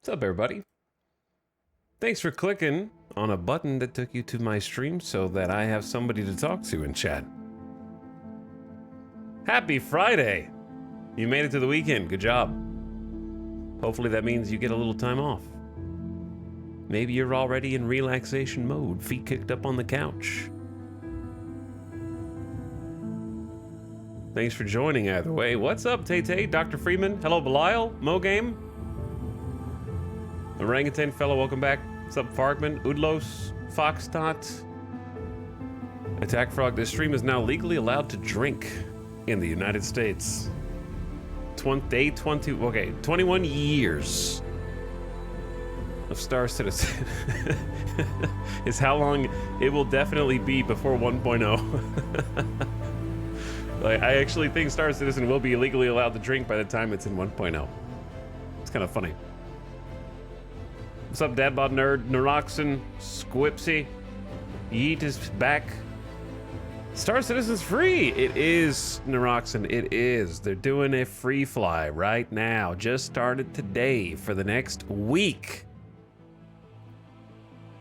What's up, everybody? Thanks for clicking on a button that took you to my stream so that I have somebody to talk to in chat. Happy Friday! You made it to the weekend. Good job. Hopefully that means you get a little time off. Maybe you're already in relaxation mode, feet kicked up on the couch. Thanks for joining either way. What's up, Tay-Tay, Dr. Freeman? Hello, Belial, Mo-Game? Orangutan fellow, welcome back. What's up, Farkman, Udlos, Foxtot? Attack Frog, this stream is now legally allowed to drink in the United States. 21 years of Star Citizen is how long it will definitely be before 1.0. Like, I actually think Star Citizen will be legally allowed to drink by the time it's in 1.0. It's kind of funny. What's up, Dadbot Nerd, Neroxen, Squipsy? Yeet is back. Star Citizen's free! It is, Neroxen, it is. They're doing a free fly right now. Just started today for the next week.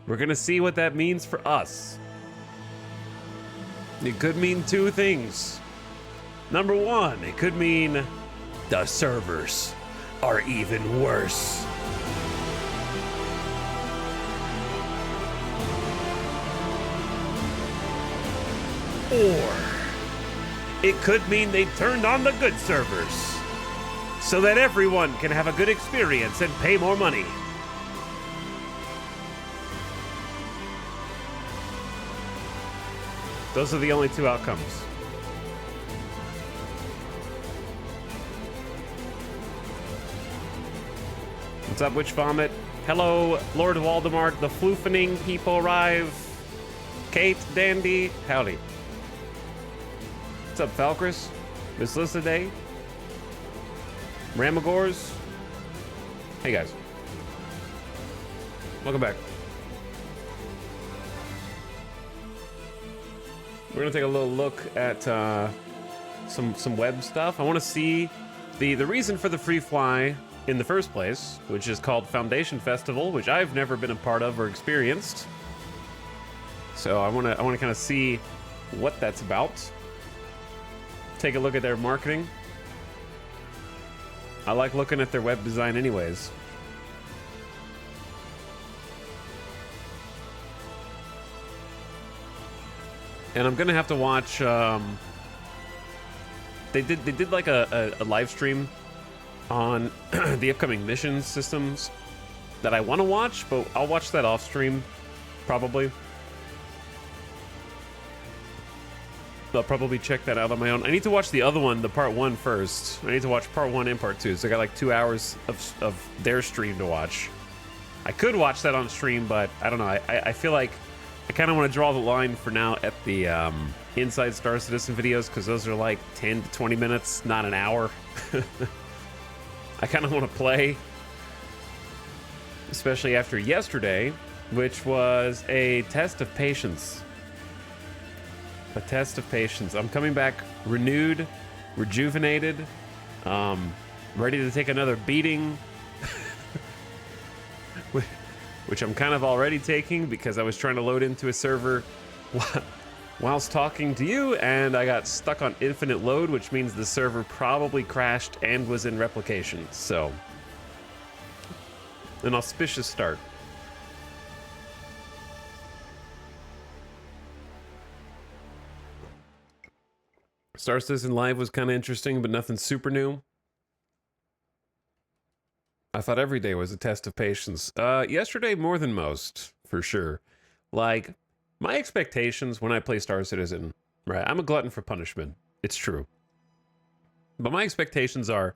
We're gonna see what that means for us. It could mean two things. Number one, it could mean the servers are even worse. Or it could mean they turned on the good servers so that everyone can have a good experience and pay more money. Those are the only two outcomes. What's up, Witch Vomit? Hello, Lord Waldemar. The floofening people arrive. Kate, Dandy, howdy. What's up, Falcris? Miss Lissaday? Ramagors? Hey, guys. Welcome back. We're gonna take a little look at some web stuff. I want to see the reason for the free fly in the first place, which is called Foundation Festival, which I've never been a part of or experienced. So I want to kind of see what that's about. Take a look at their marketing. I like looking at their web design anyways. And I'm gonna have to watch. They did like a live stream on the upcoming mission systems that I want to watch, but I'll watch that off stream probably. I'll probably check that out on my own. I need to watch the other one, the part one first. I need to watch part one and part two. So I got like 2 hours of their stream to watch. I could watch that on stream, but I don't know. I feel like I kind of want to draw the line for now at the Inside Star Citizen videos, because those are like 10 to 20 minutes, not an hour. I kind of want to play, especially after yesterday, which was a test of patience. A test of patience. I'm coming back renewed, rejuvenated, ready to take another beating, which I'm kind of already taking because I was trying to load into a server whilst talking to you, and I got stuck on infinite load, which means the server probably crashed and was in replication. So, an auspicious start. Star Citizen Live was kind of interesting, but nothing super new. I thought every day was a test of patience. Yesterday, more than most, for sure. Like, my expectations when I play Star Citizen, right? I'm a glutton for punishment. It's true. But my expectations are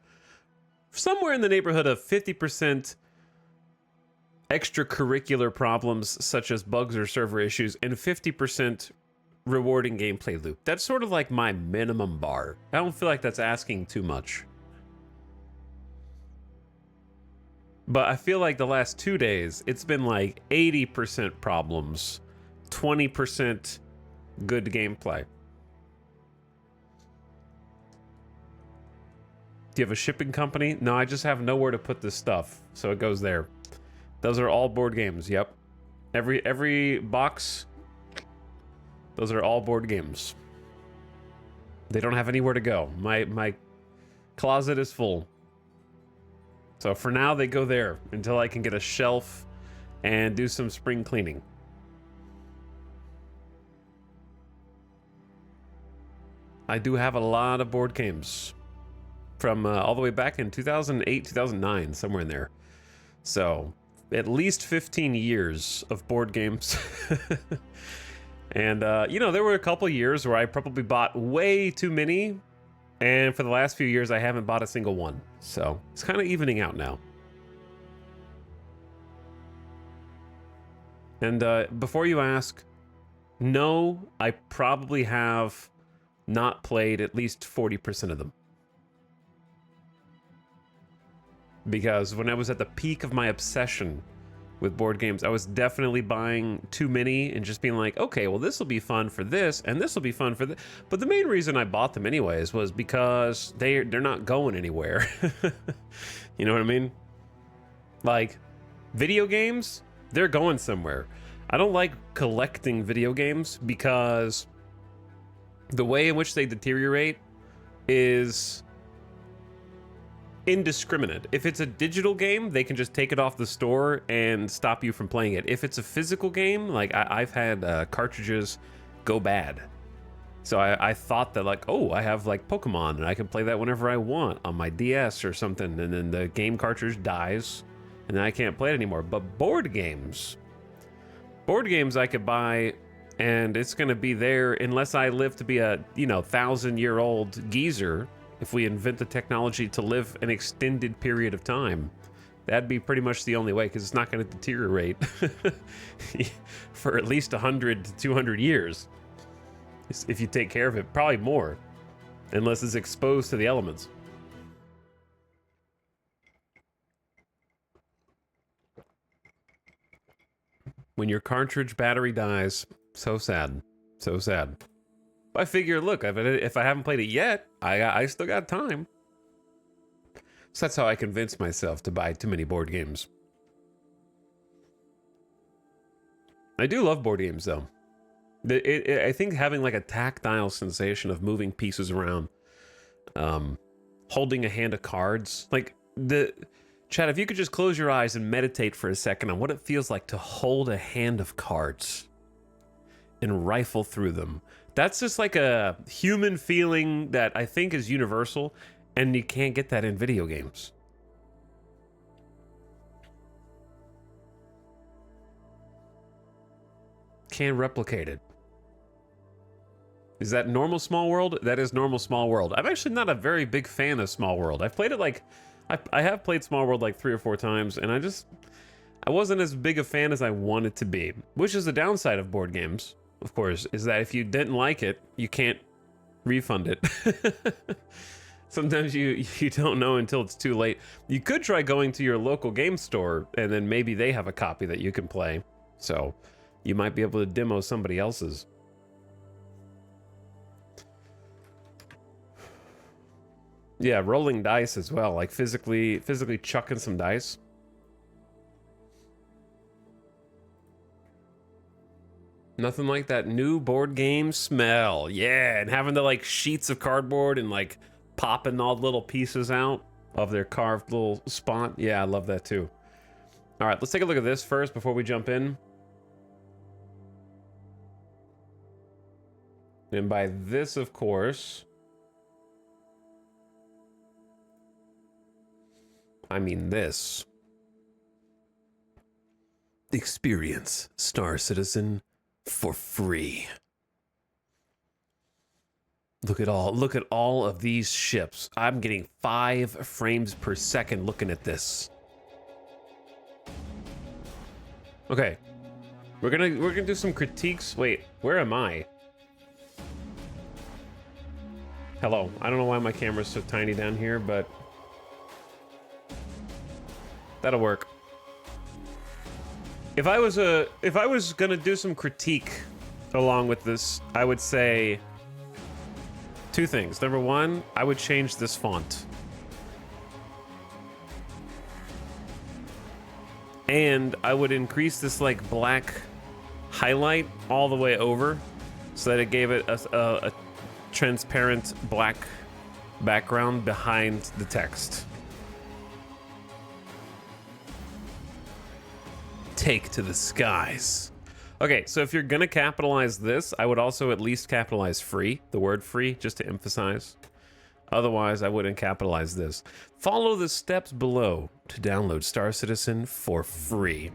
somewhere in the neighborhood of 50% extracurricular problems, such as bugs or server issues, and 50% rewarding gameplay loop. That's sort of like my minimum bar. I don't feel like that's asking too much. But I feel like the last 2 days, it's been like 80% problems, 20% good gameplay. Do you have a shipping company? No, I just have nowhere to put this stuff, so it goes there. Those are all board games. Yep. Every box. Those are all board games. They don't have anywhere to go. My closet is full. So for now, they go there until I can get a shelf and do some spring cleaning. I do have a lot of board games from all the way back in 2008, 2009, somewhere in there. So at least 15 years of board games. And, you know, there were a couple years where I probably bought way too many. And for the last few years, I haven't bought a single one. So it's kind of evening out now. And before you ask, no, I probably have not played at least 40% of them. Because when I was at the peak of my obsession with board games, I was definitely buying too many and just being like, okay, well, this will be fun for this, and this will be fun for this. But the main reason I bought them anyways was because they're not going anywhere. You know what I mean? Like, video games, they're going somewhere. I don't like collecting video games because the way in which they deteriorate is indiscriminate. If it's a digital game, they can just take it off the store and stop you from playing it. If it's a physical game, like I've had cartridges go bad. So I thought that like, oh, I have like Pokemon and I can play that whenever I want on my DS or something, and then the game cartridge dies and then I can't play it anymore. But board games I could buy and it's gonna be there unless I live to be a, you know, 1,000-year-old geezer. If we invent the technology to live an extended period of time, that'd be pretty much the only way, because it's not going to deteriorate for at least 100 to 200 years. If you take care of it, probably more, unless it's exposed to the elements. When your cartridge battery dies, so sad, so sad. I figure, look, if I haven't played it yet, I still got time. So that's how I convince myself to buy too many board games. I do love board games, though. I think having like a tactile sensation of moving pieces around, holding a hand of cards, like Chad, if you could just close your eyes and meditate for a second on what it feels like to hold a hand of cards and rifle through them. That's just like a human feeling that I think is universal, and you can't get that in video games. Can't replicate it. Is that normal Small World? That is normal Small World. I'm actually not a very big fan of Small World. I've played it like, I have played Small World like 3 or 4 times, and I wasn't as big a fan as I wanted to be, which is the downside of board games. Of course, is that if you didn't like it, you can't refund it. Sometimes you don't know until it's too late. You could try going to your local game store, and then maybe they have a copy that you can play. So you might be able to demo somebody else's. Yeah, rolling dice as well, like physically chucking some dice. Nothing like that new board game smell. Yeah, and having the like sheets of cardboard and like popping all the little pieces out of their carved little spot. Yeah, I love that too. All right, let's take a look at this first before we jump in. And by this, of course, I mean this. Experience Star Citizen for free. Look at all of these ships. I'm getting 5 frames per second looking at this. Okay. We're gonna do some critiques. Wait, where am I? Hello. I don't know why my camera's so tiny down here, but that'll work. If I was gonna do some critique along with this, I would say 2 things. Number 1, I would change this font. And I would increase this like black highlight all the way over so that it gave it a transparent black background behind the text. Take to the skies. Okay, so if you're gonna capitalize this, I would also at least capitalize free, the word free, just to emphasize. Otherwise, I wouldn't capitalize this. Follow the steps below to download Star Citizen for free.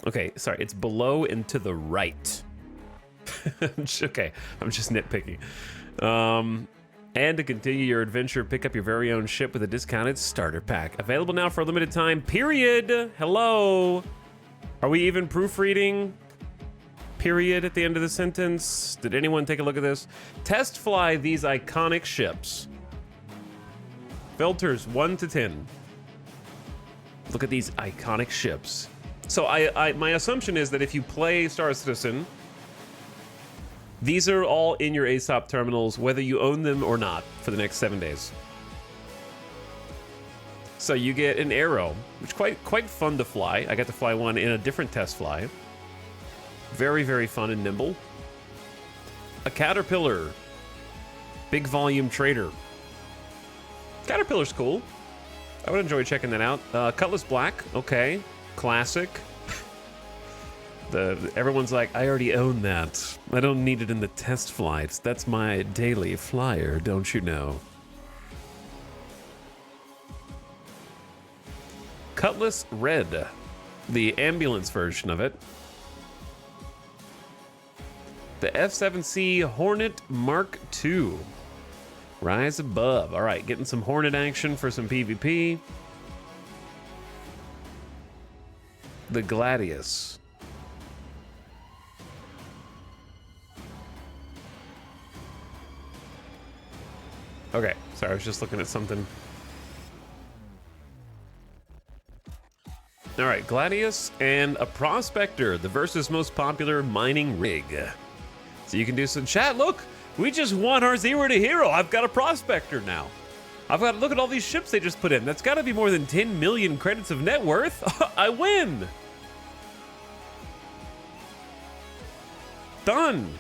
Okay, sorry, it's below and to the right. Okay, I'm just nitpicking. And to continue your adventure, pick up your very own ship with a discounted starter pack. Available now for a limited time, period. Hello? Are we even proofreading? Period at the end of the sentence? Did anyone take a look at this? Test fly these iconic ships. Filters 1 to 10. Look at these iconic ships. So my assumption is that if you play Star Citizen, these are all in your ASOP terminals, whether you own them or not, for the next 7 days. So you get an Arrow, which is quite fun to fly. I got to fly one in a different test fly. Very, very fun and nimble. A Caterpillar. Big volume trader. Caterpillar's cool. I would enjoy checking that out. Cutlass Black, okay. Classic. Everyone's like, I already own that. I don't need it in the test flights. That's my daily flyer, don't you know? Cutlass Red, the ambulance version of it. The F7C Hornet Mark II. Rise above. All right, getting some Hornet action for some PvP. The Gladius. Okay, sorry, I was just looking at something. All right, Gladius and a Prospector, the versus most popular mining rig. So you can do some chat. Look, we just won our 0 to hero. I've got a Prospector now. I've got to look at all these ships they just put in. That's got to be more than 10 million credits of net worth. I win. Done.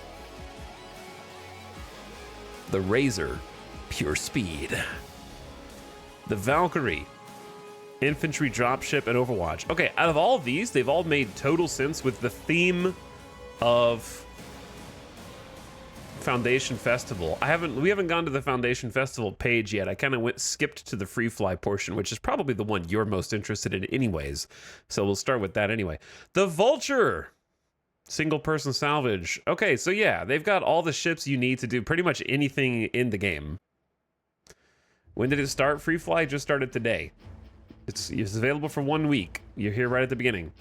The Razor, pure speed. The Valkyrie, infantry dropship and Overwatch. Okay, out of all of these, they've all made total sense with the theme of Foundation Festival. We haven't gone to the Foundation Festival page yet. I kind of skipped to the free fly portion, which is probably the one you're most interested in anyways. So we'll start with that anyway. The Vulture, single person salvage. Okay, so yeah, they've got all the ships you need to do pretty much anything in the game. When did it start? Free fly just started today. It's available for 1 week. You're here right at the beginning.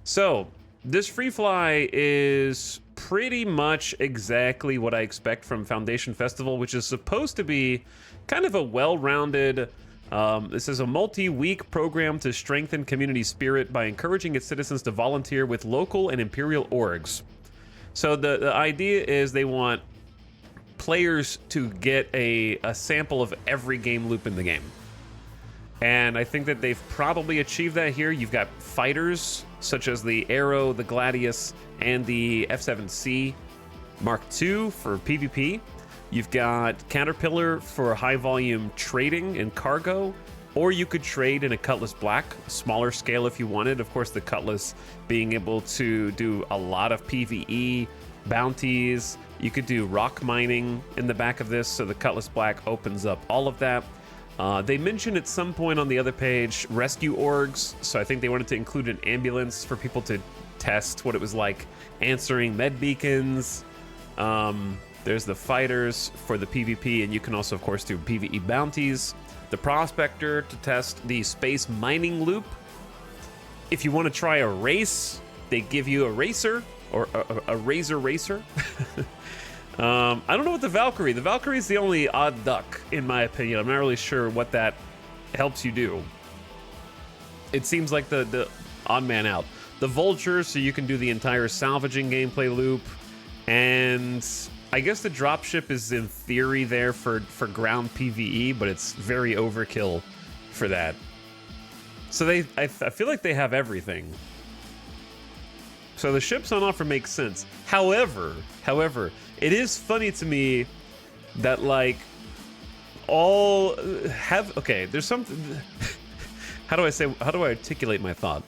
So this free fly is pretty much exactly what I expect from Foundation Festival, which is supposed to be kind of a well-rounded, this is a multi-week program to strengthen community spirit by encouraging its citizens to volunteer with local and imperial orgs. So the idea is they want players to get a sample of every game loop in the game. And I think that they've probably achieved that here. You've got fighters such as the Arrow, the Gladius, and the F7C Mark II for PvP. You've got Caterpillar for high volume trading and cargo, or you could trade in a Cutlass Black, smaller scale if you wanted. Of course, the Cutlass being able to do a lot of PvE, bounties. You could do rock mining in the back of this, so the Cutlass Black opens up all of that. They mentioned at some point on the other page rescue orgs, so I think they wanted to include an ambulance for people to test what it was like answering med beacons. There's the fighters for the PvP, and you can also, of course, do PvE bounties. The Prospector to test the space mining loop. If you want to try a race, they give you a racer, or a razor racer. I don't know what the Valkyrie. The Valkyrie is the only odd duck, in my opinion. I'm not really sure what that helps you do. It seems like the odd man out. The Vulture, so you can do the entire salvaging gameplay loop. And I guess the dropship is in theory there for ground PvE, but it's very overkill for that. So I feel like they have everything. So the ships on offer makes sense. However, it is funny to me that like there's something. How do I articulate my thought?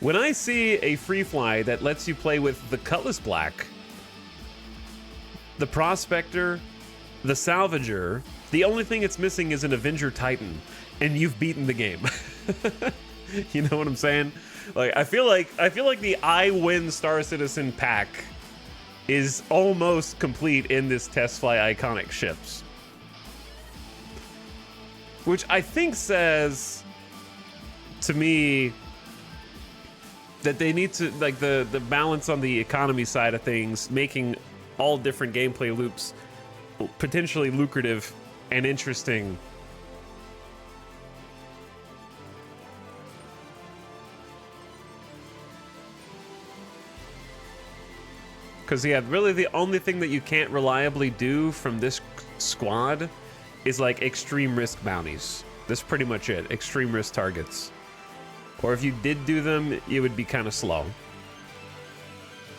When I see a free fly that lets you play with the Cutlass Black, the Prospector, the Salvager, the only thing it's missing is an Avenger Titan, and you've beaten the game. You know what I'm saying? Like I feel like the I Win Star Citizen pack is almost complete in this test fly iconic ships. Which I think says to me that they need to, like, the balance on the economy side of things, making all different gameplay loops potentially lucrative and interesting. Because, yeah, really the only thing that you can't reliably do from this squad is, like, extreme risk bounties. That's pretty much it. Extreme risk targets. Or if you did do them, it would be kind of slow.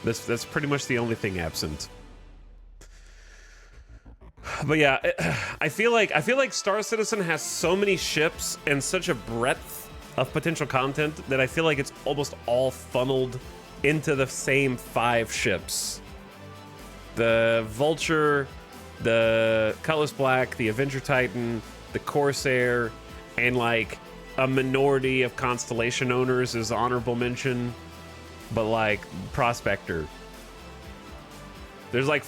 That's pretty much the only thing absent. But yeah, I feel like Star Citizen has so many ships and such a breadth of potential content that I feel like it's almost all funneled into the same 5 ships. The Vulture, the Cutlass Black, the Avenger Titan, the Corsair, and like a minority of Constellation owners is honorable mention, but like Prospector. There's like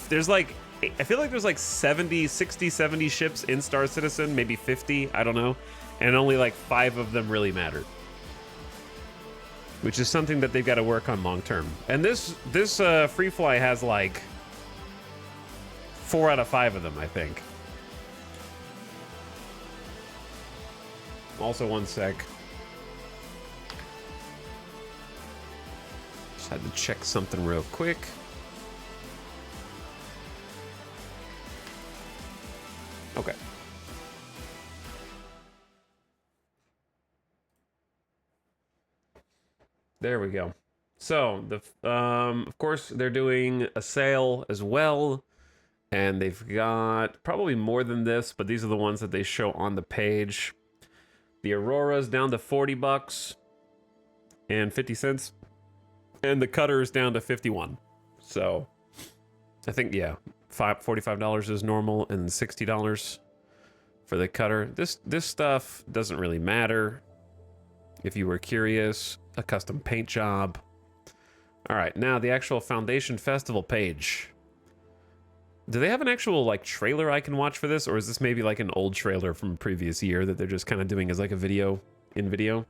I feel like there's like 60, 70 ships in Star Citizen, maybe 50, I don't know, and only like 5 of them really matter. Which is something that they've got to work on long term. And this free fly has like 4 out of 5 of them, I think. Also, one sec. Just had to check something real quick. Okay. There we go. So, of course, they're doing a sale as well. And they've got probably more than this, but these are the ones that they show on the page. The Aurora's down to $40 and 50 cents. And the Cutter is down to 51. So, I think, yeah, $45 is normal and $60 for the Cutter. This stuff doesn't really matter. If you were curious, a custom paint job. All right, now the actual Foundation Festival page. Do they have an actual like trailer I can watch for this, or is this maybe like an old trailer from a previous year that they're just kind of doing as like a video in video?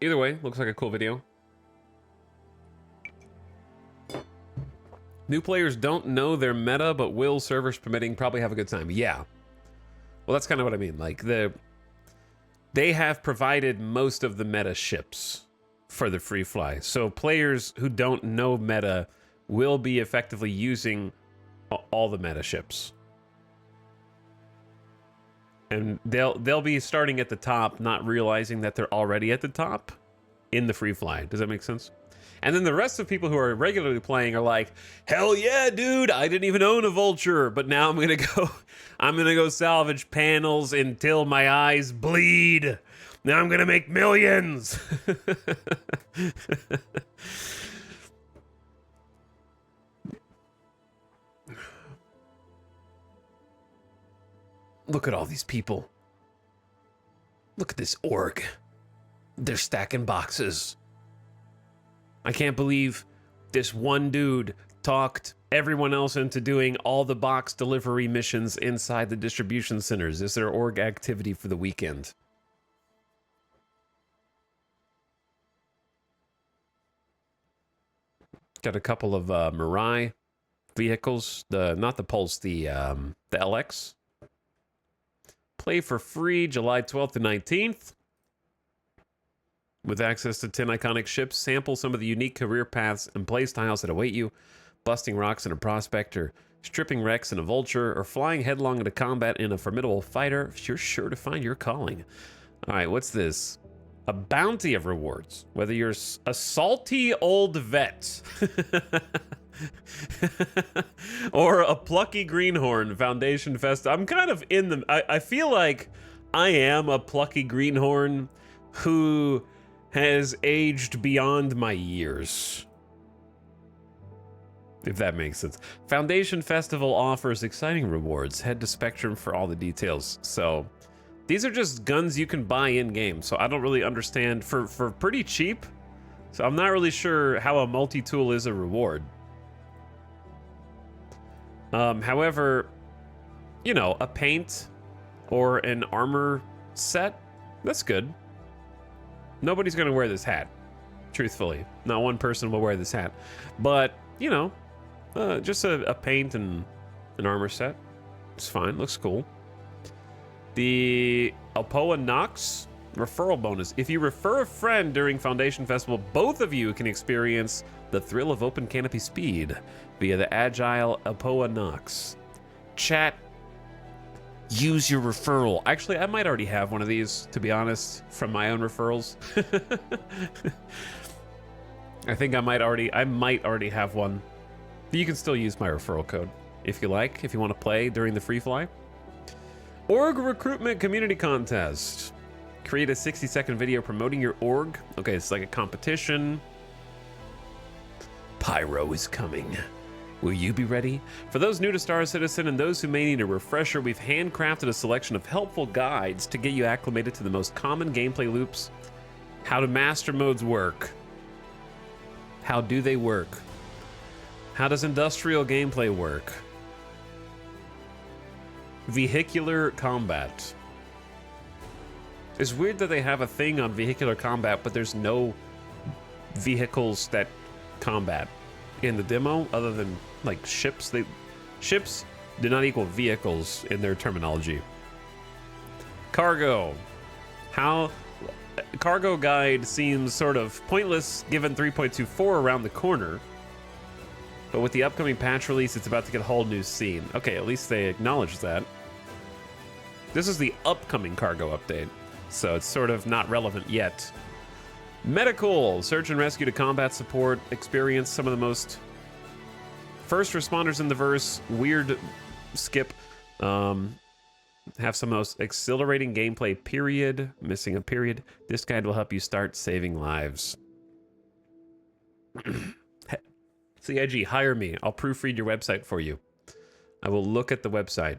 Either way, looks like a cool video. New players don't know their meta, but will, servers permitting, probably have a good time. Yeah. Well, that's kind of what I mean. Like they have provided most of the meta ships for the free fly. So players who don't know meta will be effectively using all the meta ships. And they'll be starting at the top, not realizing that they're already at the top in the free fly. Does that make sense? And then the rest of people who are regularly playing are like, hell yeah, dude, I didn't even own a Vulture, but now I'm gonna go salvage panels until my eyes bleed. Now I'm gonna make millions. Look at all these people. Look at this org. They're stacking boxes. I can't believe this one dude talked everyone else into doing all the box delivery missions inside the distribution centers. Is their org activity for the weekend? Got a couple of Mirai vehicles. Not the Pulse, the LX. Play for free July 12th to 19th. With access to 10 iconic ships, sample some of the unique career paths and play styles that await you. Busting rocks in a Prospector, stripping Rex in a vulture, or flying headlong into combat in a formidable fighter, you're sure to find your calling. All right, what's this? A bounty of rewards. Whether you're a salty old vet or a plucky greenhorn, Foundation Fest. I'm kind of in the... I feel like I am a plucky greenhorn who has aged beyond my years, if that makes sense. Foundation Festival offers exciting rewards. Head to Spectrum for all the details. So these are just guns you can buy in-game, so I don't really understand. For pretty cheap, so I'm not really sure how a multi-tool is a reward. However, you know, a paint or an armor set, that's good. Nobody's gonna wear this hat, truthfully. Not one person will wear this hat. But, you know, just a paint and an armor set. It's fine, looks cool. The Alpoa Nox referral bonus. If you refer a friend during Foundation Festival, both of you can experience the thrill of open canopy speed via the agile Alpoa Nox. Chat, use your referral. Actually, I might already have one of these, to be honest, from my own referrals. I think I might already have one. But you can still use my referral code if you like, if you want to play during the free fly. Org Recruitment Community Contest. Create a 60-second video promoting your org. Okay, it's like a competition. Pyro is coming. Will you be ready? For those new to Star Citizen and those who may need a refresher, we've handcrafted a selection of helpful guides to get you acclimated to the most common gameplay loops. How do master modes work? How do they work? How does industrial gameplay work? Vehicular combat. It's weird that they have a thing on vehicular combat, but there's no vehicles that combat in the demo other than like ships. Ships do not equal vehicles in their terminology. Cargo. How cargo guide seems sort of pointless given 3.24 around the corner. But with the upcoming patch release, it's about to get a whole new scene. Okay, at least they acknowledge that. This is the upcoming cargo update, so it's sort of not relevant yet. Medical, search and rescue to combat support, experience some of the most first responders in the verse, weird skip, have some most exhilarating gameplay, period, missing a period. This guide will help you start saving lives. CIG, hire me. I'll proofread your website for you. I will look at the website.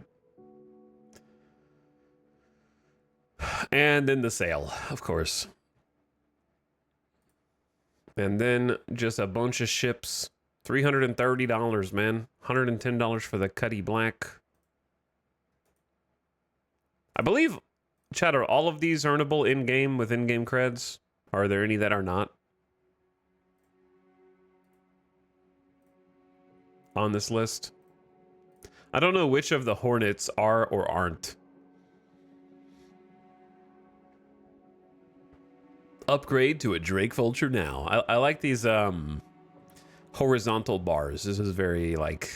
And then the sale, of course. And then just a bunch of ships. $330, man. $110 for the Cuddy Black. I believe, chat, are all of these earnable in-game with in-game creds? Are there any that are not on this list? I don't know which of the Hornets are or aren't. Upgrade to a Drake Vulture now. I like these horizontal bars. This is very like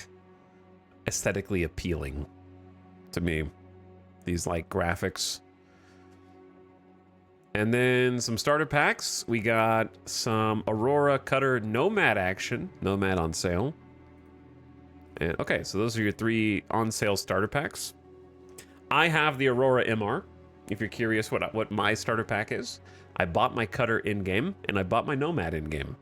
aesthetically appealing to me. These like graphics. And then some starter packs. We got some Aurora Cutter Nomad action. Nomad on sale. And okay, so those are your 3 on sale starter packs. I have the Aurora MR. If you're curious what my starter pack is. I bought my Cutter in-game, and I bought my Nomad in-game.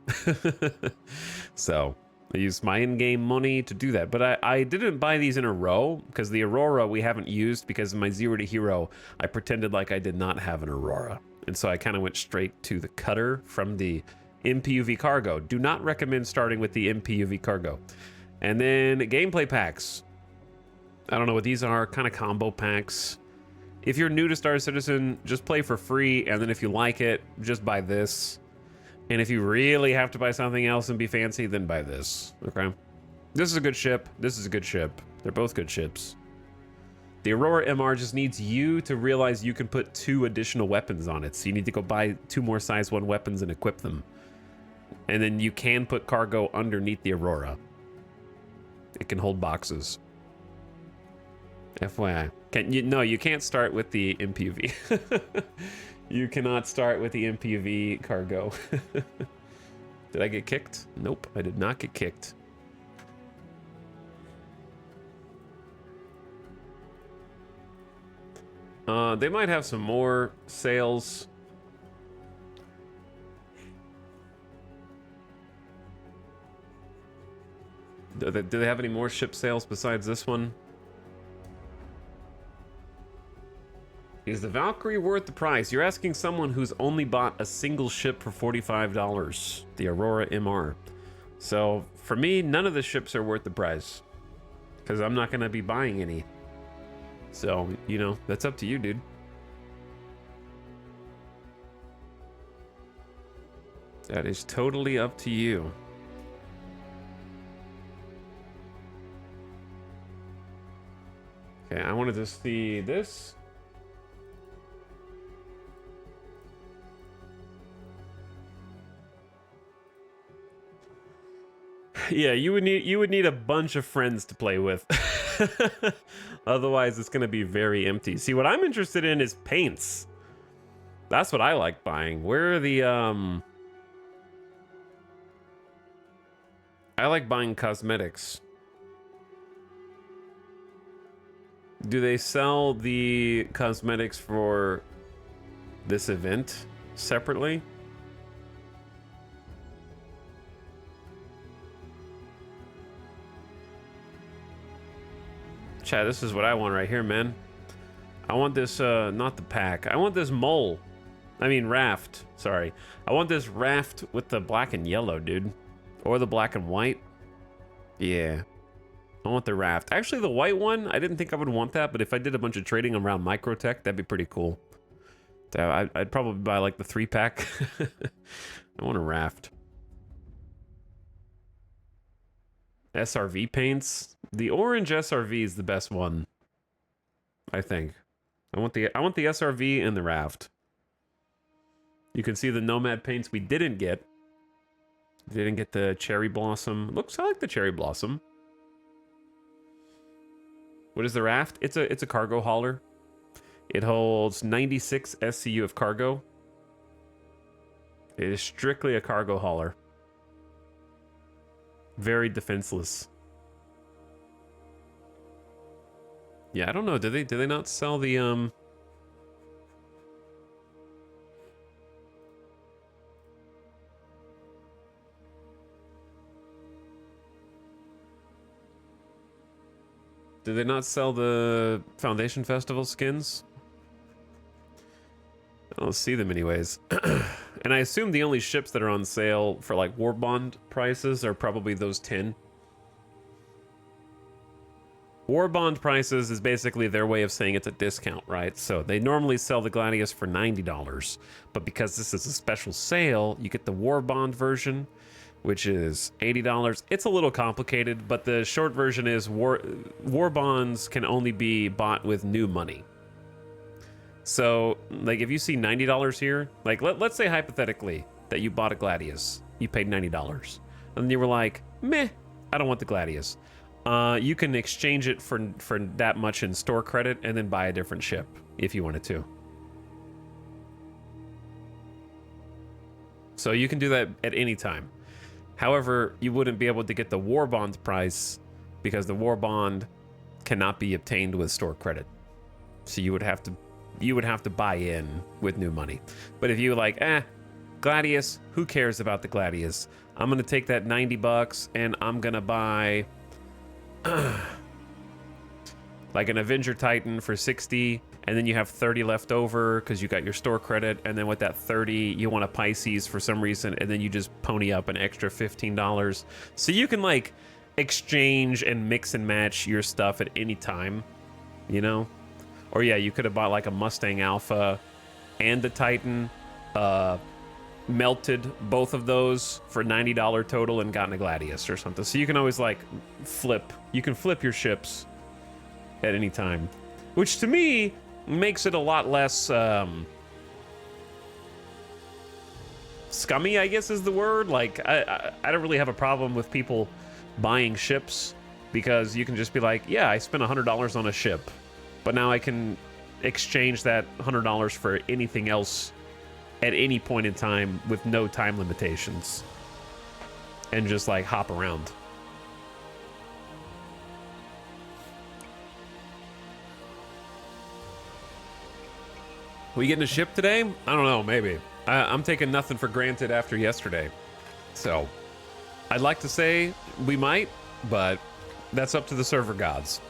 So, I used my in-game money to do that. But I didn't buy these in a row, because the Aurora we haven't used, because in my Zero to Hero, I pretended like I did not have an Aurora. And so I kind of went straight to the Cutter from the MPUV Cargo. Do not recommend starting with the MPUV Cargo. And then gameplay packs. I don't know what these are, kind of combo packs. If you're new to Star Citizen, just play for free, and then if you like it, just buy this. And if you really have to buy something else and be fancy, then buy this, okay? This is a good ship. This is a good ship. They're both good ships. The Aurora MR just needs you to realize you can put 2 additional weapons on it, so you need to go buy 2 more size 1 weapons and equip them. And then you can put cargo underneath the Aurora. It can hold boxes. FYI. No, you can't start with the MPV. You cannot start with the MPV cargo. Did I get kicked? Nope, I did not get kicked. They might have some more sales. Do they have any more ship sales besides this one? Is the Valkyrie worth the price? You're asking someone who's only bought a single ship for $45, the Aurora MR. So for me, none of the ships are worth the price because I'm not going to be buying any. So, you know, that's up to you, dude. That is totally up to you. Okay, I wanted to see this. Yeah, you would need a bunch of friends to play with. Otherwise, it's going to be very empty. See, what I'm interested in is paints. That's what I like buying. Where are the I like buying cosmetics. Do they sell the cosmetics for this event separately? Chat, this is what I want right here, man. I want this, not the pack. I want this mole. I mean, raft. Sorry. I want this raft with the black and yellow, dude. Or the black and white. Yeah. I want the raft. Actually, the white one, I didn't think I would want that, but if I did a bunch of trading around Microtech, that'd be pretty cool. I'd probably buy, like, the 3-pack. I want a raft. SRV paints. The orange SRV is the best one, I think. I want the SRV and the raft. You can see the Nomad paints we didn't get. Didn't get the cherry blossom. Looks like the cherry blossom. What is the raft? It's a cargo hauler. It holds 96 SCU of cargo. It is strictly a cargo hauler. Very defenseless. Yeah, I don't know. Did they not sell the Did they not sell the Foundation Festival skins? I don't see them anyways. And I assume the only ships that are on sale for like war bond prices are probably those 10. War bond prices is basically their way of saying it's a discount, right? So they normally sell the Gladius for $90, but because this is a special sale, you get the war bond version, which is $80. It's a little complicated, but the short version is war bonds can only be bought with new money. So, like, if you see $90 here, like, let's say hypothetically that you bought a Gladius, you paid $90, and you were like, meh, I don't want the Gladius. You can exchange it for that much in store credit and then buy a different ship if you wanted to. So you can do that at any time. However, you wouldn't be able to get the war bond price because the war bond cannot be obtained with store credit. So you would have to buy in with new money. But if you like, Gladius, who cares about the Gladius? I'm gonna take that $90 and I'm gonna buy like an Avenger Titan for 60, and then you have 30 left over because you got your store credit, and then with that 30 you want a Pisces for some reason, and then you just pony up an extra $15. So you can like exchange and mix and match your stuff at any time, you know? Or yeah, you could have bought like a Mustang Alpha and the Titan, melted both of those for $90 total and gotten a Gladius or something. So you can always like flip. You can flip your ships at any time, which to me makes it a lot less scummy, I guess is the word. Like I don't really have a problem with people buying ships because you can just be like, yeah, I spent $100 on a ship, but now I can exchange that $100 for anything else at any point in time with no time limitations and just like hop around. We getting a ship today? I don't know, maybe. I'm taking nothing for granted after yesterday. So, I'd like to say we might, but that's up to the server gods.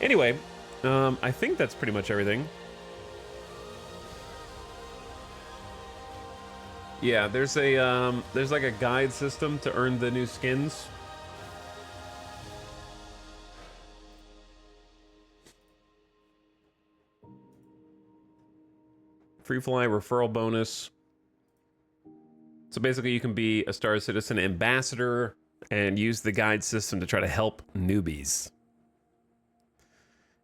Anyway, I think that's pretty much everything. Yeah, there's like a guide system to earn the new skins. Free fly referral bonus. So basically you can be a Star Citizen ambassador and use the guide system to try to help newbies.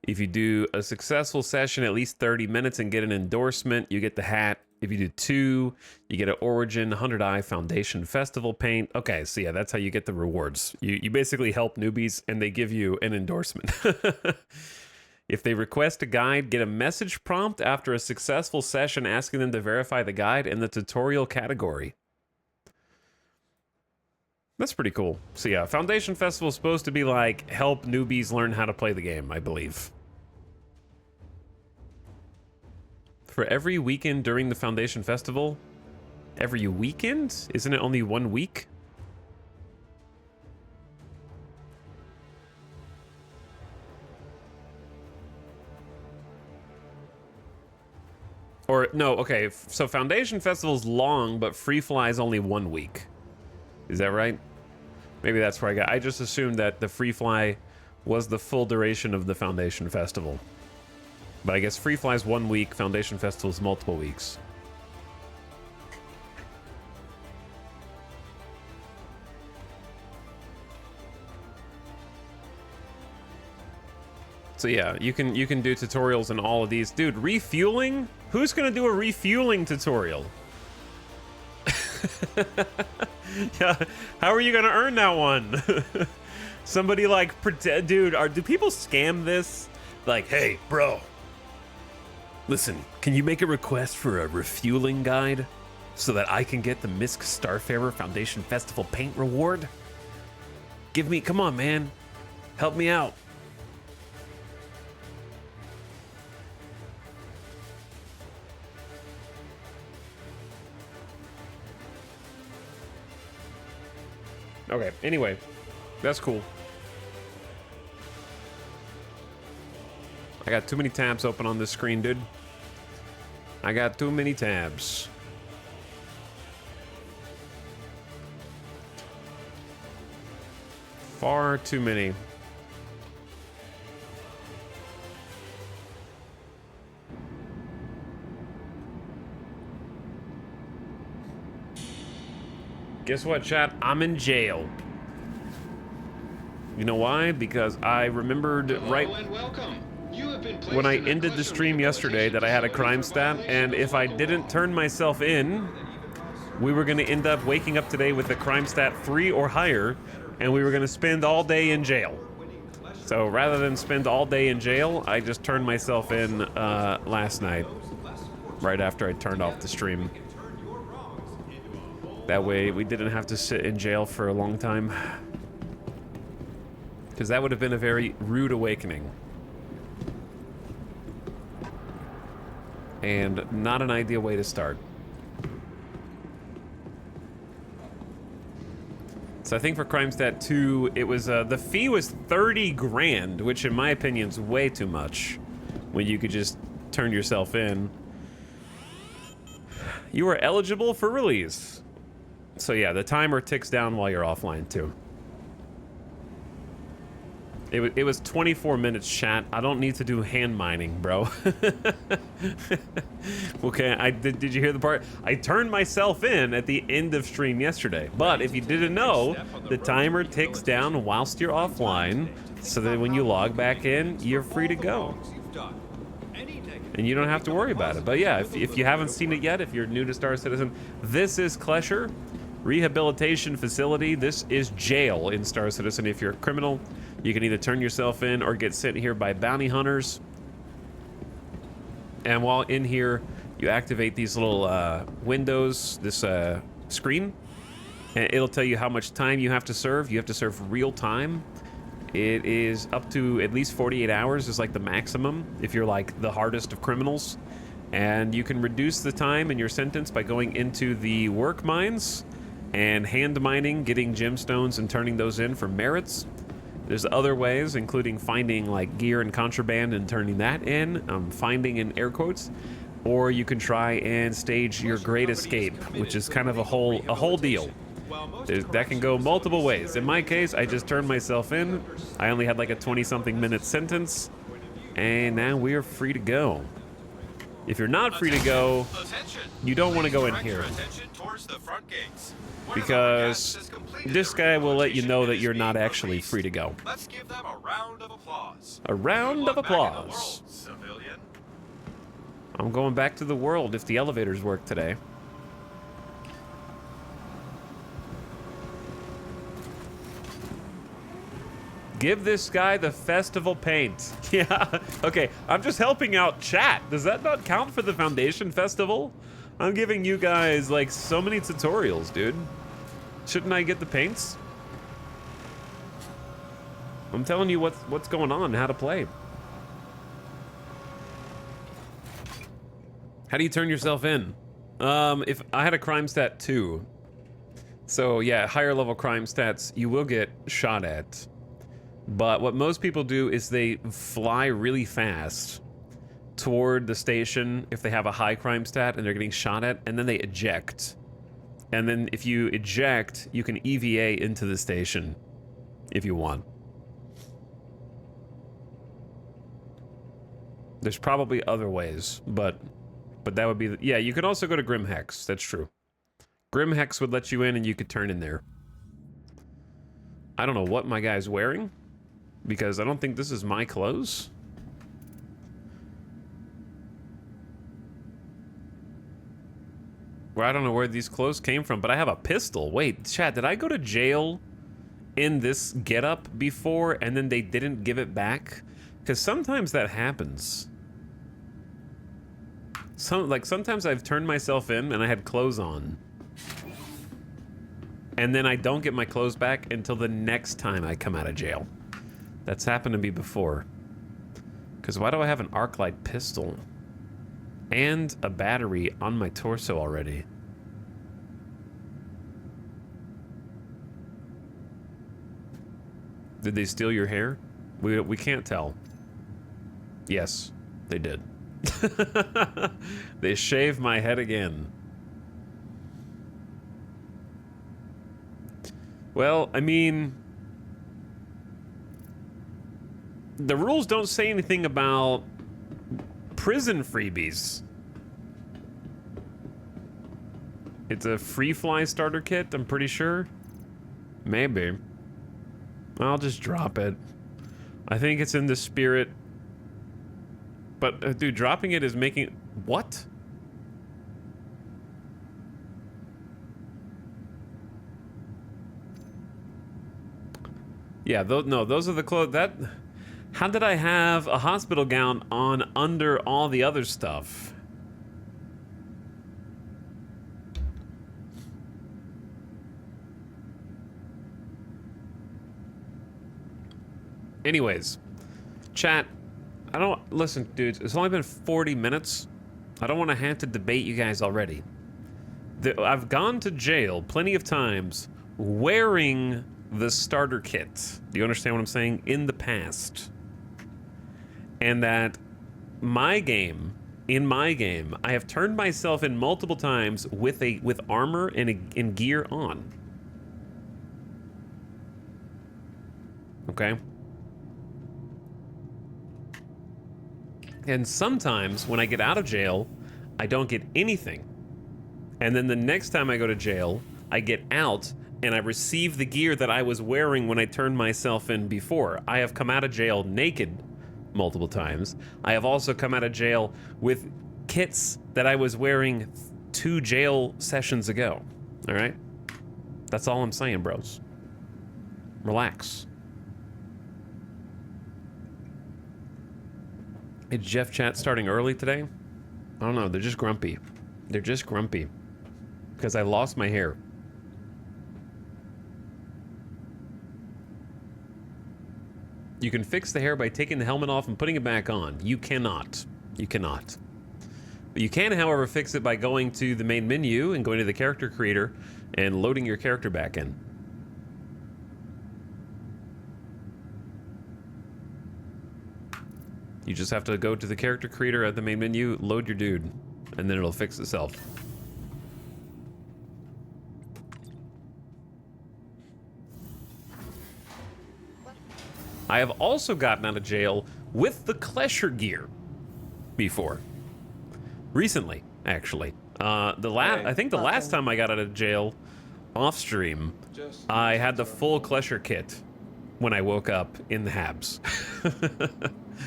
If you do a successful session, at least 30 minutes, and get an endorsement, you get the hat. If you do 2, you get an Origin 100 Eye Foundation Festival paint. Okay, so yeah, that's how you get the rewards. You basically help newbies and they give you an endorsement. If they request a guide, get a message prompt after a successful session asking them to verify the guide in the tutorial category. That's pretty cool. So yeah, Foundation Festival is supposed to be like help newbies learn how to play the game, I believe. For every weekend during the Foundation Festival? Every weekend? Isn't it only 1 week? Or, no, okay, so Foundation Festival's long, but Free Fly is only 1 week. Is that right? Maybe that's where I just assumed that the Free Fly was the full duration of the Foundation Festival. But I guess Free Fly's 1 week, Foundation Festival's multiple weeks. So yeah, you can do tutorials in all of these. Dude, refueling? Who's gonna do a refueling tutorial? Yeah, how are you gonna earn that one? Somebody like, dude, do people scam this? Like, hey, bro, listen, can you make a request for a refueling guide so that I can get the Misk Starfarer Foundation Festival paint reward? Come on, man, help me out. Okay, anyway, that's cool. I got too many tabs open on this screen, dude. I got too many tabs. Far too many. Guess what, chat? I'm in jail. You know why? Because I remembered when I ended the stream yesterday that I had a crime stat, and if I didn't turn myself in, we were going to end up waking up today with a crime stat 3 or higher, and we were going to spend all day in jail. So rather than spend all day in jail, I just turned myself in last night, right after I turned off the stream. That way we didn't have to sit in jail for a long time. Because that would have been a very rude awakening. And not an ideal way to start. So I think for Crime Stat 2, it was, the fee was 30 grand, which in my opinion is way too much. When you could just turn yourself in. You are eligible for release. So yeah, the timer ticks down while you're offline too. It was 24 minutes, chat. I don't need to do hand mining, bro. Okay, did you hear the part? I turned myself in at the end of stream yesterday. But if you didn't know, the timer ticks down whilst you're offline, so that when you log back in, you're free to go. And you don't have to worry about it. But yeah, if you haven't seen it yet, if you're new to Star Citizen, this is Klesher Rehabilitation Facility. This is jail in Star Citizen. If you're a criminal, You can either turn yourself in or get sent here by bounty hunters. And while in here, you activate these little windows, this screen, and it'll tell you how much time you have to serve. You have to serve real time. It is up to at least 48 hours is like the maximum if you're like the hardest of criminals. And you can reduce the time in your sentence by going into the work mines and hand mining, getting gemstones and turning those in for merits. There's other ways, including finding like gear and contraband and turning that in, finding in air quotes, or you can try and stage your great escape, which is kind of a whole deal. That can go multiple ways. In my case, I just turned myself in. I only had like a 20-something minute sentence, and now we're free to go. If you're not free to go, you don't want to go in here, because this guy will let you know that you're not actually free to go. Let's give them a round of applause. A round of applause. I'm going back to the world if the elevators work today. Give this guy the festival paint. Yeah, okay, I'm just helping out chat. Does that not count for the Foundation Festival? I'm giving you guys like so many tutorials, dude. Shouldn't I get the paints? I'm telling you what's going on, how to play. How do you turn yourself in? If I had a crime stat 2. So yeah, higher level crime stats, you will get shot at. But what most people do is they fly really fast toward the station if they have a high crime stat and they're getting shot at, and then they eject. And then if you eject, you can EVA into the station if you want. There's probably other ways, but that would be... Yeah, you could also go to Grim Hex. That's true. Grim Hex would let you in and you could turn in there. I don't know what my guy's wearing, because I don't think this is my clothes. Well, I don't know where these clothes came from, but I have a pistol. Wait, Chad, did I go to jail in this getup before and then they didn't give it back? Because sometimes that happens. Sometimes I've turned myself in and I had clothes on, and then I don't get my clothes back until the next time I come out of jail. That's happened to me before. Because why do I have an arc light pistol and a battery on my torso already? Did they steal your hair? We can't tell. Yes, they did. They shaved my head again. Well, I mean, the rules don't say anything about prison freebies. It's a free fly starter kit, I'm pretty sure. Maybe. I'll just drop it. I think it's in the spirit. But, dude, dropping it is making... What? Yeah, no, those are the clothes... That... How did I have a hospital gown on under all the other stuff? Anyways, chat... I don't... Listen, dudes, it's only been 40 minutes. I don't want to have to debate you guys already. I've gone to jail plenty of times wearing the starter kit. Do you understand what I'm saying? In the past. And that in my game, I have turned myself in multiple times with armor and gear on. Okay? And sometimes when I get out of jail, I don't get anything. And then the next time I go to jail, I get out and I receive the gear that I was wearing when I turned myself in before. I have come out of jail naked multiple times. I have also come out of jail with kits that I was wearing 2 jail sessions ago. All right? That's all I'm saying, bros. Relax. Is Jeff Chat starting early today? I don't know. They're just grumpy. They're just grumpy. Because I lost my hair. You can fix the hair by taking the helmet off and putting it back on. You cannot. You cannot. But you can, however, fix it by going to the main menu and going to the character creator and loading your character back in. You just have to go to the character creator at the main menu, load your dude, and then it'll fix itself. I have also gotten out of jail with the Klesher gear before. Recently, actually. I think the last time I got out of jail off stream, I had the full Klesher kit when I woke up in the Habs.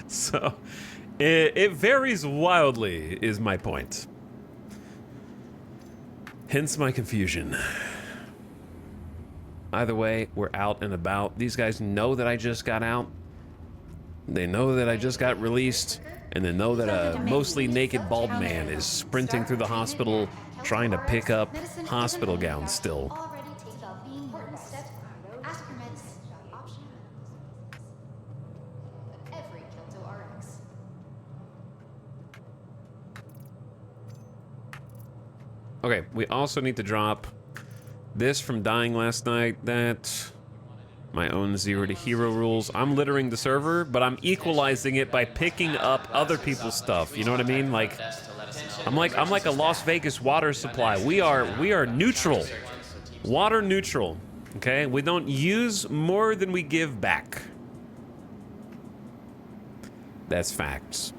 So, it varies wildly, is my point. Hence my confusion. Either way, we're out and about. These guys know that I just got out. They know that I just got released. And they know that a mostly naked bald man is sprinting through the hospital trying to pick up hospital gowns still. Okay, we also need to drop this from dying last night. That my own 0 to hero rules. I'm littering the server, but I'm equalizing it by picking up other people's stuff. You know what I mean? Like I'm like a Las Vegas water supply. We are neutral. Water neutral. Okay? We don't use more than we give back. That's facts.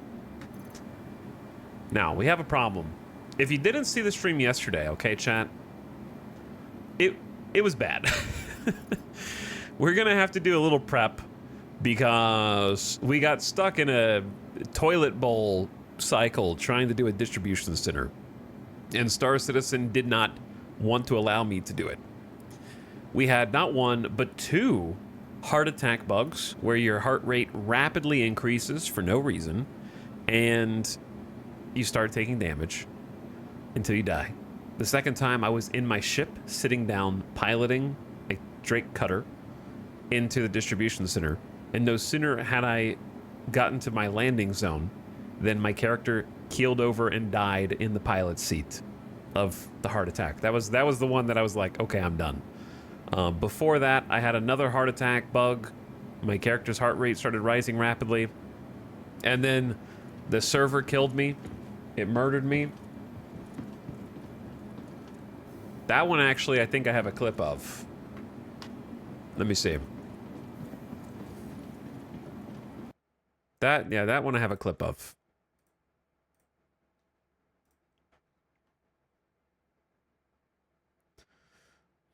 Now, we have a problem. If you didn't see the stream yesterday, okay, chat? It was bad. We're gonna have to do a little prep because we got stuck in a toilet bowl cycle trying to do a distribution center. And Star Citizen did not want to allow me to do it. We had not one, but 2 heart attack bugs where your heart rate rapidly increases for no reason and you start taking damage until you die. The second time I was in my ship sitting down piloting a Drake cutter into the distribution center, and no sooner had I gotten to my landing zone than my character keeled over and died in the pilot's seat of the heart attack. That was the one that I was like, okay, I'm done. Before that, I had another heart attack bug. My character's heart rate started rising rapidly, and then the server killed me. It murdered me. That one, actually, I think I have a clip of. Let me see. That one I have a clip of.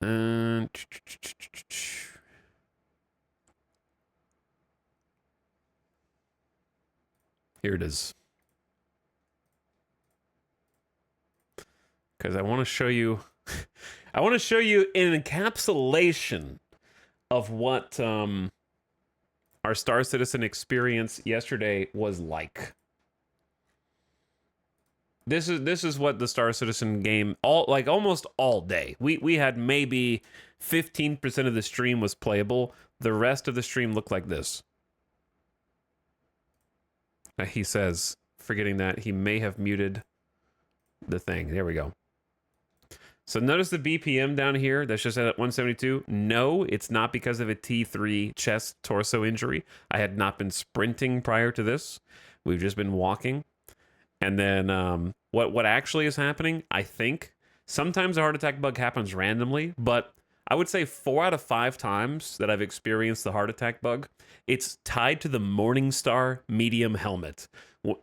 And here it is. Because I want to show you I want to show you an encapsulation of what our Star Citizen experience yesterday was like. This is what the Star Citizen game almost all day. We had maybe 15% of the stream was playable. The rest of the stream looked like this. He says, forgetting that he may have muted the thing. There we go. So notice the BPM down here. That's just at 172. No, it's not because of a T3 chest torso injury. I had not been sprinting prior to this. We've just been walking. And then what actually is happening, I think, sometimes a heart attack bug happens randomly, but I would say 4 out of 5 times that I've experienced the heart attack bug, it's tied to the Morningstar medium helmet.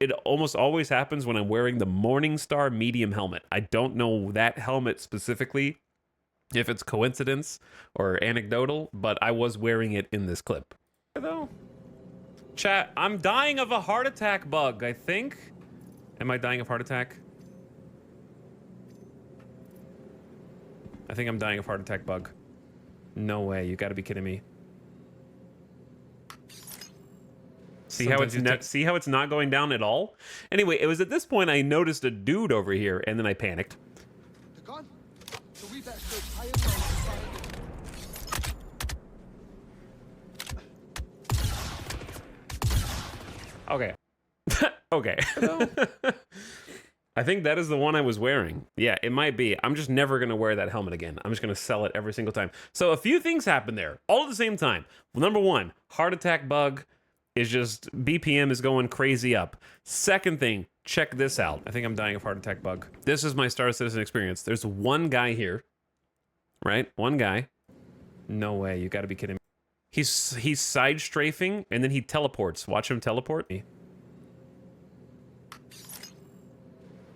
It almost always happens when I'm wearing the Morningstar medium helmet. I don't know that helmet specifically, if it's coincidence or anecdotal, but I was wearing it in this clip. Though, chat, I'm dying of a heart attack bug, I think. Am I dying of heart attack? I think I'm dying of heart attack bug. No way, you gotta be kidding me. See how it's not going down at all? Anyway, it was at this point I noticed a dude over here, and then I panicked. The gun? So we better search high and low to find it. Okay. Okay. I think that is the one I was wearing. Yeah, it might be. I'm just never going to wear that helmet again. I'm just going to sell it every single time. So a few things happened there, all at the same time. Well, number one, heart attack bug is just, BPM is going crazy up. Second thing, check this out. I think I'm dying of heart attack bug. This is my Star Citizen experience. There's one guy here, right? One guy. No way, you got to be kidding me. He's side strafing, and then he teleports. Watch him teleport me.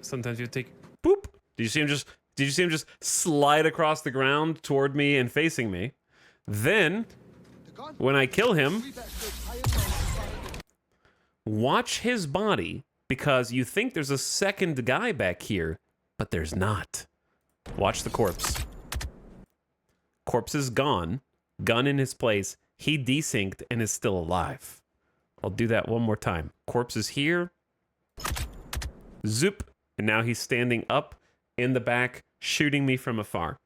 Sometimes you take boop. Did you see him just slide across the ground toward me and facing me? Then when I kill him, watch his body, because you think there's a second guy back here, but there's not. Watch the corpse. Corpse is gone. Gun in his place. He desynced and is still alive. I'll do that one more time. Corpse is here. Zoop. And now he's standing up in the back, shooting me from afar.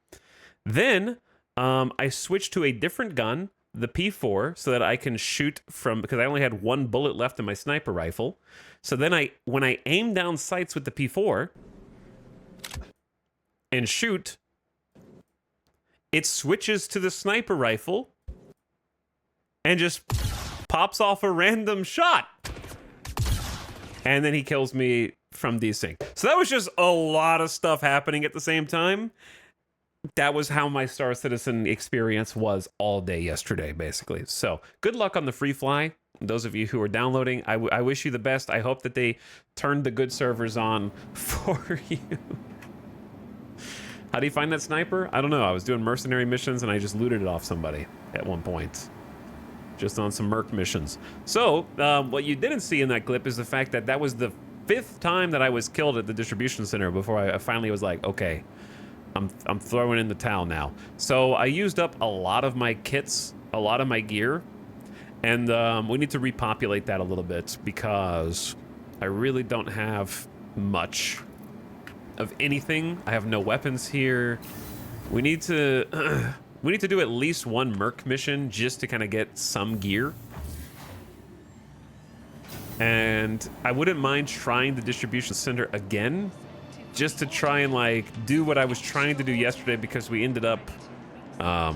Then I switched to a different gun, the P4, so that I can shoot from, because I only had one bullet left in my sniper rifle. So then when I aim down sights with the P4 and shoot, it switches to the sniper rifle and just pops off a random shot. And then he kills me from desync. So that was just a lot of stuff happening at the same time. That was how my Star Citizen experience was all day yesterday, basically. So good luck on the free fly. Those of you who are downloading, I wish you the best. I hope that they turned the good servers on for you. How do you find that sniper? I don't know. I was doing mercenary missions and I just looted it off somebody at one point. Just on some merc missions. So what you didn't see in that clip is the fact that that was the 5th time that I was killed at the distribution center before I finally was like, okay, I'm throwing in the towel now. So I used up a lot of my kits, a lot of my gear, and we need to repopulate that a little bit because I really don't have much of anything. I have no weapons here. We need to do at least one merc mission just to kind of get some gear. And I wouldn't mind trying the distribution center again, just to try and like do what I was trying to do yesterday, because we ended up, I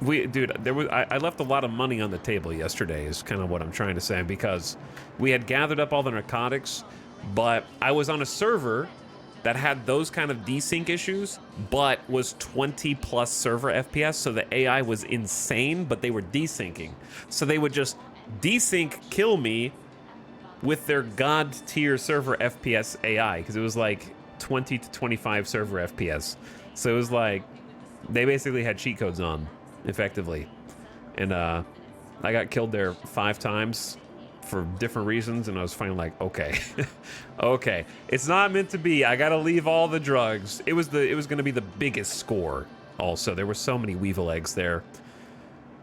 left a lot of money on the table yesterday is kind of what I'm trying to say, because we had gathered up all the narcotics, but I was on a server that had those kind of desync issues, but was 20 plus server FPS, so the AI was insane, but they were desyncing. So they would just desync kill me with their god tier server FPS AI, because it was like 20 to 25 server FPS. So it was like, they basically had cheat codes on, effectively. And I got killed there 5 times for different reasons, and I was finally like, okay, okay, it's not meant to be. I gotta leave all the drugs. It was gonna be the biggest score. Also, there were so many weevil eggs there,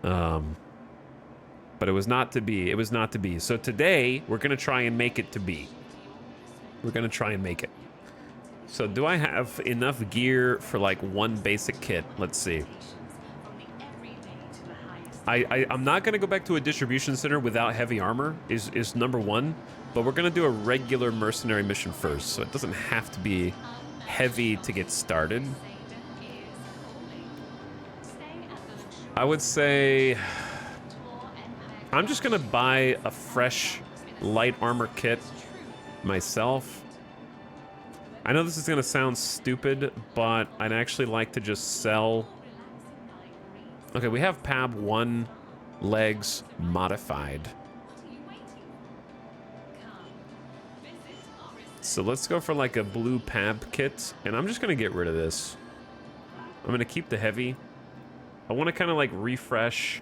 but it was not to be. It was not to be. So today we're gonna try and make it to be. We're gonna try and make it. So do I have enough gear for like one basic kit? Let's see. I'm not going to go back to a distribution center without heavy armor, is number one, but we're going to do a regular mercenary mission first, so it doesn't have to be heavy to get started. I would say I'm just going to buy a fresh light armor kit myself. I know this is going to sound stupid, but I'd actually like to just sell. Okay, we have PAB 1 legs modified. So let's go for like a blue PAB kit, and I'm just gonna get rid of this. I'm gonna keep the heavy. I wanna kinda like refresh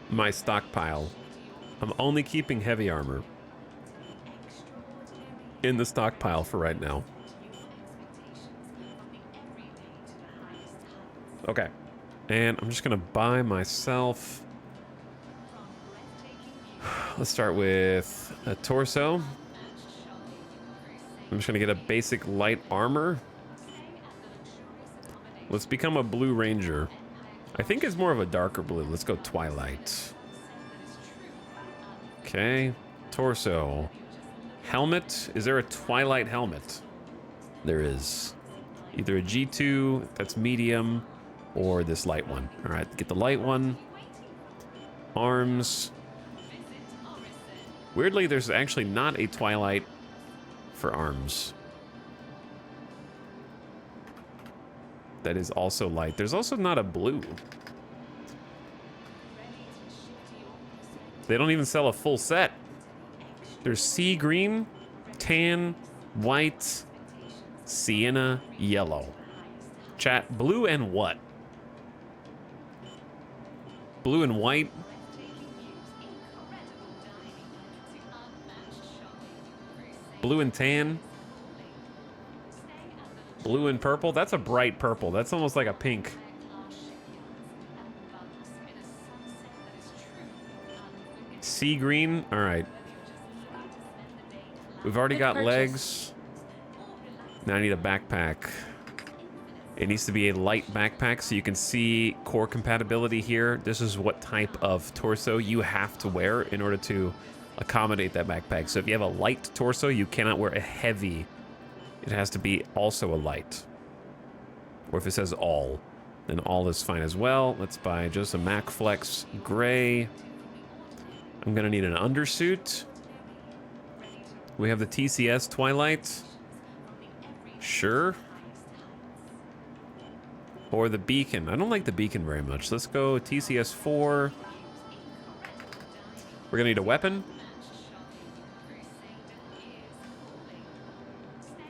my stockpile. I'm only keeping heavy armor in the stockpile for right now. Okay, and I'm just gonna buy myself Let's start with a torso. I'm just gonna get a basic light armor. Let's become a blue ranger. I think it's more of a darker blue. Let's go twilight. Okay, torso. Helmet. Is there a twilight helmet? There is. Either a G2, that's medium, or this light one. All right, get the light one. Arms. Weirdly, there's actually not a twilight for arms. That is also light. There's also not a blue. They don't even sell a full set. There's sea green, tan, white, sienna, yellow. Chat, blue and what? Blue and white? Blue and tan? Blue and purple? That's a bright purple. That's almost like a pink. Sea green? All right. We've already got legs. Now I need a backpack. It needs to be a light backpack so you can see core compatibility here. This is what type of torso you have to wear in order to accommodate that backpack. So if you have a light torso, you cannot wear a heavy. It has to be also a light. Or if it says all, then all is fine as well. Let's buy just a MacFlex gray. I'm gonna need an undersuit. We have the TCS Twilight. Sure. Or the Beacon. I don't like the Beacon very much. Let's go TCS 4. We're gonna need a weapon.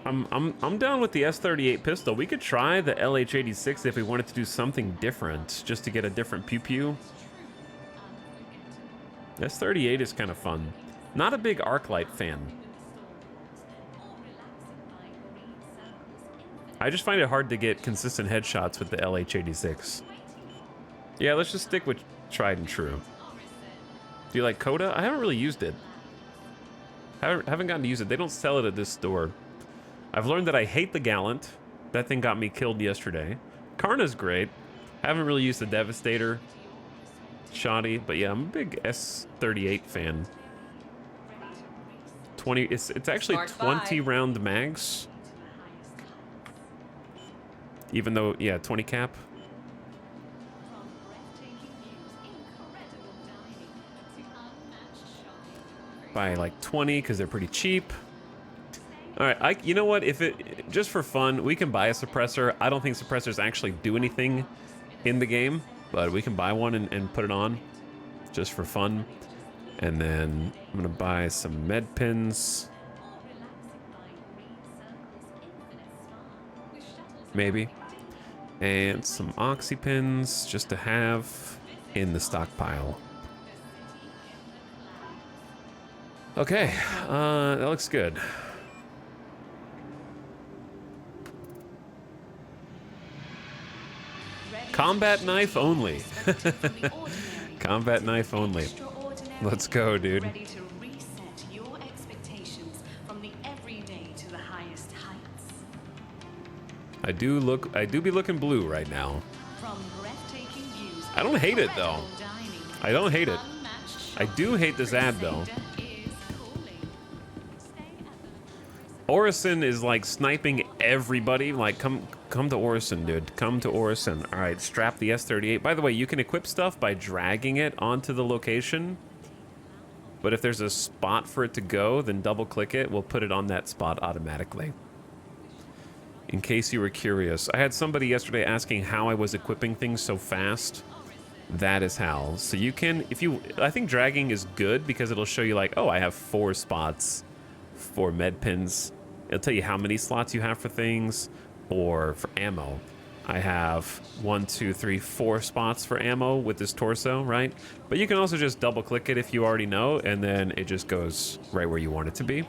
I'm down with the S38 pistol. We could try the LH86 if we wanted to do something different, just to get a different pew pew. S38 is kind of fun. Not a big Arclight fan. I just find it hard to get consistent headshots with the LH86. Yeah, let's just stick with tried and true. Do you like Coda? I haven't really used it. Haven't gotten to use it. They don't sell it at this store. I've learned that I hate the Gallant. That thing got me killed yesterday. Karna's great. Haven't really used the Devastator. Shoddy, but yeah, I'm a big S38 fan. 20. It's actually 20 round mags. Even though, yeah, 20 cap. Buy like 20 because they're pretty cheap. All right, you know what? If it just for fun, we can buy a suppressor. I don't think suppressors actually do anything in the game, but we can buy one and put it on just for fun. And then I'm gonna buy some med pins. Maybe. And some oxy pins just to have in the stockpile. Okay, that looks good. Combat knife only. Combat knife only. Let's go, dude. Ready to reset your expectations from the everyday to the highest heights. I do be looking blue right now. From breathtaking views, I don't hate it though. dining, I don't hate it. unmatched I do hate this ad though. Crusader is calling. Orison is like sniping everybody. Like, come to Orison, dude. Come to Orison. All right, strap the S38. By the way, you can equip stuff by dragging it onto the location. But if there's a spot for it to go, then double click it. We'll put it on that spot automatically. In case you were curious. I had somebody yesterday asking how I was equipping things so fast. That is how. So you can, I think dragging is good because it'll show you like, oh, I have 4 spots for med pins. It'll tell you how many slots you have for things, or for ammo. I have 1, 2, 3, 4 spots for ammo with this torso, right? But you can also just double click it if you already know, and then it just goes right where you want it to be.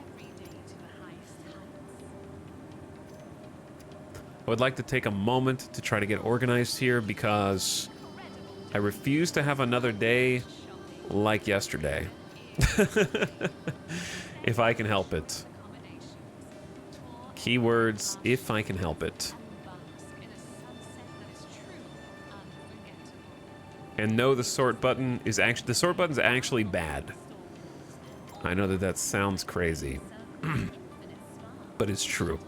I would like to take a moment to try to get organized here because I refuse to have another day like yesterday. If I can help it. Keywords, if I can help it. And no, the sort button is actually, the sort button's actually bad. I know that that sounds crazy, but it's true.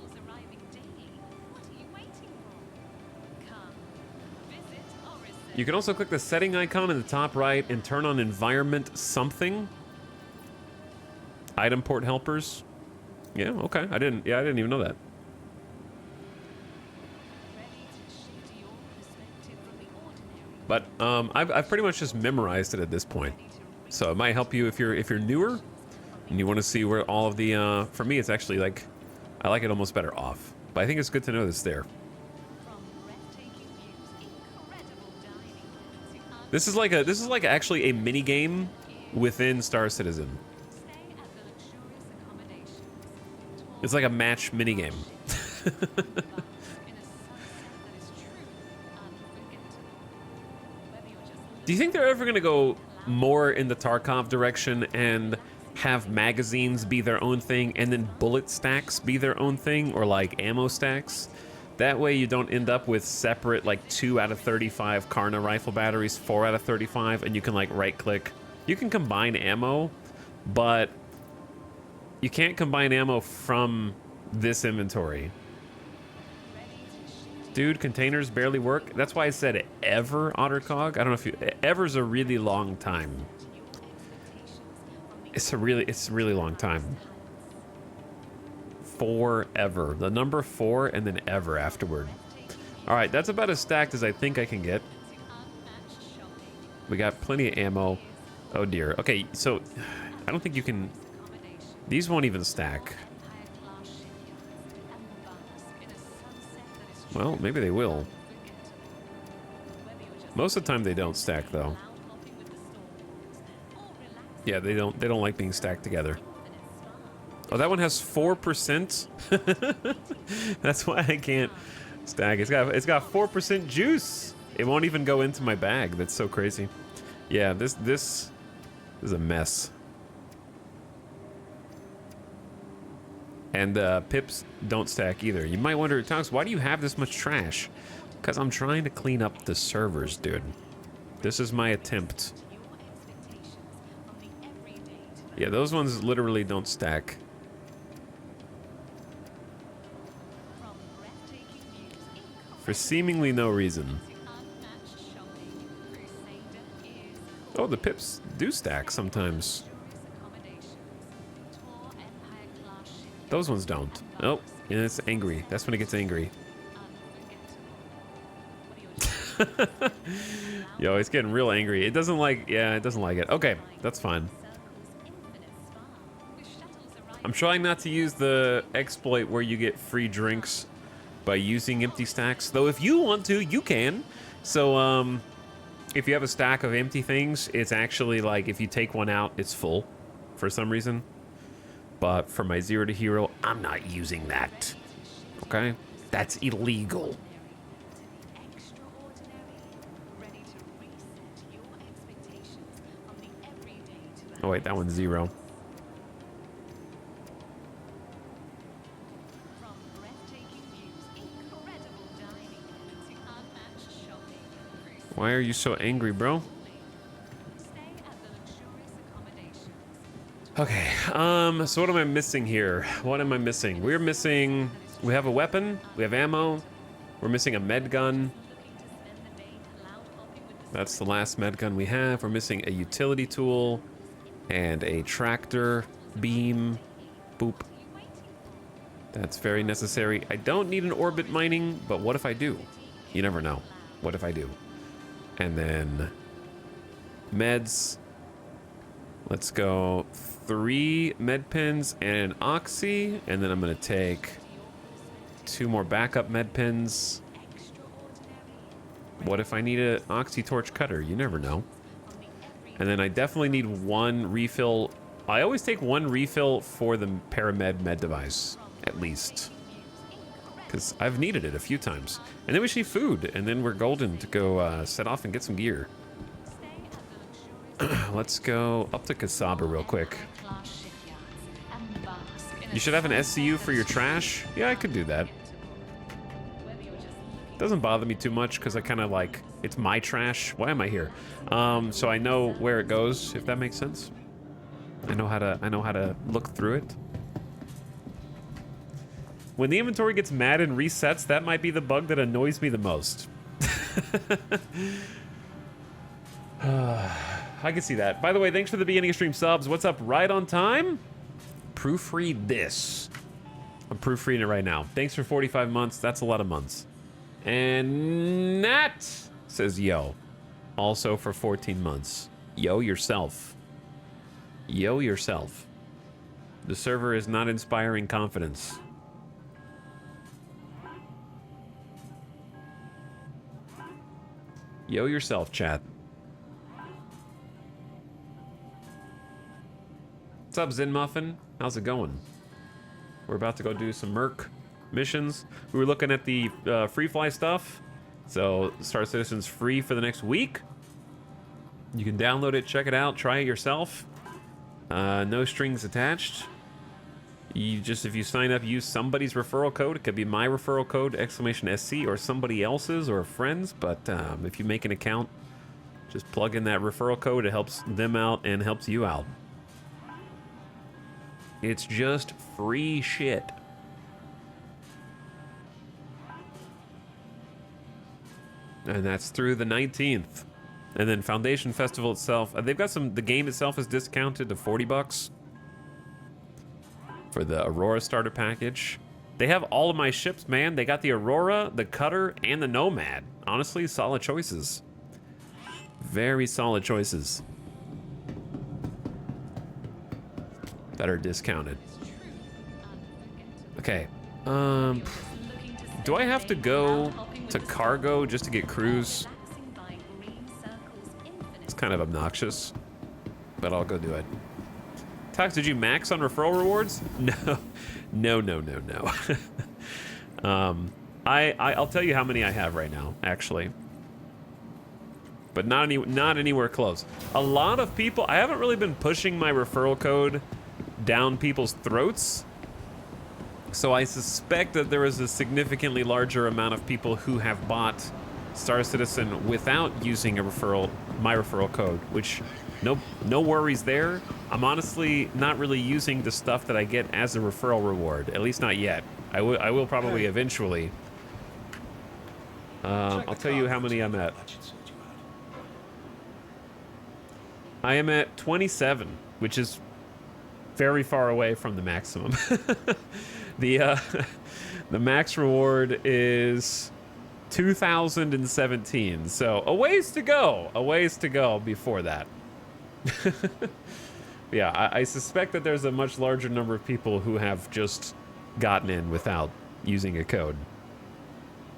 You can also click the setting icon in the top right and turn on environment something. Item port helpers. Yeah, okay. I didn't even know that. But I've pretty much just memorized it at this point. So it might help you if you're newer and you want to see where all of the for me it's actually like I like it almost better off. But I think it's good to know that it's there. This is like actually a mini game within Star Citizen. It's like a match mini game. Do you think they're ever going to go more in the Tarkov direction and have magazines be their own thing and then bullet stacks be their own thing, or like ammo stacks? That way you don't end up with separate like 2 out of 35 Karna rifle batteries, 4 out of 35, and you can like right click. You can combine ammo, but you can't combine ammo from this inventory. Dude, containers barely work. That's why I said ever, Ottercog. I don't know if you... Ever's a really long time. It's a really long time. Forever. The number 4 and then ever afterward. All right, that's about as stacked as I think I can get. We got plenty of ammo. Oh dear. Okay, so I don't think you can... These won't even stack. Well, maybe they will. Most of the time they don't stack though. Yeah, they don't like being stacked together. Oh, that one has 4%. That's why I can't stack. It's got 4% juice. It won't even go into my bag. That's so crazy. Yeah, this is a mess. And pips don't stack either. You might wonder, Tonks, why do you have this much trash? Because I'm trying to clean up the servers, dude. This is my attempt. Yeah, those ones literally don't stack. For seemingly no reason. Oh, the pips do stack sometimes. Those ones don't. Oh, and it's angry. That's when it gets angry. Yo, it's getting real angry. It doesn't like, yeah, it doesn't like it. Okay, that's fine. I'm trying not to use the exploit where you get free drinks by using empty stacks. Though if you want to, you can. So, if you have a stack of empty things, it's actually like if you take one out, it's full for some reason. But for my 0 to hero, I'm not using that. Okay? That's illegal. Oh wait, that one's 0. Why are you so angry, bro? Okay, so what am I missing here? What am I missing? We have a weapon, we have ammo, we're missing a med gun. That's the last med gun we have. We're missing a utility tool and a tractor beam. Boop. That's very necessary. I don't need an orbit mining, but what if I do? You never know. What if I do? And then meds. Let's go 3 med pins and an oxy, and then I'm gonna take 2 more backup med pins. What if I need an oxy torch cutter? You never know. And then I definitely need 1 refill. I always take 1 refill for the paramed med device, at least, because I've needed it a few times. And then we should eat food, and then we're golden to go set off and get some gear. let's go up to Kasaba real quick. You should have an SCU for your trash. Yeah, I could do that. Doesn't bother me too much because I kind of like, it's my trash. Why am I here? So I know where it goes, if that makes sense. I know how to look through it. When the inventory gets mad and resets, that might be the bug that annoys me the most. I can see that. By the way, thanks for the beginning of stream subs. What's up? Right on time? Proofread this. I'm proofreading it right now. Thanks for 45 months. That's a lot of months. And Nat says yo. Also for 14 months. Yo yourself. Yo yourself. The server is not inspiring confidence. Yo yourself, chat. What's up, Zen Muffin? How's it going? We're about to go do some Merc missions. We were looking at the free fly stuff. So Star Citizen's free for the next week. You can download it, check it out, try it yourself. No strings attached. You just, if you sign up, use somebody's referral code. It could be my referral code, !SC, or somebody else's or a friend's. But if you make an account, just plug in that referral code. It helps them out and helps you out. It's just free shit. And that's through the 19th. And then Foundation Festival itself, they've got some, the game itself is discounted to $40 for the Aurora starter package. They have all of my ships, man. They got the Aurora, the Cutter, and the Nomad. Honestly, solid choices. Very solid choices that are discounted. Okay. Do I have to go to cargo just to get cruise? It's kind of obnoxious, but I'll go do it. Tox, did you max on referral rewards? No. I'll tell you how many I have right now, actually. But not anywhere close. A lot of people, I haven't really been pushing my referral code down people's throats. So I suspect that there is a significantly larger amount of people who have bought Star Citizen without using my referral code, which no worries there. I'm honestly not really using the stuff that I get as a referral reward, at least not yet. I will probably eventually. I'll tell you how many I'm at. I am at 27, which is very far away from the maximum. The max reward is 2017, so a ways to go before that. Yeah, I suspect that there's a much larger number of people who have just gotten in without using a code,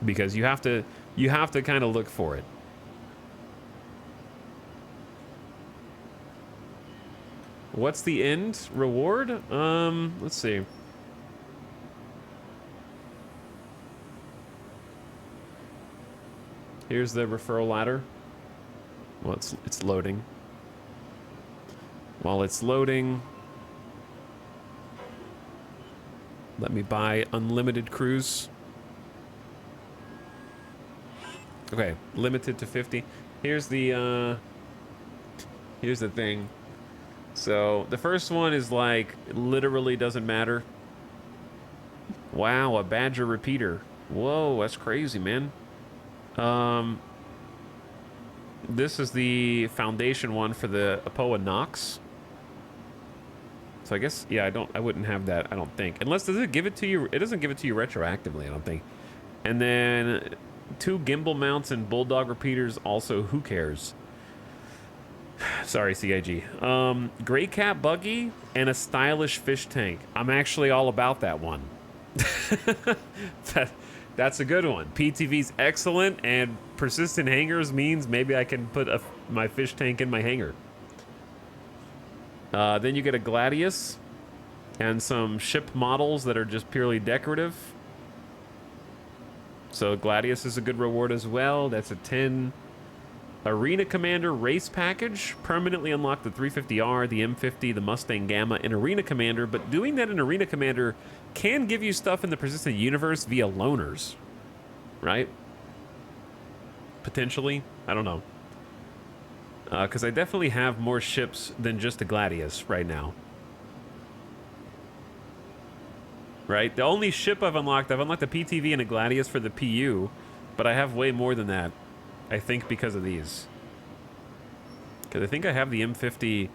because you have to kind of look for it. What's the end reward? Let's see. Here's the referral ladder. Well, it's loading. While it's loading, let me buy unlimited cruise. Okay, limited to 50. Here's the thing. So the first one is like literally doesn't matter. Wow, a Badger repeater. Whoa, that's crazy, man. This is the foundation one for the Apoa Nox. So I guess, yeah, I wouldn't have that, I don't think. Unless, does it give it to you? It doesn't give it to you retroactively, I don't think. And then 2 gimbal mounts and Bulldog repeaters, also, who cares? Sorry, CIG. Gray Cat buggy and a stylish fish tank. I'm actually all about that one. That's a good one. PTV's excellent, and persistent hangers means maybe I can put my fish tank in my hangar. Then you get a Gladius and some ship models that are just purely decorative. So Gladius is a good reward as well. That's a 10. Arena Commander Race Package. Permanently unlock the 350R, the M50, the Mustang Gamma, and Arena Commander. But doing that in Arena Commander can give you stuff in the Persistent Universe via loaners. Right? Potentially. I don't know. Because I definitely have more ships than just a Gladius right now. Right? The only ship I've unlocked a PTV and a Gladius for the PU, but I have way more than that, I think, because of these. Because I think I have the M50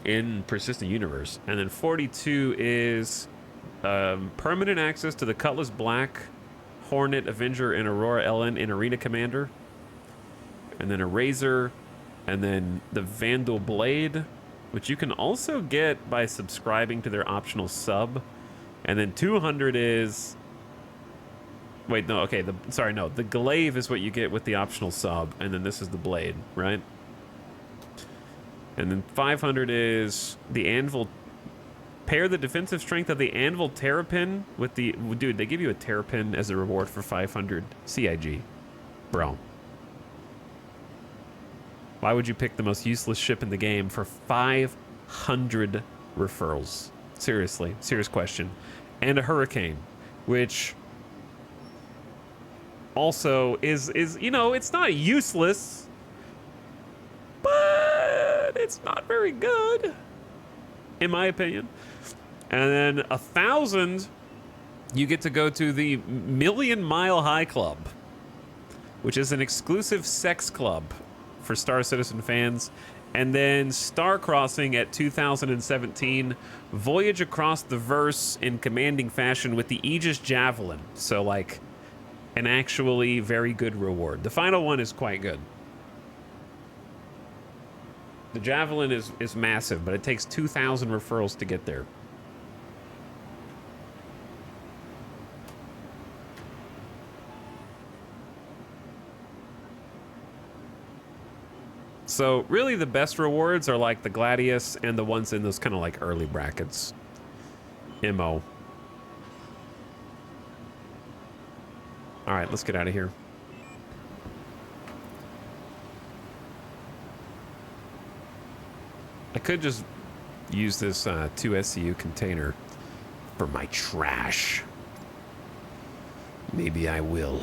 in Persistent Universe. And then 42 is permanent access to the Cutlass Black, Hornet, Avenger, and Aurora LN in Arena Commander. And then a Razor, and then the Vandal Blade, which you can also get by subscribing to their optional sub. And then 200 is... Wait, no, okay, the Glaive is what you get with the optional sub, and then this is the Blade, right? And then 500 is the Anvil. Pair the defensive strength of the Anvil Terrapin with the... Dude, they give you a Terrapin as a reward for 500 CIG. Bro. Why would you pick the most useless ship in the game for 500 referrals? Seriously, serious question. And a Hurricane, which also is you know, it's not useless, but it's not very good, in my opinion. And then 1,000, you get to go to the Million Mile High Club, which is an exclusive sex club for Star Citizen fans. And then Star Crossing at 2017, voyage across the verse in commanding fashion with the Aegis Javelin. So, like, an actually very good reward. The final one is quite good. The Javelin is massive, but it takes 2,000 referrals to get there. So really the best rewards are like the Gladius and the ones in those kind of like early brackets. MO. All right, let's get out of here. I could just use this 2 SCU container for my trash. Maybe I will.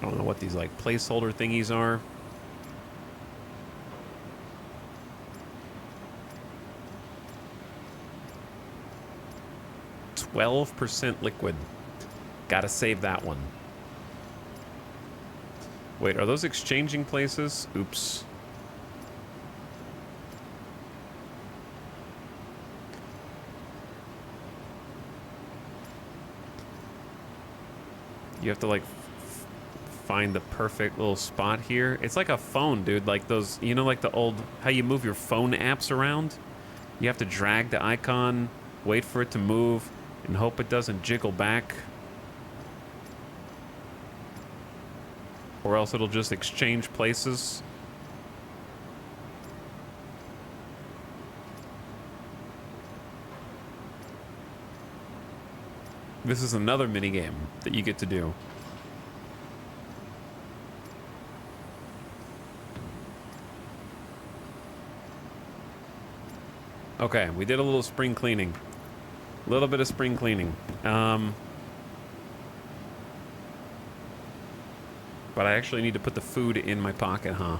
I don't know what these like placeholder thingies are. %12 liquid. Gotta save that one. Wait, are those exchanging places? Oops. You have to like find the perfect little spot here. It's like a phone, dude. Like those, you know, like the old, how you move your phone apps around? You have to drag the icon, wait for it to move, and hope it doesn't jiggle back. Or else it'll just exchange places. This is another minigame that you get to do. Okay, we did a little spring cleaning. A little bit of spring cleaning. But I actually need to put the food in my pocket, huh?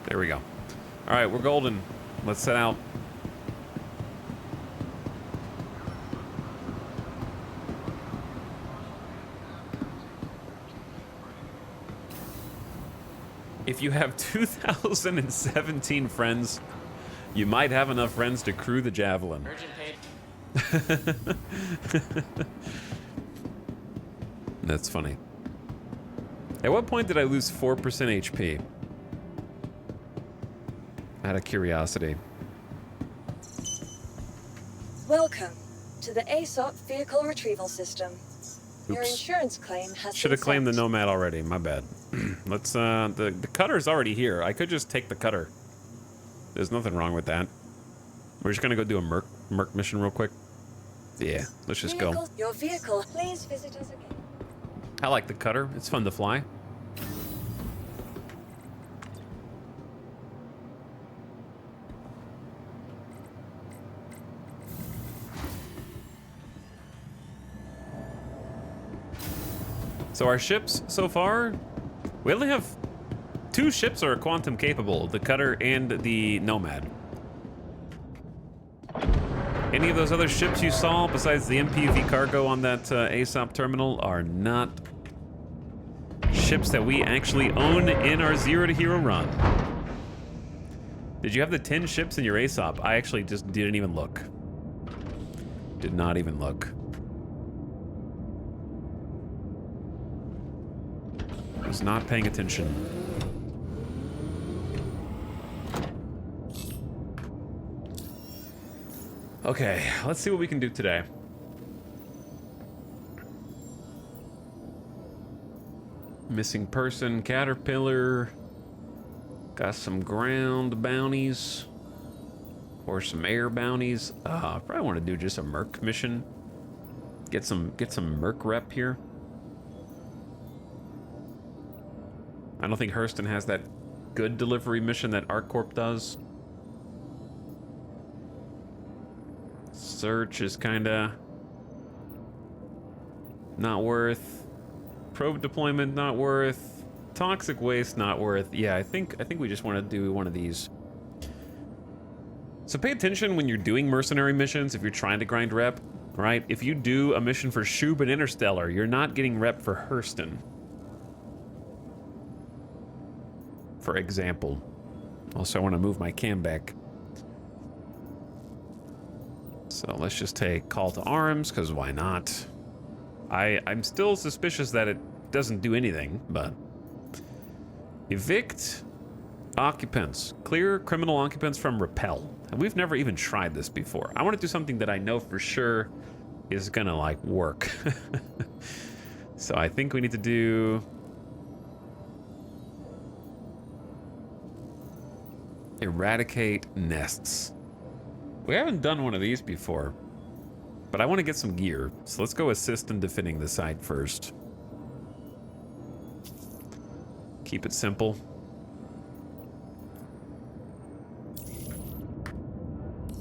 There we go. All right, we're golden. Let's set out. If you have 2017 friends, you might have enough friends to crew the Javelin. That's funny. At what point did I lose 4% HP? Out of curiosity. Welcome to the ASOP Vehicle Retrieval System. Your Oops. insurance claim has Should have been claimed the sent. Nomad already. My bad. Let's, the cutter's already here. I could just take the cutter. There's nothing wrong with that. We're just gonna go do a merc mission real quick. Yeah, let's just go. Your vehicle. Please visit us again. I like the cutter. It's fun to fly. So our ships so far, we only have 2 ships that are quantum capable, the cutter and the Nomad. Any of those other ships you saw besides the MPV cargo on that ASOP terminal are not ships that we actually own in our Zero to Hero run. Did you have the 10 ships in your ASOP? I actually just didn't even look. Did not even look. Was not paying attention. Okay, let's see what we can do today. Missing person, caterpillar. Got some ground bounties. Or some air bounties. I probably want to do just a merc mission. Get some merc rep here. I don't think Hurston has that good delivery mission that ArcCorp does. Search is kinda not worth. Probe deployment not worth. Toxic waste not worth. Yeah, I think we just want to do one of these. So pay attention when you're doing mercenary missions if you're trying to grind rep, right? If you do a mission for Shub and Interstellar, you're not getting rep for Hurston. For example. Also, I want to move my cam back. So let's just take Call to Arms, because why not? I'm still suspicious that it doesn't do anything, but... Evict occupants. Clear criminal occupants from Repel. And we've never even tried this before. I want to do something that I know for sure is gonna, like, work. So I think we need to do... Eradicate nests. We haven't done one of these before, but I want to get some gear. So let's go assist in defending the site first. Keep it simple.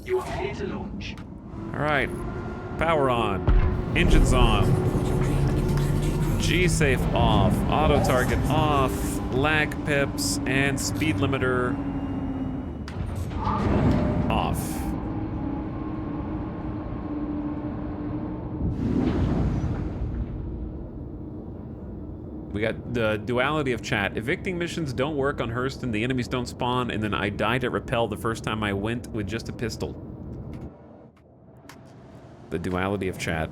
You are clear to launch. All right, power on, engines on, G-safe off, auto target off, lag pips, and speed limiter off. We got the duality of chat. Evicting missions don't work on Hurston, the enemies don't spawn, and then I died at Repel the first time I went with just a pistol. The duality of chat.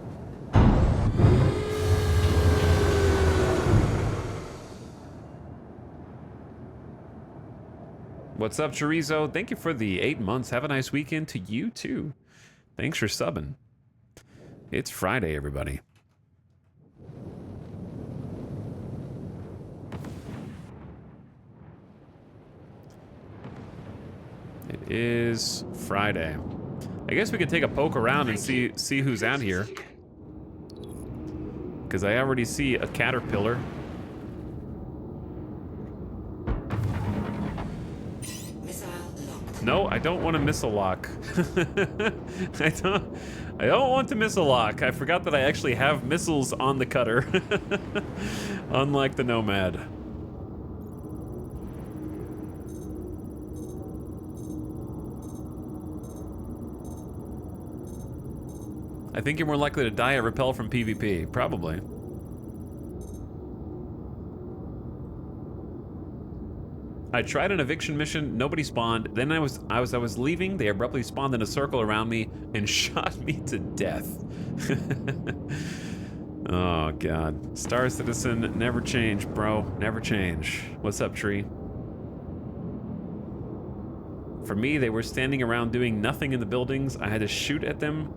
What's up, Chorizo? Thank you for the 8 months. Have a nice weekend to you, too. Thanks for subbing. It's Friday, everybody. It is Friday. I guess we could take a poke around and see who's out here. Because I already see a caterpillar. No, I don't want a missile lock. I don't want to missile lock. I forgot that I actually have missiles on the cutter. Unlike the Nomad. I think you're more likely to die at Repel from PvP. Probably. I tried an eviction mission, nobody spawned. Then I was leaving, they abruptly spawned in a circle around me and shot me to death. Oh god. Star Citizen, never change, bro. Never change. What's up, Tree? For me, they were standing around doing nothing in the buildings. I had to shoot at them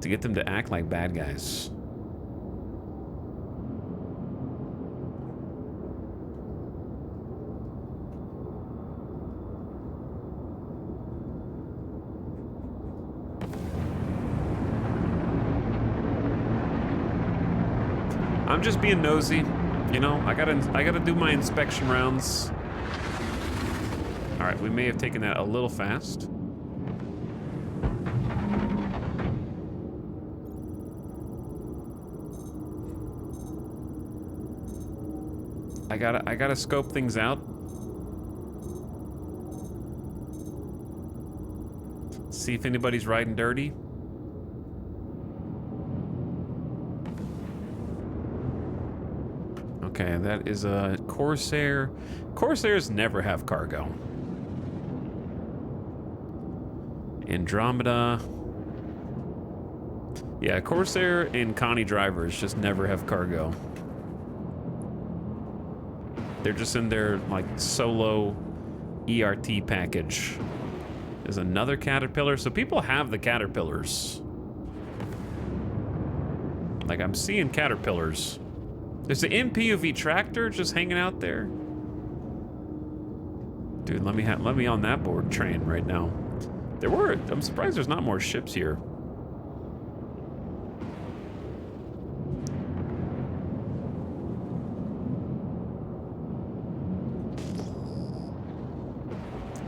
to get them to act like bad guys. I'm just being nosy. You know, I gotta do my inspection rounds. All right, we may have taken that a little fast. I gotta scope things out. See if anybody's riding dirty. Okay, that is a Corsair. Corsairs never have cargo. Andromeda. Yeah, Corsair and Connie drivers just never have cargo. They're just in their, like, solo ERT package. There's another Caterpillar. So people have the Caterpillars. Like, I'm seeing Caterpillars. There's the MPUV tractor just hanging out there. Dude, let me on that board train right now. I'm surprised there's not more ships here.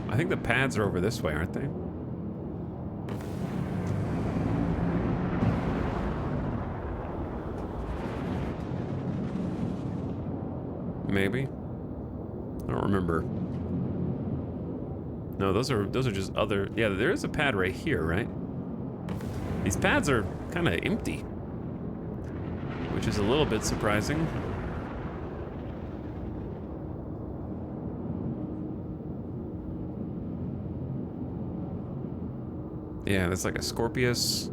I think the pads are over this way, aren't they? Maybe. I don't remember. No, those are just other. Yeah, there is a pad right here, right? These pads are kind of empty, which is a little bit surprising. Yeah, that's like a Scorpius.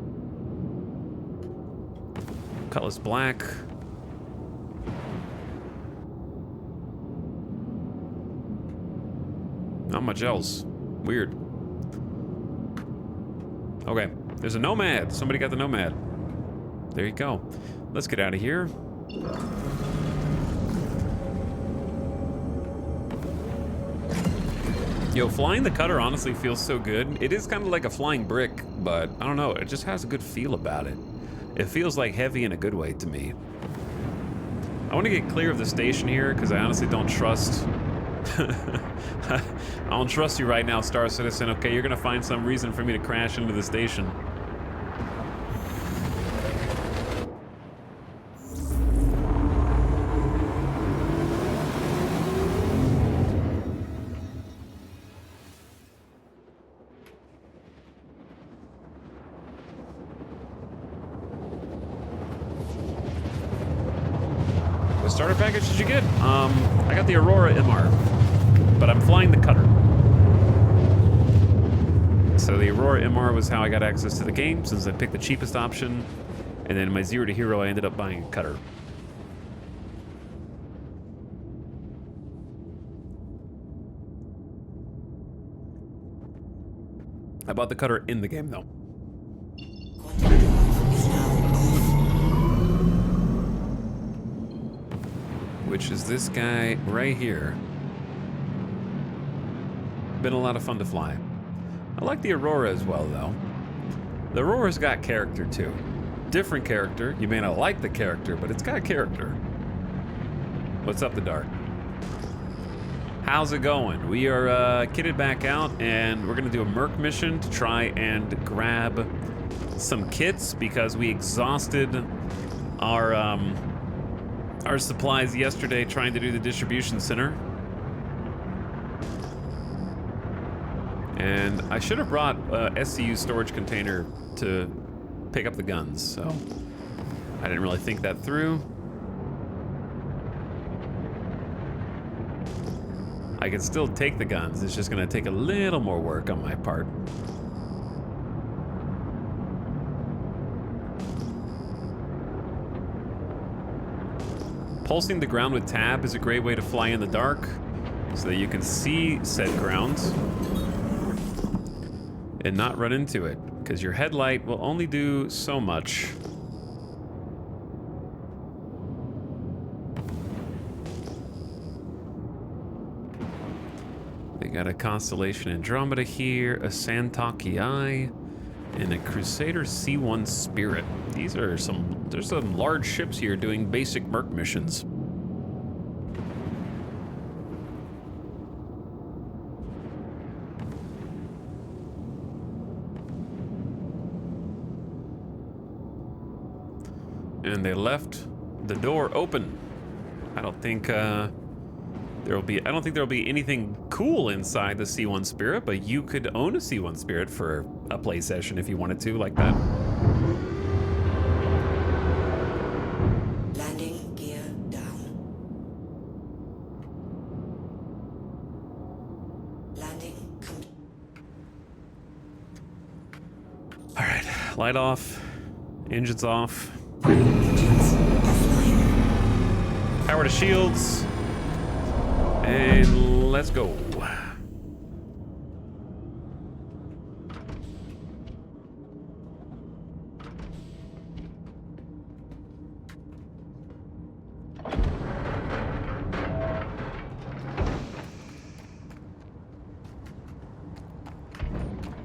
Cutlass Black. Not much else. Weird. Okay, there's a Nomad. Somebody got the Nomad. There you go. Let's get out of here. Yo, flying the cutter honestly feels so good. It is kind of like a flying brick, but I don't know. It just has a good feel about it. It feels like heavy in a good way to me. I want to get clear of the station here because I honestly don't trust... I don't trust you right now, Star Citizen. Okay, you're gonna find some reason for me to crash into the station. What starter package did you get? I got the Aurora MR, but I'm flying the cutter. So the Aurora MR was how I got access to the game, since I picked the cheapest option, and then in my 0 to hero I ended up buying a cutter. I bought the cutter in the game though. Which is this guy right here. Been a lot of fun to fly. I like the Aurora as well, though. The Aurora's got character, too. Different character. You may not like the character, but it's got character. What's up, the Dart? How's it going? We are kitted back out, and we're going to do a Merc mission to try and grab some kits, because we exhausted our supplies yesterday trying to do the distribution center. And I should have brought a SCU storage container to pick up the guns, so I didn't really think that through. I can still take the guns, it's just gonna take a little more work on my part. Pulsing the ground with tab is a great way to fly in the dark so that you can see said grounds and not run into it, because your headlight will only do so much. They got a Constellation Andromeda here, a Santaki Eye, and a Crusader C1 Spirit. These are some There's some large ships here doing basic merc missions. And they left the door open. I don't think there'll be anything cool inside the C1 Spirit, but you could own a C1 Spirit for a play session if you wanted to, like that. Landing gear down. Landing All right, light off, engines off. engines offline. Power to shields. And let's go.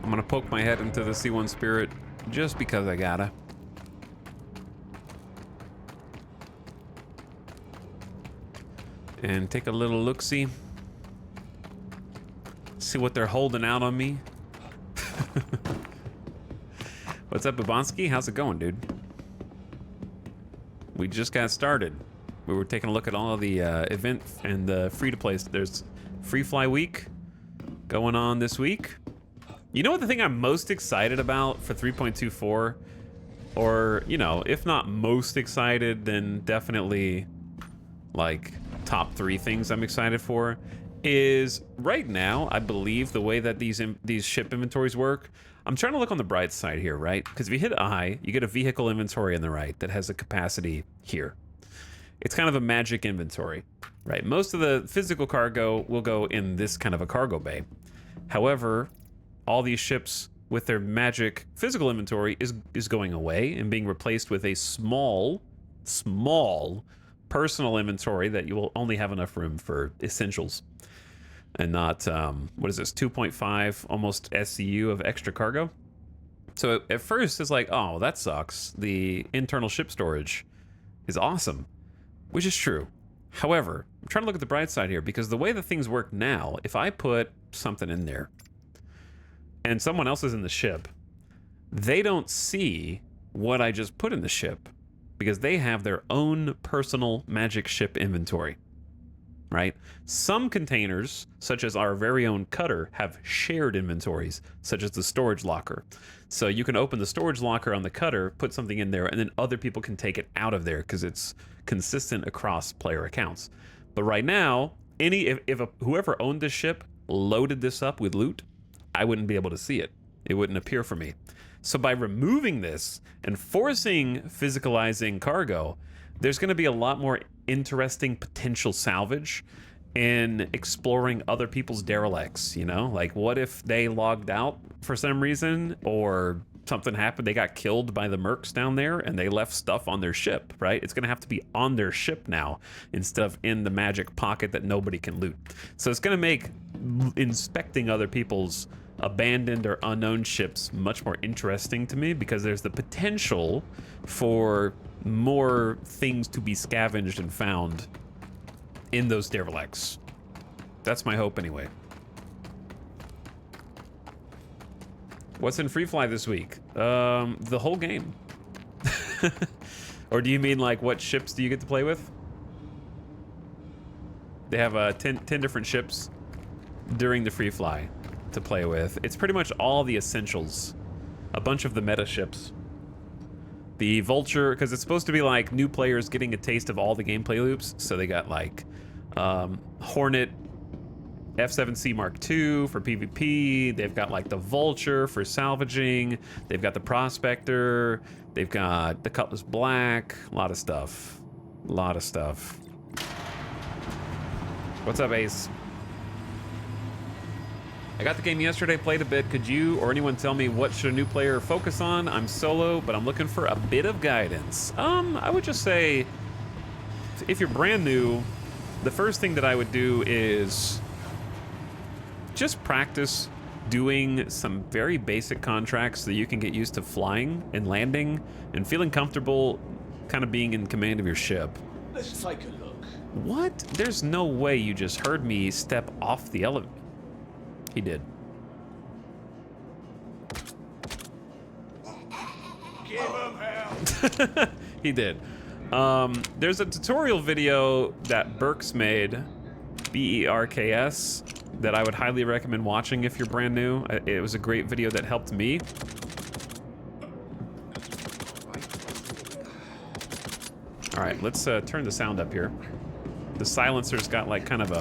I'm gonna poke my head into the C1 Spirit just because I gotta. And take a little look-see. See what they're holding out on me. What's up, Babonsky? How's it going, dude? We just got started. We were taking a look at all of the event and the free-to-play. There's Free Fly Week going on this week. You know what the thing I'm most excited about for 3.24? Or, you know, if not most excited, then definitely, like, top 3 things I'm excited for is right now, I believe the way that these ship inventories work, I'm trying to look on the bright side here, right? Because if you hit I, you get a vehicle inventory on the right that has a capacity here. It's kind of a magic inventory, right? Most of the physical cargo will go in this kind of a cargo bay. However, all these ships with their magic physical inventory is going away and being replaced with a small personal inventory that you will only have enough room for essentials and not what is this, 2.5 almost SCU of extra cargo. So at first it's like, oh, that sucks. The internal ship storage is awesome, which is true. However, I'm trying to look at the bright side here, because the way that things work now, if I put something in there and someone else is in the ship, they don't see what I just put in the ship because they have their own personal magic ship inventory, right? Some containers, such as our very own cutter, have shared inventories, such as the storage locker. So you can open the storage locker on the cutter, put something in there, and then other people can take it out of there because it's consistent across player accounts. But right now, whoever owned this ship loaded this up with loot, I wouldn't be able to see it. It wouldn't appear for me. So by removing this and forcing physicalizing cargo, there's going to be a lot more interesting potential salvage in exploring other people's derelicts, you know? Like, what if they logged out for some reason, or something happened, they got killed by the mercs down there and they left stuff on their ship, right? It's going to have to be on their ship now instead of in the magic pocket that nobody can loot. So it's going to make inspecting other people's abandoned or unknown ships much more interesting to me, because there's the potential for more things to be scavenged and found in those derelicts. That's my hope anyway. What's in Free Fly this week? The whole game. Or do you mean like what ships do you get to play with? They have 10 different ships during the Free Fly to play with. It's pretty much all the essentials. A bunch of the meta ships. The Vulture, because it's supposed to be like new players getting a taste of all the gameplay loops. So they got like Hornet F7C Mark II for PvP. They've got like the Vulture for salvaging. They've got the Prospector. They've got the Cutlass Black. A lot of stuff. A lot of stuff. What's up, Ace? I got the game yesterday, played a bit. Could you or anyone tell me what should a new player focus on? I'm solo, but I'm looking for a bit of guidance. I would just say, if you're brand new, the first thing that I would do is just practice doing some very basic contracts so that you can get used to flying and landing and feeling comfortable kind of being in command of your ship. Let's take a look. What? There's no way you just heard me step off the elevator. He did. Give 'em hell. He did. There's a tutorial video that Berks made, Berks, that I would highly recommend watching if you're brand new. It was a great video that helped me. All right, let's turn the sound up here. The silencer's got like kind of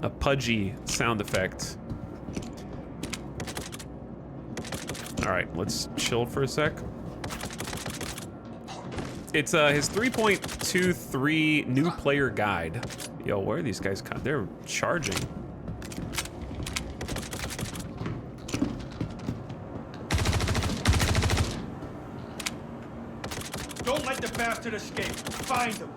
a pudgy sound effect. All right, let's chill for a sec. It's his 3.23 new player guide. Yo, where are these guys? They're charging. Don't let the bastard escape. Find him.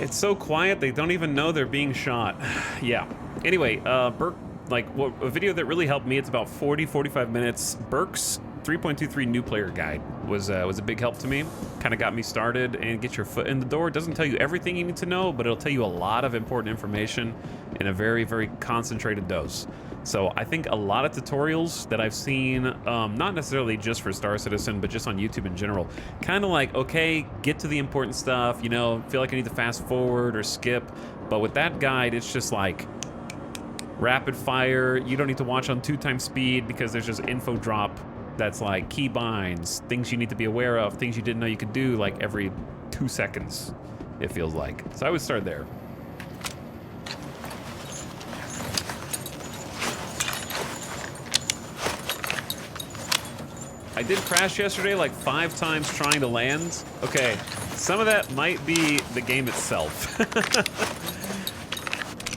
It's so quiet, they don't even know they're being shot. Yeah. Anyway, Burke, like, a video that really helped me, it's about 45 minutes. Burke's 3.23 new player guide was a big help to me. Kind of got me started and get your foot in the door. It doesn't tell you everything you need to know, but it'll tell you a lot of important information in a very, very concentrated dose. So I think a lot of tutorials that I've seen, not necessarily just for Star Citizen, but just on YouTube in general, kind of like, okay, get to the important stuff, you know, feel like I need to fast forward or skip. But with that guide, it's just like rapid fire. You don't need to watch on 2x speed because there's just info drop that's like key binds, things you need to be aware of, things you didn't know you could do like every 2 seconds, it feels like. So I would start there. I did crash yesterday like 5 times trying to land. Okay, some of that might be the game itself.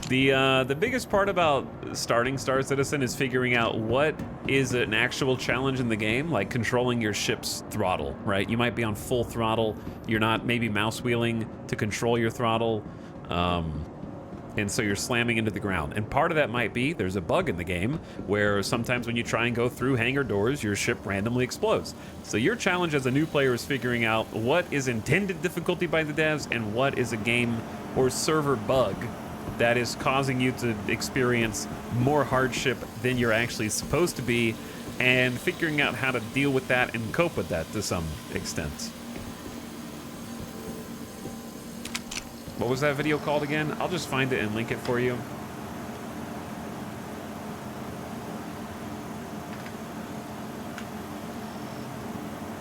The biggest part about starting Star Citizen is figuring out what is an actual challenge in the game, like controlling your ship's throttle, right? You might be on full throttle, you're not maybe mouse wheeling to control your throttle, and so you're slamming into the ground. And part of that might be there's a bug in the game where sometimes when you try and go through hangar doors, your ship randomly explodes. So your challenge as a new player is figuring out what is intended difficulty by the devs and what is a game or server bug that is causing you to experience more hardship than you're actually supposed to be, and figuring out how to deal with that and cope with that to some extent. What was that video called again? I'll just find it and link it for you.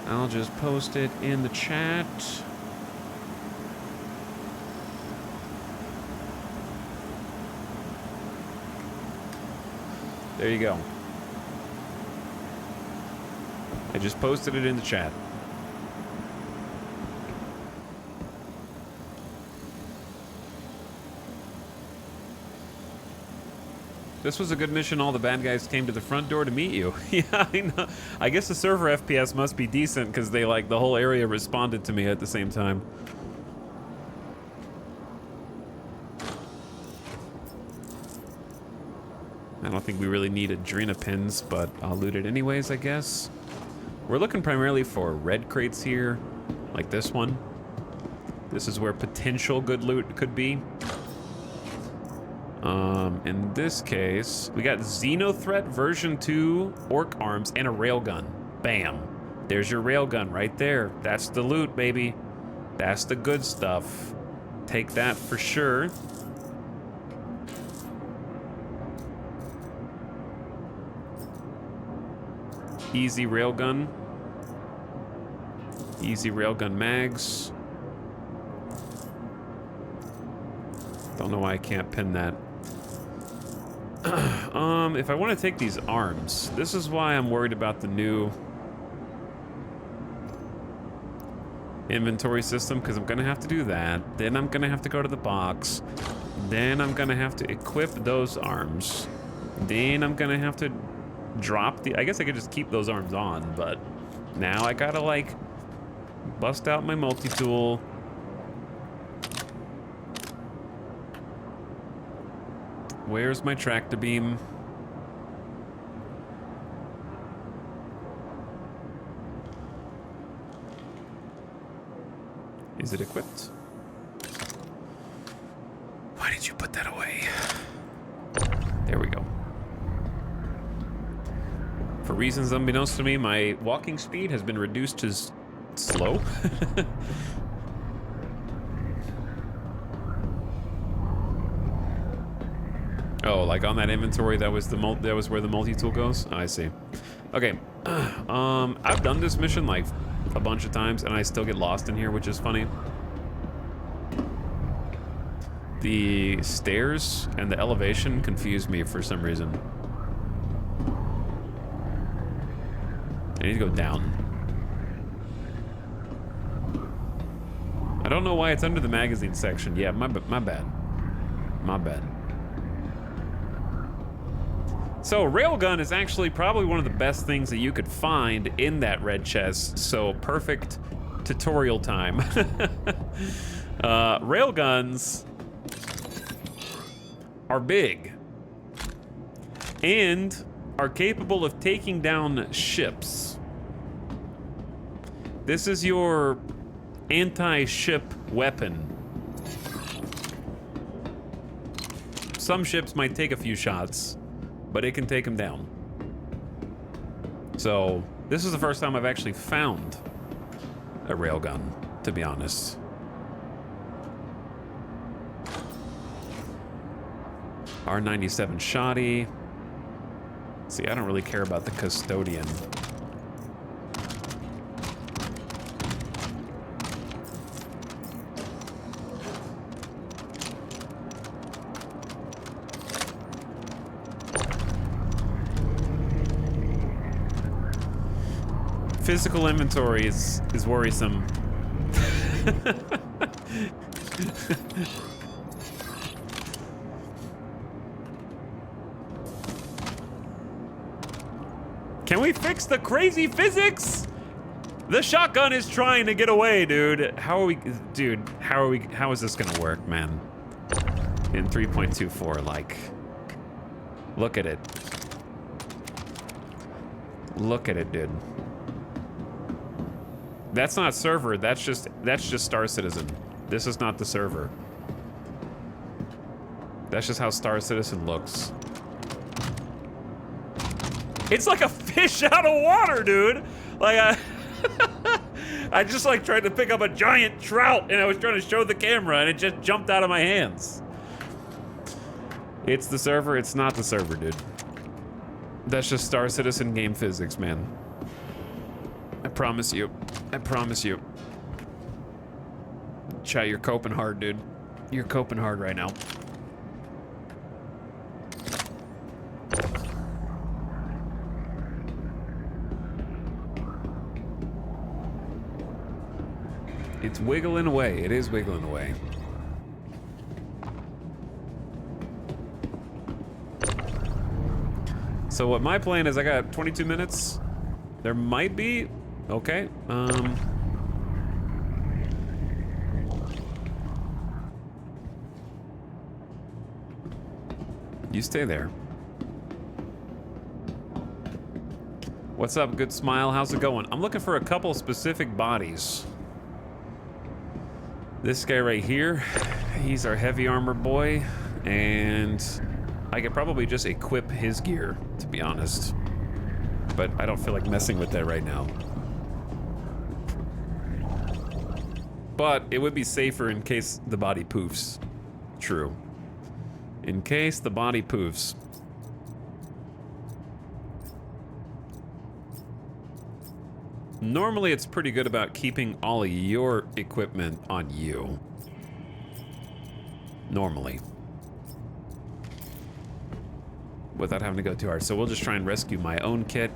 I'll just post it in the chat. There you go. I just posted it in the chat. This was a good mission. All the bad guys came to the front door to meet you. Yeah, I know. I guess the server FPS must be decent because they, like, the whole area responded to me at the same time. I don't think we really need adrena pins, but I'll loot it anyways, I guess. We're looking primarily for red crates here, like this one. This is where potential good loot could be. In this case, we got Xenothreat version 2, orc arms, and a railgun. Bam. There's your railgun right there. That's the loot, baby. That's the good stuff. Take that for sure. Easy railgun. Easy railgun mags. Don't know why I can't pin that. If I want to take these arms, this is why I'm worried about the new inventory system, because I'm gonna have to do that. Then I'm gonna have to go to the box. Then I'm gonna have to equip those arms. Then I'm gonna have to drop the... I guess I could just keep those arms on, but now I gotta, like, bust out my multi-tool. Where's my tractor beam? Is it equipped? Why did you put that away? There we go. For reasons unbeknownst to me, my walking speed has been reduced to slow. Oh, like on that inventory, that was where the multi-tool goes? Oh, I see. Okay. I've done this mission like a bunch of times and I still get lost in here, which is funny. The stairs and the elevation confuse me for some reason. I need to go down. I don't know why it's under the magazine section. Yeah, my bad. My bad. So, railgun is actually probably one of the best things that you could find in that red chest. So, perfect tutorial time. Railguns are big and are capable of taking down ships. This is your anti-ship weapon. Some ships might take a few shots, but it can take them down. So, this is the first time I've actually found a railgun, to be honest. R97 shoddy. See, I don't really care about the custodian. Physical inventory is worrisome. Can we fix the crazy physics? The shotgun is trying to get away, dude. How is this gonna work, man? In 3.24, like, look at it. Look at it, dude. That's not server, that's just Star Citizen. This is not the server. That's just how Star Citizen looks. It's like a fish out of water, dude. Like I just like tried to pick up a giant trout and I was trying to show the camera and it just jumped out of my hands. It's the server, it's not the server, dude. That's just Star Citizen game physics, man. I promise you. I promise you. Chat, you're coping hard, dude. You're coping hard right now. It's wiggling away. It is wiggling away. So what my plan is, I got 22 minutes. There might be, okay. You stay there. What's up, good smile? How's it going? I'm looking for a couple specific bodies. This guy right here, he's our heavy armor boy, and I could probably just equip his gear, to be honest. But I don't feel like messing with that right now. But it would be safer in case the body poofs. True. In case the body poofs. Normally it's pretty good about keeping all of your equipment on you. Normally. Without having to go too hard. So we'll just try and rescue my own kit.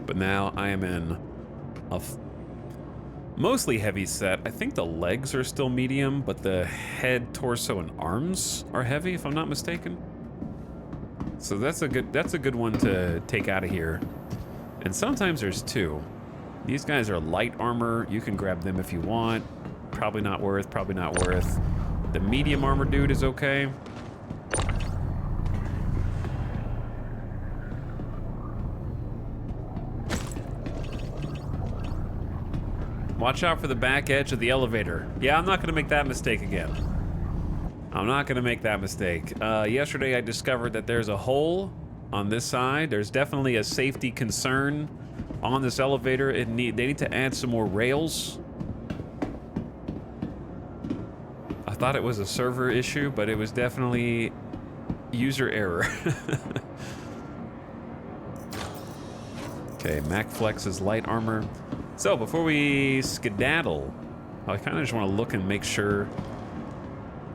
But now I am in a mostly heavy set. I think the legs are still medium, but the head, torso, and arms are heavy, if I'm not mistaken. So that's a good one to take out of here. And sometimes there's two. These guys are light armor. You can grab them if you want. Probably not worth, probably not worth. The medium armor dude is okay. Watch out for the back edge of the elevator. Yeah, I'm not gonna make that mistake again. I'm not gonna make that mistake. Yesterday I discovered that there's a hole on this side. There's definitely a safety concern on this elevator. They need to add some more rails. I thought it was a server issue, but it was definitely user error. Okay, Mac flexes light armor. So before we skedaddle, I kind of just want to look and make sure.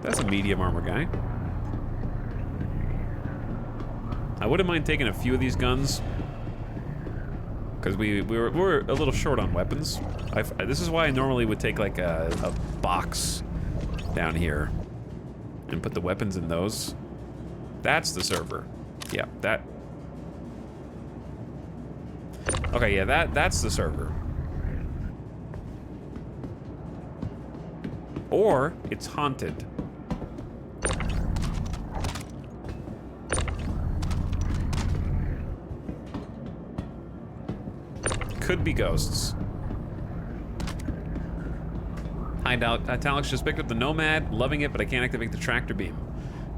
That's a medium armor guy. I wouldn't mind taking a few of these guns because we're a little short on weapons. This is why I normally would take like a box down here and put the weapons in those. That's the server. Yeah, that. Okay, yeah, that's the server. Or it's haunted. Could be ghosts. Hi, Alex just picked up the Nomad, loving it, but I can't activate the tractor beam.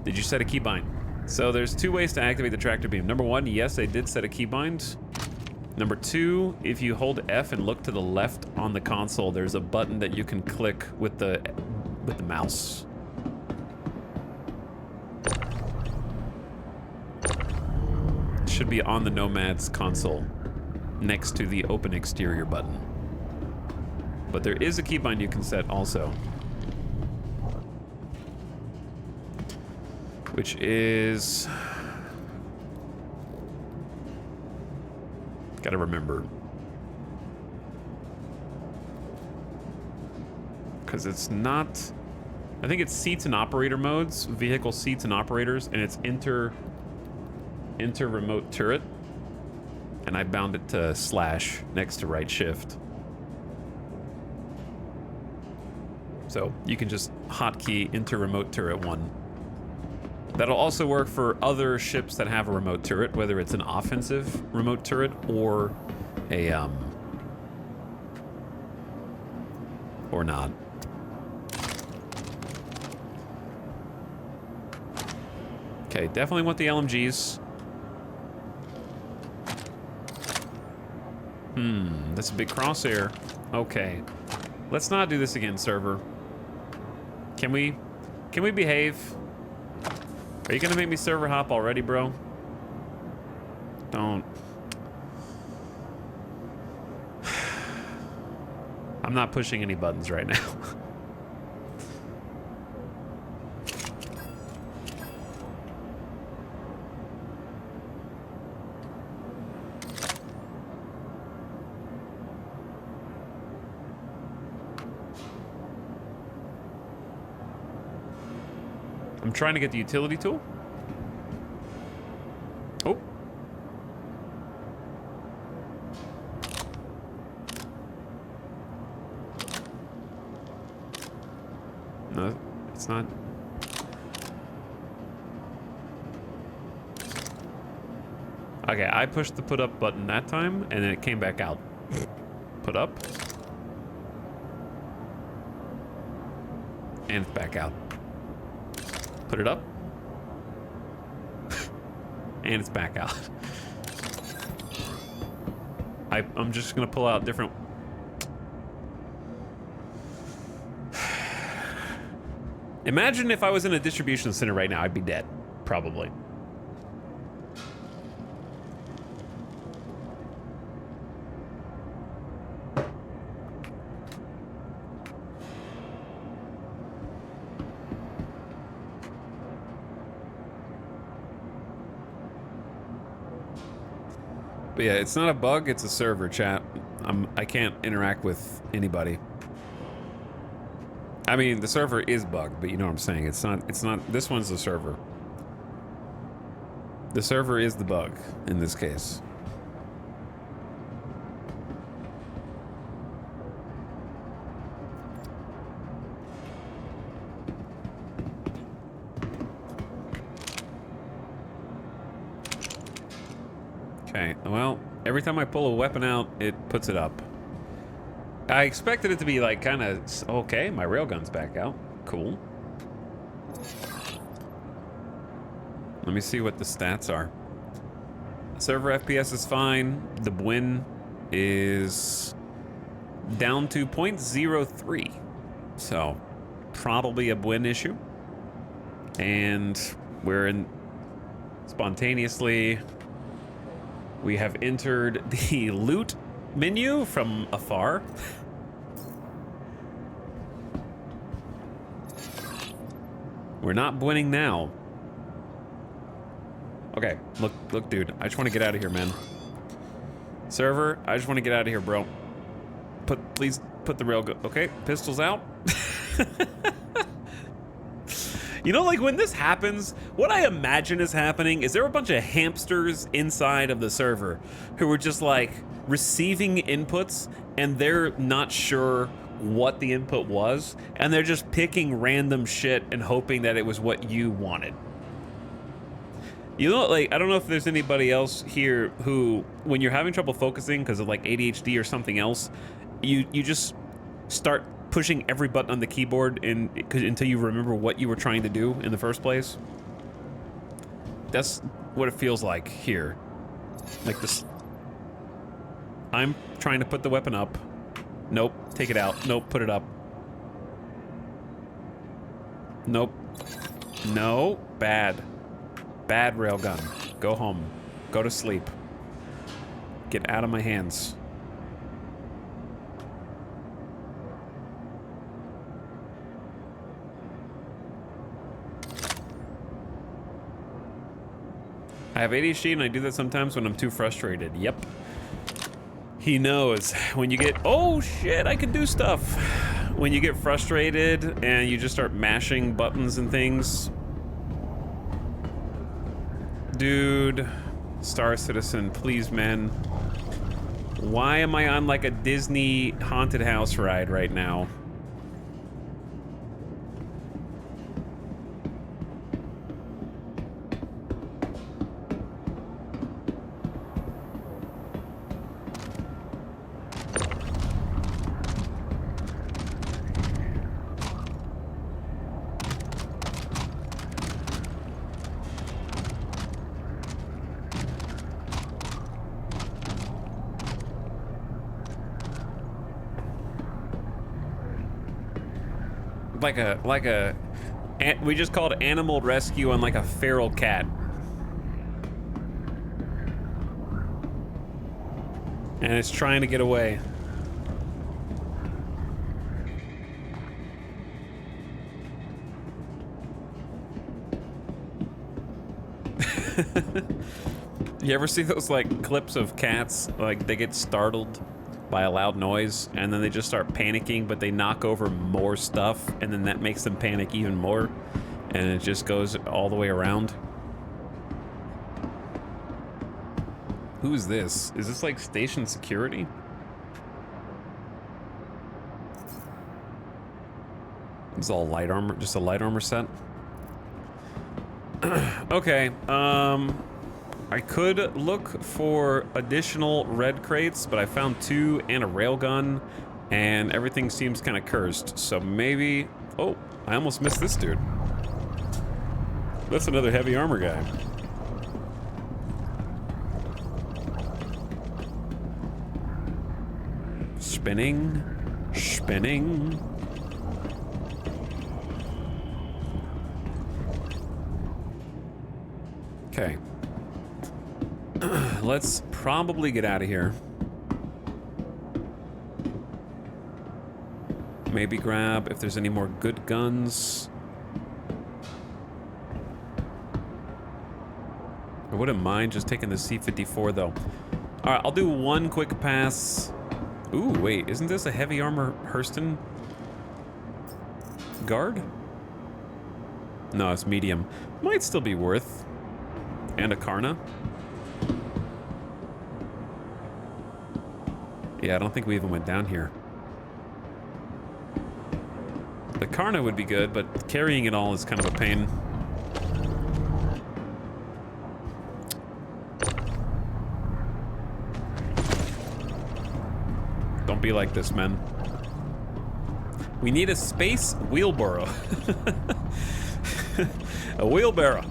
Did you set a keybind? So there's two ways to activate the tractor beam. Number one, yes, I did set a keybind. Number two, if you hold F and look to the left on the console, there's a button that you can click with the mouse. It should be on the Nomad's console, next to the open exterior button. But there is a keybind you can set also, which is, gotta remember, because it's not, I think it's seats and operator modes, vehicle seats and operators, and it's enter remote turret, and I bound it to slash next to right shift. So you can just hotkey enter remote turret 1. That'll also work for other ships that have a remote turret, whether it's an offensive remote turret or a or not. Okay, definitely want the LMGs. That's a big crosshair. Okay. Let's not do this again, server. Can we behave? Are you gonna make me server hop already, bro? Don't. I'm not pushing any buttons right now. I'm trying to get the utility tool. Oh. No, it's not. Okay, I pushed the put up button that time, and then it came back out. Put up. And it's back out. Put it up. And it's back out. I'm just gonna pull out different. Imagine if I was in a distribution center right now, I'd be dead. Probably. But yeah, it's not a bug, it's a server, chat. I can't interact with anybody. I mean, the server is bugged, but you know what I'm saying. It's not, this one's the server. The server is the bug in this case. Okay, well, every time I pull a weapon out, it puts it up. I expected it to be like kind of okay. My railgun's back out. Cool. Let me see what the stats are. Server FPS is fine. The win is down to 0.03. So probably a win issue. And we're in spontaneously. We have entered the loot menu from afar. We're not winning now. Okay, look, dude. I just want to get out of here, man. Server, I just want to get out of here, bro. Please put the railgun. Okay, pistols out. You know, like when this happens, what I imagine is happening is there are a bunch of hamsters inside of the server who are just like receiving inputs and they're not sure what the input was, and they're just picking random shit and hoping that it was what you wanted. You know, like, I don't know if there's anybody else here who, when you're having trouble focusing because of like ADHD or something else, you just start pushing every button on the keyboard until you remember what you were trying to do in the first place. That's what it feels like here. Like this. I'm trying to put the weapon up. Nope. Take it out. Nope. Put it up. Nope. No. Bad. Bad railgun. Go home. Go to sleep. Get out of my hands. I have ADHD and I do that sometimes when I'm too frustrated. Yep. He knows. When you get... Oh, shit, I can do stuff. When you get frustrated and you just start mashing buttons and things. Dude. Star Citizen, please, man. Why am I on like a Disney haunted house ride right now? We just called animal rescue on like a feral cat. And it's trying to get away. You ever see those like clips of cats, like they get startled by a loud noise and then they just start panicking, but they knock over more stuff and then that makes them panic even more, and it just goes all the way around? Who's this? Is this like station security? It's all light armor, just a light armor set. Okay, I could look for additional red crates, but I found 2 and a railgun, and everything seems kind of cursed. So maybe... Oh, I almost missed this dude. That's another heavy armor guy. Spinning. Spinning. Okay. Let's probably get out of here. Maybe grab if there's any more good guns. I wouldn't mind just taking the C-54 though. Alright, I'll do one quick pass. Ooh, wait, isn't this a heavy armor Hurston guard? No, it's medium. Might still be worth. And a Karna. Yeah, I don't think we even went down here. The Karna would be good, but carrying it all is kind of a pain. Don't be like this, man. We need a space wheelbarrow. A wheelbarrow.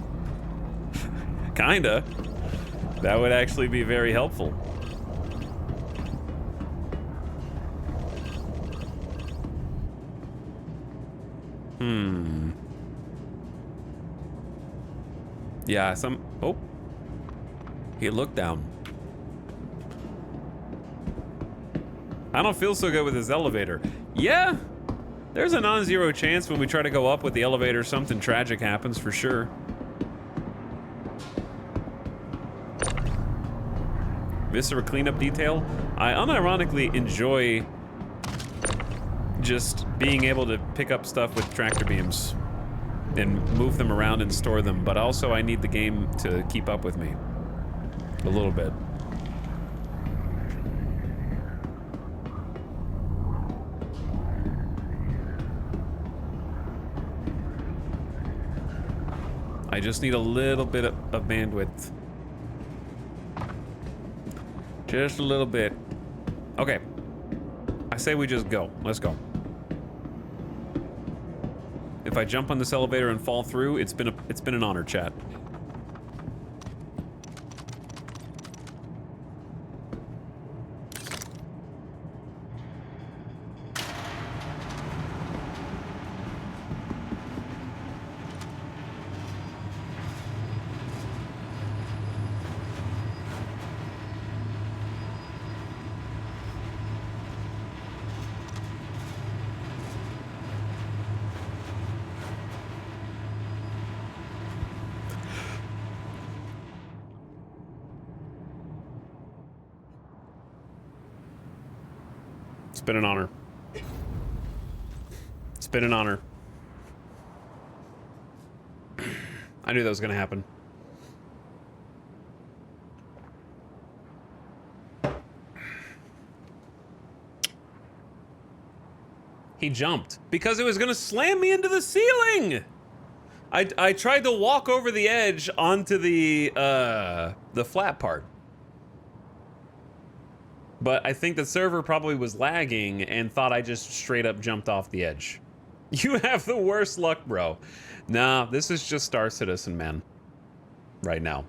Kinda. That would actually be very helpful. Yeah, oh. He looked down. I don't feel so good with this elevator. Yeah, there's a non-zero chance when we try to go up with the elevator, something tragic happens for sure. Viscera cleanup detail. I unironically enjoy just being able to pick up stuff with tractor beams and move them around and store them, but also I need the game to keep up with me a little bit. I just need a little bit of bandwidth. Just a little bit. Okay. I say we just go. Let's go. If I jump on this elevator and fall through, it's been an honor, chat. It's been an honor. It's been an honor. I knew that was gonna happen. He jumped because it was gonna slam me into the ceiling. I tried to walk over the edge onto the flat part. But I think the server probably was lagging and thought I just straight up jumped off the edge. You have the worst luck, bro. Nah, this is just Star Citizen, man. Right now.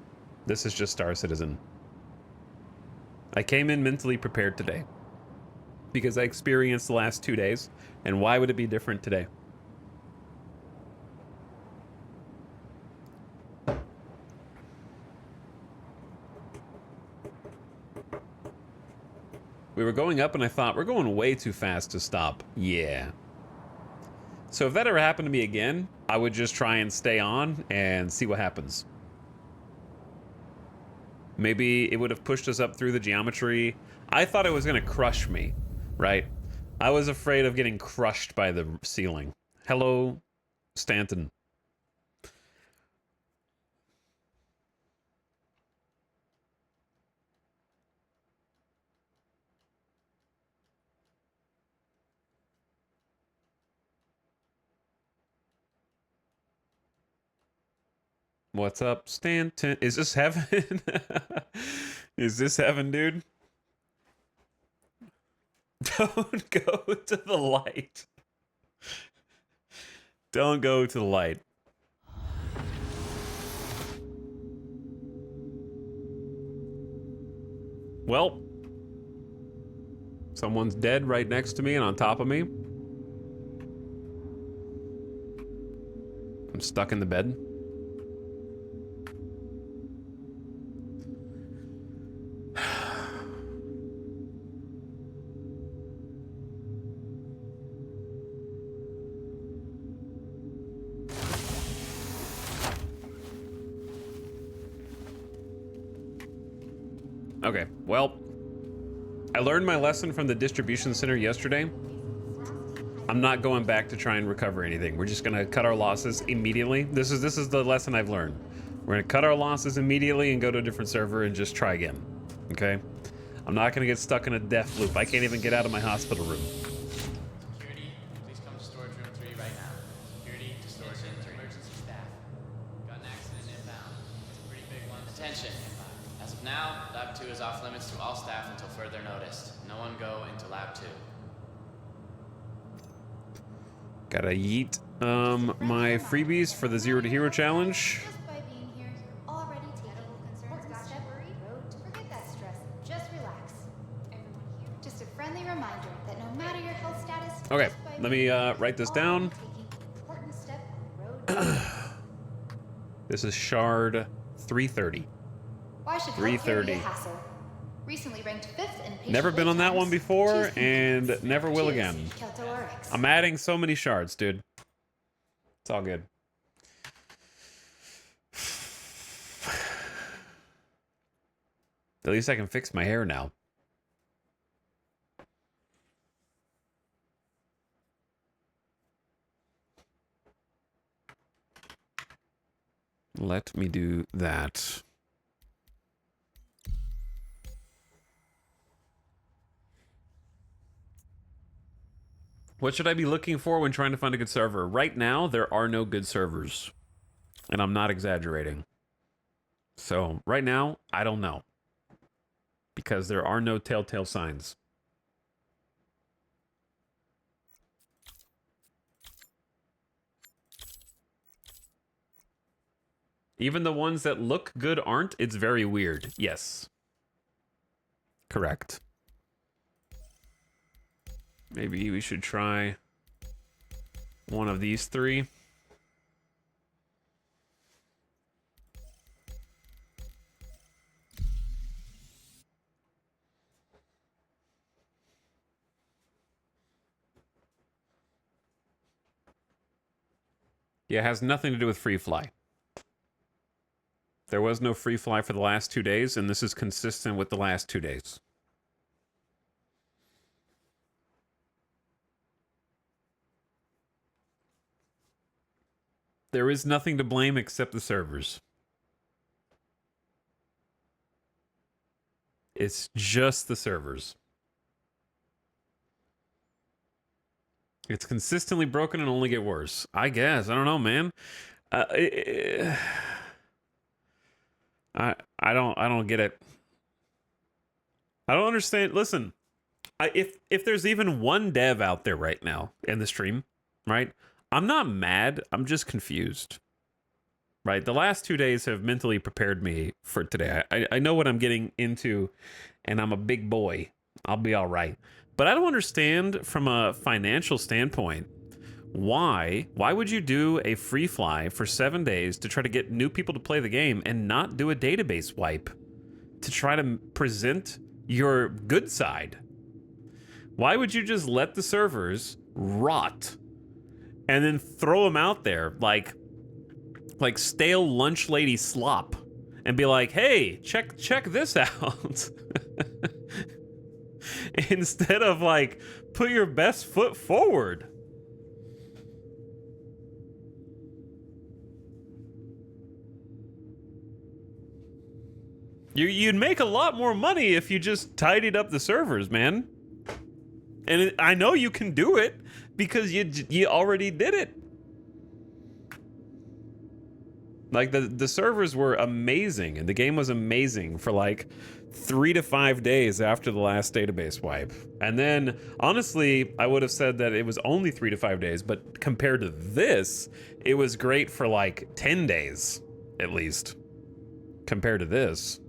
This is just Star Citizen. I came in mentally prepared today. Because I experienced the last 2 days. And why would it be different today? We were going up and I thought, we're going way too fast to stop. Yeah. So if that ever happened to me again, I would just try and stay on and see what happens. Maybe it would have pushed us up through the geometry. I thought it was going to crush me, right? I was afraid of getting crushed by the ceiling. Hello, Stanton. What's up, Stanton? Is this heaven? Is this heaven, dude? Don't go to the light. Don't go to the light. Well, someone's dead right next to me and on top of me. I'm stuck in the bed. Okay, well, I learned my lesson from the distribution center yesterday. I'm not going back to try and recover anything. We're just gonna cut our losses immediately. This is the lesson I've learned. We're gonna cut our losses immediately and go to a different server and just try again. Okay? I'm not gonna get stuck in a death loop. I can't even get out of my hospital room. Security, please come to storage room 3 right now. Security to storage room 3. Emergency staff. Got an accident inbound. It's a pretty big one. Attention. As of now, Lab 2 is off limits to all staff until further notice. No one go into Lab 2. Gotta yeet my freebies for the Zero to Hero challenge. Just by being here, you're already taking important step road to forget that stress. Just relax. Everyone here, just a friendly reminder that no matter your health status, Okay, just by let being me here, write this you're down. already taking important step road. This is shard 330. Why should healthcare be 330. a hassle? Recently ranked 5th in patient Never been wait on that times. one before, Choose convenience. and never will Choose again. KeltoRx. I'm adding so many shards, dude. It's all good. At least I can fix my hair now. Let me do that. What should I be looking for when trying to find a good server? Right now, there are no good servers. And I'm not exaggerating. So, right now, I don't know. Because there are no telltale signs. Even the ones that look good aren't. It's very weird. Yes. Correct. Maybe we should try one of these three. Yeah, it has nothing to do with free fly. There was no free fly for the last 2 days, and this is consistent with the last 2 days. There is nothing to blame except the servers. It's just the servers. It's consistently broken and only get worse. I guess. I don't know, man. I don't get it. I don't understand. Listen, if there's even one dev out there right now in the stream, right? I'm not mad. I'm just confused. Right? The last 2 days have mentally prepared me for today. I know what I'm getting into, and I'm a big boy. I'll be all right. But I don't understand from a financial standpoint why would you do a free fly for 7 days to try to get new people to play the game and not do a database wipe to try to present your good side? Why would you just let the servers rot and then throw them out there like stale lunch lady slop and be like, hey, check this out? Instead of like, put your best foot forward. You'd make a lot more money if you just tidied up the servers, man. And I know you can do it because you already did it. Like the servers were amazing and the game was amazing for like 3 to 5 days after the last database wipe. And then honestly, I would have said that it was only 3 to 5 days, but compared to this, it was great for like 10 days at least compared to this.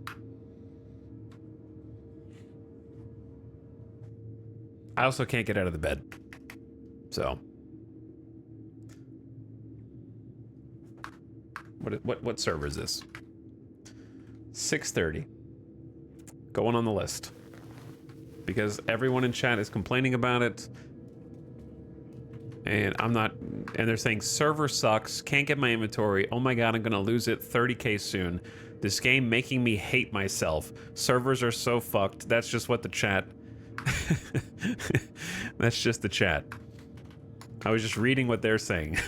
I also can't get out of the bed. So what server is this? 6:30. Going on the list. Because everyone in chat is complaining about it. And I'm not, and they're saying server sucks, can't get my inventory. Oh my god, I'm gonna lose it 30k soon. This game making me hate myself. Servers are so fucked. That's just what the chat. That's just the chat. I was just reading what they're saying.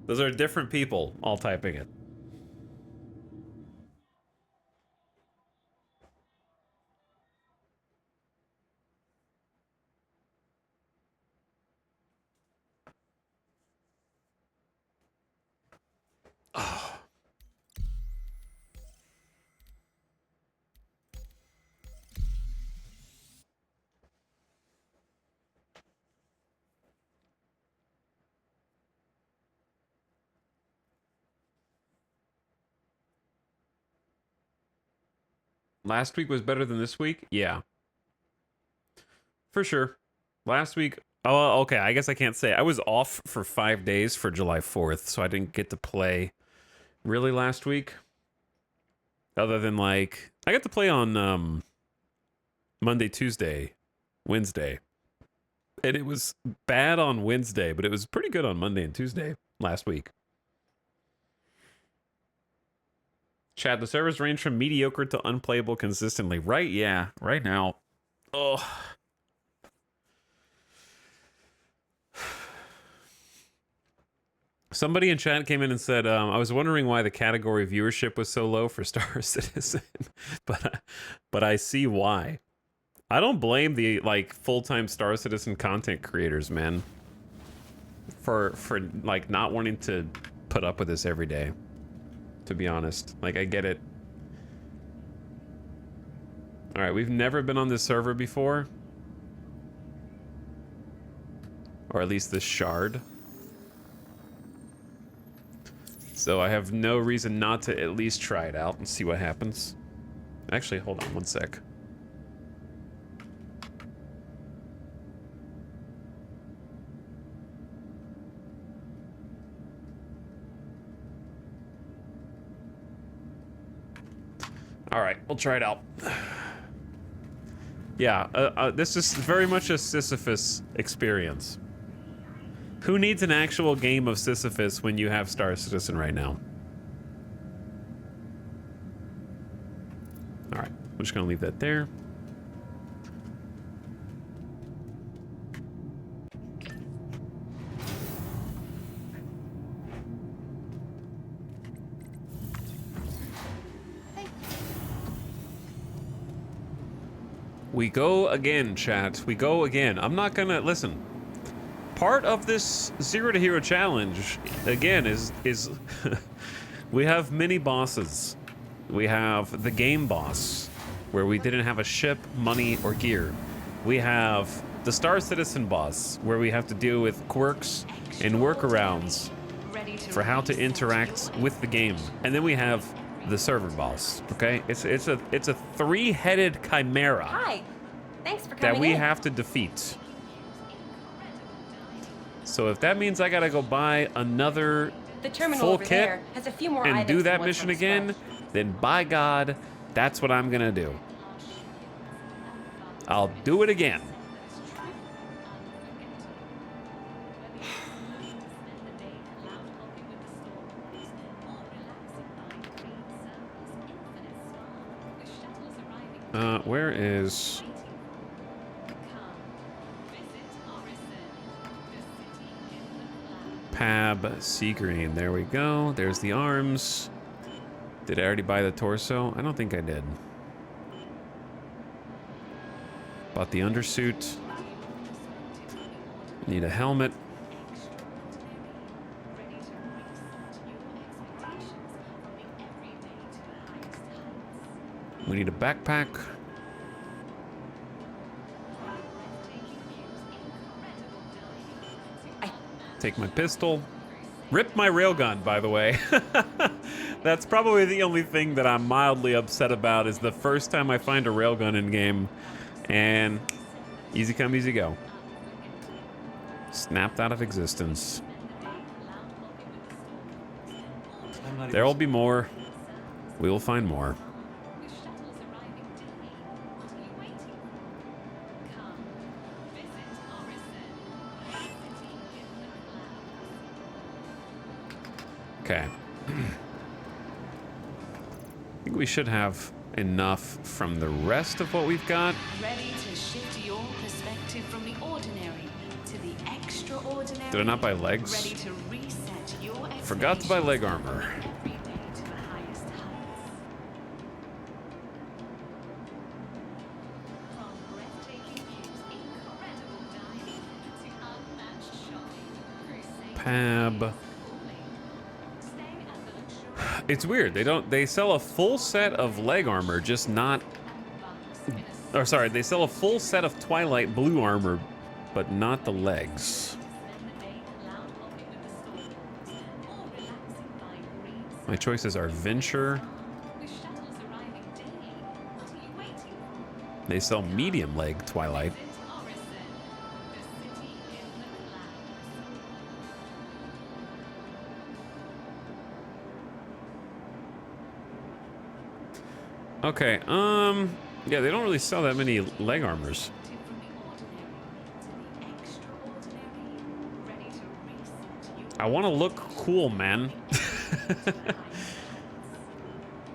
Those are different people all typing it. Oh. last week was better than this week? Yeah. For sure. Last week, oh, okay, I guess I can't say. I was off for 5 days for July 4th, so I didn't get to play really last week. Other than, like, I got to play on Monday, Tuesday, Wednesday. And it was bad on Wednesday, but it was pretty good on Monday and Tuesday last week. Chad, the servers range from mediocre to unplayable consistently. Right, yeah, right now. Oh. Somebody in chat came in and said, I was wondering why the category viewership was so low for Star Citizen, but I see why. I don't blame the like full-time Star Citizen content creators, man, for like not wanting to put up with this every day. To be honest, like I get it. All right, we've never been on this server before, or at least this shard. So I have no reason not to at least try it out and see what happens. Actually, hold on one sec. All right, we'll try it out. Yeah, this is very much a Sisyphus experience. Who needs an actual game of Sisyphus when you have Star Citizen right now? All right, we're just gonna leave that there. We go again, chat. We go again. I'm not gonna listen. Part of this Zero to Hero challenge, again, is we have mini bosses. We have the game boss, where we didn't have a ship, money, or gear. We have the Star Citizen boss, where we have to deal with quirks and workarounds for how to interact with the game. And then we have the server boss. Okay, it's a three-headed chimera. Hi, thanks for coming that we in. have to defeat. So if that means I gotta go buy another The terminal full over kit there has a few more and items do than that what's mission on the again, shelf. then by God, that's what I'm gonna do. I'll do it again. Where is... Pab Sea Green. There we go. There's the arms. Did I already buy the torso? I don't think I did. Bought the undersuit. Need a helmet. We need a backpack. Take my pistol. Rip my railgun, by the way. That's probably the only thing that I'm mildly upset about is the first time I find a railgun in game and easy come, easy go. Snapped out of existence. There will be more. We will find more. Okay. I think we should have enough from the rest of what we've got. Ready to shift your perspective from the ordinary to the extraordinary. Did I not buy legs? Ready to reset your Forgot to buy leg armor. every day to the highest heights. From breathtaking views, incredible dining, to unmatched shopping. Pab. It's weird. They sell a full set of leg armor, just not... Or sorry, they sell a full set of Twilight blue armor, but not the legs. My choices are Venture, They sell medium leg Twilight. Visit Orison, the city in the clouds. Okay, yeah, they don't really sell that many leg armors. From the ordinary to the extraordinary, ready to reset you. I want to look cool, man.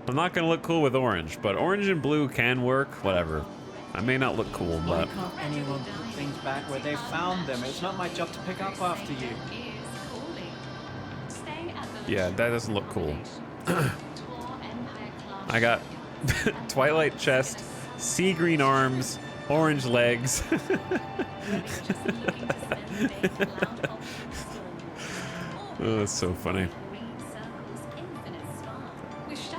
I'm not gonna look cool with orange, but orange and blue can work. Whatever. I may not look cool, Why but can't anyone put things back where they found them? It's not my job to pick up after you. yeah, that doesn't look cool. I got Twilight chest, sea green arms, orange legs. Oh, that's so funny.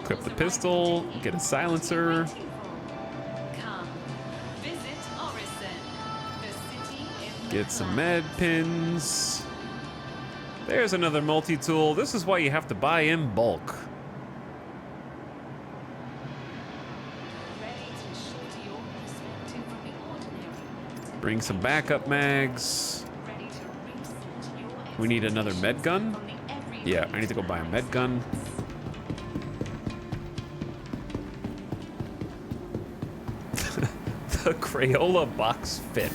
Equip the pistol, get a silencer. Come, visit Orison, the city in the Get some clouds. med pins. There's another multi-tool. This is why you have to buy in bulk. Ready to shift your perspective from the ordinary to Bring some backup mags. ready to reset your We need another med gun. from the everyday Yeah, I need to go buy a med gun. The Crayola box fit.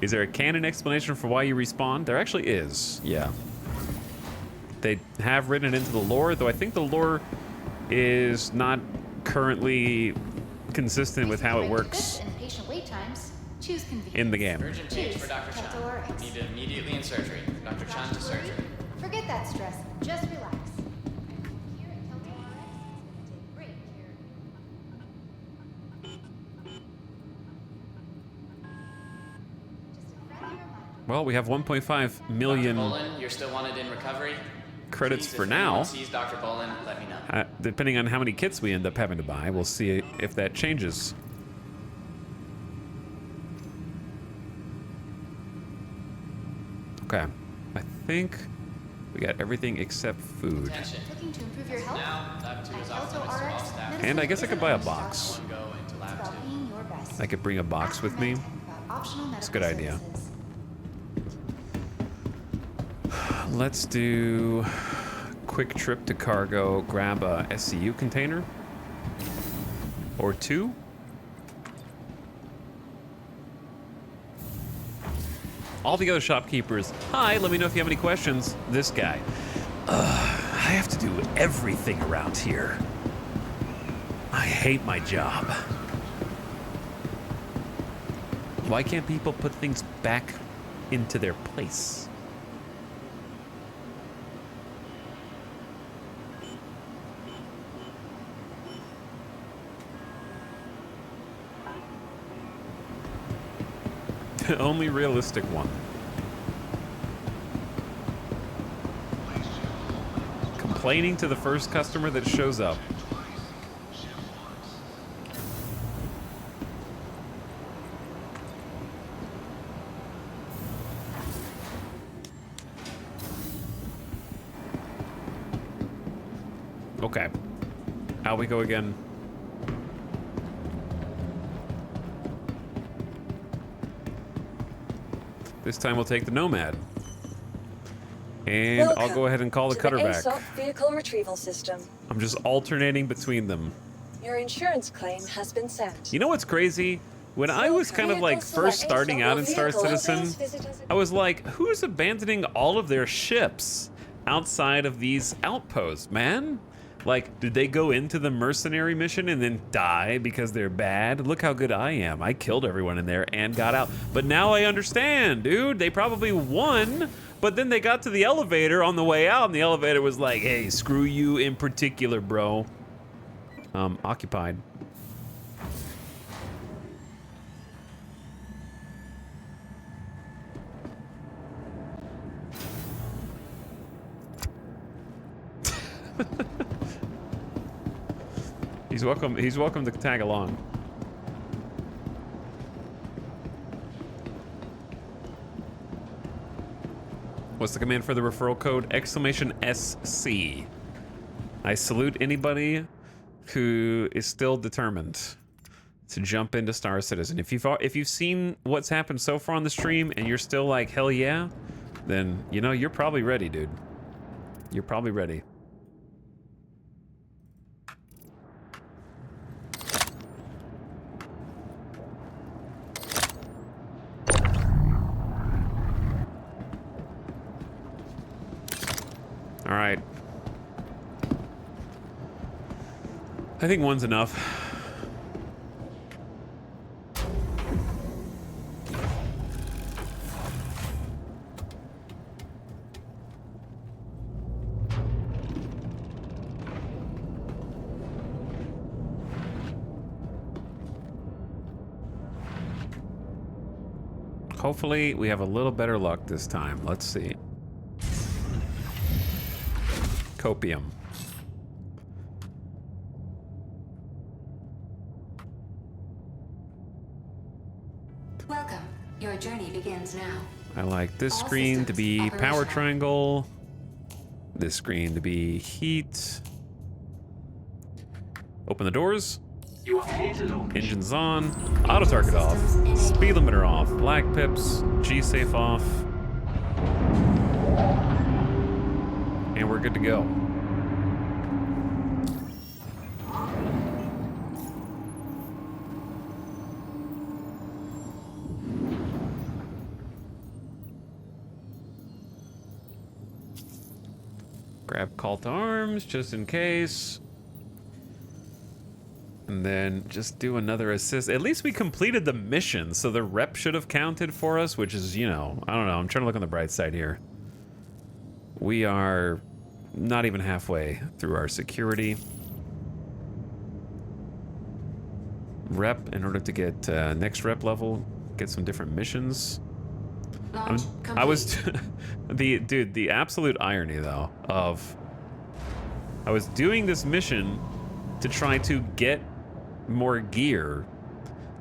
Is there a canon explanation for why you respawn? There actually is, yeah. They have written it into the lore, though I think the lore is not currently consistent with how it works And patient wait times. Choose convenience. in the game. Urgent change for Dr. Chan. Categorics. Needed immediately in surgery. Dr. Chan to surgery. Forget that stress. Just relax. Here at Total RX, it's gonna take great care of you. Just a friendly reminder. Well, we have 1.5 Dr. million Bolin, you're still wanted in recovery. credits Please, for if now. anyone sees Dr. Bolin, let me know. Depending on how many kits we end up having to buy, we'll see if that changes. Okay, I think we got everything except food. Attention. Looking to improve your health? Now, Lab 2 is At off Total limits to all RX, staff. medicine And I guess I could buy a isn't box. just One go into Lab about 2. being your best. I could bring a box with me. About optional It's a good medical idea. services. Let's do quick trip to cargo, grab a SCU container or two. All the other shopkeepers, hi, let me know if you have any questions. This guy, I have to do everything around here. I hate my job. Why can't people put things back into their place? Only realistic one. Complaining to the first customer that shows up. Okay. Out we go again. This time we'll take the Nomad. And I'll Welcome go ahead and call the to cutter back. ASOP vehicle retrieval system. I'm just alternating between them. Your insurance claim has been sent. You know what's crazy? When I was kind of like first starting out in Star Citizen, I was like, who's abandoning all of their ships outside of these outposts, man? Like, did they go into the mercenary mission and then die because they're bad? Look how good I am. I killed everyone in there and got out. But now I understand, dude. They probably won, but then they got to the elevator on the way out, and the elevator was like, hey, screw you in particular, bro. Occupied. He's welcome to tag along. What's the command for the referral code? !SC. I salute anybody who is still determined to jump into Star Citizen. If you've seen what's happened so far on the stream and you're still like, hell yeah, then, you know, you're probably ready, dude. You're probably ready. All right. I think one's enough. Hopefully, we have a little better luck this time. Let's see. Copium. Welcome. Your journey begins now. I like this All screen to be systems power operational. triangle. This screen to be heat. Open the doors. You are clear to launch. Engines on. Auto target off. Speed limiter off. Black pips. G safe off. And we're good to go. Grab call to arms just in case. And then just do another assist. At least we completed the mission, so the rep should have counted for us, which is, you know, I don't know. I'm trying to look on the bright side here. We are not even halfway through our security. Rep, in order to get next rep level, get some different missions. I was the absolute irony though of I was doing this mission to try to get more gear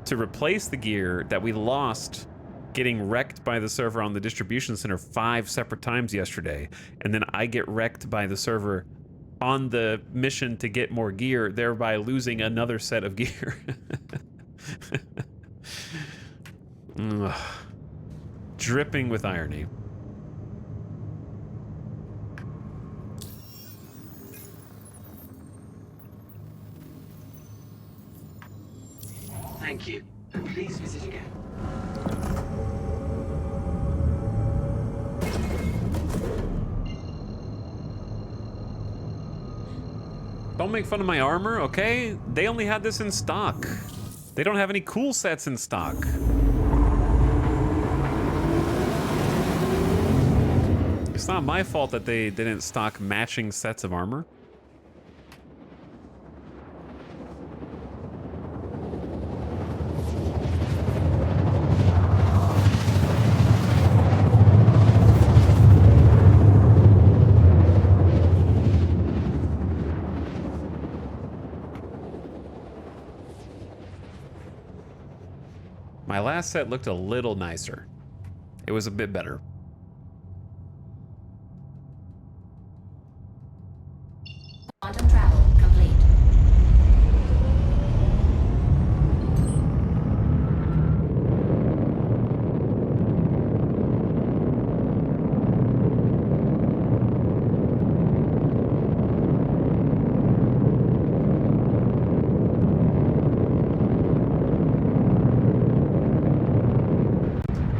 to replace the gear that we lost getting wrecked by the server on the distribution center 5 separate times yesterday, and then I get wrecked by the server on the mission to get more gear, thereby losing another set of gear. Ugh. Dripping with irony. Thank you, and please visit again. Don't make fun of my armor, okay? They only had this in stock. They don't have any cool sets in stock. It's not my fault that they didn't stock matching sets of armor. My last set looked a little nicer. It was a bit better. Quantum travel complete.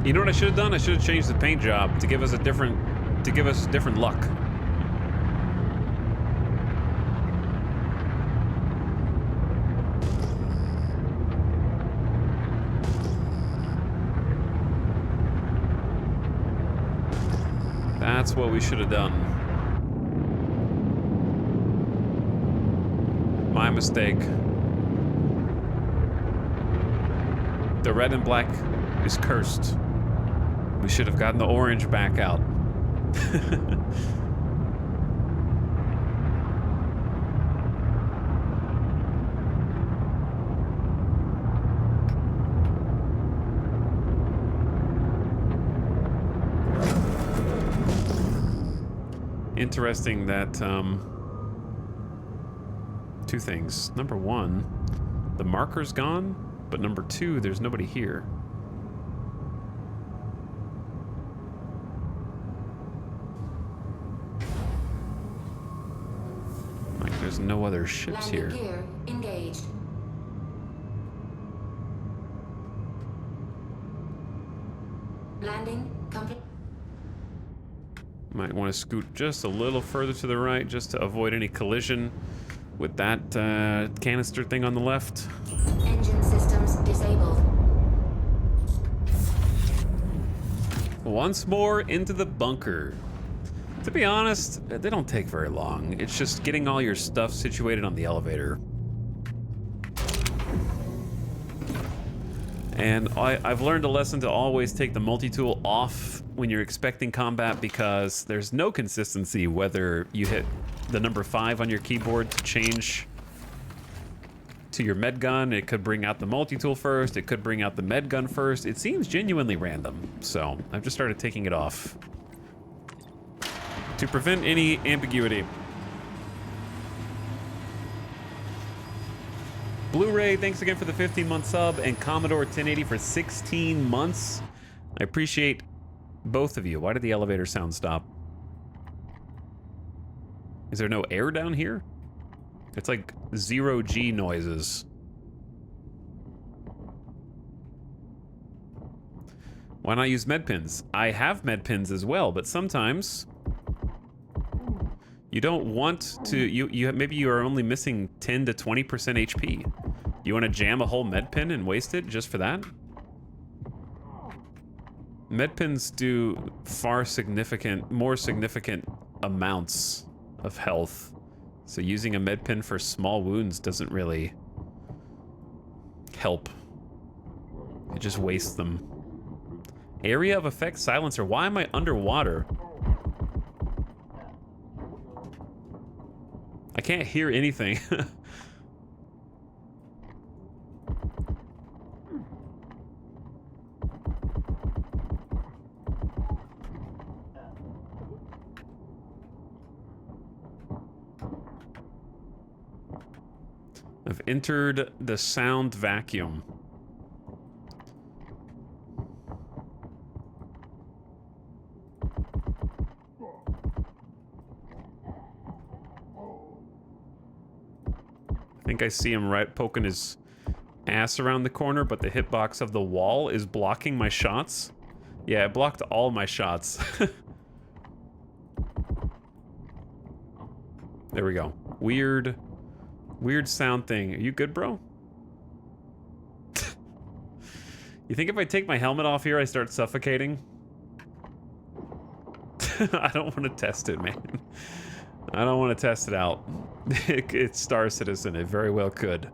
You know what I should have done? I should have changed the paint job to give us different luck. That's what we should have done. My mistake. The red and black is cursed. We should have gotten the orange back out. Interesting that, two things. Number one, the marker's gone, but number 2, there's nobody here. Like, there's no other ships Landing here. gear engaged. Landing complete. Might want to scoot just a little further to the right just to avoid any collision with that canister thing on the left. Engine systems disabled. Once more into the bunker. To be honest, they don't take very long. It's just getting all your stuff situated on the elevator. And I've learned a lesson to always take the multi-tool off when you're expecting combat, because there's no consistency whether you hit the number 5 on your keyboard to change to your med gun. It could bring out the multi-tool first, it could bring out the med gun first. It seems genuinely random, so I've just started taking it off to prevent any ambiguity. Blu-ray, thanks again for the 15-month sub, and Commodore 1080 for 16 months. I appreciate both of you. Why did the elevator sound stop? Is there no air down here? It's like 0G noises. Why not use med pins? I have med pins as well, but sometimes you don't want to, maybe you are only missing 10 to 20% HP. You want to jam a whole med pin and waste it just for that? Med pins do more significant amounts of health. So using a med pin for small wounds doesn't really help. It just wastes them. Area of effect silencer. Why am I underwater? I can't hear anything. I've entered the sound vacuum. I think I see him right poking his ass around the corner, but the hitbox of the wall is blocking my shots. Yeah, it blocked all my shots. There we go. Weird sound thing. Are you good, bro? You think if I take my helmet off here, I start suffocating? I don't want to test it, man. I don't want to test it out. It's Star Citizen. It very well could.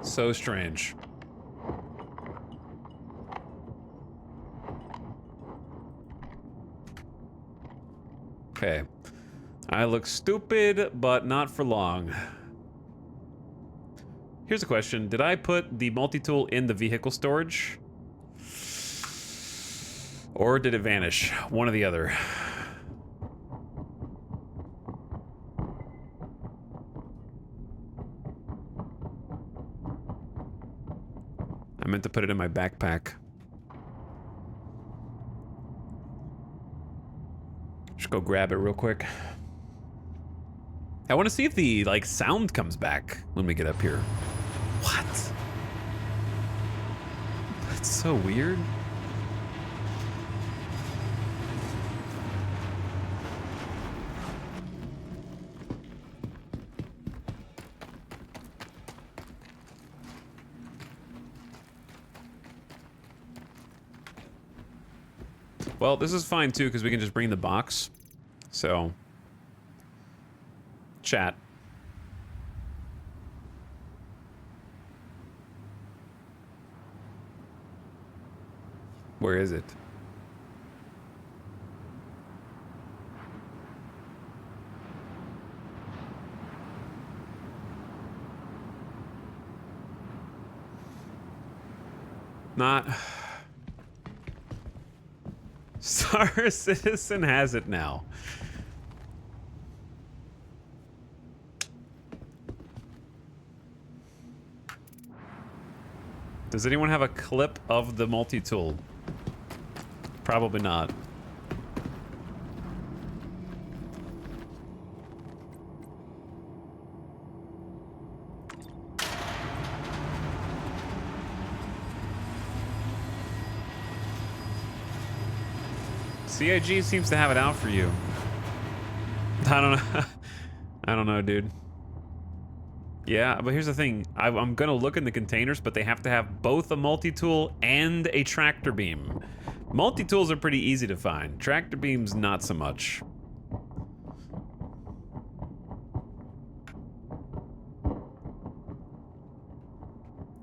So strange. Okay. I look stupid, but not for long. Here's a question. Did I put the multi-tool in the vehicle storage? Or did it vanish? One or the other. I meant to put it in my backpack. Just go grab it real quick. I want to see if the, like, sound comes back when we get up here. What? That's so weird. Well, this is fine too, because we can just bring the box. So, chat. Where is it? Not... Star Citizen has it now. Does anyone have a clip of the multi-tool? Probably not. CIG seems to have it out for you. I don't know. I don't know, dude. Yeah, but here's the thing. I'm gonna look in the containers, but they have to have both a multi-tool and a tractor beam. Multi-tools are pretty easy to find. Tractor beams, not so much.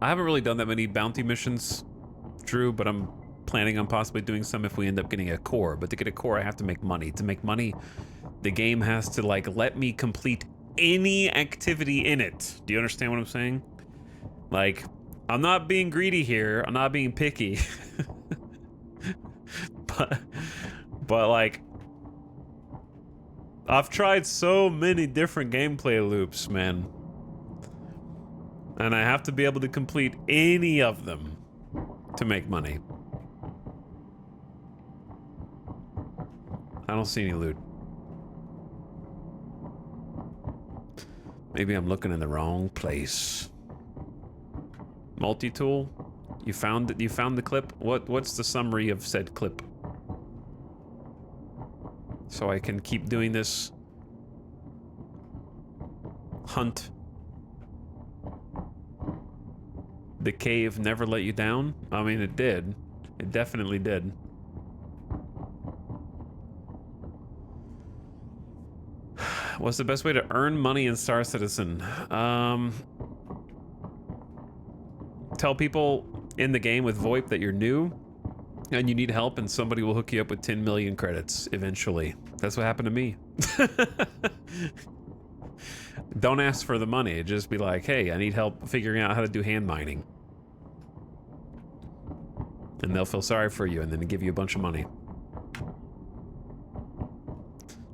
I haven't really done that many bounty missions, Drew, but I'm planning on possibly doing some if we end up getting a core. But to get a core, I have to make money. To make money, the game has to, like, let me complete any activity in it. Do you understand what I'm saying? Like, I'm not being greedy here. I'm not being picky. but like, I've tried so many different gameplay loops, man. And I have to be able to complete any of them to make money. I don't see any loot. Maybe I'm looking in the wrong place. Multi-tool? You found it? You found the clip? What's the summary of said clip? So I can keep doing this hunt. The cave never let you down? I mean, it did. It definitely did. What's the best way to earn money in Star Citizen? Tell people in the game with VoIP that you're new and you need help, and somebody will hook you up with 10 million credits eventually. That's what happened to me. Don't ask for the money. Just be like, hey, I need help figuring out how to do hand mining. And they'll feel sorry for you and then give you a bunch of money.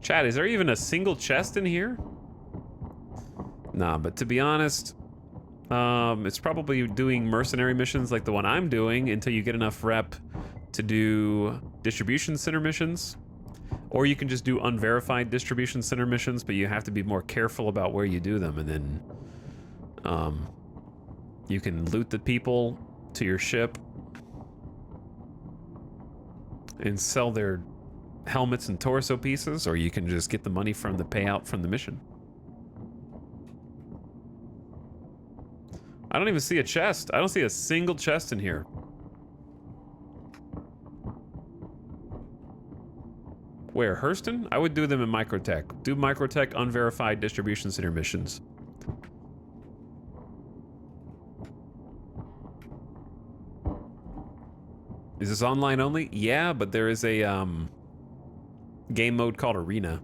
Chat, is there even a single chest in here? Nah, but to be honest, it's probably doing mercenary missions like the one I'm doing until you get enough rep to do distribution center missions. Or you can just do unverified distribution center missions, but you have to be more careful about where you do them, and then you can loot the people to your ship and sell their helmets and torso pieces, or you can just get the money from the payout from the mission. I don't even see a chest. I don't see a single chest in here. Where, Hurston? I would do them in Microtech. Do Microtech unverified distribution center missions. Is this online only? Yeah, but there is a game mode called Arena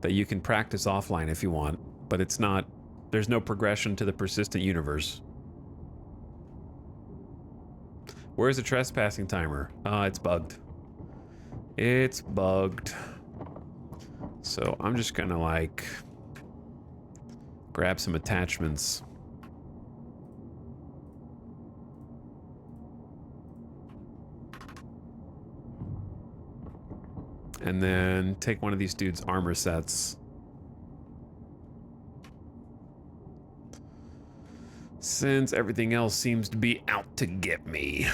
that you can practice offline if you want, but it's not, there's no progression to the persistent universe. Where's the trespassing timer? It's bugged. It's bugged. So I'm just gonna like grab some attachments. And then take one of these dudes' armor sets. Since everything else seems to be out to get me.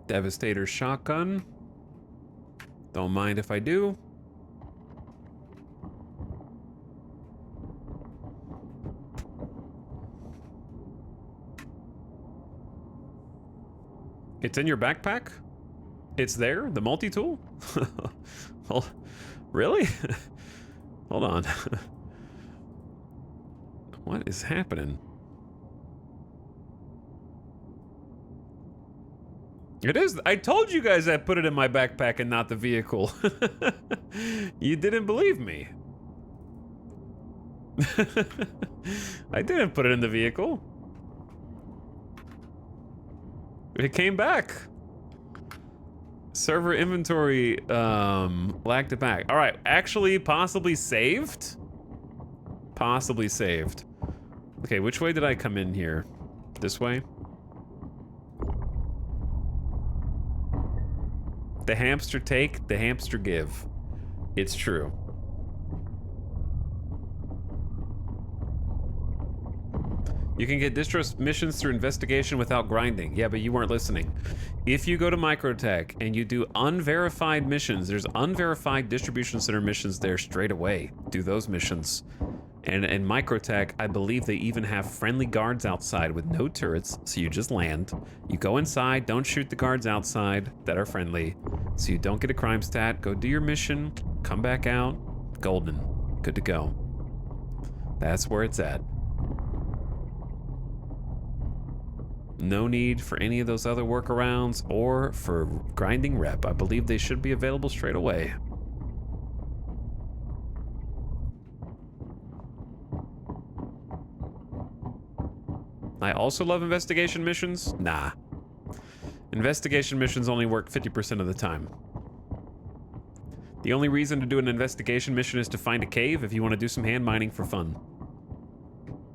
Devastator shotgun. Don't mind if I do. It's in your backpack? It's there? The multi-tool? Well, really? Hold on. What is happening? It is. I told you guys I put it in my backpack and not the vehicle. You didn't believe me. I didn't put it in the vehicle. It came back. Server inventory lagged it back. All right, actually possibly saved? Possibly saved. Okay, which way did I come in here? This way? The hamster take, the hamster give. It's true. You can get distro missions through investigation without grinding. Yeah, but you weren't listening. If you go to Microtech and you do unverified missions, there's unverified distribution center missions there straight away. Do those missions. And in Microtech, I believe they even have friendly guards outside with no turrets, so you just land. You go inside, don't shoot the guards outside that are friendly, so you don't get a crime stat. Go do your mission, come back out, golden, good to go. That's where it's at. No need for any of those other workarounds or for grinding rep. I believe they should be available straight away. I also love investigation missions. Nah. Investigation missions only work 50% of the time. The only reason to do an investigation mission is to find a cave if you want to do some hand mining for fun.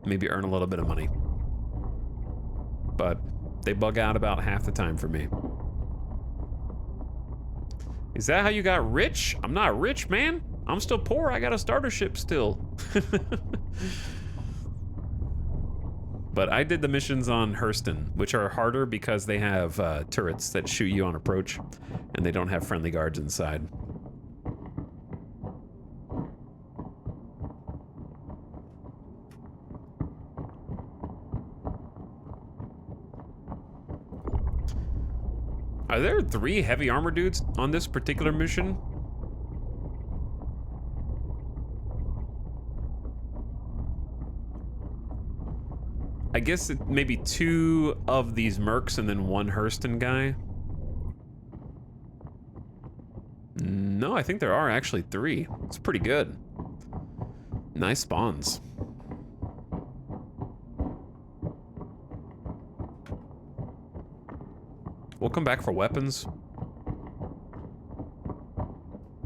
Maybe earn a little bit of money. But they bug out about half the time for me. Is that how you got rich? I'm not rich, man. I'm still poor. I got a starter ship still. But I did the missions on Hurston, which are harder because they have turrets that shoot you on approach, and they don't have friendly guards inside. Are there 3 heavy armor dudes on this particular mission? I guess it maybe 2 of these mercs and then 1 Hurston guy. No, I think there are actually 3. It's pretty good. Nice spawns. We'll come back for weapons.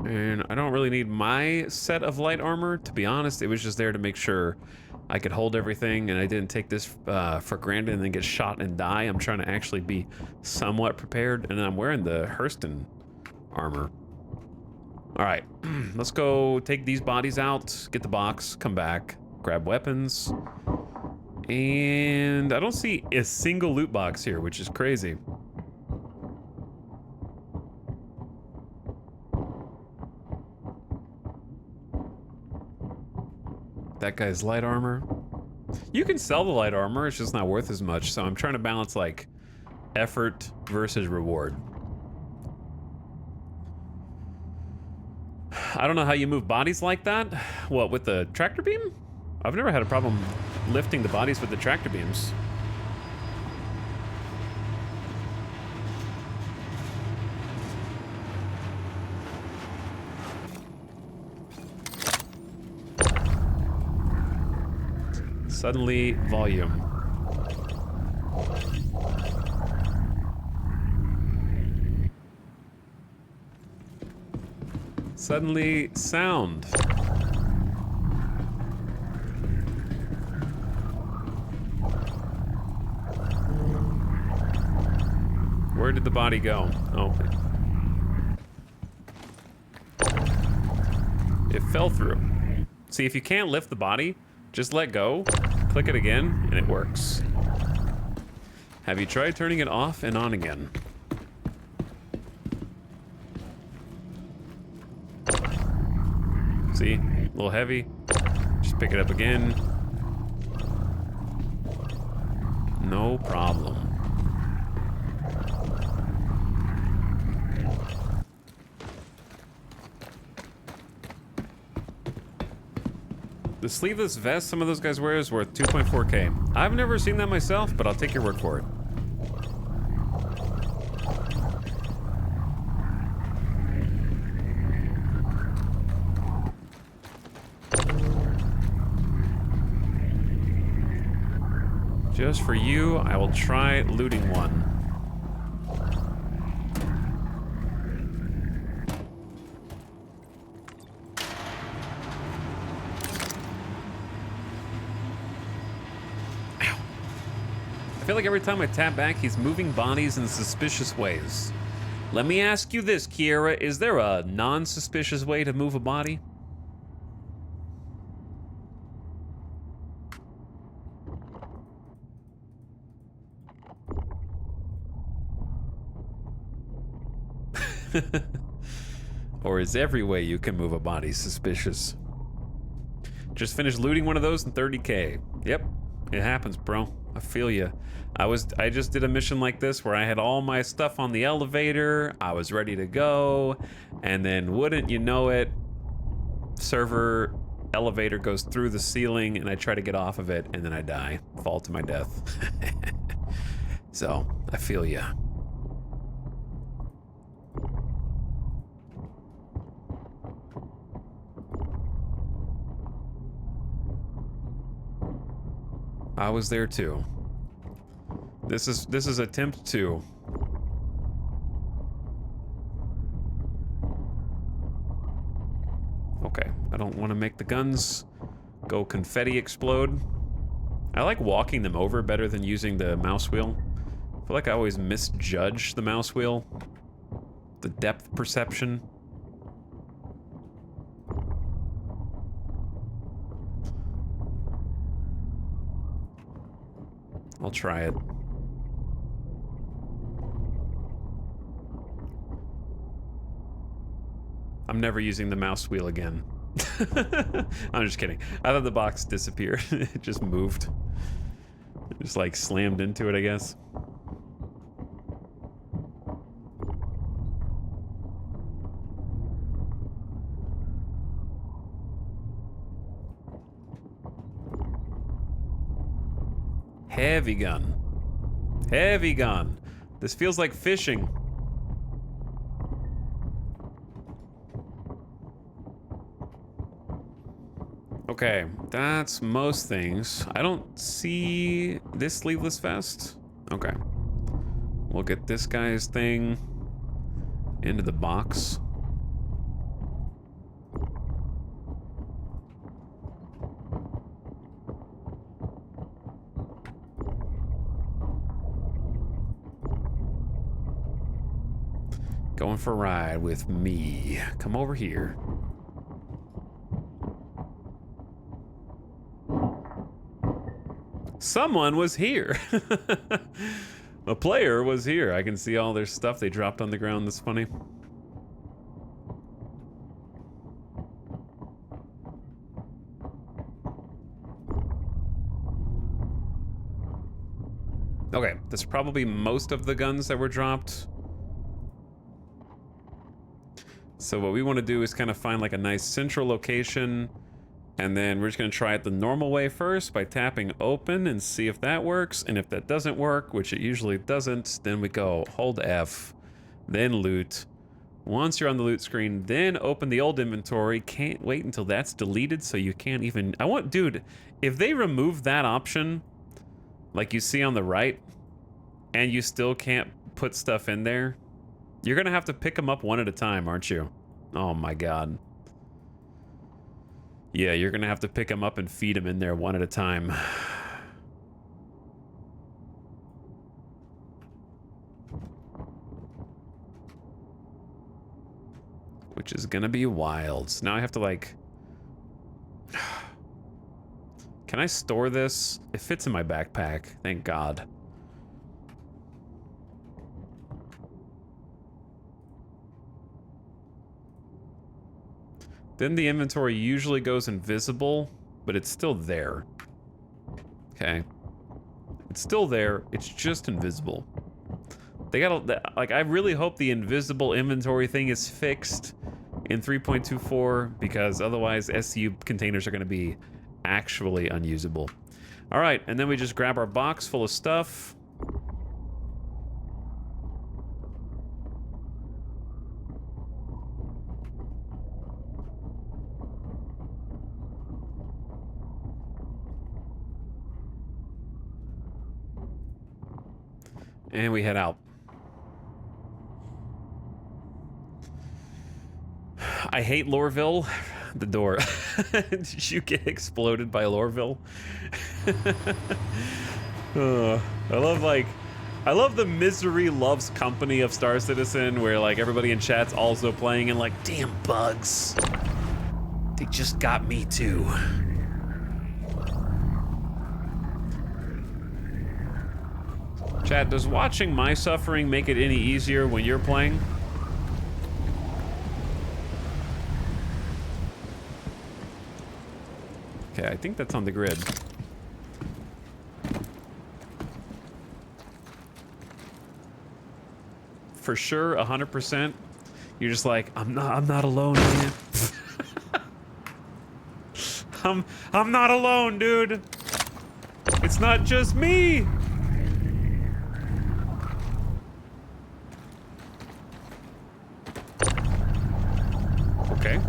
And I don't really need my set of light armor. To be honest, it was just there to make sure I could hold everything and I didn't take this for granted and then get shot and die. I'm trying to actually be somewhat prepared, and I'm wearing the Hurston armor. All right, let's go take these bodies out, get the box, come back, grab weapons. And I don't see a single loot box here, which is crazy. That guy's light armor. You can sell the light armor, it's just not worth as much, so I'm trying to balance like effort versus reward. I don't know how you move bodies like that. What, with the tractor beam? I've never had a problem lifting the bodies with the tractor beams. Suddenly, volume. Suddenly, sound. Where did the body go? Oh. It fell through. See, if you can't lift the body, just let go, click it again, and it works. Have you tried turning it off and on again? See, a little heavy. Just pick it up again. No problem. The sleeveless vest some of those guys wear is worth 2.4K. I've never seen that myself, but I'll take your word for it. Just for you, I will try looting one. feel like every time I tap back, he's moving bodies in suspicious ways. Let me ask you this, Kiera. Is there a non-suspicious way to move a body? Or is every way you can move a body suspicious? Just finished looting one of those in 30K. Yep, it happens, bro. I feel you. I just did a mission like this where I had all my stuff on the elevator. I was ready to go, and then wouldn't you know it, server elevator goes through the ceiling, and I try to get off of it, and then I die, fall to my death. So I feel you. I was there too. This is attempt 2. Okay, I don't want to make the guns go confetti explode. I like walking them over better than using the mouse wheel. I feel like I always misjudge the mouse wheel. The depth perception. I'll try it. I'm never using the mouse wheel again. I'm just kidding. I thought the box disappeared. It just moved. It just like slammed into it, I guess. Heavy gun. Heavy gun. This feels like fishing. Okay, that's most things. I don't see this sleeveless vest. Okay. We'll get this guy's thing into the box. Going for a ride with me. Come over here. Someone was here. A player was here. I can see all their stuff they dropped on the ground. That's funny. Okay, that's probably most of the guns that were dropped. So what we want to do is kind of find like a nice central location, and then we're just going to try it the normal way first by tapping open and see if that works. And if that doesn't work, which it usually doesn't, then we go hold F, then loot. Once you're on the loot screen, then open the old inventory. Can't wait until that's deleted so you can't even... Dude, if they remove that option, like you see on the right, and you still can't put stuff in there, you're going to have to pick them up one at a time, aren't you? Oh my god. Yeah, you're gonna have to pick them up and feed them in there one at a time. Which is gonna be wild. So now I have to like... Can I store this? It fits in my backpack, thank God. Then the inventory usually goes invisible, but it's still there. Okay. It's still there, it's just invisible. They gotta, like, I really hope the invisible inventory thing is fixed in 3.24, because otherwise SCU containers are gonna be actually unusable. All right, and then we just grab our box full of stuff. And we head out. I hate Lorville. The door. Did you get exploded by Lorville? I love the misery loves company of Star Citizen, where like everybody in chat's also playing and like, damn bugs, they just got me too. Chat, does watching my suffering make it any easier when you're playing? Okay, I think that's on the grid. For sure, 100%. You're just like, I'm not alone, man. I'm not alone, dude. It's not just me. Okay.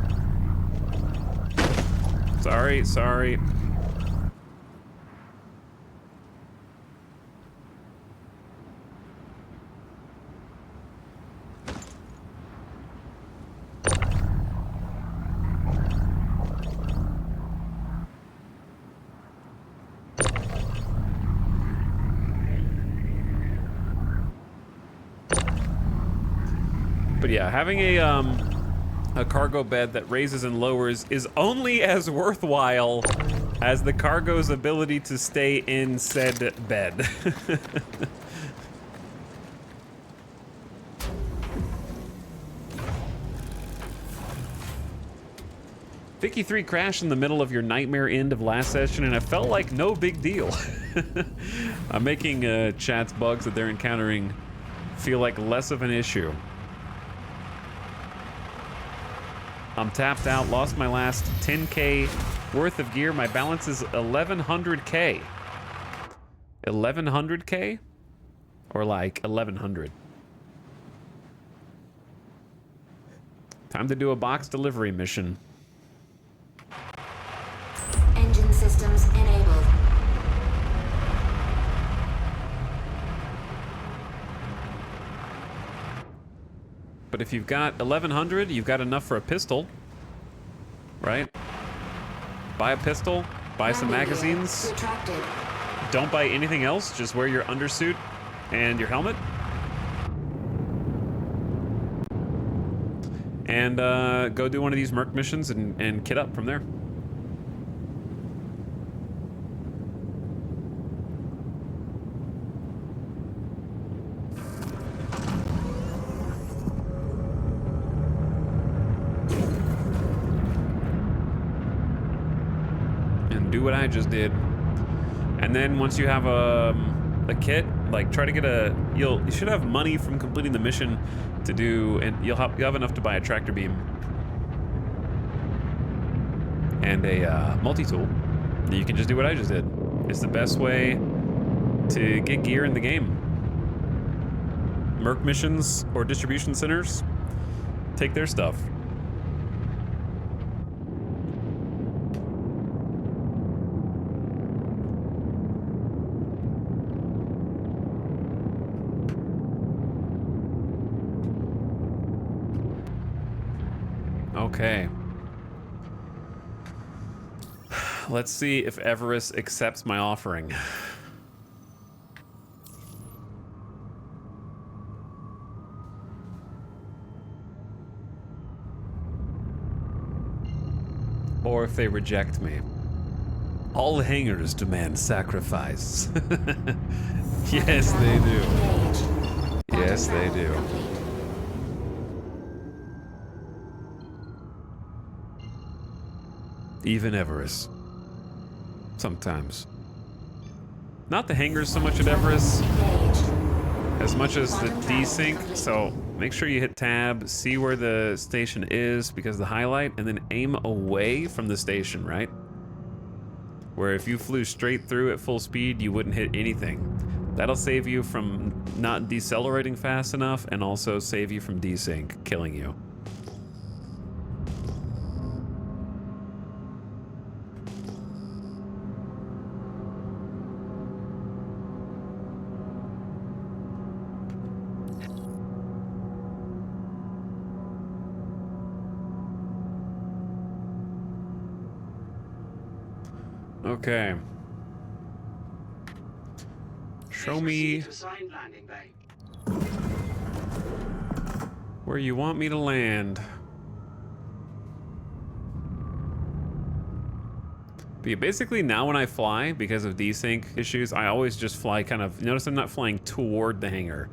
Sorry. But yeah, having a cargo bed that raises and lowers is only as worthwhile as the cargo's ability to stay in said bed. Vicky 3 crashed in the middle of your nightmare end of last session, and it felt like no big deal. I'm making chat's bugs that they're encountering feel like less of an issue. I'm tapped out, lost my last 10K worth of gear. My balance is 1100K. 1100K? Or like 1100? Time to do a box delivery mission. Engine systems enabled. But if you've got 1100, you've got enough for a pistol, right? Buy a pistol, buy some magazines. Retracted. Don't buy anything else, just wear your undersuit and your helmet. And go do one of these Merc missions and kit up from there. Do what I just did, and then once you have a kit, like try to get you should have money from completing the mission to do, and you'll have enough to buy a tractor beam and a multi-tool. You can just do what I just did. It's the best way to get gear in the game. Merc missions or distribution centers, take their stuff. Okay. Let's see if Everest accepts my offering. Or if they reject me. All hangers demand sacrifice. Yes, they do. Yes, they do. Even Everest. Sometimes. Not the hangars so much at Everest, as much as the desync. So make sure you hit tab, see where the station is because the highlight, and then aim away from the station, right? Where if you flew straight through at full speed, you wouldn't hit anything. That'll save you from not decelerating fast enough and also save you from desync, killing you. Okay. Show me To assigned landing bay. where you want me to land. But yeah, basically now when I fly, because of desync issues, I always just fly kind of... Notice I'm not flying toward the hangar.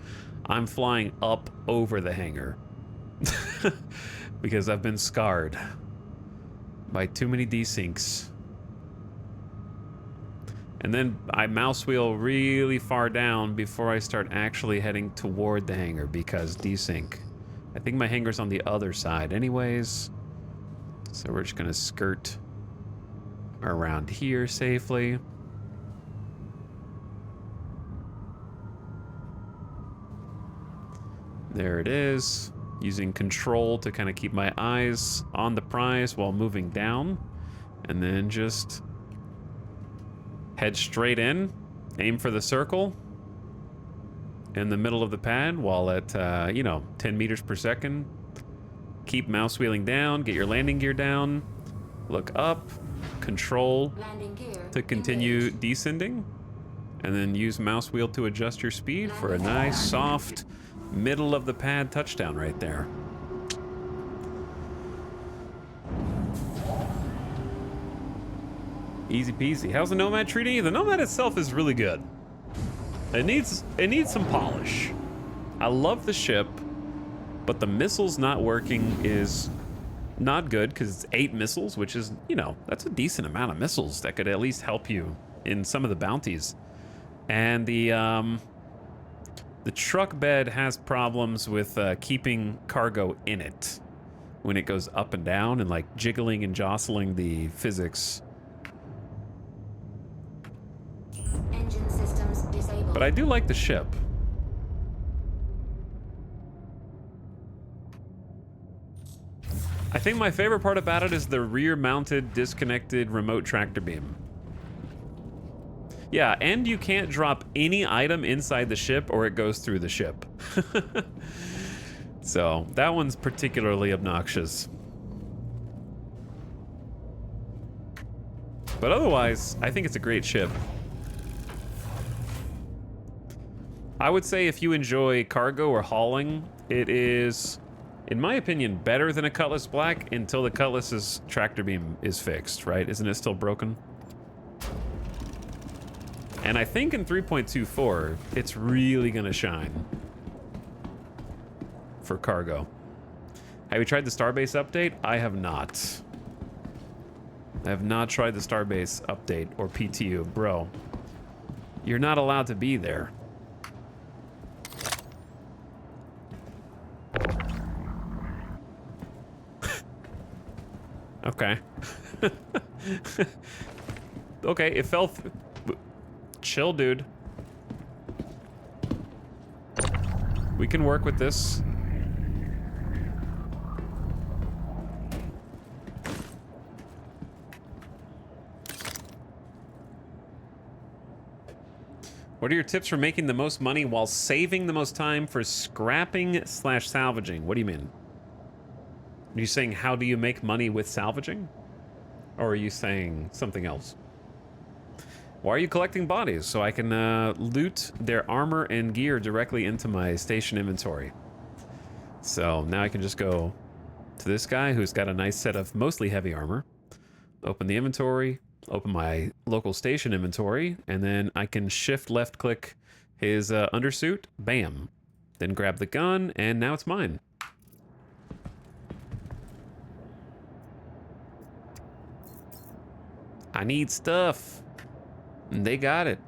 I'm flying up over the hangar. Because I've been scarred by too many desyncs. And then I mouse wheel really far down before I start actually heading toward the hangar because desync. I think my hangar's on the other side anyways. So we're just gonna skirt around here safely. There it is. Using control to kind of keep my eyes on the prize while moving down. And then just head straight in. Aim for the circle in the middle of the pad while at, you know, 10 meters per second. Keep mouse wheeling down. Get your landing gear down. Look up. Control to continue descending. And then use mouse wheel to adjust your speed for a nice, soft, middle of the pad touchdown right there. Easy peasy. How's the Nomad treating you? The Nomad itself is really good. It needs some polish. I love the ship, but the missiles not working is not good because it's 8 missiles, which is, you know, that's a decent amount of missiles that could at least help you in some of the bounties. And the truck bed has problems with keeping cargo in it when it goes up and down and like jiggling and jostling the physics. Engine systems disabled. But I do like the ship. I think my favorite part about it is the rear-mounted disconnected remote tractor beam. Yeah, and you can't drop any item inside the ship or it goes through the ship. So that one's particularly obnoxious. But otherwise, I think it's a great ship. I would say if you enjoy cargo or hauling, it is, in my opinion, better than a Cutlass Black until the Cutlass's tractor beam is fixed, right? Isn't it still broken? And I think in 3.24, it's really gonna shine for cargo. Have you tried the Starbase update? I have not. I have not tried the Starbase update or PTU. Bro, you're not allowed to be there. Okay. Okay, it fell. Chill, dude. We can work with this. What are your tips for making the most money while saving the most time for scrapping/salvaging? What do you mean? Are you saying how do you make money with salvaging? Or are you saying something else? Why are you collecting bodies? So I can loot their armor and gear directly into my station inventory. So now I can just go to this guy who's got a nice set of mostly heavy armor. Open the inventory, open my local station inventory, and then I can shift left click his undersuit, bam. Then grab the gun, and now it's mine. I need stuff. And they got it.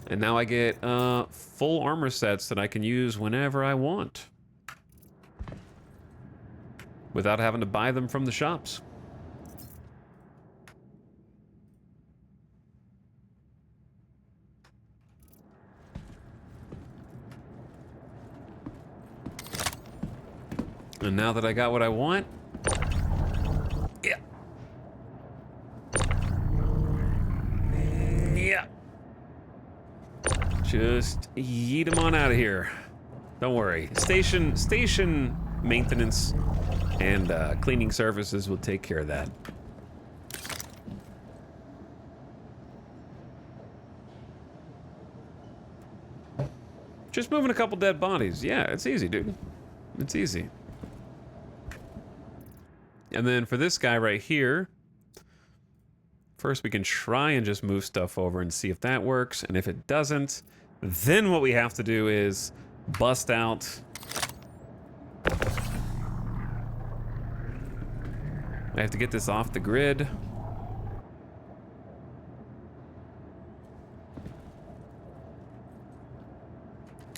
And now I get full armor sets that I can use whenever I want. Without having to buy them from the shops. And now that I got what I want, yeah. Yeah. Just yeet them on out of here. Don't worry. Station maintenance And cleaning services will take care of that. Just moving a couple dead bodies. Yeah, it's easy, dude. It's easy. And then for this guy right here, first we can try and just move stuff over and see if that works. And if it doesn't, then what we have to do is bust out. I have to get this off the grid.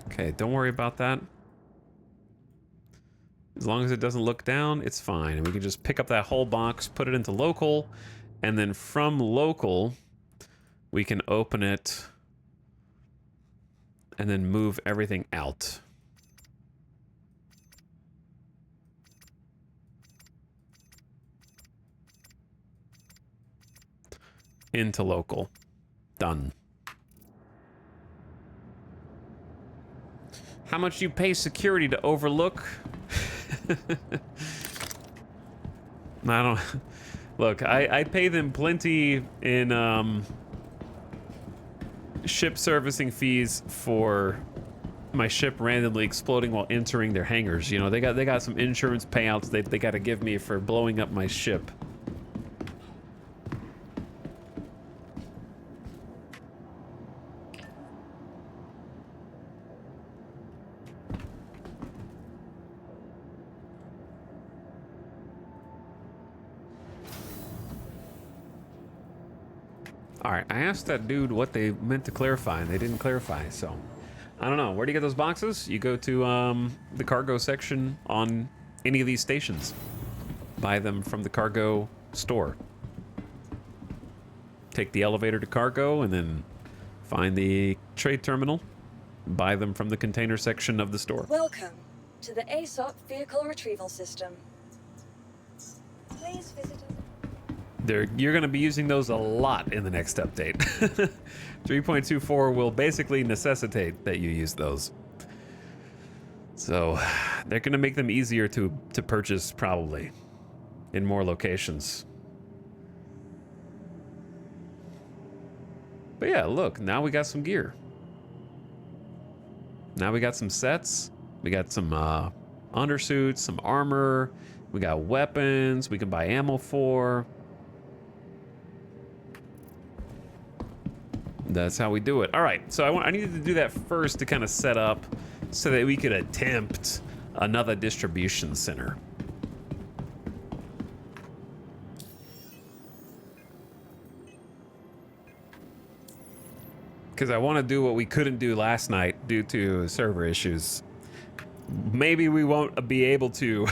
Okay, don't worry about that. As long as it doesn't look down, it's fine. And we can just pick up that whole box, put it into local, and then from local, we can open it and then move everything out. Into local. Done. How much you pay security to overlook? I don't... Look, I pay them plenty in ship servicing fees for my ship randomly exploding while entering their hangars. You know, they got some insurance payouts they got to give me for blowing up my ship. Alright, I asked that dude what they meant to clarify, and they didn't clarify, so... I don't know. Where do you get those boxes? You go to the cargo section on any of these stations. Buy them from the cargo store. Take the elevator to cargo, and then find the trade terminal. Buy them from the container section of the store. Welcome to the ASOP Vehicle Retrieval System. Please visit us. You're going to be using those a lot in the next update. 3.24 will basically necessitate that you use those. So they're going to make them easier to purchase, probably, in more locations. But yeah, look, now we got some gear. Now we got some sets. We got some undersuits, some armor. We got weapons we can buy ammo for. That's how we do it. All right, so I needed to do that first to kind of set up so that we could attempt another distribution center. Because I want to do what we couldn't do last night due to server issues. Maybe we won't be able to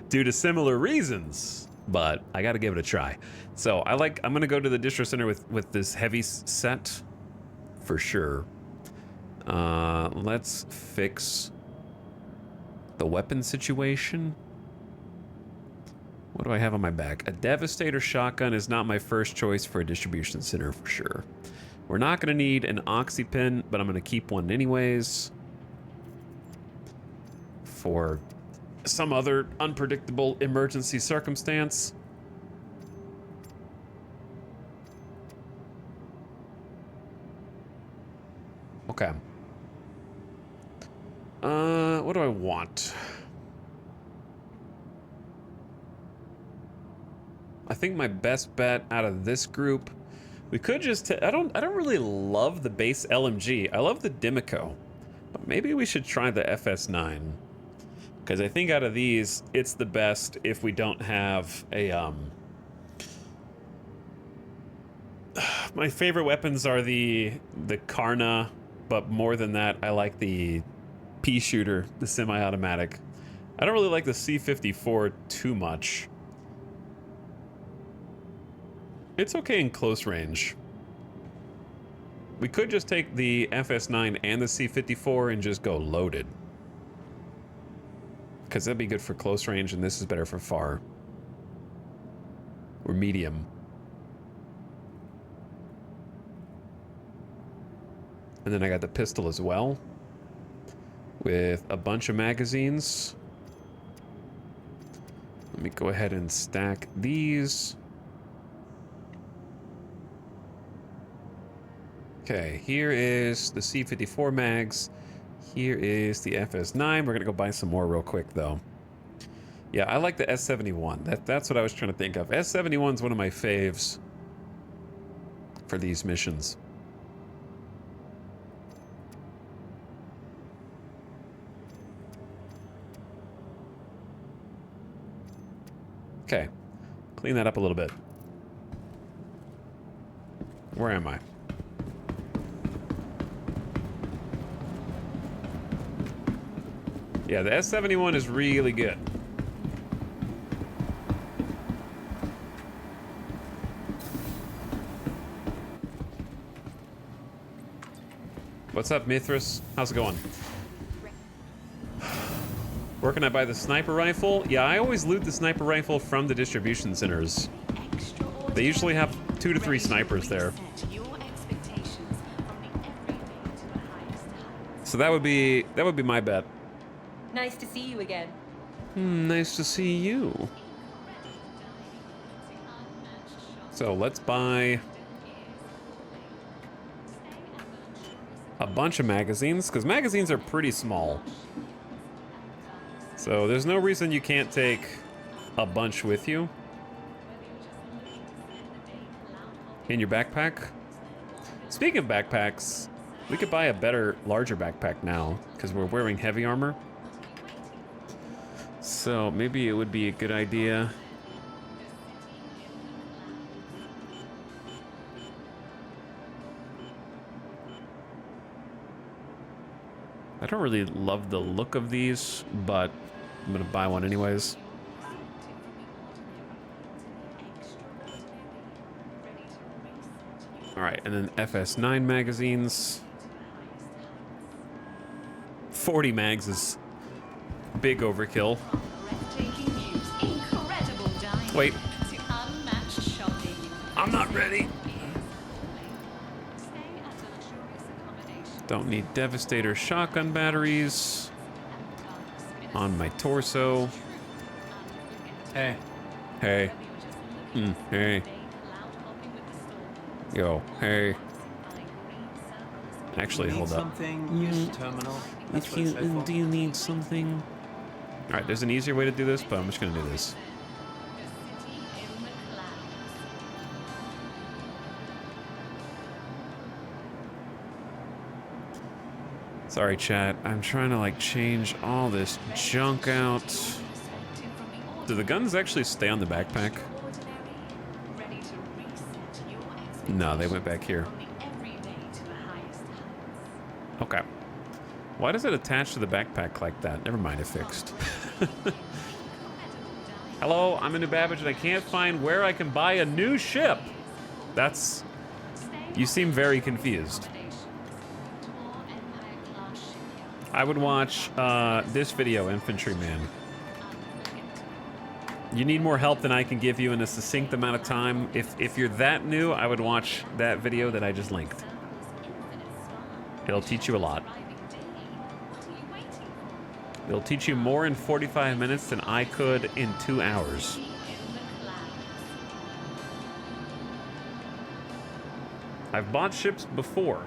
due to similar reasons, but I got to give it a try. So I'm going to go to the distro center with this heavy set for sure. Let's fix the weapon situation. What do I have on my back? A Devastator shotgun is not my first choice for a distribution center for sure. We're not going to need an oxy pen, but I'm going to keep one anyways. For some other unpredictable emergency circumstance. Okay. What do I want? I think my best bet out of this group, we could just I don't really love the base LMG. I love the Dimico, but maybe we should try the FS9 because I think out of these, it's the best if we don't have a my favorite weapons are the Karna, but more than that, I like the pea shooter, the semi-automatic. I don't really like the C54 too much. It's okay in close range. We could just take the FS9 and the C54 and just go loaded. Because that'd be good for close range, and this is better for far. Or medium. And then I got the pistol as well. With a bunch of magazines. Let me go ahead and stack these. Okay, here is the C-54 mags. Here is the FS9. We're gonna go buy some more real quick, though. Yeah, I like the S-71. That's what I was trying to think of. S-71 is one of my faves for these missions. Okay, clean that up a little bit. Where am I? Yeah, the S-71 is really good. What's up, Mithras? How's it going? Where can I buy the sniper rifle? Yeah, I always loot the sniper rifle from the distribution centers. They usually have 2 to 3 snipers there. So that would be my bet. Nice to see you again. Nice to see you. So let's buy a bunch of magazines, because magazines are pretty small. So there's no reason you can't take a bunch with you in your backpack. Speaking of backpacks, we could buy a better, larger backpack now, because we're wearing heavy armor. So maybe it would be a good idea. I don't really love the look of these, but I'm gonna buy one anyways. All right, and then FS9 magazines. 40 mags is big overkill. Wait. I'm not ready. Don't need Devastator shotgun batteries on my torso. Hey. Hey. Hey. Yo, hey. Actually, hold up. Something, use terminal. That's what it's safe for. Do you need something? All right, there's an easier way to do this, but I'm just gonna do this. Sorry, chat. I'm trying to like change all this junk out. Do the guns actually stay on the backpack? No, they went back here. Okay. Why does it attach to the backpack like that? Never mind, it fixed. Hello, I'm a new Babbage and I can't find where I can buy a new ship. That's... You seem very confused. I would watch this video, Infantryman. You need more help than I can give you in a succinct amount of time. If you're that new, I would watch that video that I just linked. It'll teach you a lot. It'll teach you more in 45 minutes than I could in 2 hours. I've bought ships before.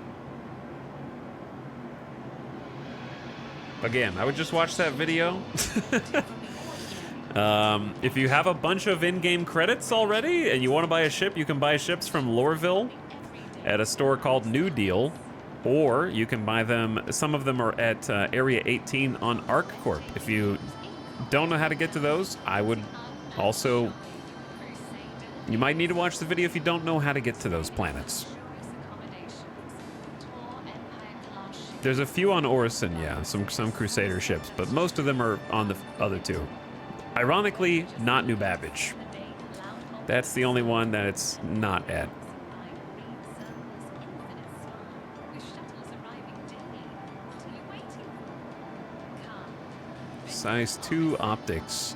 Again, I would just watch that video. If you have a bunch of in-game credits already and you want to buy a ship, you can buy ships from Loreville at a store called New Deal, or you can buy them. Some of them are at Area 18 on ArcCorp. If you don't know how to get to those, I would also... You might need to watch the video if you don't know how to get to those planets. There's a few on Orison, yeah, some Crusader ships, but most of them are on the other two. Ironically, not New Babbage. That's the only one that it's not at. Size 2 optics.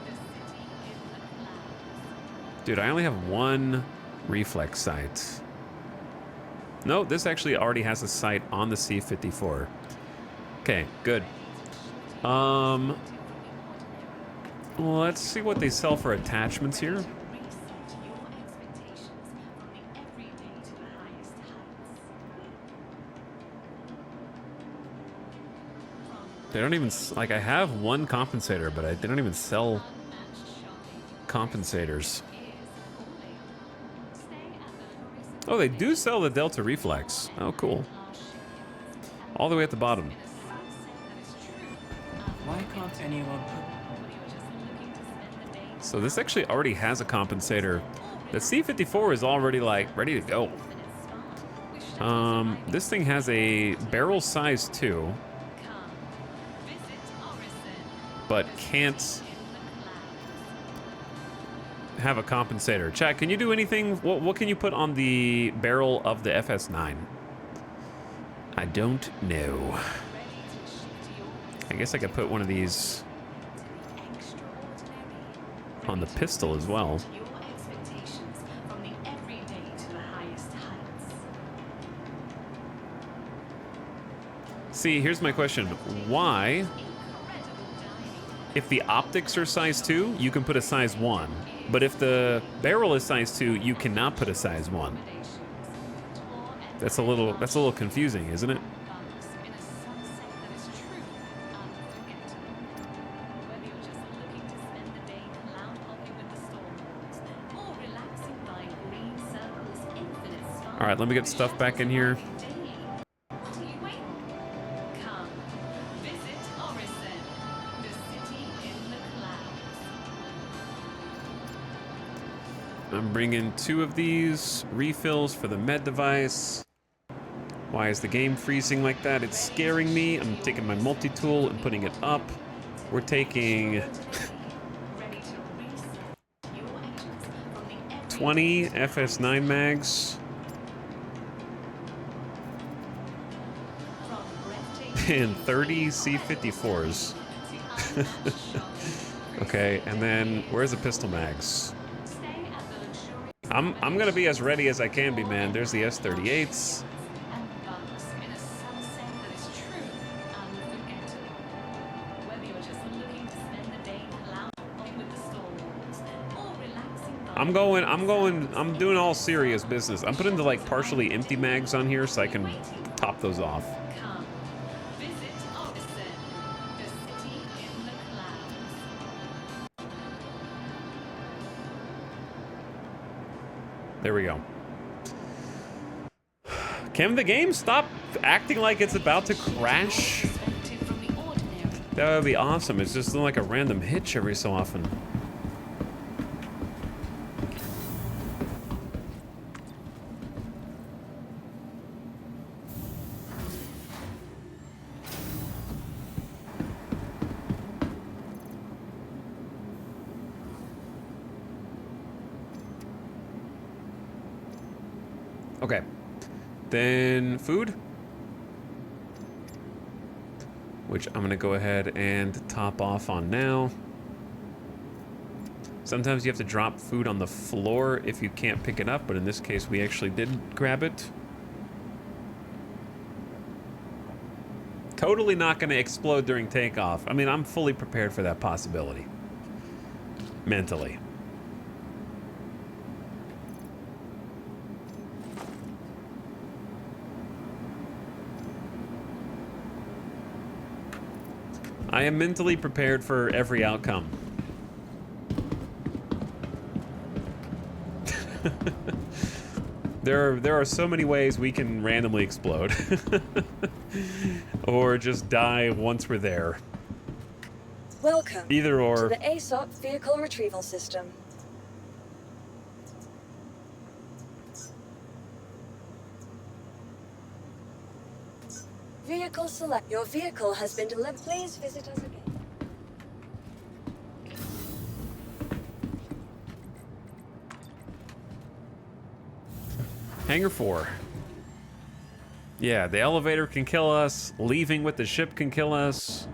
Dude, I only have one reflex sight. No, this actually already has a sight on the C-54. Okay, good. Well, let's see what they sell for attachments here. Reset your expectations from the everyday to the highest heights. They don't even, like, I have one compensator, but they don't even sell compensators. Oh, they do sell the Delta Reflex. Oh, cool. All the way at the bottom. Why can't anyone... So this actually already has a compensator. The C-54 is already, like, ready to go. This thing has a barrel size 2. But can't have a compensator. Chat, can you do anything? What can you put on the barrel of the FS9? I don't know. I guess I could put one of these on the pistol as well. Your expectations from the everyday to the highest heights. See, here's my question. Why, if the optics are size 2, you can put a size 1. But if the barrel is size 2, you cannot put a size 1. That's a little confusing, isn't it? All right, let me get stuff back in here. I'm bringing 2 of these refills for the med device. Why is the game freezing like that? It's scaring me. I'm taking my multi-tool and putting it up. We're taking 20 FS9 mags. And 30 C-54s. Okay, and then where's the pistol mags? I'm gonna be as ready as I can be, man. There's the S-38s. I'm doing all serious business. I'm putting the like partially empty mags on here so I can top those off. There we go. Can the game stop acting like it's about to crash? That would be awesome. It's just like a random hitch every so often. Okay, then food, which I'm gonna go ahead and top off on now. Sometimes you have to drop food on the floor if you can't pick it up, but in this case we actually did grab it. Totally not gonna explode during takeoff. I mean, I'm fully prepared for that possibility. Mentally. I am mentally prepared for every outcome. There are so many ways we can randomly explode. Or just die once we're there. Welcome Either or. to the ASOP Vehicle Retrieval System. Vehicle select. Your vehicle has been delivered. Please visit us again. Hangar 4. Yeah, the elevator can kill us. Leaving with the ship can kill us.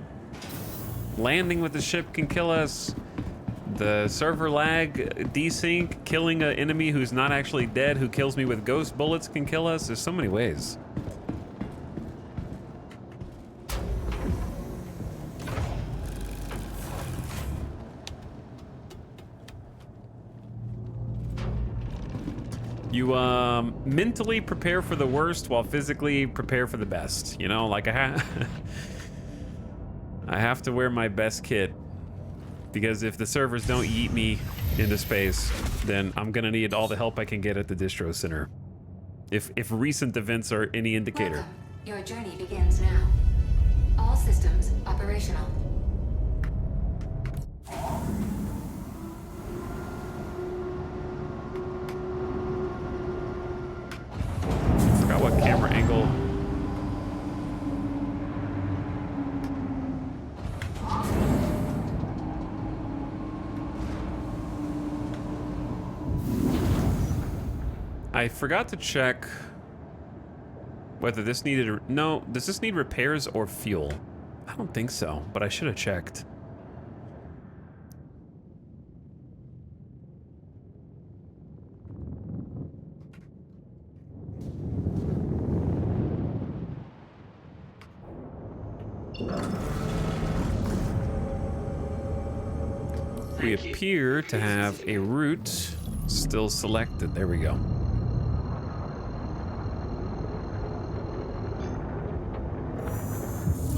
Landing with the ship can kill us. The server lag, desync, killing an enemy who's not actually dead, who kills me with ghost bullets can kill us. There's so many ways. You mentally prepare for the worst while physically prepare for the best. You know, like I have to wear my best kit, because if the servers don't yeet me into space, then I'm gonna need all the help I can get at the distro center. If recent events are any indicator. Welcome. Your journey begins now. All systems operational. Forgot what camera angle. I forgot to check whether this needed... No, does this need repairs or fuel? I don't think so, but I should have checked. We appear to have a route still selected. There we go.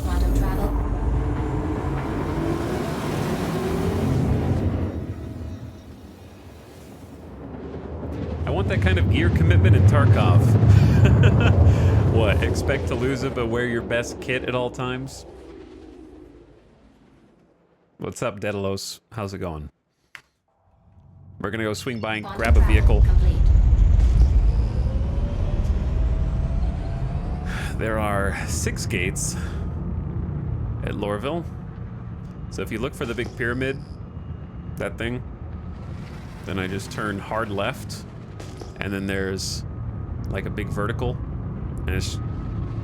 Quantum travel. I want that kind of gear commitment in Tarkov. What, expect to lose it, but wear your best kit at all times? What's up, Daedalus? How's it going? We're gonna go swing by and grab a vehicle. Complete. There are 6 gates at Lorville. So if you look for the big pyramid, that thing, then I just turn hard left, and then there's like a big vertical, and it's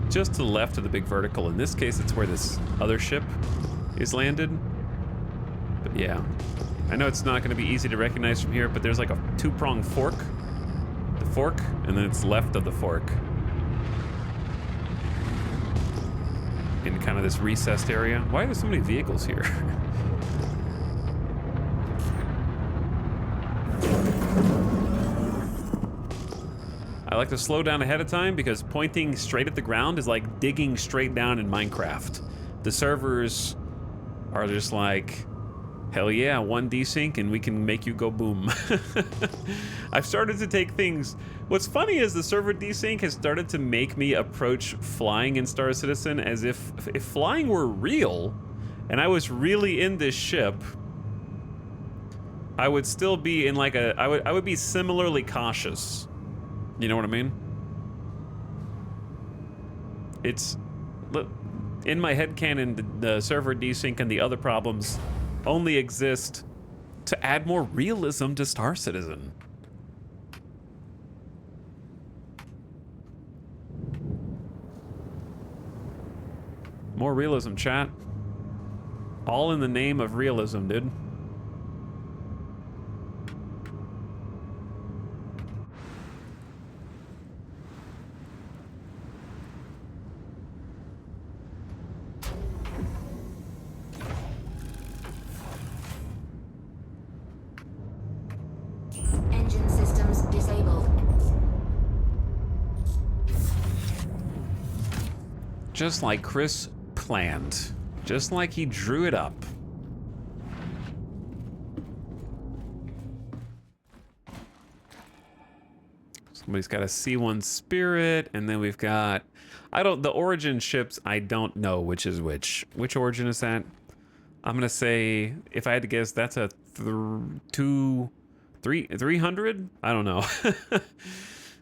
just to the left of the big vertical. In this case, it's where this other ship is landed. But yeah, I know it's not going to be easy to recognize from here, but there's like a 2-pronged fork. The fork, and then it's left of the fork. In kind of this recessed area. Why are there so many vehicles here? I like to slow down ahead of time because pointing straight at the ground is like digging straight down in Minecraft. The servers are just like, hell yeah, 1 desync and we can make you go boom. I've started to take things... What's funny is the server desync has started to make me approach flying in Star Citizen as if flying were real and I was really in this ship, I would still be in like a... I would be similarly cautious. You know what I mean? It's... In my headcanon, the server desync and the other problems only exist to add more realism to Star Citizen. More realism, chat. All in the name of realism, dude. Engine systems disabled. Just like Chris planned. Just like he drew it up. Somebody's got a C1 Spirit, and then we've got... the Origin ships, I don't know which is which. Which Origin is that? I'm gonna say, if I had to guess, that's a 300? I don't know.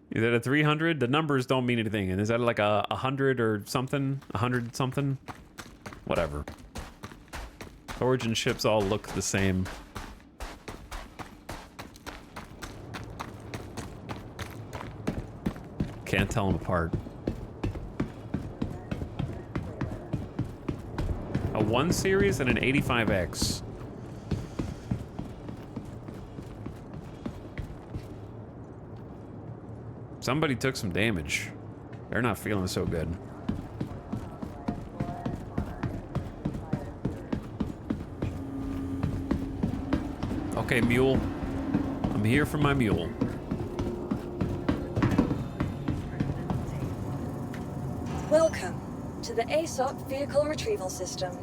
Is that a 300? The numbers don't mean anything. And is that like a 100 or something? 100 something? Whatever. Origin ships all look the same. Can't tell them apart. A 1 series and an 85X. Somebody took some damage. They're not feeling so good. Okay, mule. I'm here for my mule. to the ASOP Vehicle Retrieval System.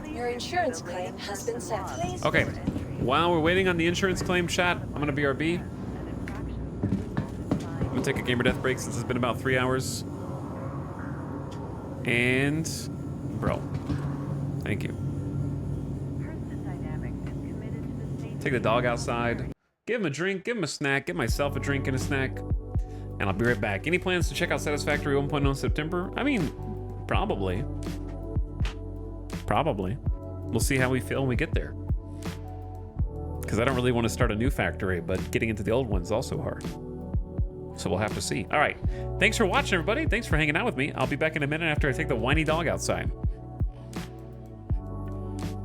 Your insurance claim has been sent. Okay. While we're waiting on the insurance claim, chat, I'm gonna BRB. I'm gonna take a gamer death break since it's been about 3 hours. And, bro, thank you. Take the dog outside, give him a drink, give him a snack, get myself a drink and a snack, and I'll be right back. Any plans to check out Satisfactory 1.0 in September? I mean, probably. Probably. We'll see how we feel when we get there. Because I don't really want to start a new factory, but getting into the old one's also hard. So we'll have to see. All right. Thanks for watching, everybody. Thanks for hanging out with me. I'll be back in a minute after I take the whiny dog outside.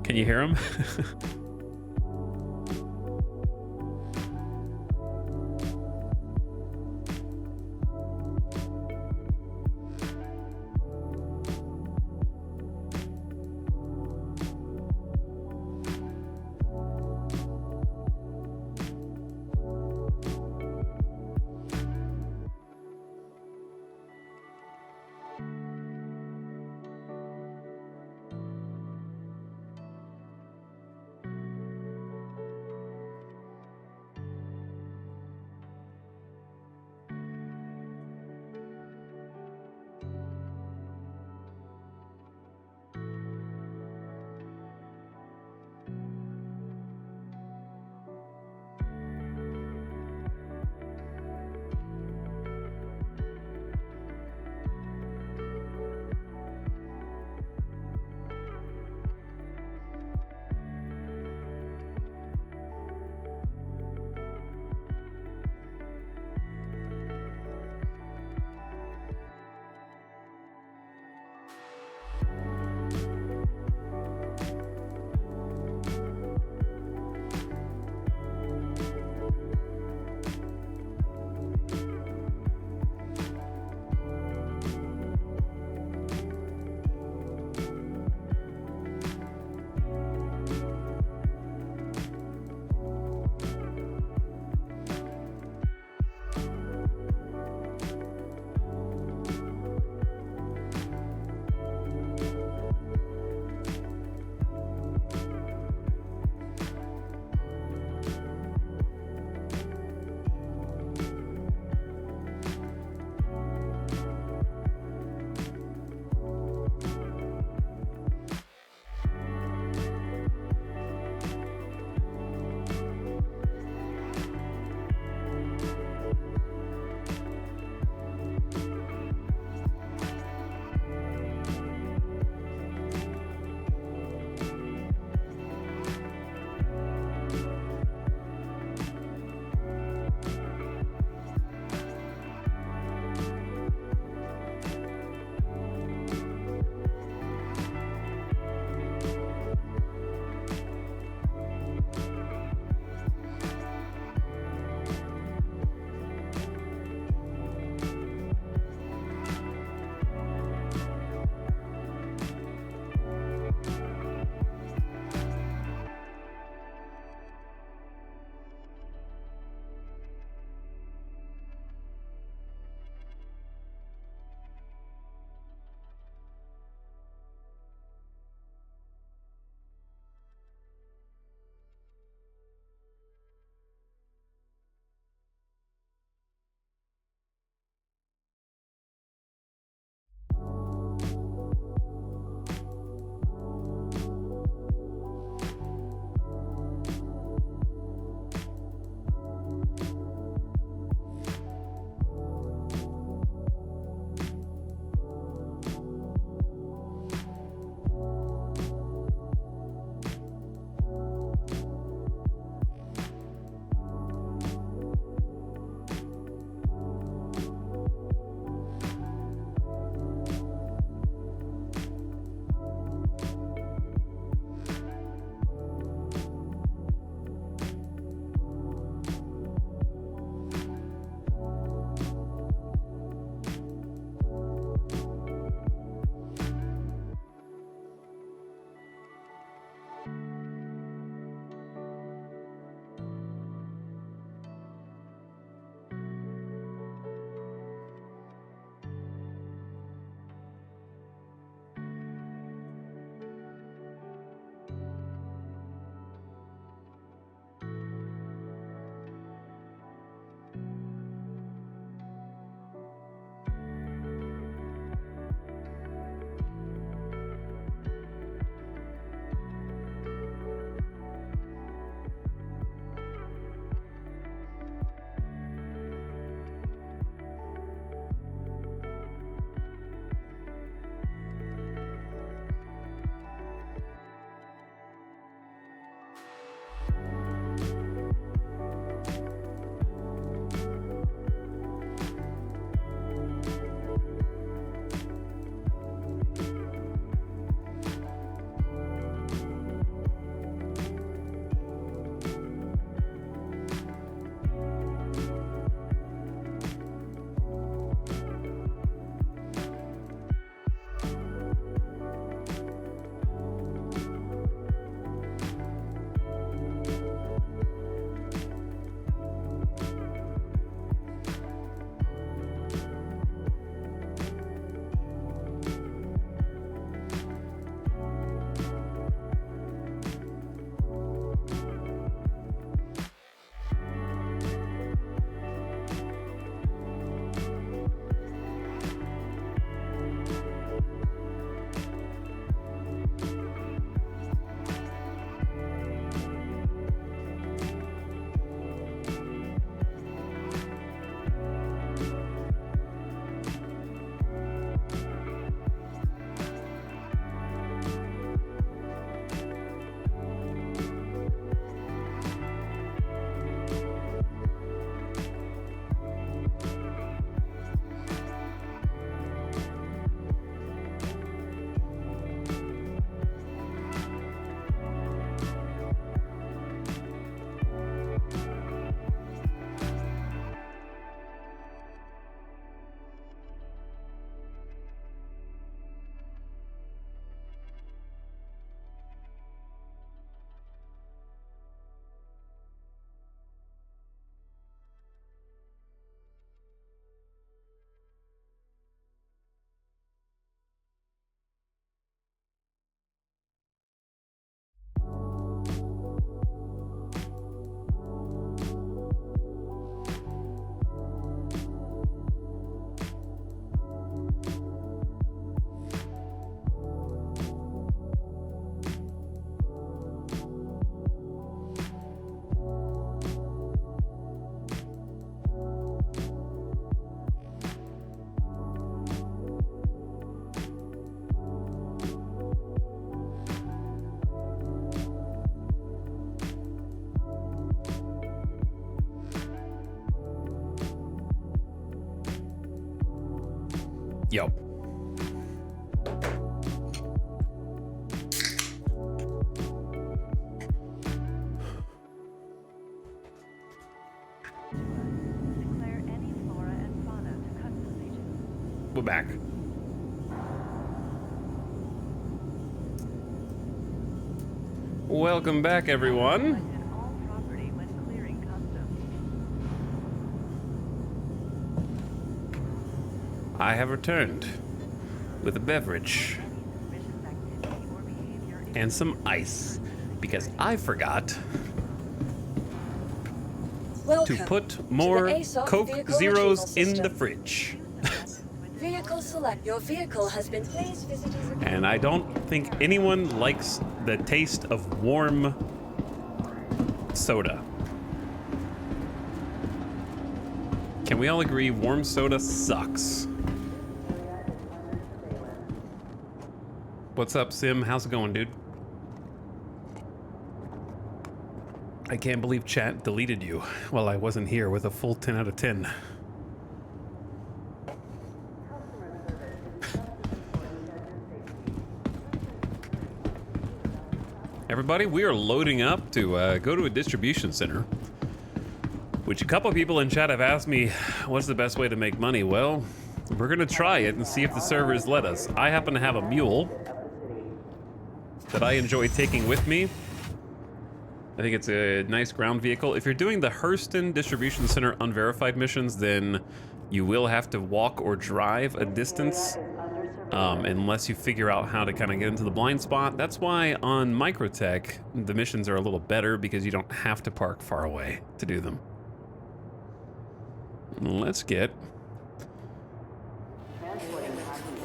Can you hear him? Yo. We're back. Welcome back, everyone. I have returned with a beverage and some ice because I forgot Welcome to put to more the ASOP Coke vehicle Zeros retrieval in the system. fridge. Vehicle select. Your vehicle has been. Please visit us again. And I don't think anyone likes the taste of warm soda. Can we all agree warm soda sucks? What's up, Sim? How's it going, dude? I can't believe chat deleted you while I wasn't here with a full 10 out of 10. Everybody, we are loading up to go to a distribution center, which a couple people in chat have asked me, what's the best way to make money? Well, we're gonna try it and see if the servers let us. I happen to have a mule that I enjoy taking with me. I think it's a nice ground vehicle. If you're doing the Hurston Distribution Center unverified missions, then you will have to walk or drive a distance unless you figure out how to kind of get into the blind spot. That's why on Microtech, the missions are a little better because you don't have to park far away to do them. Let's get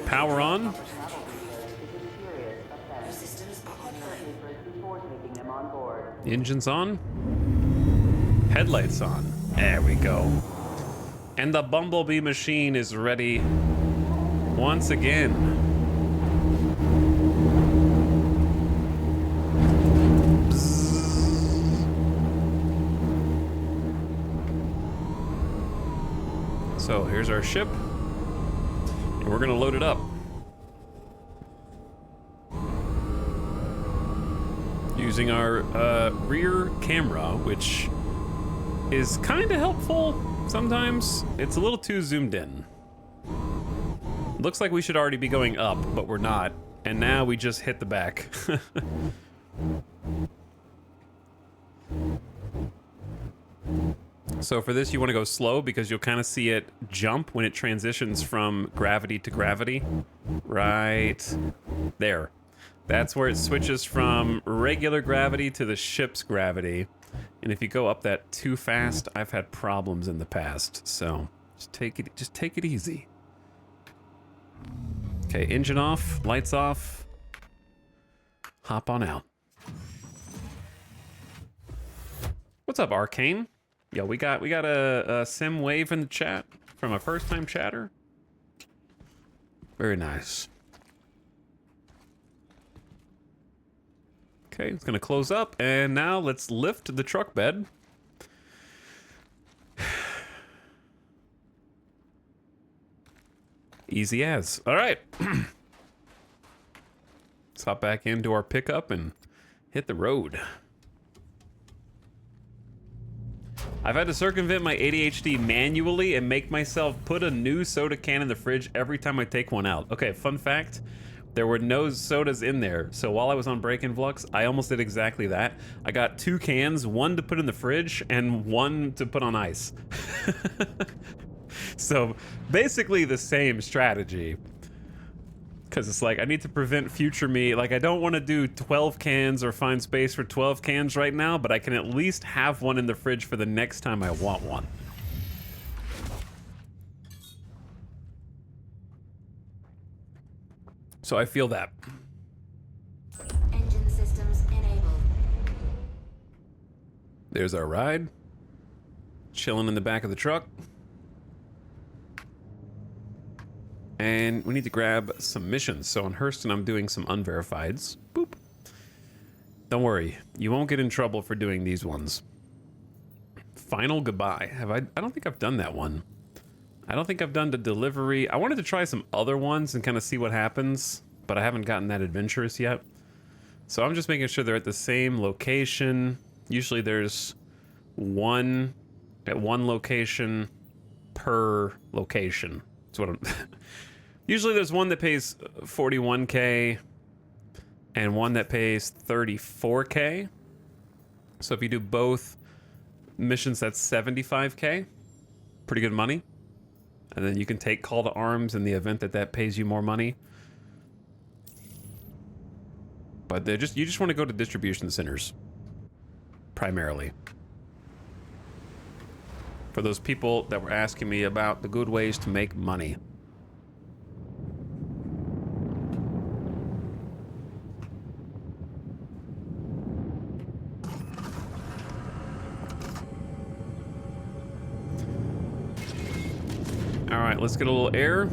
power on. Engines on. Headlights on. There we go. And the Bumblebee machine is ready once again. So here's our ship, and we're gonna load it up. Using our rear camera, which is kind of helpful sometimes. It's a little too zoomed in. Looks like we should already be going up, but we're not. And now we just hit the back. So for this, you want to go slow because you'll kind of see it jump when it transitions from gravity to gravity. Right there. That's where it switches from regular gravity to the ship's gravity. And if you go up that too fast, I've had problems in the past. So just take it easy. Okay, engine off, lights off. Hop on out. What's up, Arcane? Yo, we got a sim wave in the chat from a first-time chatter. Very nice. Okay, it's gonna close up, and now let's lift the truck bed. Easy as. All right. Let's hop back into our pickup and hit the road. I've had to circumvent my ADHD manually and make myself put a new soda can in the fridge every time I take one out. Okay, fun fact. There were no sodas in there, so while I was on Break-In Flux, I almost did exactly that. I got 2 cans, one to put in the fridge and one to put on ice. So basically the same strategy. Because it's like, I need to prevent future me. Like, I don't want to do 12 cans or find space for 12 cans right now, but I can at least have one in the fridge for the next time I want one. So I feel that. Engine systems enabled. There's our ride. Chilling in the back of the truck. And we need to grab some missions. So on Hurston, I'm doing some unverifieds. Boop. Don't worry, you won't get in trouble for doing these ones. Final Goodbye. I don't think I've done that one. I don't think I've done the delivery. I wanted to try some other ones and kind of see what happens, but I haven't gotten that adventurous yet. So I'm just making sure they're at the same location. Usually there's one at one location per location. That's what I'm... Usually there's one that pays 41K and one that pays 34K. So if you do both missions, that's 75K. Pretty good money. And then you can take call to arms in the event that that pays you more money. But you just want to go to distribution centers, primarily. For those people that were asking me about the good ways to make money. All right, let's get a little air.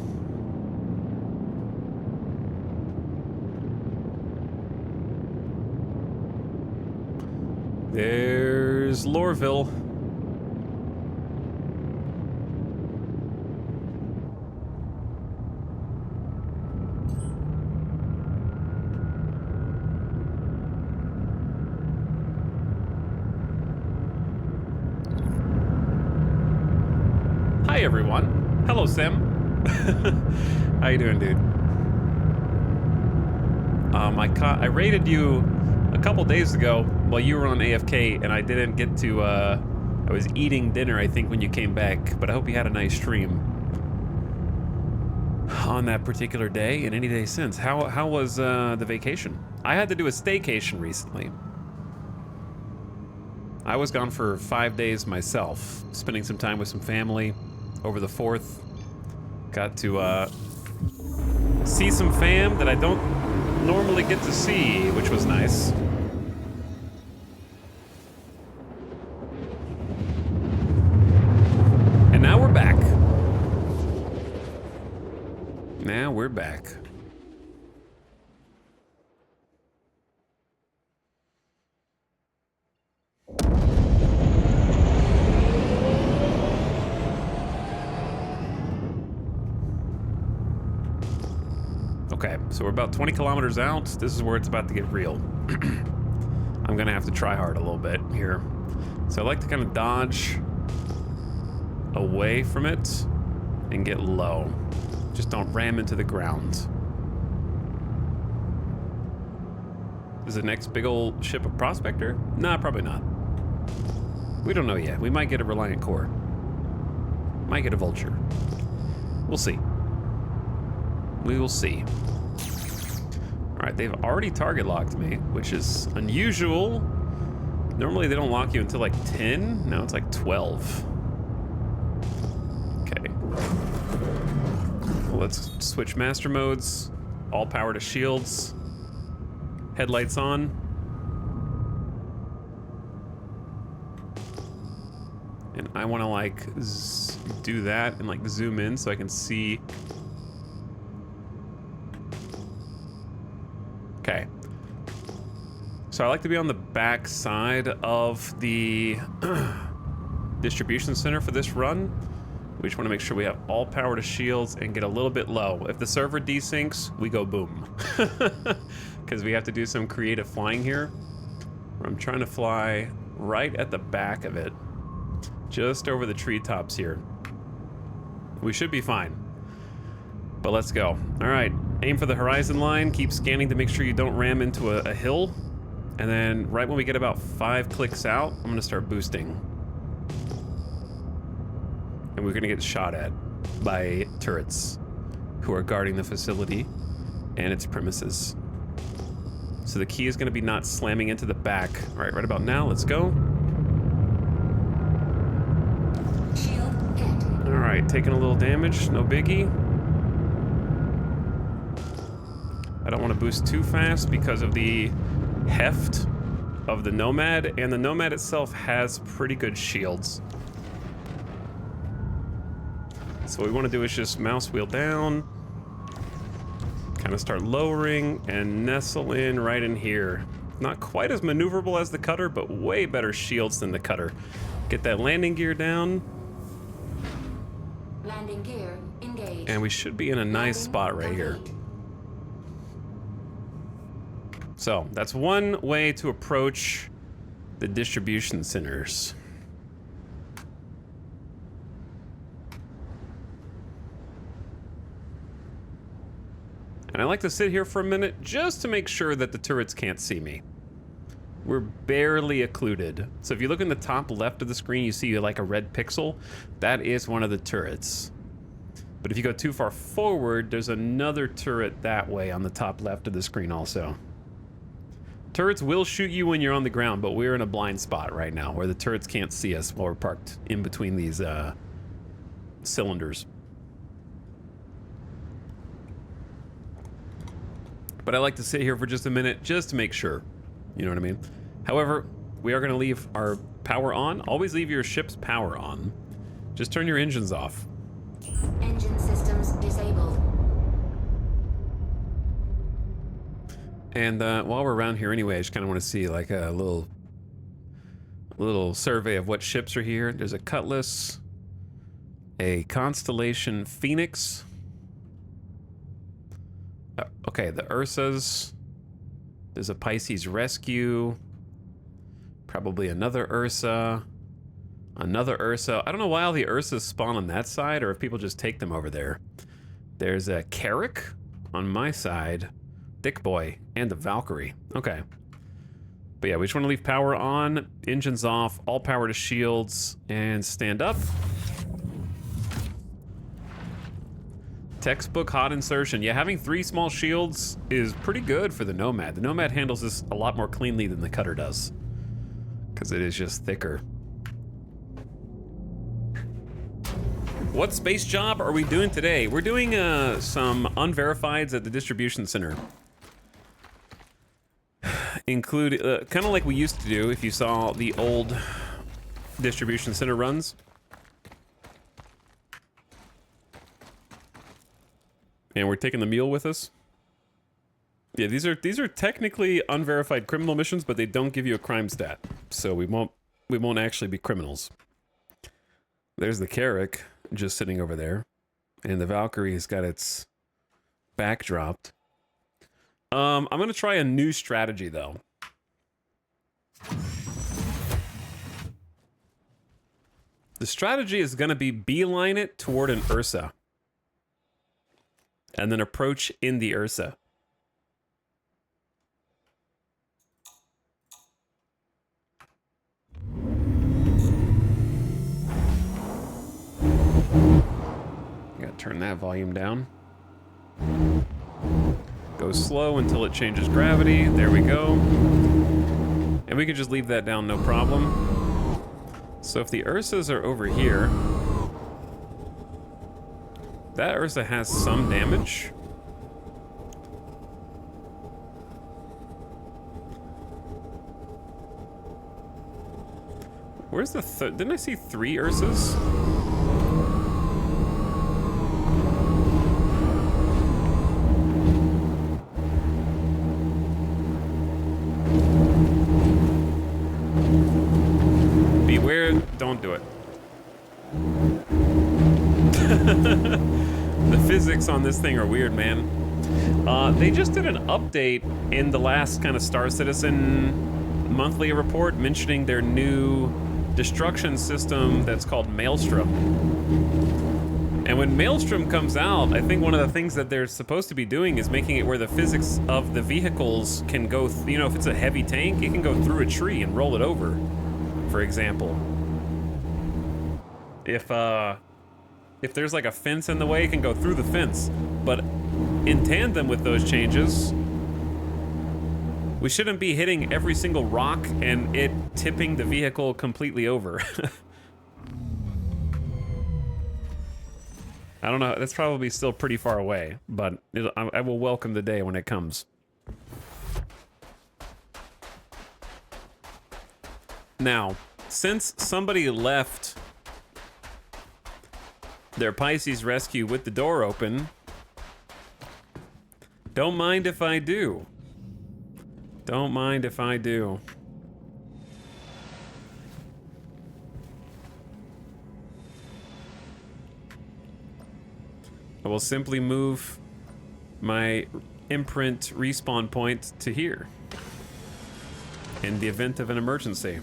There's Lorville. Hi, everyone. Hello, Sam. How you doing, dude? I raided you a couple days ago while you were on AFK, and I didn't get to, I was eating dinner, I think, when you came back, but I hope you had a nice stream on that particular day and any day since. How was the vacation? I had to do a staycation recently. I was gone for 5 days myself, spending some time with some family over the 4th. Got to see some fam that I don't normally get to see, which was nice. And now we're back. Now we're back. Okay, so we're about 20 kilometers out. This is where it's about to get real. I'm gonna have to try hard a little bit here. So I like to kind of dodge away from it and get low. Just don't ram into the ground. Is the next big old ship a prospector? Nah, probably not. We don't know yet. We might get a Reliant Core. Might get a Vulture. We'll see. We will see. All right, they've already target locked me, which is unusual. Normally they don't lock you until like 10. Now it's like 12. Okay. Well, let's switch master modes. All power to shields. Headlights on. And I want to like do that and like zoom in so I can see. Okay. So I like to be on the back side of the distribution center for this run. We just want to make sure we have all power to shields and get a little bit low. If the server desyncs, we go boom. Because we have to do some creative flying here. I'm trying to fly right at the back of it. Just over the treetops here. We should be fine. But let's go. All right. Aim for the horizon line. Keep scanning to make sure you don't ram into a hill. And then right when we get about 5 clicks out, I'm going to start boosting. And we're going to get shot at by turrets who are guarding the facility and its premises. So the key is going to be not slamming into the back. All right, right about now, let's go. All right, taking a little damage, no biggie. I don't want to boost too fast because of the heft of the Nomad, and the Nomad itself has pretty good shields. So what we want to do is just mouse wheel down, kind of start lowering and nestle in right in here. Not quite as maneuverable as the cutter, but way better shields than the cutter. Get that landing gear down. Landing Landing gear engaged. And we should be in a nice Landing spot right here. complete. So that's one way to approach the distribution centers. And I like to sit here for a minute just to make sure that the turrets can't see me. We're barely occluded. So if you look in the top left of the screen, you see like a red pixel. That is one of the turrets. But if you go too far forward, there's another turret that way on the top left of the screen also. Turrets will shoot you when you're on the ground, but we're in a blind spot right now where the turrets can't see us while we're parked in between these cylinders. But I like to sit here for just a minute just to make sure. You know what I mean? However, we are going to leave our power on. Always leave your ship's power on. Just turn your engines off. Engine systems disabled. And while we're around here anyway, I just kind of want to see like a little survey of what ships are here. There's a Cutlass, a Constellation Phoenix. Okay, the Ursas. There's a Pisces Rescue. Probably another Ursa. Another Ursa. I don't know why all the Ursas spawn on that side or if people just take them over there. There's a Carrick on my side. Thick Boy and the Valkyrie. Okay. But yeah, we just want to leave power on, engines off, all power to shields, and stand up. Textbook hot insertion. Yeah, having 3 small shields is pretty good for the Nomad. The Nomad handles this a lot more cleanly than the Cutter does, because it is just thicker. What space job are we doing today? We're doing some unverifieds at the distribution center. Include, kind of like we used to do if you saw the old distribution center runs. And we're taking the mule with us. Yeah, these are technically unverified criminal missions, but they don't give you a crime stat, so we won't actually be criminals. There's the Carrick just sitting over there, and the Valkyrie has got its back dropped. I'm gonna try a new strategy though. The strategy is gonna be beeline it toward an Ursa. And then approach in the Ursa. Gotta turn that volume down. Go slow until it changes gravity. There we go. And we can just leave that down, no problem. So if the Ursas are over here, that Ursa has some damage. Where's the third? Didn't I see 3 Ursas? Beware, don't do it. The physics on this thing are weird, man. They just did an update in the last kind of Star Citizen monthly report mentioning their new destruction system that's called Maelstrom. And when Maelstrom comes out, I think one of the things that they're supposed to be doing is making it where the physics of the vehicles can go, you know, if it's a heavy tank, it can go through a tree and roll it over, for example. If there's like a fence in the way, it can go through the fence. But in tandem with those changes, we shouldn't be hitting every single rock and it tipping the vehicle completely over. I don't know, that's probably still pretty far away, but I will welcome the day when it comes. Now, since somebody left their Pisces Rescue with the door open, don't mind if I do. Don't mind if I do. will simply move my imprint respawn point to here in the event of an emergency.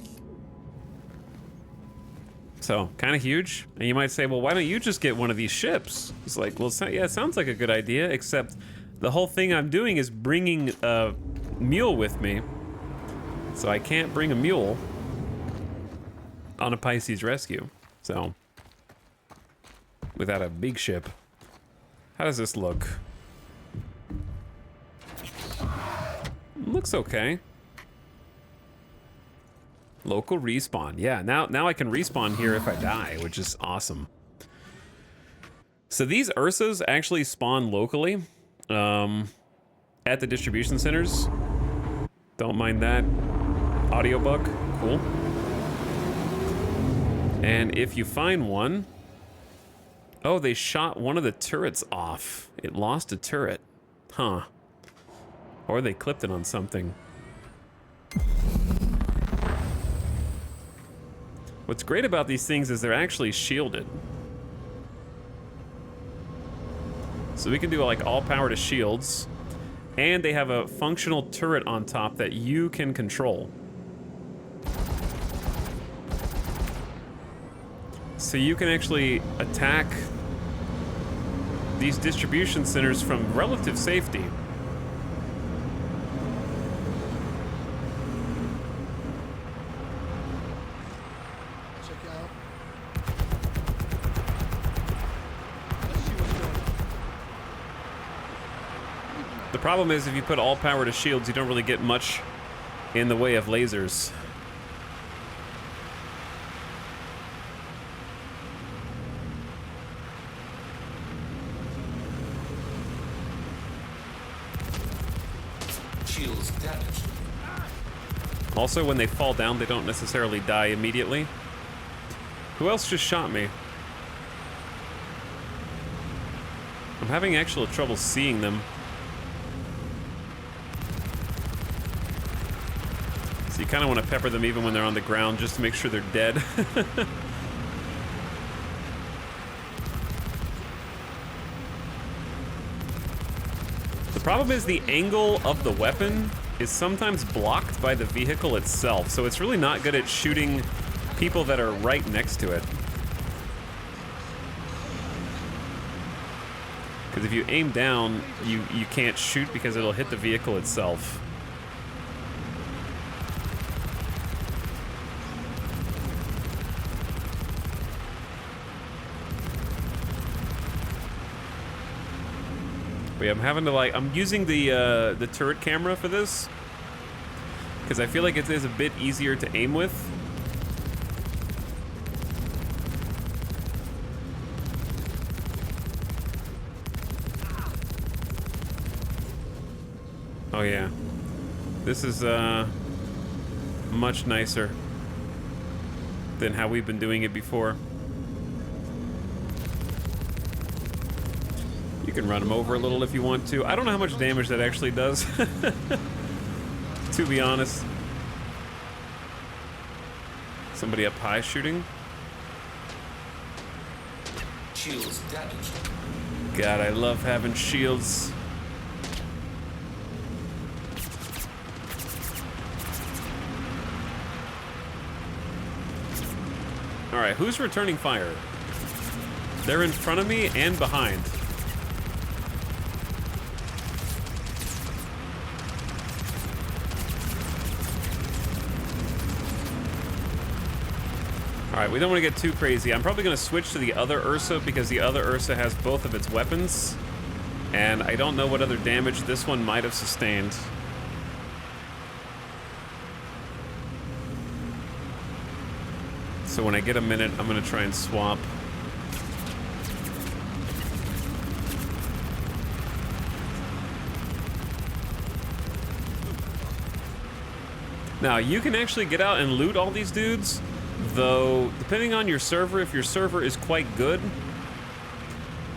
So, kind of huge. And you might say, well, why don't you just get one of these ships? It's like, well, yeah, it sounds like a good idea, except the whole thing I'm doing is bringing a mule with me. So I can't bring a mule on a Pisces rescue. So, without a big ship. How does this look? Looks okay. Local respawn. Yeah, now I can respawn here if I die, which is awesome. So these Ursas actually spawn locally at the distribution centers. Don't mind that. Audiobook, cool. And if you find one, oh, they shot one of the turrets off. It lost a turret. Huh. Or they clipped it on something. What's great about these things is they're actually shielded. So we can do like all power to shields, and they have a functional turret on top that you can control. So you can actually attack these distribution centers from relative safety. The problem is if you put all power to shields, you don't really get much in the way of lasers. Shields damaged. Also, when they fall down, they don't necessarily die immediately. Who else just shot me? I'm having actual trouble seeing them. So you kind of want to pepper them even when they're on the ground just to make sure they're dead. The problem is the angle of the weapon is sometimes blocked by the vehicle itself, so it's really not good at shooting people that are right next to it. Because if you aim down, you can't shoot because it'll hit the vehicle itself. But yeah, I'm having to I'm using the turret camera for this because I feel like it is a bit easier to aim with. Oh yeah, this is much nicer than how we've been doing it before. You can run them over a little if you want to. I don't know how much damage that actually does, to be honest. Somebody up high shooting. Shields damaged. God, I love having shields. All right, who's returning fire? They're in front of me and behind. All right, we don't want to get too crazy. I'm probably going to switch to the other Ursa because the other Ursa has both of its weapons, and I don't know what other damage this one might have sustained. So when I get a minute, I'm going to try and swap. Now, you can actually get out and loot all these dudes, though, depending on your server, if your server is quite good,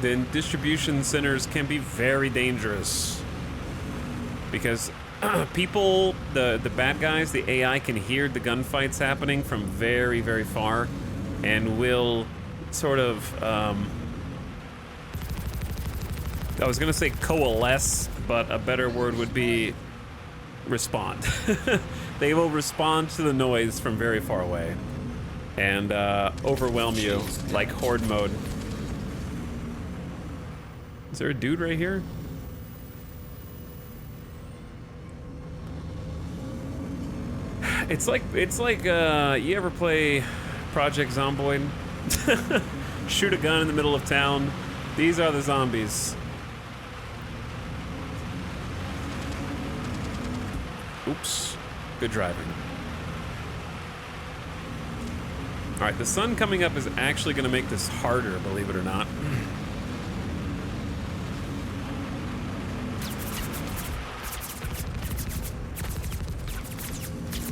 then distribution centers can be very dangerous. Because people, the bad guys, the AI can hear the gunfights happening from very, very far and will sort of I was gonna say coalesce, but a better word would be respond. They will respond to the noise from very far away and overwhelm you like horde mode. Is there a dude right here? It's like you ever play Project Zomboid? Shoot a gun in the middle of town. These are the zombies. Oops. Good driving. All right, the sun coming up is actually going to make this harder, believe it or not.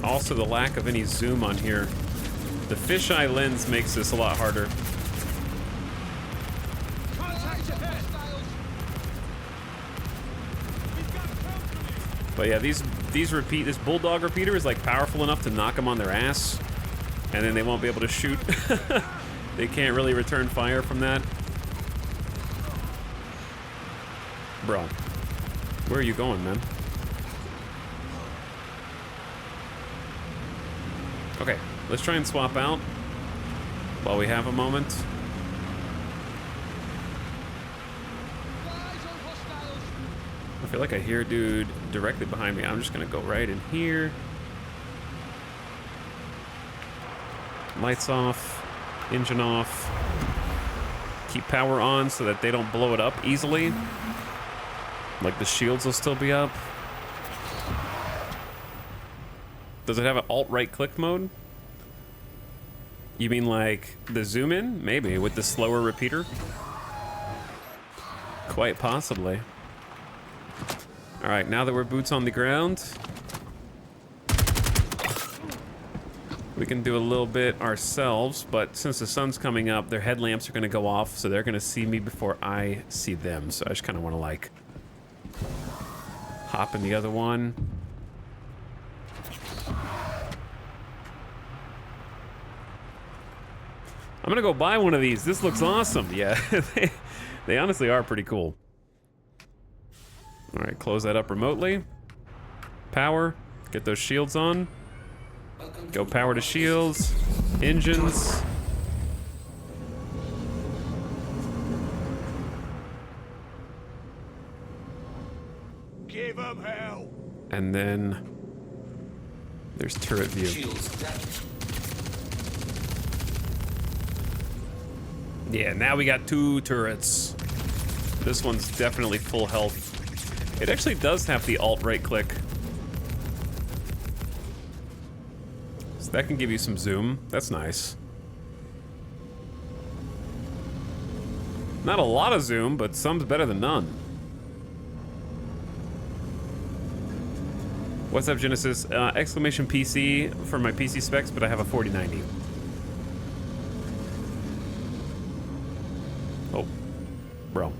Also, the lack of any zoom on here. The fisheye lens makes this a lot harder. But yeah, this bulldog repeater is like powerful enough to knock them on their ass, and then they won't be able to shoot. They can't really return fire from that. Bro, where are you going, man? Okay, let's try and swap out while we have a moment. I feel like I hear a dude directly behind me. I'm just gonna go right in here. Lights off, engine off. Keep power on so that they don't blow it up easily. Like the shields will still be up. Does it have an alt-right click mode? You mean like the zoom in? Maybe, with the slower repeater? Quite possibly. All right, now that we're boots on the ground, we can do a little bit ourselves, but since the sun's coming up, their headlamps are gonna go off, so they're gonna see me before I see them. So I just kinda wanna like hop in the other one. I'm gonna go buy one of these. This looks awesome. Yeah, they honestly are pretty cool. All right, close that up remotely. Power, get those shields on. Go power to shields, engines. Give 'em hell. And then there's turret view. Yeah, now we got 2 turrets. This one's definitely full health. It actually does have the alt-right click. So that can give you some zoom. That's nice. Not a lot of zoom, but some's better than none. What's up, Genesis? Exclamation PC for my PC specs, but I have a 4090. Oh, bro.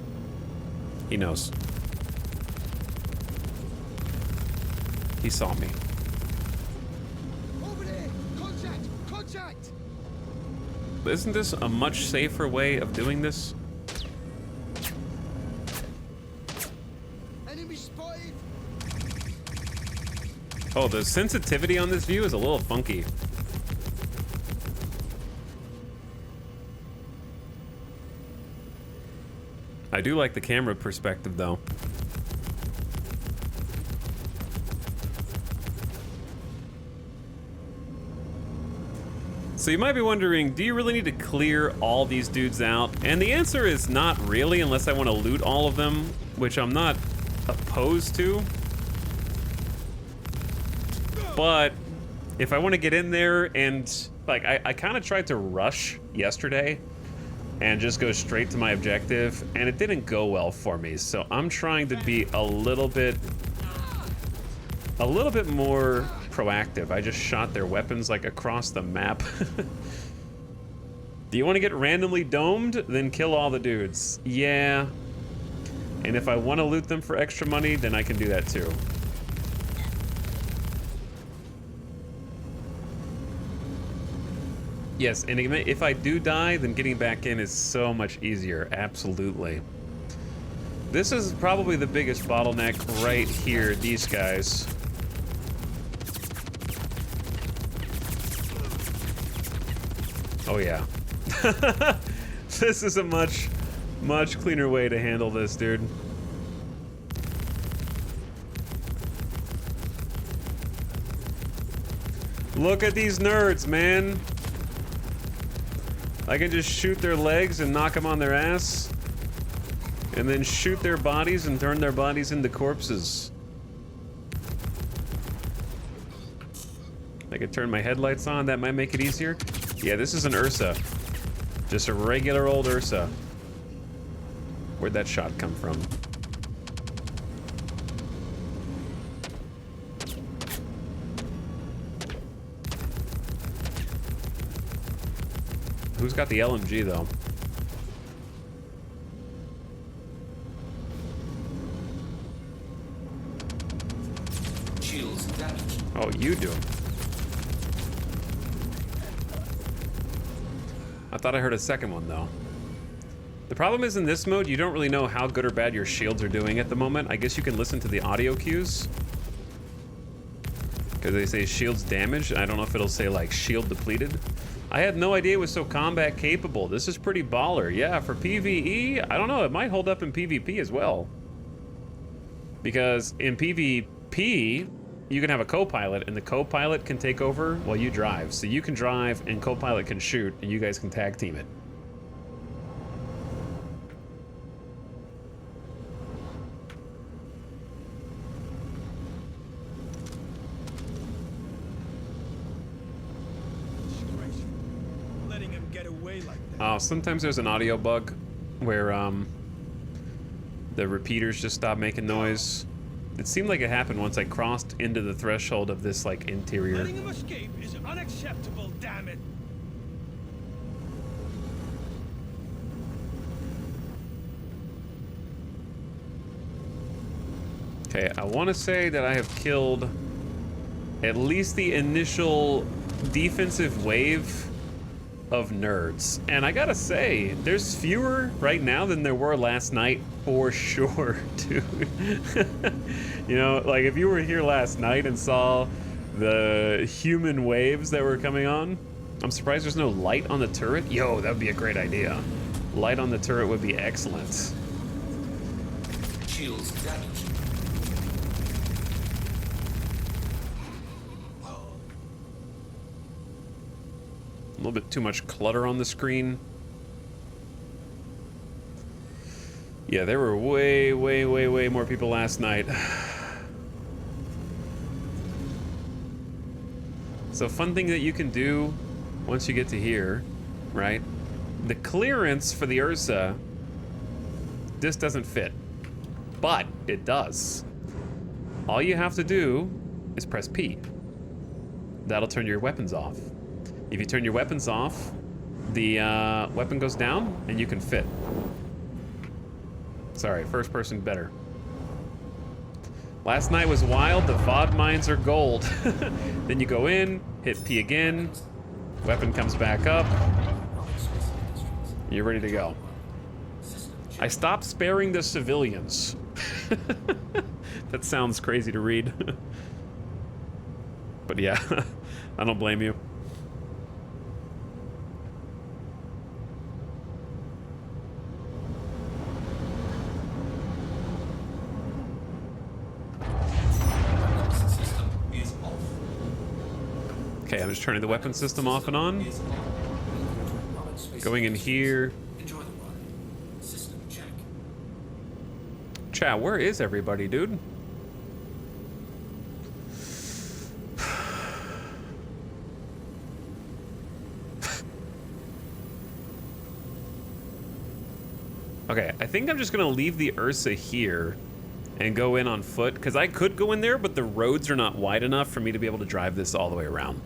He knows. He saw me. Over there! Contact! Contact! Isn't this a much safer way of doing this? Enemy spotted! Oh, the sensitivity on this view is a little funky. I do like the camera perspective, though. So you might be wondering, do you really need to clear all these dudes out? And the answer is not really, unless I want to loot all of them, which I'm not opposed to. But if I want to get in there and, like, I kind of tried to rush yesterday and just go straight to my objective, and it didn't go well for me. So I'm trying to be a little bit more proactive. I just shot their weapons like across the map. Do you want to get randomly domed? Then kill all the dudes. Yeah. And if I want to loot them for extra money, then I can do that too. Yes, and if I do die, then getting back in is so much easier. Absolutely. This is probably the biggest bottleneck right here, these guys. Oh yeah. This is a much cleaner way to handle this, dude. Look at these nerds, man. I can just shoot their legs and knock them on their ass. And then shoot their bodies and turn their bodies into corpses. I could turn my headlights on, that might make it easier. Yeah, this is an Ursa. Just a regular old Ursa. Where'd that shot come from? Who's got the LMG though? Shields damaged. Oh, you do. I thought I heard a second one though. The problem is in this mode, you don't really know how good or bad your shields are doing at the moment. I guess you can listen to the audio cues. Because they say shields damaged. I don't know if it'll say like shield depleted. I had no idea it was so combat capable. This is pretty baller. Yeah, for PvE, I don't know. It might hold up in PvP as well. Because in PvP, you can have a co-pilot, and the co-pilot can take over while you drive. So you can drive, and co-pilot can shoot, and you guys can tag team it. Letting him get away like that. Oh, sometimes there's an audio bug where the repeaters just stop making noise. It seemed like it happened once I crossed into the threshold of this like interior. Letting him escape is unacceptable, damn it. Okay, I want to say that I have killed at least the initial defensive wave of nerds. And I gotta say, there's fewer right now than there were last night, for sure, dude. You know, like if you were here last night and saw the human waves that were coming on, I'm surprised there's no light on the turret. Yo, that would be a great idea. Light on the turret would be excellent. Shields damaged. A little bit too much clutter on the screen. Yeah, there were way more people last night. So fun thing that you can do once you get to here, right? The clearance for the Ursa, this doesn't fit, but it does. All you have to do is press P. That'll turn your weapons off. If you turn your weapons off, the weapon goes down and you can fit. Sorry, first person better. Last night was wild, the VOD mines are gold. Then you go in, hit P again, weapon comes back up, you're ready to go. I stopped sparing the civilians. That sounds crazy to read. But yeah, I don't blame you. Okay, I'm just turning the weapon system off and on. Going in here. Enjoy the ride. System check. Chat, where is everybody, dude? Okay, I think I'm just gonna leave the Ursa here and go in on foot, because I could go in there, but the roads are not wide enough for me to be able to drive this all the way around.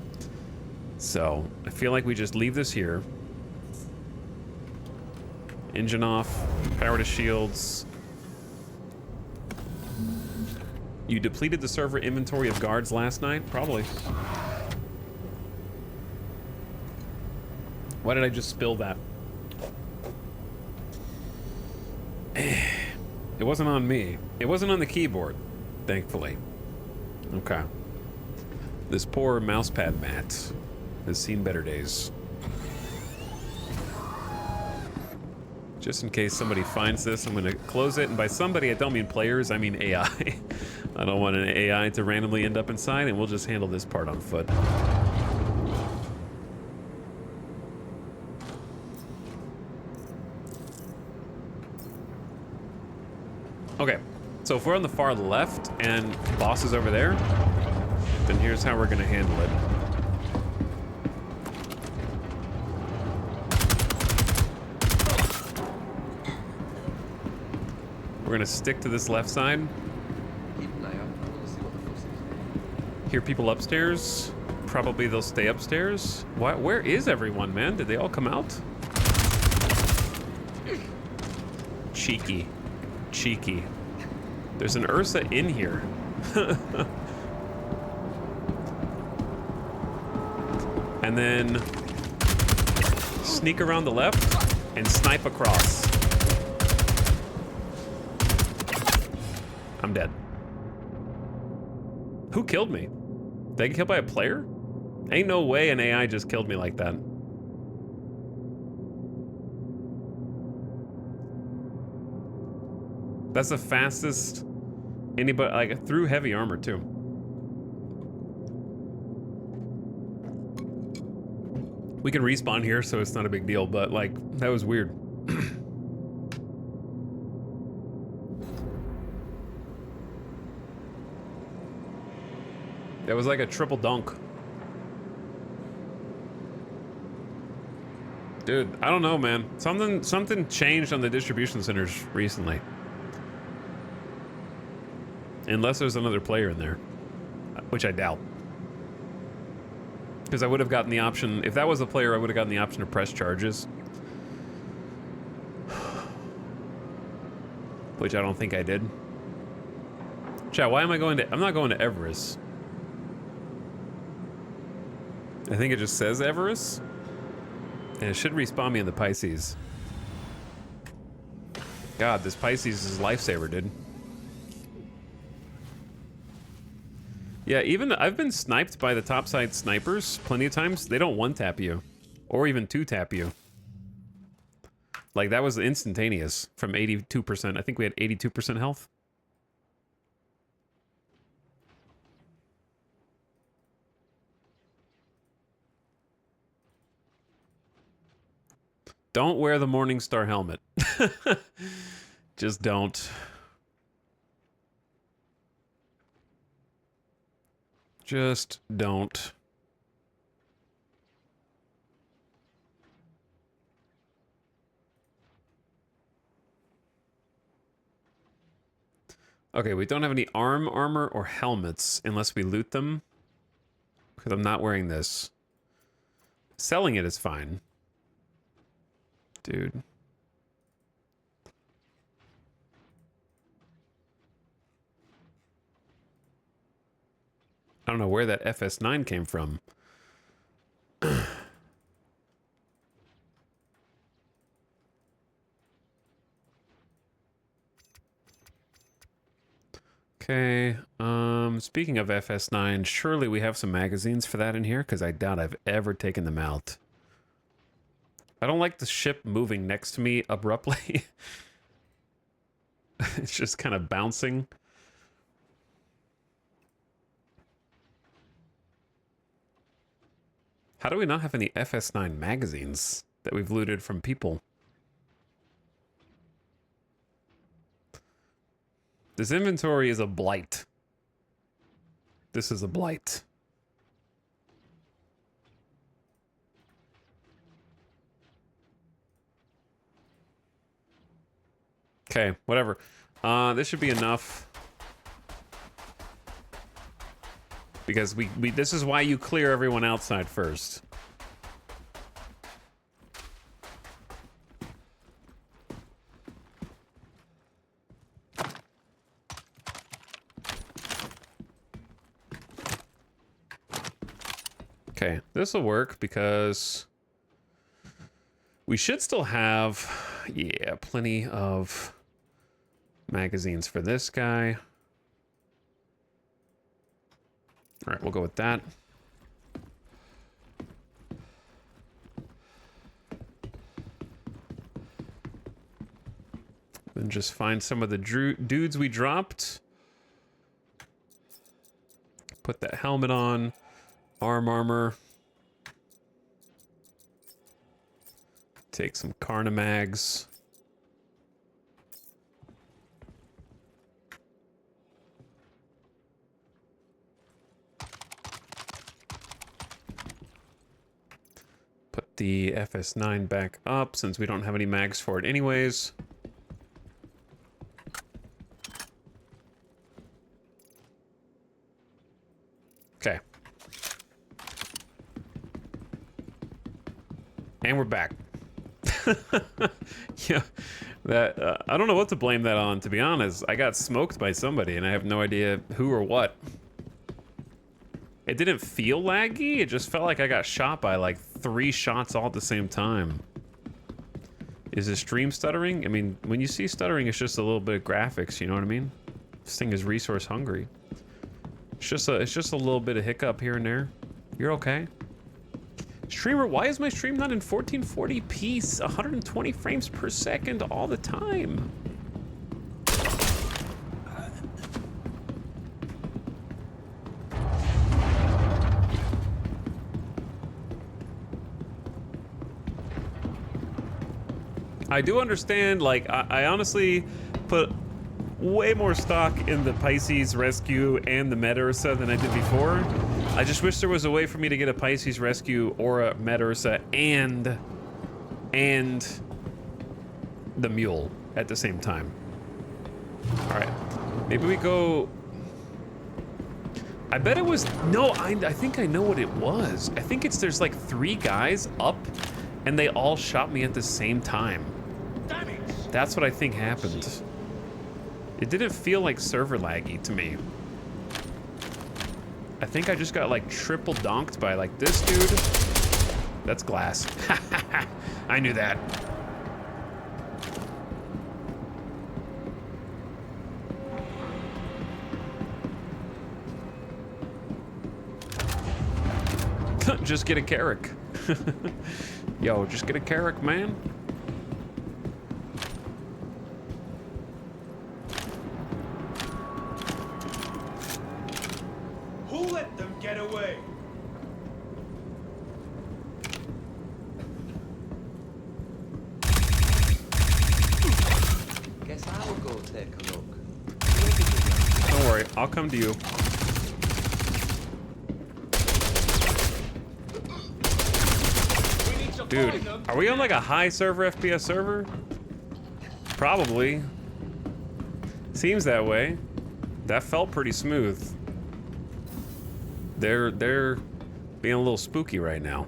So, I feel like we just leave this here. Engine off, power to shields. You depleted the server inventory of guards last night? Probably. Why did I just spill that? It It wasn't on me. It wasn't on the keyboard, thankfully. Okay. This poor mousepad Matt has seen better days. Just in case somebody finds this, I'm gonna close it, and by somebody I don't mean players, I mean AI. I don't want an AI to randomly end up inside, and we'll just handle this part on foot. Okay, so if we're on the far left and boss is over there, then here's how we're gonna handle it. We're gonna stick to this left side. Hear people upstairs. Probably they'll stay upstairs. What? Where is everyone, man? Did they all come out? Cheeky. Cheeky. There's an Ursa in here. And then sneak around the left and snipe across. I'm dead. Who killed me? Did I get killed by a player? Ain't no way an AI just killed me like that. That's the fastest anybody, like, through heavy armor too. We can respawn here, so it's not a big deal, but like, that was weird. That was like a triple dunk. Dude, I don't know, man. Something changed on the distribution centers recently. Unless there's another player in there, which I doubt. Because I would have gotten the option, if that was a player, I would have gotten the option to press charges. Which I don't think I did. Chat, why am I going to, I'm not going to Everest. I think it just says Everest. And it should respawn me in the Pisces. God, this Pisces is lifesaver, dude. Yeah, even I've been sniped by the topside snipers plenty of times. They don't one-tap you. Or even two-tap you. Like, that was instantaneous from 82%. I think we had 82% health. Don't wear the Morningstar helmet. Just don't. Just don't. Okay, we don't have any armor or helmets unless we loot them. Because I'm not wearing this. Selling it is fine. Dude. I don't know where that FS9 came from. Okay, speaking of FS9, surely we have some magazines for that in here, because I doubt I've ever taken them out. I don't like the ship moving next to me abruptly. It's just kind of bouncing. How do we not have any FS9 magazines that we've looted from people? This inventory is a blight. This is a blight. Okay, whatever. This should be enough. Because we this is why you clear everyone outside first. Okay, this will work because we should still have, yeah, plenty of Magazines for this guy. All right, we'll go with that. Then just find some of the dudes we dropped. Put that helmet on. Armor. Take some Carnamags. Put the FS9 back up since we don't have any mags for it anyways. Okay. And we're back. Yeah, that I don't know what to blame that on, to be honest. I got smoked by somebody and I have no idea who or what. It didn't feel laggy, it just felt like I got shot by like 3 shots all at the same time. Is the stream stuttering? I mean, when you see stuttering, it's just a little bit of graphics, you know what I mean? This thing is resource hungry. It's just a little bit of hiccup here and there. You're okay. Streamer, why is my stream not in 1440p, 120 frames per second all the time? I do understand, like, I honestly put way more stock in the Pisces Rescue and the Meta Ursa than I did before. I just wish there was a way for me to get a Pisces Rescue or a Meta Ursa and the Mule at the same time. All right, maybe we go. I bet it was, no, I think I know what it was. I think it's, there's like 3 guys up and they all shot me at the same time. That's what I think happened. It didn't feel like server laggy to me. I think I just got like triple donked by like this dude. That's glass. I knew that. Just get a Carrick. Yo, just get a Carrick, man. Who let them get away? Guess I'll go take a look. Don't worry, I'll come to you. Dude, are we on like a high server FPS server? Probably. Seems that way. That felt pretty smooth. They're being a little spooky right now.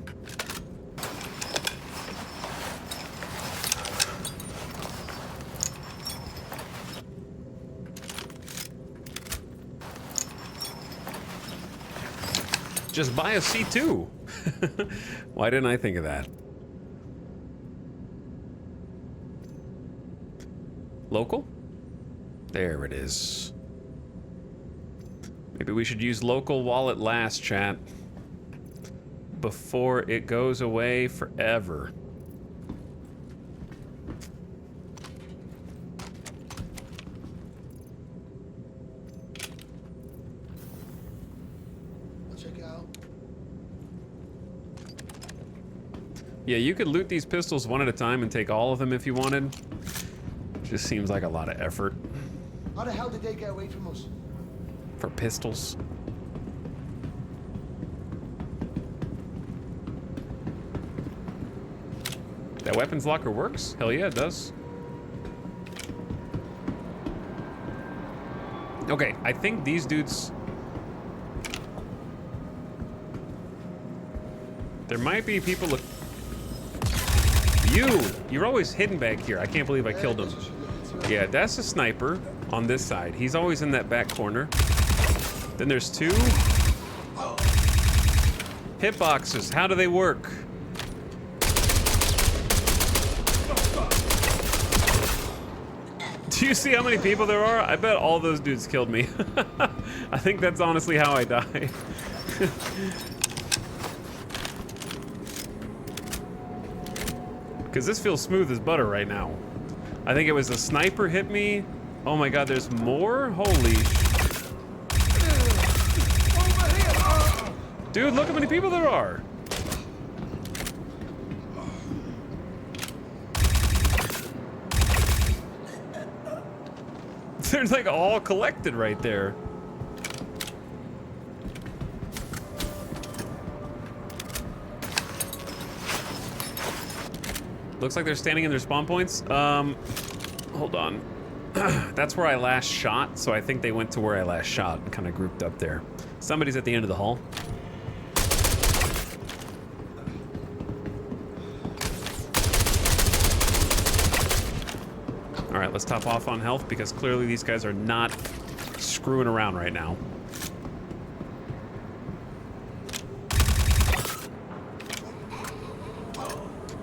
Just buy a C2. Why didn't I think of that? Local? There it is. Maybe we should use local while it lasts, chat. Before it goes away forever. I'll check it out. Yeah, you could loot these pistols one at a time and take all of them if you wanted. Just seems like a lot of effort. How the hell did they get away from us? For pistols. That weapons locker works? Hell yeah, it does. Okay, I think these dudes... There might be people... You're always hidden back here. I can't believe I killed him. Yeah, that's a sniper on this side. He's always in that back corner. Then there's 2 hitboxes. How do they work? Do you see how many people there are? I bet all those dudes killed me. I think that's honestly how I died. Because this feels smooth as butter right now. I think it was a sniper hit me. Oh my god, there's more? Holy dude, look how many people there are. They're like all collected right there. Looks like they're standing in their spawn points. Hold on. That's where I last shot, so I think they went to where I last shot and kind of grouped up there. Somebody's at the end of the hall. All right, let's top off on health because clearly these guys are not screwing around right now.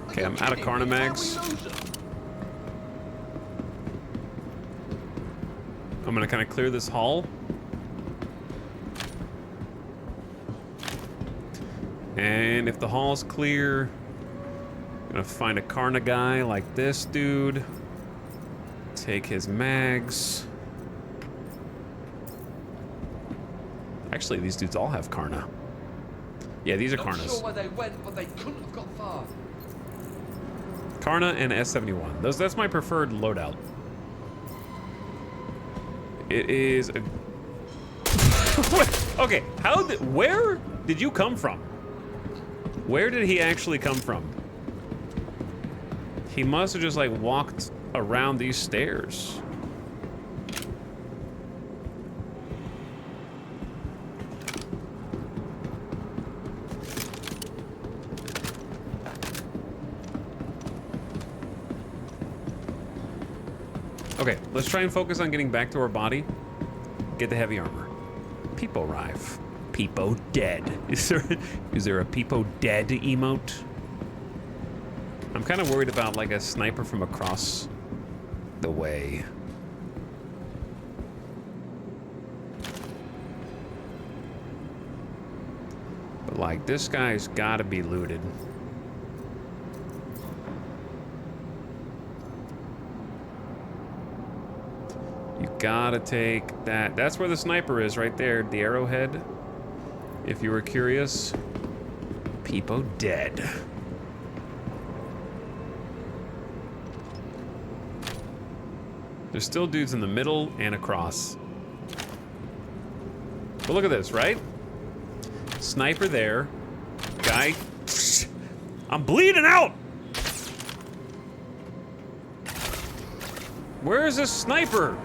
Okay, I'm out of Carnamags. I'm gonna kind of clear this hall. And if the hall's clear, I'm gonna find a Karna guy like this dude. Take his mags. Actually, these dudes all have Karna. Yeah, these are Not Karnas. sure where they went, but they couldn't have got far. Karna and S71. That's my preferred loadout. It is a... Okay, where did you come from? Where did he actually come from? He must have just like walked around these stairs. Okay, let's try and focus on getting back to our body. Get the heavy armor. Peepo arrive. Peepo dead. Is there a Peepo dead emote? I'm kind of worried about like a sniper from across the way. But like this guy's gotta be looted. You gotta take that. That's where the sniper is, right there. The arrowhead. If you were curious. Peepo dead. There's still dudes in the middle and across. But look at this, right? Sniper there. Guy. I'm bleeding out! Where is this sniper?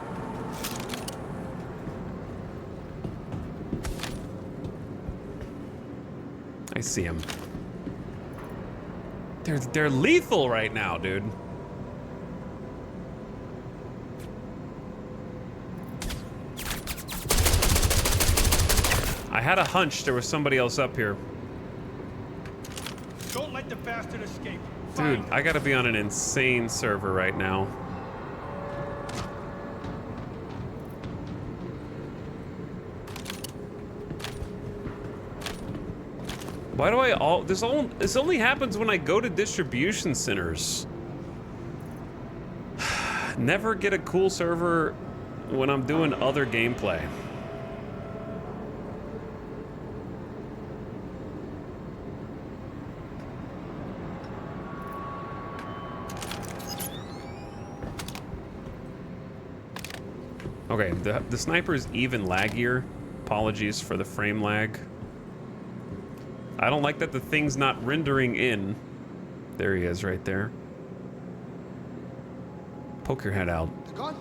I see him. They're lethal right now, dude. I had a hunch there was somebody else up here. Don't let the bastard escape. Dude, I gotta be on an insane server right now. Why do this only happens when I go to distribution centers. Never get a cool server when I'm doing other gameplay. Okay, the sniper is even laggier. Apologies for the frame lag. I don't like that the thing's not rendering in. There he is right there. Poke your head out. He's gone.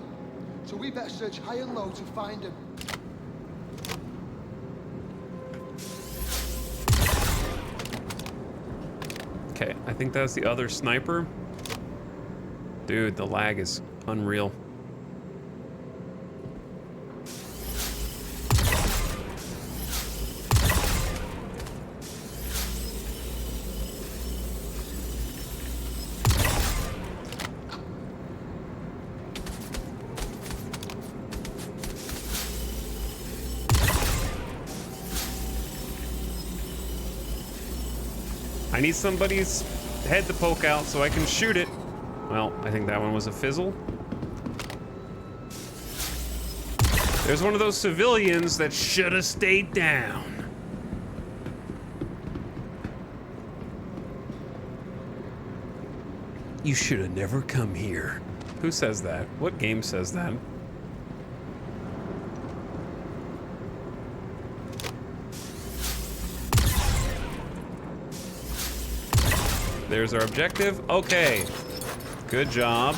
So we better search high and low to find him. Okay, I think that's the other sniper. Dude, the lag is unreal. I need somebody's head to poke out so I can shoot it. Well, I think that one was a fizzle. There's one of those civilians that should have stayed down. You should have never come here. Who says that? What game says that? There's our objective. Okay. Good job.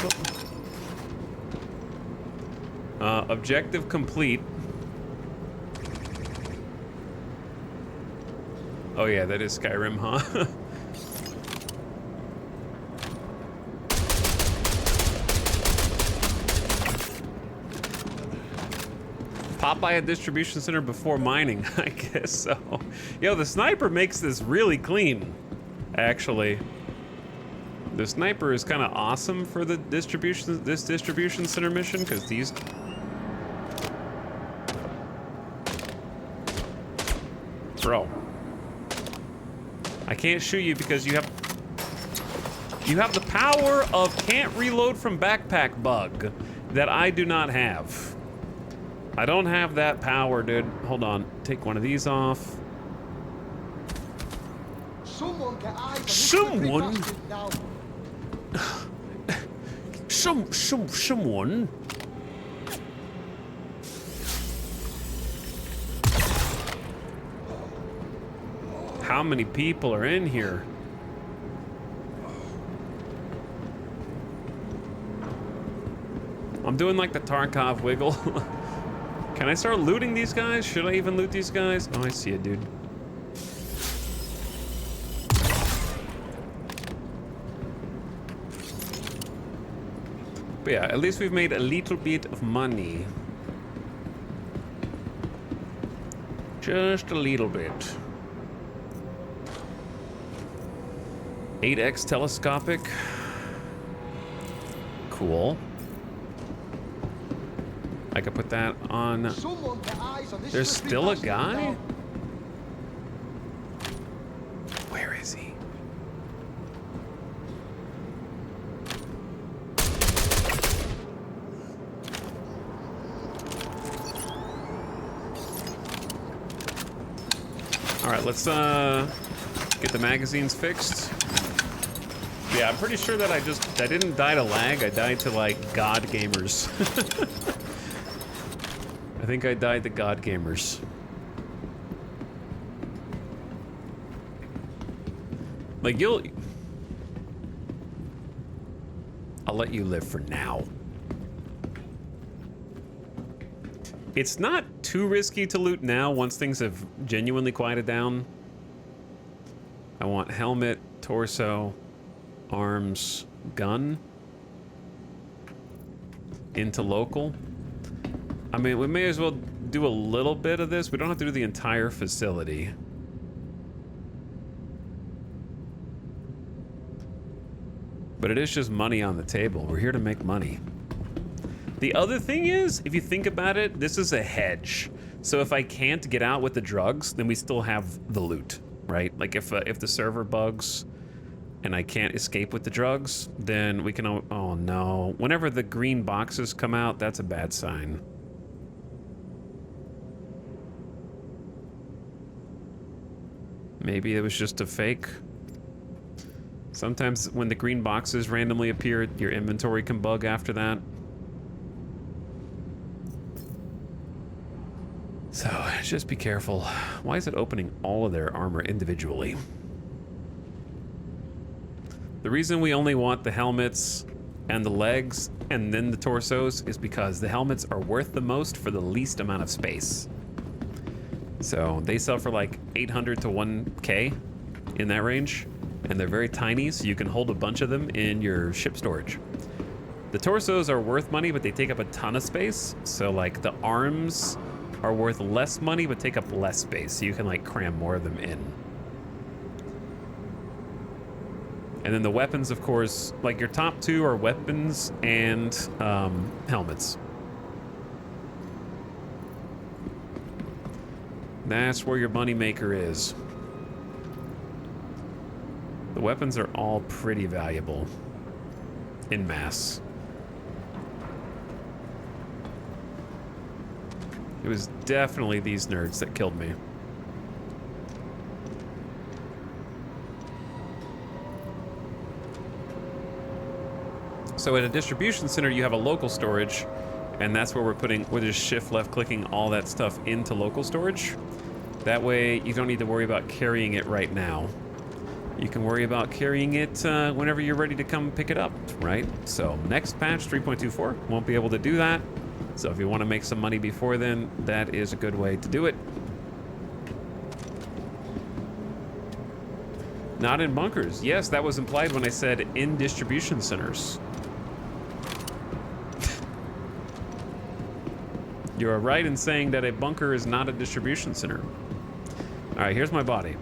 Objective complete. Oh yeah, that is Skyrim, huh? Pop by a distribution center before mining, I guess so. Yo, the sniper makes this really clean, actually. The sniper is kind of awesome for the this distribution center mission, because these... Bro. I can't shoot you because you have the power of can't reload from backpack bug that I do not have. I don't have that power, dude. Hold on. Take one of these off. Someone get eyes on this Someone? bastard now. Someone? How many people are in here? I'm doing like the Tarkov wiggle. Can I start looting these guys? Should I even loot these guys? Oh, I see it, dude. But yeah, at least we've made a little bit of money. Just a little bit. 8x telescopic. Cool. I could put that on. Someone get eyes on this There's slippery still a bastard guy? now. Where is he? All right, let's get the magazines fixed. Yeah, I'm pretty sure that I didn't die to lag. I died to like God gamers. I think I died to God gamers. Like I'll let you live for now. It's not too risky to loot now once things have genuinely quieted down. I want helmet, torso, arms, gun. Into local. I mean, we may as well do a little bit of this. We don't have to do the entire facility. But it is just money on the table. We're here to make money. The other thing is, if you think about it, this is a hedge. So if I can't get out with the drugs, then we still have the loot, right? Like if the server bugs and I can't escape with the drugs, then we can, oh no. Whenever the green boxes come out, that's a bad sign. Maybe it was just a fake. Sometimes when the green boxes randomly appear, your inventory can bug after that. So, just be careful. Why is it opening all of their armor individually? The reason we only want the helmets and the legs and then the torsos is because the helmets are worth the most for the least amount of space. So, they sell for like 800 to 1K in that range, and they're very tiny, so you can hold a bunch of them in your ship storage. The torsos are worth money, but they take up a ton of space. So, like, the arms are worth less money but take up less space, so you can like cram more of them in. And then the weapons, of course, like your top two are weapons and helmets. That's where your moneymaker is. The weapons are all pretty valuable in mass. It was definitely these nerds that killed me. So at a distribution center, you have a local storage, and that's where we're just shift left clicking all that stuff into local storage. That way you don't need to worry about carrying it right now. You can worry about carrying it whenever you're ready to come pick it up, right? So next patch, 3.24, won't be able to do that. So if you want to make some money before then, that is a good way to do it. Not in bunkers. Yes, that was implied when I said in distribution centers. You're right in saying that a bunker is not a distribution center. All right, here's my body.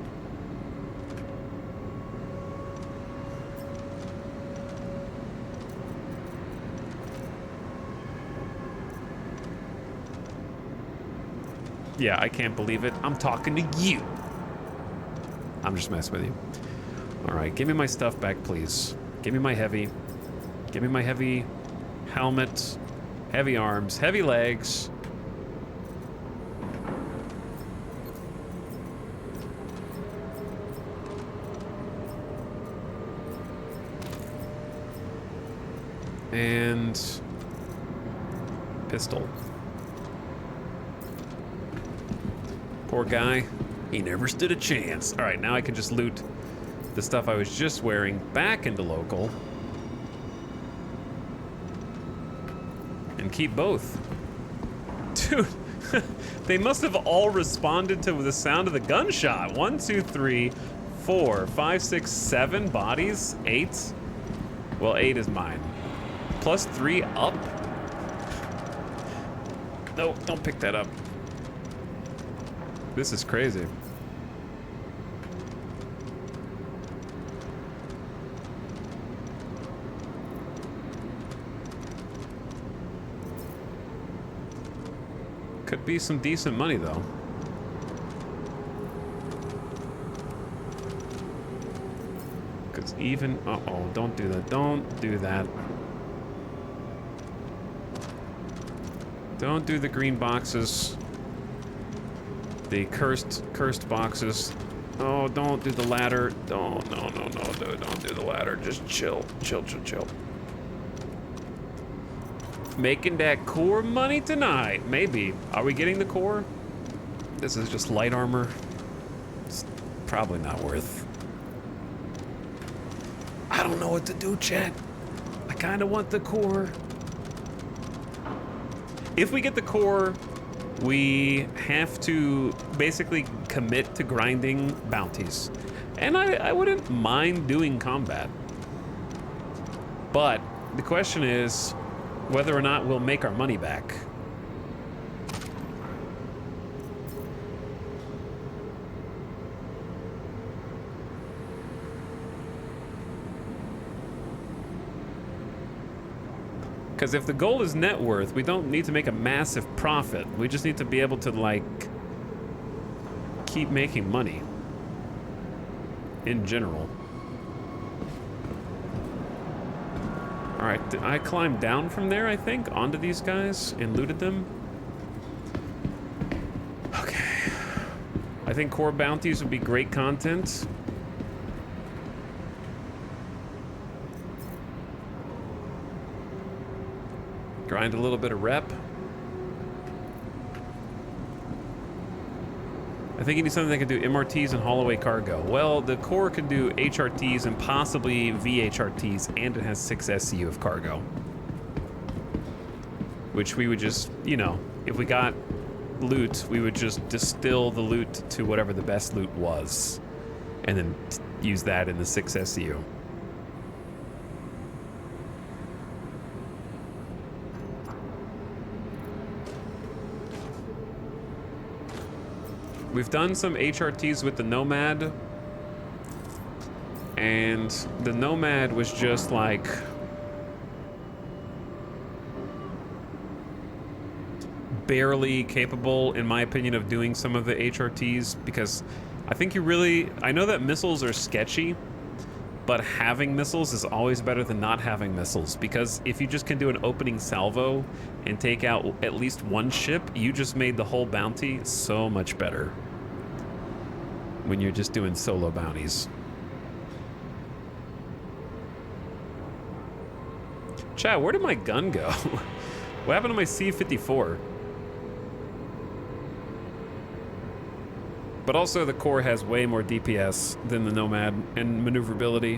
Yeah, I can't believe it. I'm talking to you. I'm just messing with you. All right, give me my stuff back, please. Give me my heavy. Give me my heavy helmet, heavy arms, heavy legs. And pistol. Poor guy. He never stood a chance. All right, now I can just loot the stuff I was just wearing back into local. And keep both. Dude, they must have all responded to the sound of the gunshot. 1, 2, 3, 4, 5, 6, 7 bodies. 8. Well, 8 is mine. Plus 3 up? No, don't pick that up. This is crazy. Could be some decent money, though. Because even... Uh-oh, don't do that. Don't do that. Don't do the green boxes. The cursed boxes. Oh, don't do the ladder. No, dude, don't do the ladder. Just chill. Chill. Making that core money tonight. Maybe. Are we getting the core? This is just light armor. It's probably not worth. I don't know what to do, chat. I kind of want the core. If we get the core, we have to basically commit to grinding bounties. And I wouldn't mind doing combat. But the question is whether or not we'll make our money back. Because if the goal is net worth, we don't need to make a massive profit. We just need to be able to, like, keep making money. In general. Alright, I climbed down from there, I think, onto these guys and looted them. Okay. I think core bounties would be great content. Grind a little bit of rep. I think you need something that can do MRTs and haul away cargo. Well, the core can do HRTs and possibly VHRTs, and it has 6 SCU of cargo. Which we would just, you know, if we got loot, we would just distill the loot to whatever the best loot was. And then use that in the 6 SCU. We've done some HRTs with the Nomad, and the Nomad was just like barely capable, in my opinion, of doing some of the HRTs, because I think I know that missiles are sketchy, but having missiles is always better than not having missiles, because if you just can do an opening salvo and take out at least one ship, you just made the whole bounty so much better when you're just doing solo bounties. Chat, where did my gun go? What happened to my C-54? But also the core has way more DPS than the Nomad and maneuverability.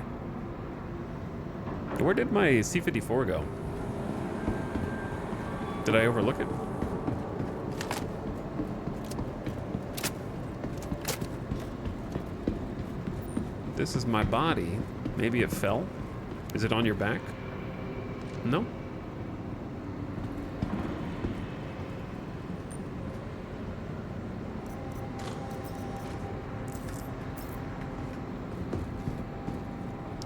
Where did my C-54 go? Did I overlook it? This is my body. Maybe it fell? Is it on your back? No?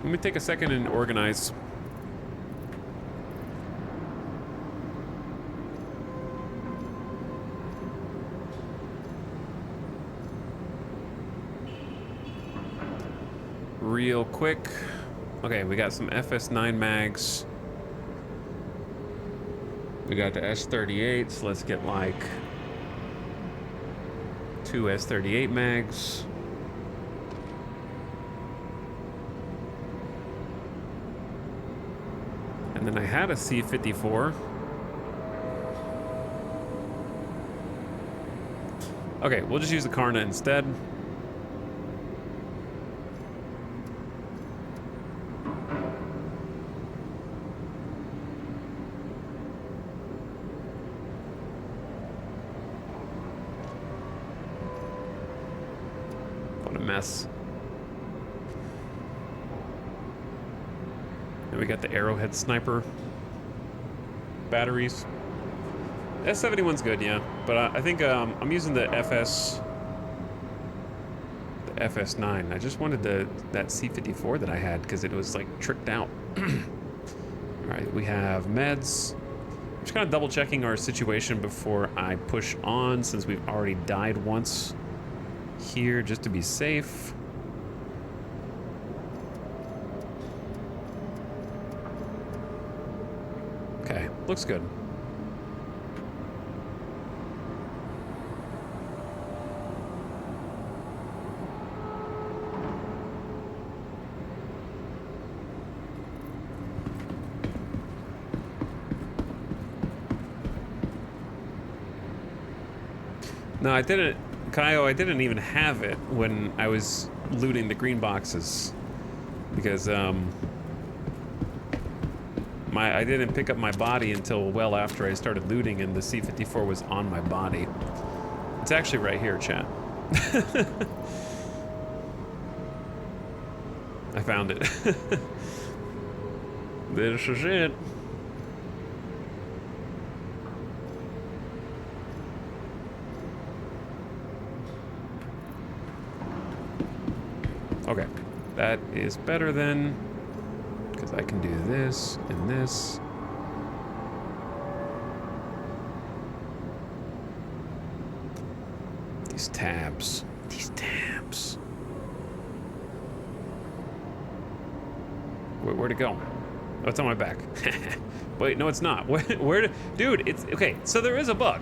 Let me take a second and organize. Real quick. Okay, we got some FS9 mags. We got the S38, so let's get like 2 S38 mags. And then I had a C-54. Okay, we'll just use the Karna instead. What a mess. And we got the Arrowhead sniper batteries. S71's good, yeah, but I think I'm using the FS9. I just wanted that C-54 that I had because it was like tricked out. All right, we have meds. I'm just kind of double checking our situation before I push on, since we've already died once here, just to be safe. Okay, looks good. No, I didn't, Kaio, I didn't even have it when I was looting the green boxes, because I didn't pick up my body until well after I started looting, and the C-54 was on my body. It's actually right here, chat. I found it. This is it. Okay, that is better then, because I can do this and this. These tabs. Where'd it go? Oh, it's on my back. Wait, no, it's not. Dude, it's, okay, so there is a bug.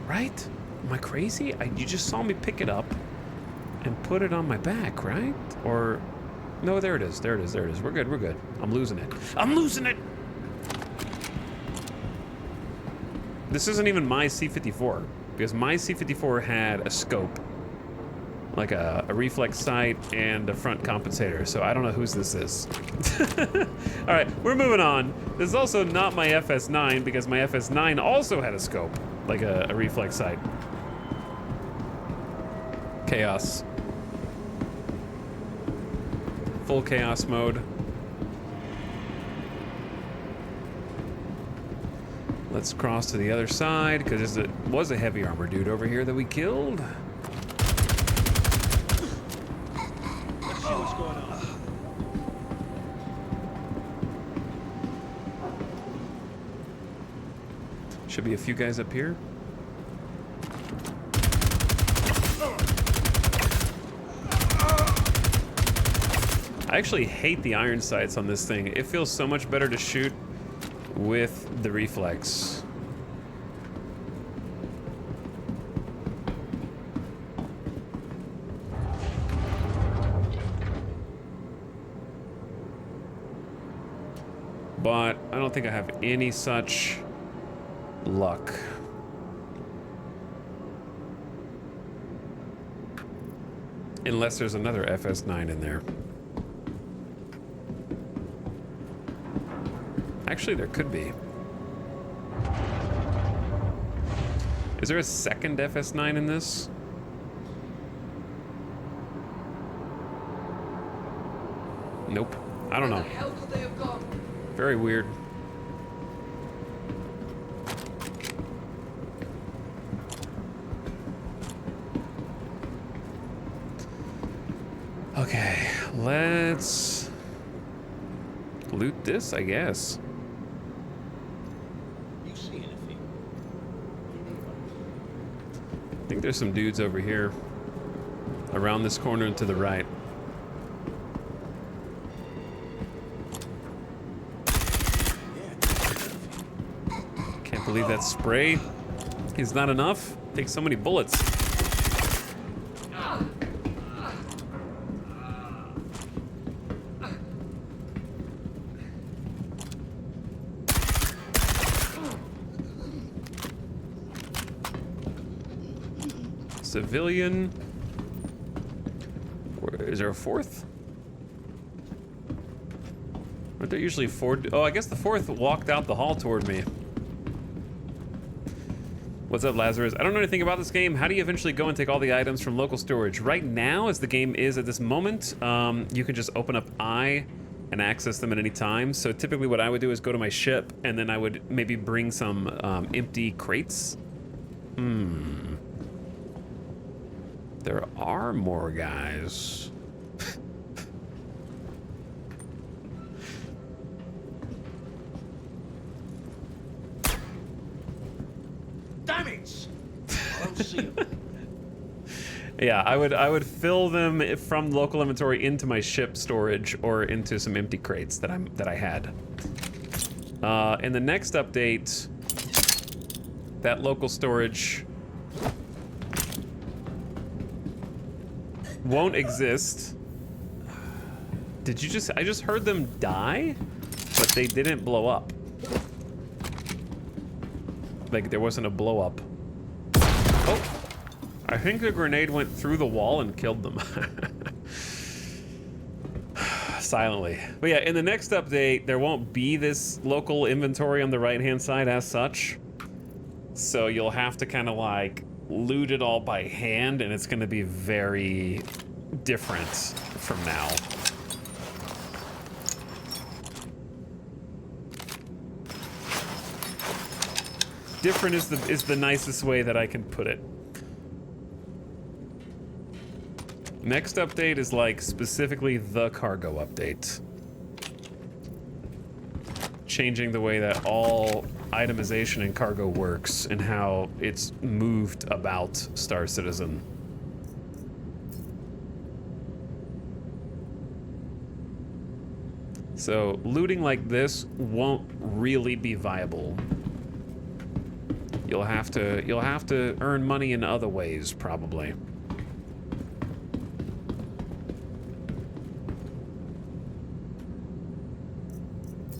Right? Am I crazy? You just saw me pick it up and put it on my back, right? Or, no, there it is, there it is, there it is. We're good, we're good. I'm losing it. I'm losing it! This isn't even my C-54, because my C-54 had a scope, like a reflex sight and a front compensator, so I don't know whose this is. All right, we're moving on. This is also not my FS9, because my FS9 also had a scope, like a reflex sight. Chaos. Full chaos mode. Let's cross to the other side, because there was a heavy armor dude over here that we killed. Let's see what's going on. Should be a few guys up here. I actually hate the iron sights on this thing. It feels so much better to shoot with the reflex. But I don't think I have any such luck. Unless there's another FS9 in there. Actually, there could be. Is there a second FS9 in this? Nope. I don't know. Where the hell could they have gone? Very weird. Okay, let's loot this, I guess. You see anything? I think there's some dudes over here. Around this corner and to the right. Can't believe that spray is not enough. Takes so many bullets. Civilian. Is there a fourth? Aren't there usually four? Oh, I guess the fourth walked out the hall toward me. What's up, Lazarus? I don't know anything about this game. How do you eventually go and take all the items from local storage? Right now, as the game is at this moment, you can just open up I and access them at any time. So typically what I would do is go to my ship, and then I would maybe bring some empty crates. There are more guys. Damn it! I don't see them. Yeah, I would fill them from local inventory into my ship storage or into some empty crates that I had. In the next update, that local storage won't exist. Did you just... I just heard them die, but they didn't blow up. Like, there wasn't a blow up. Oh! I think the grenade went through the wall and killed them. Silently. But yeah, in the next update, there won't be this local inventory on the right-hand side as such. So you'll have to kind of like loot it all by hand, and it's going to be very different from now. Different is the nicest way that I can put it. Next update is like specifically the cargo update. Changing the way that all itemization and cargo works and how it's moved about Star Citizen. So looting like this won't really be viable. You'll have to earn money in other ways, probably.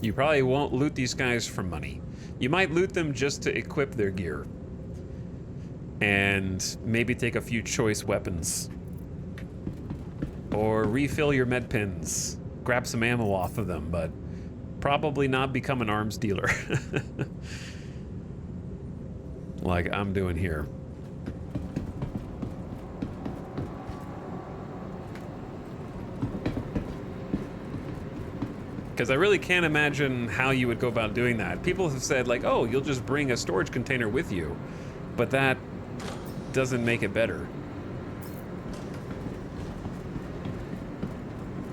You probably won't loot these guys for money. You might loot them just to equip their gear. And maybe take a few choice weapons. Or refill your med pins. Grab some ammo off of them, but probably not become an arms dealer. Like I'm doing here. Because I really can't imagine how you would go about doing that. People have said like, oh, you'll just bring a storage container with you. But that doesn't make it better.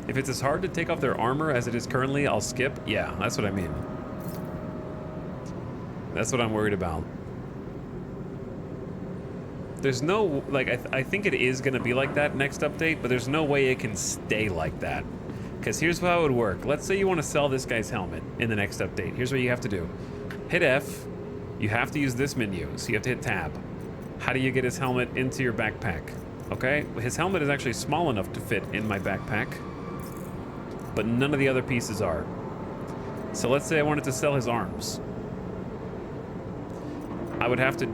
If it's as hard to take off their armor as it is currently, I'll skip. Yeah, that's what I mean. That's what I'm worried about. There's no, like, I think it is going to be like that next update, but there's no way it can stay like that. Because here's how it would work. Let's say you want to sell this guy's helmet in the next update. Here's what you have to do. Hit F. You have to use this menu, so you have to hit tab. How do you get his helmet into your backpack? Okay, his helmet is actually small enough to fit in my backpack, but none of the other pieces are. So let's say I wanted to sell his arms. I would have to,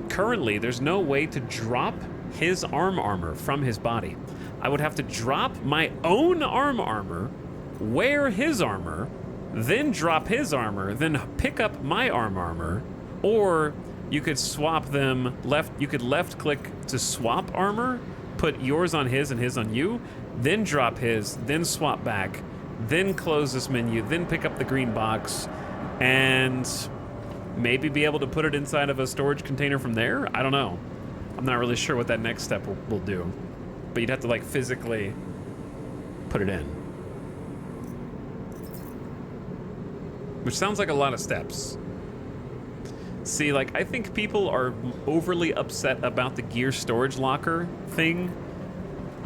currently, there's no way to drop his arm armor from his body. I would have to drop my own arm armor, wear his armor, then drop his armor, then pick up my arm armor, or you could swap them you could left click to swap armor, put yours on his and his on you, then drop his, then swap back, then close this menu, then pick up the green box, and maybe be able to put it inside of a storage container from there? I don't know. I'm not really sure what that next step will do. But you'd have to, like, physically put it in. Which sounds like a lot of steps. See, like, I think people are overly upset about the gear storage locker thing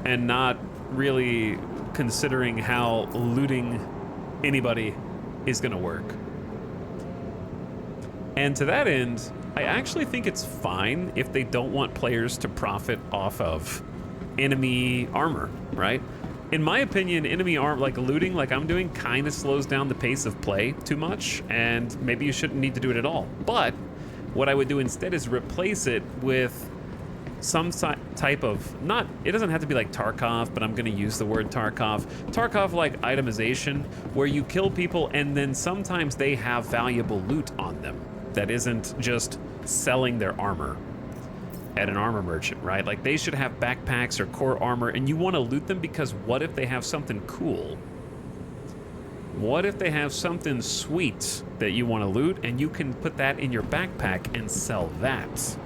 and not really considering how looting anybody is gonna work. And to that end, I actually think it's fine if they don't want players to profit off of enemy armor, right? In my opinion, enemy armor, like looting, like I'm doing, kind of slows down the pace of play too much, and maybe you shouldn't need to do it at all. But what I would do instead is replace it with some type of, not, it doesn't have to be like Tarkov, but I'm gonna use the word Tarkov. Tarkov-like itemization, where you kill people and then sometimes they have valuable loot on them that isn't just selling their armor at an armor merchant, right? Like they should have backpacks or core armor, and you want to loot them because what if they have something cool? What if they have something sweet that you want to loot, and you can put that in your backpack and sell that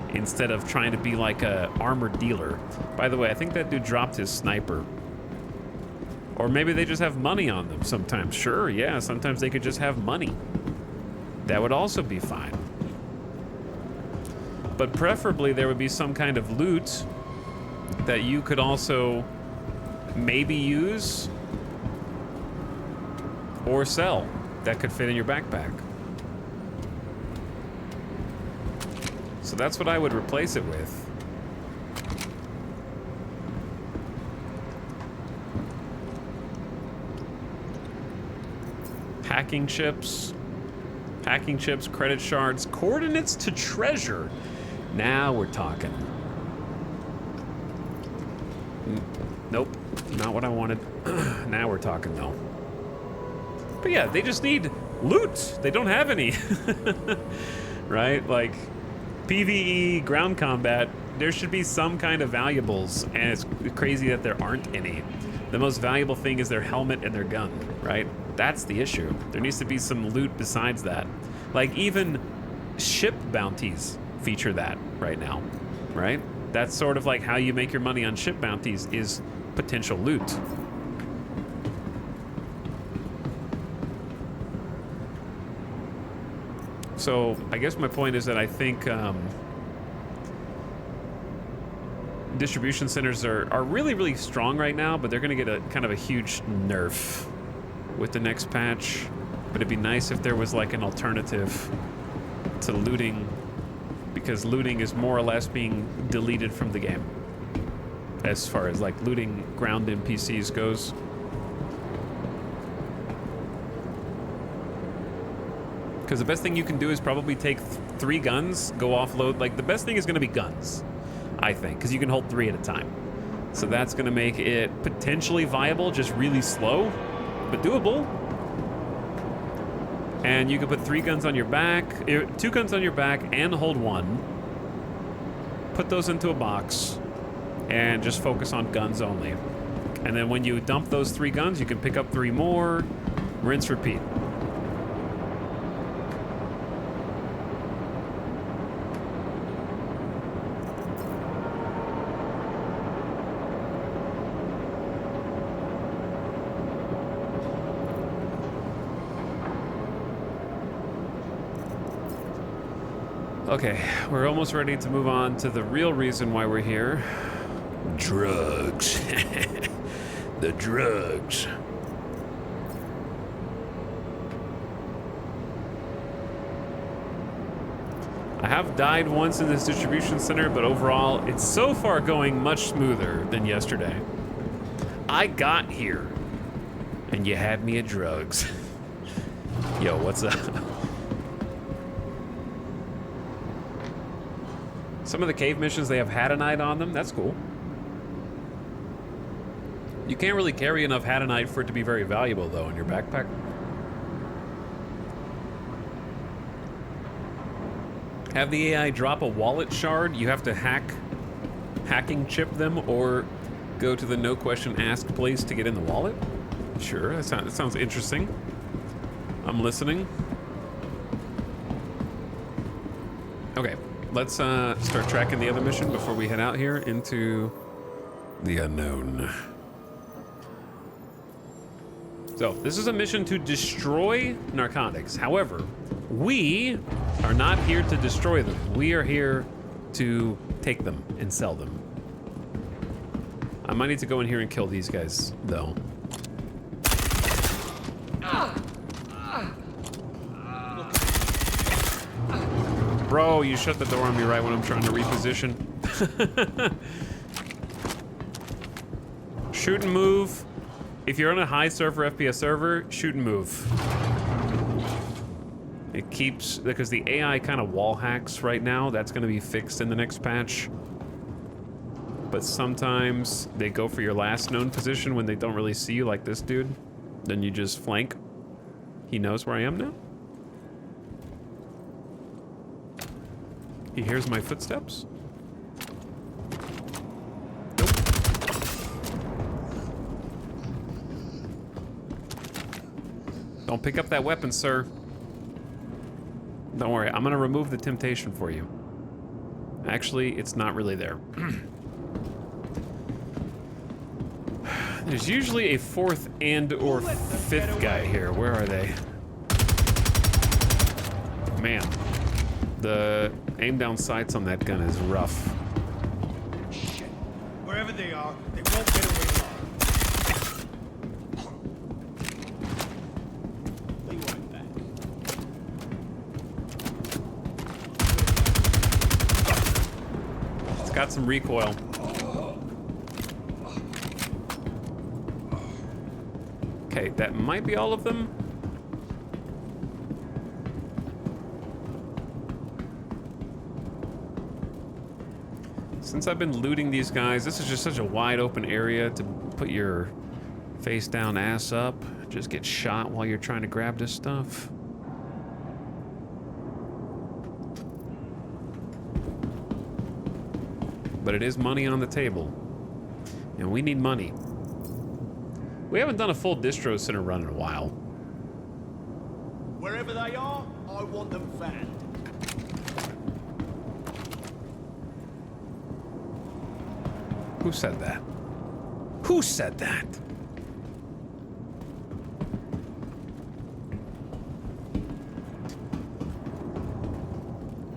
instead of trying to be like a armor dealer? By the way, I think that dude dropped his sniper. Or maybe they just have money on them sometimes. Sure, yeah, sometimes they could just have money. That would also be fine. But preferably there would be some kind of loot that you could also maybe use or sell that could fit in your backpack. So that's what I would replace it with. Hacking chips, credit shards, coordinates to treasure. Now we're talking. Nope, not what I wanted. Now we're talking though. But yeah, they just need loot. They don't have any. Right? Like PvE, ground combat, there should be some kind of valuables, and it's crazy that there aren't any. The most valuable thing is their helmet and their gun, right? That's the issue. There needs to be some loot besides that. Like even ship bounties feature that right now, right? That's sort of like how you make your money on ship bounties is potential loot. So I guess my point is that I think distribution centers are really, really strong right now, but they're gonna get a kind of a huge nerf with the next patch. But it'd be nice if there was like an alternative to looting, because looting is more or less being deleted from the game as far as like looting ground NPCs goes. Because the best thing you can do is probably take 3 guns, go offload. Like the best thing is going to be guns, I think, because you can hold 3 at a time. So that's going to make it potentially viable, just really slow, but doable. And you can put 3 guns on your back, 2 guns on your back, and hold 1. Put those into a box, and just focus on guns only. And then when you dump those 3 guns, you can pick up 3 more, rinse, repeat. Okay, we're almost ready to move on to the real reason why we're here. Drugs. The drugs. I have died once in this distribution center, but overall, it's so far going much smoother than yesterday. I got here, and you had me at drugs. Yo, what's up? Some of the cave missions, they have Hadanite on them. That's cool. You can't really carry enough Hadanite for it to be very valuable, though, in your backpack. Have the AI drop a wallet shard. You have to hacking chip them, or go to the no question asked place to get in the wallet. Sure, that sounds interesting. I'm listening. Okay, let's start tracking the other mission before we head out here into the unknown. So, this is a mission to destroy narcotics. However, we are not here to destroy them. We are here to take them and sell them. I might need to go in here and kill these guys, though. Bro, you shut the door on me right when I'm trying to reposition. Shoot and move. If you're on a high server FPS server, shoot and move. It keeps, because the AI kind of wall hacks right now. That's going to be fixed in the next patch. But sometimes they go for your last known position when they don't really see you, like this dude. Then you just flank. He knows where I am now. He hears my footsteps. Nope. Don't pick up that weapon, sir. Don't worry, I'm gonna remove the temptation for you. Actually, it's not really there. There's usually a fourth and or fifth guy here. Where are they? Man, the aim down sights on that gun is rough. Shit. Wherever they are, they won't get away far. Be right back. It's got some recoil. Okay, that might be all of them. Since I've been looting these guys, this is just such a wide open area to put your face down, ass up, just get shot while you're trying to grab this stuff. But it is money on the table, and we need money. We haven't done a full distro center run in a while. Wherever they are, I want them found. Who said that? Who said that?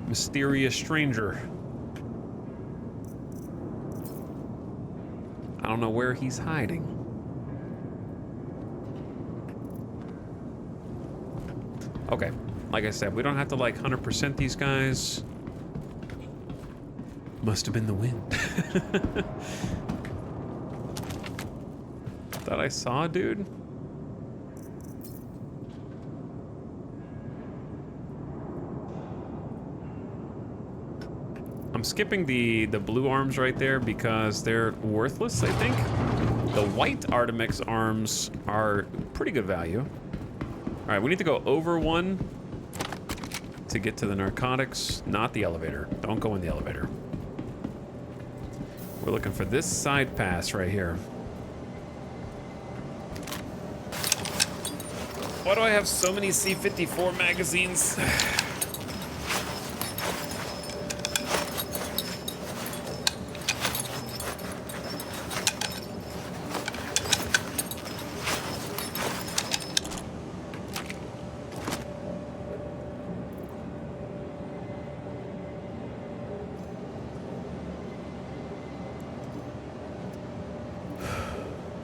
Mysterious stranger. I don't know where he's hiding. Okay, like I said, we don't have to like 100% these guys. Must have been the wind. Thought I saw a dude. I'm skipping the blue arms right there because they're worthless, I think. The white Artemix arms are pretty good value. All right, we need to go over one to get to the narcotics, not the elevator. Don't go in the elevator. We're looking for this side pass right here. Why do I have so many C-54 magazines?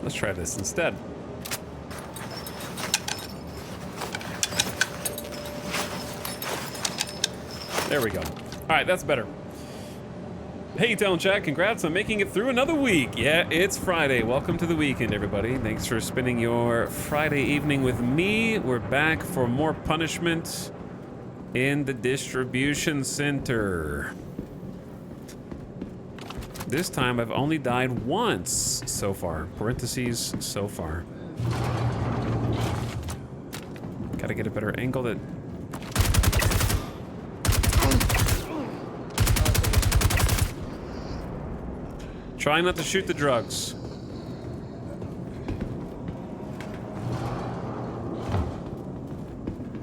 Let's try this instead. There we go. right, that's better. Hey, Town Chat, congrats on making it through another week. Yeah, it's Friday. Welcome to the weekend, everybody. Thanks for spending your Friday evening with me. We're back for more punishment in the distribution center. This time I've only died once so far. Parentheses, so far. Gotta get a better angle that... Try not to shoot the drugs.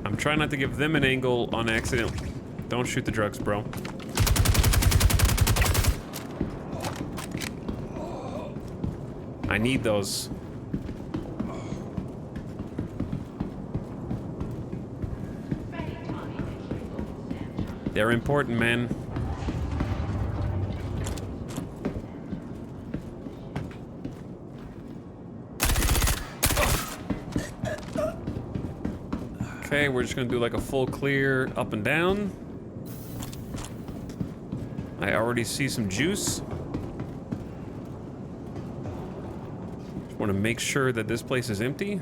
I'm trying not to give them an angle on accident. Don't shoot the drugs, bro. I need those. They're important, man. Okay, we're just gonna do like a full clear up and down. I already see some juice. Just want to make sure that this place is empty.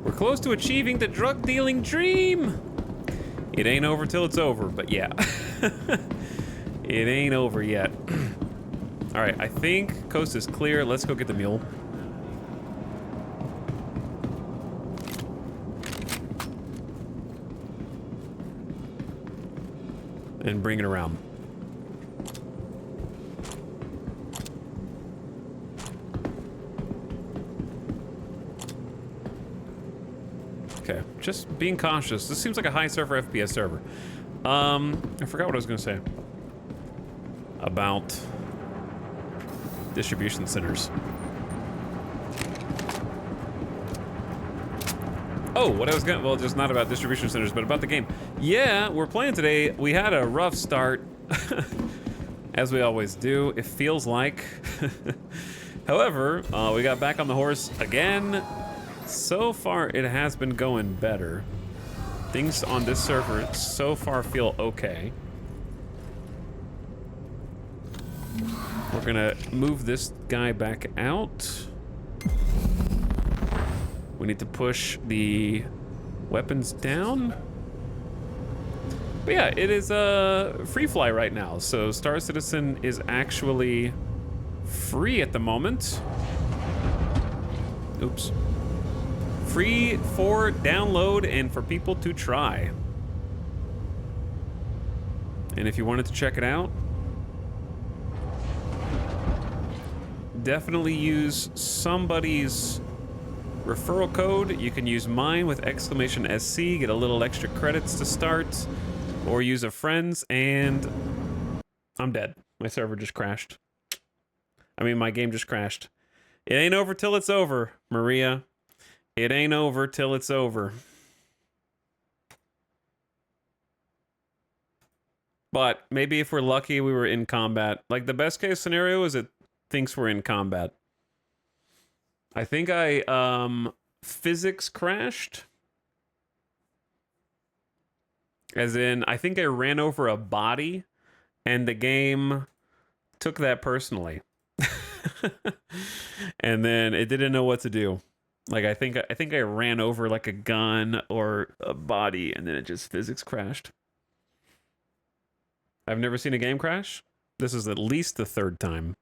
We're close to achieving the drug dealing dream. It ain't over till it's over, but yeah. It ain't over yet. All right, I think coast is clear. Let's go get the mule. And bring it around. Okay, just being cautious. This seems like a high server FPS server. I forgot what I was gonna say about distribution centers. Oh, what I was gonna, well, just not about distribution centers, but about the game. Yeah, we're playing today. We had a rough start, as we always do, it feels like. However, we got back on the horse again. So far, it has been going better. Things on this server so far feel okay. We're gonna move this guy back out. We need to push the weapons down. But yeah, it is free fly right now. So Star Citizen is actually free at the moment. Oops. Free for download and for people to try. And if you wanted to check it out, definitely use somebody's referral code. You can use mine with !SC, get a little extra credits to start, or use a friend's, and I'm dead. My server just crashed. I mean, my game just crashed. It ain't over till it's over, Maria. It ain't over till it's over. But maybe if we're lucky, we were in combat. Like, the best case scenario is it thinks we're in combat. I think I, physics crashed. As in, I think I ran over a body, and the game took that personally. And then it didn't know what to do. Like, I think I ran over like a gun or a body, and then it just physics crashed. I've never seen a game crash. This is at least the third time.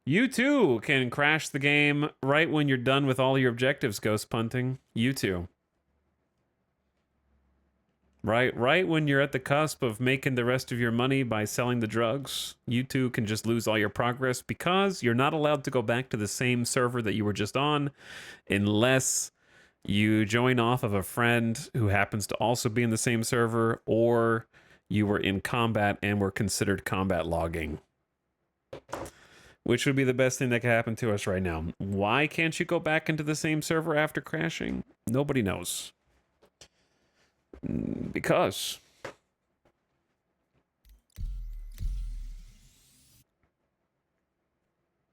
You too can crash the game right when you're done with all your objectives, Ghost Punting. You too. Right when you're at the cusp of making the rest of your money by selling the drugs, you too can just lose all your progress because you're not allowed to go back to the same server that you were just on unless you join off of a friend who happens to also be in the same server, or you were in combat and were considered combat logging. Which would be the best thing that could happen to us right now. Why can't you go back into the same server after crashing? Nobody knows. Because.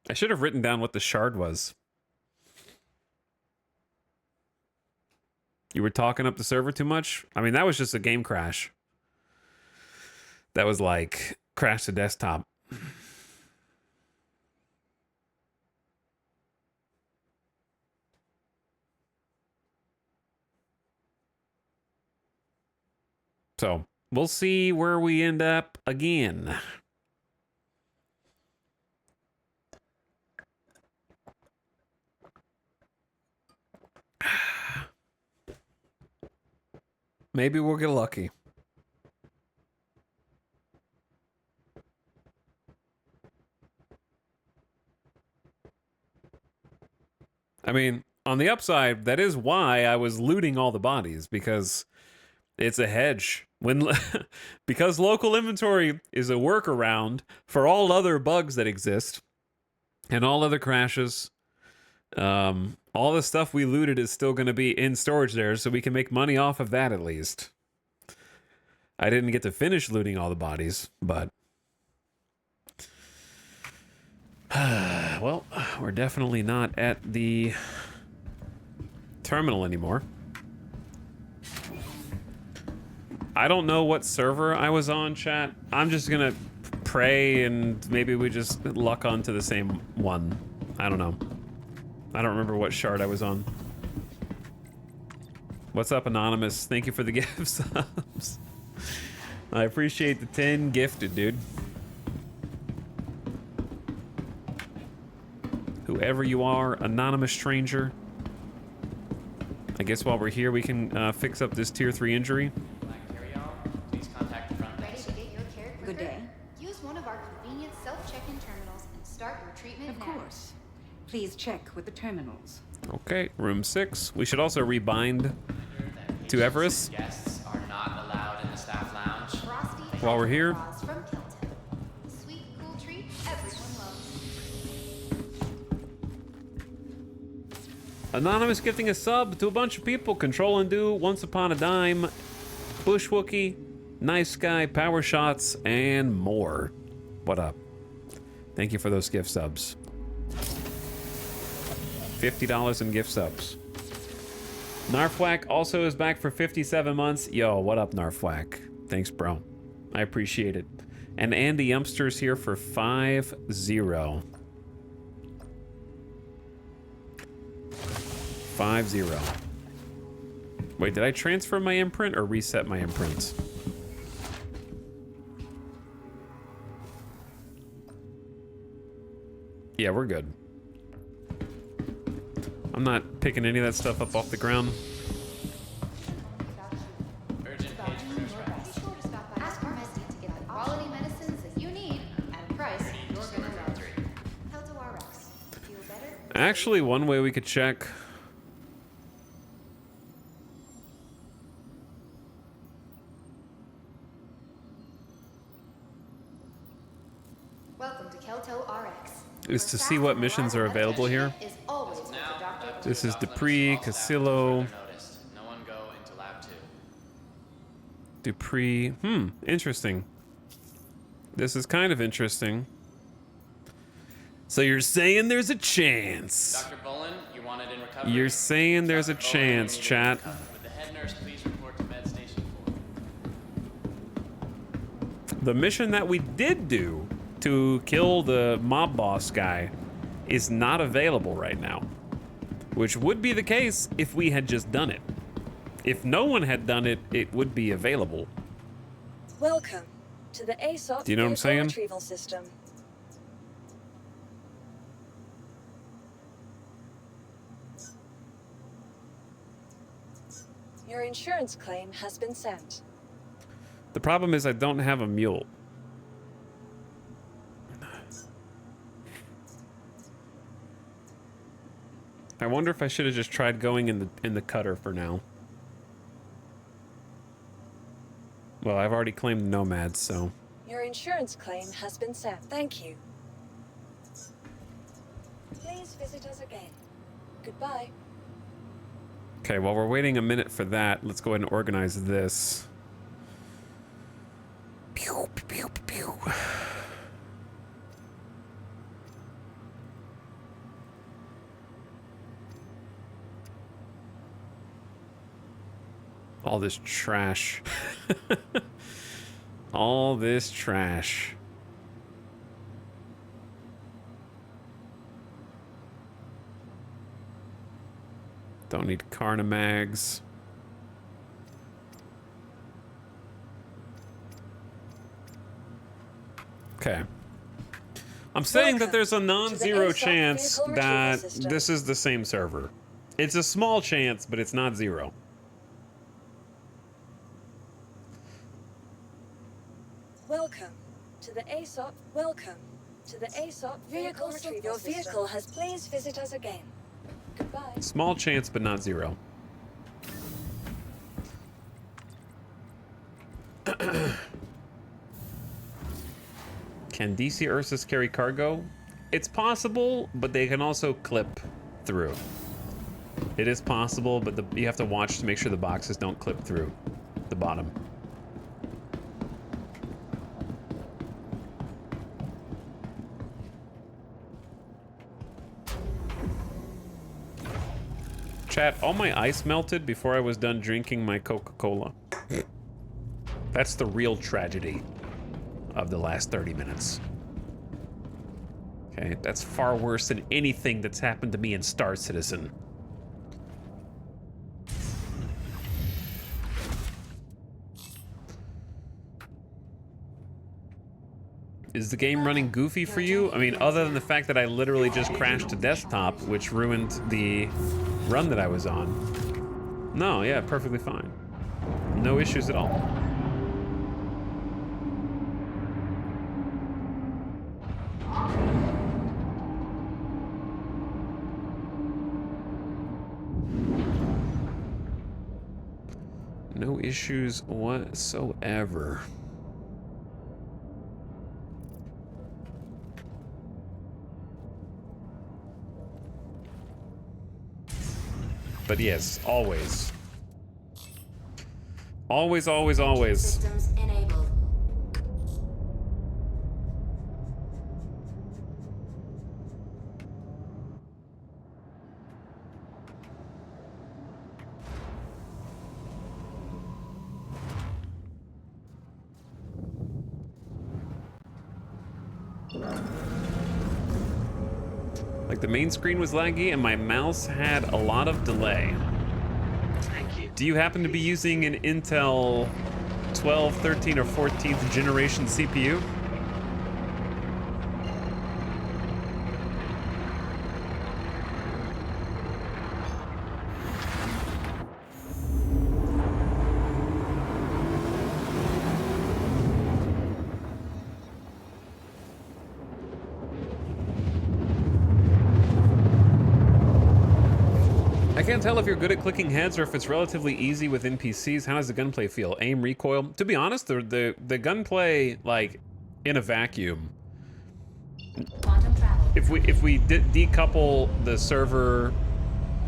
I should have written down what the shard was. You were talking up the server too much? I mean, that was just a game crash. That was like crash the desktop. So we'll see where we end up again. Maybe we'll get lucky. I mean, on the upside, that is why I was looting all the bodies, because it's a hedge. When because local inventory is a workaround for all other bugs that exist and all other crashes. All the stuff we looted is still going to be in storage there, so we can make money off of that at least. I didn't get to finish looting all the bodies, but well, we're definitely not at the terminal anymore. I don't know what server I was on, chat. I'm just gonna pray and maybe we just luck onto the same one. I don't know. I don't remember what shard I was on. What's up, Anonymous? Thank you for the gift subs. I appreciate the 10 gifted, dude. Whoever you are, anonymous stranger. I guess while we're here, we can fix up this tier 3 injury. Please contact the front Ready desk. to get your care quicker? Good day. Use one of our convenient self-check-in terminals and start your treatment Of now. course. Please check with the terminals. Okay, room 6. We should also rebind to Everest Guests are not allowed in the staff lounge. Frosty while we're here. Frost from Kilton. Sweet, cool treat everyone loves. Anonymous gifting a sub to a bunch of people. Control and Do, Once Upon a Dime, Bush Wookie, Nice Guy, Power Shots, and more. What up? Thank you for those gift subs. $50 in gift subs. Narfwack also is back for 57 months. Yo, what up, Narfwack? Thanks, bro. I appreciate it. And Andy Yumpster's here for 5-0. 5-0. Wait, did I transfer my imprint or reset my imprint? Yeah, we're good. I'm not picking any of that stuff up off the ground. Urgent page for nurse rep. Be sure to stop by. Ask our Messi to get the quality medicines that you need at a price you're gonna love. Helto RX. Feel better? Actually, one way we could check. Welcome to Kelto RX. Is to see what missions are available here. Is always with the doctor. This is Dupree, Casillo, No one go into lab 2. Dupree. Interesting. This is kind of interesting. So you're saying there's a chance. Dr. Bullen, you wanted in recovery? You're saying there's a Dr. Bullen, chance, you need in chat. recovery. Would the head nurse please report to Med Station 4? The mission that we did do to kill the mob boss guy is not available right now, which would be the case if we had just done it. If no one had done it, it would be available. Welcome to the ASOP Do you know what I'm Vehicle saying? Retrieval System. Your insurance claim has been sent. The problem is I don't have a mule. I wonder if I should have just tried going in the cutter for now. Well, I've already claimed nomads, so Your insurance claim has been sent. Thank you. Please visit us again. Goodbye. okay. While we're waiting a minute for that, let's go ahead and organize this. Pew, pew, pew, pew. All this trash. All this trash. Don't need Carnamags. Okay. I'm saying that there's a non-zero chance that this is the same server. It's a small chance, but it's not zero. Welcome to the ASOP. Welcome to the ASOP vehicle retrieval. Your vehicle has please visit us again. Goodbye. Small chance, but not zero. Can DC Ursus carry cargo? It's possible, but they can also clip through. It is possible, but you have to watch to make sure the boxes don't clip through the bottom. Chat, all my ice melted before I was done drinking my Coca-Cola. That's the real tragedy of the last 30 minutes. Okay, that's far worse than anything that's happened to me in Star Citizen. Is the game running goofy for you? I mean, other than the fact that I literally just crashed to desktop, which ruined the run that I was on. No, yeah, perfectly fine. No issues at all. No issues whatsoever. But yes, always. Always, always, always. Systems enabled. Like the main screen was laggy and my mouse had a lot of delay. Do you happen to be using an Intel 12, 13, or 14th generation CPU? I can't tell if you're good at clicking heads or if it's relatively easy with NPCs. How does the gunplay feel? Aim, recoil? To be honest, the gunplay, like, in a vacuum. Quantum travel. If we decouple the server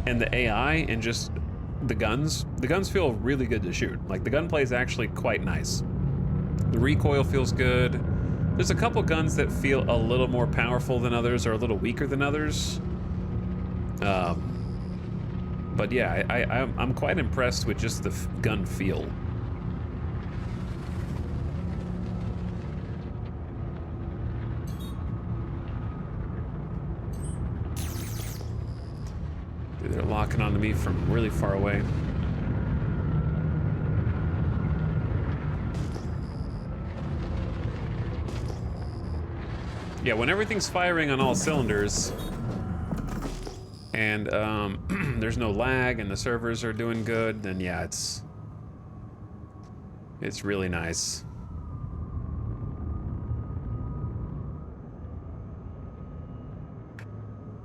and the AI and just the guns feel really good to shoot. Like, the gunplay is actually quite nice. The recoil feels good. There's a couple guns that feel a little more powerful than others or a little weaker than others. But yeah, I'm quite impressed with just the gun feel. Dude, they're locking onto me from really far away. Yeah, when everything's firing on all cylinders, and there's no lag and the servers are doing good, then yeah, it's really nice.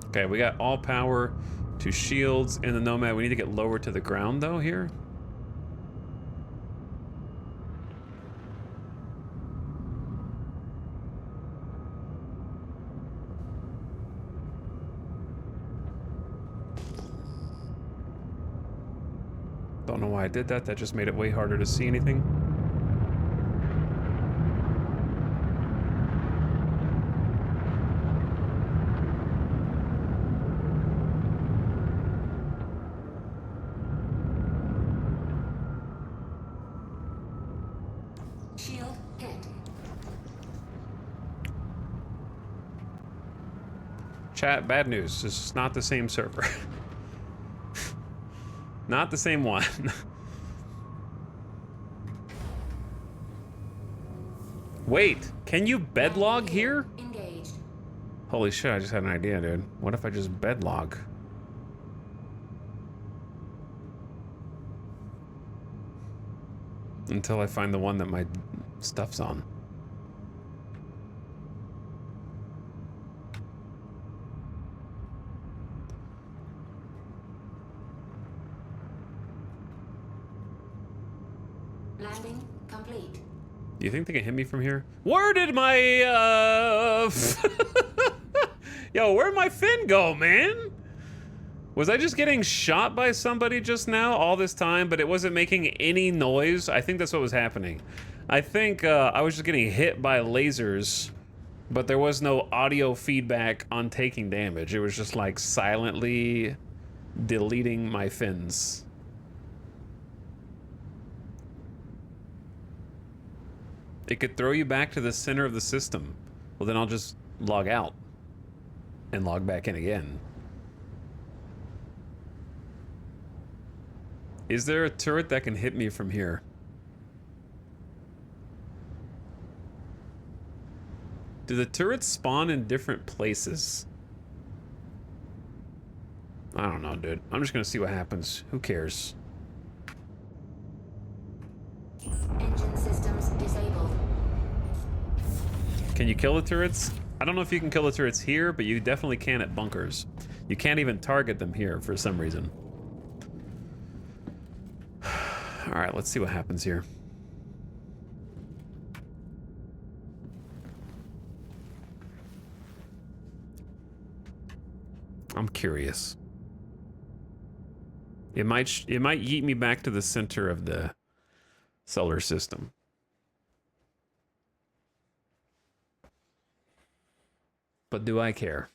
Okay, we got all power to shields in the Nomad. We need to get lower to the ground though here. Don't know why I did that. That just made it way harder to see anything. Chat, bad news. This is not the same server. Not the same one. Wait, can you bedlog here? Engaged. Holy shit, I just had an idea, dude. What if I just bedlog? Until I find the one that my stuff's on. Landing complete. Do you think they can hit me from here? Where did my, Yo, where'd my fin go, man? Was I just getting shot by somebody just now all this time, but it wasn't making any noise? I think that's what was happening. I think I was just getting hit by lasers, but there was no audio feedback on taking damage. It was just like silently deleting my fins. It could throw you back to the center of the system. Well, then I'll just log out and log back in again. Is there a turret that can hit me from here? Do the turrets spawn in different places? I don't know, dude. I'm just gonna see what happens. Who cares? Engine systems disabled. Can you kill the turrets? I don't know if you can kill the turrets here, but you definitely can at bunkers. You can't even target them here for some reason. All right, let's see what happens here. I'm curious. It might yeet me back to the center of the solar system. But do I care?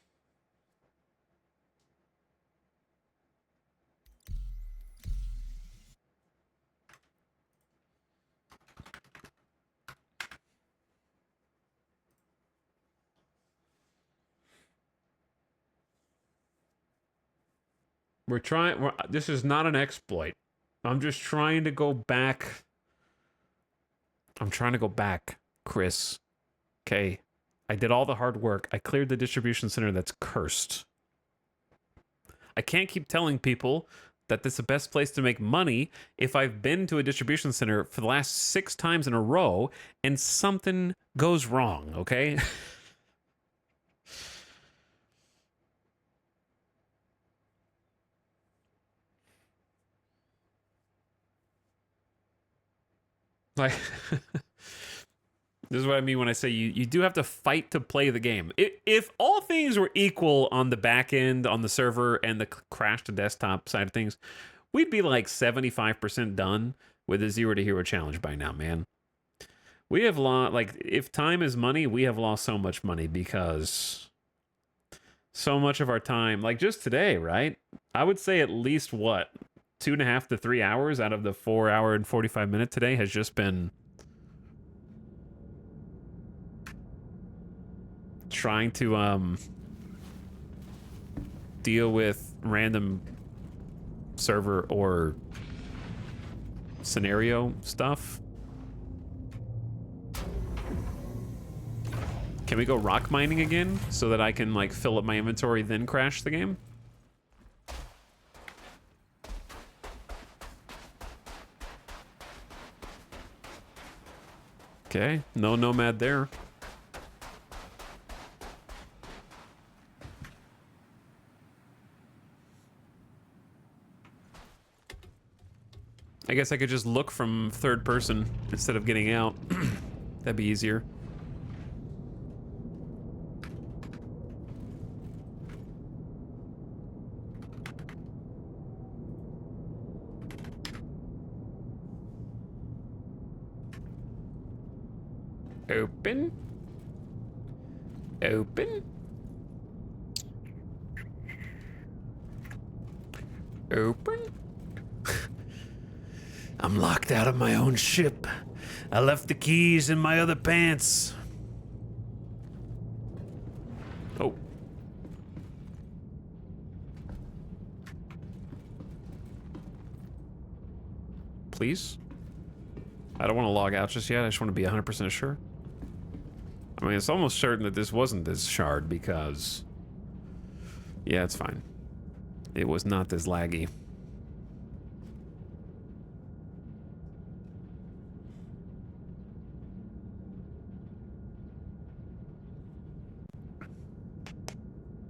This is not an exploit. I'm just trying to go back. I'm trying to go back, Chris. Okay. I did all the hard work. I cleared the distribution center that's cursed. I can't keep telling people that this is the best place to make money if I've been to a distribution center for the last 6 times in a row and something goes wrong, okay? Like, this is what I mean when I say you do have to fight to play the game. If all things were equal on the back end, on the server, and the crash to desktop side of things, we'd be like 75% done with the 0 to hero challenge by now, man. We have lost, like, if time is money, we have lost so much money because so much of our time, like just today, right? I would say at least, what, 2.5 to 3 hours out of the 4 hour and 45 minute today has just been trying to deal with random server or scenario stuff. Can we go rock mining again so that I can like fill up my inventory then crash the game? Okay, no nomad there. I guess I could just look from third person instead of getting out. That'd be easier. Open. Open. Open. I'm locked out of my own ship. I left the keys in my other pants. Oh. please. I don't want to log out just yet. I just want to be 100% sure. I mean, it's almost certain that this wasn't this shard because... Yeah, it's fine. It was not this laggy.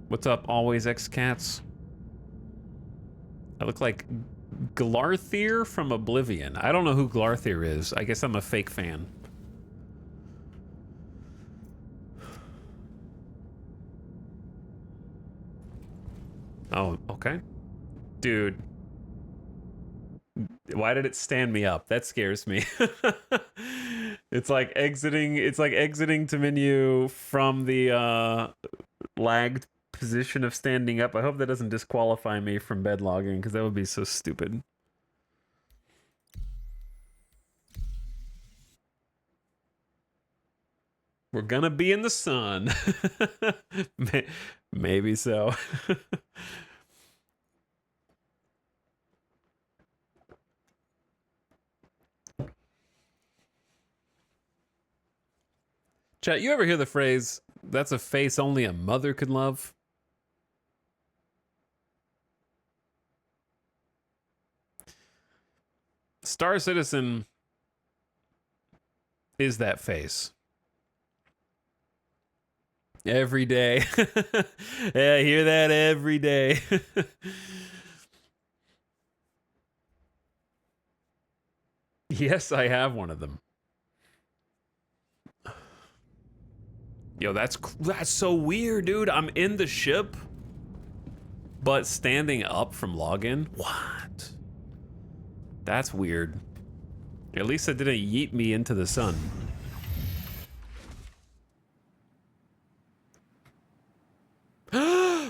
What's up, always X-Cats? I look like Glarthier from Oblivion. I don't know who Glarthier is. I guess I'm a fake fan. Oh, okay. Dude. Why did it stand me up? That scares me. It's like exiting to menu from the lagged position of standing up. I hope that doesn't disqualify me from bed logging, because that would be so stupid. We're gonna be in the sun. Maybe so. Chat, you ever hear the phrase, "That's a face only a mother could love"? Star Citizen is that face. Every day. Yeah, I hear that every day. Yes, I have one of them. Yo, that's so weird, dude. I'm in the ship, but standing up from login? What? That's weird. At least it didn't yeet me into the sun.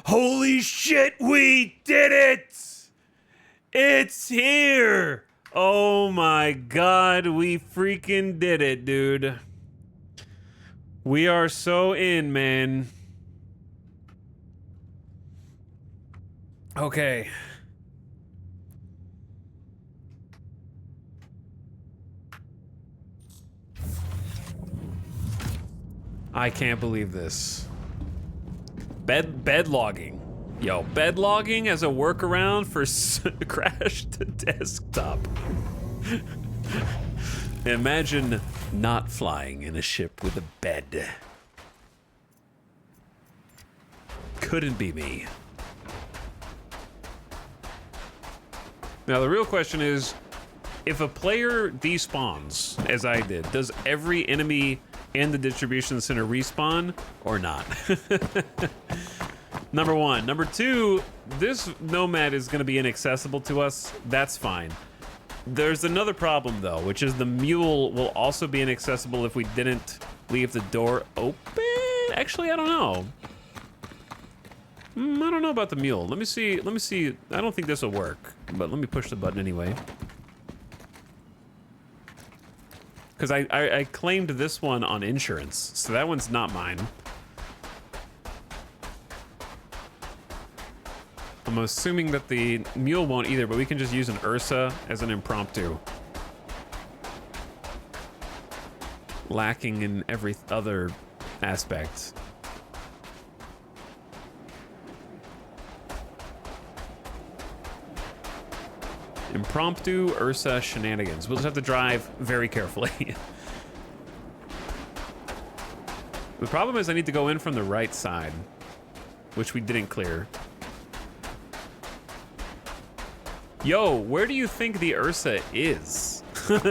Holy shit, we did it! It's here! Oh my god, we freaking did it, dude. We are so in, man. Okay. I can't believe this. Bed logging. Yo, bed logging as a workaround for crashed desktop. Imagine not flying in a ship with a bed. Couldn't be me. Now the real question is, if a player despawns, as I did, does every enemy in the distribution center respawn or not? Number one. Number two, this nomad is going to be inaccessible to us. That's fine. There's another problem though, which is the mule will also be inaccessible if we didn't leave the door open. Actually, I don't know. I don't know about the mule. Let me see. I don't think this will work, but let me push the button anyway. Because I claimed this one on insurance, so that one's not mine. I'm assuming that the mule won't either, but we can just use an Ursa as an impromptu. Lacking in every other aspect. Impromptu Ursa shenanigans. We'll just have to drive very carefully. The problem is I need to go in from the right side, which we didn't clear. Yo, where do you think the Ursa is? Because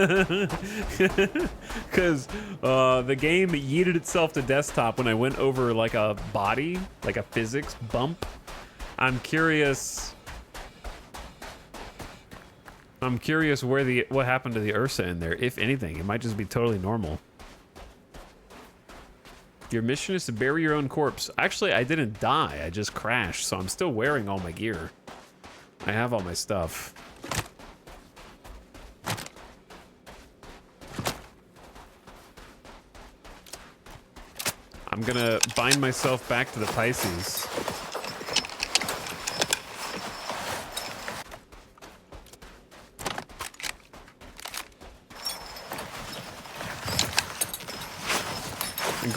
the game yeeted itself to desktop when I went over like a body, like a physics bump. I'm curious where what happened to the Ursa in there, if anything. It might just be totally normal. Your mission is to bury your own corpse. Actually, I didn't die. I just crashed, so I'm still wearing all my gear. I have all my stuff. I'm gonna bind myself back to the Pisces.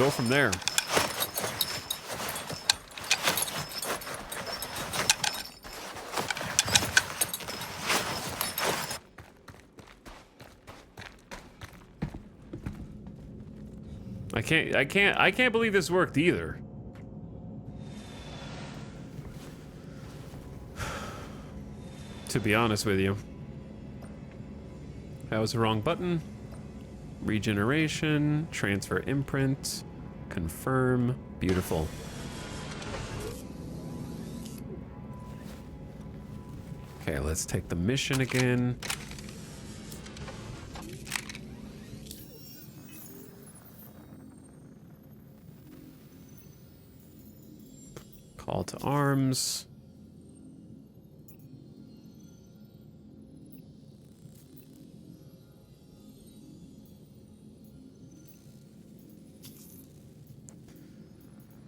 go from there. I can't believe this worked either. To be honest with you. That was the wrong button. Regeneration, transfer imprint, confirm, beautiful. Okay, let's take the mission again. Call to arms.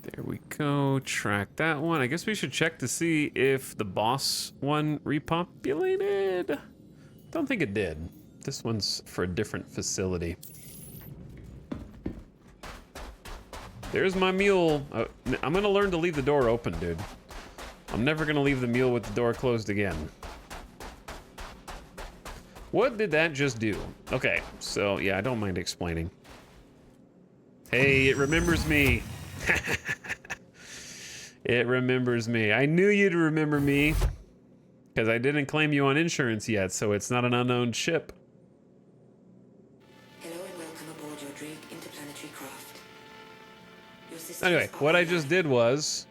There we go. Track that one. I guess we should check to see if the boss one repopulated. Don't think it did. This one's for a different facility. There's my mule. I'm gonna learn to leave the door open, dude. I'm never gonna leave the mule with the door closed again. What did that just do? Okay, so yeah, I don't mind explaining. Hey, it remembers me. It remembers me. I knew you'd remember me because I didn't claim you on insurance yet, so it's not an unknown ship. Hello and welcome aboard your Drake interplanetary craft. Your systems Anyway, what I just did was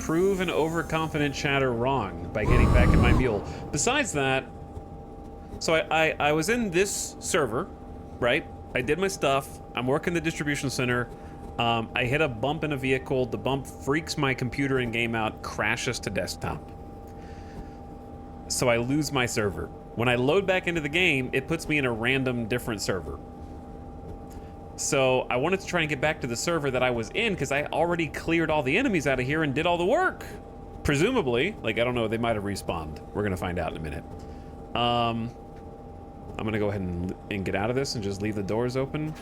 prove an overconfident chatter wrong by getting back in my mule. Besides that, so I was in this server, right? I did my stuff. I'm working the distribution center. I hit a bump in a vehicle. The bump freaks my computer and game out, crashes to desktop. So I lose my server. When I load back into the game, it puts me in a random different server. So I wanted to try and get back to the server that I was in because I already cleared all the enemies out of here and did all the work. Presumably, like, I don't know, they might have respawned. We're gonna find out in a minute. I'm gonna go ahead and get out of this and just leave the doors open.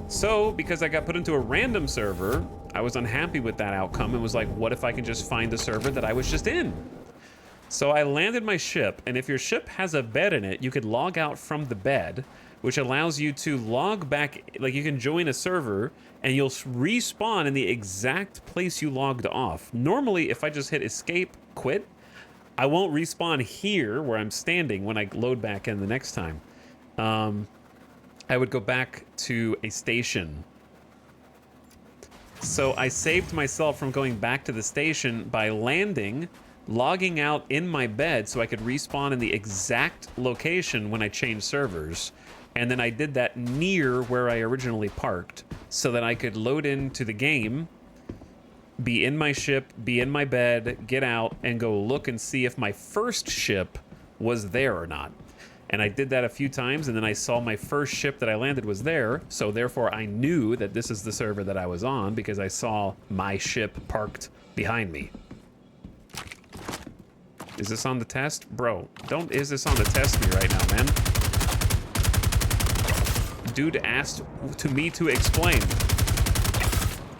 So, because I got put into a random server, I was unhappy with that outcome and was like, what if I can just find the server that I was just in? So I landed my ship, and if your ship has a bed in it, you could log out from the bed, which allows you to log back, like you can join a server, and you'll respawn in the exact place you logged off. Normally, if I just hit escape, quit, I won't respawn here where I'm standing when I load back in the next time. I would go back to a station. So I saved myself from going back to the station by landing, logging out in my bed so I could respawn in the exact location when I changed servers. And then I did that near where I originally parked so that I could load into the game, be in my ship, be in my bed, get out, and go look and see if my first ship was there or not. And I did that a few times, and then I saw my first ship that I landed was there, so therefore I knew that this is the server that I was on because I saw my ship parked behind me. Is this on the test? Bro, don't is this on the test me right now, man. Dude asked me to explain.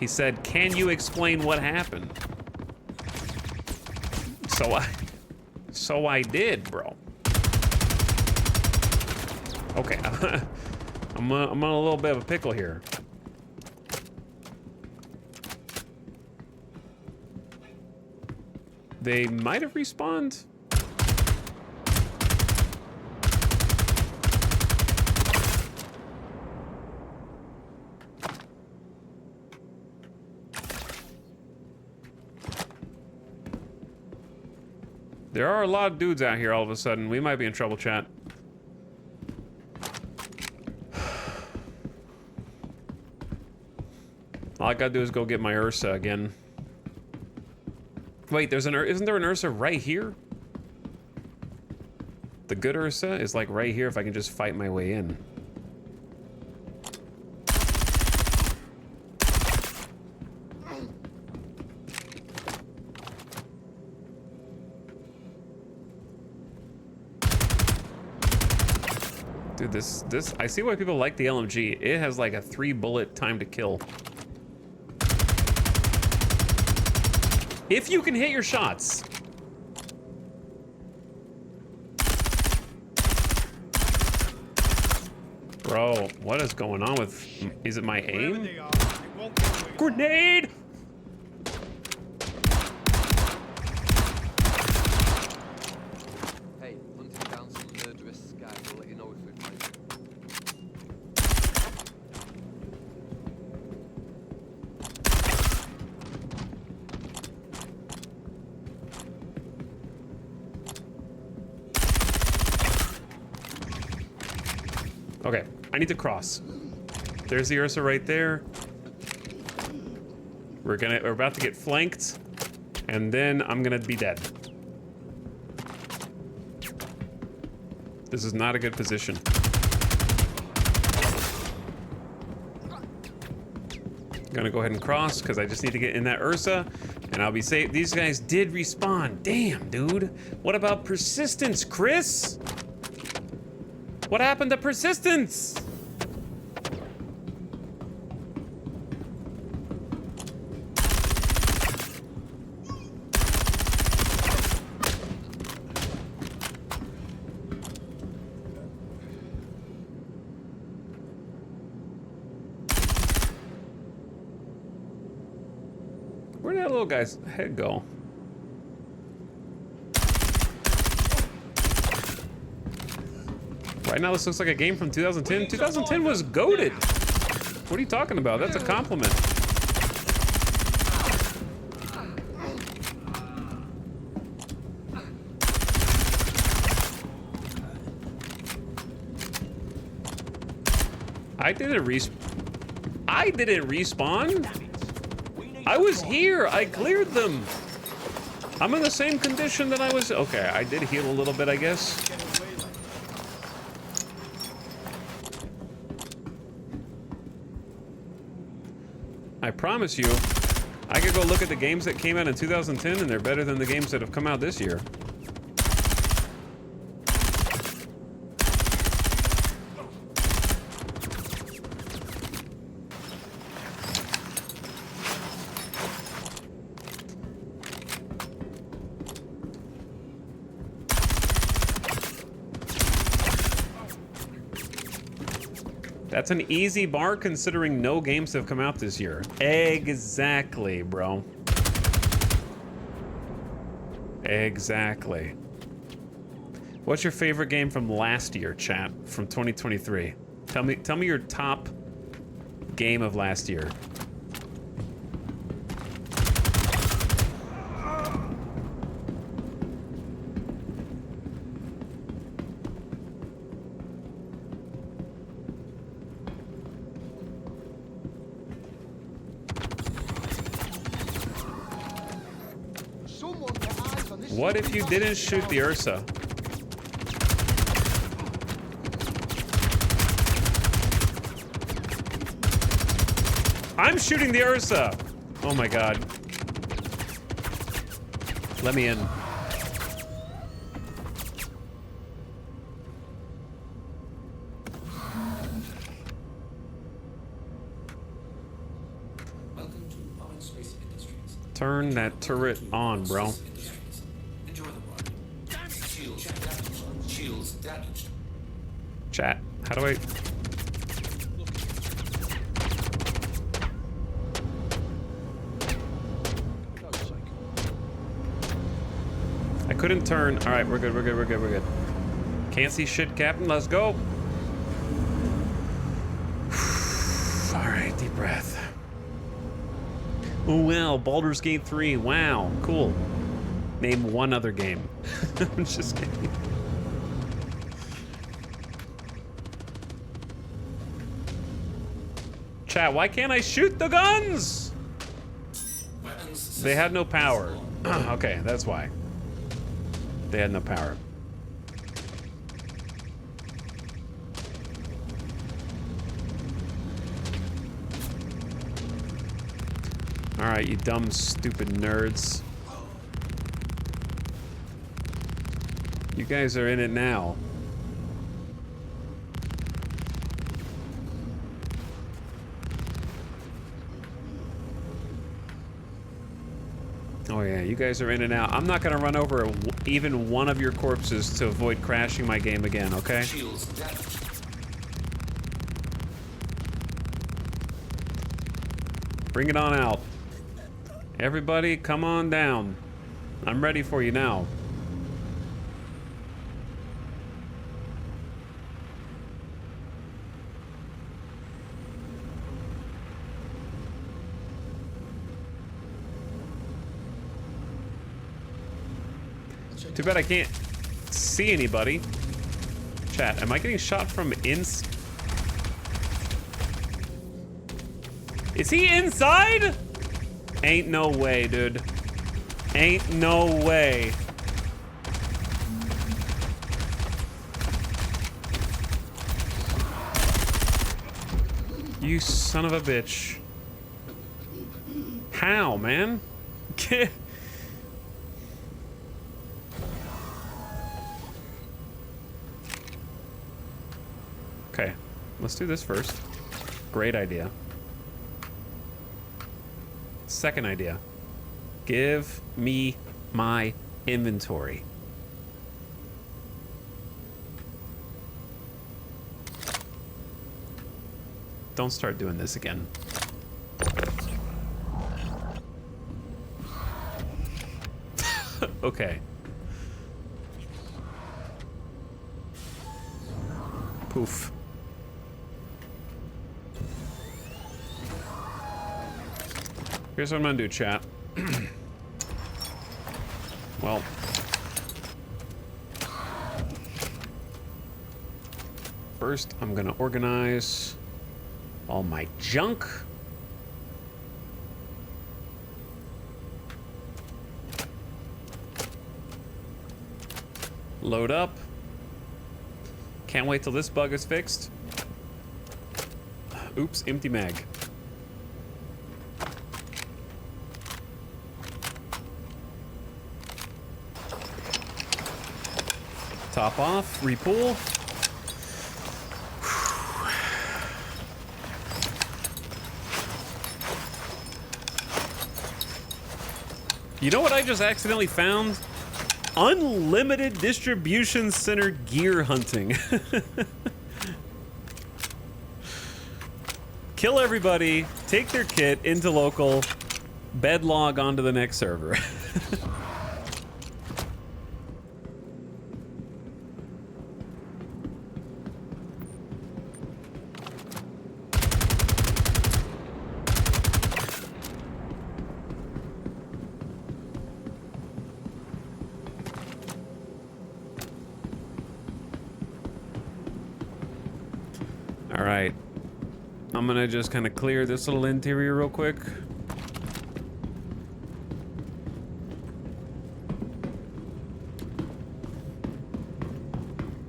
He said, can you explain what happened? So I did, bro. Okay, I'm on a little bit of a pickle here. They might have respawned. There are a lot of dudes out here all of a sudden. We might be in trouble, chat. All I gotta do is go get my Ursa again. Wait, isn't there an Ursa right here? The good Ursa is like right here if I can just fight my way in. Dude, this, I see why people like the LMG. It has like a 3-bullet time to kill. If you can hit your shots. Bro, what is going on with, is it my aim? Grenade! Hey, hunting down some murderous guys. We'll let you know if we find them. Okay, I need to cross. There's the Ursa right there. We're about to get flanked, and then I'm gonna be dead. This is not a good position. I'm gonna go ahead and cross because I just need to get in that Ursa and I'll be safe. These guys did respawn. Damn, dude. What about persistence, Chris? What happened to persistence? Where'd that little guy's head go? Right now, this looks like a game from 2010. 2010 was goated. What are you talking about? That's a compliment. I didn't respawn. I was here. I cleared them. I'm in the same condition that I was. Okay, I did heal a little bit, I guess. I promise you, I could go look at the games that came out in 2010 and they're better than the games that have come out this year. That's an easy bar considering no games have come out this year. Exactly, bro. Exactly. What's your favorite game from last year, chat? From 2023? Tell me your top game of last year. What if you didn't shoot the Ursa? I'm shooting the Ursa! Oh my god. Let me in. Welcome to Orange Space Industries. Turn that turret on, bro. Enjoy the ride. Shields damaged. Chat, how do I... I couldn't turn. All right, we're good, we're good, we're good, we're good. Can't see shit, Captain. Let's go. All right, deep breath. Oh, wow, Baldur's Gate 3. Wow, cool. Name one other game. I'm just kidding. Chat, why can't I shoot the guns? They had no power. Okay, that's why. They had no power. All right, you dumb, stupid nerds. You guys are in it now. Oh yeah, you guys are in and out. I'm not gonna run over even one of your corpses to avoid crashing my game again, okay? Shields down. Bring it on out. Everybody, come on down. I'm ready for you now. Too bad I can't see anybody. Chat, am I getting shot from ins? Is he inside? Ain't no way, dude. Ain't no way. You son of a bitch. How, man? Okay, let's do this first. Great idea. Second idea. Give me my inventory. Don't start doing this again. Okay. Poof. Here's what I'm gonna do, chat. Well. First, I'm gonna organize all my junk. Load up. Can't wait till this bug is fixed. Oops, empty mag. Top off, repool. You know what I just accidentally found? Unlimited distribution center gear hunting. Kill everybody, take their kit into local, bed log onto the next server. All right, I'm gonna just kind of clear this little interior real quick.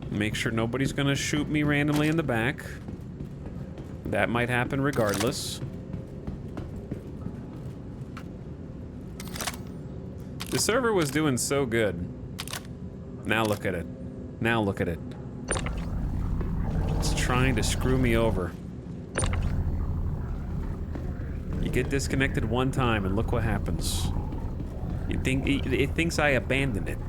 Make sure nobody's gonna shoot me randomly in the back. That might happen regardless. The server was doing so good. Now look at it. Now look at it. It's trying to screw me over. You get disconnected one time and look what happens. You think it thinks I abandoned it.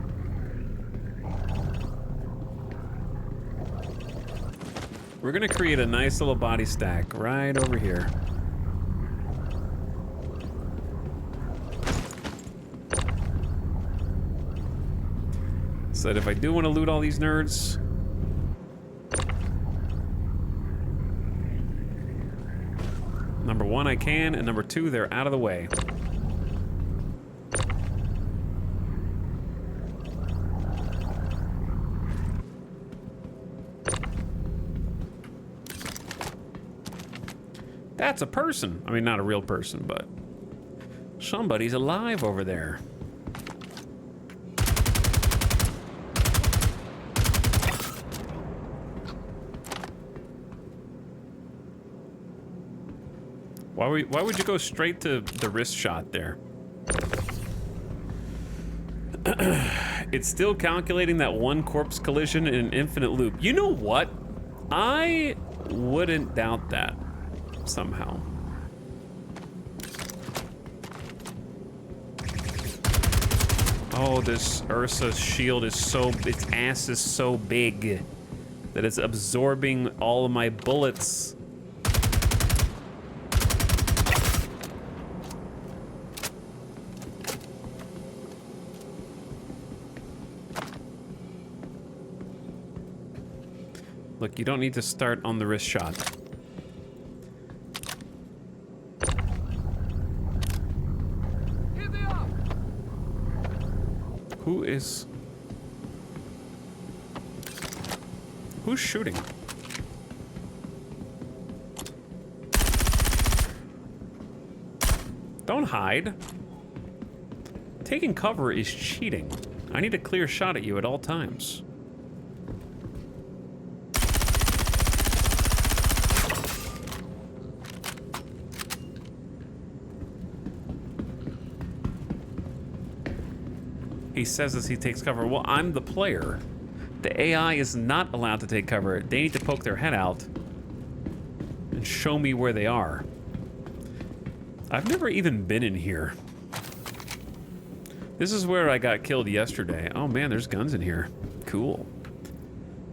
We're gonna create a nice little body stack right over here. So that if I do want to loot all these nerds, number one, I can, and number two, they're out of the way. That's a person. I mean, not a real person, but somebody's alive over there. Why would you go straight to the wrist shot there? It's still calculating that one corpse collision in an infinite loop. You know what? I wouldn't doubt that somehow. Oh, this Ursa's shield is so... its ass is so big that it's absorbing all of my bullets. Look, you don't need to start on the wrist shot. Here they are. Who is... who's shooting? Don't hide. Taking cover is cheating. I need a clear shot at you at all times. He says as he takes cover. Well, I'm the player. The AI is not allowed to take cover. They need to poke their head out and show me where they are. I've never even been in here. This is where I got killed yesterday. Oh man, there's guns in here. Cool.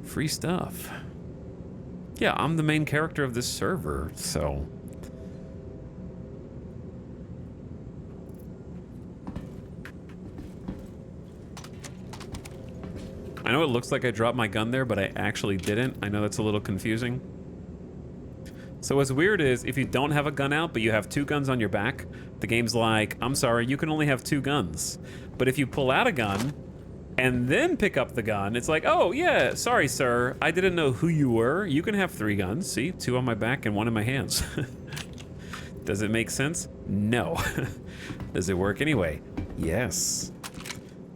Free stuff. Yeah, I'm the main character of this server, so... I know it looks like I dropped my gun there, but I actually didn't. I know that's a little confusing. So what's weird is, if you don't have a gun out, but you have two guns on your back, the game's like, I'm sorry, you can only have two guns. But if you pull out a gun, and then pick up the gun, it's like, oh yeah, sorry sir, I didn't know who you were. You can have three guns. See, two on my back and one in my hands. Does it make sense? No. Does it work anyway? Yes,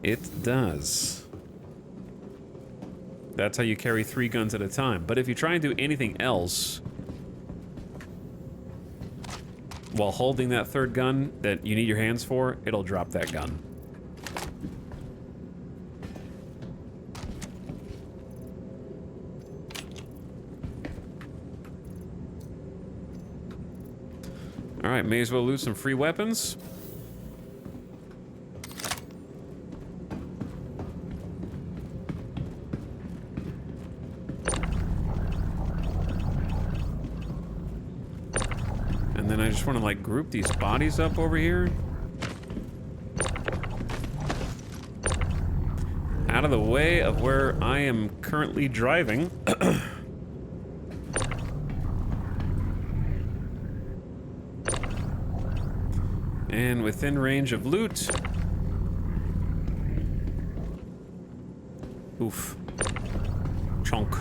it does. That's how you carry three guns at a time. But if you try and do anything else while holding that third gun that you need your hands for, it'll drop that gun. All right, may as well loot some free weapons. And then I just want to like group these bodies up over here. Out of the way of where I am currently driving. And within range of loot. Oof. Chunk.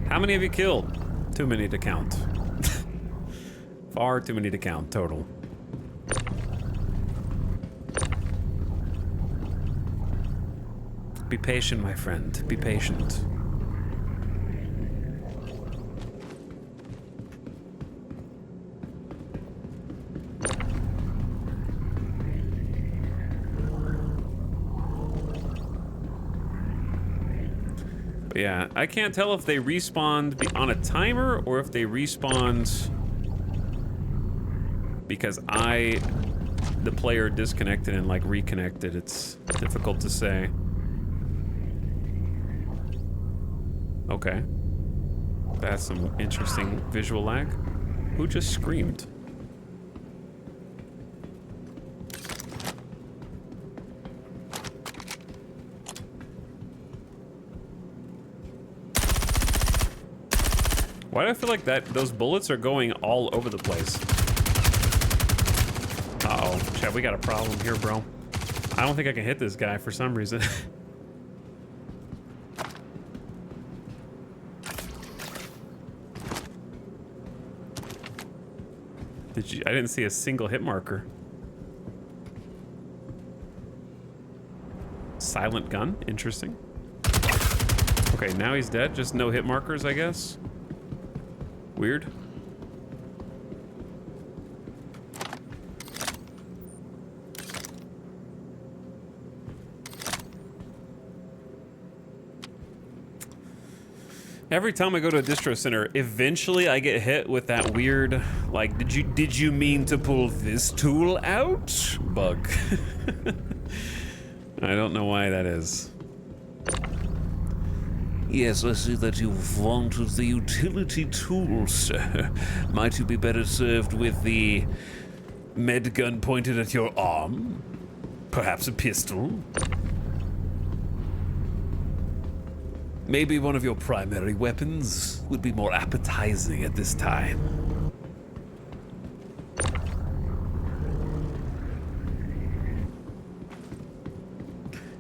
How many have you killed? Too many to count. Far too many to count, total. Be patient, my friend. Be patient. But yeah, I can't tell if they respawned on a timer or if they respawned because the player disconnected and like reconnected. It's difficult to say. Okay. That's some interesting visual lag. Who just screamed? Why do I feel like those bullets are going all over the place? Uh-oh, Chad, we got a problem here, bro. I don't think I can hit this guy for some reason. I didn't see a single hit marker. Silent gun, interesting. Okay, now he's dead, just no hit markers, I guess. Weird. Every time I go to a distro center, eventually I get hit with that weird, like, did you mean to pull this tool out? Bug. I don't know why that is. Yes, I see that you've wanted the utility tool, sir. Might you be better served with the med gun pointed at your arm? Perhaps a pistol? Maybe one of your primary weapons would be more appetizing at this time.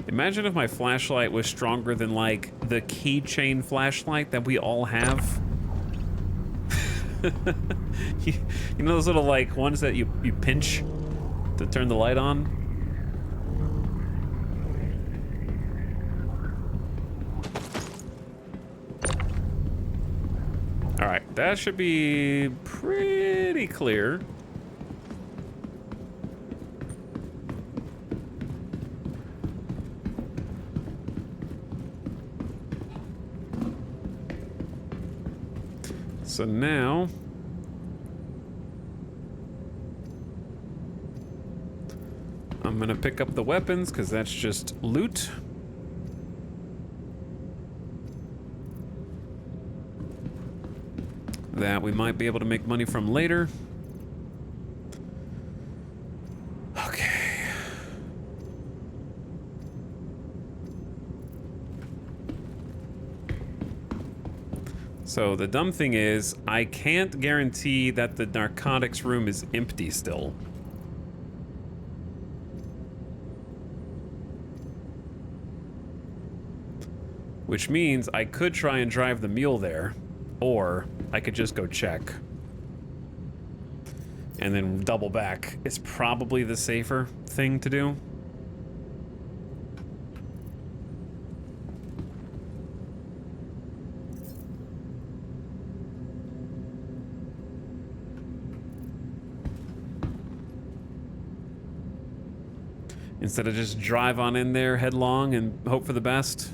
Imagine if my flashlight was stronger than, like, the keychain flashlight that we all have. you know those little, like, ones that you pinch to turn the light on? Alright, that should be pretty clear. So now, I'm gonna pick up the weapons because that's just loot. That we might be able to make money from later. Okay. So the dumb thing is, I can't guarantee that the narcotics room is empty still. Which means I could try and drive the mule there, or I could just go check. And then double back. It's probably the safer thing to do. Instead of just drive on in there headlong and hope for the best.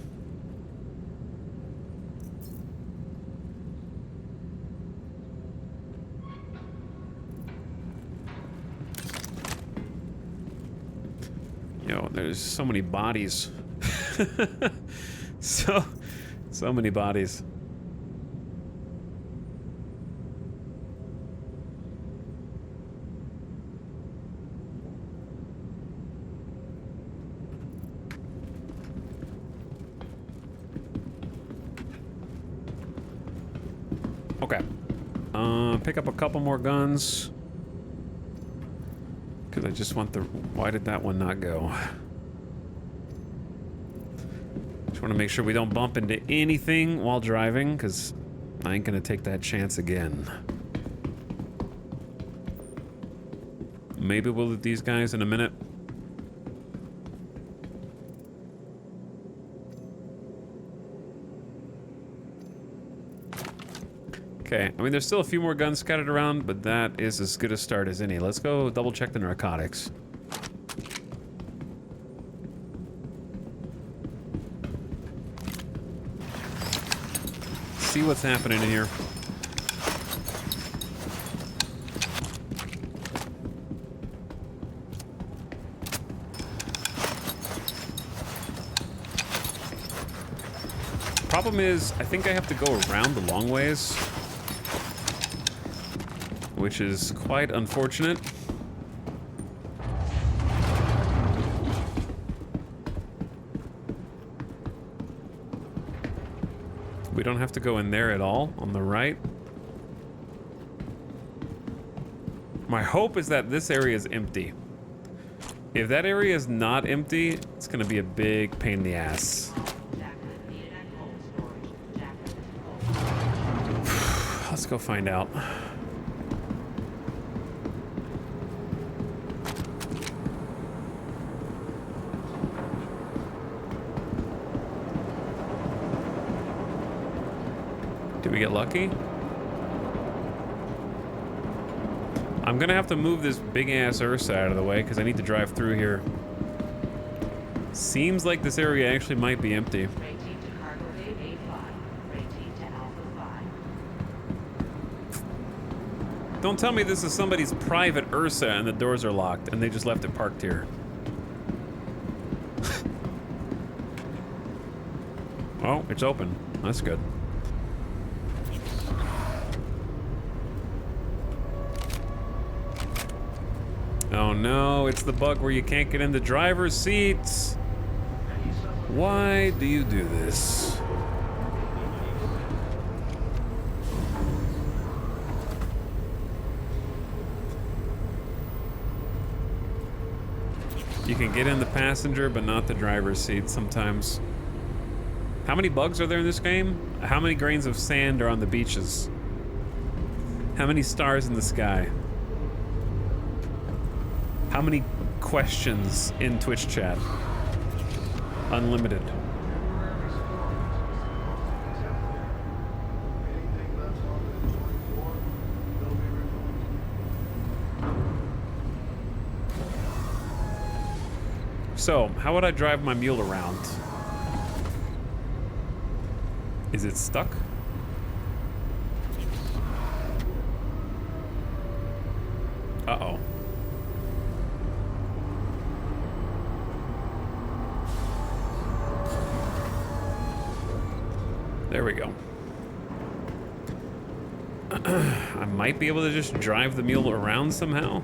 Yo, there's so many bodies. so many bodies. Okay. Pick up a couple more guns. Because I just want the... Why did that one not go? Just want to make sure we don't bump into anything while driving, because I ain't going to take that chance again. Maybe we'll loot these guys in a minute. Okay, I mean, there's still a few more guns scattered around, but that is as good a start as any. Let's go double check the narcotics. See what's happening in here. Problem is, I think I have to go around the long ways, which is quite unfortunate. We don't have to go in there at all, on the right. My hope is that this area is empty. If that area is not empty, it's gonna be a big pain in the ass. Let's go find out. Did we get lucky? I'm gonna have to move this big ass Ursa out of the way because I need to drive through here. Seems like this area actually might be empty. Don't tell me this is somebody's private Ursa and the doors are locked and they just left it parked here. Oh, it's open. That's good. Oh no, it's the bug where you can't get in the driver's seats. Why do you do this? You can get in the passenger, but not the driver's seat sometimes. How many bugs are there in this game? How many grains of sand are on the beaches? How many stars in the sky? How many questions in Twitch chat? Unlimited. So, how would I drive my mule around? Is it stuck? Uh-oh. There we go. I might be able to just drive the mule around somehow.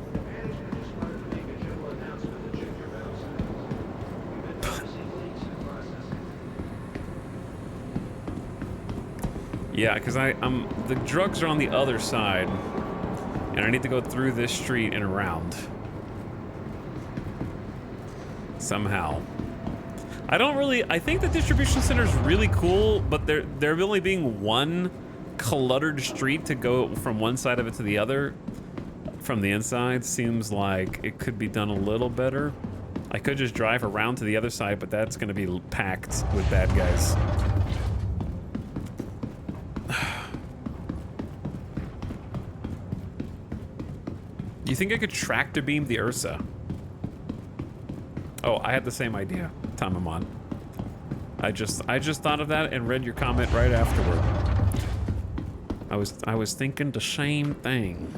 Yeah, because the drugs are on the other side, and I need to go through this street and around. Somehow. I think the distribution center is really cool, but there only being one cluttered street to go from one side of it to the other from the inside seems like it could be done a little better. I could just drive around to the other side, but that's going to be packed with bad guys. Do you think I could tractor beam the Ursa? Oh, I had the same idea, Tamamon. I just thought of that and read your comment right afterward. I was thinking the same thing.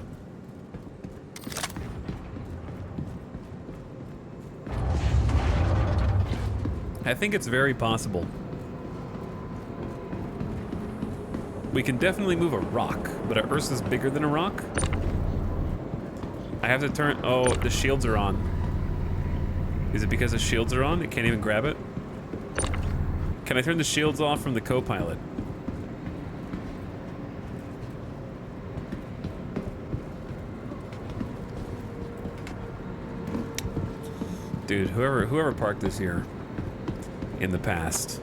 I think it's very possible. We can definitely move a rock, but a Ursa's bigger than a rock. I have to turn... Oh, the shields are on. Is it because the shields are on? It can't even grab it? Can I turn the shields off from the co-pilot? Dude, whoever parked this here in the past.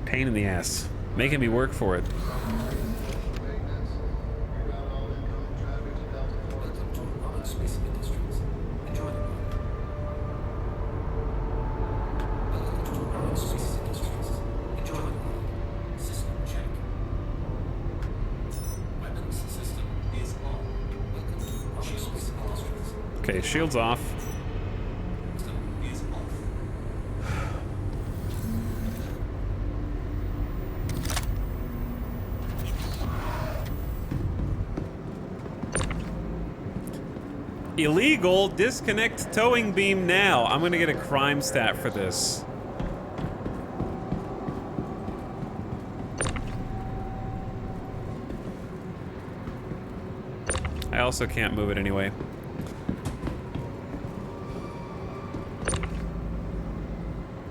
Pain in the ass. Making me work for it. Okay, shields off. Illegal, disconnect towing beam now. I'm gonna get a crime stat for this. I also can't move it anyway.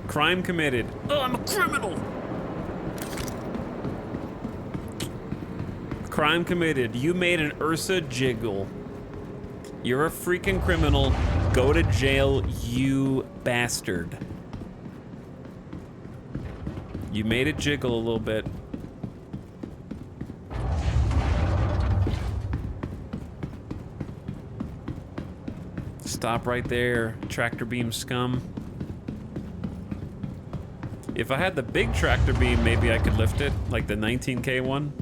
Crime committed. Oh, I'm a criminal! Crime committed. You made an Ursa jiggle. You're a freaking criminal. Go to jail, you bastard. You made it jiggle a little bit. Stop right there, tractor beam scum. If I had the big tractor beam, maybe I could lift it, like the 19K one.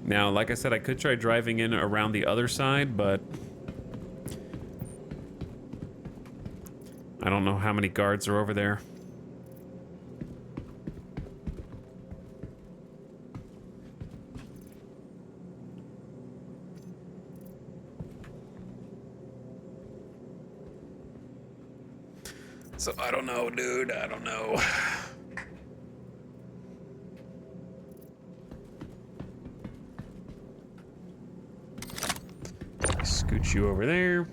Now, like I said, I could try driving in around the other side, but I don't know how many guards are over there. So I don't know, dude. I don't know. Scoot you over there.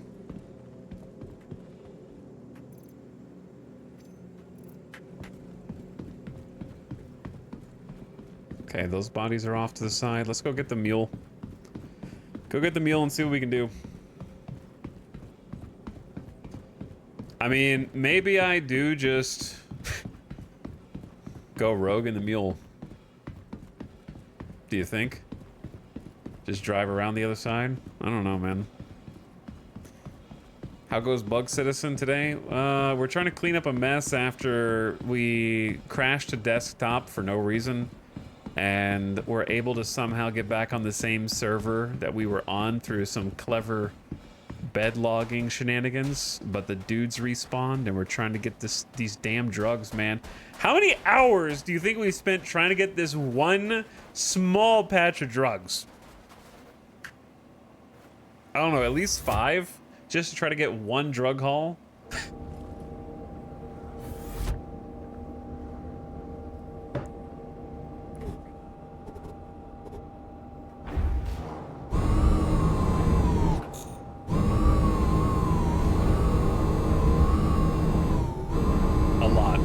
Okay, those bodies are off to the side. Let's go get the mule. Go get the mule and see what we can do. I mean, maybe I do just go rogue in the mule. Do you think? Just drive around the other side? I don't know, man. How goes Bug Citizen today? We're trying to clean up a mess after we crashed to desktop for no reason. And we're able to somehow get back on the same server that we were on through some clever bed logging shenanigans. But the dudes respawned and we're trying to get these damn drugs, man. How many hours do you think we spent trying to get this one small patch of drugs? I don't know, at least 5? Just to try to get one drug haul? A lot.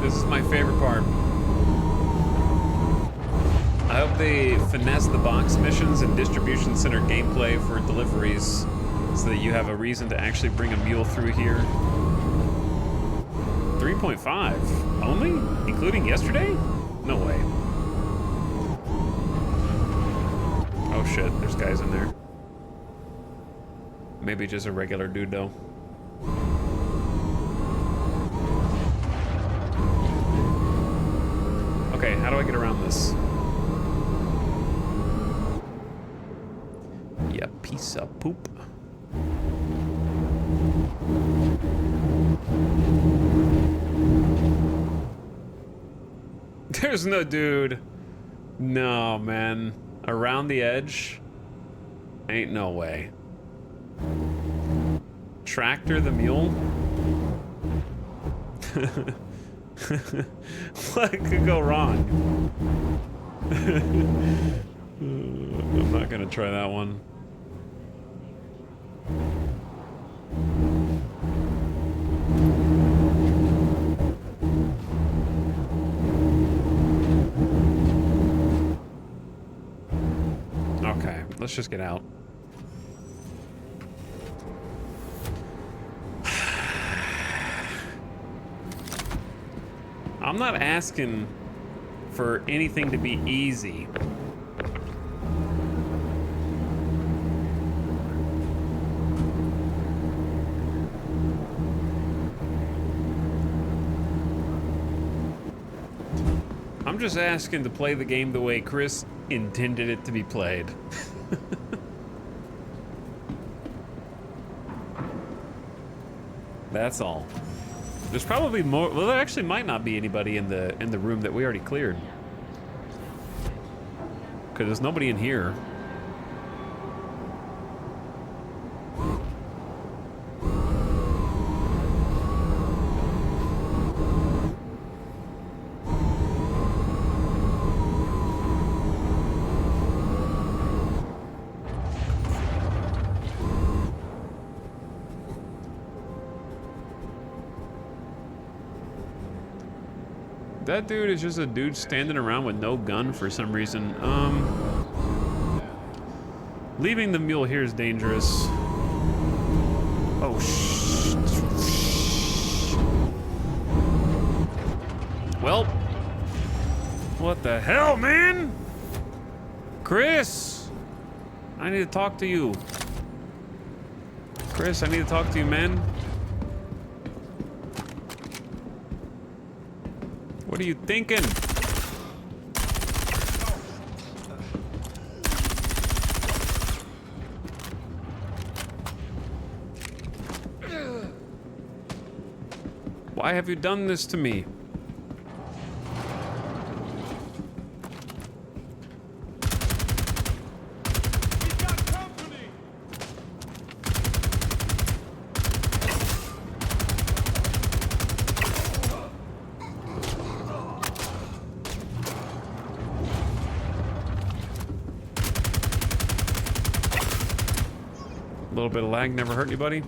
This is my favorite part. I hope they finesse the box missions and distribution center gameplay for deliveries so that you have a reason to actually bring a mule through here. 3.5 only? Including yesterday? No way. Oh shit, there's guys in there. Maybe just a regular dude though. Okay, how do I get around this? Yeah, piece of poop. There's no dude. No, man. Around the edge? Ain't no way. Tractor the mule? What could go wrong? I'm not gonna try that one. Okay, let's just get out. I'm not asking for anything to be easy. I'm just asking to play the game the way Chris intended it to be played. That's all. There's probably more. Well, there actually might not be anybody in the room that we already cleared, because there's nobody in here. That dude is just a dude standing around with no gun for some reason. Leaving the mule here is dangerous. Oh, shh. Well, what the hell, man? Chris, I need to talk to you. Chris, I need to talk to you, man. What are you thinking? Why have you done this to me? A little bit of lag never hurt anybody.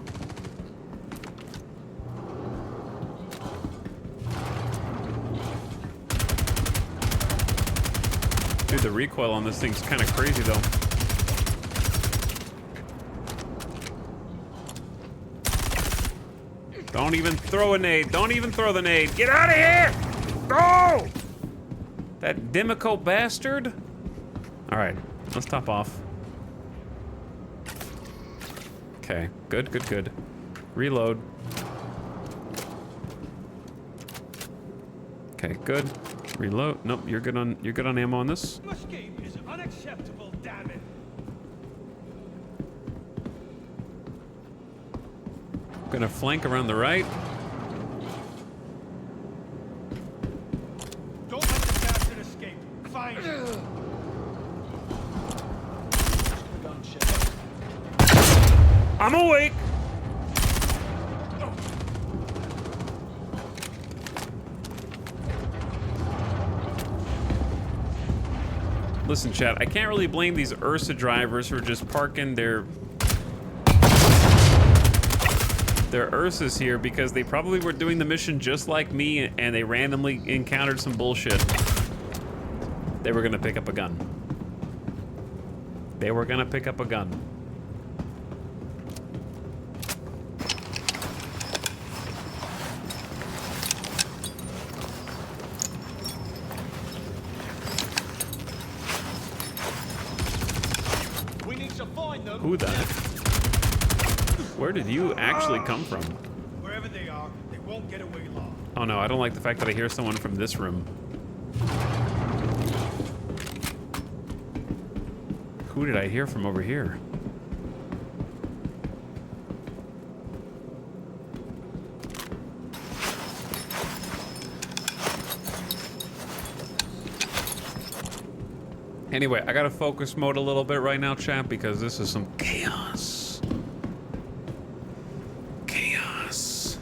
Dude, the recoil on this thing's kind of crazy, though. Don't even throw a nade. Don't even throw the nade. Get out of here! Go! That Demico bastard. All right, let's top off. Okay, good, good, good. Reload. Okay, good. Reload. Nope, you're good on ammo on this. Escape is unacceptable, damn it. Gonna flank around the right. Don't let the bastard escape. Find him. I'm awake. Listen, chat, I can't really blame these Ursa drivers for just parking their Ursas here because they probably were doing the mission just like me and they randomly encountered some bullshit. They were gonna pick up a gun. They were gonna pick up a gun. Who the heck? Where did you actually come from? Wherever they are, they won't get away long. Oh no, I don't like the fact that I hear someone from this room. Who did I hear from over here? Anyway, I gotta focus mode a little bit right now, chat, because this is some chaos. Chaos.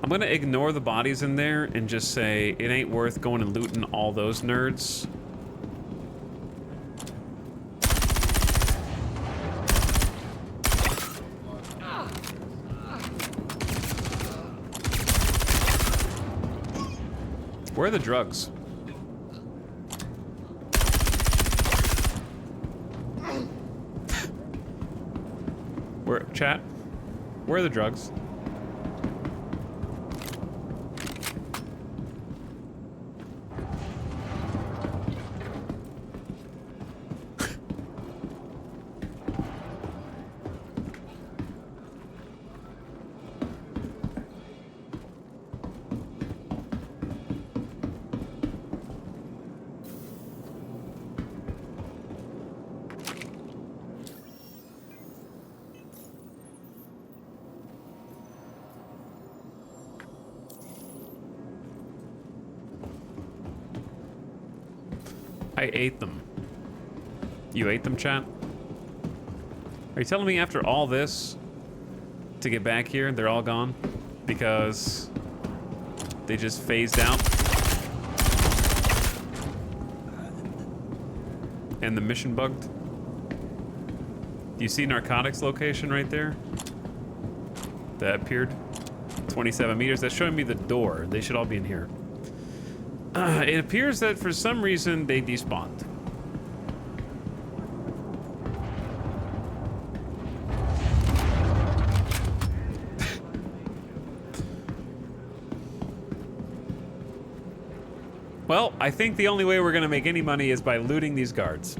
I'm gonna ignore the bodies in there and just say it ain't worth going and looting all those nerds. Where are the drugs? Where, chat? Where are the drugs? I ate them. You ate them, chat? Are you telling me after all this, to get back here, they're all gone? Because they just phased out? And the mission bugged? Do you see narcotics location right there? That appeared? 27 meters. That's showing me the door. They should all be in here. It appears that for some reason they despawned. Well, I think the only way we're gonna make any money is by looting these guards.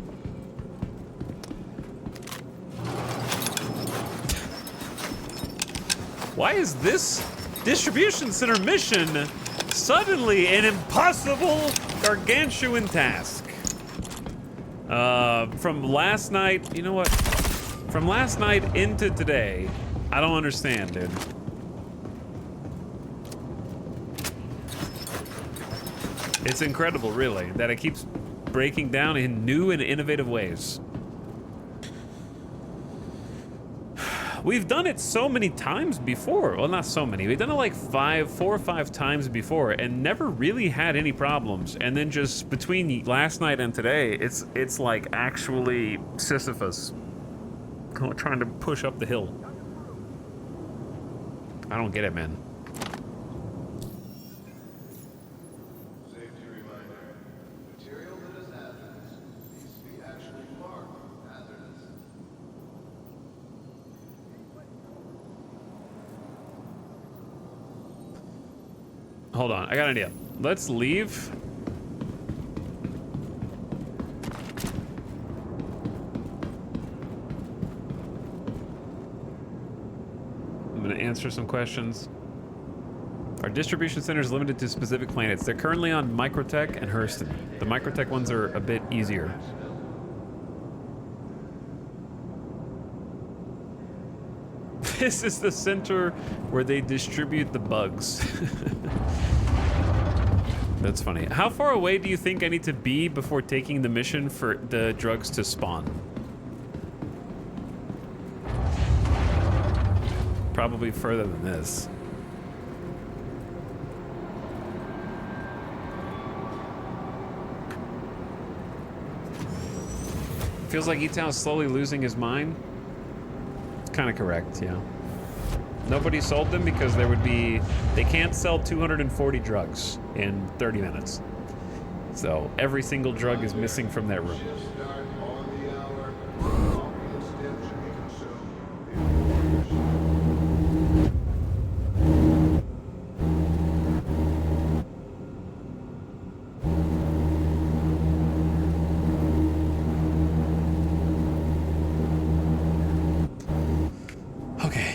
Why is this distribution center mission suddenly an impossible gargantuan task? From last night, you know what? From last night into today, I don't understand, dude. It's incredible, really, that it keeps breaking down in new and innovative ways. We've done it so many times before. Well, not so many. We've done it like 4 or 5 times before and never really had any problems. And then just between last night and today, it's like actually Sisyphus trying to push up the hill. I don't get it, man. Hold on, I got an idea. Let's leave. I'm gonna answer some questions. Our distribution center is limited to specific planets. They're currently on Microtech and Hurston. The Microtech ones are a bit easier. This is the center where they distribute the bugs. That's funny. How far away do you think I need to be before taking the mission for the drugs to spawn? Probably further than this. Feels like E-Town is slowly losing his mind. Kind of correct, yeah. Nobody sold them because they can't sell 240 drugs in 30 minutes. So every single drug is missing from that room.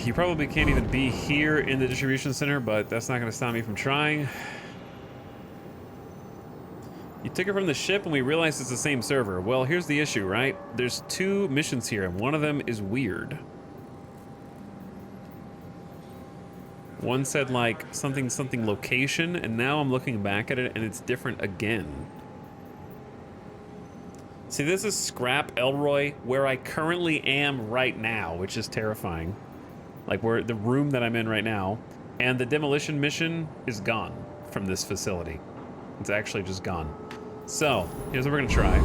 You probably can't even be here in the distribution center, but that's not going to stop me from trying. You took it from the ship and we realized it's the same server. Well, here's the issue, right? There's 2 missions here and one of them is weird. One said like something location, and now I'm looking back at it and it's different again. See, this is Scrap Elroy, where I currently am right now, which is terrifying. Like where the room that I'm in right now, and the demolition mission is gone from this facility. It's actually just gone. So here's what we're gonna try.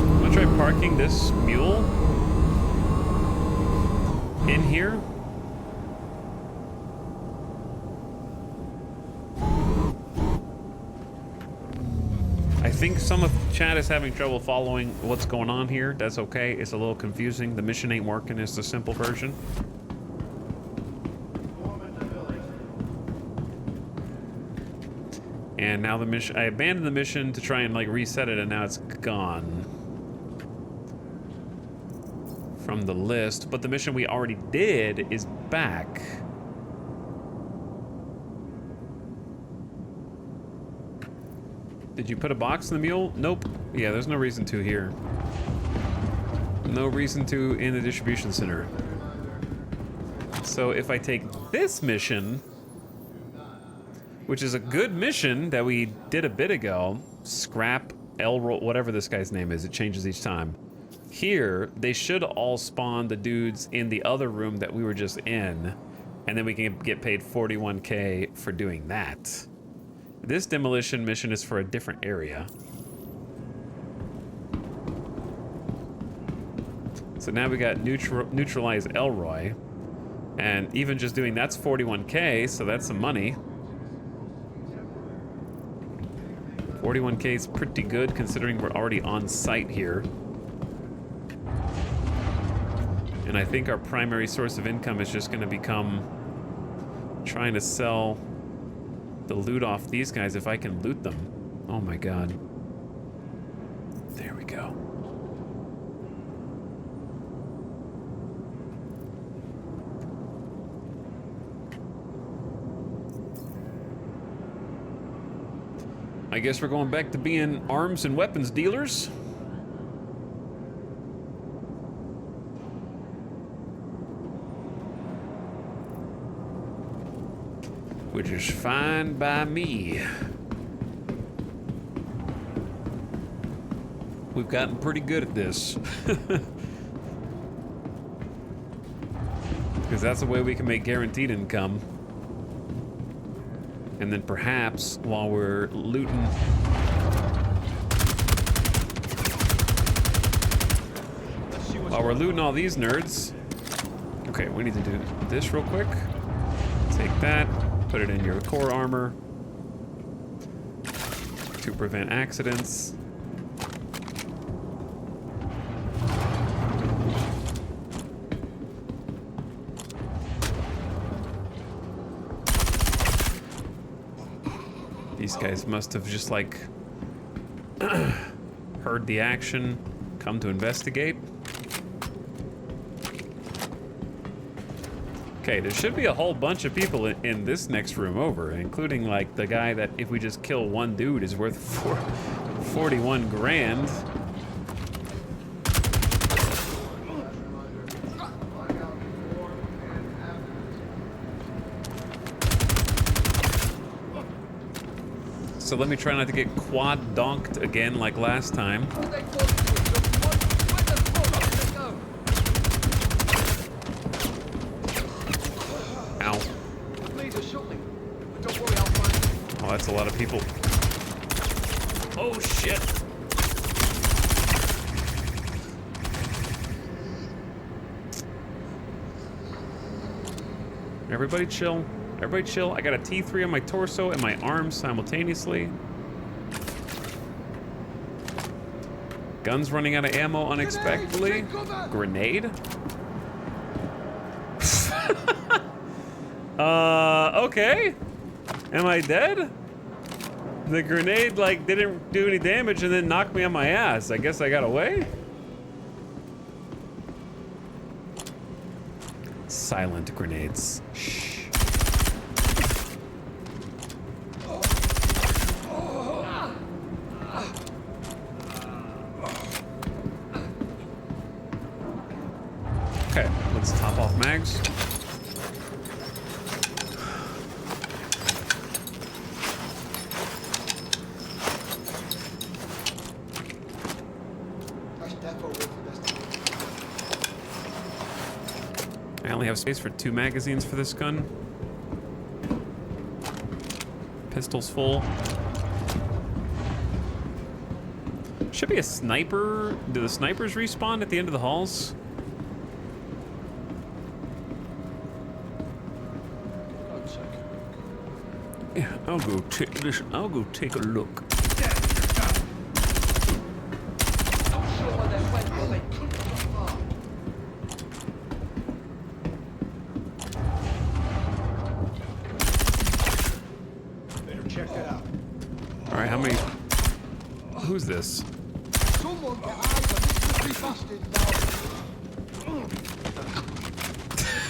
I'm gonna try parking this mule in here. I think some of chat is having trouble following what's going on here. That's okay. It's a little confusing. The mission ain't working. It's the simple version. And now the mission, I abandoned the mission to try and like reset it, and now it's gone from the list. But the mission we already did is back. Did you put a box in the mule? Nope. Yeah, there's no reason to here. No reason to in the distribution center. So if I take this mission, which is a good mission that we did a bit ago, Scrap Elroy, whatever this guy's name is, it changes each time. Here, they should all spawn the dudes in the other room that we were just in, and then we can get paid 41K for doing that. This demolition mission is for a different area. So now we got neutralize Elroy, and even just doing that's 41K, so that's some money. 41K is pretty good considering we're already on site here. And I think our primary source of income is just going to become trying to sell the loot off these guys if I can loot them. Oh my god. There we go. I guess we're going back to being arms and weapons dealers. Which is fine by me. We've gotten pretty good at this. Because that's the way we can make guaranteed income. And then perhaps while we're looting... While we're looting all these nerds... Okay, we need to do this real quick. Take that, put it in your core armor. To prevent accidents. These guys must have just like heard the action, come to investigate. Okay, there should be a whole bunch of people in this next room over, including like the guy that if we just kill one dude is worth 41 grand. So let me try not to get quad donked again like last time. Ow. Oh, that's a lot of people. Oh, shit. Everybody chill. Everybody chill. I got a T3 on my torso and my arms simultaneously. Guns running out of ammo unexpectedly. Grenade? Okay. Am I dead? The grenade, like, didn't do any damage and then knocked me on my ass. I guess I got away? Silent grenades. Shh. Okay, let's top off mags. I only have space for 2 magazines for this gun. Pistol's full. Should be a sniper. Do the snipers respawn at the end of the halls? Yeah, I'll go take a look. Alright, how many... Who's this?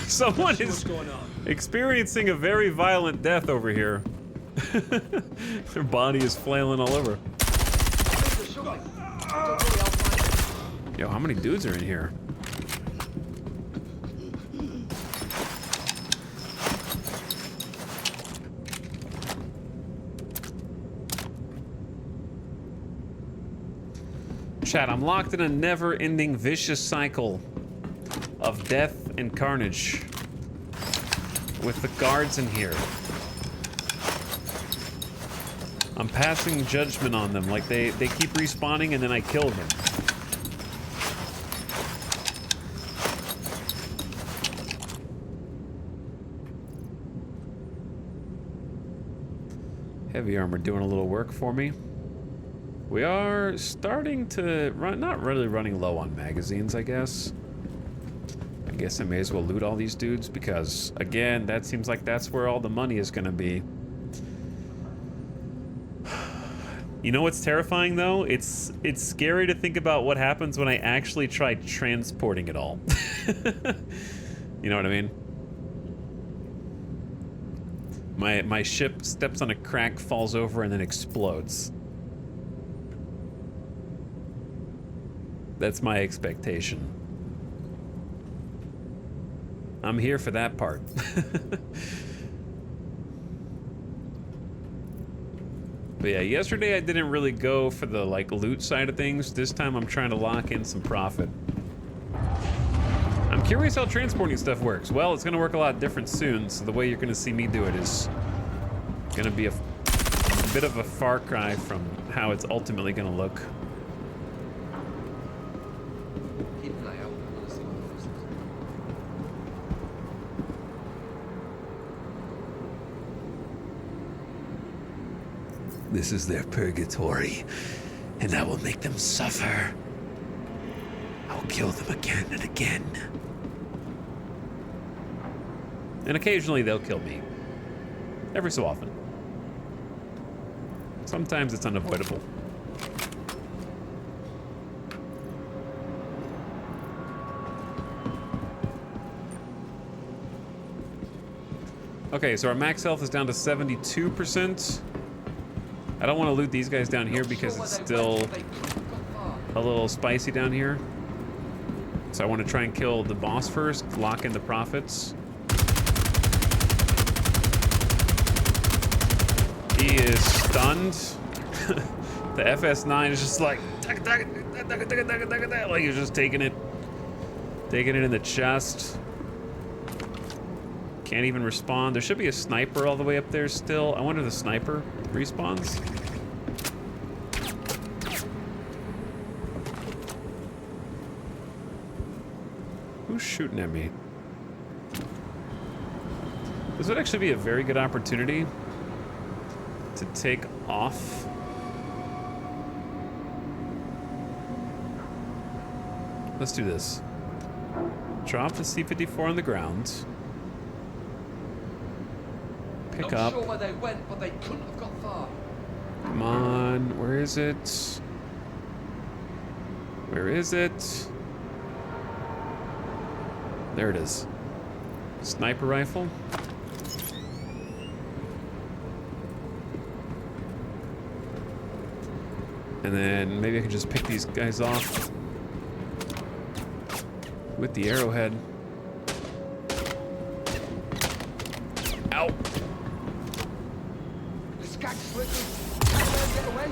Someone is experiencing a very violent death over here. Their body is flailing all over. Yo, how many dudes are in here? Chat, I'm locked in a never-ending vicious cycle of death and carnage with the guards in here. I'm passing judgment on them, like they keep respawning and then I kill them. Heavy armor doing a little work for me. We are starting to run, not really running low on magazines, I guess. guess I may as well loot all these dudes because, again, that seems like that's where all the money is gonna be. You know what's terrifying though? It's scary to think about what happens when I actually try transporting it all. You know what I mean? My ship steps on a crack, falls over, and then explodes. That's my expectation. I'm here for that part. But yeah, yesterday I didn't really go for the like loot side of things. This time I'm trying to lock in some profit. I'm curious how transporting stuff works. Well, it's gonna work a lot different soon, so the way you're gonna see me do it is gonna be a bit of a far cry from how it's ultimately gonna look. Keep an eye out. I want to see what this is. This is their purgatory, and I will make them suffer. I'll kill them again and again. And occasionally they'll kill me. Every so often. Sometimes it's unavoidable. Okay, so our max health is down to 72%. I don't want to loot these guys down here because it's still a little spicy down here. So I want to try and kill the boss first, lock in the profits. He is stunned. The FS9 is just like he's just taking it in the chest. Can't even respond. There should be a sniper all the way up there still. I wonder if the sniper respawns. Who's shooting at me? This would actually be a very good opportunity to take off. Let's do this. Drop the C-54 on the ground. Pick Not up. sure where they went, but they couldn't have got far. Come on, where is it? Where is it? There it is. Sniper rifle. And then maybe I can just pick these guys off with the arrowhead. Ow! This guy's slipping. Can I get away?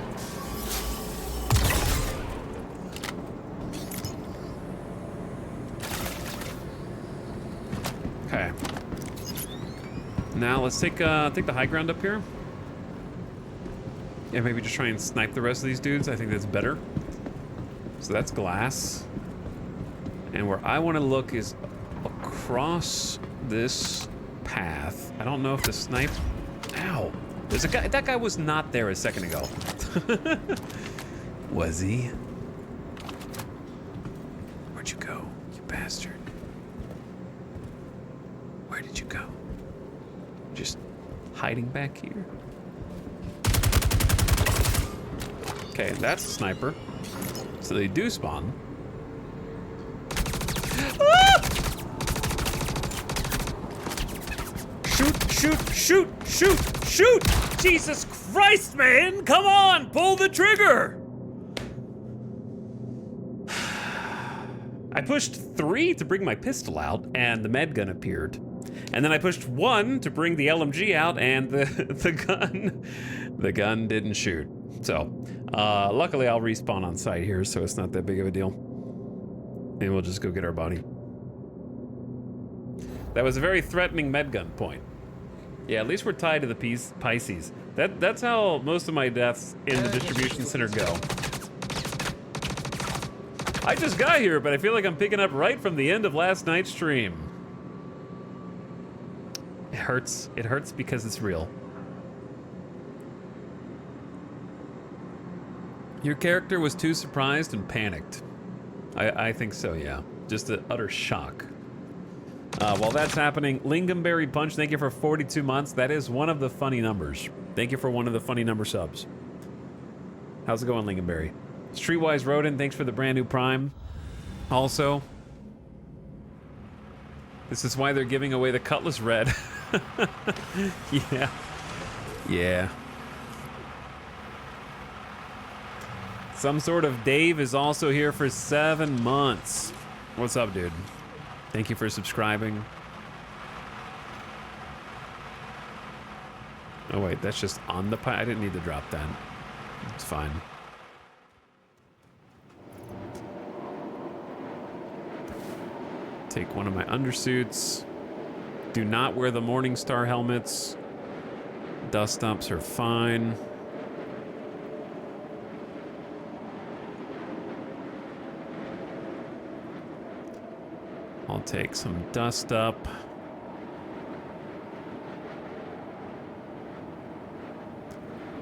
Okay. Now let's take the high ground up here. Yeah, maybe just try and snipe the rest of these dudes. I think that's better. So that's glass. And where I want to look is across this path. I don't know if the snipe... Ow! There's a guy... That guy was not there a second ago. Was he? Where'd you go, you bastard? Where did you go? Just hiding back here? Okay, that's a sniper. So they do spawn. Ah! Shoot, shoot, shoot, shoot, shoot! Jesus Christ, man! Come on, pull the trigger! I pushed 3 to bring my pistol out, and the med gun appeared. And then I pushed 1 to bring the LMG out, and the gun didn't shoot. So, luckily I'll respawn on site here, so it's not that big of a deal. And we'll just go get our body. That was a very threatening med gun point. Yeah, at least we're tied to the Pisces. That's how most of my deaths in the distribution center go. I just got here, but I feel like I'm picking up right from the end of last night's stream. It hurts. It hurts because it's real. Your character was too surprised and panicked. I think so, yeah. Just an utter shock. While that's happening, Lingonberry Punch, thank you for 42 months. That is one of the funny numbers. Thank you for one of the funny number subs. How's it going, Lingonberry? Streetwise Rodin, thanks for the brand new Prime. Also, this is why they're giving away the Cutlass Red. Yeah. Yeah. Some sort of Dave is also here for 7 months. What's up, dude? Thank you for subscribing. Oh wait, that's just on the pipe. I didn't need to drop that. It's fine. Take one of my undersuits. Do not wear the Morningstar helmets. Dust ups are fine. I'll take some dust up.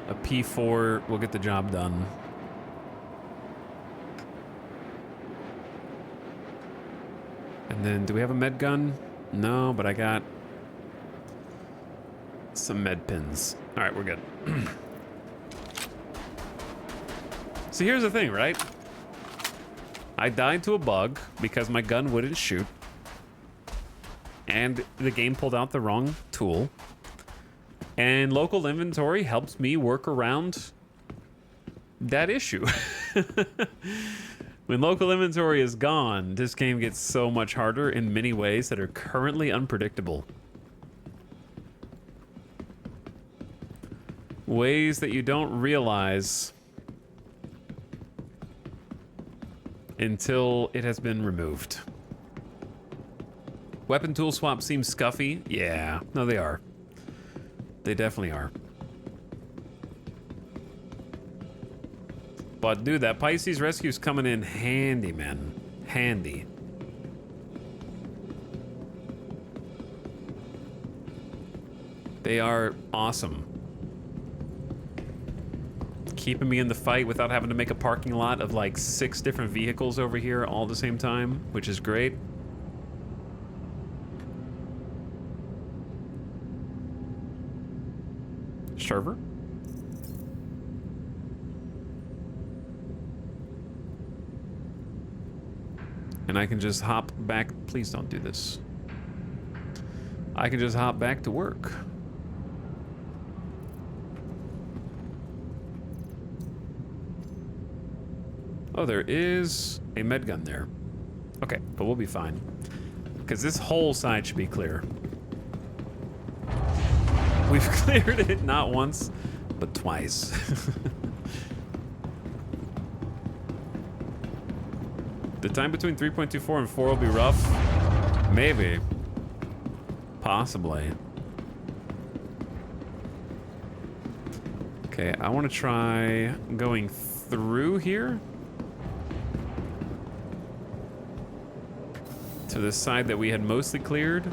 A P4 will get the job done. And then, do we have a med gun? No, but I got some med pins. All right, we're good. So here's the thing, right? I died to a bug because my gun wouldn't shoot. And the game pulled out the wrong tool. And local inventory helps me work around that issue. When local inventory is gone, this game gets so much harder in many ways that are currently unpredictable. Ways that you don't realize until it has been removed. Weapon tool swap seems scuffy. Yeah, no, they are. They definitely are. But dude, that Pisces rescue's coming in handy, man. Handy. They are awesome. Keeping me in the fight without having to make a parking lot of like 6 different vehicles over here all at the same time, which is great. Server? And I can just hop back. Please don't do this. I can just hop back to work. Oh, there is a med gun there. Okay, but we'll be fine. Because this whole side should be clear. We've cleared it not once, but twice. The time between 3.24 and 4 will be rough. Maybe. Possibly. Okay, I want to try going through here. To the side that we had mostly cleared.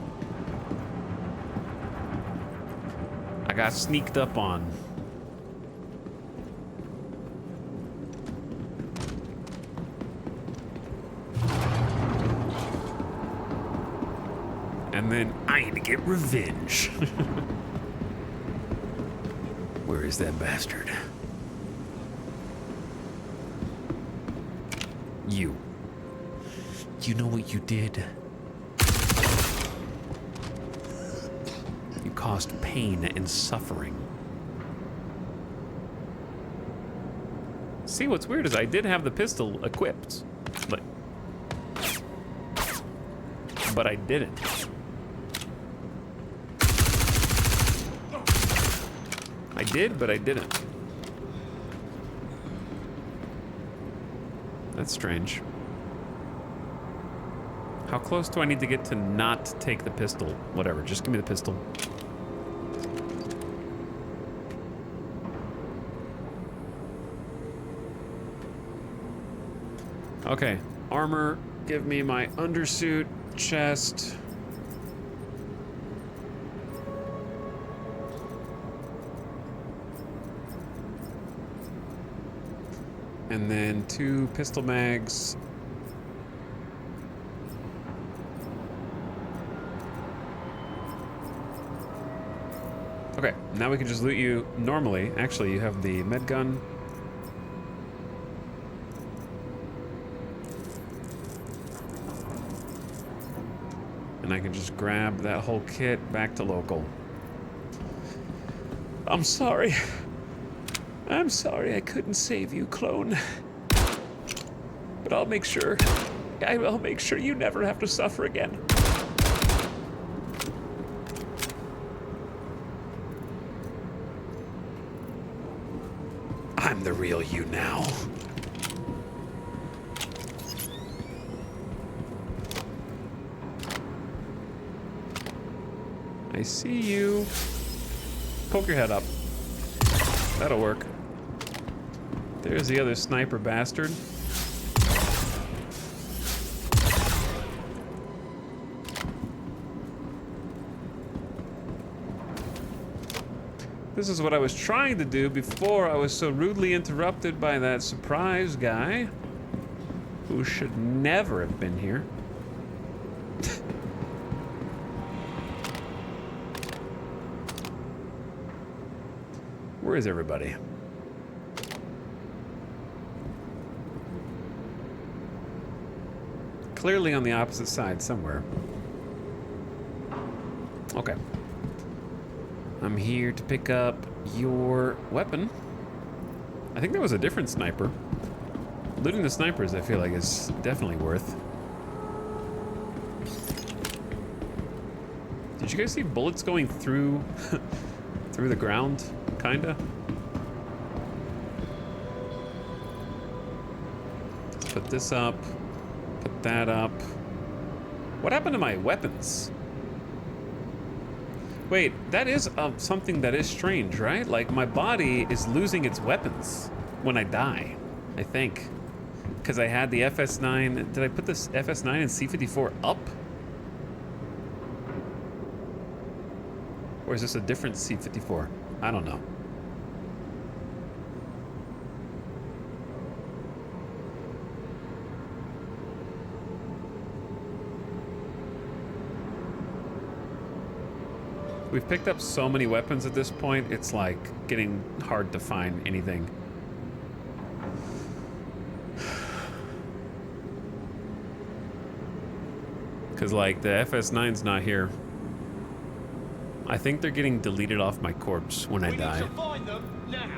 I got sneaked up on. And then I need to get revenge. Where is that bastard? You. You know what you did? You caused pain and suffering. See, what's weird is I did have the pistol equipped, but I didn't. I did, but I didn't. That's strange. How close do I need to get to not take the pistol? Whatever, just give me the pistol. Okay, armor, give me my undersuit, chest. And then 2 pistol mags. Okay, now we can just loot you normally. Actually, you have the med gun. And I can just grab that whole kit back to local. I'm sorry. I'm sorry I couldn't save you, clone. But I'll make sure you never have to suffer again. I'm the real you now. I see you. Poke your head up. That'll work. There's the other sniper bastard. This is what I was trying to do before I was so rudely interrupted by that surprise guy who should never have been here. Where is everybody? Clearly on the opposite side somewhere. Okay. I'm here to pick up your weapon. I think there was a different sniper. Looting the snipers, I feel like, is definitely worth. Did you guys see bullets going through through the ground? Kinda. Let's put this up. Put that up. What happened to my weapons? Wait, that is something that is strange, right? Like, my body is losing its weapons when I die, I think. Because I had the FS9. Did I put this FS9 and C54 up? Or is this a different C54? I don't know. We've picked up so many weapons at this point, it's like getting hard to find anything. Because, like, the FS9's not here. I think they're getting deleted off my corpse when I die. Need to find them now.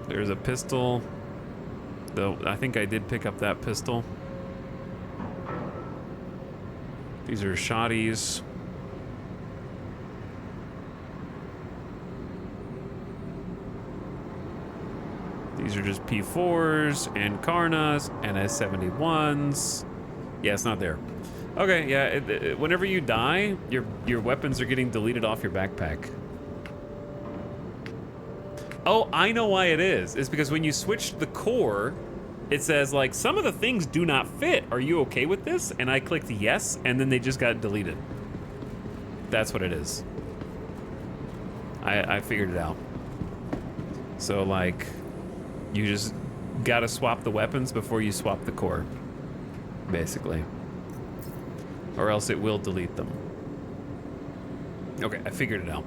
There's a pistol. Though I think I did pick up that pistol. These are shotties. These are just P4s and Karnas and S71s. Yeah, it's not there. Okay, yeah, whenever you die, your weapons are getting deleted off your backpack. Oh, I know why it is. It's because when you switch the core, it says, like, some of the things do not fit. Are you okay with this? And I clicked yes, and then they just got deleted. That's what it is. I figured it out. So, like, you just gotta swap the weapons before you swap the core, basically. Or else it will delete them. Okay, I figured it out.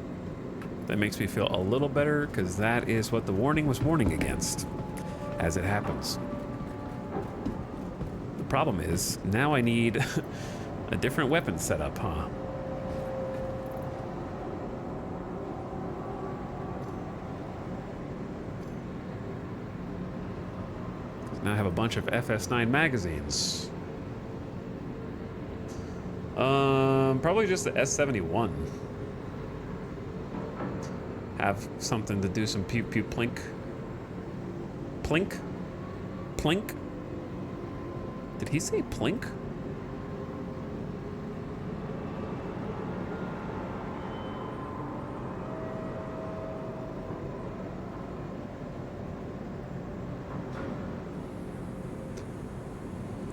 That makes me feel a little better, because that is what the warning was warning against, as it happens. The problem is, now I need a different weapon setup, huh? Now I have a bunch of FS9 magazines. Probably just the S71. Have something to do some pew pew plink. Plink? Plink? Did he say plink?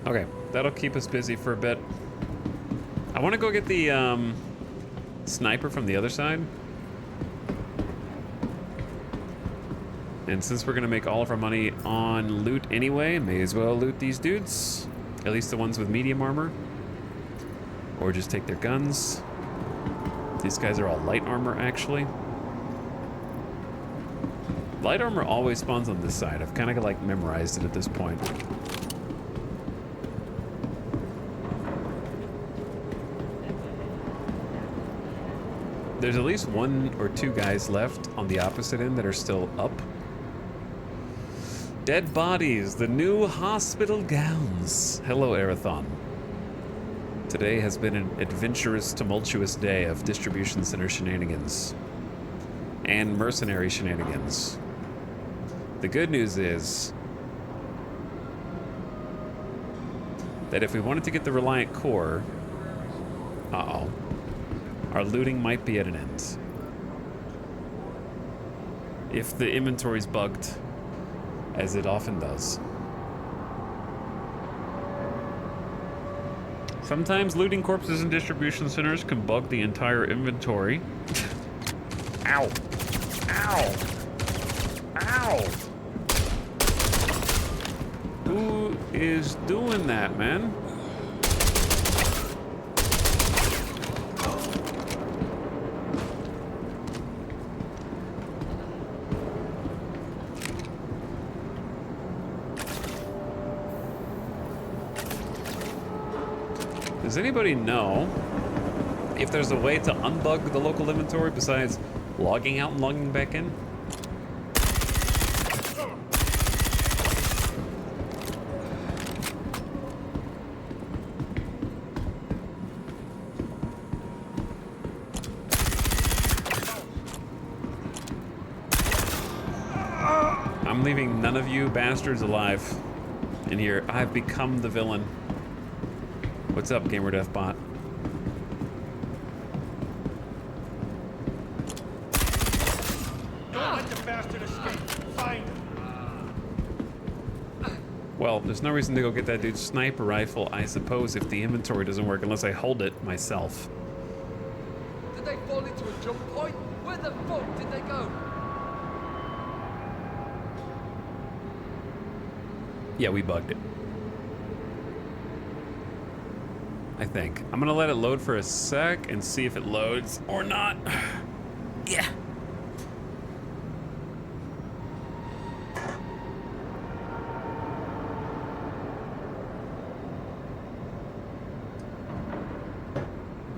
Okay, that'll keep us busy for a bit. I want to go get the sniper from the other side. And since we're gonna make all of our money on loot anyway, may as well loot these dudes. At least the ones with medium armor. Or just take their guns. These guys are all light armor, actually. Light armor always spawns on this side. I've kind of like memorized it at this point. There's at least 1 or 2 guys left on the opposite end that are still up. Dead bodies, the new hospital gowns. Hello, Arathon. Today has been an adventurous, tumultuous day of distribution center shenanigans. And mercenary shenanigans. The good news is that if we wanted to get the Reliant Core, our looting might be at an end. If the inventory's bugged, as it often does. Sometimes looting corpses in distribution centers can bug the entire inventory. Ow! Ow! Ow! Who is doing that, man? Does anybody know if there's a way to unbug the local inventory besides logging out and logging back in? I'm leaving none of you bastards alive in here. I've become the villain. What's up, GamerDeathBot? Don't let the bastard escape. Find him. Well, there's no reason to go get that dude's sniper rifle, I suppose, if the inventory doesn't work, unless I hold it myself. Did they fall into a jump point? Where the fuck did they go? Yeah, we bugged it. I think. I'm gonna let it load for a sec and see if it loads or not. Yeah.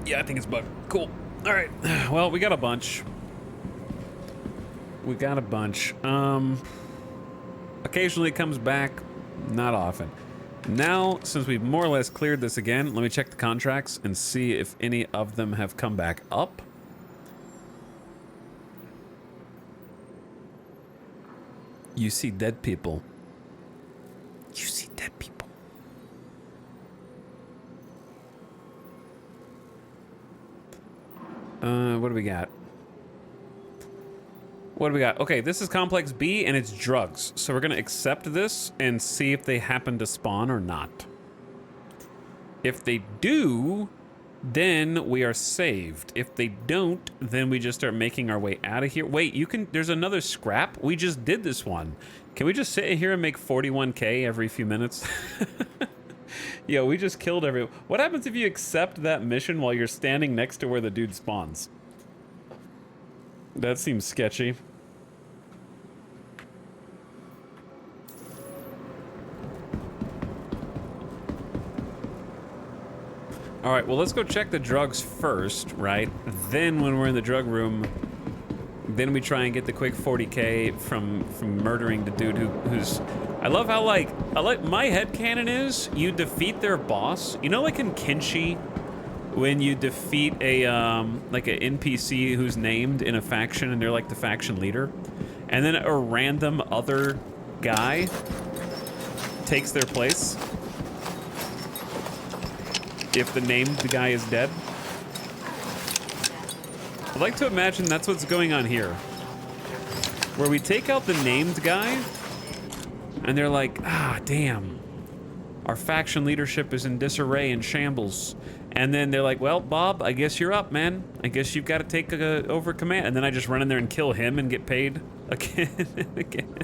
Yeah, I think it's bugged. Cool. All right. Well, we got a bunch. We got a bunch. Occasionally it comes back. Not often. Now, since we've more or less cleared this again, let me check the contracts and see if any of them have come back up. You see dead people. You see dead people. What do we got? What do we got? Okay, this is Complex B, and it's drugs. So we're going to accept this and see if they happen to spawn or not. If they do, then we are saved. If they don't, then we just start making our way out of here. Wait, you can... There's another scrap? We just did this one. Can we just sit here and make 41K every few minutes? Yo, we just killed everyone. What happens if you accept that mission while you're standing next to where the dude spawns? That seems sketchy. All right, well, let's go check the drugs first, right? Then when we're in the drug room, then we try and get the quick 40K from murdering the dude who's... I love how, like my headcanon is you defeat their boss. You know, like in Kenshi, when you defeat a like an NPC who's named in a faction and they're like the faction leader, and then a random other guy takes their place if the named guy is dead. I'd like to imagine that's what's going on here, where we take out the named guy and they're like, ah, damn, our faction leadership is in disarray and shambles. And then they're like, well, Bob, I guess you're up, man. I guess you've got to take over command. And then I just run in there and kill him and get paid again and again.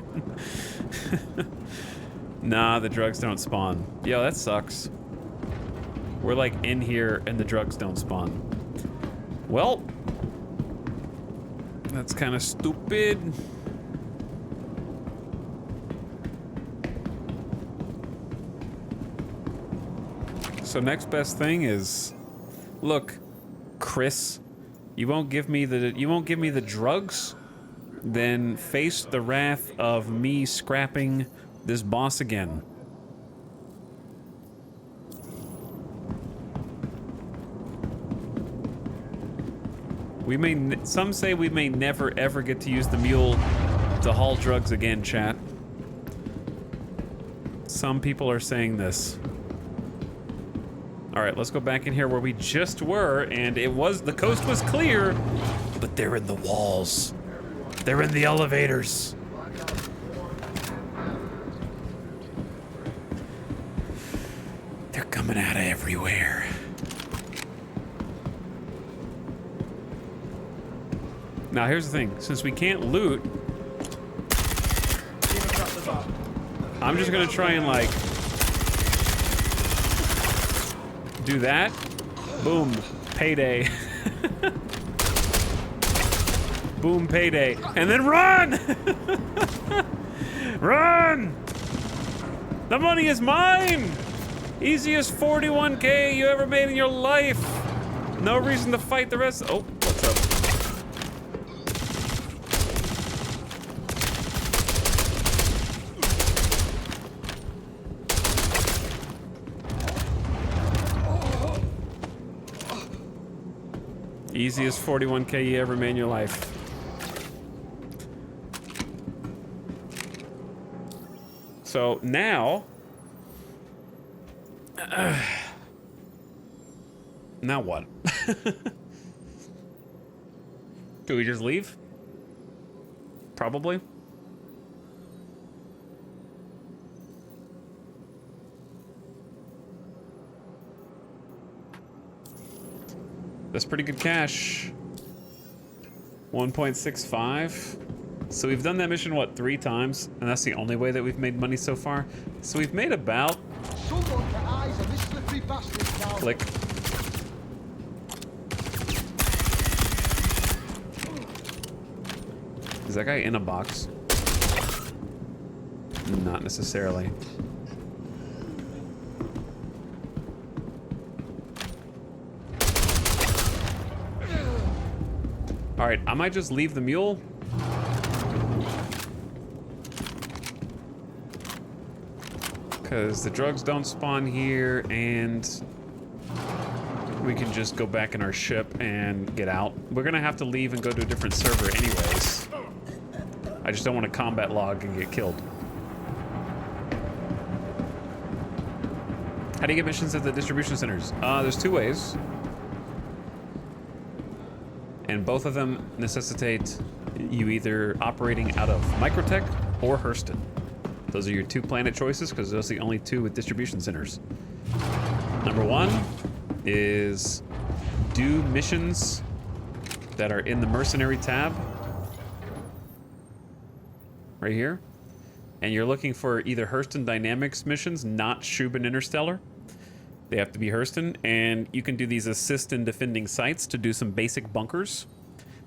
Nah, the drugs don't spawn. Yo, that sucks. We're like in here and the drugs don't spawn. Well, that's kind of stupid. So next best thing is, look, Chris, you won't give me the drugs? Then face the wrath of me scrapping this boss again. Some say we may never ever get to use the mule to haul drugs again, chat. Some people are saying this. All right, let's go back in here where we just were, and the coast was clear, but they're in the walls. They're in the elevators. They're coming out of everywhere. Now, here's the thing. Since we can't loot, I'm just gonna try and, like, do that. Boom. Payday. Boom, payday. And then run! Run! The money is mine! Easiest 41K you ever made in your life. No reason to fight the rest. Oh, what's up? Easiest 41K you ever made in your life. So now, now what? Do we just leave? Probably. That's pretty good cash. 1.65. So we've done that mission, what, 3 times? And that's the only way that we've made money so far. So we've made about... Click. Is that guy in a box? Not necessarily. Alright, I might just leave the mule. Because the drugs don't spawn here, and we can just go back in our ship and get out. We're gonna have to leave and go to a different server anyways. I just don't want to combat log and get killed. How do you get missions at the distribution centers? There's 2 ways. And both of them necessitate you either operating out of Microtech or Hurston. Those are your 2 planet choices, because those are the only 2 with distribution centers. Number 1 is do missions that are in the mercenary tab. Right here. And you're looking for either Hurston Dynamics missions, not Shubin Interstellar. They have to be Hurston, and you can do these assist in defending sites to do some basic bunkers.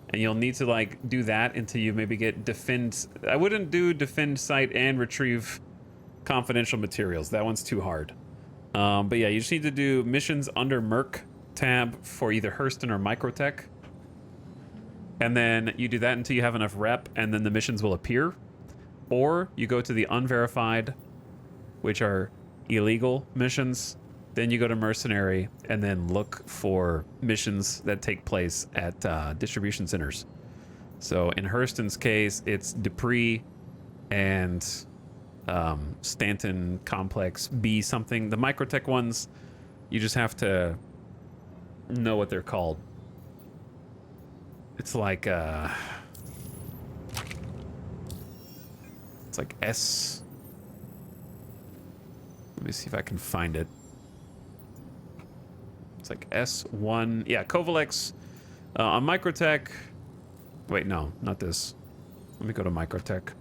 And you'll need to, like, do that until you maybe get defend... I wouldn't do defend site and retrieve confidential materials. That one's too hard. But yeah, you just need to do missions under Merc tab for either Hurston or Microtech. And then you do that until you have enough rep, and then the missions will appear. Or you go to the unverified, which are illegal missions. Then you go to Mercenary, and then look for missions that take place at distribution centers. So in Hurston's case, it's Dupree and Stanton Complex B something. The Microtech ones, you just have to know what they're called. It's like it's like S. Let me see if I can find it. It's like S1. Yeah, Kovalex on Microtech. Wait, no, not this. Let me go to Microtech.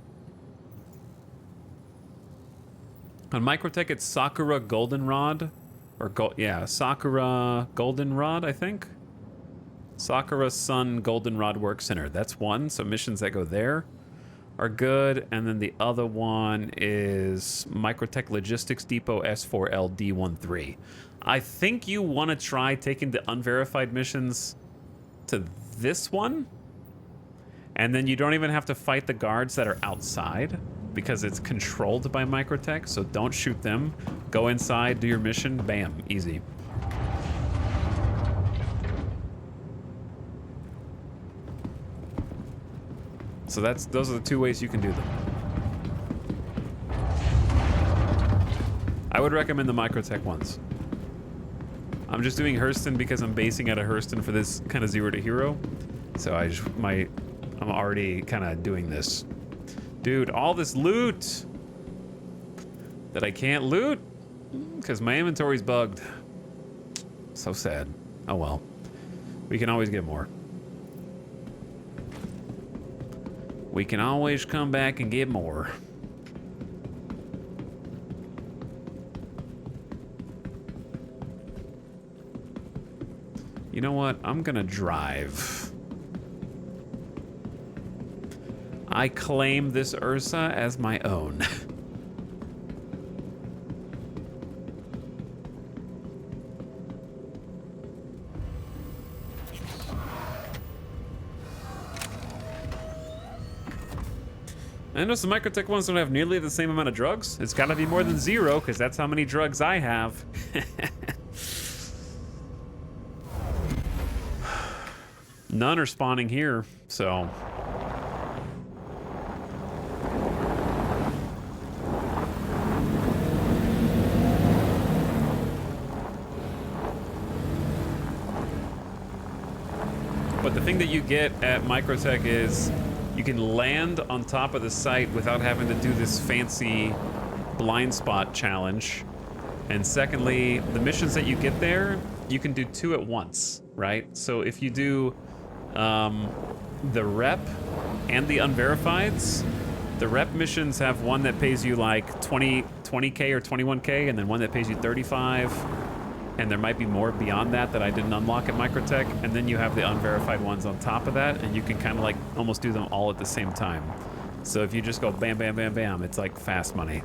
On Microtech, it's Sakura Goldenrod. Or, yeah, Sakura Goldenrod, I think. Sakura Sun Goldenrod Work Center. That's one, so missions that go there are good. And then the other one is Microtech Logistics Depot S4LD13. I think you want to try taking the unverified missions to this one. And then you don't even have to fight the guards that are outside because it's controlled by Microtech, so don't shoot them. Go inside, do your mission, bam, easy. So those are the two ways you can do them. I would recommend the Microtech ones. I'm just doing Hurston because I'm basing out of Hurston for this kind of 0 to hero. So I'm already kind of doing this. Dude, all this loot that I can't loot because my inventory's bugged. So sad. Oh well. We can always get more. We can always come back and get more. You know what? I'm gonna drive. I claim this Ursa as my own. I notice the Microtech ones don't have nearly the same amount of drugs. It's gotta be more than 0, because that's how many drugs I have. None are spawning here, so... But the thing that you get at Microtech is you can land on top of the site without having to do this fancy blind spot challenge. And secondly, the missions that you get there, you can do 2 at once, right? So if you do the rep and the unverifieds, the rep missions have one that pays you like 20K or 21K, and then one that pays you 35. And there might be more beyond that I didn't unlock at Microtech. And then you have the unverified ones on top of that, and you can kind of like almost do them all at the same time. So if you just go bam, bam, bam, bam, it's like fast money.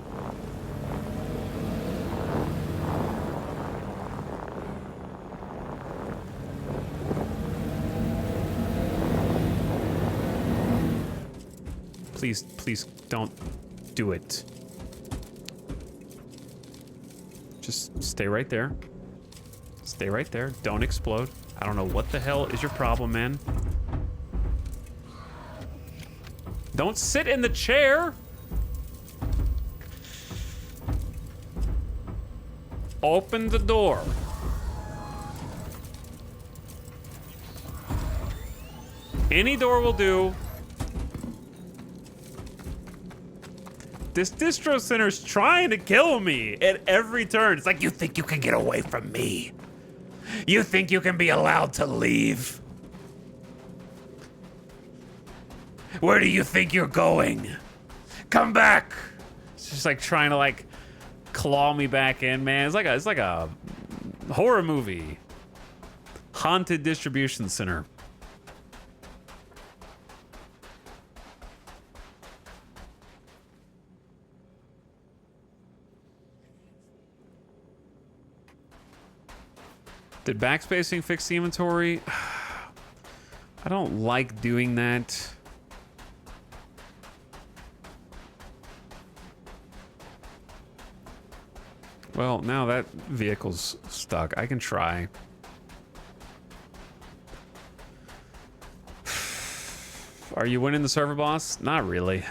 Please don't do it. Just stay right there. Stay right there. Don't explode. I don't know what the hell is your problem, man. Don't sit in the chair. Open the door. Any door will do. This distro center's trying to kill me at every turn. It's like, you think you can get away from me? You think you can be allowed to leave? Where do you think you're going? Come back! It's just like trying to like claw me back in, man. It's like a horror movie. Haunted distribution center. Did backspacing fix the inventory? I don't like doing that. Well, now that vehicle's stuck. I can try. Are you winning the server boss? Not really.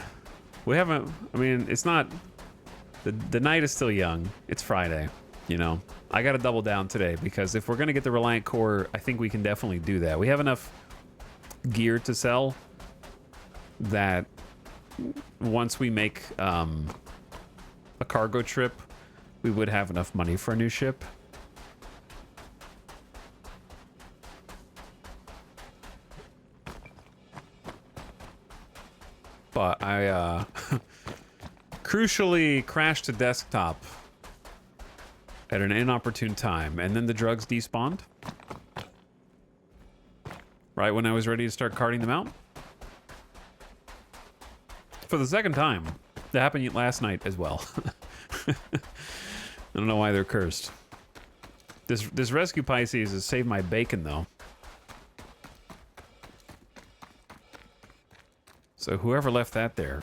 We haven't, I mean, it's not, the night is still young. It's Friday, you know. I gotta double down today because if we're gonna get the Reliant Core, I think we can definitely do that. We have enough gear to sell that once we make a cargo trip, we would have enough money for a new ship. But I crucially crashed to desktop at an inopportune time, and then the drugs despawned. Right when I was ready to start carting them out. For the second time. That happened last night as well. I don't know why they're cursed. This rescue Pisces has saved my bacon, though. So whoever left that there,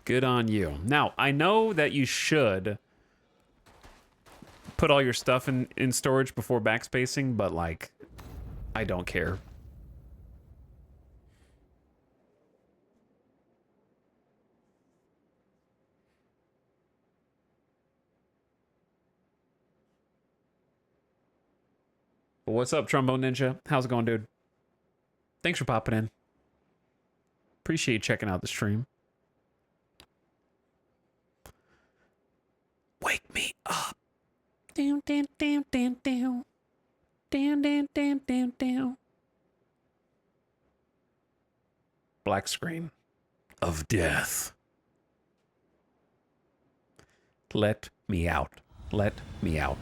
good on you. Now, I know that you should put all your stuff in storage before backspacing, but, like, I don't care. Well, what's up, Trombone Ninja? How's it going, dude? Thanks for popping in. Appreciate you checking out the stream. Wake me up. Down, down, down, down, down. Down, down, down, down, down. Black screen of death. Let me out. Let me out.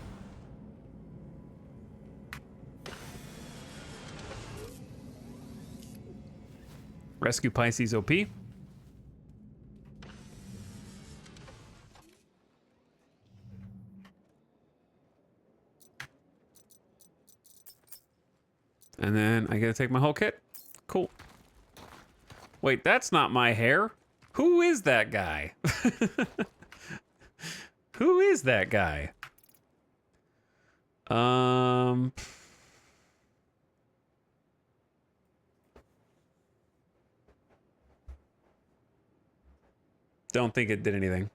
Rescue Pisces OP. And then I gotta take my whole kit. Cool. Wait, that's not my hair. Who is that guy? Who is that guy? Don't think it did anything.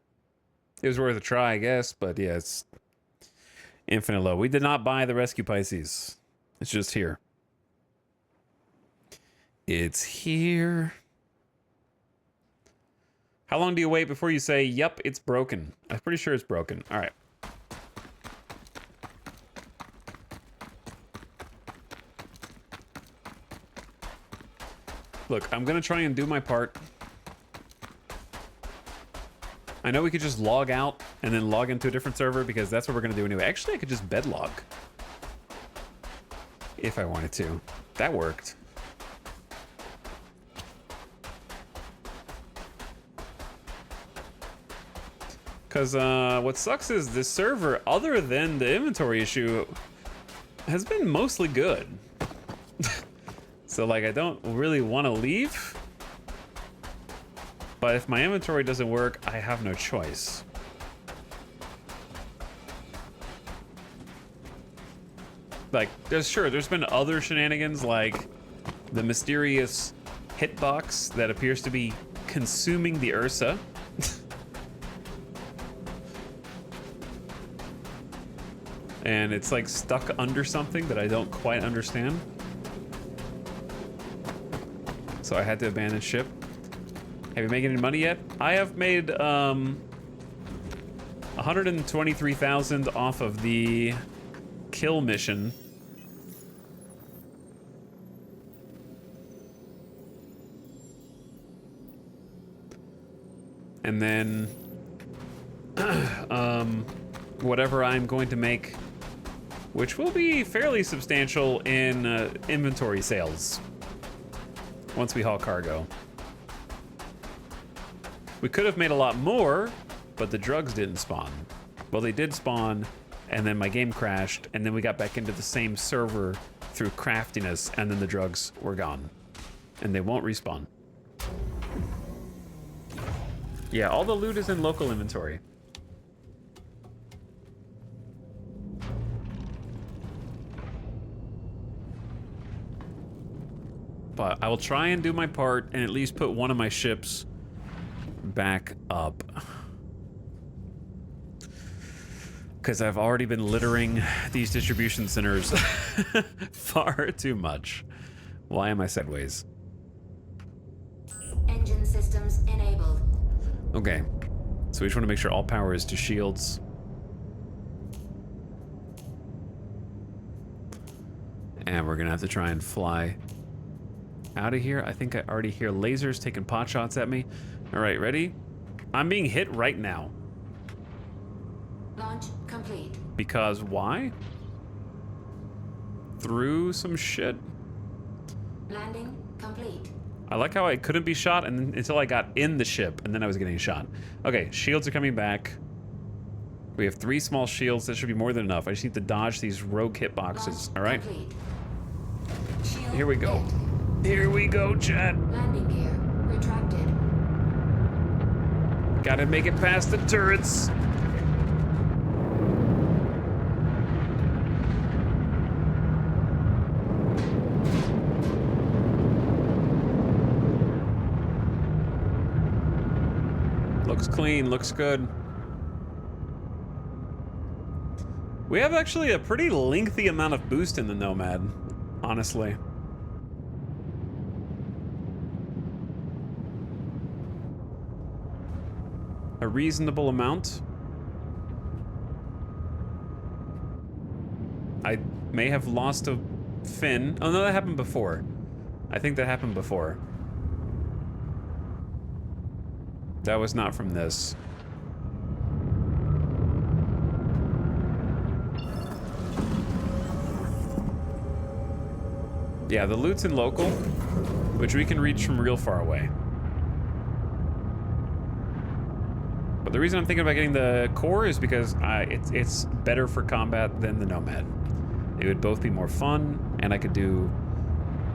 It was worth a try, I guess, but yeah, it's infinite low. We did not buy the Rescue Pisces. It's just here. It's here. How long do you wait before you say, yep, it's broken? I'm pretty sure it's broken. All right. Look, I'm going to try and do my part. I know we could just log out and then log into a different server because that's what we're going to do anyway. Actually, I could just bedlog if I wanted to. That worked. Because what sucks is this server, other than the inventory issue, has been mostly good. So, like, I don't really want to leave. But if my inventory doesn't work, I have no choice. Like, there's been other shenanigans, like the mysterious hitbox that appears to be consuming the Ursa. And it's like stuck under something that I don't quite understand. So I had to abandon ship. Have you made any money yet? I have made 123,000 off of the kill mission. And then whatever I'm going to make, which will be fairly substantial in inventory sales once we haul cargo. We could have made a lot more, but the drugs didn't spawn. Well, they did spawn, and then my game crashed, and then we got back into the same server through craftiness, and then the drugs were gone. And they won't respawn. Yeah, all the loot is in local inventory. But I will try and do my part and at least put one of my ships back up. Because I've already been littering these distribution centers far too much. Why am I sideways? Engine systems enabled. Okay, so we just want to make sure all power is to shields. And we're gonna have to try and fly out of here. I think I already hear lasers taking pot shots at me. All right, ready? I'm being hit right now. Launch complete. Because why? Through some shit. Landing complete. I like how I couldn't be shot until I got in the ship, and then I was getting shot. Okay, shields are coming back. We have 3 small shields. That should be more than enough. I just need to dodge these rogue hitboxes. All right. Here we go. Here we go, chat. Landing gear retracted. Gotta make it past the turrets. Looks clean, looks good. We have actually a pretty lengthy amount of boost in the Nomad, honestly. A reasonable amount. I may have lost a fin. Oh no, that happened before. I think that happened before. That was not from this. Yeah, the loot's in local, which we can reach from real far away. But the reason I'm thinking about getting the core is because it's better for combat than the Nomad. It would both be more fun, and I could do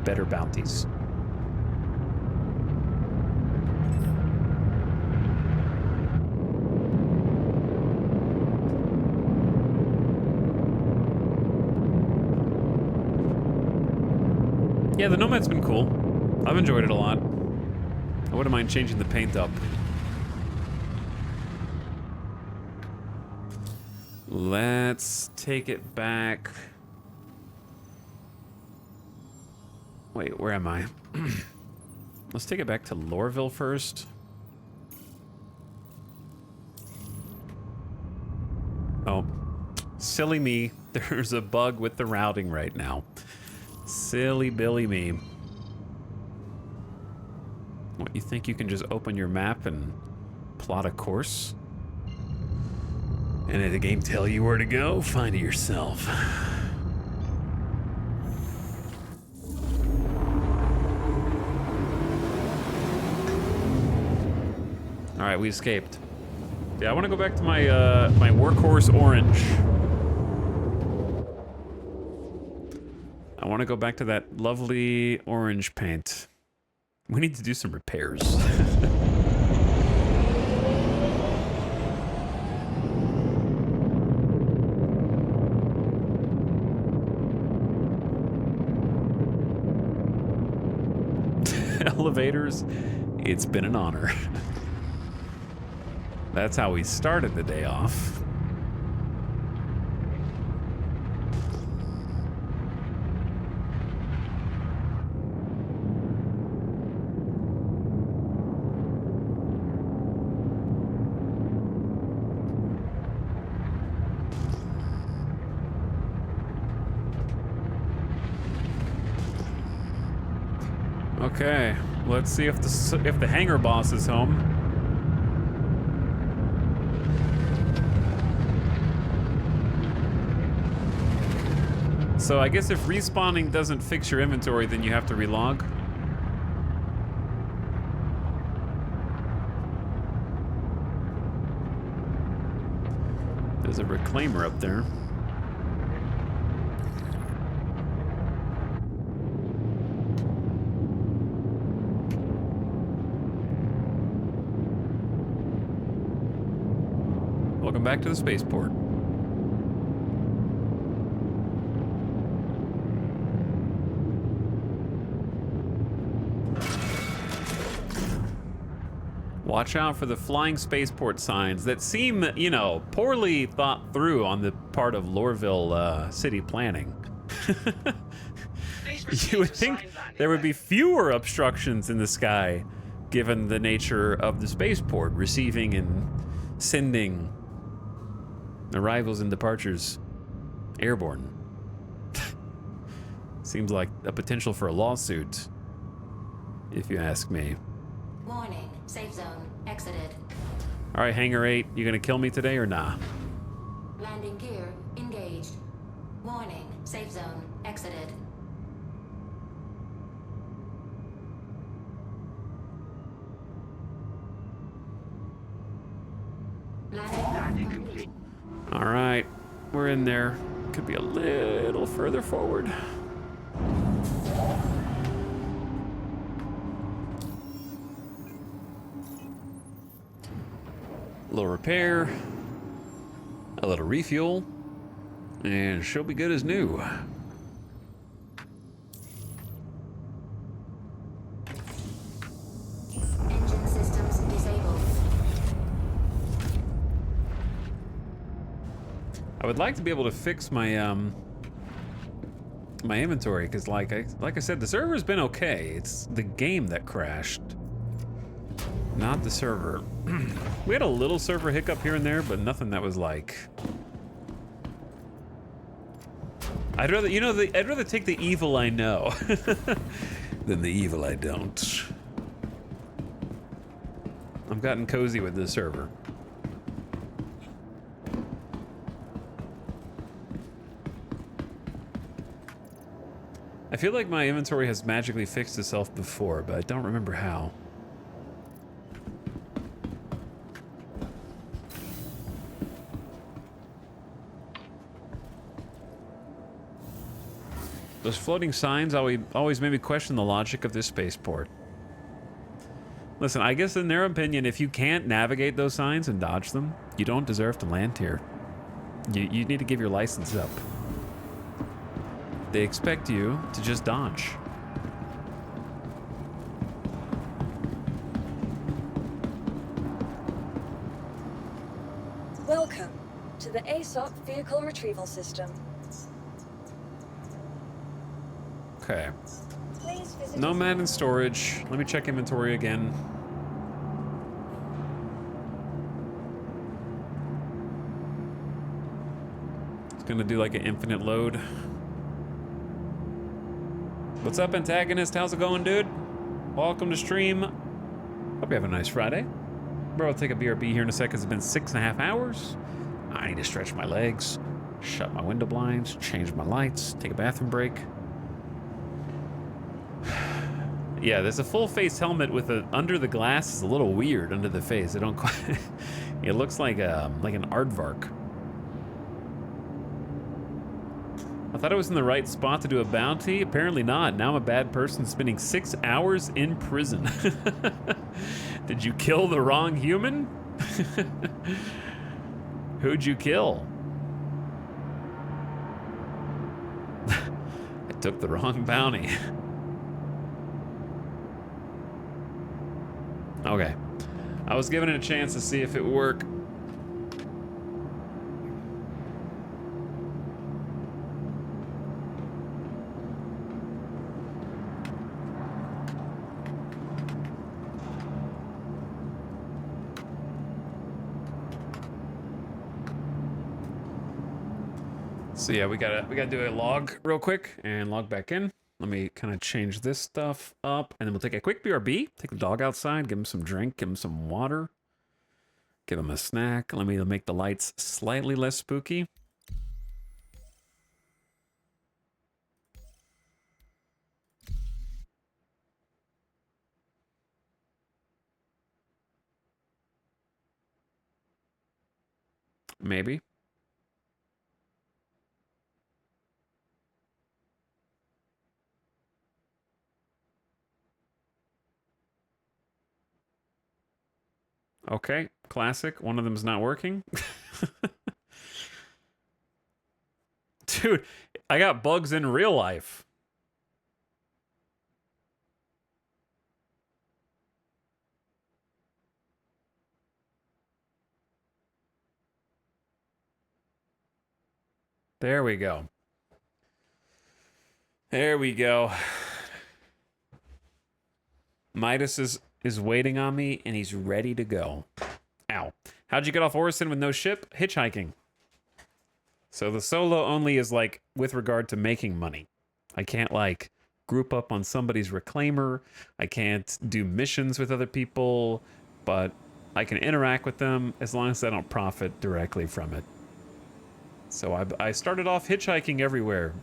better bounties. Yeah, the Nomad's been cool. I've enjoyed it a lot. I wouldn't mind changing the paint up. Let's take it back. Wait, where am I? Let's take it back to Lorville first. Oh, silly me. There's a bug with the routing right now. Silly Billy me. What, you think you can just open your map and plot a course? And did the game tell you where to go? Find it yourself. Alright, we escaped. Yeah, I want to go back to my my workhorse orange. I want to go back to that lovely orange paint. We need to do some repairs. Elevators, it's been an honor. That's how we started the day off. Okay, let's see if the hangar boss is home. So I guess if respawning doesn't fix your inventory, then you have to relog. There's a reclaimer up there. Welcome back to the spaceport. Watch out for the flying spaceport signs that seem, you know, poorly thought through on the part of Lorville city planning. You would think there would be fewer obstructions in the sky, given the nature of the spaceport, receiving and sending arrivals and departures airborne. Seems like a potential for a lawsuit. if you ask me. Warning, safe zone exited. All right, Hangar 8, you gonna kill me today or nah? Landing gear engaged. Warning, safe zone exited. Landing complete. All right, we're in there. Could be a little further forward. A little repair, a little refuel, and she'll be good as new. Engine systems disabled. I would like to be able to fix my my inventory because, like I said, the server's been okay. It's the game that crashed, not the server. We had a little server hiccup here and there, but nothing that was like. I'd rather, you know, I'd rather take the evil I know than the evil I don't. I've gotten cozy with this server. I feel like my inventory has magically fixed itself before, but I don't remember how. Those floating signs always made me question the logic of this spaceport. Listen, I guess in their opinion, if you can't navigate those signs and dodge them, you don't deserve to land here. You need to give your license up. They expect you to just dodge. Welcome to the ASOP Vehicle Retrieval System. Okay. Please visit Nomad in storage. Let me check inventory again. It's gonna do like an infinite load. What's up, antagonist? How's it going, dude? Welcome to stream. Hope you have a nice Friday. Bro, I'll take a BRB here in a second. It's been 6.5 hours. I need to stretch my legs, shut my window blinds, change my lights, take a bathroom break. Yeah, there's a full face helmet with a under the glass is a little weird under the face. I don't quite. It looks like an aardvark. I thought I was in the right spot to do a bounty. Apparently not. Now I'm a bad person spending 6 hours in prison. Did you kill the wrong human? Who'd you kill? I took the wrong bounty. Okay. I was given it a chance to see if it would work. So yeah, we gotta do a log real quick and log back in. Let me kind of change this stuff up, and then we'll take a quick BRB. Take the dog outside, give him some drink, give him some water, give him a snack. Let me make the lights slightly less spooky. Maybe. Okay, classic. One of them's not working. Dude, I got bugs in real life. There we go. There we go. Midas is waiting on me, and he's ready to go. Ow. How'd you get off Orison with no ship? Hitchhiking. So the solo only is, like, with regard to making money. I can't, like, group up on somebody's reclaimer. I can't do missions with other people, but I can interact with them as long as I don't profit directly from it. So I started off hitchhiking everywhere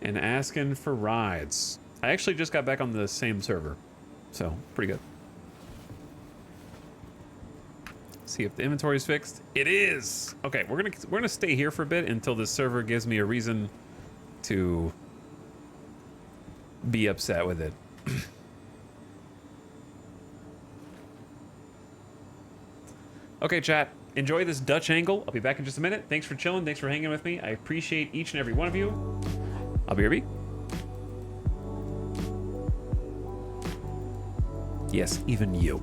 and asking for rides. I actually just got back on the same server, so pretty good. See if the inventory is fixed. It is. Okay, we're gonna stay here for a bit until this server gives me a reason to be upset with it. Okay, chat. Enjoy this Dutch angle. I'll be back in just a minute. Thanks for chilling. Thanks for hanging with me. I appreciate each and every one of you. I'll be RB. Yes, even you.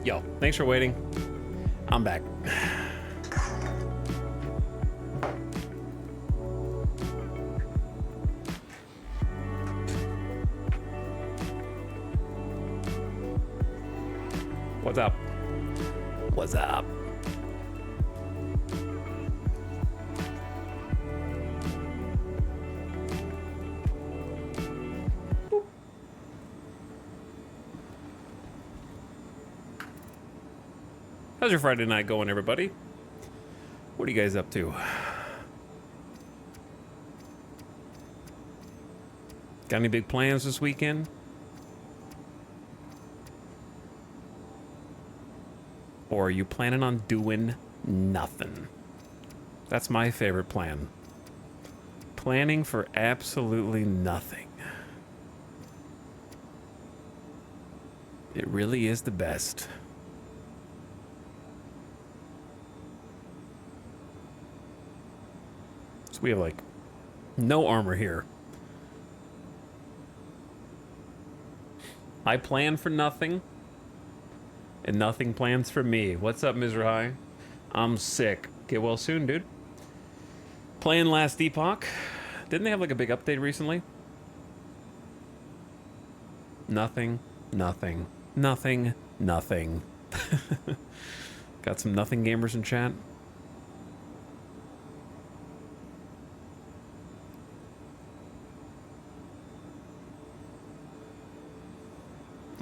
Yo, thanks for waiting. I'm back. What's up? What's up? How's your Friday night going, everybody? What are you guys up to? Got any big plans this weekend? Or are you planning on doing nothing? That's my favorite plan. Planning for absolutely nothing. It really is the best. So we have like no armor here. I plan for nothing. And nothing plans for me. What's up, Mizrahi? I'm sick. Get well soon, dude. Playing Last Epoch. Didn't they have like a big update recently? Nothing. Nothing. Nothing. Nothing. Got some nothing gamers in chat.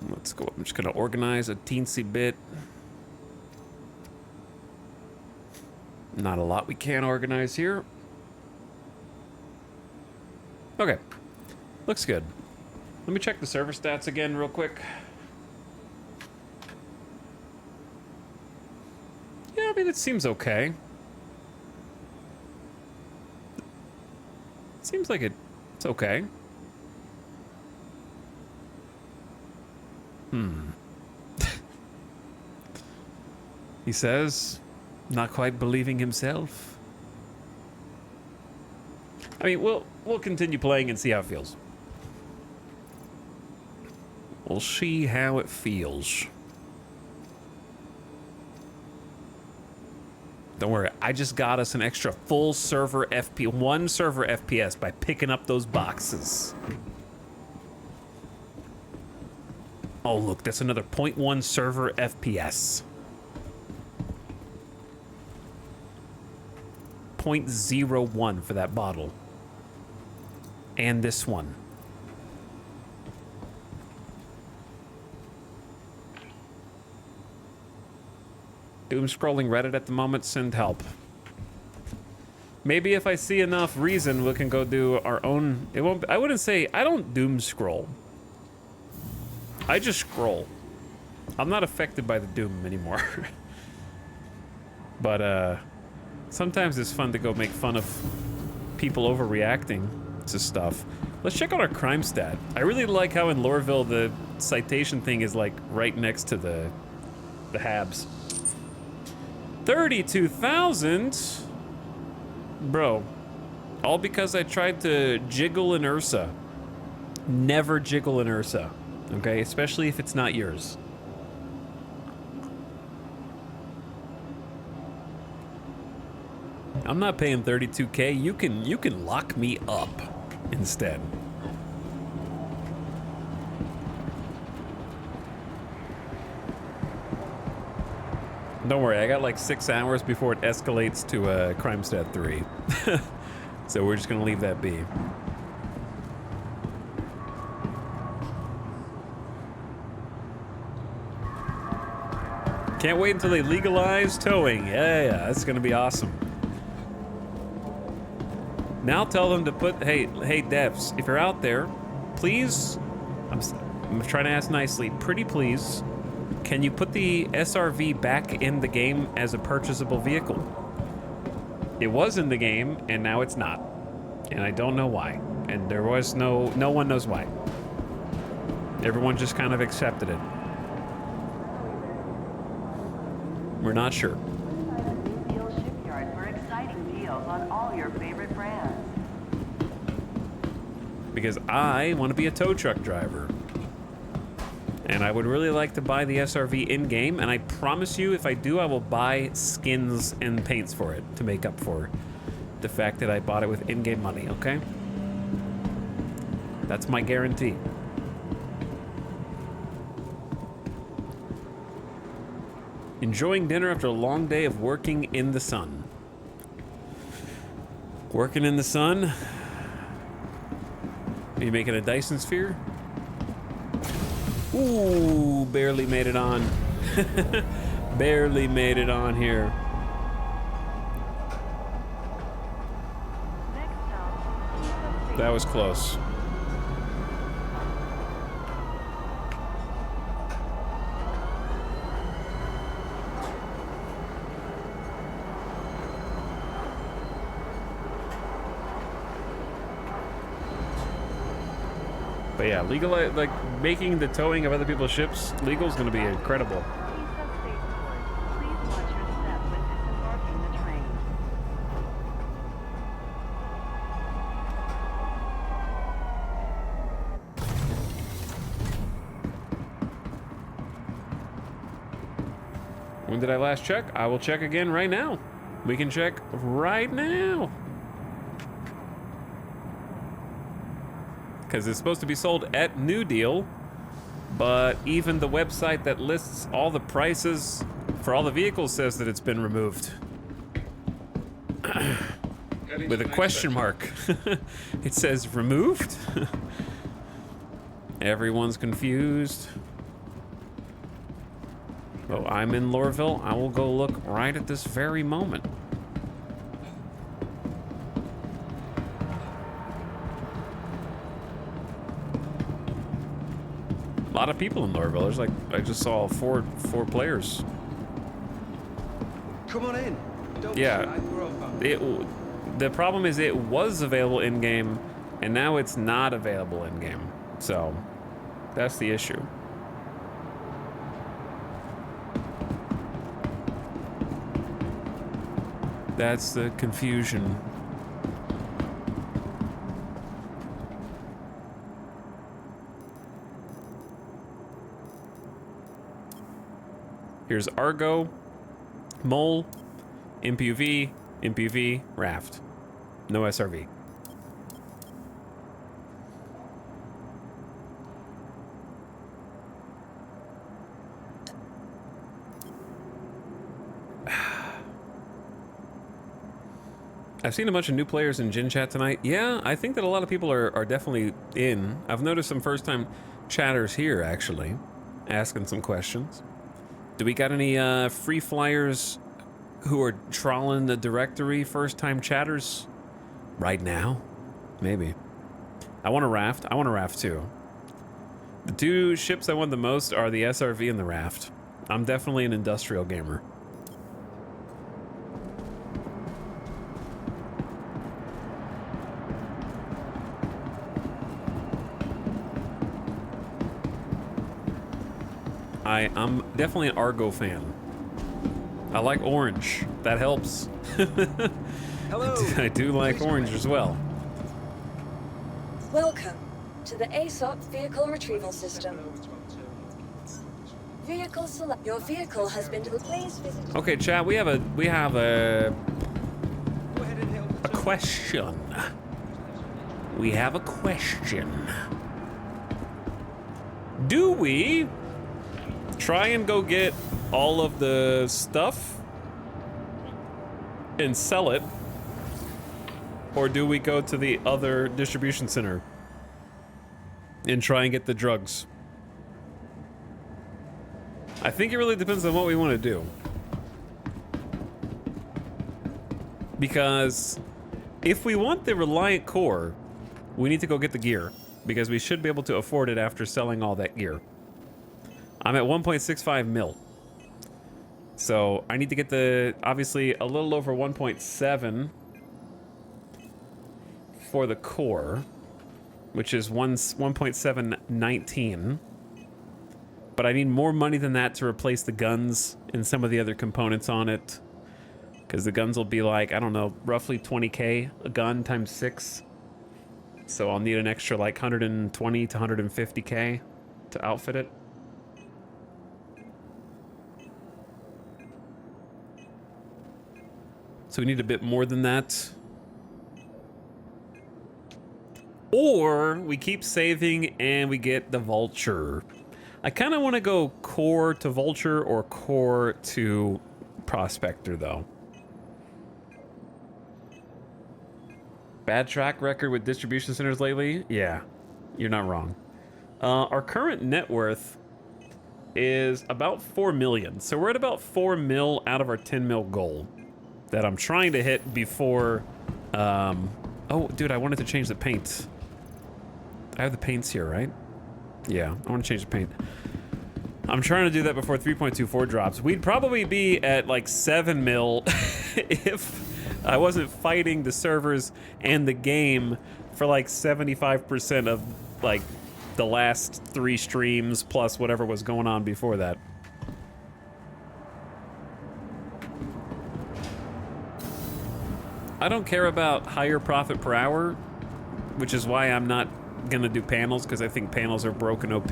Let's go. I'm just gonna organize a teensy bit. Not a lot we can organize here. Okay. Looks good. Let me check the server stats again real quick. Yeah, I mean, it seems okay. Seems like it's okay. He says, not quite believing himself. I mean, we'll continue playing and see how it feels. We'll see how it feels. Don't worry, I just got us an extra full server one server FPS by picking up those boxes. Oh, look, that's another 0.1 server FPS. 0.01 for that bottle. And this one. Doom scrolling Reddit at the moment, send help. Maybe if I see enough reason, we can go do our own. It won't. I wouldn't say I don't doom scroll. I just scroll. I'm not affected by the doom anymore. But sometimes it's fun to go make fun of people overreacting to stuff. Let's check out our crime stat. I really like how in Loreville the citation thing is like right next to the Habs. 32,000? Bro, all because I tried to jiggle an Ursa. Never jiggle an Ursa, okay? Especially if it's not yours. I'm not paying 32K. You can lock me up instead. Don't worry, I got like 6 hours before it escalates to Crime Stat 3. So we're just gonna leave that be. Can't wait until they legalize towing. Yeah, that's gonna be awesome. Now tell them to put, hey devs, if you're out there, please, I'm trying to ask nicely, pretty please, can you put the SRV back in the game as a purchasable vehicle? It was in the game, and now it's not. And I don't know why. And there was no one knows why. Everyone just kind of accepted it. We're not sure. Shipyard for exciting deals on all your favorite brands. Because I want to be a tow truck driver. And I would really like to buy the SRV in-game, and I promise you, if I do, I will buy skins and paints for it to make up for the fact that I bought it with in-game money, okay? That's my guarantee. Enjoying dinner after a long day of working in the sun. Working in the sun? Are you making a Dyson sphere? Ooh, barely made it on. Barely made it on here. That was close. But yeah, legal, like making the towing of other people's ships legal is going to be incredible. When did I last check? I will check again right now. We can check right now. Because it's supposed to be sold at New Deal, but even the website that lists all the prices for all the vehicles says that it's been removed. With a question mark. It says removed? Everyone's confused. Oh, I'm in Lorville. I will go look right at this very moment. A lot of people in Lorville. There's like, I just saw four players. Come on in. Don't Yeah. The problem is it was available in game, and now it's not available in game. So that's the issue. That's the confusion. Here's Argo, Mole, MPV, Raft. No SRV. I've seen a bunch of new players in Gin Chat tonight. Yeah, I think that a lot of people are definitely in. I've noticed some first-time chatters here, actually, asking some questions. Do we got any free flyers who are trawling the directory, first-time chatters right now? Maybe. I want a Raft. I want a Raft, too. The two ships I want the most are the SRV and the Raft. I'm definitely an industrial gamer. I'm definitely an Argo fan. I like orange. That helps. Hello. I do like orange as well. Welcome to the ASOP Vehicle Retrieval System. Vehicle select. Your vehicle has been please visit. Okay, chat. We have a question. We have a question. Do we try and go get all of the stuff and sell it, or do we go to the other distribution center and try and get the drugs? I think it really depends on what we want to do. Because if we want the Reliant core, we need to go get the gear, because we should be able to afford it after selling all that gear. I'm at 1.65 mil. So I need to get the, obviously, a little over 1.7 for the core, which is 1.719. But I need more money than that to replace the guns and some of the other components on it. Because the guns will be like, I don't know, roughly 20K a gun times 6. So I'll need an extra like 120 to 150K to outfit it. So we need a bit more than that. Or we keep saving and we get the Vulture. I kind of want to go core to Vulture or core to Prospector, though. Bad track record with distribution centers lately? Yeah, you're not wrong. Our current net worth is about 4 million. So we're at about 4 mil out of our 10 mil goal that I'm trying to hit before... oh, dude, I wanted to change the paint. I have the paints here, right? Yeah, I want to change the paint. I'm trying to do that before 3.24 drops. We'd probably be at like 7 mil if I wasn't fighting the servers and the game for like 75% of like the last 3 streams plus whatever was going on before that. I don't care about higher profit per hour, which is why I'm not gonna do panels, because I think panels are broken OP.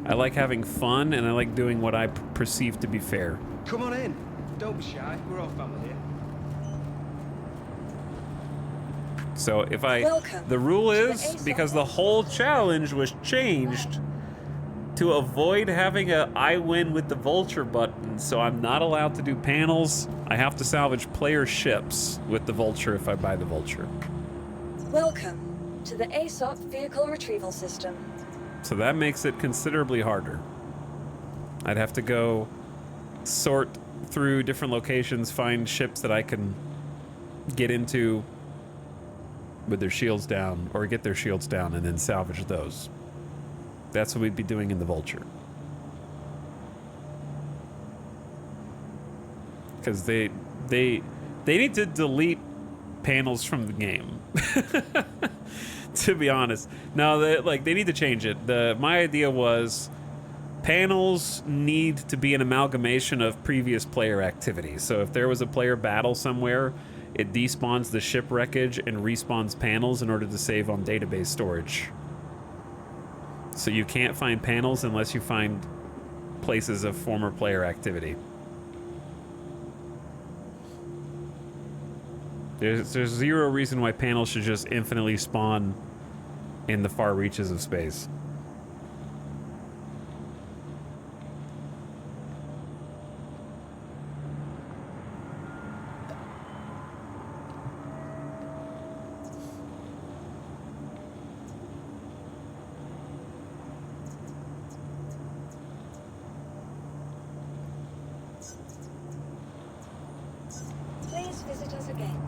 I like having fun, and I like doing what I perceive to be fair. Come on in. Don't be shy. We're all family here. So if I... Welcome the rule to the is, ASOP. because the whole challenge was changed to avoid having a I win with the Vulture button, so I'm not allowed to do panels. I have to salvage player ships with the Vulture if I buy the Vulture. Welcome to the ASOP Vehicle Retrieval System. So that makes it considerably harder. I'd have to go sort through different locations, find ships that I can get into with their shields down, or get their shields down and then salvage those. That's what we'd be doing in the Vulture. Because they need to delete panels from the game. To be honest. No, they need to change it. My idea was panels need to be an amalgamation of previous player activity. So if there was a player battle somewhere, it despawns the ship wreckage and respawns panels in order to save on database storage. So you can't find panels unless you find places of former player activity. There's zero reason why panels should just infinitely spawn in the far reaches of space. Please visit us again.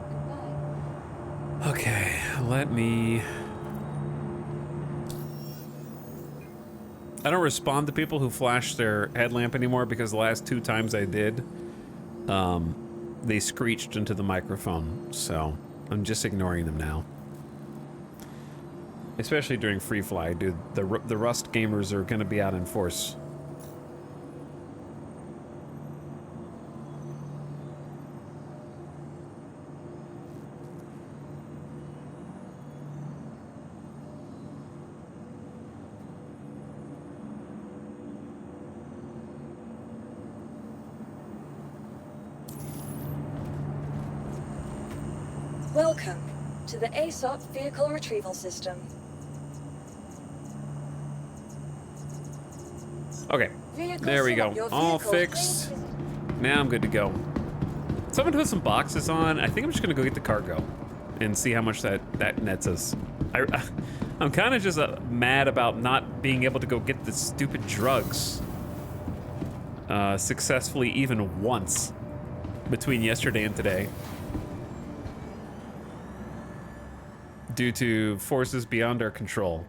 Goodbye. Okay, let me... I don't respond to people who flash their headlamp anymore because the last 2 times I did, they screeched into the microphone, so I'm just ignoring them now. Especially during Free Fly, dude. The Rust gamers are gonna be out in force. Welcome to the ASOP Vehicle Retrieval System. Okay, there we go. All fixed. Now I'm good to go. Someone put some boxes on. I think I'm just gonna go get the cargo and see how much that nets us. I'm kind of just mad about not being able to go get the stupid drugs successfully even once between yesterday and today, due to forces beyond our control.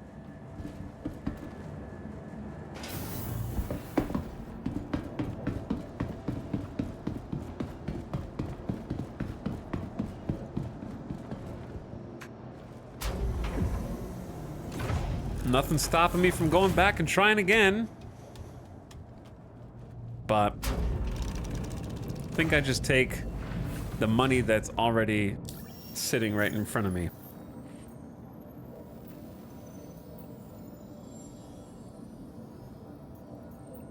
Nothing's stopping me from going back and trying again. But I think I just take the money that's already sitting right in front of me.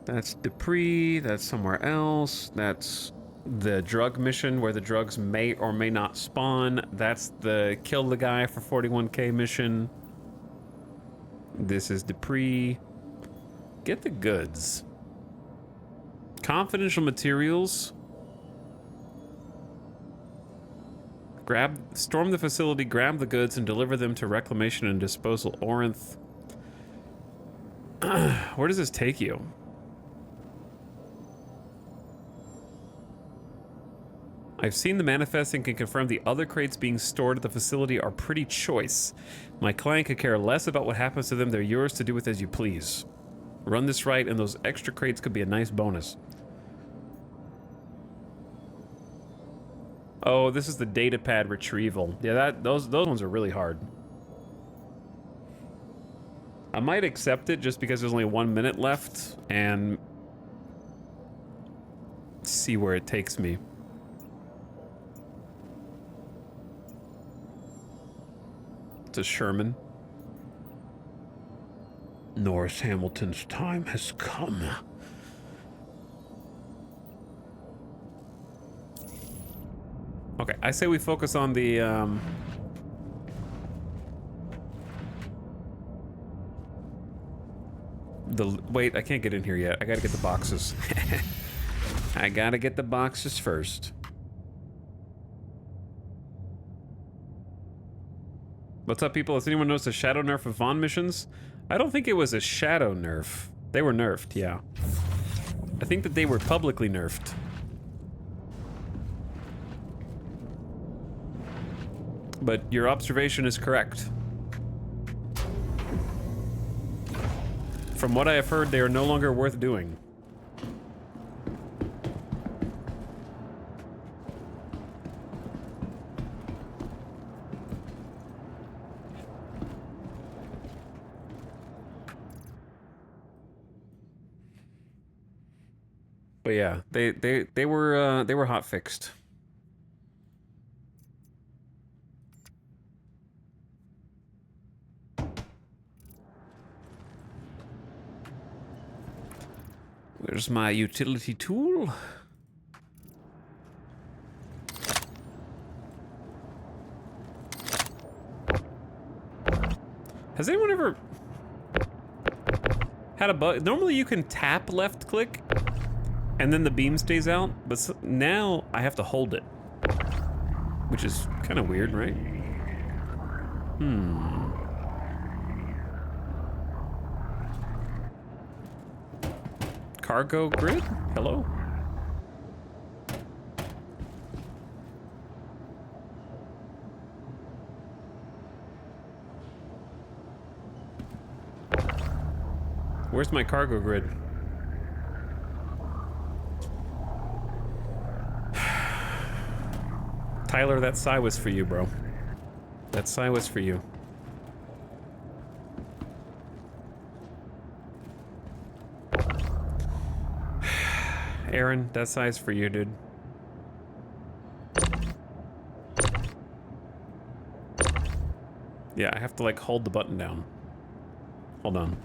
That's Dupree, that's somewhere else, that's the drug mission where the drugs may or may not spawn. That's the kill the guy for 41k mission. This is Dupree. Get the goods. Confidential materials. Storm the facility, grab the goods, and deliver them to reclamation and disposal. Orinth. Where does this take you? I've seen the manifest and can confirm the other crates being stored at the facility are pretty choice. My client could care less about what happens to them. They're yours to do with as you please. Run this right, and those extra crates could be a nice bonus. Oh, this is the data pad retrieval. Yeah, those ones are really hard. I might accept it just because there's only 1 minute left and see where it takes me. To Sherman. Norris Hamilton's time has come. Okay, I say we focus on the wait, I can't get in here yet. I gotta get the boxes. I gotta get the boxes first. What's up, people? Has anyone noticed a shadow nerf of Vaughn missions? I don't think it was a shadow nerf. They were nerfed, yeah. I think that they were publicly nerfed. But your observation is correct. From what I have heard, they are no longer worth doing. But yeah, they were hot fixed. Where's my utility tool? Has anyone ever had a bug? Normally you can tap left click and then the beam stays out, but now I have to hold it, which is kind of weird, right? Cargo grid? Hello? Where's my cargo grid? Tyler, that sigh was for you, bro. That sigh was for you. Aaron, that sigh's for you, dude. Yeah, I have to like hold the button down. Hold on.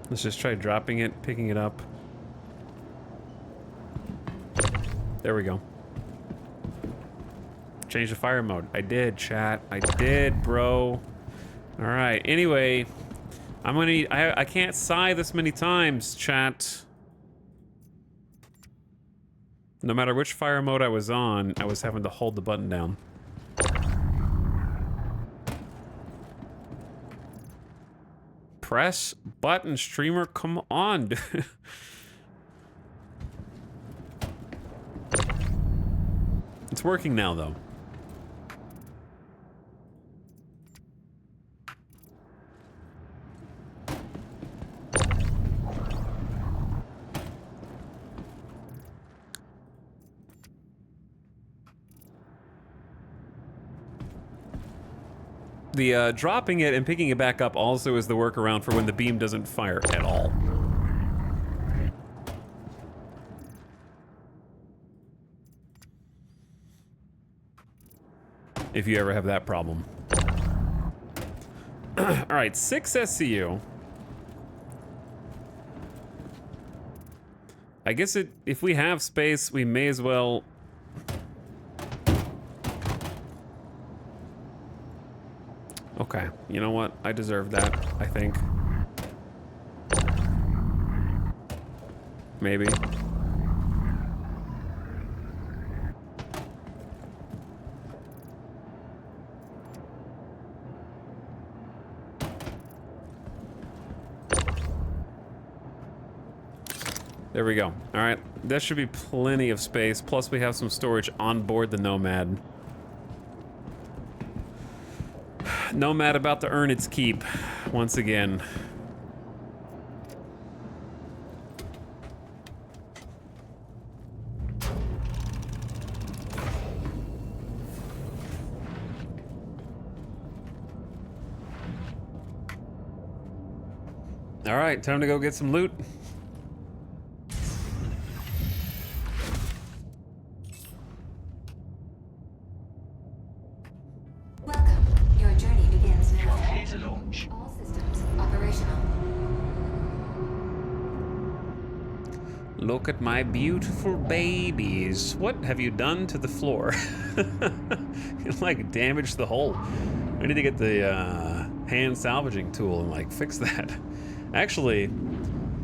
Let's just try dropping it, picking it up. There we go. Change the fire mode. I did, chat. I did, bro. All right. Anyway, I'm gonna need, I can't sigh this many times, chat. No matter which fire mode I was on, I was having to hold the button down. Press button, streamer, come on, dude. It's working now, though. The dropping it and picking it back up also is the workaround for when the beam doesn't fire at all. If you ever have that problem. Alright, 6 SCU. I guess if we have space, we may as well... Okay, you know what? I deserve that, I think. Maybe. There we go. All right, that should be plenty of space. Plus we have some storage on board the Nomad. Nomad about to earn its keep once again. All right, time to go get some loot. Welcome. Your journey begins now. Clear to launch. All systems operational. Look at my beautiful babies. What have you done to the floor? You like damaged the hull. I need to get the hand salvaging tool and like fix that. Actually,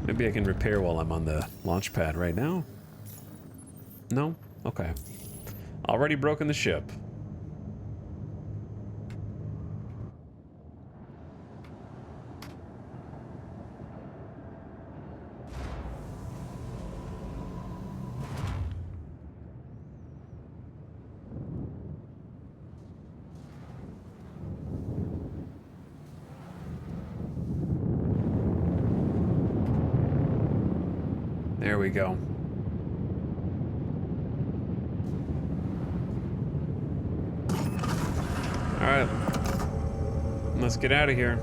maybe I can repair while I'm on the launch pad right now. No? Okay. Already broken the ship. There we go. Alright. Let's get out of here.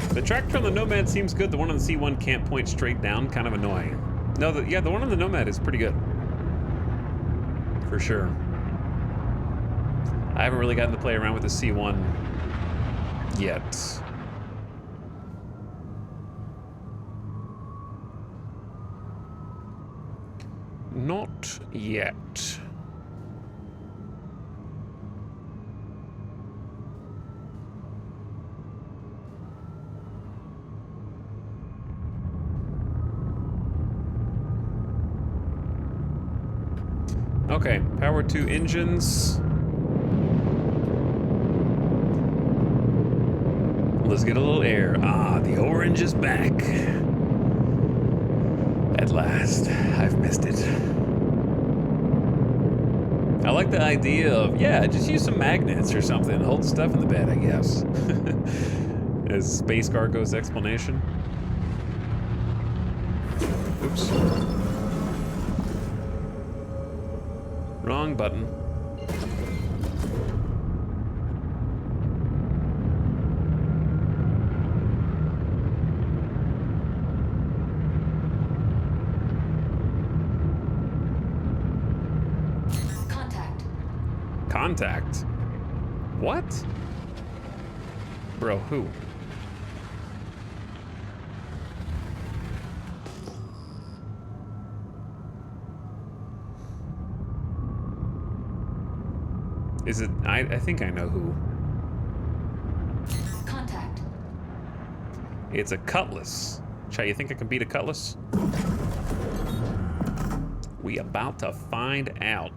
The tractor on the Nomad seems good. The one on the C1 can't point straight down. Kind of annoying. No, yeah, the one on the Nomad is pretty good. For sure. I haven't really gotten to play around with the C1 yet. Not yet. Okay, power to engines. Let's get a little air. Ah, the orange is back. At last, I've missed it. I like the idea of, yeah, just use some magnets or something. Hold stuff in the bed, I guess. As Space Cargo's explanation. Oops. Wrong button. Contact? What? Bro, who? Is it? I think I know who. Contact. It's a cutlass. Chat, you think I can beat a cutlass? We about to find out.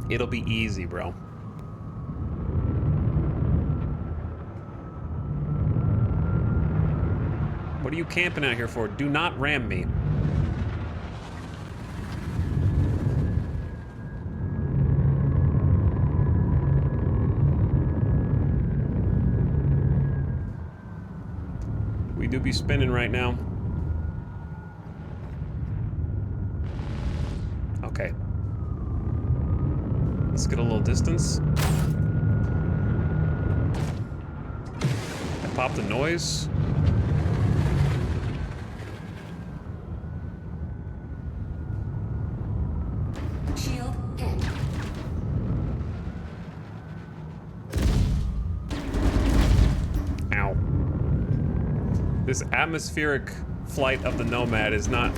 It'll be easy, bro. What are you camping out here for? Do not ram me. We do be spinning right now. Okay. Let's get a little distance. I popped the noise. Shield hit. Ow. This atmospheric flight of the Nomad is not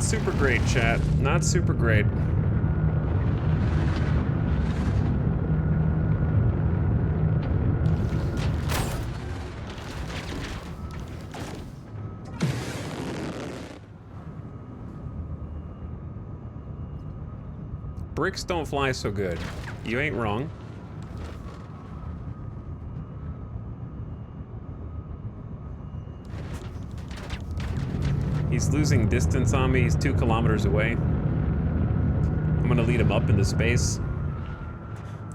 super great, chat. Not super great. Bricks don't fly so good. You ain't wrong. He's losing distance on me. He's 2 kilometers away. I'm gonna lead him up into space.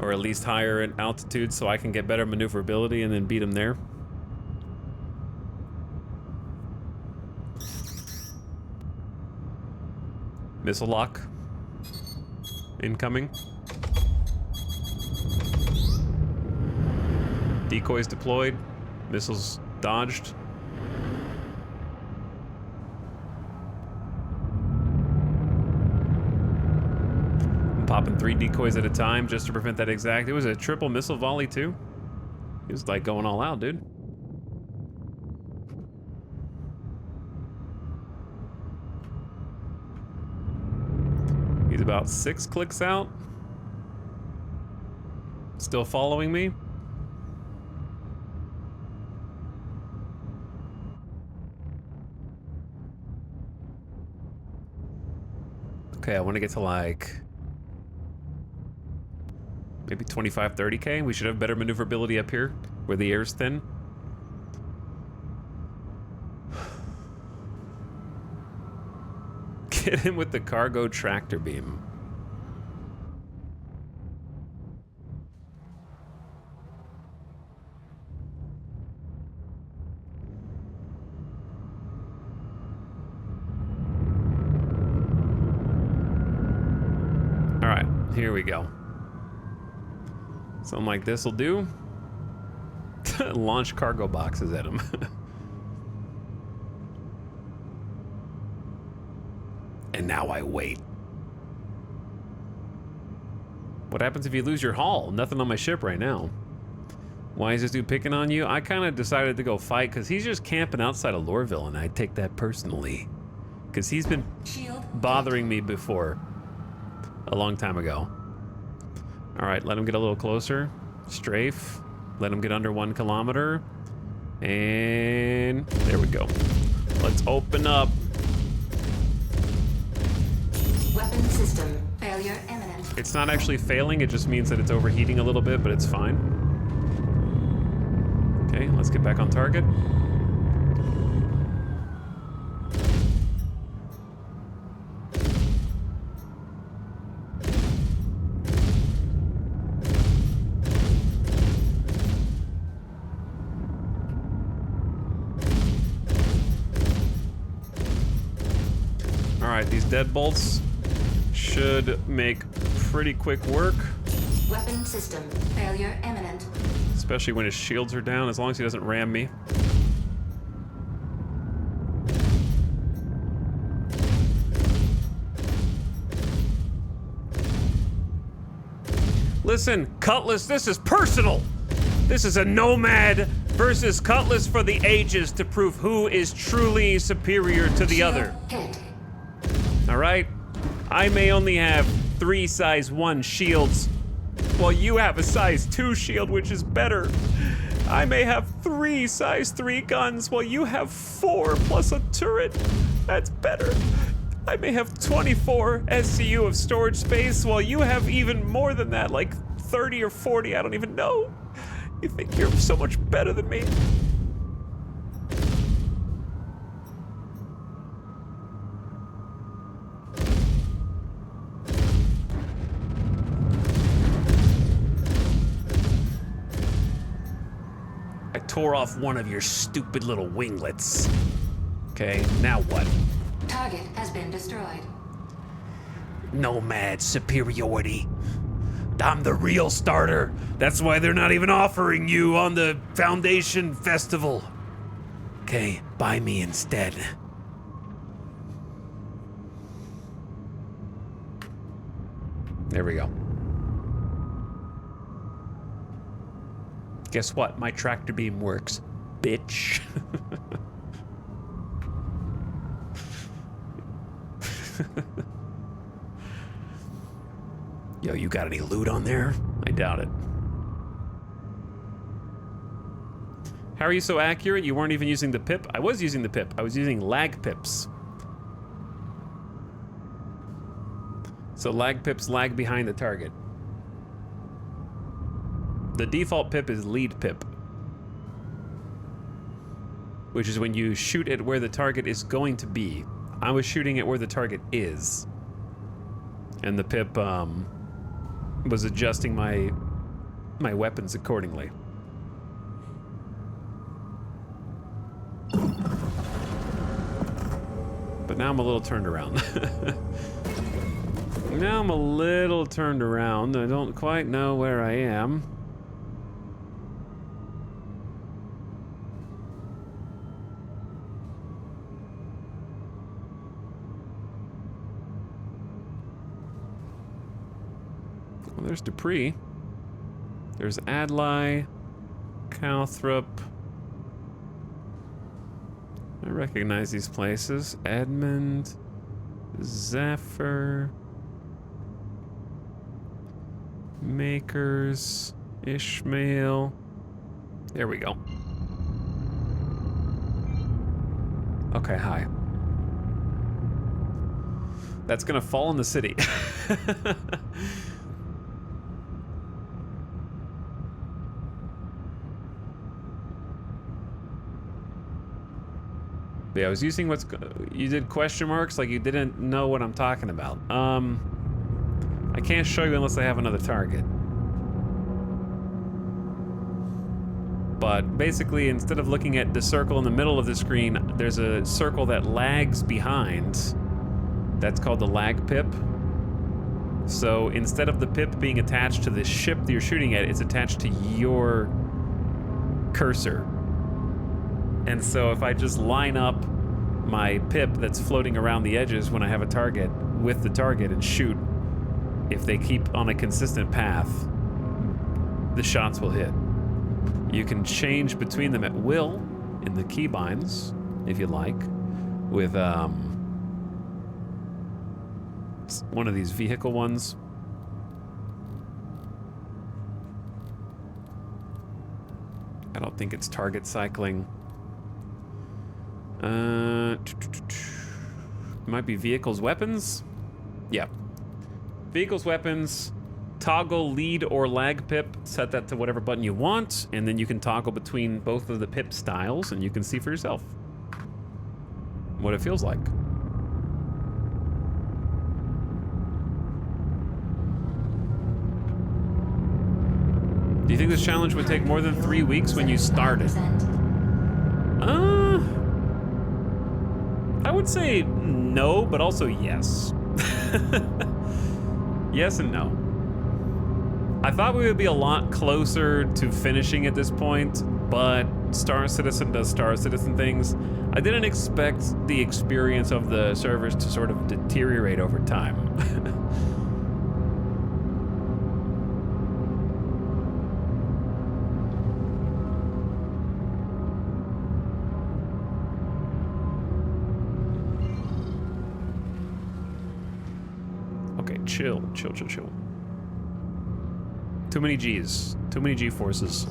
Or at least higher in altitude so I can get better maneuverability and then beat him there. Missile lock. Incoming. Decoys deployed. Missiles dodged. I'm popping 3 decoys at a time just to prevent that exact. It was a triple missile volley too. He was like going all out, dude. He's about 6 clicks out. Still following me. Okay, I want to get to like maybe 25, 30K. We should have better maneuverability up here where the air's thin. Get him with the cargo tractor beam. All right, here we go. Something like this will do. Launch cargo boxes at him. And now I wait. What happens if you lose your hull? Nothing on my ship right now. Why is this dude picking on you? I kind of decided to go fight because he's just camping outside of Lorville, and I take that personally. Because he's been bothering me before. A long time ago. All right, let him get a little closer. Strafe. Let him get under 1 kilometer. And there we go. Let's open up. Weapon system failure imminent. It's not actually failing, it just means that it's overheating a little bit, but it's fine. Okay, let's get back on target. All right, these deadbolts should make pretty quick work. Weapon system failure imminent. Especially when his shields are down, as long as he doesn't ram me. Listen, Cutlass, this is personal. This is a Nomad versus Cutlass for the ages to prove who is truly superior to the other. All right? I may only have 3 size 1 shields, while you have a size 2 shield, which is better. I may have 3 size 3 guns, while you have 4 plus a turret. That's better. I may have 24 SCU of storage space, while you have even more than that, like 30 or 40, I don't even know. You think you're so much better than me? I tore off one of your stupid little winglets. Okay, now what? Target has been destroyed. Nomad superiority. I'm the real starter. That's why they're not even offering you on the Foundation Festival. Okay, buy me instead. There we go. Guess what? My tractor beam works. bitch. Yo, you got any loot on there? I doubt it. How are you so accurate? You weren't even using the pip? I was using the pip. I was using lag pips. So lag pips lag behind the target. The default pip is lead pip, which is when you shoot at where the target is going to be. I was shooting at where the target is, and the pip was adjusting my weapons accordingly. But now I'm a little turned around. Now I'm a little turned around. I don't quite know where I am. Well, there's Dupree. There's Adlai, Calthrop. I recognize these places. Edmund, Zephyr, Makers, Ishmael. There we go. Okay, hi. That's gonna fall in the city. Yeah, I was using you did question marks like you didn't know what I'm talking about. I can't show you unless I have another target. But basically, instead of looking at the circle in the middle of the screen, there's a circle that lags behind. That's called the lag pip. So instead of the pip being attached to the ship that you're shooting at, it's attached to your cursor. And so if I just line up my pip that's floating around the edges when I have a target with the target and shoot, if they keep on a consistent path, the shots will hit. You can change between them at will in the keybinds, if you like, with one of these vehicle ones. I don't think it's target cycling. Might be vehicles, weapons? Yeah. Vehicles, weapons, toggle lead or lag pip, set that to whatever button you want, and then you can toggle between both of the pip styles, and you can see for yourself what it feels like. Do you think this challenge would take more than 3 weeks when you started? I would say no, but also yes. Yes and no. I thought we would be a lot closer to finishing at this point, but Star Citizen does Star Citizen things. I didn't expect the experience of the servers to sort of deteriorate over time. Okay, chill. Too many G's. Too many G-forces.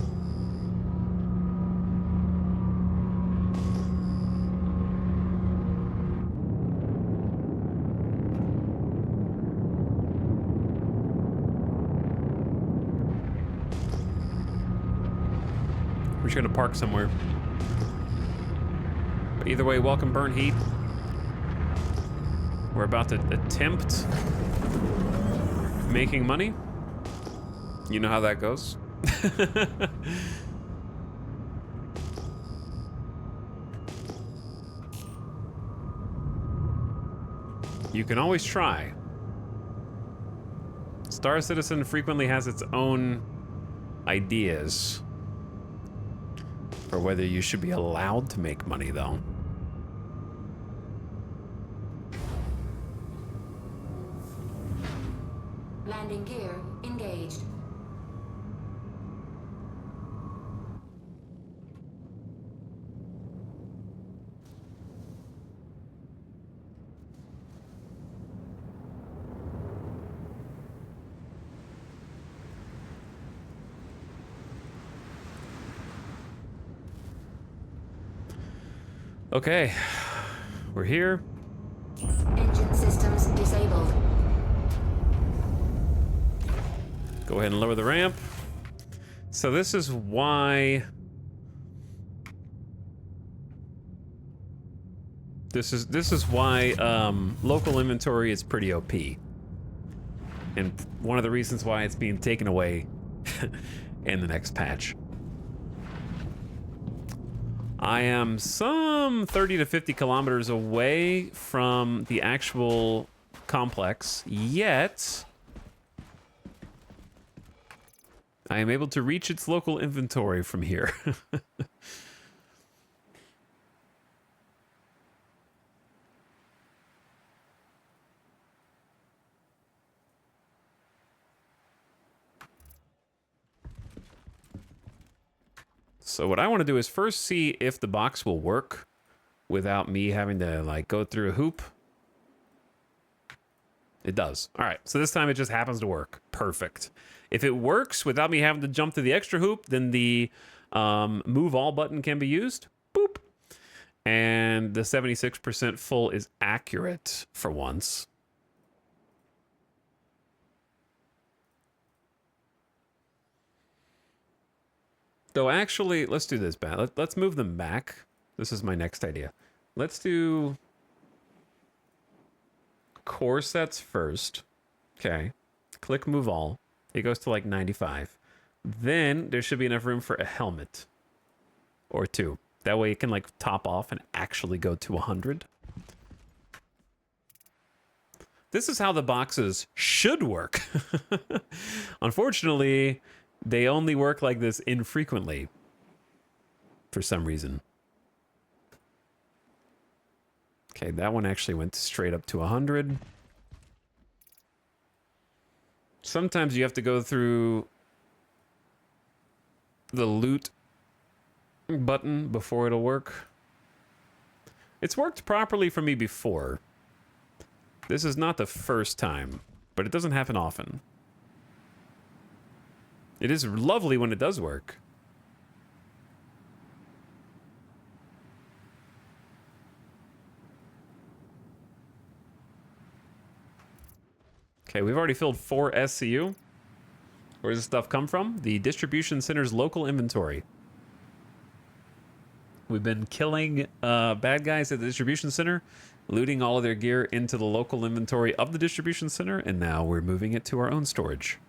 We're just gonna park somewhere. But either way, welcome Burnt Heat. We're about to attempt making money. You know how that goes. You can always try. Star Citizen frequently has its own ideas for whether you should be allowed to make money, though. Landing gear engaged. Okay, we're here. Engine systems disabled. Go ahead and lower the ramp. So this is why... This is why local inventory is pretty OP. And one of the reasons why it's being taken away in the next patch. I am some 30 to 50 kilometers away from the actual complex, yet I am able to reach its local inventory from here. So what I want to do is first see if the box will work without me having to, like, go through a hoop. It does. All right, so this time it just happens to work. Perfect. If it works without me having to jump through the extra hoop, then the move all button can be used. Boop. And the 76% full is accurate for once. Though actually, let's do this, Bat. Let's move them back. This is my next idea. Let's do core sets first. Okay. Click move all. It goes to like 95. Then there should be enough room for a helmet or two. That way it can like top off and actually go to 100. This is how the boxes should work. Unfortunately, they only work like this infrequently for some reason. Okay, that one actually went straight up to 100. Sometimes you have to go through the loot button before it'll work. It's worked properly for me before. This is not the first time, but it doesn't happen often. It is lovely when it does work. Okay, we've already filled 4 SCU. Where does this stuff come from? The distribution center's local inventory. We've been killing bad guys at the distribution center, looting all of their gear into the local inventory of the distribution center, and now we're moving it to our own storage.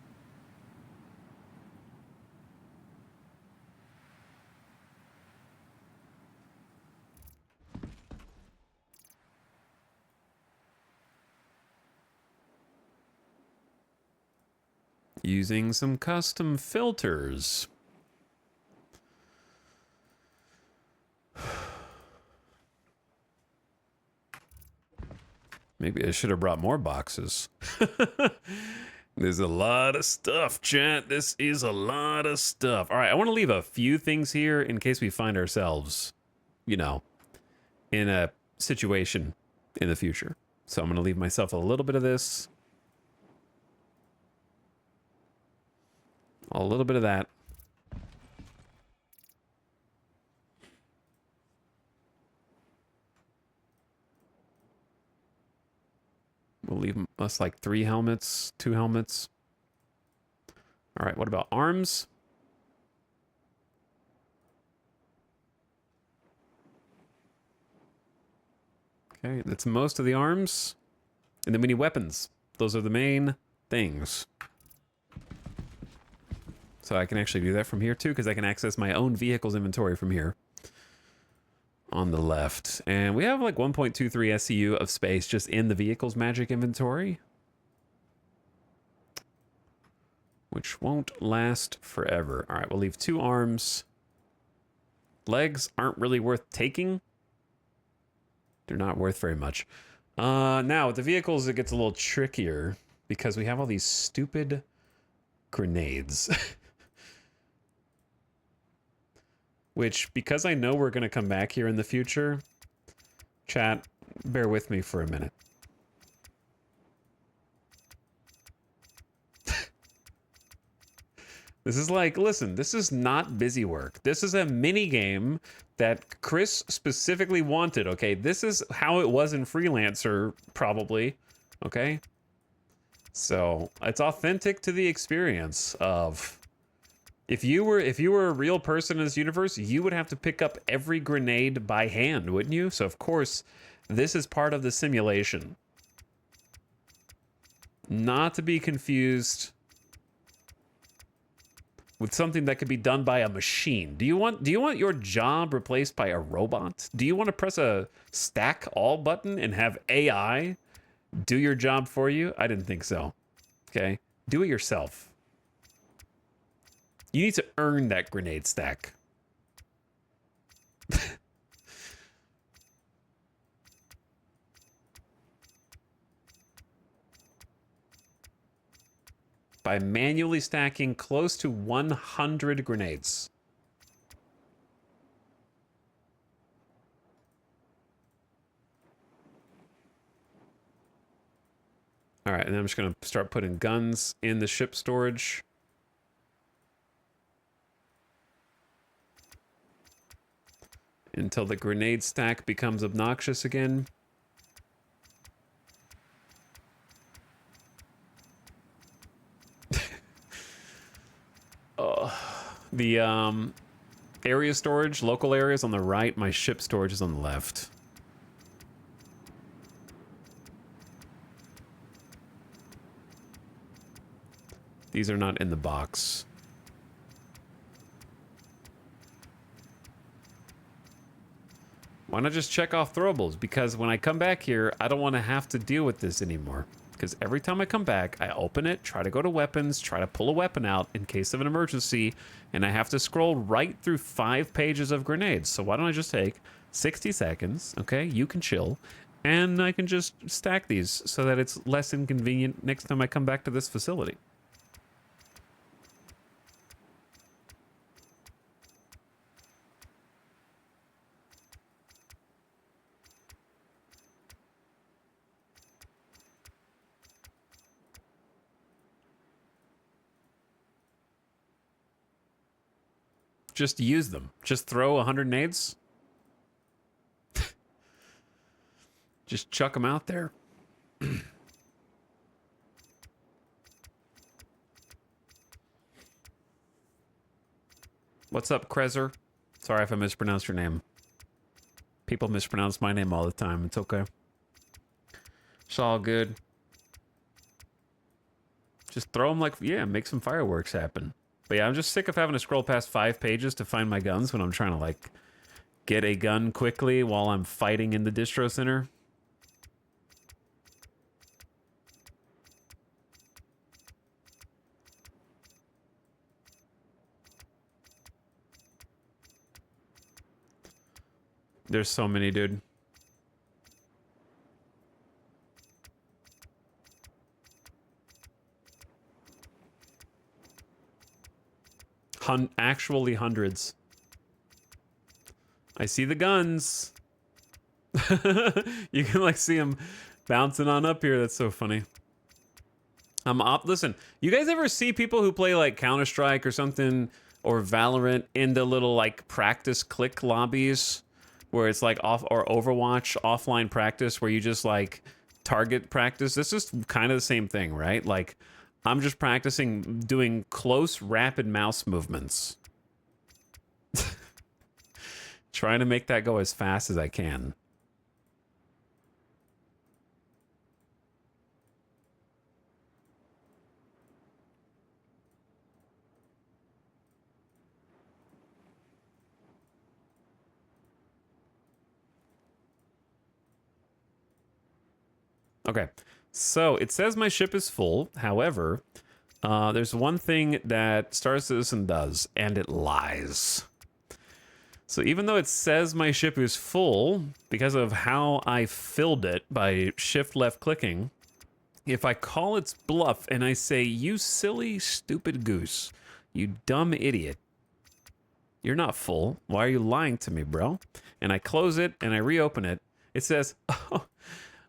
Using some custom filters. Maybe I should have brought more boxes. There's a lot of stuff, chat. This is a lot of stuff. All right, I want to leave a few things here in case we find ourselves, you know, in a situation in the future. So I'm going to leave myself a little bit of this. A little bit of that. We'll leave us like 3 helmets, 2 helmets. All right, what about arms? Okay, that's most of the arms. And then we need weapons. Those are the main things. So I can actually do that from here too, because I can access my own vehicle's inventory from here. On the left. And we have like 1.23 SCU of space just in the vehicle's magic inventory. Which won't last forever. All right, we'll leave 2 arms. Legs aren't really worth taking. They're not worth very much. Now, with the vehicles, it gets a little trickier because we have all these stupid grenades. Which, because I know we're going to come back here in the future, chat, bear with me for a minute. This is like, listen, this is not busy work. This is a mini game that Chris specifically wanted, okay? This is how it was in Freelancer, probably, okay? So, it's authentic to the experience of... If you were a real person in this universe, you would have to pick up every grenade by hand, wouldn't you? So, of course, this is part of the simulation. Not to be confused with something that could be done by a machine. Do you want your job replaced by a robot? Do you want to press a stack all button and have AI do your job for you? I didn't think so. Okay? Do it yourself. You need to earn that grenade stack. By manually stacking close to 100 grenades. All right, and then I'm just going to start putting guns in the ship storage. Until the grenade stack becomes obnoxious again. The area storage, local areas on the right, my ship storage is on the left. These are not in the box. Why not just check off throwables? Because when I come back here, I don't want to have to deal with this anymore. Because every time I come back, I open it, try to go to weapons, try to pull a weapon out in case of an emergency, and I have to scroll right through 5 pages of grenades. So why don't I just take 60 seconds, okay? You can chill, and I can just stack these so that it's less inconvenient next time I come back to this facility. Just use them. Just throw 100 nades. Just chuck them out there. What's up, Krezer? Sorry if I mispronounced your name. People mispronounce my name all the time. It's okay. It's all good. Just throw them like, yeah, make some fireworks happen. But yeah, I'm just sick of having to scroll past 5 pages to find my guns when I'm trying to, like, get a gun quickly while I'm fighting in the distro center. There's so many, dude. Actually hundreds. I see the guns. You can like see them bouncing on up here. That's so funny. Listen, you guys ever see people who play like Counter-Strike or something or Valorant in the little like practice click lobbies where it's like off, or Overwatch offline practice where you just like target practice? This is kind of the same thing, right? Like I'm just practicing doing close, rapid mouse movements. Trying to make that go as fast as I can. Okay, so it says my ship is full. However, there's one thing that Star Citizen does, and it lies. So even though it says my ship is full, because of how I filled it by shift left clicking, if I call its bluff and I say, you silly, stupid goose, you dumb idiot, you're not full. Why are you lying to me, bro? And I close it and I reopen it. It says,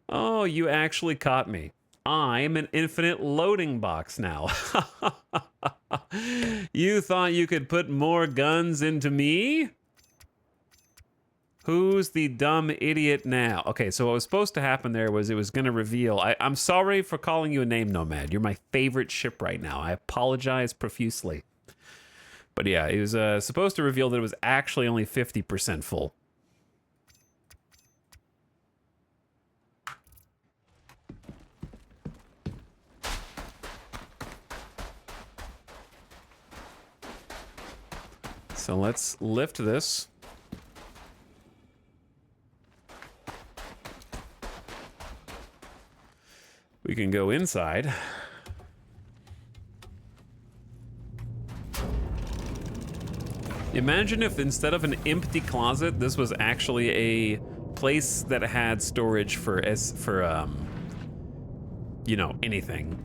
oh, you actually caught me. I'm an infinite loading box now. You thought you could put more guns into me? Who's the dumb idiot now? Okay, so what was supposed to happen there was it was going to reveal... I'm sorry for calling you a name nomad. You're my favorite ship right now. I apologize profusely. But yeah, it was supposed to reveal that it was actually only 50% full. So let's lift this. We can go inside. Imagine if instead of an empty closet, this was actually a place that had storage for you know, anything.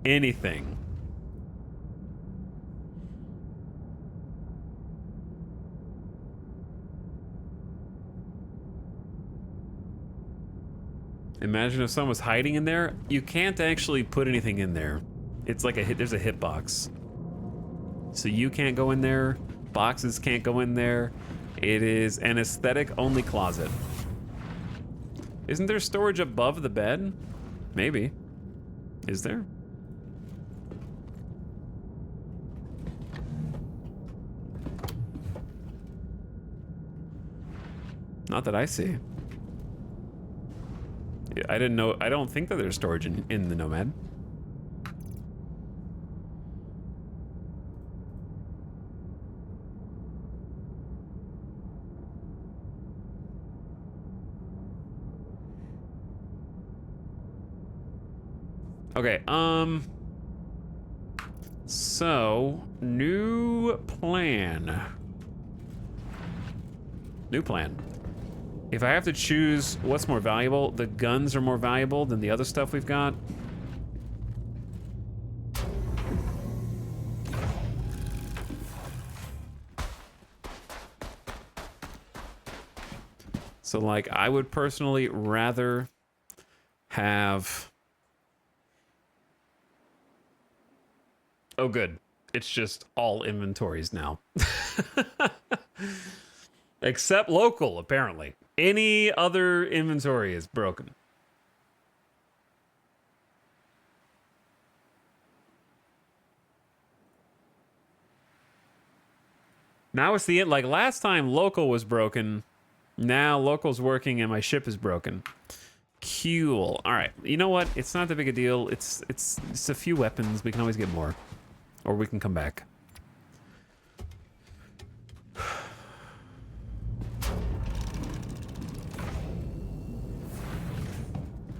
Anything. Imagine if someone was hiding in there. You can't actually put anything in there. It's like there's a hitbox. So you can't go in there. Boxes can't go in there. It is an aesthetic-only closet. Isn't there storage above the bed? Maybe. Is there? Not that I see. I didn't know. I don't think that there's storage in the Nomad. Okay, so, new plan. New plan. If I have to choose what's more valuable, the guns are more valuable than the other stuff we've got. So, like, I would personally rather have... Oh, good. It's just all inventories now. Except local, apparently. Any other inventory is broken. Now it's the end. Like, last time local was broken. Now local's working and my ship is broken. Cool. All right. You know what? It's not that big a deal. It's a few weapons. We can always get more. Or we can come back.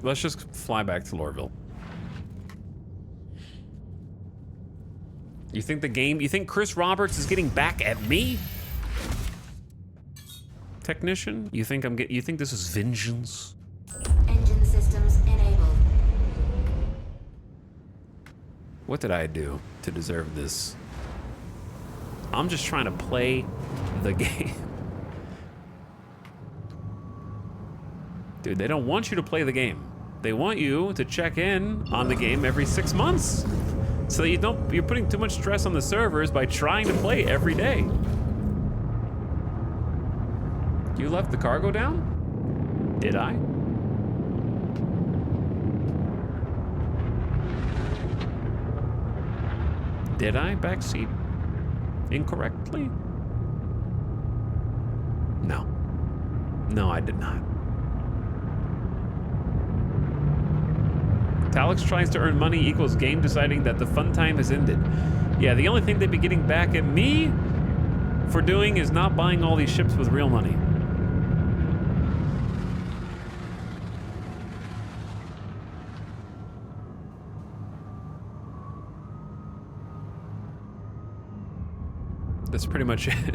Let's just fly back to Lorville. You think Chris Roberts is getting back at me? Technician? You think this is vengeance? Engine systems enabled. What did I do to deserve this? I'm just trying to play the game. Dude, they don't want you to play the game. They want you to check in on the game every 6 months. So you're putting too much stress on the servers by trying to play every day. You left the cargo down? Did I? Did I backseat incorrectly? No. No, I did not. Talix tries to earn money equals game deciding that the fun time has ended. Yeah, the only thing they'd be getting back at me for doing is not buying all these ships with real money. That's pretty much it.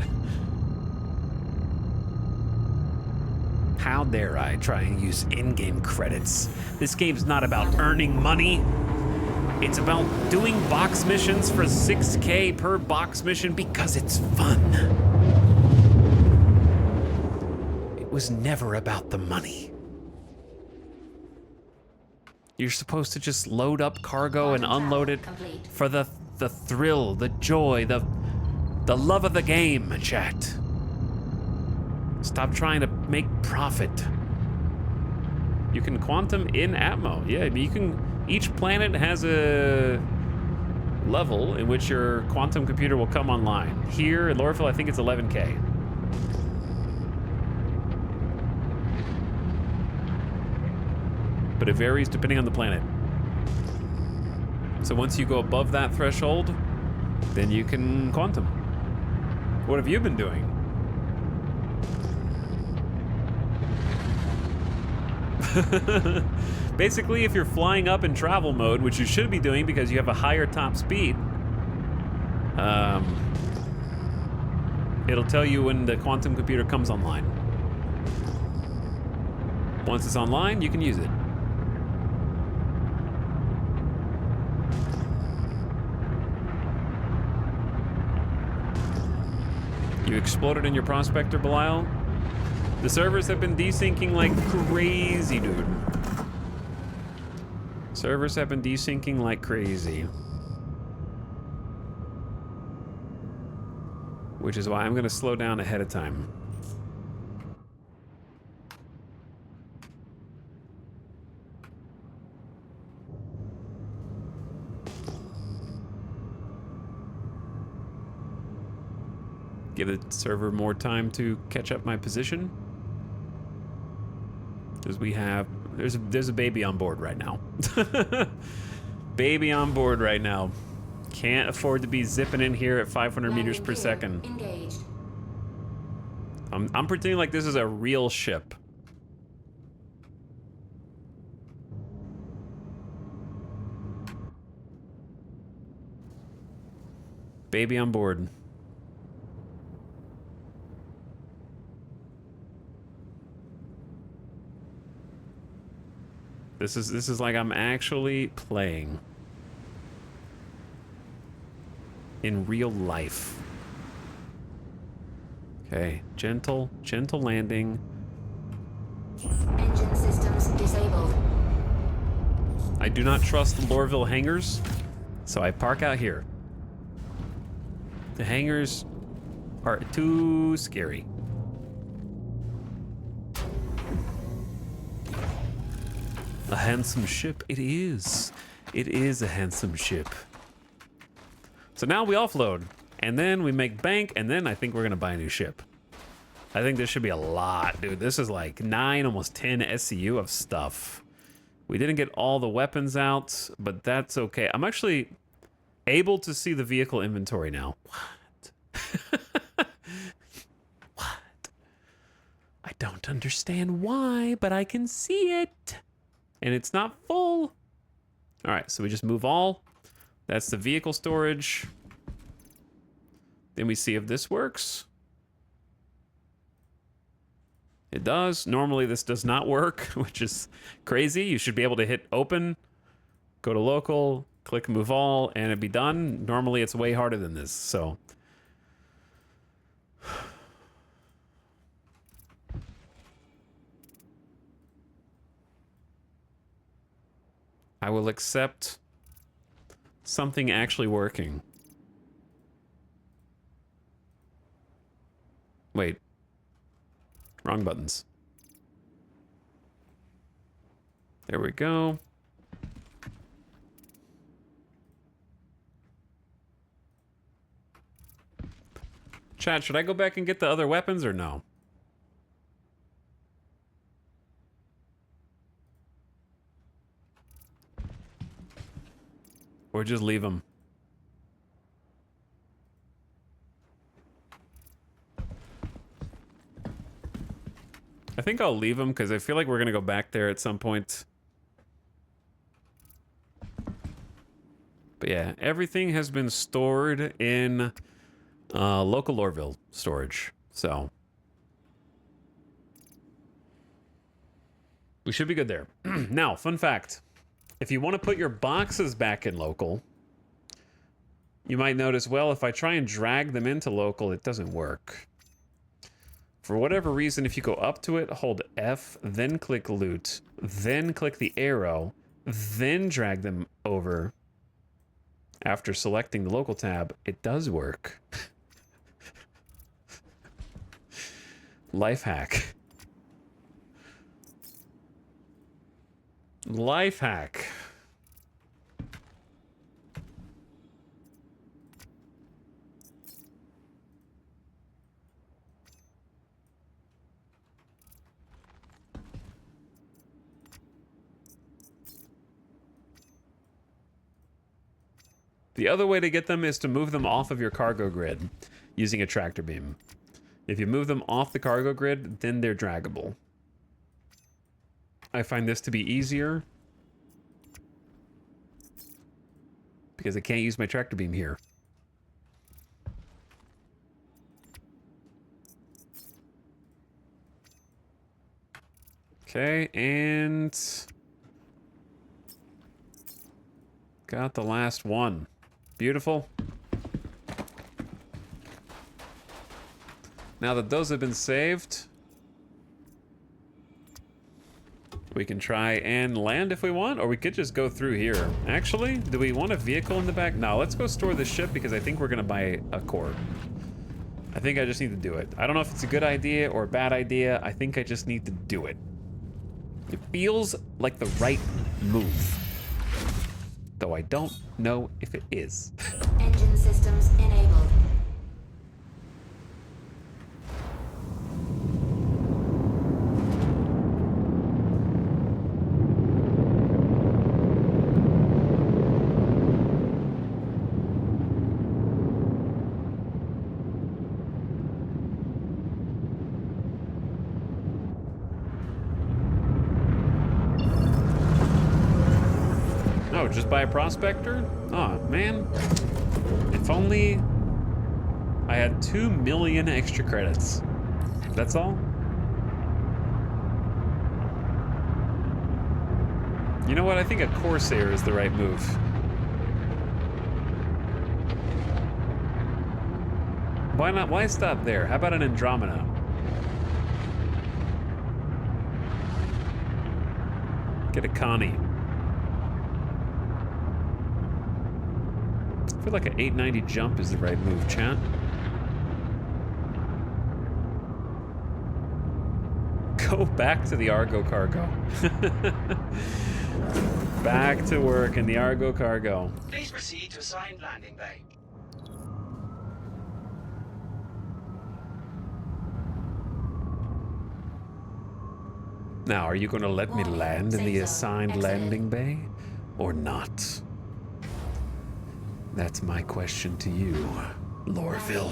How dare I try and use in-game credits? This game's not about earning money. It's about doing box missions for 6K per box mission because it's fun. It was never about the money. You're supposed to just load up cargo and unload it Complete. for the thrill, the joy, the love of the game, chat. Stop trying to make profit. You can quantum in Atmo. Yeah, you can. Each planet has a level in which your quantum computer will come online. Here in Lorville, I think it's 11K. But it varies depending on the planet. So once you go above that threshold, then you can quantum. What have you been doing? Basically, if you're flying up in travel mode, which you should be doing because you have a higher top speed, it'll tell you when the quantum computer comes online. Once it's online, you can use it. You exploded in your prospector, Belial? The servers have been desyncing like crazy, dude. Servers have been desyncing like crazy. Which is why I'm gonna slow down ahead of time. Give the server more time to catch up my position. Because we have, there's a baby on board right now. Baby on board right now. Can't afford to be zipping in here at 500 meters per second. Engaged. I'm pretending like this is a real ship. Baby on board. This is like I'm actually playing in real life. Okay, gentle landing. Engine systems disabled. I do not trust the Lorville hangars, so I park out here. The hangars are too scary. A handsome ship. It is. It is a handsome ship. So now we offload, and then we make bank, and then I think we're gonna buy a new ship. I think this should be a lot, dude. This is like 9, almost 10 SCU of stuff. We didn't get all the weapons out, but that's okay. I'm actually able to see the vehicle inventory now. What? What? I don't understand why, but I can see it. And it's not full. All right, so we just move all. That's the vehicle storage. Then we see if this works. It does. Normally this does not work, which is crazy. You should be able to hit open, go to local, click move all, and it'd be done. Normally it's way harder than this, so. I will accept something actually working. Wait. Wrong buttons. There we go. Chat, should I go back and get the other weapons or no? Or just leave them? I think I'll leave them because I feel like we're going to go back there at some point. But yeah, everything has been stored in local Lorville storage. So we should be good there. Now, fun fact. If you want to put your boxes back in local, you might notice, well, if I try and drag them into local, it doesn't work. For whatever reason, if you go up to it, hold F, then click loot, then click the arrow, then drag them over after selecting the local tab, it does work. Life hack. Life hack. The other way to get them is to move them off of your cargo grid using a tractor beam. If you move them off the cargo grid, then they're draggable. I find this to be easier because I can't use my tractor beam here. Okay, and got the last one. Beautiful. Now that those have been saved, we can try and land if we want, or we could just go through here. Actually, do we want a vehicle in the back? No, let's go store the ship because I think we're gonna buy a core. I think I just need to do it. I don't know if it's a good idea or a bad idea. I think I just need to do it. It feels like the right move. Though I don't know if it is. Engine systems enabled. Oh, just buy a prospector? Oh, man. If only I had 2 million extra credits. That's all? You know what? I think a Corsair is the right move. Why not? Why stop there? How about an Andromeda? Get a Connie. I feel like an 890 jump is the right move, chat. Go back to the Argo cargo. Back to work in the Argo cargo. Please proceed to assigned landing bay. Now, are you going to let me land in the assigned landing bay or not? That's my question to you, Lorville.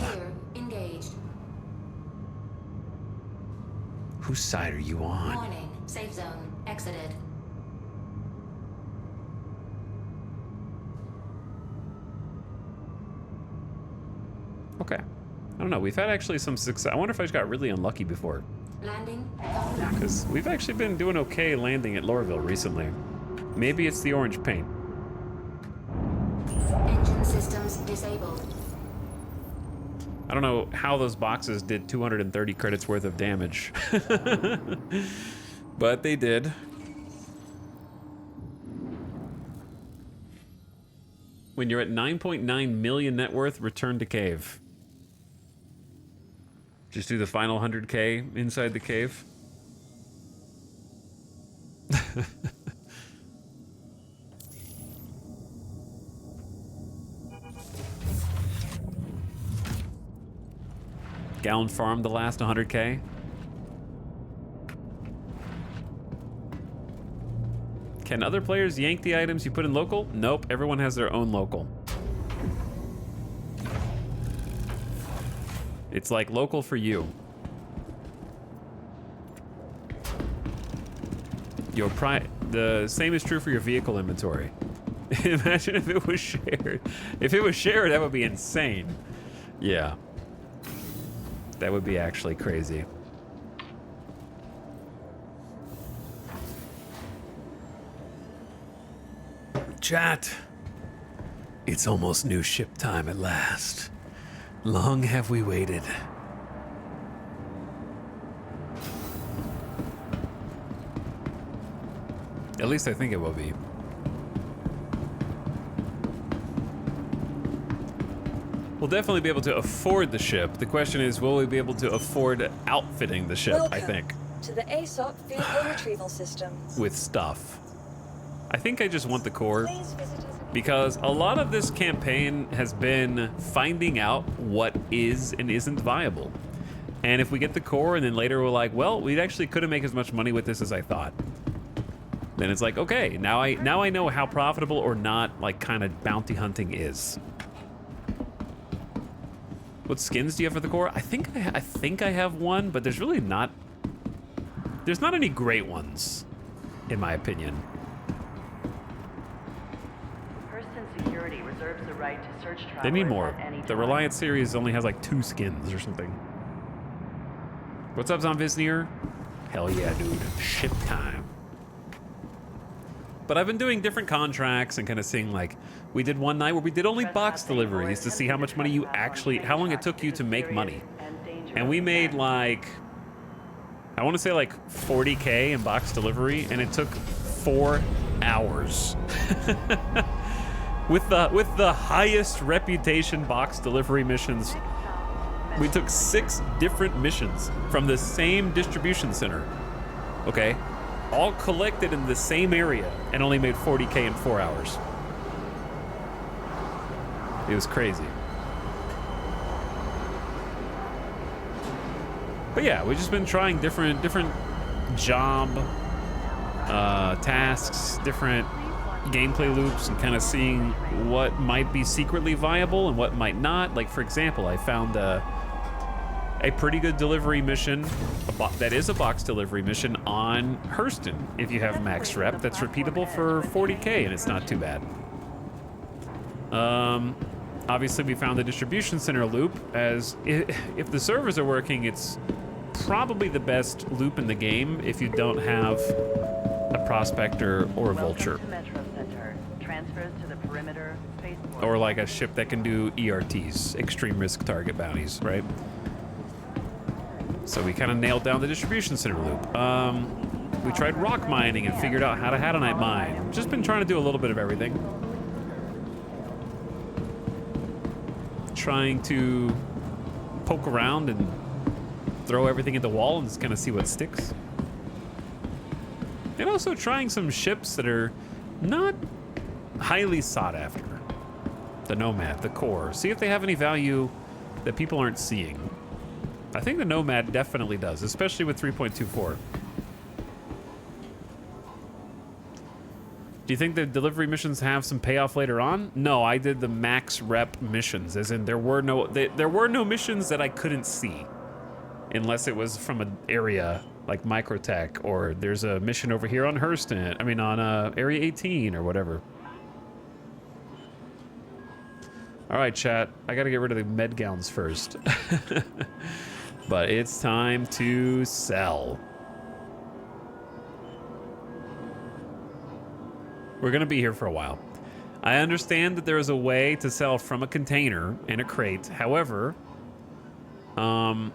Engaged. Whose side are you on? Warning. Safe zone exited. Okay. I don't know. We've had actually some success. I wonder if I just got really unlucky before. Landing. Because we've actually been doing okay landing at Lorville recently. Maybe it's the orange paint. Engine systems disabled. I don't know how those boxes did 230 credits worth of damage. But they did. When you're at 9.9 million net worth, return to cave. Just do the final 100K inside the cave. Gallon farm the last 100K. Can other players yank the items you put in local? Nope, everyone has their own local. It's like local for you. The same is true for your vehicle inventory. Imagine if it was shared. If it was shared, that would be insane. Yeah. That would be actually crazy. Chat. It's almost new ship time at last. Long have we waited. At least I think it will be. We'll definitely be able to afford the ship. The question is, will we be able to afford outfitting the ship, I think. To the ASOP vehicle retrieval system. With stuff. I think I just want the core. Please visit us again. Because a lot of this campaign has been finding out what is and isn't viable. And if we get the core and then later we're like, well, we actually couldn't make as much money with this as I thought. Then it's like, okay, now I know how profitable or not, like, kind of bounty hunting is. What skins do you have for the core? I think I have one, but there's really not. There's not any great ones, in my opinion. Hurston Security reserves the right to search travelers They need more. at any The time. Reliant series only has like 2 skins or something. What's up, Zomvisnir? Hell yeah, dude. Ship time. But I've been doing different contracts and kind of seeing, like, we did one night where we did only box deliveries to see how much money you actually, how long it took you to make money. And we made like, I want to say like 40K in box delivery, and it took 4 hours. With the highest reputation box delivery missions, we took 6 different missions from the same distribution center. Okay? All collected in the same area and only made 40K in 4 hours. It was crazy. But yeah, we've just been trying different job tasks, different gameplay loops, and kind of seeing what might be secretly viable and what might not. Like, for example, I found a pretty good delivery mission that is a box delivery mission on Hurston. If you have max rep, that's repeatable for 40K, and it's not too bad. Obviously, we found the distribution center loop, as if the servers are working, it's probably the best loop in the game if you don't have a prospector or a vulture. Transfers to the perimeter, spaceport. Or like a ship that can do ERTs, extreme risk target bounties, right? So we kind of nailed down the distribution center loop. We tried rock mining and figured out how to Hadonite mine. Just been trying to do a little bit of everything. Trying to poke around and throw everything at the wall and just kind of see what sticks. And also trying some ships that are not highly sought after. The Nomad, the Core. See if they have any value that people aren't seeing. I think the Nomad definitely does, especially with 3.24. Do you think the delivery missions have some payoff later on? No, I did the max rep missions, as in there were no missions that I couldn't see, unless it was from an area like Microtech, or there's a mission over here on Hurston. I mean, on Area 18 or whatever. All right, chat. I gotta get rid of the med gowns first. But it's time to sell. We're gonna be here for a while. I understand that there is a way to sell from a container in a crate. However, I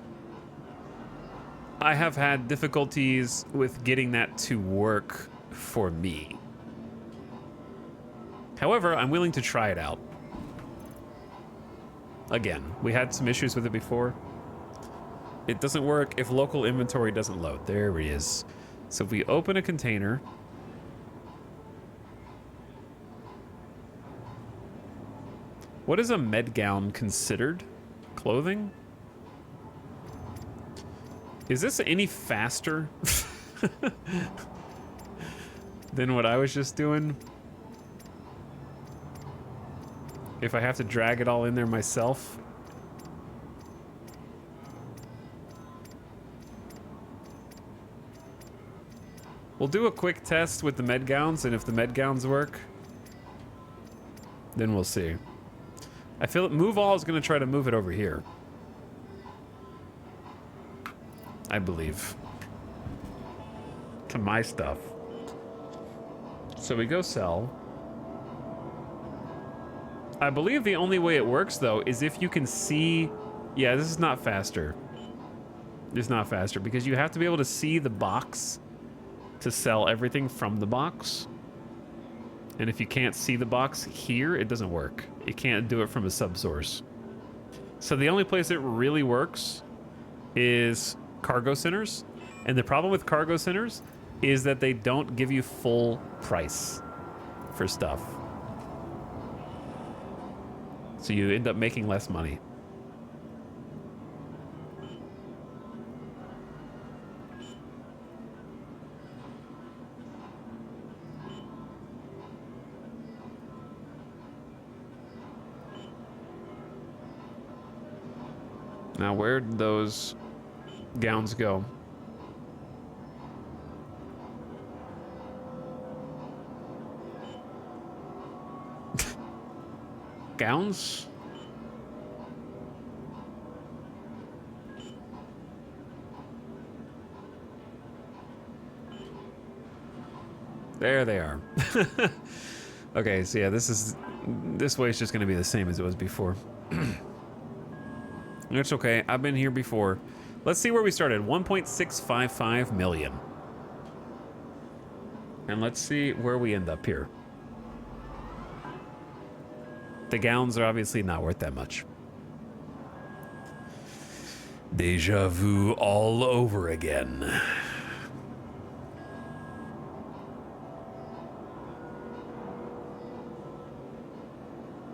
have had difficulties with getting that to work for me. However, I'm willing to try it out. Again, we had some issues with it before. It doesn't work if local inventory doesn't load. There it is. So if we open a container, what is a med gown considered? Clothing? Is this any faster than what I was just doing? If I have to drag it all in there myself? We'll do a quick test with the med gowns, and if the med gowns work, then we'll see. I feel it. Move All is going to try to move it over here, I believe, to my stuff. So we go sell. I believe the only way it works, though, is if you can see... Yeah, this is not faster. It's not faster, because you have to be able to see the box to sell everything from the box. And if you can't see the box here, it doesn't work. You can't do it from a subsource. So the only place it really works is cargo centers. And the problem with cargo centers is that they don't give you full price for stuff. So you end up making less money. Now, where'd those gowns go? Gowns? There they are. Okay, so yeah, this way is just going to be the same as it was before. It's okay. I've been here before. Let's see where we started. 1.655 million. And let's see where we end up here. The gowns are obviously not worth that much. Deja vu all over again.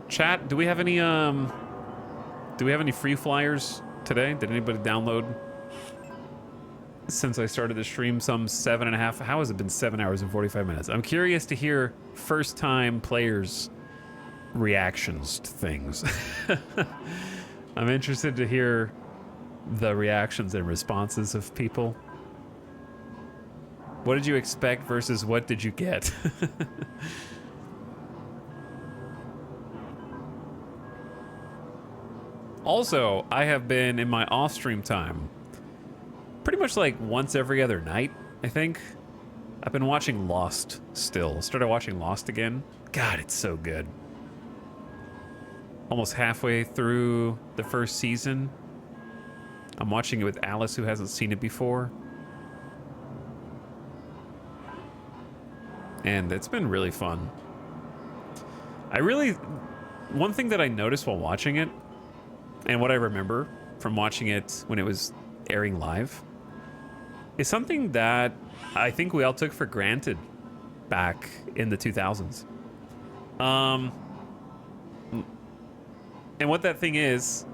Chat, do we have any free flyers today? Did anybody download since I started the stream some 7.5? How has it been 7 hours and 45 minutes? I'm curious to hear first time players' reactions to things. I'm interested to hear the reactions and responses of people. What did you expect versus what did you get? Also, I have been in my off-stream time pretty much like once every other night, I think. I've been watching Lost still. Started watching Lost again. God, it's so good. Almost halfway through the first season. I'm watching it with Alice, who hasn't seen it before. And it's been really fun. One thing that I noticed while watching it, and what I remember from watching it when it was airing live, is something that I think we all took for granted back in the 2000s. And what that thing is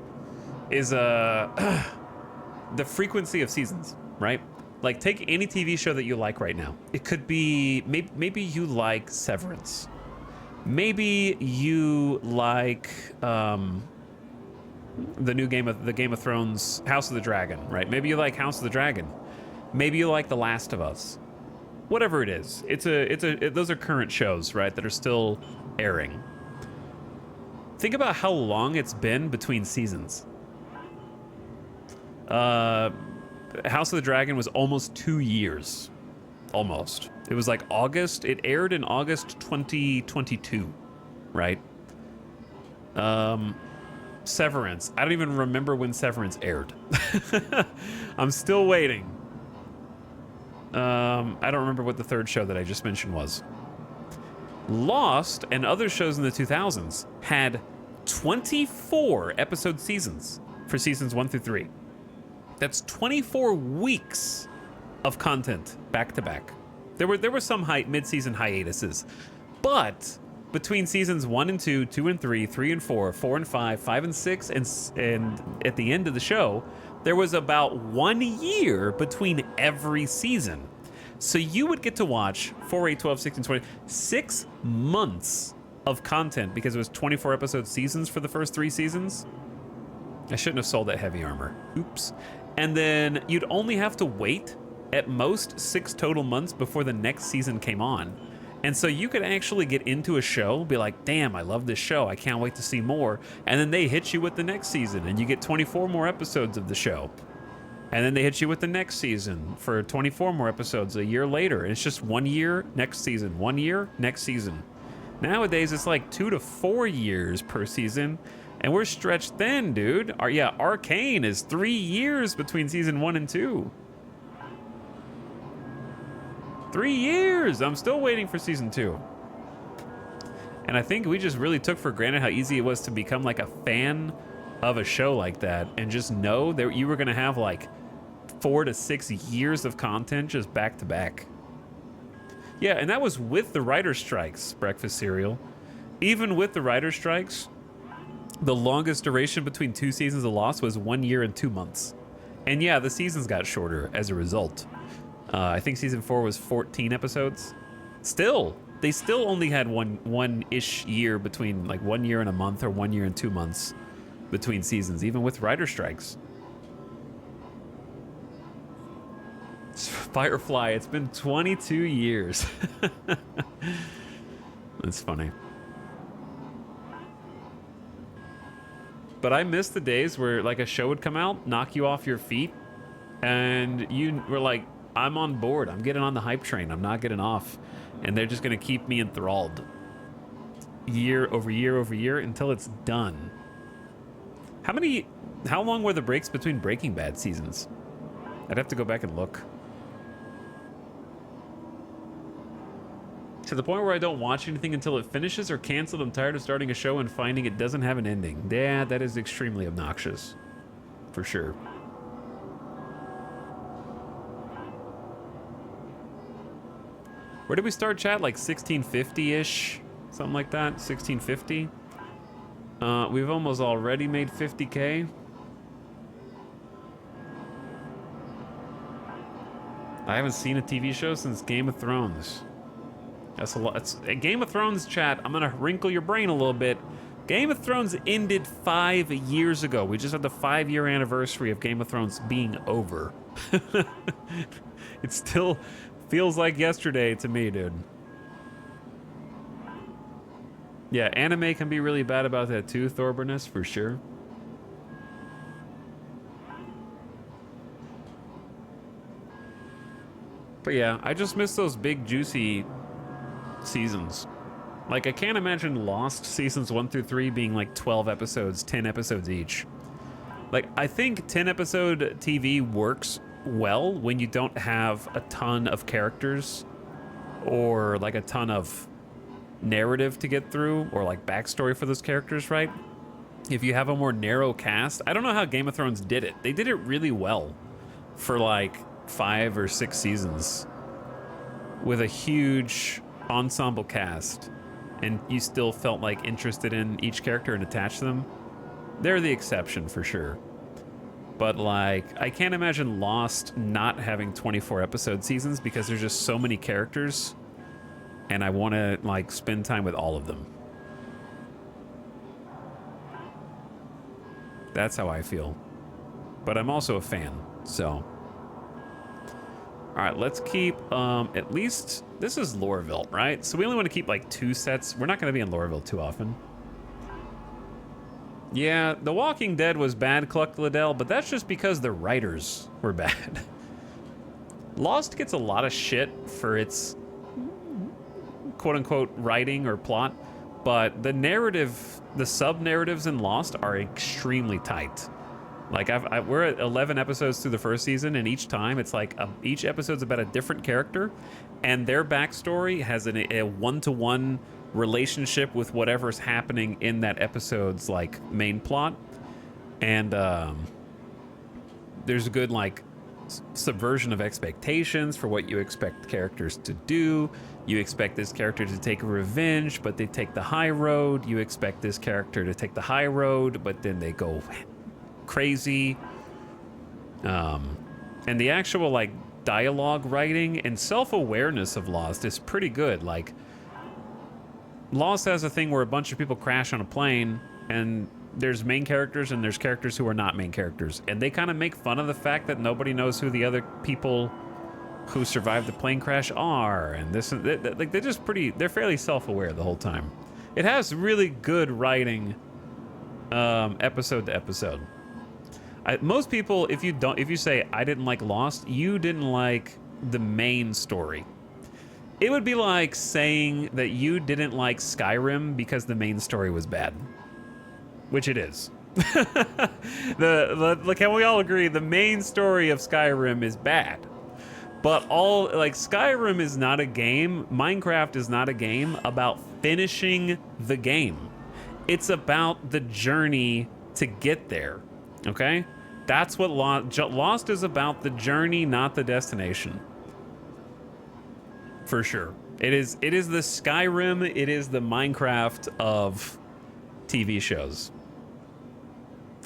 the frequency of seasons, right? Like, take any TV show that you like right now. It could be, maybe you like Severance. Maybe you like the new Game of Thrones, House of the Dragon, right? Maybe you like House of the Dragon. Maybe you like The Last of Us. Whatever it is, those are current shows, right, that are still airing. Think about how long it's been between seasons. House of the Dragon was almost 2 years. Almost. It was like August. It aired in August 2022, right? Severance. I don't even remember when Severance aired. I'm still waiting. I don't remember what the third show that I just mentioned was. Lost and other shows in the 2000s had 24 episode seasons for seasons 1 through 3. That's 24 weeks of content back to back. There were some mid-season hiatuses, but between seasons 1 and 2, 2 and 3, 3 and 4, 4 and 5, 5 and 6, and at the end of the show, there was about 1 year between every season. So you would get to watch 4, 8, 12, 16, 20, 6 months of content because it was 24 episode seasons for the first 3 seasons. I shouldn't have sold that heavy armor. Oops. And then you'd only have to wait at most 6 total months before the next season came on. And so you could actually get into a show, be like, damn, I love this show. I can't wait to see more. And then they hit you with the next season and you get 24 more episodes of the show. And then they hit you with the next season for 24 more episodes a year later. And it's just 1 year, next season, 1 year, next season. Nowadays, it's like 2 to 4 years per season. And we're stretched thin, dude. Arcane is 3 years between season 1 and 2. 3 years! I'm still waiting for season 2. And I think we just really took for granted how easy it was to become like a fan of a show like that and just know that you were going to have like 4 to 6 years of content just back to back. Yeah, and that was with the writer strikes, breakfast cereal. Even with the writer strikes, the longest duration between 2 seasons of Lost was 1 year and 2 months. And yeah, the seasons got shorter as a result. I think season 4 was 14 episodes. Still, they still only had one-ish year between, like 1 year and a month or 1 year and 2 months between seasons, even with writer strikes. Firefly, it's been 22 years. That's funny. But I miss the days where like a show would come out, knock you off your feet, and you were like, I'm on board. I'm getting on the hype train. I'm not getting off. And they're just going to keep me enthralled year over year over year until it's done. How long were the breaks between Breaking Bad seasons? I'd have to go back and look. To the point where I don't watch anything until it finishes or canceled. I'm tired of starting a show and finding it doesn't have an ending. Yeah, that is extremely obnoxious. For sure. Where did we start, chat? Like 1650-ish? Something like that? 1650? We've almost already made 50K. I haven't seen a TV show since Game of Thrones. That's a lot. It's Game of Thrones, chat. I'm gonna wrinkle your brain a little bit. Game of Thrones ended 5 years ago. We just had the 5-year anniversary of Game of Thrones being over. It still feels like yesterday to me, dude. Yeah, anime can be really bad about that too, Thorberness, for sure. But yeah, I just miss those big, juicy seasons. Like, I can't imagine Lost seasons 1 through 3 being like 12 episodes, 10 episodes each. Like, I think 10-episode TV works well when you don't have a ton of characters or like a ton of narrative to get through or like backstory for those characters, right? If you have a more narrow cast, I don't know how Game of Thrones did it. They did it really well for like 5 or 6 seasons with a huge ensemble cast, and you still felt like interested in each character and attached to them. They're the exception for sure. But like, I can't imagine Lost not having 24 episode seasons because there's just so many characters and I want to like spend time with all of them. That's how I feel. But I'm also a fan, so. All right, let's keep, at least, this is Lorville, right? So we only want to keep like 2 sets. We're not going to be in Lorville too often. Yeah, The Walking Dead was bad, Cluck Liddell, but that's just because the writers were bad. Lost gets a lot of shit for its quote-unquote writing or plot, but the narrative, the sub-narratives in Lost are extremely tight. Like, we're at 11 episodes through the first season, and each time it's like each episode's about a different character, and their backstory has a one-to-one relationship with whatever's happening in that episode's like main plot. And there's a good like subversion of expectations for what you expect characters to do. You expect this character to take revenge, but they take the high road. You expect this character to take the high road, but then they go crazy. And the actual like dialogue writing and self-awareness of Lost is pretty good. Like, Lost has a thing where a bunch of people crash on a plane, and there's main characters and there's characters who are not main characters, and they kind of make fun of the fact that nobody knows who the other people who survived the plane crash are, and this like they're fairly self-aware the whole time. It has really good writing, episode to episode. Most people, if you say I didn't like Lost, you didn't like the main story. It would be like saying that you didn't like Skyrim because the main story was bad, which it is. Can we all agree the main story of Skyrim is bad? But Skyrim is not a game. Minecraft is not a game about finishing the game. It's about the journey to get there. Okay? That's what Lost is about, the journey, not the destination. For sure. It is the Skyrim, it is the Minecraft of TV shows.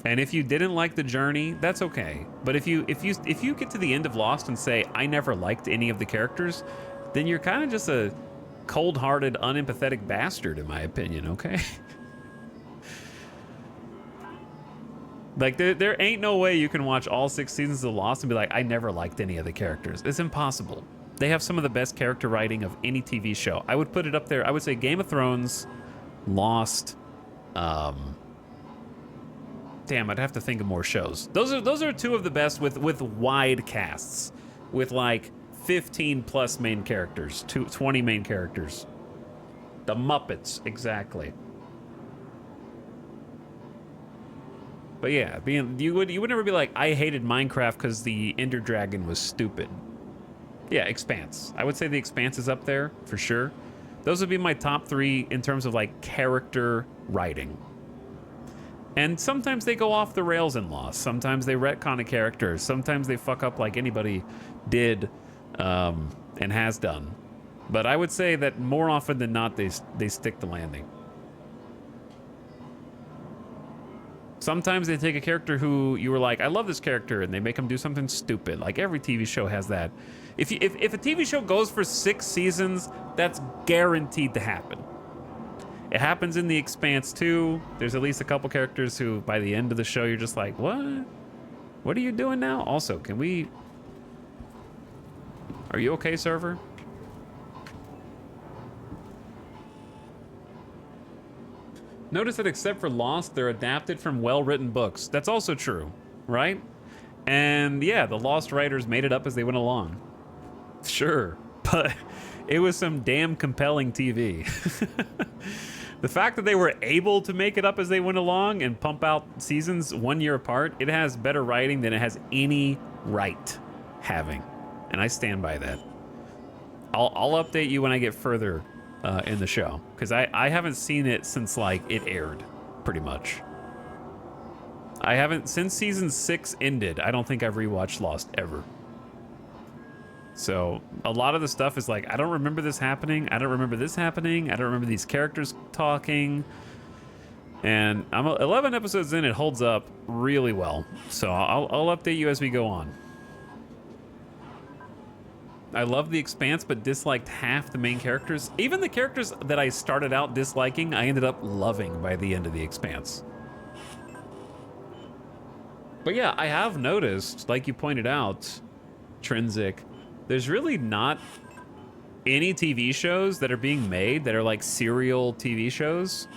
And if you didn't like the journey, that's okay. But if you get to the end of Lost and say, I never liked any of the characters, then you're kind of just a cold-hearted, unempathetic bastard, in my opinion, okay? Like, there ain't no way you can watch all 6 seasons of Lost and be like, I never liked any of the characters. It's impossible. They have some of the best character writing of any TV show. I would put it up there. I would say Game of Thrones, Lost, damn, I'd have to think of more shows. Those are 2 of the best with wide casts, with like 15 plus main characters, 20 main characters. The Muppets, exactly. But yeah, you would never be like, I hated Minecraft because the Ender Dragon was stupid. Yeah, Expanse. I would say The Expanse is up there for sure. Those would be my top 3 in terms of like character writing. And sometimes they go off the rails in Lost. Sometimes they retcon a character. Sometimes they fuck up like anybody did and has done. But I would say that more often than not, they stick the landing. Sometimes they take a character who you were like, I love this character, and they make him do something stupid. Like every TV show has that. If a TV show goes for 6 seasons, that's guaranteed to happen. It happens in The Expanse too. There's at least a couple characters who, by the end of the show, you're just like, what? What are you doing now? Also, can we... Are you okay, server? Notice that except for Lost, they're adapted from well-written books. That's also true, right? And yeah, the Lost writers made it up as they went along. Sure, but it was some damn compelling TV. The fact that they were able to make it up as they went along and pump out seasons 1 year apart, it has better writing than it has any right having. And I stand by that. I'll update you when I get further in the show, because I haven't seen it since like it aired, pretty much. I haven't, since season 6 ended, I don't think I've rewatched Lost ever. So a lot of the stuff is like, I don't remember this happening. I don't remember this happening. I don't remember these characters talking. And I'm 11 episodes in, it holds up really well. So I'll update you as we go on. I love The Expanse, but disliked half the main characters. Even the characters that I started out disliking, I ended up loving by the end of The Expanse. But yeah, I have noticed, like you pointed out, Trinsic, there's really not any TV shows that are being made that are like serial TV shows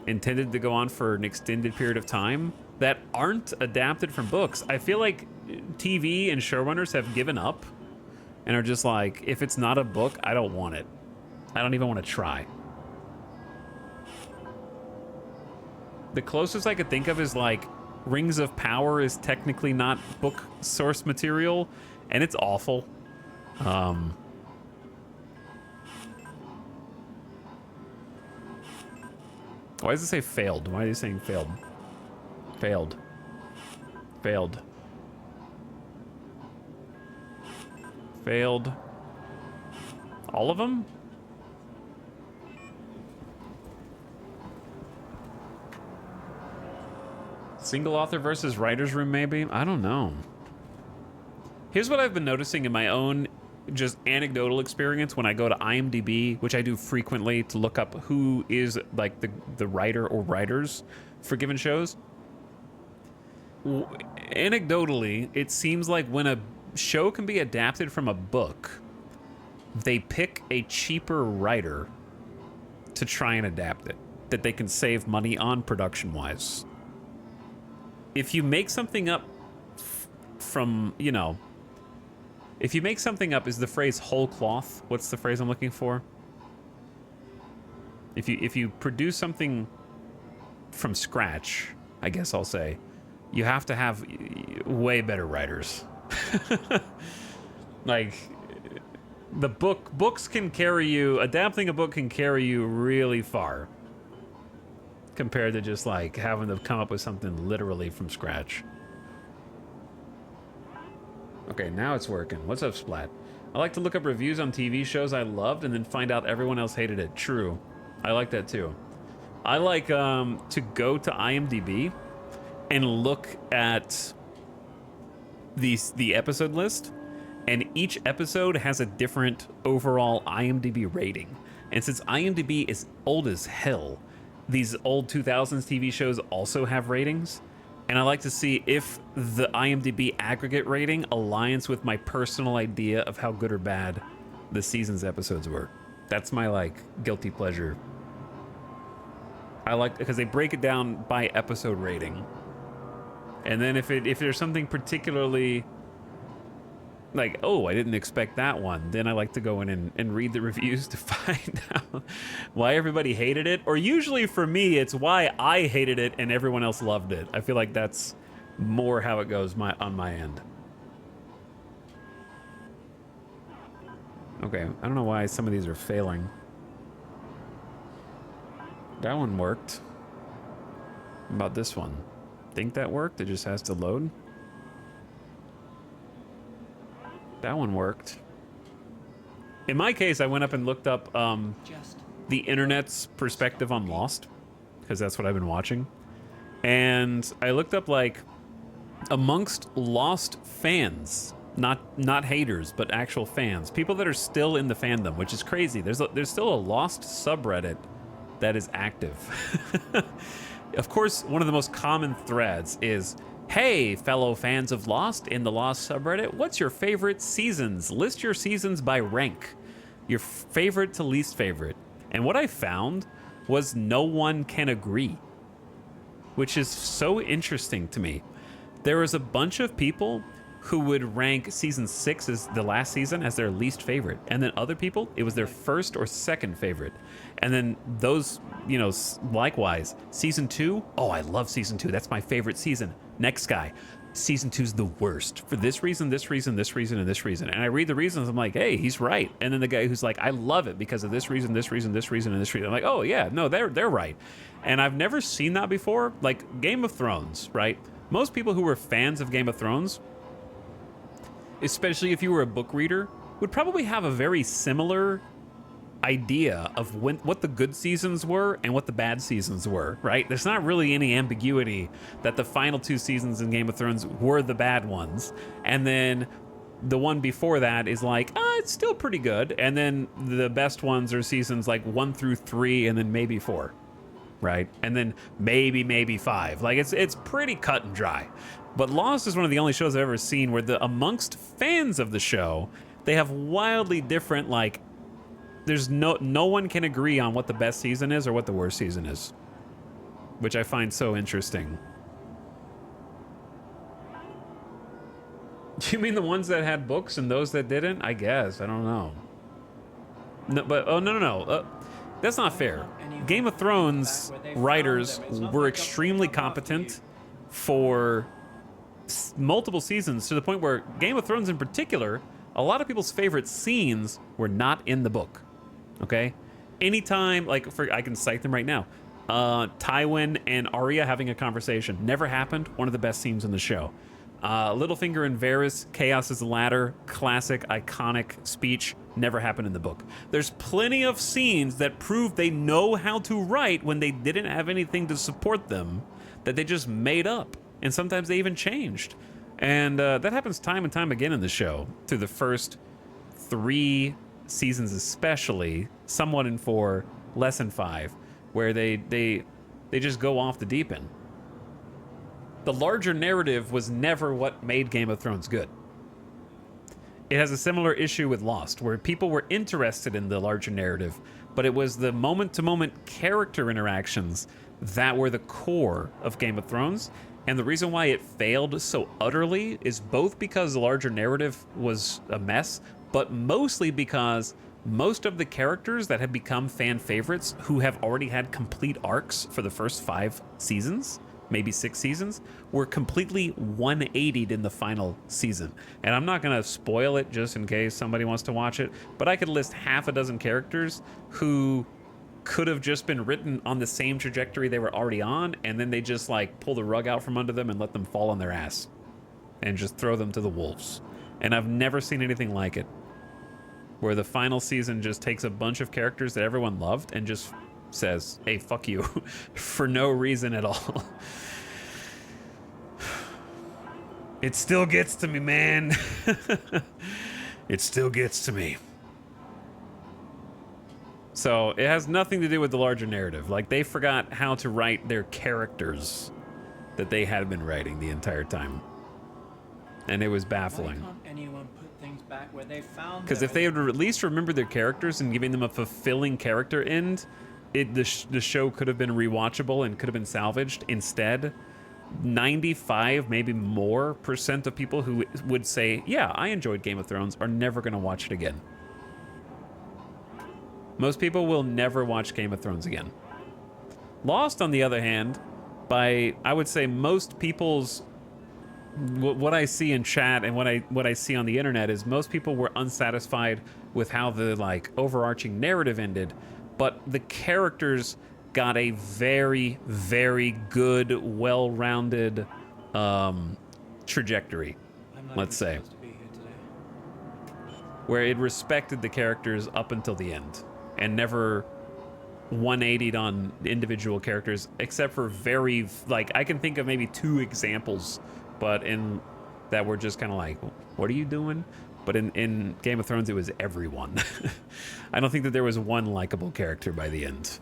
intended to go on for an extended period of time that aren't adapted from books. I feel like TV and showrunners have given up and are just like, if it's not a book, I don't want it. I don't even want to try. The closest I could think of is like Rings of Power is technically not book source material, and it's awful. Why does it say failed? Why are you saying failed? Failed. Failed. Failed. All of them? Single author versus writer's room, maybe? I don't know. Here's what I've been noticing in my own just anecdotal experience when I go to IMDb, which I do frequently to look up who is like the writer or writers for given shows. Anecdotally, it seems like when a show can be adapted from a book, they pick a cheaper writer to try and adapt it, that they can save money on production-wise. If you make something up from, you know, if you make something up, is the phrase whole cloth? What's the phrase I'm looking for? If you produce something from scratch, I guess I'll say, you have to have way better writers. Like, the books can carry you, adapting a book can carry you really far. compared to just like having to come up with something literally from scratch. Okay, now it's working. What's up, Splat? I like to look up reviews on TV shows I loved and then find out everyone else hated it. True. I like that too. I like to go to IMDb and look at the episode list, and each episode has a different overall IMDb rating. And since IMDb is old as hell, these old 2000s TV shows also have ratings. And I like to see if the IMDb aggregate rating aligns with my personal idea of how good or bad the season's episodes were. That's my, like, guilty pleasure. I like, because they break it down by episode rating. And then if there's something particularly, like, oh, I didn't expect that one, then I like to go in and read the reviews to find out why everybody hated it. Or usually for me, it's why I hated it and everyone else loved it. I feel like that's more how it goes on my end. Okay, I don't know why some of these are failing. That one worked. How about this one? Think that worked? It just has to load. That one worked. In my case, I went up and looked up the internet's perspective on Lost, because that's what I've been watching. And I looked up, like, amongst Lost fans, not haters, but actual fans, people that are still in the fandom, which is crazy. There's still a Lost subreddit that is active. Of course, one of the most common threads is, hey, fellow fans of Lost in the Lost subreddit, what's your favorite seasons? List your seasons by rank. Your favorite to least favorite. And what I found was no one can agree, which is so interesting to me. There was a bunch of people who would rank season 6 as the last season as their least favorite. And then other people, it was their first or second favorite. And then those, you know, likewise, season 2, oh, I love season 2. That's my favorite season. Next guy, season 2's the worst for this reason, this reason, this reason, and this reason. And I read the reasons, I'm like, hey, he's right. And then the guy who's like, I love it because of this reason, this reason, this reason, and this reason. I'm like, oh yeah, no, they're right. And I've never seen that before. Like Game of Thrones, right? Most people who were fans of Game of Thrones, especially if you were a book reader, would probably have a very similar idea of what the good seasons were and what the bad seasons were, right? There's not really any ambiguity that the final 2 seasons in Game of Thrones were the bad ones. And then the one before that is like, it's still pretty good. And then the best ones are seasons like 1 through 3 and then maybe 4, right? And then maybe 5. Like it's pretty cut and dry. But Lost is one of the only shows I've ever seen where amongst fans of the show, they have wildly different, like, there's no one can agree on what the best season is or what the worst season is, which I find so interesting. Do you mean the ones that had books and those that didn't? I guess. I don't know. No, but no. That's not fair. Game of Thrones writers were extremely competent for multiple seasons, to the point where Game of Thrones in particular, a lot of people's favorite scenes were not in the book. Okay? Anytime, like, I can cite them right now. Tywin and Arya having a conversation. Never happened. One of the best scenes in the show. Littlefinger and Varys, Chaos is the Ladder. Classic, iconic speech. Never happened in the book. There's plenty of scenes that prove they know how to write when they didn't have anything to support them, that they just made up. And sometimes they even changed. And that happens time and time again in the show. Through the first 3 seasons especially, somewhat in 4, less in 5, where they just go off the deep end. The larger narrative was never what made Game of Thrones good. It has a similar issue with Lost, where people were interested in the larger narrative, but it was the moment-to-moment character interactions that were the core of Game of Thrones. And the reason why it failed so utterly is both because the larger narrative was a mess, but mostly because most of the characters that had become fan favorites, who have already had complete arcs for the first 5 seasons, maybe 6 seasons, were completely 180'd in the final season. And I'm not gonna spoil it just in case somebody wants to watch it, but I could list half a dozen characters who could have just been written on the same trajectory they were already on, and then they just like pull the rug out from under them and let them fall on their ass and just throw them to the wolves. And I've never seen anything like it, where the final season just takes a bunch of characters that everyone loved and just says, hey, fuck you, for no reason at all. It still gets to me, man. It still gets to me. So it has nothing to do with the larger narrative. Like, they forgot how to write their characters that they had been writing the entire time. And it was baffling. Why can't anyone put things back where they found Because them? if they had at least remembered their characters and giving them a fulfilling character end, the show could have been rewatchable and could have been salvaged. Instead, 95, maybe more % of people who would say, yeah, I enjoyed Game of Thrones, are never going to watch it again. Most people will never watch Game of Thrones again. Lost, on the other hand, by, I would say, most people's, what I see in chat and what I see on the internet is most people were unsatisfied with how the like overarching narrative ended, but the characters got a very, very good, well-rounded trajectory, let's say, where it respected the characters up until the end and never 180'd on individual characters, except for very, like, I can think of maybe 2 examples, but in that were just kind of like, what are you doing? But in Game of Thrones, it was everyone. I don't think that there was one likable character by the end.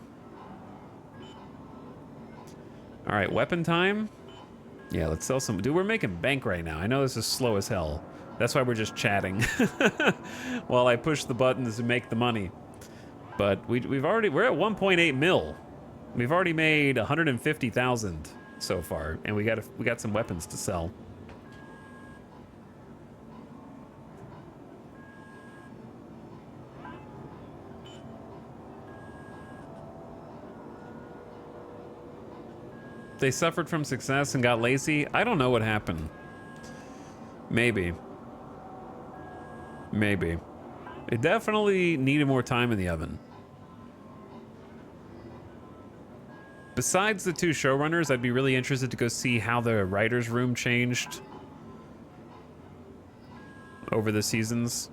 All right, weapon time. Yeah, let's sell some. Dude, we're making bank right now. I know this is slow as hell. That's why we're just chatting while I push the buttons to make the money. But we're at 1.8 mil. We've already made 150,000 so far, and we got some weapons to sell. They suffered from success and got lazy. I don't know what happened. Maybe. It definitely needed more time in the oven. Besides the 2 showrunners, I'd be really interested to go see how the writer's room changed over the seasons.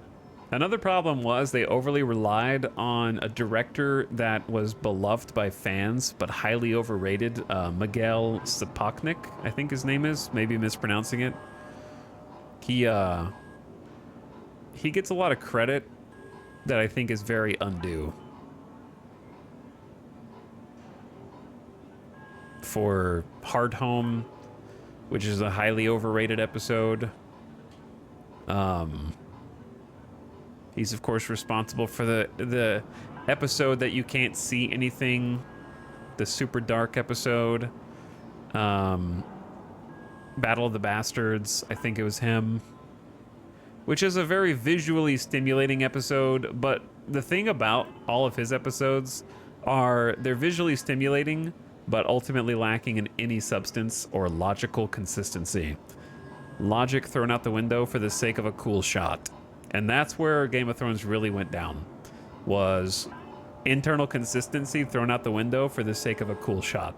Another problem was they overly relied on a director that was beloved by fans, but highly overrated. Miguel Sapochnik, I think his name is. Maybe mispronouncing it. He gets a lot of credit that I think is very undue. For Hard Home, which is a highly overrated episode. He's of course responsible for the episode that you can't see anything, the super dark episode. Battle of the Bastards, I think it was him. Which is a very visually stimulating episode, but the thing about all of his episodes are they're visually stimulating, but ultimately lacking in any substance or logical consistency. Logic thrown out the window for the sake of a cool shot. And that's where Game of Thrones really went down, was internal consistency thrown out the window for the sake of a cool shot.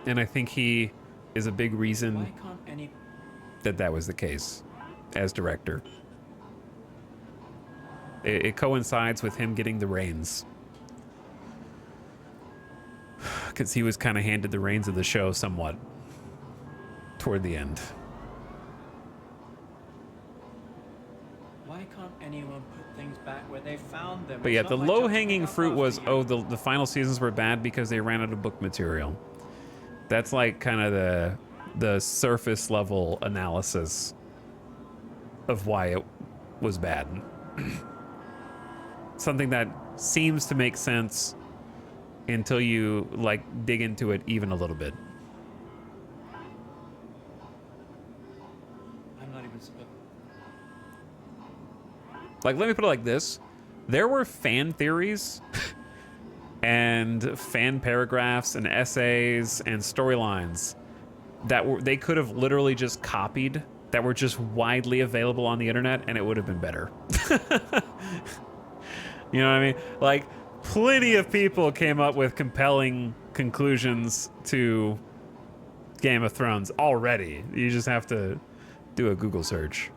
And I think he is a big reason that was the case as director. It coincides with him getting the reins. Because he was kind of handed the reins of the show somewhat toward the end. Why can't anyone put things back where they found them? But yeah, the low-hanging fruit was, oh, the final seasons were bad because they ran out of book material. That's like kind of the surface level analysis of why it was bad. Something that seems to make sense until you like dig into it even a little bit. I'm not even Like, let me put it like this. There were fan theories and fan paragraphs and essays and storylines that they could have literally just copied, that were just widely available on the internet, and it would have been better. You know what I mean? Like, plenty of people came up with compelling conclusions to Game of Thrones already. You just have to do a Google search.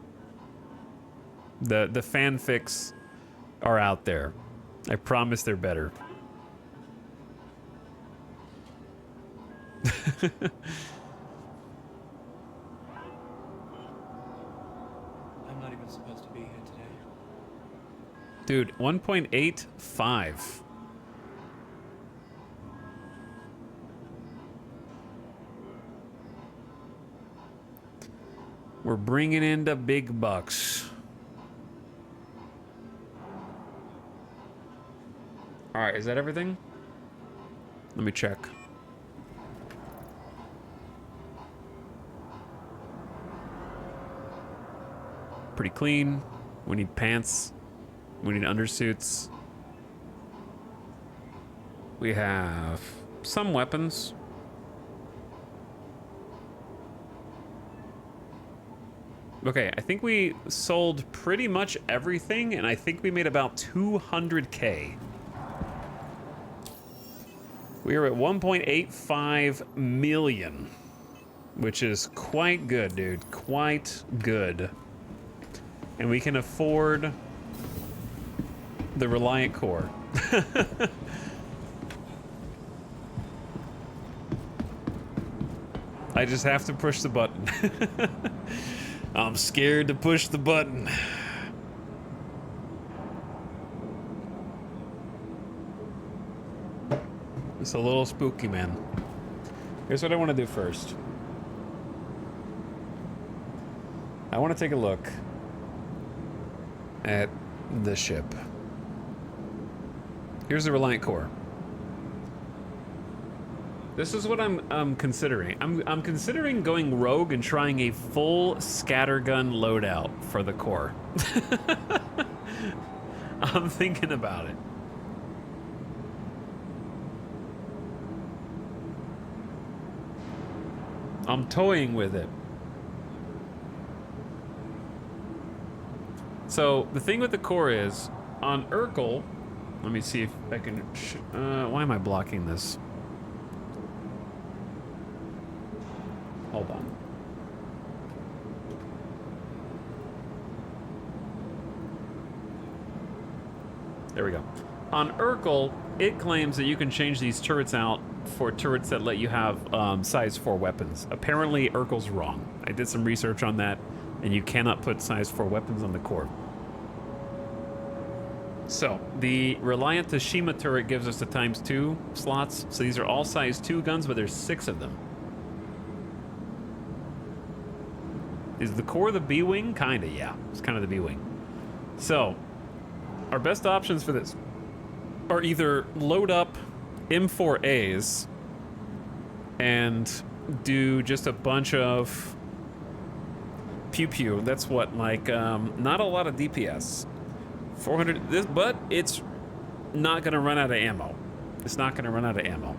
The fanfics are out there. I promise they're better. I'm not even supposed to be here today. Dude, 1.85. We're bringing in the big bucks. All right, is that everything? Let me check. Pretty clean. We need pants. We need undersuits. We have some weapons. Okay, I think we sold pretty much everything, and I think we made about 200K. We are at 1.85 million, which is quite good, dude. Quite good. And we can afford the Reliant Core. I just have to push the button. I'm scared to push the button. It's a little spooky, man. Here's what I want to do first. I want to take a look at the ship. Here's the Reliant Core. This is what I'm considering. I'm considering going rogue and trying a full scattergun loadout for the core. I'm thinking about it. I'm toying with it. So the thing with the core is, on Urkel, let me see if I can, why am I blocking this? Hold on. There we go. On Urkel, it claims that you can change these turrets out for turrets that let you have size 4 weapons. Apparently, Urkel's wrong. I did some research on that, and you cannot put size 4 weapons on the core. So, the Reliant Tashima turret gives us the ×2 slots. So these are all size 2 guns, but there's 6 of them. Is the core the B-Wing? Kinda, yeah. It's kind of the B-Wing. So, our best options for this are either load up M4As and do just a bunch of pew-pew. That's what, like, not a lot of DPS. 400, this, but it's not gonna run out of ammo. It's not gonna run out of ammo.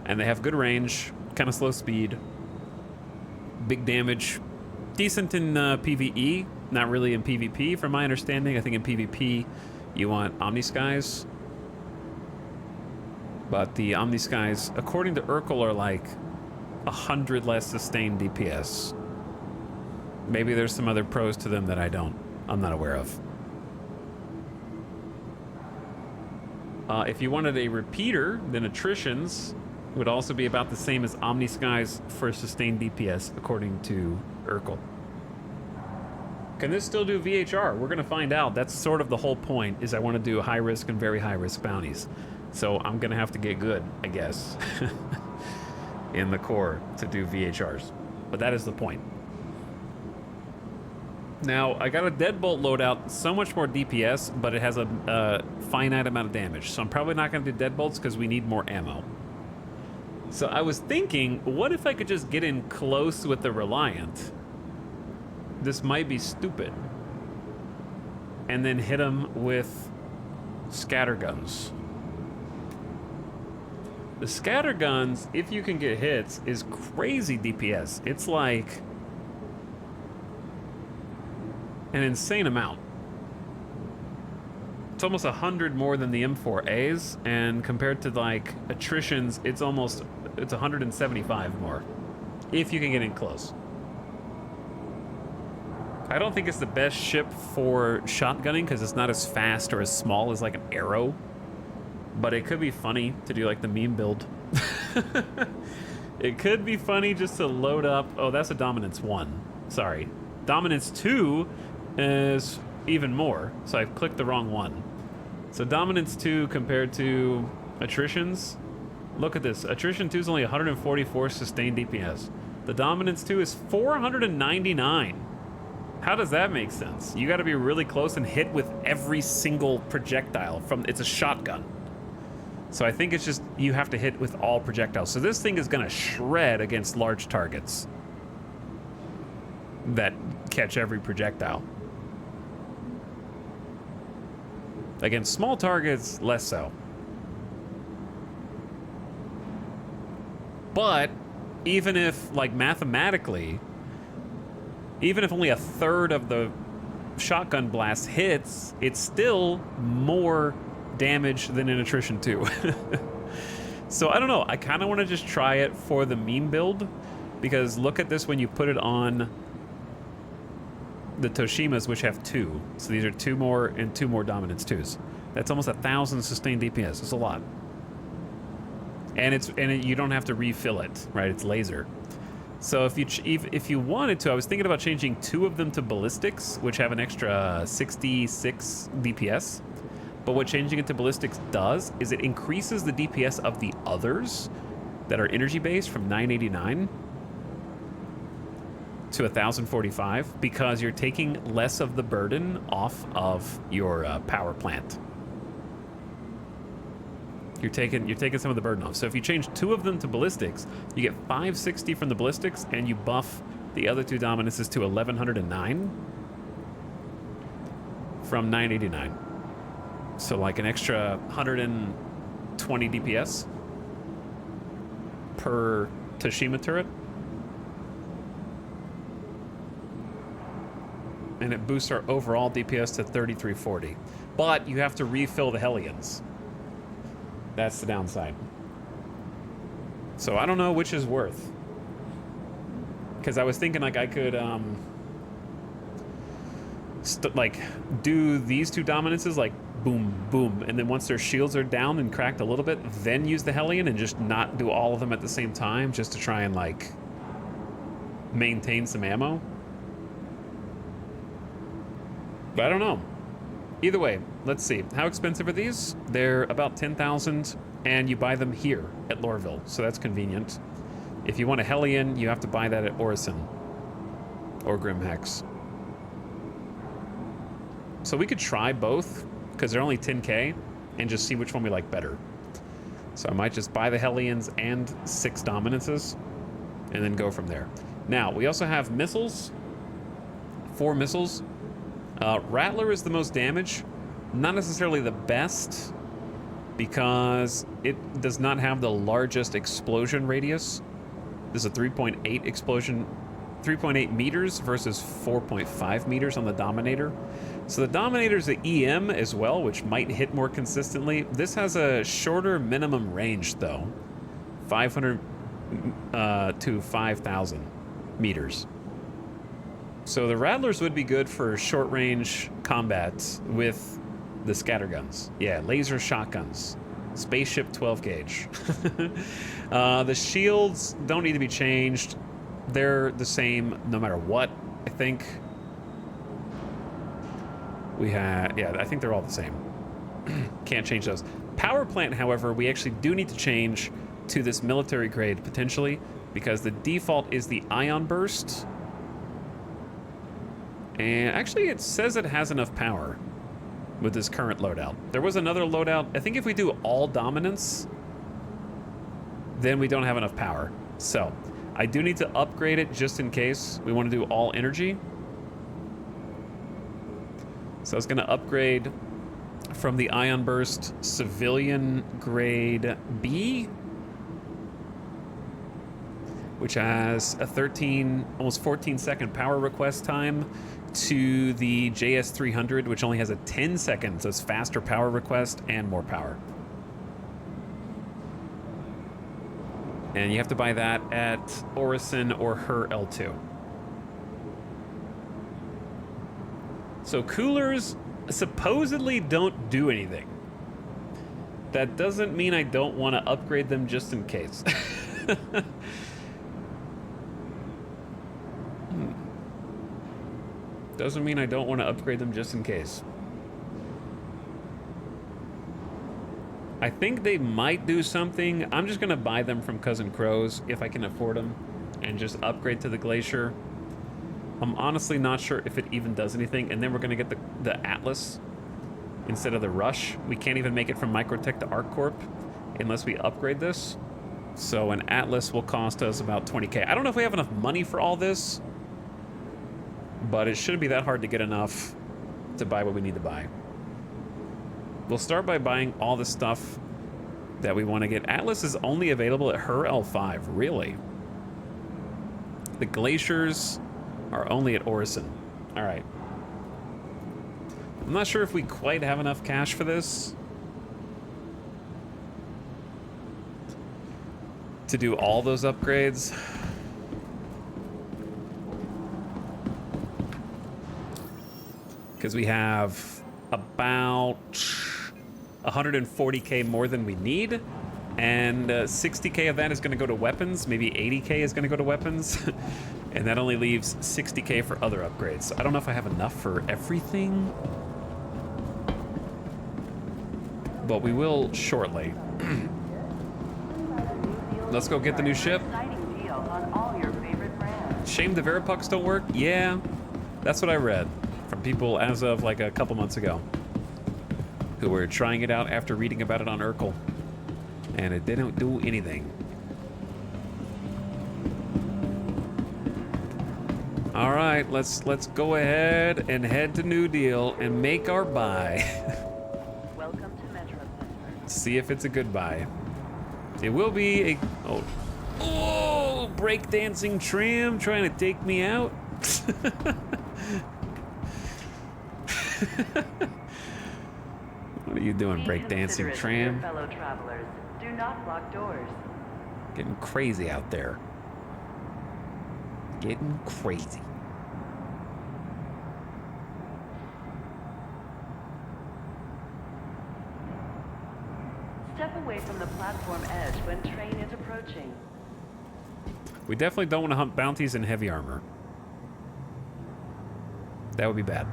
And they have good range, kind of slow speed, big damage, decent in PvE, not really in PvP from my understanding. I think in PvP you want Omniskies. But the Omniskies, according to Urkel, are like 100 less sustained DPS. Maybe there's some other pros to them that I'm not aware of. If you wanted a repeater, then attritions would also be about the same as Omniskies for sustained DPS, according to Urkel. Can this still do VHR? We're gonna find out. That's sort of the whole point, is I want to do high risk and very high risk bounties. So I'm gonna have to get good, I guess, in the core to do VHRs. But that is the point. Now, I got a Deadbolt loadout, so much more DPS, but it has a finite amount of damage. So I'm probably not gonna do Deadbolts because we need more ammo. So I was thinking, what if I could just get in close with the Reliant? This might be stupid. And then hit them with scatterguns. The scatterguns, if you can get hits, is crazy DPS. It's like an insane amount. It's almost 100 more than the M4As, and compared to like attritions, it's 175 more, if you can get in close. I don't think it's the best ship for shotgunning because it's not as fast or as small as like an arrow, but it could be funny to do like the meme build. It could be funny just to load up. Oh, that's a Dominance 1. Sorry. Dominance 2 is even more, so I clicked the wrong one. So Dominance 2 compared to Attritions. Look at this. Attrition 2 is only 144 sustained DPS. The Dominance 2 is 499. How does that make sense? You got to be really close and hit with every single projectile from. It's a shotgun. So I think it's just you have to hit with all projectiles. So this thing is going to shred against large targets that catch every projectile. Against small targets, less so. But even if, like, mathematically, even if only a third of the shotgun blast hits, it's still more damage than in Attrition 2. So I don't know. I kind of want to just try it for the meme build, because look at this when you put it on the Toshimas, which have 2. So these are 2 more and 2 more Dominance 2s. That's almost 1,000 sustained DPS. It's a lot. And you don't have to refill it, right? It's laser. So if you wanted to, I was thinking about changing 2 of them to ballistics, which have an extra 66 DPS. But what changing it to ballistics does is it increases the DPS of the others that are energy based from 989 to 1,045, because you're taking less of the burden off of your power plant. You're taking some of the burden off. So if you change 2 of them to ballistics, you get 560 from the ballistics, and you buff the other 2 dominances to 1,109 from 989. So like an extra 120 DPS per Toshima turret. And it boosts our overall DPS to 3,340. But you have to refill the Hellions. That's the downside. So I don't know which is worth. Because I was thinking like I could like do these 2 dominances like boom, boom, and then once their shields are down and cracked a little bit, then use the Hellion and just not do all of them at the same time, just to try and like maintain some ammo. But I don't know. Either way, let's see. How expensive are these? They're about 10,000, and you buy them here at Lorville, so that's convenient. If you want a Hellion, you have to buy that at Orison or Grimhex. So we could try both, because they're only 10k, and just see which one we like better. So I might just buy the Hellions and 6 dominances, and then go from there. Now, we also have missiles. 4 missiles. Rattler is the most damage. Not necessarily the best, because it does not have the largest explosion radius. This is a 3.8 explosion, 3.8 meters versus 4.5 meters on the Dominator. So the Dominator's an EM as well, which might hit more consistently. This has a shorter minimum range, though. 500 to 5,000 meters. So the Rattlers would be good for short-range combat with the scatterguns. Yeah, laser shotguns. Spaceship 12-gauge. The shields don't need to be changed. They're the same no matter what, I think. We have... Yeah, I think they're all the same. Can't change those. Power plant, however, we actually do need to change to this military grade, potentially, because the default is the ion burst. And actually, it says it has enough power with this current loadout. There was another loadout. I think if we do all dominance, then we don't have enough power. So I do need to upgrade it just in case we want to do all energy. So I was going to upgrade from the Ion Burst Civilian Grade B. which has a 13, almost 14-second power request time, to the JS300, which only has a 10 seconds, so it's faster power request and more power. And you have to buy that at Orison or her L2. So coolers supposedly don't do anything. That doesn't mean I don't want to upgrade them just in case. Doesn't mean I don't want to upgrade them just in case. I think they might do something. I'm just going to buy them from Cousin Crows if I can afford them and just upgrade to the Glacier. I'm honestly not sure if it even does anything. And then we're going to get the Atlas instead of the Rush. We can't even make it from Microtech to ArcCorp unless we upgrade this. So an Atlas will cost us about 20K. I don't know if we have enough money for all this, but it shouldn't be that hard to get enough to buy what we need to buy. We'll start by buying all the stuff that we want to get. Atlas is only available at her L5, really. The Glaciers are only at Orison. All right. I'm not sure if we quite have enough cash for this to do all those upgrades. Because we have about 140K more than we need, and 60K of that is going to go to weapons. Maybe 80K is going to go to weapons, and that only leaves 60K for other upgrades. I don't know if I have enough for everything, but we will shortly. Let's go get the new ship. Shame the Veripucks don't work? Yeah, that's what I read from people as of like a couple months ago who were trying it out after reading about it on Urkel, and it didn't do anything. All right, let's go ahead and head to New Deal and make our buy. Welcome to Metro Center. See if it's a good buy. It will be a breakdancing tram trying to take me out. What are you doing, breakdancing tram? Fellow travelers, do not lock doors. Getting crazy out there. Getting crazy. Step away from the platform edge when train is approaching. We definitely don't want to hunt bounties in heavy armor. That would be bad.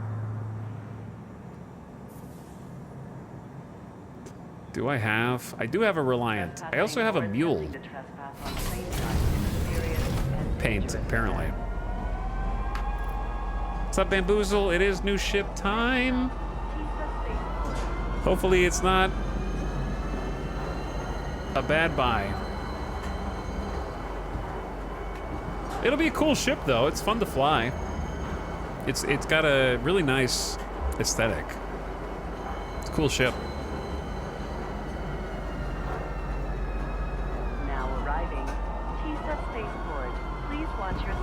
Do I have? I do have a Reliant. I also have a Mule. Paint, apparently. What's up, Bamboozle? It is new ship time. Hopefully it's not a bad buy. It'll be a cool ship, though. It's fun to fly. It's got a really nice aesthetic. It's a cool ship.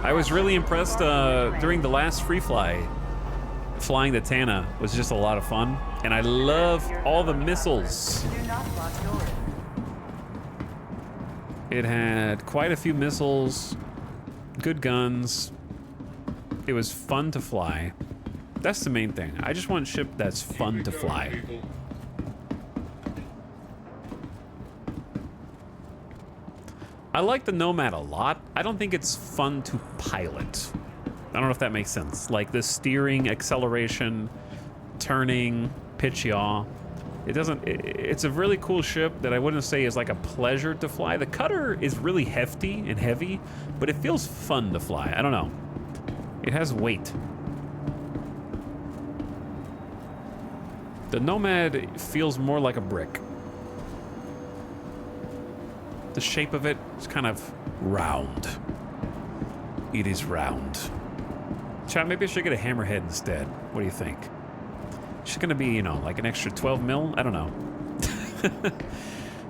I was really impressed during the last free fly. Flying the Tana was just a lot of fun, and I love all the missiles. It had quite a few missiles, good guns. It was fun to fly. That's the main thing. I just want a ship that's fun to fly. I like the Nomad a lot. I don't think it's fun to pilot. I don't know if that makes sense. Like the steering, acceleration, turning, pitch yaw. It doesn't, it's a really cool ship that I wouldn't say is like a pleasure to fly. The Cutter is really hefty and heavy, but it feels fun to fly. I don't know. It has weight. The Nomad feels more like a brick. The shape of it is kind of round. It is round. Chat, maybe I should get a Hammerhead instead. What do you think? She's gonna be, you know, like an extra 12 mil? I don't know.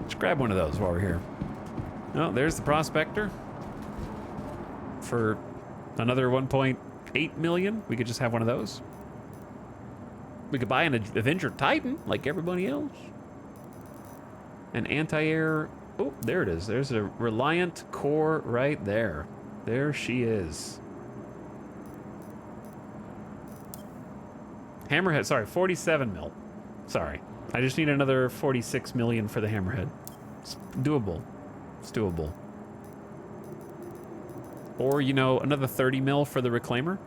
Let's grab one of those while we're here. Oh, there's the Prospector. for another 1.8 million. We could just have one of those. We could buy an Avenger Titan like everybody else. An anti-air. Oh, there it is. There's a Reliant core right there. There she is. Hammerhead, sorry, 47 mil. Sorry. I just need another 46 million for the Hammerhead. It's doable. It's doable. Or, you know, another 30 mil for the Reclaimer.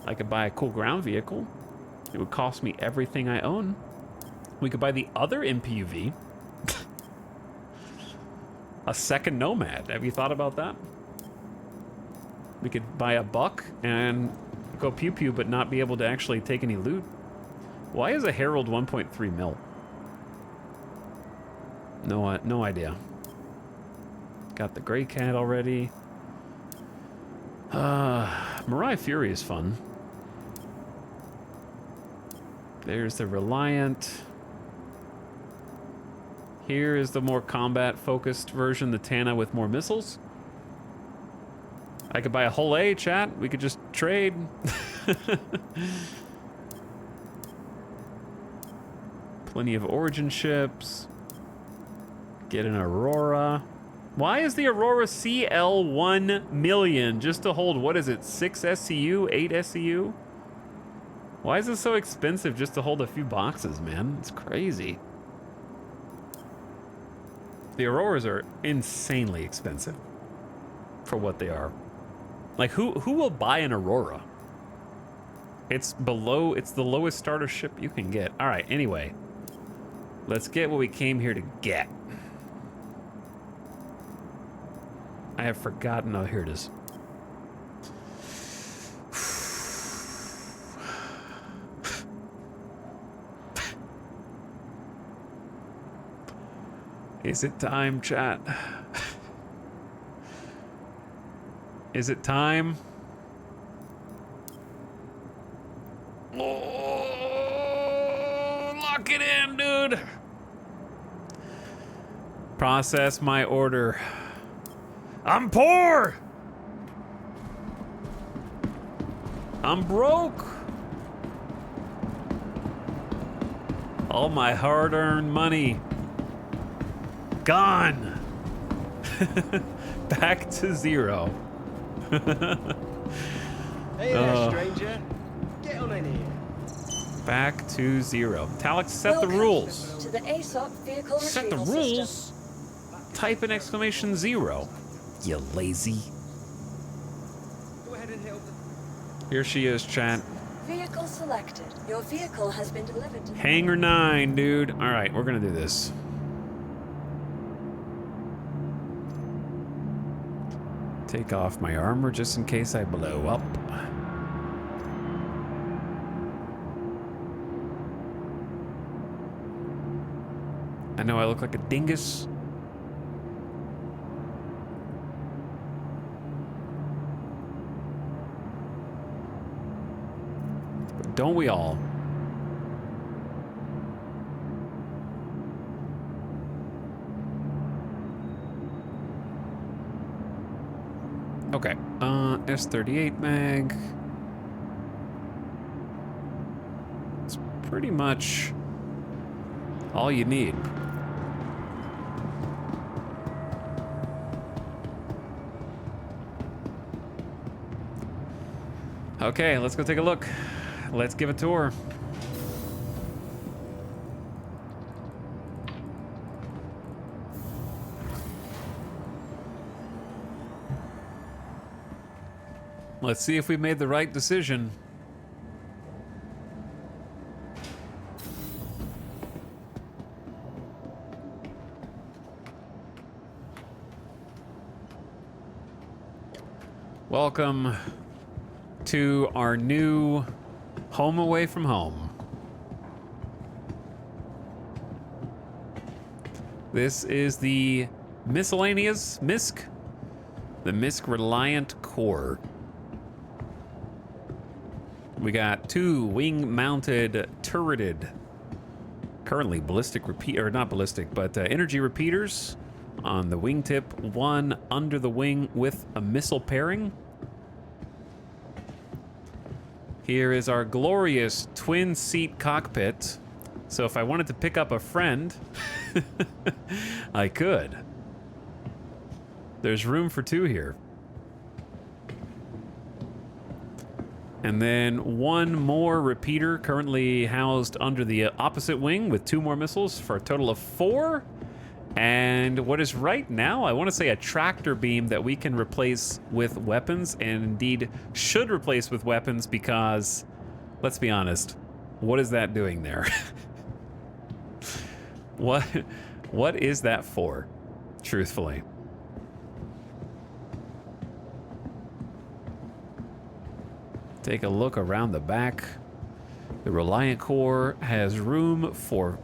I could buy a cool ground vehicle. It would cost me everything I own. We could buy the other MPUV. A second Nomad. Have you thought about that? We could buy a buck and go pew-pew but not be able to actually take any loot. Why is a Herald 1.3 mil? No idea. Got the Grey Cat already. Mariah Fury is fun. There's the Reliant. Here is the more combat-focused version, the Tana with more missiles. I could buy a whole A, chat. We could just trade. Plenty of Origin ships. Get an Aurora. Why is the Aurora CL 1 million just to hold, what is it, 6 SCU, 8 SCU? Why is it so expensive just to hold a few boxes, man? It's crazy. The Auroras are insanely expensive for what they are. Like, who will buy an Aurora? It's the lowest starter ship you can get. All right, anyway. Let's get what we came here to get. I have forgotten. Oh, here it is. Is it time, chat? Is it time? Oh, lock it in, dude. Process my order. I'm poor. I'm broke. All my hard-earned money gone. Back to zero. Hey there, stranger. Get on in here. Back to zero. Talix, set Welcome the rules. To the ASOP vehicle Set the retrieval rules. system. Type an exclamation 0. You lazy. Go ahead and help. Here she is, chat. Vehicle selected. Your vehicle has been delivered to Hangar 9, dude. All right, we're gonna do this. Take off my armor just in case I blow up. I know I look like a dingus. But don't we all? Okay, S38 mag. It's pretty much all you need. Okay, let's go take a look. Let's give a tour. Let's see if we made the right decision. Welcome to our new home away from home. This is the miscellaneous MISC, the MISC Reliant Core. We got 2 wing-mounted turreted, currently ballistic repeat, or not ballistic, but energy repeaters on the wingtip, 1 under the wing with a missile pairing. Here is our glorious twin-seat cockpit. So if I wanted to pick up a friend, I could. There's room for 2 here. And then 1 more repeater currently housed under the opposite wing with 2 more missiles for a total of 4. And what is right now, I want to say a tractor beam that we can replace with weapons, and indeed should replace with weapons because, let's be honest, what is that doing there? What is that for, truthfully? Take a look around the back. The Reliant Core has room for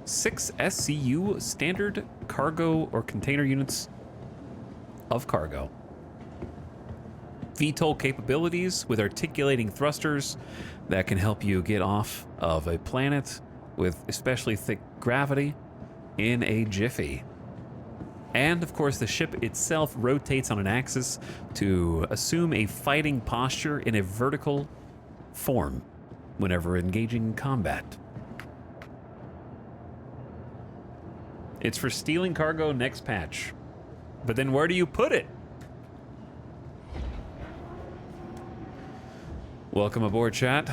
6 SCU standard cargo or container units of cargo. VTOL capabilities with articulating thrusters that can help you get off of a planet with especially thick gravity in a jiffy. And of course, the ship itself rotates on an axis to assume a fighting posture in a vertical form whenever engaging combat. It's for stealing cargo next patch. But then where do you put it? Welcome aboard, chat.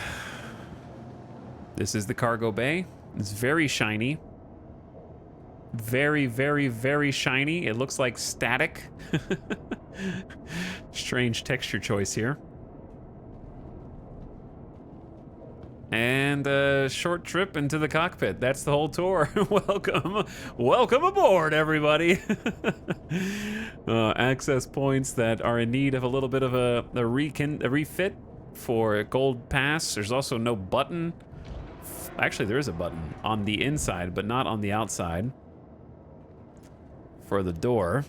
This is the cargo bay. It's very shiny. Very, very, very shiny. It looks like static. Strange texture choice here. And a short trip into the cockpit. That's the whole tour. Welcome aboard, everybody. Access points that are in need of a little bit of a refit for a gold pass. There's also no button. Actually, there is a button on the inside, but not on the outside for the door.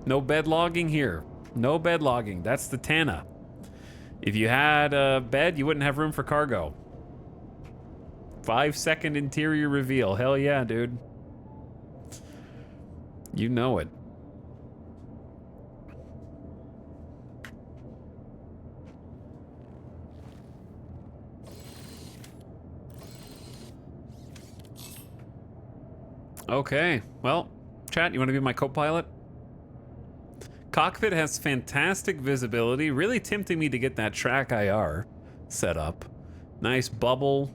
No bed logging here. No bed logging. That's the Tana. If you had a bed, you wouldn't have room for cargo. 5-second interior reveal. Hell yeah, dude. You know it. Okay, well, chat, you want to be my co-pilot? Cockpit has fantastic visibility, really tempting me to get that track IR set up. Nice bubble.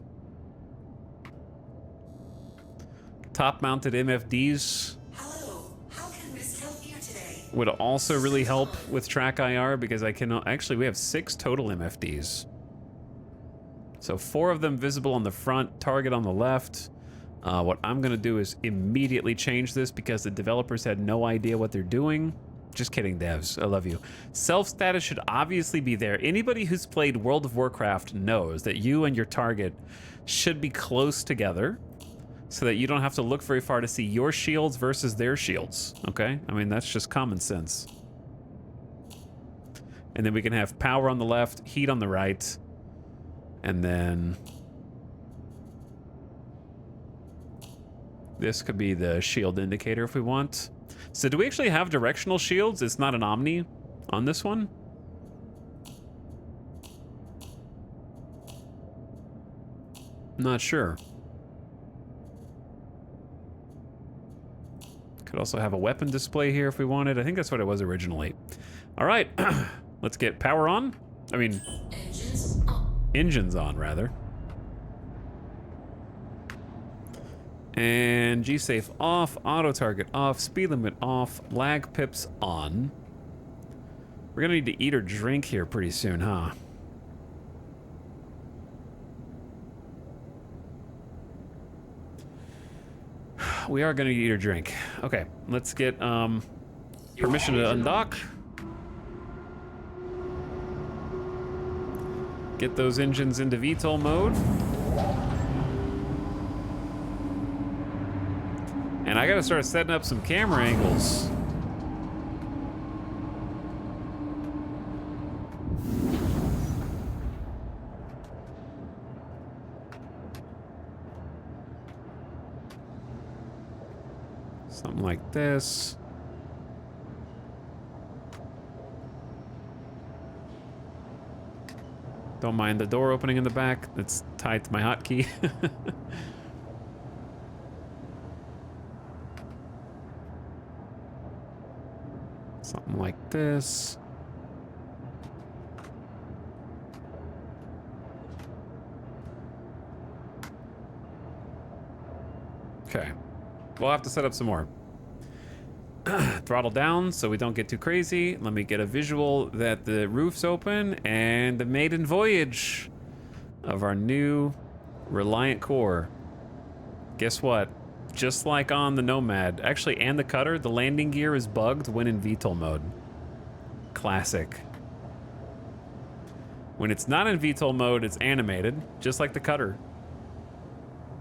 Top-mounted MFDs. Hello, how can Miss help you today? Would also really help with track IR because I can actually we have 6 total MFDs. So 4 of them visible on the front, target on the left. What I'm gonna do is immediately change this because the developers had no idea what they're doing. Just kidding, devs. I love you. Self status should obviously be there. Anybody who's played World of Warcraft knows that you and your target should be close together so that you don't have to look very far to see your shields versus their shields, okay? I mean, that's just common sense. And then we can have power on the left, heat on the right, and then this could be the shield indicator if we want. So do we actually have directional shields? It's not an Omni on this one? Not sure. Could also have a weapon display here if we wanted. I think that's what it was originally. All right, let's get power on. I mean, engines on, rather. And G-Safe off, auto target off, speed limit off, lag pips on. We're gonna need to eat or drink here pretty soon, huh? We are gonna eat or drink. Okay, let's get permission to undock. Get those engines into VTOL mode. And I gotta start setting up some camera angles. Something like this. Don't mind the door opening in the back. It's tied to my hotkey. Something like this. Okay. We'll have to set up some more. Throttle down so we don't get too crazy. Let me get a visual that the roof's open and the maiden voyage of our new Reliant core. Guess what? Just like on the Nomad, actually, and the Cutter, the landing gear is bugged when in VTOL mode. Classic. When it's not in VTOL mode, it's animated, just like the Cutter.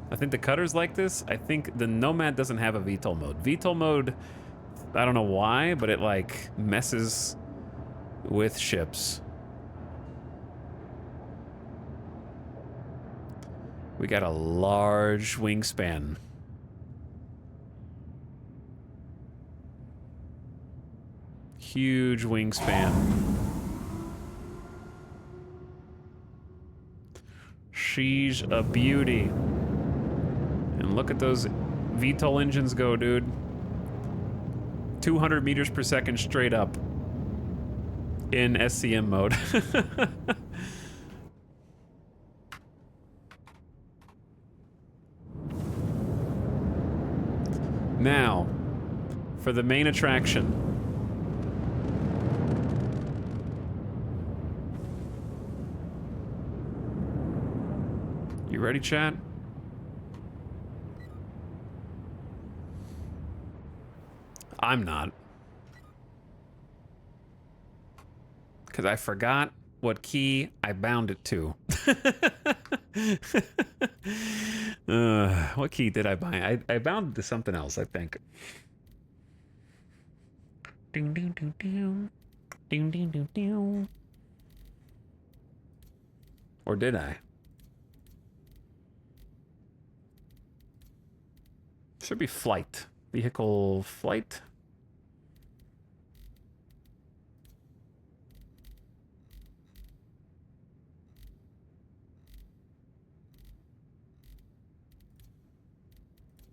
I think the Cutter's like this. I think the Nomad doesn't have a VTOL mode. VTOL mode, I don't know why, but it like messes with ships. We got a large wingspan. Huge wingspan. She's a beauty. And look at those VTOL engines go, dude. 200 meters per second straight up in SCM mode. Now, for the main attraction. You ready, chat? I'm not. Because I forgot what key I bound it to. What key did I buy? I bound it to something else, I think. Ding, ding, ding, ding. Ding, ding, ding, ding. Or did I? Should be flight. Vehicle flight.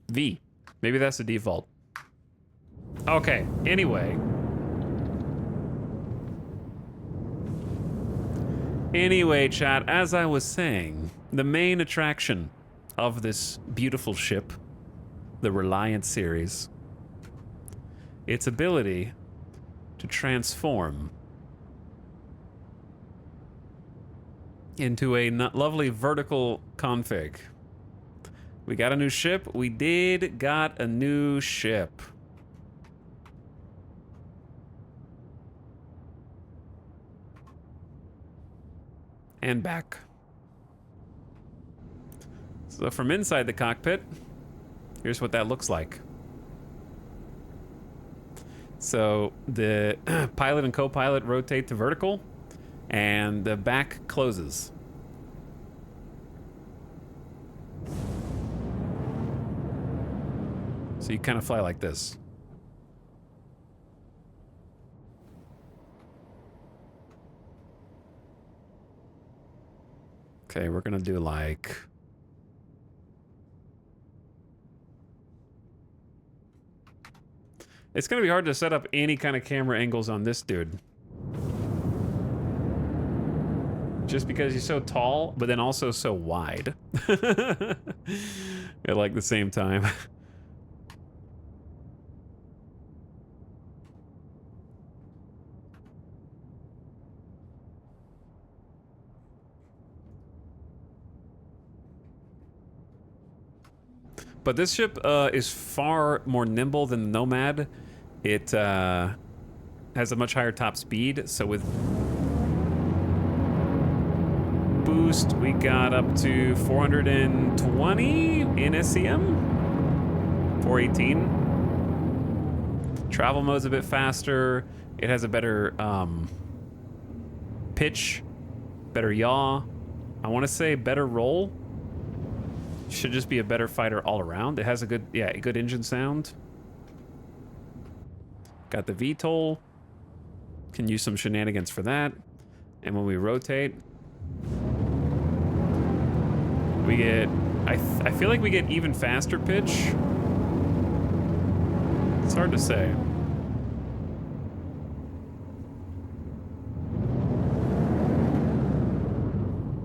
V. Maybe that's the default. Okay, anyway. Anyway, chat, as I was saying, the main attraction of this beautiful ship, the Reliant series, its ability to transform into a lovely vertical config. We got a new ship. We did got a new ship. And back. So from inside the cockpit, here's what that looks like. So the pilot and co-pilot rotate to vertical, and the back closes. So you kind of fly like this. Okay, we're gonna do like... It's gonna be hard to set up any kind of camera angles on this dude. Just because he's so tall, but then also so wide. At like the same time. But this ship is far more nimble than the Nomad. It has a much higher top speed, so with boost, we got up to 420 in SCM. 418. Travel mode's a bit faster. It has a better pitch, better yaw. I want to say better roll. Should just be a better fighter all around. It has a good, yeah, a good engine sound. Got the VTOL. Can use some shenanigans for that. And when we rotate, we get... I feel like we get even faster pitch. It's hard to say.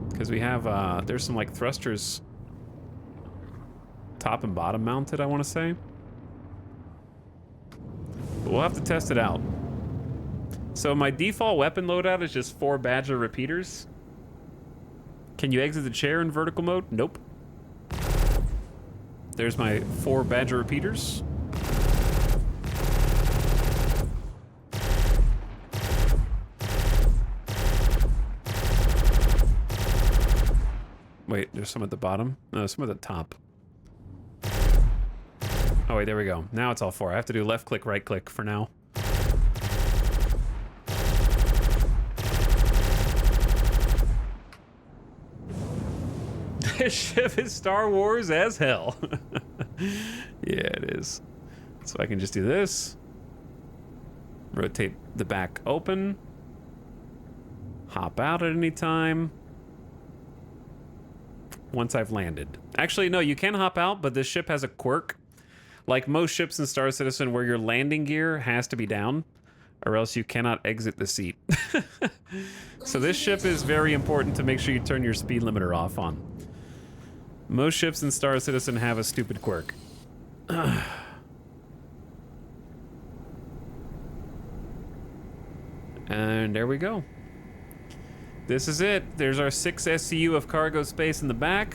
Because we have, there's some like thrusters top and bottom mounted, I want to say. But we'll have to test it out. So my default weapon loadout is just 4 Badger repeaters. Can you exit the chair in vertical mode? Nope. There's my 4 Badger repeaters. Wait, there's some at the bottom? No, some at the top. Oh wait, there we go. Now it's all 4. I have to do left click, right click for now. This ship is Star Wars as hell. Yeah, it is. So I can just do this. Rotate the back open. Hop out at any time. Once I've landed. Actually, no, you can hop out, but this ship has a quirk. Like most ships in Star Citizen where your landing gear has to be down, or else you cannot exit the seat. So this ship is very important to make sure you turn your speed limiter off on. Most ships in Star Citizen have a stupid quirk. And there we go. This is it. There's our 6 SCU of cargo space in the back.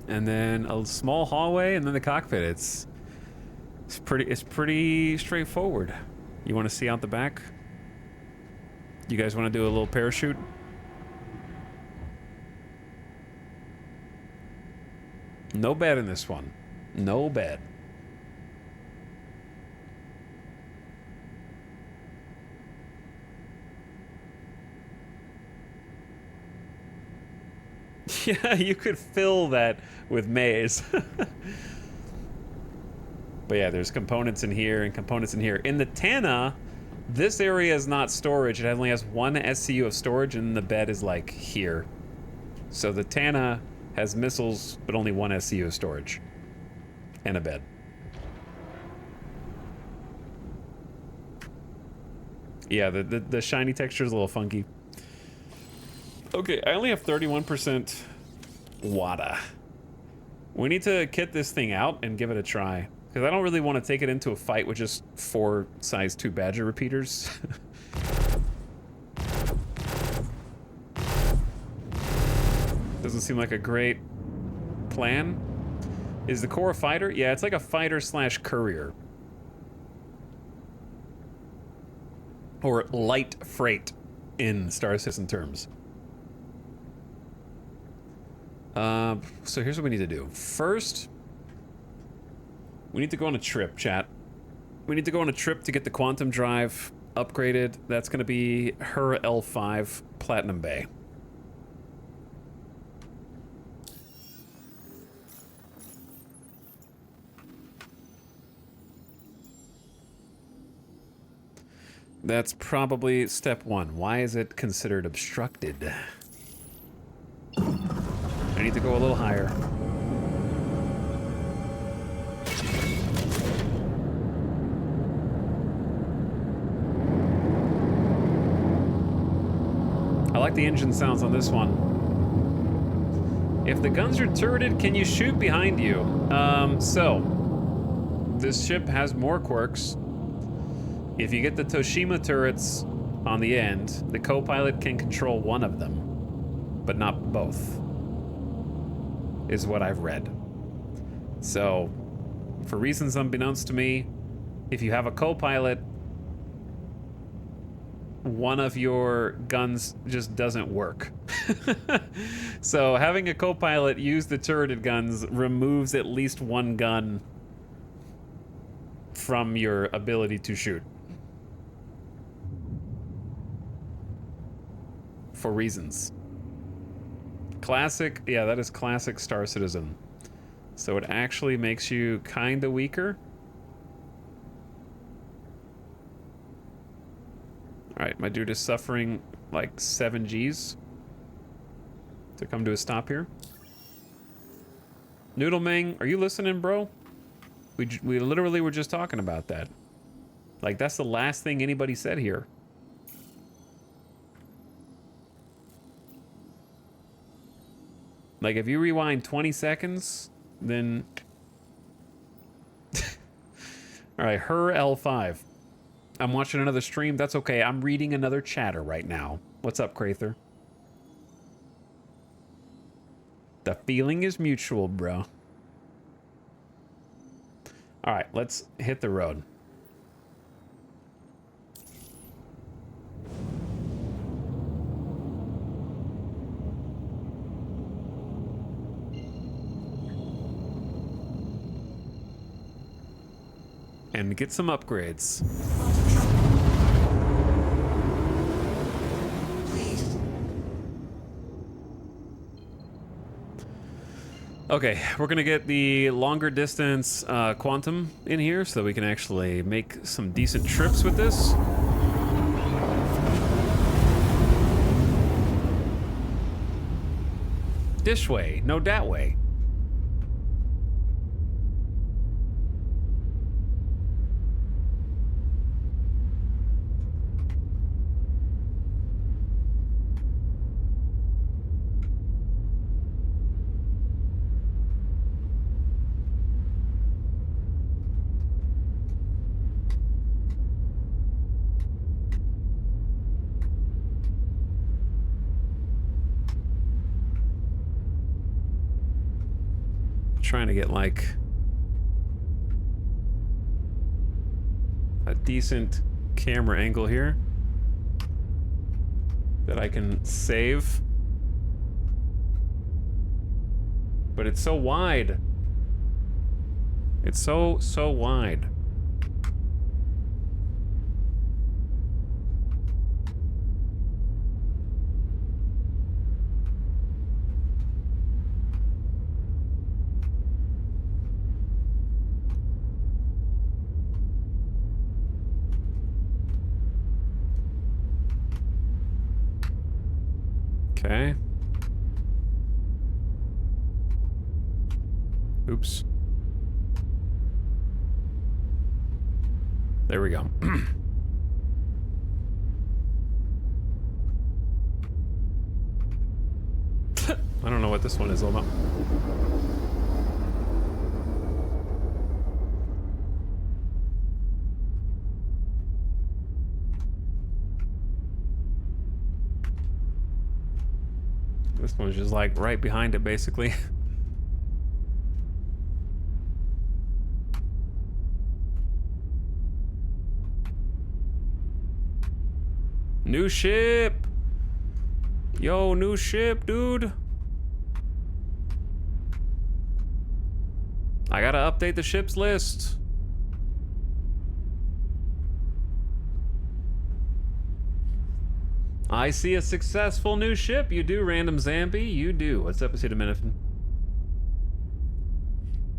And then a small hallway and then the cockpit. It's pretty straightforward. You want to see out the back? You guys want to do a little parachute? No bed in this one. No bed. Yeah, you could fill that with maize. But yeah, there's components in here and components in here. In the Tana, this area is not storage. It only has 1 SCU of storage, and the bed is like here. So the Tana has missiles, but only 1 SCU of storage. And a bed. Yeah, the shiny texture is a little funky. Okay, I only have 31% WADA. We need to kit this thing out and give it a try. Because I don't really want to take it into a fight with just 4 size 2 Badger repeaters. Doesn't seem like a great plan. Is the core a fighter? Yeah, it's like a fighter slash courier. Or light freight in Star Citizen terms. So here's what we need to do. First, we need to go on a trip, chat. We need to go on a trip to get the quantum drive upgraded. That's going to be her L5 Platinum Bay. That's probably step 1. Why is it considered obstructed? I need to go a little higher. I like the engine sounds on this one. If the guns are turreted, can you shoot behind you? So this ship has more quirks. If you get the Toshima turrets on the end, the co-pilot can control one of them, but not both, is what I've read. So, for reasons unbeknownst to me, if you have a co-pilot, one of your guns just doesn't work. So having a co-pilot use the turreted guns removes at least one gun from your ability to shoot. For reasons. Classic, yeah, that is classic Star Citizen. So it actually makes you kinda weaker. Alright, my dude is suffering like 7 Gs to come to a stop here. Noodlemang, are you listening, bro? We literally were just talking about that. Like, that's the last thing anybody said here. Like, if you rewind 20 seconds, then... Alright, her L5. I'm watching another stream. That's okay. I'm reading another chatter right now. What's up, Crather? The feeling is mutual, bro. Alright, let's hit the road. And get some upgrades. Okay, we're gonna get the longer distance quantum in here so that we can actually make some decent trips with this. This way, no that way. Trying to get like a decent camera angle here that I can save. But it's so wide. It's so wide. Okay. Oops. There we go. I don't know what this one is all about. This one's just like right behind it, basically. New ship! Yo, new ship, dude! I gotta update the ship's list. I see a successful new ship. You do, Random Zambi. You do. What's up, Acetaminophen?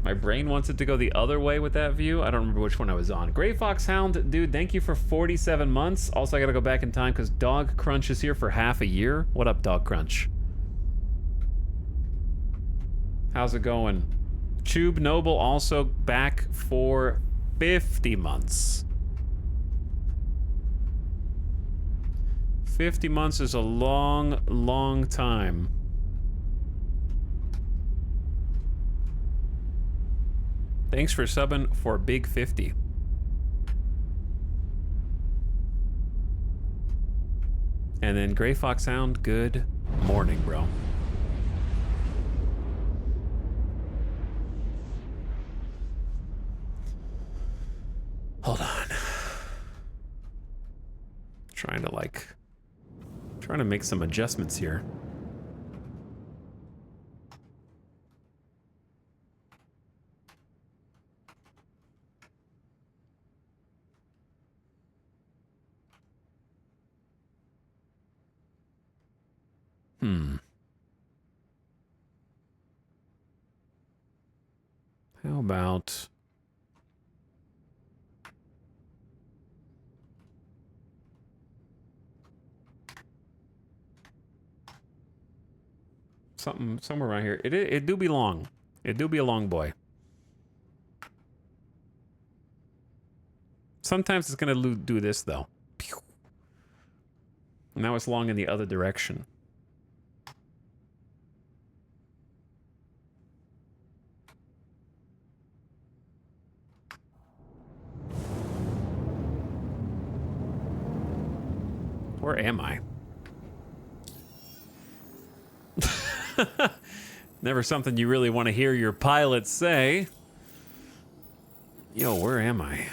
My brain wants it to go the other way with that view. I don't remember which one I was on. Gray Fox Hound, dude, thank you for 47 months. Also, I gotta go back in time because Dog Crunch is here for half a year. What up, Dog Crunch? How's it going? Tube Noble also back for 50 months. 50 months is a long, long time. Thanks for subbing for Big 50. And then Gray Fox Sound, good morning, bro. Hold on. Trying to make some adjustments here. How about... something somewhere around here. It do be long. It do be a long boy. Sometimes it's gonna do this though. Pew. Now it's long in the other direction. Where am I? Never something you really want to hear your pilot say. Yo, where am I?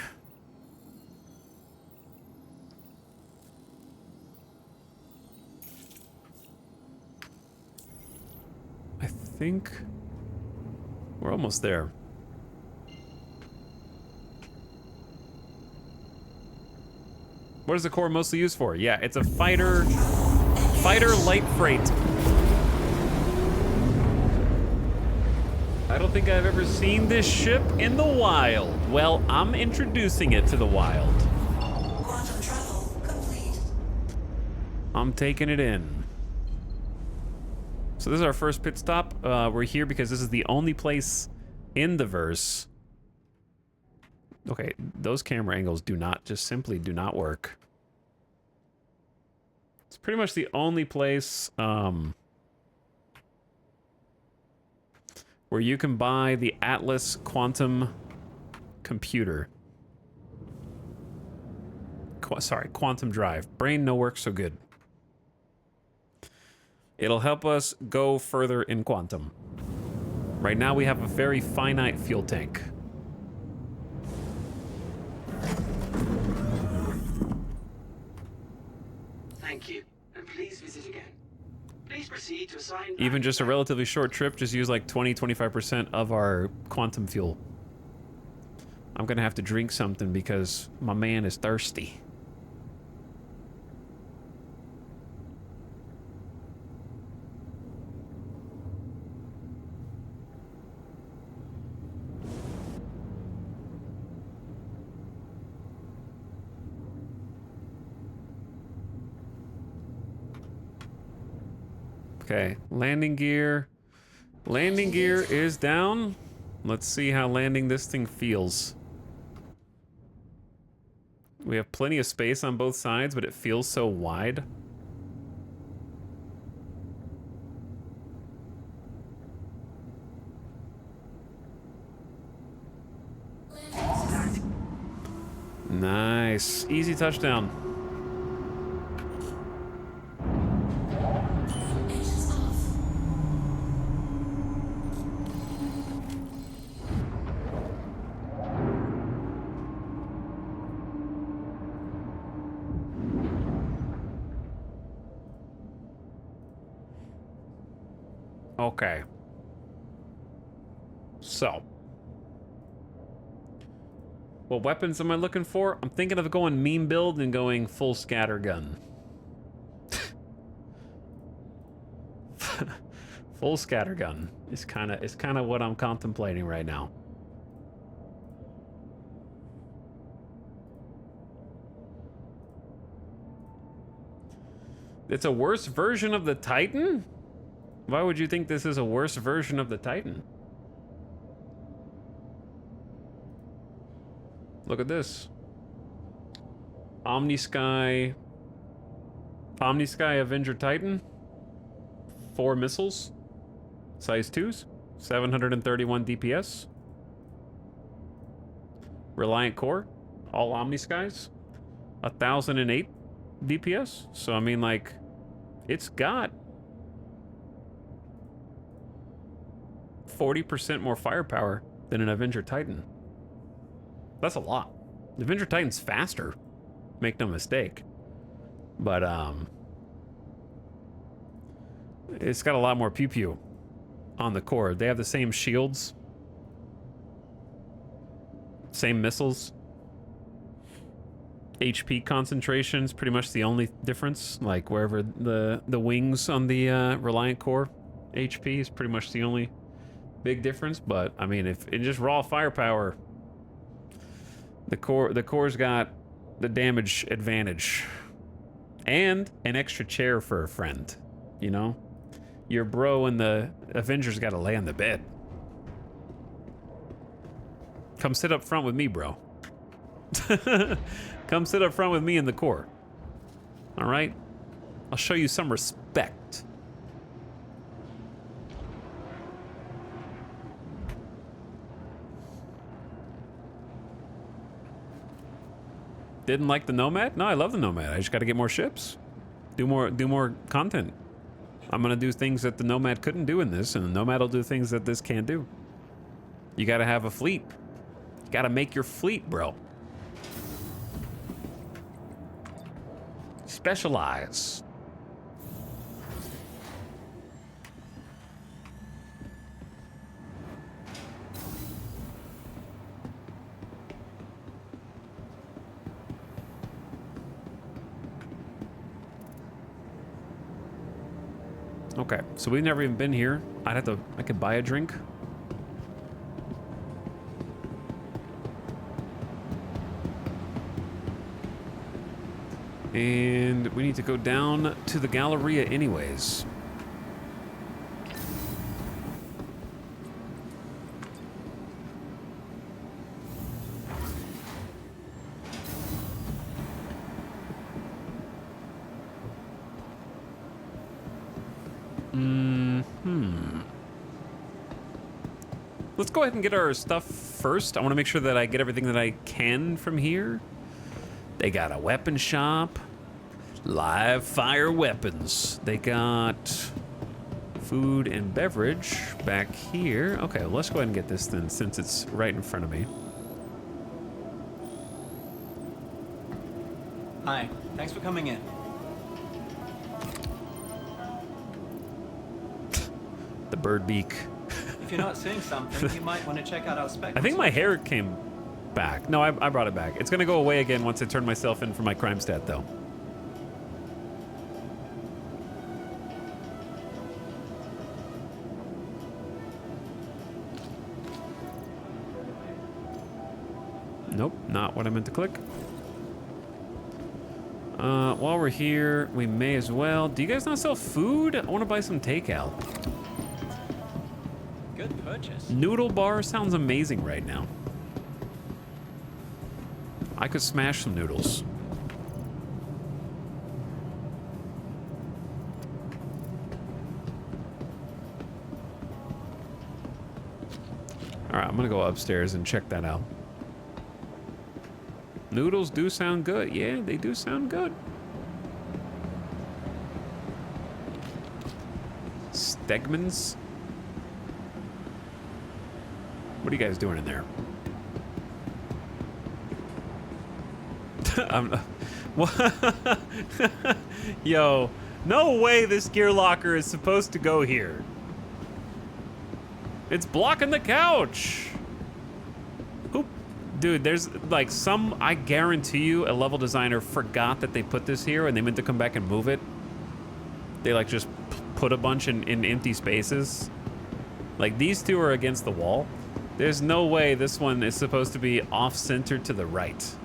I think we're almost there. What is the core mostly used for? Yeah, it's a fighter light freight. I don't think I've ever seen this ship in the wild. Well, I'm introducing it to the wild. Quantum travel complete. I'm taking it in. So this is our first pit stop. We're here because this is the only place in the verse. Okay, those camera angles simply do not work. It's pretty much the only place where you can buy the Atlas quantum computer. Quantum drive. Brain no work so good. It'll help us go further in quantum. Right now we have a very finite fuel tank. Thank you, and please visit again. Please proceed to assign... Even just a relatively short trip, just use like 20-25% of our quantum fuel. I'm gonna have to drink something because my man is thirsty. Okay, landing gear. Landing gear is down. Let's see how landing this thing feels. We have plenty of space on both sides, but it feels so wide. Nice. Easy touchdown. Okay. So. What weapons am I looking for? I'm thinking of going meme build and going full scatter gun. Full scatter gun is kind of what I'm contemplating right now. It's a worse version of the Titan? Why would you think this is a worse version of the Titan? Look at this. Omni-Sky Avenger Titan. 4 missiles. Size 2s. 731 DPS. Reliant core. All Omni-Skies. 1008 DPS. So, I mean, like, it's got 40% more firepower than an Avenger Titan. That's a lot. The Avenger Titan's faster. Make no mistake. But, it's got a lot more pew-pew on the core. They have the same shields. Same missiles. HP concentration's pretty much the only difference. Like, wherever the wings on the Reliant core HP is pretty much the only big difference, but I mean, if in just raw firepower, the core's got the damage advantage and an extra chair for a friend. You know, your bro and the Avengers got to lay on the bed. Come sit up front with me, bro. Come sit up front with me in the core. All right, I'll show you some respect. Didn't like the Nomad? No, I love the Nomad. I just got to get more ships. Do more content. I'm gonna do things that the Nomad couldn't do in this, and the Nomad will do things that this can't do. You gotta have a fleet. You gotta make your fleet, bro. Specialize. Okay, so we've never even been here. I could buy a drink. And we need to go down to the Galleria anyways. Let's go ahead and get our stuff first. I want to make sure that I get everything that I can from here. They got a weapon shop. Live fire weapons. They got food and beverage back here. Okay, well, let's go ahead and get this then, since it's right in front of me. Hi, thanks for coming in. The bird beak. If you're not seeing something, you might want to check out our spec. I think my hair came back. No, I brought it back. It's gonna go away again once I turn myself in for my crime stat, though. Nope, not what I meant to click. While we're here, we may as well. Do you guys not sell food? I want to buy some takeout. Good purchase. Noodle bar sounds amazing right now. I could smash some noodles. All right, I'm gonna go upstairs and check that out. Noodles do sound good. Yeah, they do sound good. Stegmans? What are you guys doing in there? What? Yo, no way this gear locker is supposed to go here. It's blocking the couch. Who? Dude, there's like some, I guarantee you a level designer forgot that they put this here and they meant to come back and move it. They like just put a bunch in empty spaces. Like these two are against the wall. There's no way this one is supposed to be off-center to the right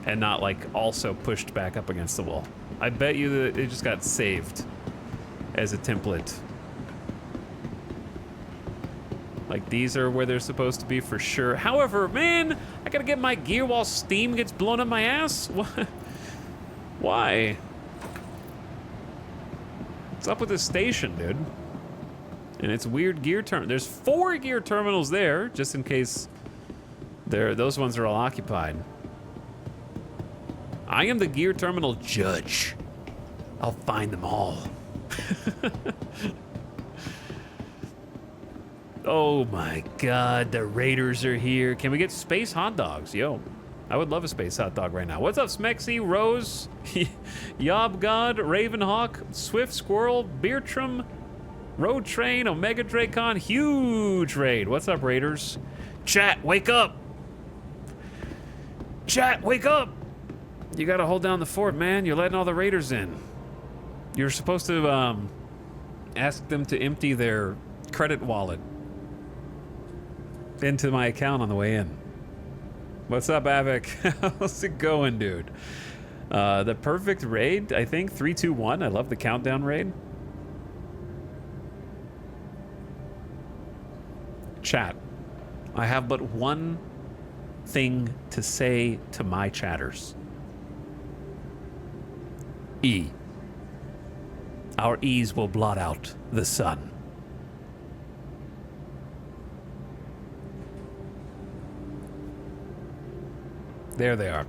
and not like also pushed back up against the wall. I bet you that it just got saved as a template. Like these are where they're supposed to be for sure. However, man, I gotta get my gear while steam gets blown up my ass? What? Why? What's up with this station, dude? And it's weird gear terminal. There's 4 gear terminals there, just in case those ones are all occupied. I am the gear terminal judge. I'll find them all. Oh my God, the Raiders are here. Can we get space hot dogs? Yo, I would love a space hot dog right now. What's up, Smexy, Rose, Yob God, Ravenhawk, Swift Squirrel, Beertram, Road Train, Omega Dracon, huge raid. What's up, Raiders? Chat, wake up. Chat, wake up. You gotta hold down the fort, man. You're letting all the Raiders in. You're supposed to ask them to empty their credit wallet into my account on the way in. What's up, Avik? How's it going, dude? The perfect raid, I think. 3, 2, 1. I love the countdown raid. Chat. I have but one thing to say to my chatters. E. Our E's will blot out the sun. There they are.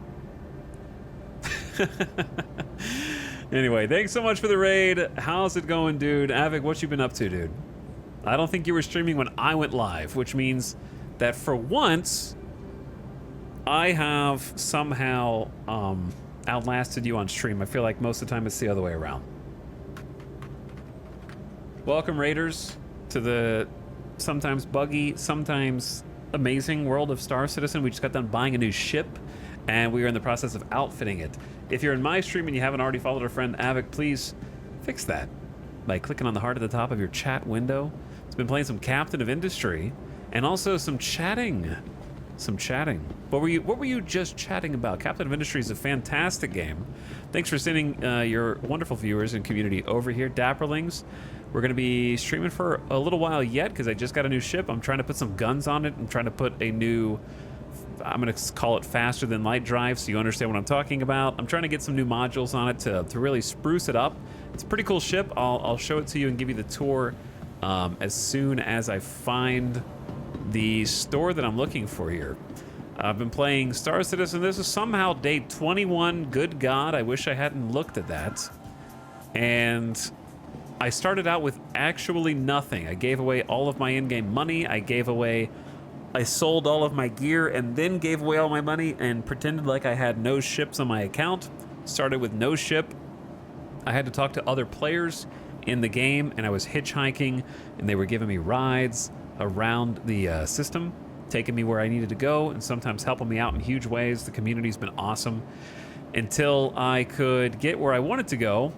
Anyway, thanks so much for the raid. How's it going, dude? Avik, what you been up to, dude? I don't think you were streaming when I went live, which means that for once, I have somehow outlasted you on stream. I feel like most of the time it's the other way around. Welcome, Raiders, to the sometimes buggy, sometimes amazing world of Star Citizen. We just got done buying a new ship, and we are in the process of outfitting it. If you're in my stream and you haven't already followed our friend Avik, please fix that by clicking on the heart at the top of your chat window. It's been playing some Captain of Industry and also some chatting. What were you just chatting about? Captain of Industry is a fantastic game. Thanks for sending your wonderful viewers and community over here, Dapperlings. We're going to be streaming for a little while yet because I just got a new ship. I'm trying to put some guns on it. I'm trying to put a new, I'm going to call it faster than light drive so you understand what I'm talking about. I'm trying to get some new modules on it to really spruce it up. It's a pretty cool ship. I'll show it to you and give you the tour as soon as I find the store that I'm looking for here. I've been playing Star Citizen. This is somehow day 21. Good God, I wish I hadn't looked at that. And I started out with actually nothing. I gave away all of my in-game money. I sold all of my gear and then gave away all my money and pretended like I had no ships on my account. Started with no ship. I had to talk to other players in the game, and I was hitchhiking, and they were giving me rides around the system, taking me where I needed to go, and sometimes helping me out in huge ways. The community's been awesome until I could get where I wanted to go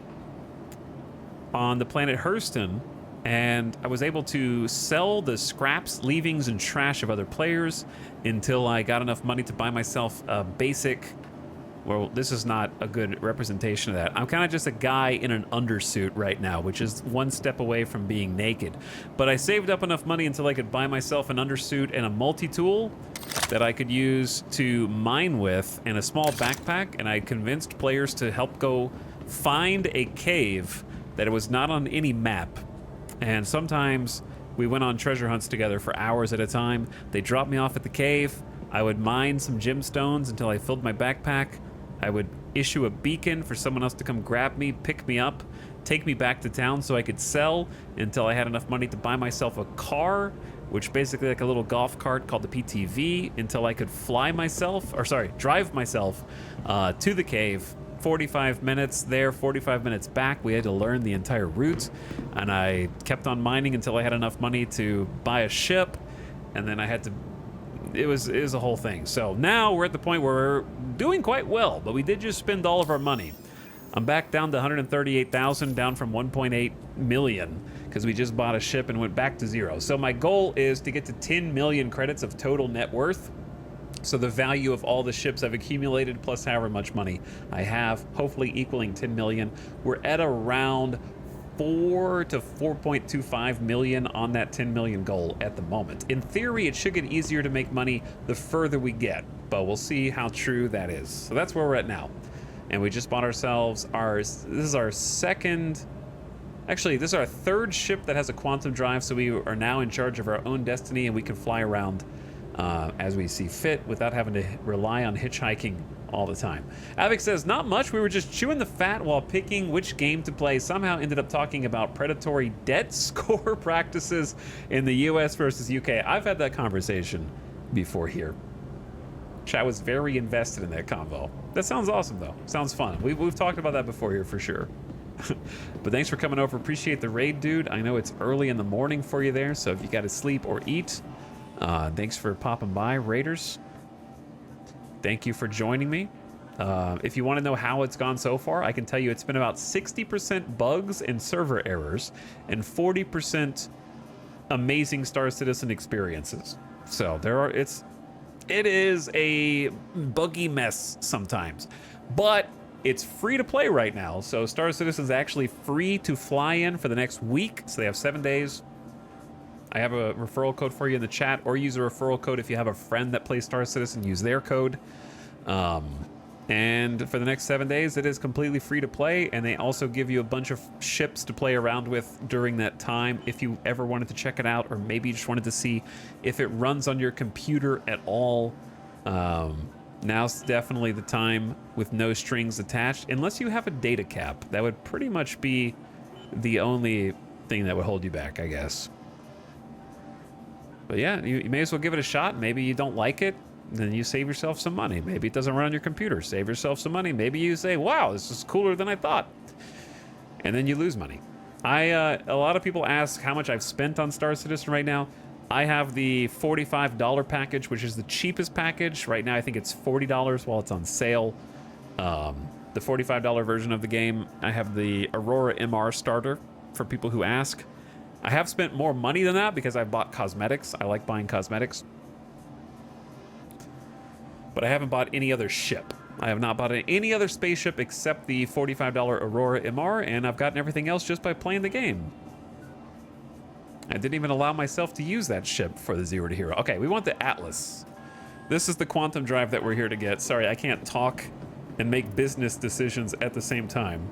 on the planet Hurston, and I was able to sell the scraps, leavings, and trash of other players until I got enough money to buy myself a basic... Well, this is not a good representation of that. I'm kind of just a guy in an undersuit right now, which is one step away from being naked. But I saved up enough money until I could buy myself an undersuit and a multi-tool that I could use to mine with and a small backpack, and I convinced players to help go find a cave that was not on any map. And sometimes we went on treasure hunts together for hours at a time. They dropped me off at the cave. I would mine some gemstones until I filled my backpack. I would issue a beacon for someone else to come grab me, pick me up, take me back to town so I could sell until I had enough money to buy myself a car, which basically like a little golf cart called the PTV, until I could drive myself to the cave. 45 minutes there, 45 minutes back. We had to learn the entire route, and I kept on mining until I had enough money to buy a ship, and then I had to... It was a whole thing. So now we're at the point where we're doing quite well, but we did just spend all of our money. I'm back down to 138,000, down from 1.8 million, because we just bought a ship and went back to zero. So my goal is to get to 10 million credits of total net worth. So the value of all the ships I've accumulated, plus however much money I have, hopefully equaling 10 million. We're at around 4 to 4.25 million on that 10 million goal at the moment. In theory, it should get easier to make money the further we get, but we'll see how true that is. So that's where we're at now. And we just bought ourselves this is our third ship that has a quantum drive, so we are now in charge of our own destiny, and we can fly around as we see fit without having to rely on hitchhiking all the time. Avik says, not much. We were just chewing the fat while picking which game to play. Somehow ended up talking about predatory debt score practices in the US versus UK. I've had that conversation before here. Chat was very invested in that convo. That sounds awesome, though. Sounds fun. We've talked about that before here for sure. But thanks for coming over. Appreciate the raid, dude. I know it's early in the morning for you there, so if you got to sleep or eat, thanks for popping by, Raiders. Thank you for joining me. If you want to know how it's gone so far, I can tell you it's been about 60% bugs and server errors and 40% amazing Star Citizen experiences. So it is a buggy mess sometimes, but it's free to play right now. So Star Citizen is actually free to fly in for the next week. So they have 7 days. I have a referral code for you in the chat, or use a referral code if you have a friend that plays Star Citizen, use their code. And for the next 7 days, it is completely free to play, and they also give you a bunch of ships to play around with during that time if you ever wanted to check it out, or maybe you just wanted to see if it runs on your computer at all. Now's definitely the time with no strings attached, unless you have a data cap. That would pretty much be the only thing that would hold you back, I guess. But yeah, you may as well give it a shot. Maybe you don't like it, then you save yourself some money. Maybe it doesn't run on your computer. Save yourself some money. Maybe you say, wow, this is cooler than I thought. And then you lose money. A lot of people ask how much I've spent on Star Citizen right now. I have the $45 package, which is the cheapest package. Right now, I think it's $40 while it's on sale. The $45 version of the game. I have the Aurora MR starter for people who ask. I have spent more money than that because I've bought cosmetics. I like buying cosmetics. But I haven't bought any other ship. I have not bought any other spaceship except the $45 Aurora MR, and I've gotten everything else just by playing the game. I didn't even allow myself to use that ship for the Zero to Hero. Okay, we want the Atlas. This is the quantum drive that we're here to get. Sorry, I can't talk and make business decisions at the same time.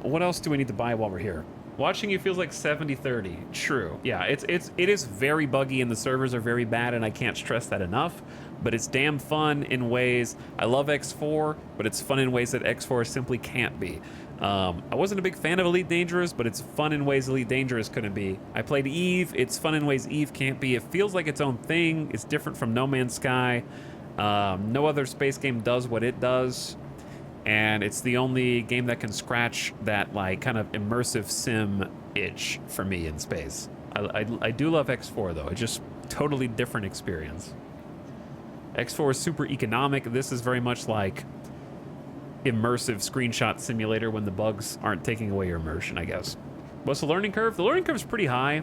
What else do we need to buy while we're here? Watching you feels like 70-30. True. Yeah, it is very buggy and the servers are very bad, and I can't stress that enough. But it's damn fun in ways. I love X4, but it's fun in ways that X4 simply can't be. I wasn't a big fan of Elite Dangerous, but it's fun in ways Elite Dangerous couldn't be. I played Eve. It's fun in ways Eve can't be. It feels like its own thing. It's different from No Man's Sky. No other space game does what it does. And it's the only game that can scratch that like kind of immersive sim itch for me in space. I do love X4 though. It's just totally different experience. X4 is super economic. This is very much like immersive screenshot simulator when the bugs aren't taking away your immersion, I guess. What's the learning curve? The learning curve is pretty high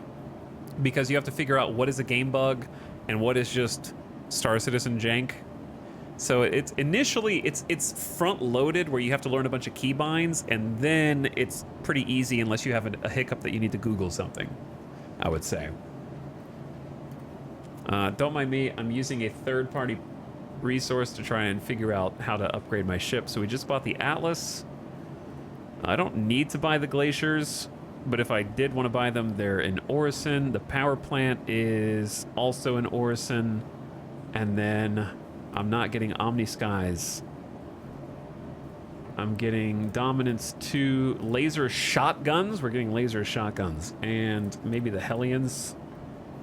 because you have to figure out what is a game bug and what is just Star Citizen jank. So it's initially it's front loaded where you have to learn a bunch of keybinds, and then it's pretty easy unless you have a hiccup that you need to Google something, I would say. Don't mind me, I'm using a third-party resource to try and figure out how to upgrade my ship. So we just bought the Atlas. I don't need to buy the Glaciers, but if I did want to buy them, they're in Orison. The power plant is also in Orison. And then I'm not getting Omni Skies. I'm getting Dominance 2 laser shotguns. We're getting laser shotguns. And maybe the Hellions.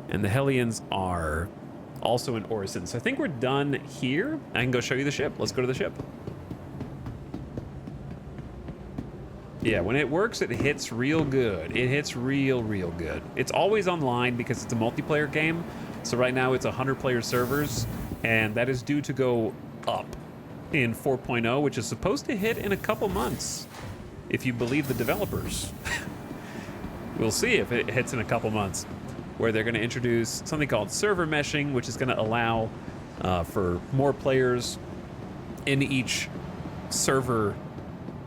And the Hellions are also in Orison. So I think we're done here. I can go show you the ship. Let's go to the ship. Yeah, when it works, it hits real good. It hits real good. It's always online because it's a multiplayer game. So right now it's 100-player servers, and that is due to go up in 4.0, which is supposed to hit in a couple months, if you believe the developers. We'll see if it hits in a couple months, where they're going to introduce something called server meshing, which is going to allow for more players in each server,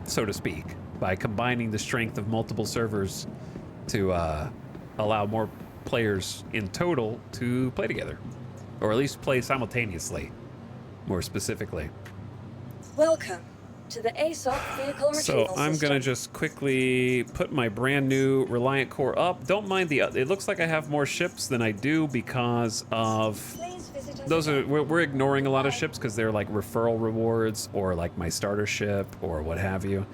so to speak, by combining the strength of multiple servers to allow more players in total to play together, or at least play simultaneously, more specifically. Welcome to the ASOP vehicle retrieval So I'm gonna just quickly put my brand new Reliant core up. Don't mind the, it looks like I have more ships than I do because of those are, we're ignoring a lot of ships because they're like referral rewards or like my starter ship or what have you.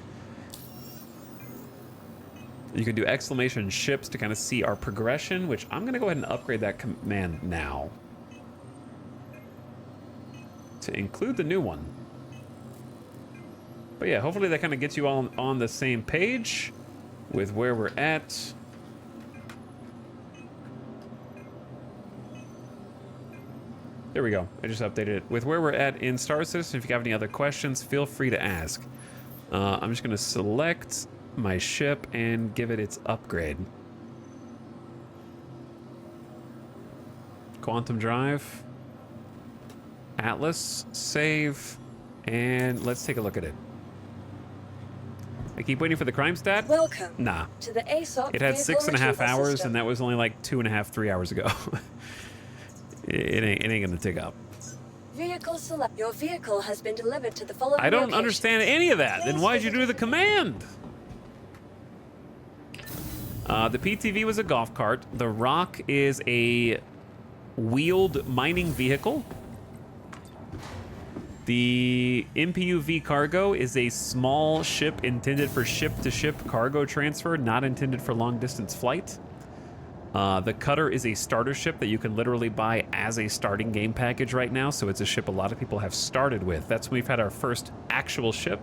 You can do exclamation ships to kind of see our progression, which I'm gonna go ahead and upgrade that command now to include the new one. But yeah, hopefully that kind of gets you all on the same page with where we're at. There we go. I just updated it. With where we're at in Star Citizen, if you have any other questions, feel free to ask. I'm just going to select my ship and give it its upgrade. Quantum Drive. Atlas, save, and let's take a look at it. I keep waiting for the crime stat. Welcome. Nah. To the ASOP It had vehicle 6.5 retrieval hours, system. and that was only like 2.5, 3 hours ago. it ain't gonna take up. Vehicle select. Your vehicle has been delivered to the following I don't locations. understand any of that. Then why'd you do the command? The PTV was a golf cart. The Rock is a wheeled mining vehicle. The MPUV Cargo is a small ship intended for ship-to-ship cargo transfer, not intended for long-distance flight. The Cutter is a starter ship that you can literally buy as a starting game package right now, so it's a ship a lot of people have started with. That's when we've had our first actual ship.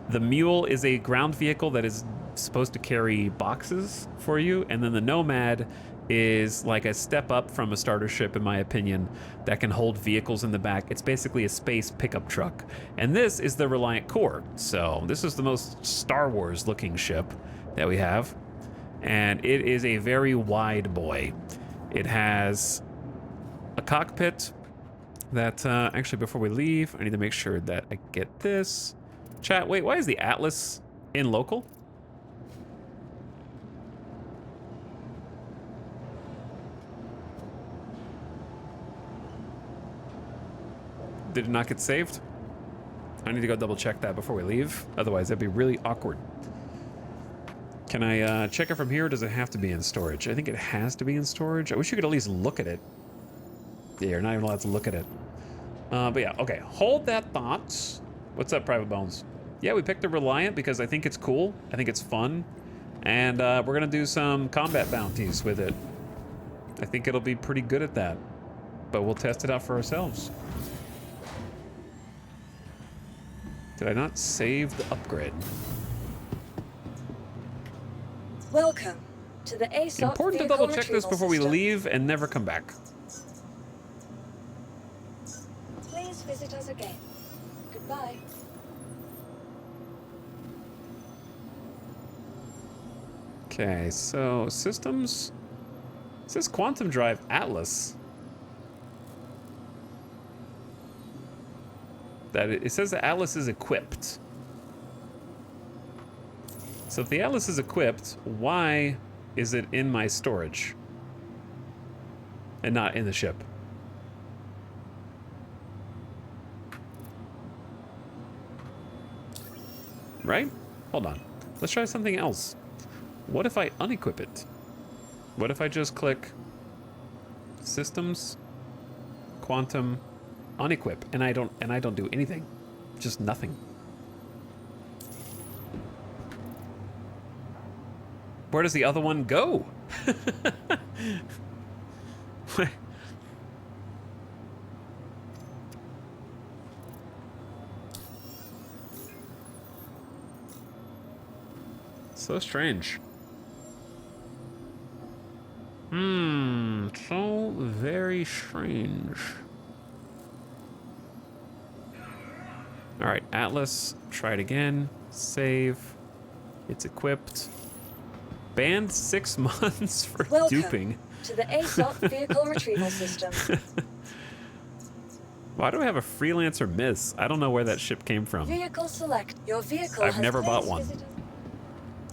The Mule is a ground vehicle that is supposed to carry boxes for you, and then the Nomad is like a step up from a starter ship, in my opinion, that can hold vehicles in the back. It's basically a space pickup truck. And this is the Reliant Core. So this is the most Star Wars looking ship that we have. And it is a very wide boy. It has a cockpit that, actually before we leave, I need to make sure that I get this. Chat, wait, why is the Atlas in local? Did it not get saved? I need to go double check that before we leave. Otherwise, that'd be really awkward. Can I check it from here, or does it have to be in storage? I think it has to be in storage. I wish you could at least look at it. Yeah, you're not even allowed to look at it. But yeah, okay. Hold that thought. What's up, Private Bones? Yeah, we picked the Reliant because I think it's cool. I think it's fun. And we're going to do some combat bounties with it. I think it'll be pretty good at that. But we'll test it out for ourselves. Did I not save the upgrade? Welcome to the ASOP Important to vehicle double check this retrieval before we system. leave and never come back. Please visit us again. Goodbye. Okay, so systems. It says Quantum Drive Atlas. That it says the Atlas is equipped. So if the Atlas is equipped, why is it in my storage and not in the ship? Right? Hold on. Let's try something else. What if I unequip it? What if I just click Systems, Quantum, Unequip, and I don't do anything, just nothing. Where does the other one go? So strange. So very strange. All right, Atlas, try it again. Save. It's equipped. Banned 6 months for Welcome duping. to the ASOP vehicle retrieval system. Why do I have a freelancer miss? I don't know where that ship came from. Vehicle select. Your vehicle I've has never bought please one. visit us.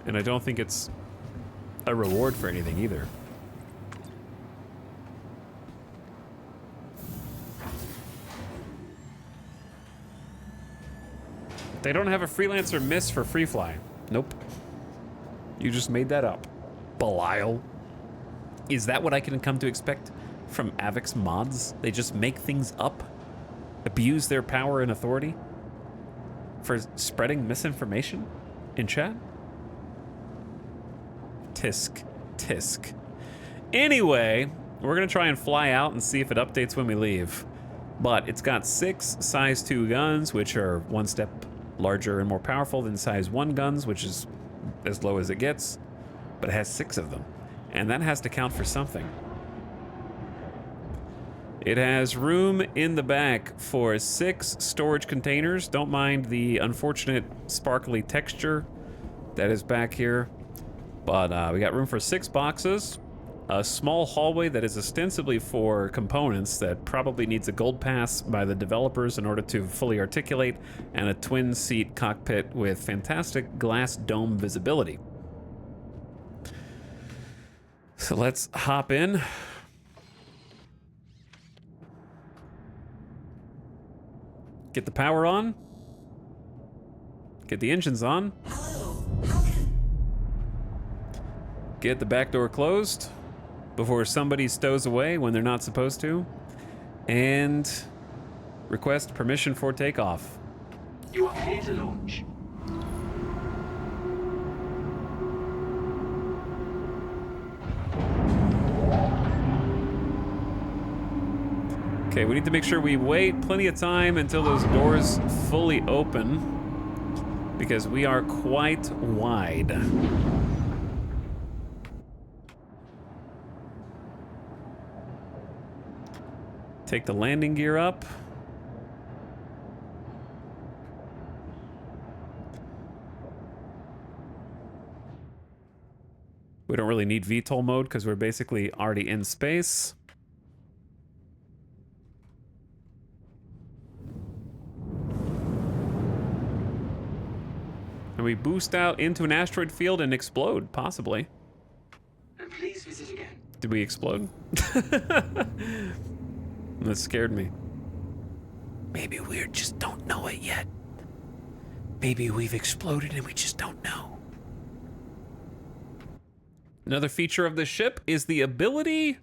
And I don't think it's a reward for anything either. They don't have a freelancer miss for free fly. Nope. You just made that up. Belial. Is that what I can come to expect from Avix mods? They just make things up? Abuse their power and authority? For spreading misinformation in chat? Tisk. Tisk. Anyway, we're gonna try and fly out and see if it updates when we leave. But it's got 6 size 2 guns, which are one step larger and more powerful than size 1 guns, which is as low as it gets. But it has 6 of them. And that has to count for something. It has room in the back for 6 storage containers. Don't mind the unfortunate sparkly texture that is back here. But we got room for 6 boxes. a small hallway that is ostensibly for components that probably needs a gold pass by the developers in order to fully articulate, and a twin-seat cockpit with fantastic glass dome visibility. So let's hop in. Get the power on. Get the engines on. Get the back door closed before somebody stows away when they're not supposed to. And request permission for takeoff. You are clear to launch. Okay, we need to make sure we wait plenty of time until those doors fully open, because we are quite wide. Take the landing gear up. We don't really need VTOL mode because we're basically already in space. And we boost out into an asteroid field and explode, possibly. And please visit again. Did we explode? That scared me. Maybe we just don't know it yet. Maybe we've exploded and we just don't know. Another feature of this ship is the ability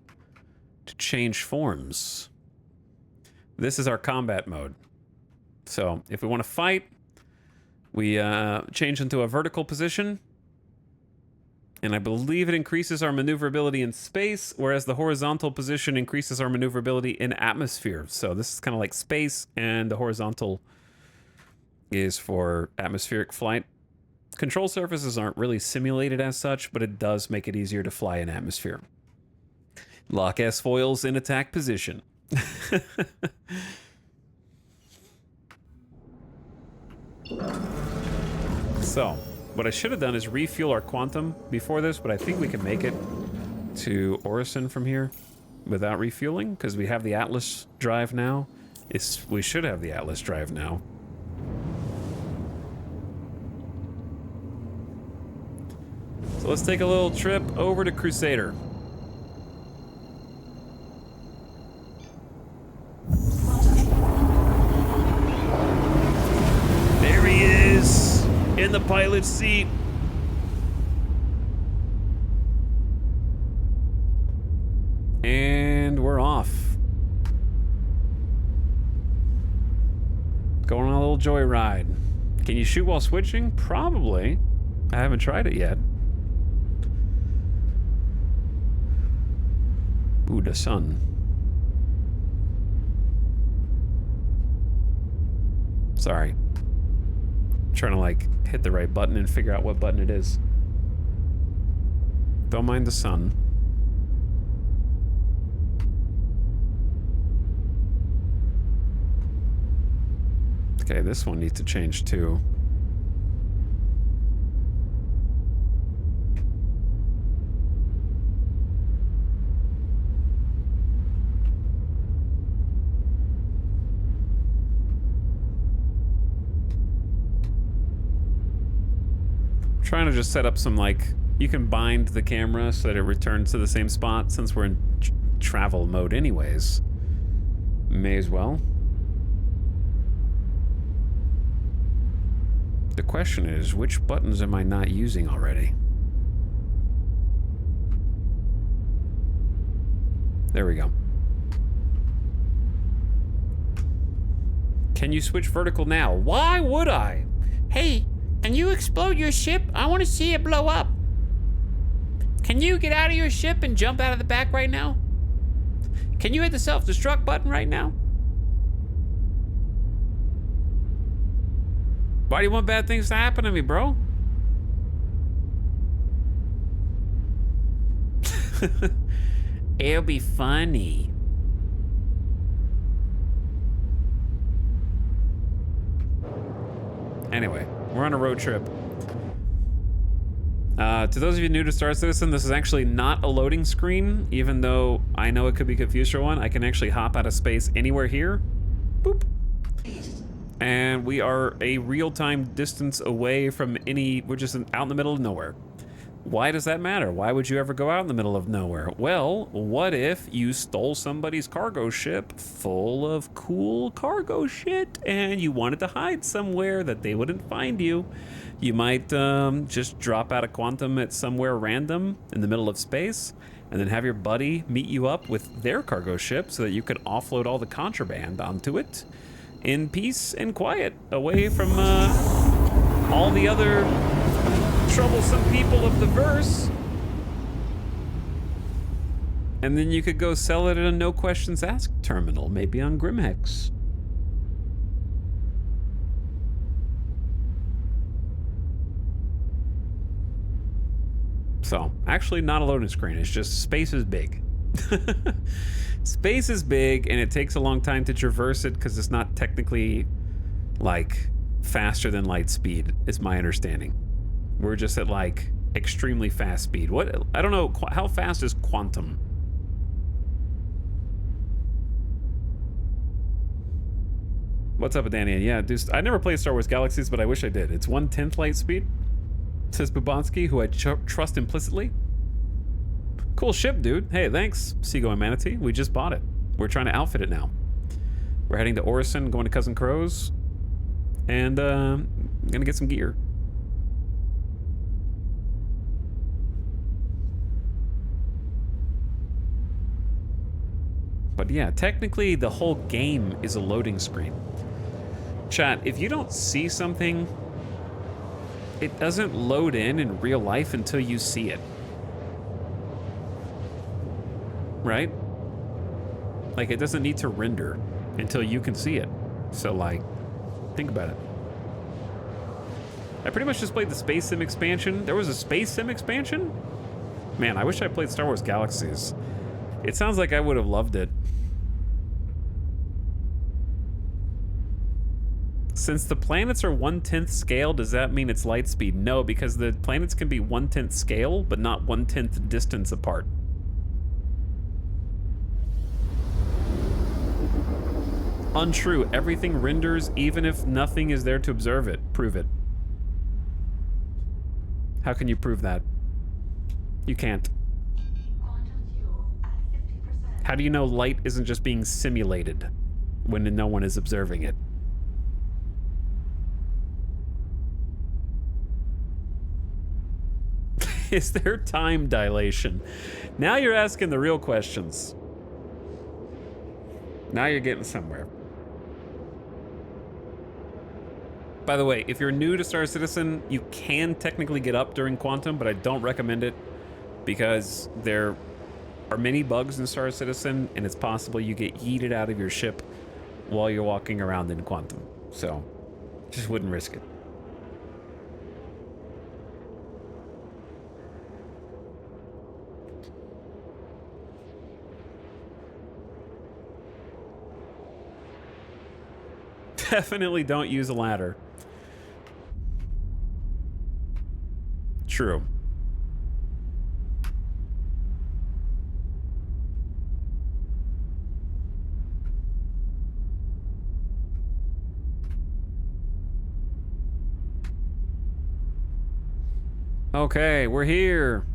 to change forms. This is our combat mode. So if we want to fight, we change into a vertical position. And I believe it increases our maneuverability in space, whereas the horizontal position increases our maneuverability in atmosphere. So this is kind of like space, and the horizontal is for atmospheric flight. Control surfaces aren't really simulated as such, but it does make it easier to fly in atmosphere. Lock S foils in attack position. So, what I should have done is refuel our Quantum before this, but I think we can make it to Orison from here without refueling, because we have the Atlas drive now. We should have the Atlas drive now. So let's take a little trip over to Crusader. There he is, in the pilot's seat. And we're off. Going on a little joyride. Can you shoot while switching? Probably. I haven't tried it yet. Ooh, the sun. Sorry. Trying to like hit the right button and figure out what button it is. Don't mind the sun. Okay, this one needs to change too. Trying to just set up some, like, you can bind the camera so that it returns to the same spot since we're in travel mode anyways. May as well. The question is, which buttons am I not using already? There we go. Can you switch vertical now? Why would I? Hey, can you explode your ship? I want to see it blow up. Can you get out of your ship and jump out of the back right now? Can you hit the self-destruct button right now? Why do you want bad things to happen to me, bro? It'll be funny. Anyway, we're on a road trip. To those of you new to Star Citizen, this is actually not a loading screen, even though I know it could be confused for one. I can actually hop out of space anywhere here. Boop. And we are a real-time distance away from any... We're just out in the middle of nowhere. Why does that matter? Why would you ever go out in the middle of nowhere? Well, what if you stole somebody's cargo ship full of cool cargo shit and you wanted to hide somewhere that they wouldn't find you? You might just drop out of quantum at somewhere random in the middle of space and then have your buddy meet you up with their cargo ship so that you could offload all the contraband onto it in peace and quiet, away from all the other troublesome people of the verse. And then you could go sell it at a no questions asked terminal, maybe on Grimhex. So, actually not a loading screen, it's just space is big. Space is big and it takes a long time to traverse it because it's not technically like faster than light speed, is my understanding. We're just at like extremely fast speed. What? I don't know. How fast is quantum? What's up with Danny? Yeah, dude, I never played Star Wars Galaxies, but I wish I did. It's 1/10 light speed, says Bubansky, who I trust implicitly. Cool ship, dude. Hey, thanks, Seagoing Manatee. We just bought it. We're trying to outfit it now. We're heading to Orison, going to Cousin Crow's, and gonna get some gear. But yeah, technically the whole game is a loading screen. Chat, if you don't see something, it doesn't load in real life until you see it. Right? Like, it doesn't need to render until you can see it. So, like, think about it. I pretty much just played the Space Sim expansion. There was a Space Sim expansion? Man, I wish I played Star Wars Galaxies. It sounds like I would have loved it. Since the planets are 1/10 scale, does that mean it's light speed? No, because the planets can be 1/10 scale, but not 1/10 distance apart. Untrue. Everything renders even if nothing is there to observe it. Prove it. How can you prove that? You can't. How do you know light isn't just being simulated when no one is observing it? Is there time dilation? Now you're asking the real questions. Now you're getting somewhere. By the way, if you're new to Star Citizen, you can technically get up during Quantum, but I don't recommend it because there are many bugs in Star Citizen, and it's possible you get yeeted out of your ship while you're walking around in Quantum. So, just wouldn't risk it. Definitely don't use a ladder. True. Okay, we're here.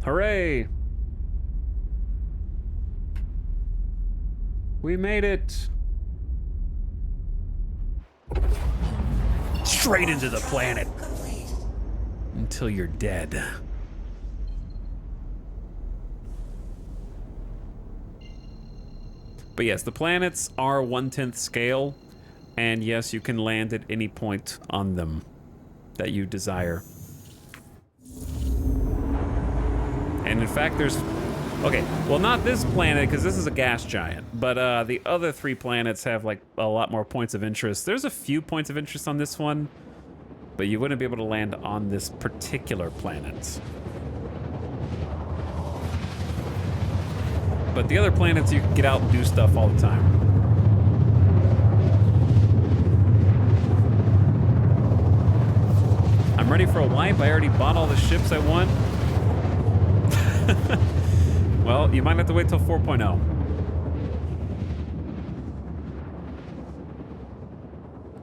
Hooray. We made it. Straight into the planet. Until you're dead. But yes, the planets are 1/10 scale, and yes, you can land at any point on them that you desire. And in fact, there's... Okay, well, not this planet, because this is a gas giant, but the other 3 planets have, like, a lot more points of interest. There's a few points of interest on this one, but you wouldn't be able to land on this particular planet. But the other planets, you can get out and do stuff all the time. I'm ready for a wipe. I already bought all the ships I want. Well, you might have to wait till 4.0.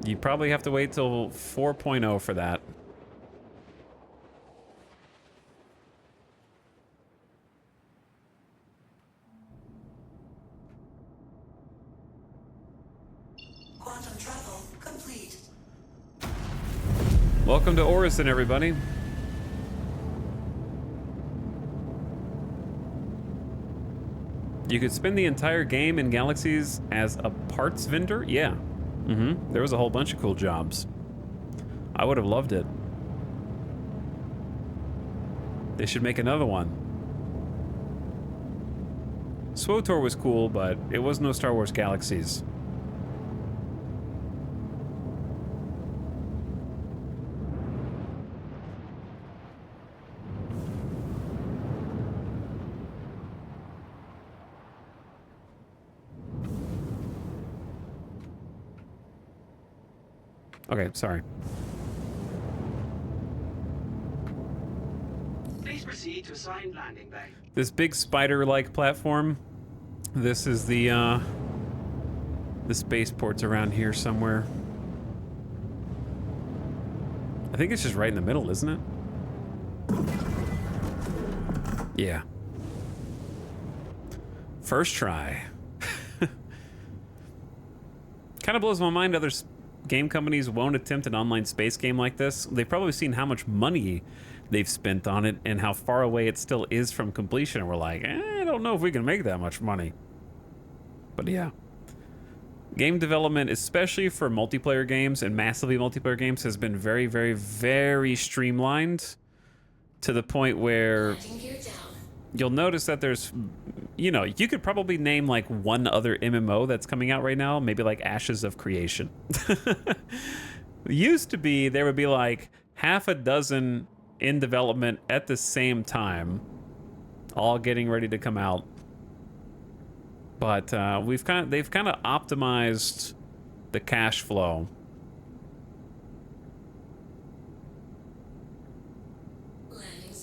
You probably have to wait till 4.0 for that. Quantum travel complete. Welcome to Orison, everybody. You could spend the entire game in Galaxies as a parts vendor? Yeah. There was a whole bunch of cool jobs. I would have loved it. They should make another one. SWTOR was cool, but it was no Star Wars Galaxies. Okay, sorry. Please proceed to assigned landing bay. This big spider-like platform. This is the spaceport's around here somewhere. I think it's just right in the middle, isn't it? Yeah. First try. Kind of blows my mind other game companies won't attempt an online space game like this. They've probably seen how much money they've spent on it and how far away it still is from completion. And we're like, I don't know if we can make that much money. But yeah. Game development, especially for multiplayer games and massively multiplayer games, has been very, very, very streamlined to the point where you'll notice that there's, you know, you could probably name like one other MMO that's coming out right now, maybe like Ashes of Creation. Used to be, there would be like half a dozen in development at the same time, all getting ready to come out. But they've kind of optimized the cash flow.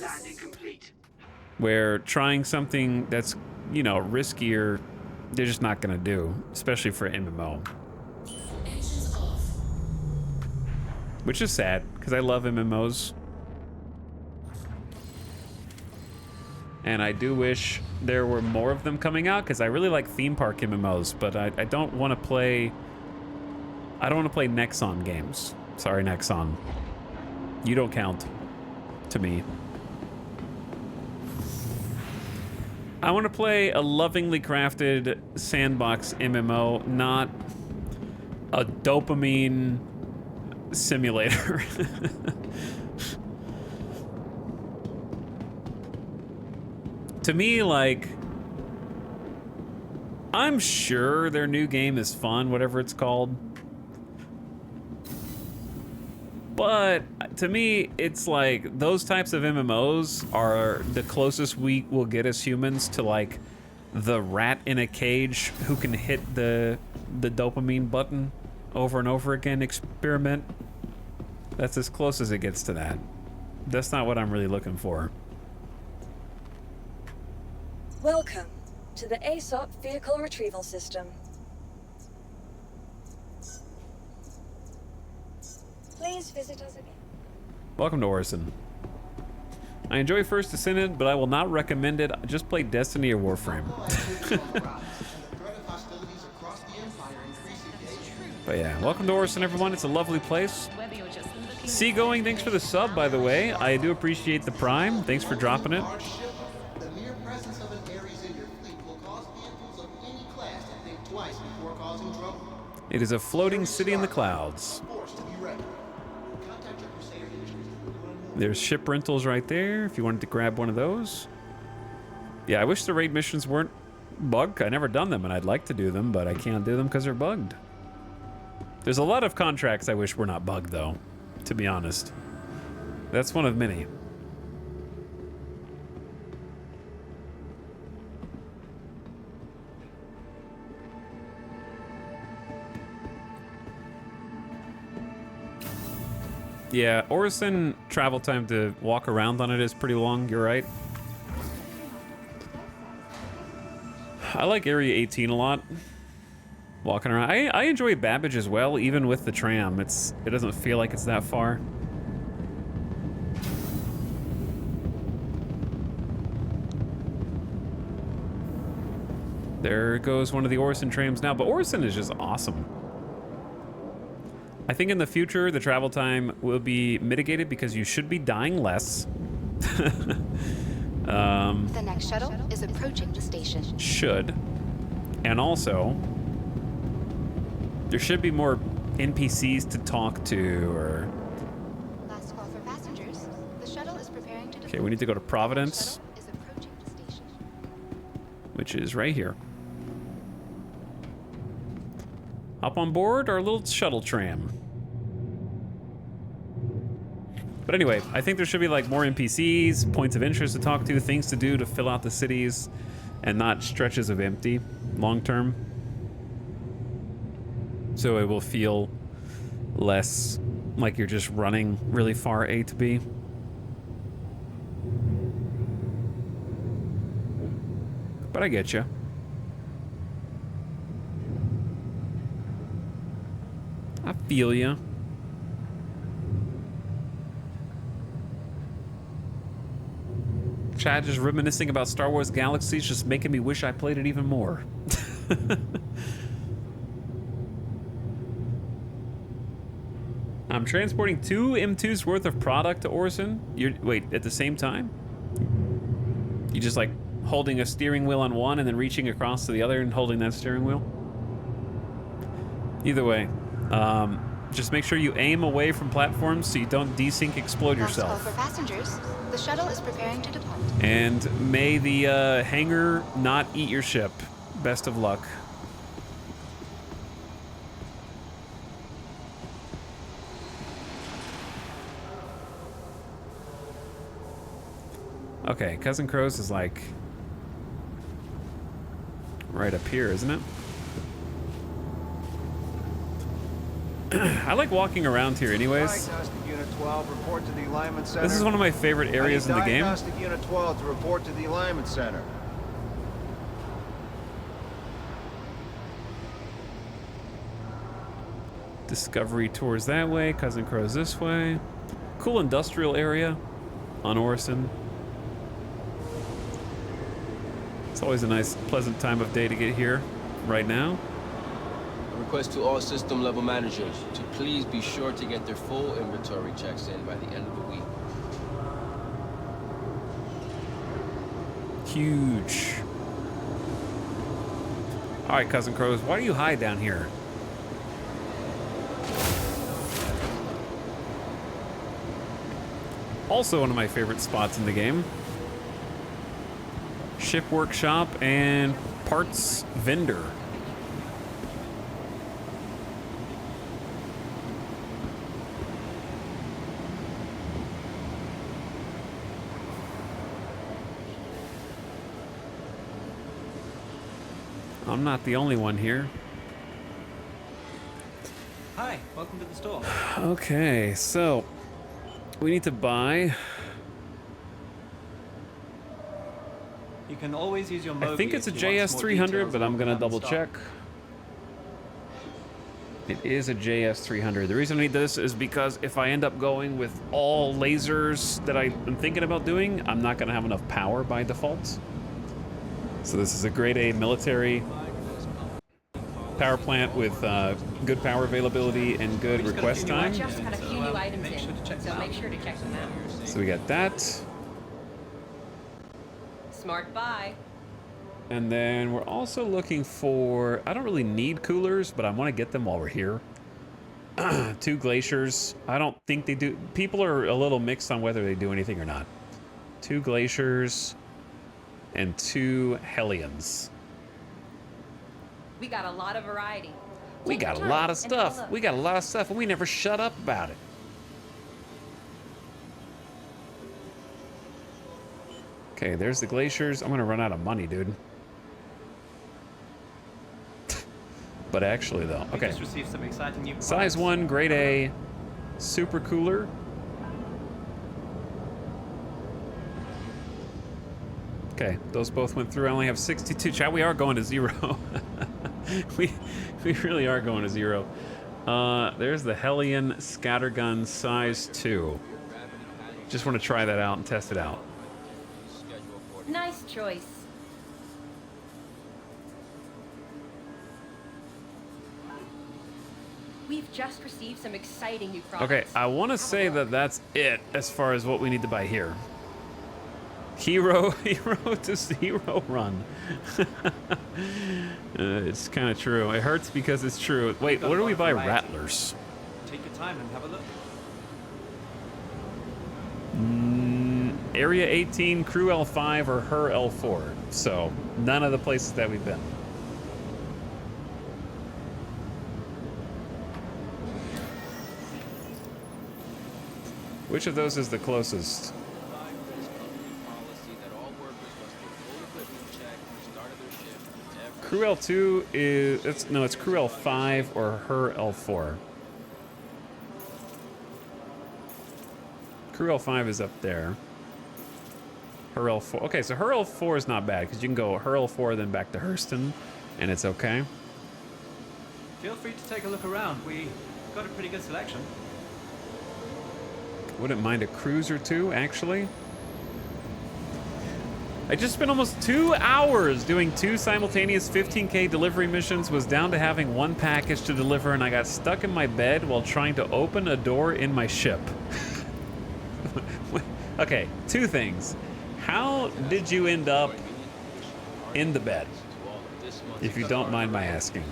Landing complete. Where trying something that's, you know, riskier, they're just not gonna do, especially for MMO. Engines off. Which is sad, because I love MMOs. And I do wish there were more of them coming out, because I really like theme park MMOs, but I don't want to play... I don't want to play Nexon games. Sorry, Nexon. You don't count to me. I want to play a lovingly crafted sandbox MMO, not a dopamine simulator. To me, like, I'm sure their new game is fun, whatever it's called. But to me, it's like those types of MMOs are the closest we will get as humans to like the rat in a cage who can hit the dopamine button over and over again experiment. That's as close as it gets to that. That's not what I'm really looking for. Welcome to the ASOP Vehicle Retrieval System. Please visit us again. Welcome to Orison. I enjoy First Descendant, but I will not recommend it. Just play Destiny or Warframe. But yeah, welcome to Orison, everyone. It's a lovely place. Seagoing, thanks for the sub, by the way. I do appreciate the Prime. Thanks for dropping it. It is a floating city in the clouds. There's ship rentals right there if you wanted to grab one of those. Yeah, I wish the raid missions weren't bugged. I've never done them and I'd like to do them, but I can't do them because they're bugged. There's a lot of contracts I wish were not bugged though, to be honest. That's one of many. Yeah, Orison travel time to walk around on it is pretty long, you're right. I like Area 18 a lot. Walking around. I enjoy Babbage as well, even with the tram. It doesn't feel like it's that far. There goes one of the Orison trams now, but Orison is just awesome. I think in the future, the travel time will be mitigated because you should be dying less. The next shuttle is approaching the station. Should. And also, there should be more NPCs to talk to, or... Last call for passengers. The shuttle is preparing to depart. Okay, we need to go to Providence, The shuttle is approaching the station. which is right here. Hop on board our little shuttle tram. But anyway, I think there should be like more NPCs, points of interest to talk to, things to do to fill out the cities, and not stretches of empty long term. So it will feel less like you're just running really far A to B. But I get you. I feel you. Chad just reminiscing about Star Wars Galaxies, just making me wish I played it even more. I'm transporting 2 M2's worth of product to Orison. Wait, at the same time? You just like holding a steering wheel on one and then reaching across to the other and holding that steering wheel? Either way, just make sure you aim away from platforms so you don't desync explode Last call yourself. for passengers. The shuttle is preparing to depart. And may the hangar not eat your ship. Best of luck. Okay, Cousin Crow's is like right up here, isn't it? I like walking around here anyways. Diagnostic Unit 12, report to the alignment center. This is one of my favorite areas in the game. Diagnostic Unit 12 to report to the alignment center. Discovery tours that way, Cousin Crow's this way. Cool industrial area on Orison. It's always a nice, pleasant time of day to get here right now. A request to all system level managers to please be sure to get their full inventory checks in by the end of the week. Huge. All right, Cousin Crows, why do you hide down here? Also one of my favorite spots in the game. Ship workshop and parts vendor. I'm not the only one here. Hi, welcome to the store. Okay, so we need to buy. You can always use your Mobi. I think it's a if you want some more JS300, details but I'm on gonna the double stock. check. It is a JS300. The reason I need this is because if I end up going with all lasers that I'm thinking about doing, I'm not gonna have enough power by default. So this is a grade A military power plant with good power availability and good request time. Just got a few new items in, so make sure to check them out. So we got that. Smart buy. And then we're also looking for, I don't really need coolers, but I want to get them while we're here. 2 glaciers. I don't think they do. People are a little mixed on whether they do anything or not. 2 glaciers and 2 Hellions. We got a lot of variety. We got a lot of stuff. We got a lot of stuff, and we never shut up about it. Okay, there's the glaciers. I'm gonna run out of money, dude. But actually, though, We okay. just received some exciting new Size products. 1, grade A. super cooler. Okay, those both went through. I only have 62. Chat, we are going to 0. we really are going to 0. There's the Hellion Scattergun size 2. Just want to try that out and test it out. Nice choice. We've just received some exciting new products. Okay, I want to say that that's it as far as what we need to buy here. Hero to 0 run. It's kind of true. It hurts because it's true. Wait, what do we buy? Rattlers. Take your time and have a look. Area 18, Crew L5, or Her L4. So, none of the places that we've been. Which of those is the closest? Crew L2 is, it's Crew L5 or Her L4. Crew L5 is up there. Her L4, okay, so Her L4 is not bad because you can go Her L4 then back to Hurston and it's okay. Feel free to take a look around. We got a pretty good selection. Wouldn't mind a cruise or two, actually. I just spent almost 2 hours doing 2 simultaneous 15K delivery missions, was down to having 1 package to deliver, and I got stuck in my bed while trying to open a door in my ship. Okay, 2 things. How did you end up in the bed? If you don't mind my asking.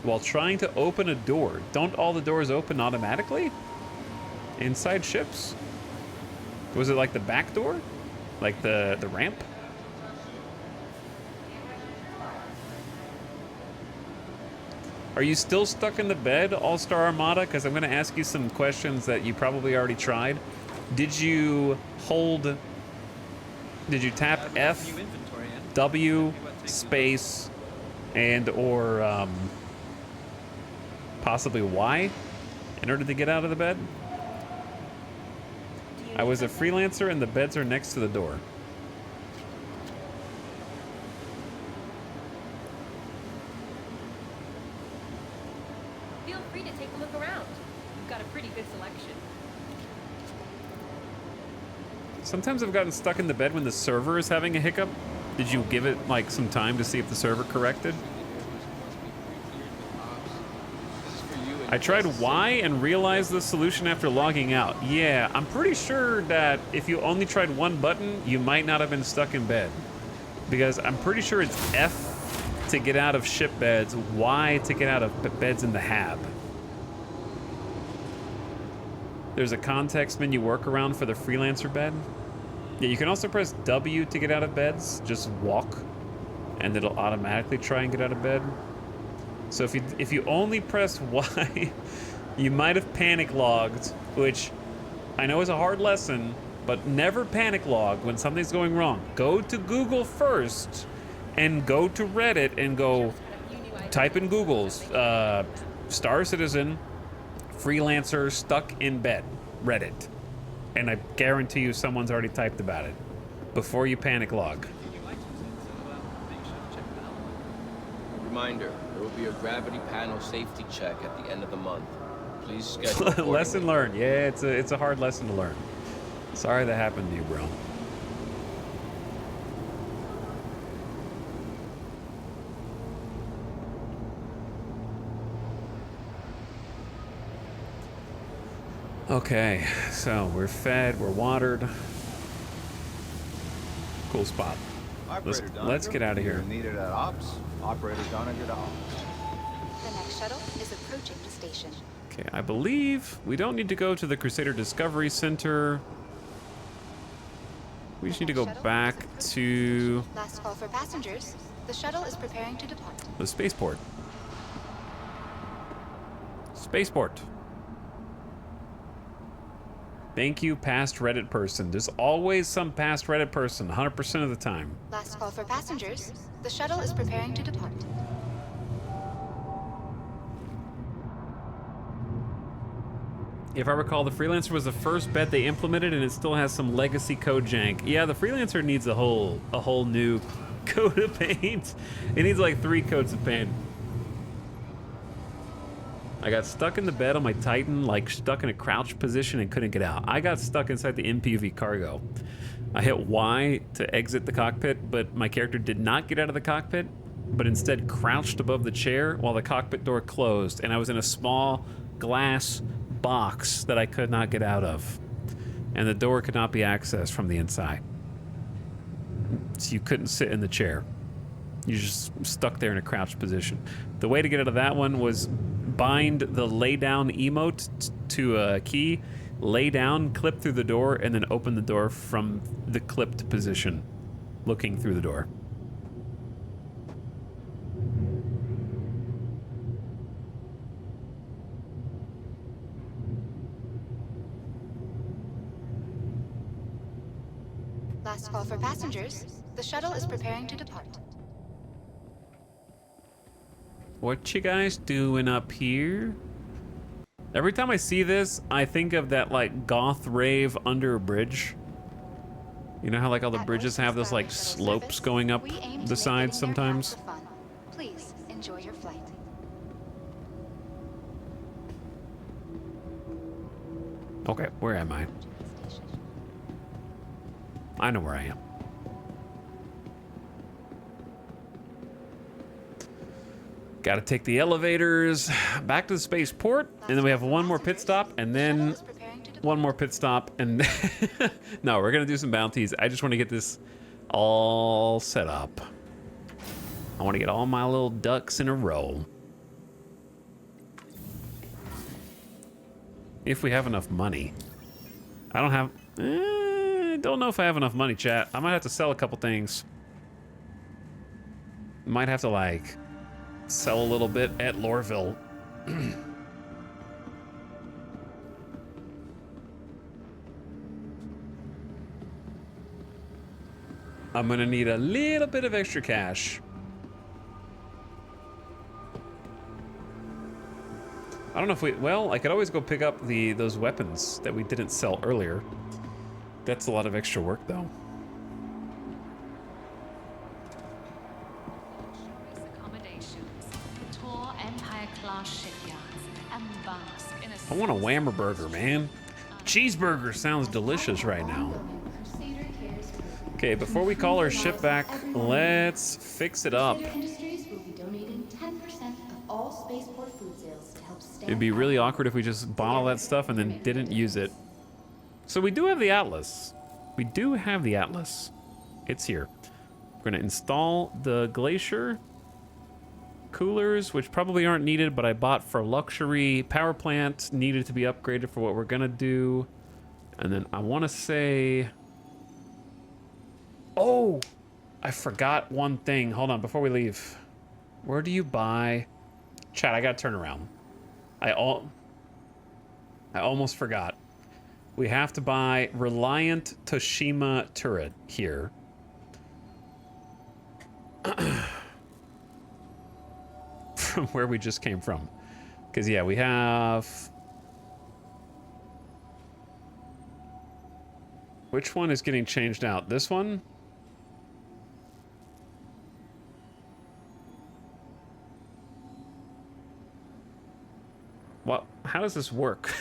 While trying to open a door. Don't all the doors open automatically? Inside ships? Was it like the back door? Like the ramp? Are you still stuck in the bed, All-Star Armada? Because I'm going to ask you some questions that you probably already tried. Did you tap F, W, space, and or possibly Y in order to get out of the bed? I was a freelancer and the beds are next to the door. Feel free to take a look around. We've got a pretty good selection. Sometimes I've gotten stuck in the bed when the server is having a hiccup. Did you give it like some time to see if the server corrected? I tried Y and realized the solution after logging out. Yeah, I'm pretty sure that if you only tried one button, you might not have been stuck in bed. Because I'm pretty sure it's F to get out of ship beds, Y to get out of beds in the hab. There's a context menu workaround for the freelancer bed. Yeah, you can also press W to get out of beds. Just walk, and it'll automatically try and get out of bed. So if you only press Y, you might have panic logged, which I know is a hard lesson, but never panic log when something's going wrong. Go to Google first, and go to Reddit and go type in Google's Star Citizen freelancer stuck in bed Reddit, and I guarantee you someone's already typed about it before you panic log. Reminder, there will be a gravity panel safety check at the end of the month. Please schedule. Lesson learned. Yeah, it's a hard lesson to learn. Sorry that happened to you, bro. Okay, so we're fed, we're watered. Cool spot. Let's get out of here. Needed at ops. Operator Donegal to ops. The next shuttle is approaching the station. Okay, I believe we don't need to go to the Crusader Discovery Center. We just need to go back to Last call for passengers. The shuttle is preparing to depart. the spaceport. Spaceport. Thank you, past Reddit person. There's always some past Reddit person, 100% of the time. Last call for passengers. The shuttle is preparing to depart. If I recall, the Freelancer was the first bet they implemented, and it still has some legacy code jank. Yeah, the Freelancer needs a whole new coat of paint. It needs like 3 coats of paint. I got stuck in the bed on my Titan, like stuck in a crouch position and couldn't get out. I got stuck inside the MPV cargo. I hit Y to exit the cockpit, but my character did not get out of the cockpit, but instead crouched above the chair while the cockpit door closed, and I was in a small glass box that I could not get out of. And the door could not be accessed from the inside. So you couldn't sit in the chair. You're just stuck there in a crouched position. The way to get out of that one was bind the lay down emote to a key, lay down, clip through the door, and then open the door from the clipped position, looking through the door. Last call for passengers. The shuttle is preparing to depart. What you guys doing up here? Every time I see this, I think of that like goth rave under a bridge. You know how like all the bridges have those like slopes going up the sides sometimes? Please enjoy your flight. Okay, where am I? I know where I am. Gotta take the elevators back to the spaceport, and then we have one more pit stop, and then one more pit stop, and no, we're gonna do some bounties. I just want to get this all set up. I want to get all my little ducks in a row. If we have enough money. I don't have... don't know if I have enough money, chat. I might have to sell a couple things. Might have to, like, sell a little bit at Lorville. I'm gonna need a little bit of extra cash. I don't know if we... Well, I could always go pick up those weapons that we didn't sell earlier. That's a lot of extra work, though. I want a Whammer burger, man. Cheeseburger sounds delicious right now. Okay, before we call our ship back, let's fix it up. It'd be really awkward if we just bought all that stuff and then didn't use it. So we do have the Atlas. We do have the Atlas. It's here. We're gonna install the Glacier coolers, which probably aren't needed, but I bought for luxury. Power plant needed to be upgraded for what we're gonna do. And then I wanna say... Oh! I forgot one thing. Hold on, before we leave. Where do you buy... Chat, I gotta turn around. I almost forgot. We have to buy Reliant Toshima turret here. From where we just came from. Because, yeah, we have... Which one is getting changed out? This one? What? How does this work?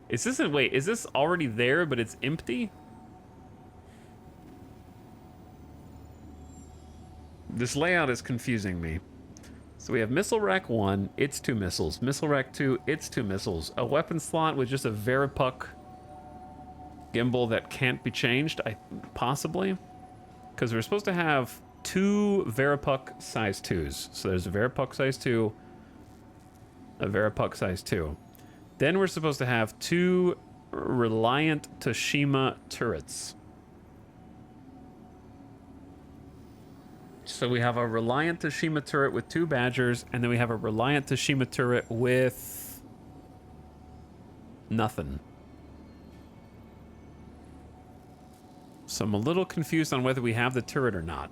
Is this a... Wait, is this already there, but it's empty? This layout is confusing me. So we have Missile Rack 1, it's 2 missiles. Missile Rack 2, it's 2 missiles. A weapon slot with just a Veripuck gimbal that can't be changed, possibly? Because we're supposed to have 2 Veripuck size 2s. So there's a Veripuck size 2, a Veripuck size 2. Then we're supposed to have 2 Reliant Toshima turrets. So we have a Reliant Toshima turret with 2 Badgers, and then we have a Reliant Toshima turret with... nothing. So I'm a little confused on whether we have the turret or not.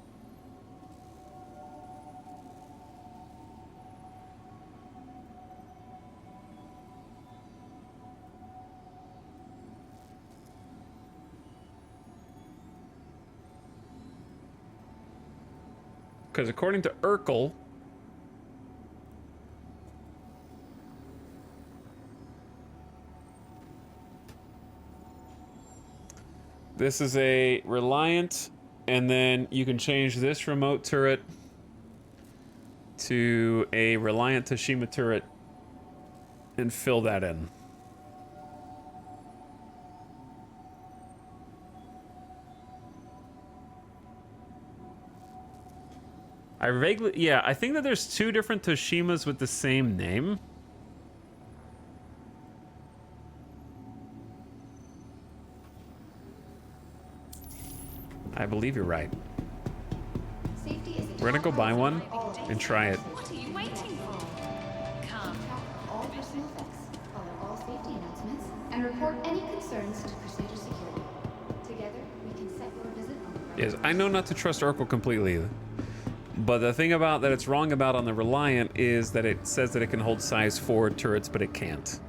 Because according to Urkel, this is a Reliant, and then you can change this remote turret to a Reliant Tashima turret and fill that in. Yeah, I think that there's two different Toshimas with the same name. I believe you're right. We're gonna go buy one and try it. What are you waiting for? Come. All personal effects, follow all safety announcements, and report any concerns to Crusader Security. Together, we can set your visit on the right. Yes, I know not to trust Urkel completely. But the thing about that it's wrong about on the Reliant is that it says that it can hold size 4 turrets, but it can't.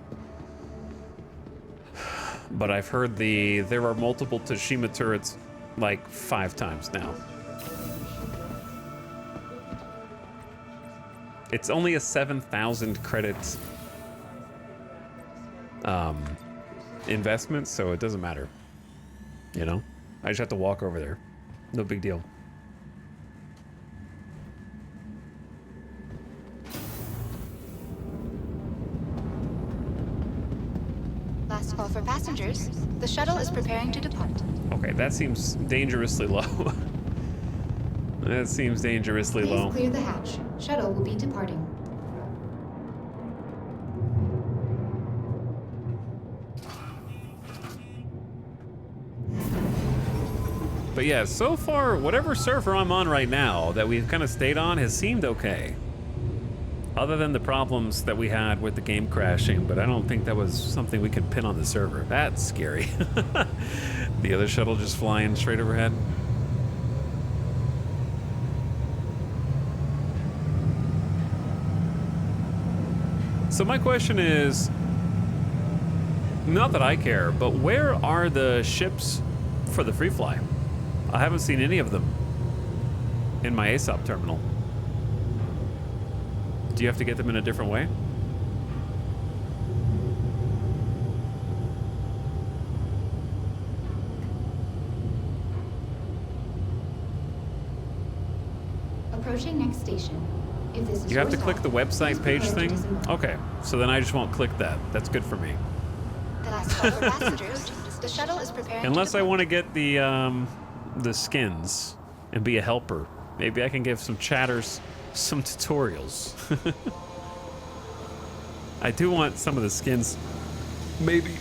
But I've heard there are multiple Tashima turrets like 5 times now. It's only a 7,000 credits investment, so it doesn't matter. You know? I just have to walk over there. No big deal. Last call for passengers. The shuttle is preparing to depart. Okay, that seems dangerously low. That seems dangerously low. Please clear the hatch. Shuttle will be departing. But yeah, so far, whatever server I'm on right now that we've kind of stayed on has seemed okay. Other than the problems that we had with the game crashing, but I don't think that was something we could pin on the server. That's scary. The other shuttle just flying straight overhead. So my question is, not that I care, but where are the ships for the free fly? I haven't seen any of them in my ASOP terminal. Do you have to get them in a different way? Approaching next station. If this is You have to your click stop, the website page prepare to thing? disembark. Okay, so then I just won't click that. That's good for me. The last call for passengers. The shuttle is preparing Unless to I depart. want to get the skins and be a helper. Maybe I can give some chatters some tutorials. I do want some of the skins. Maybe.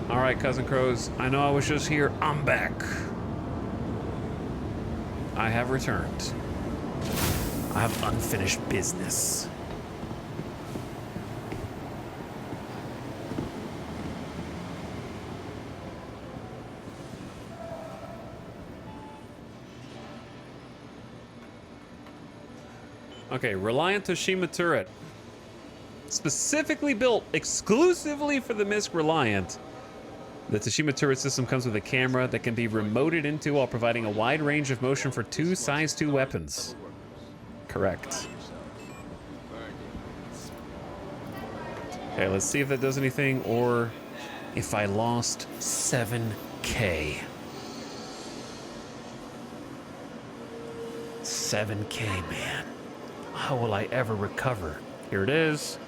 All right, Cousin Crows. I know I was just here. I'm back. I have returned. I have unfinished business. Okay, Reliant Toshima turret. Specifically built exclusively for the MISC Reliant. The Toshima turret system comes with a camera that can be remoted into while providing a wide range of motion for 2 size 2 weapons. Correct. Okay, let's see if that does anything, or if I lost 7K. 7K, man. How will I ever recover? Here it is.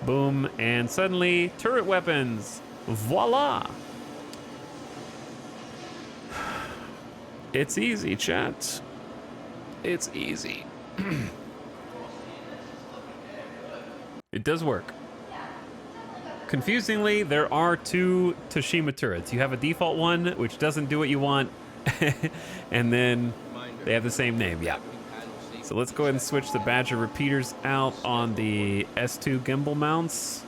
Boom, and suddenly, turret weapons. Voila! It's easy, chat. It's easy. It does work. Confusingly, there are 2 Toshima turrets. You have a default one, which doesn't do what you want, and then they have the same name, yeah. So let's go ahead and switch the Badger repeaters out on the S2 gimbal mounts.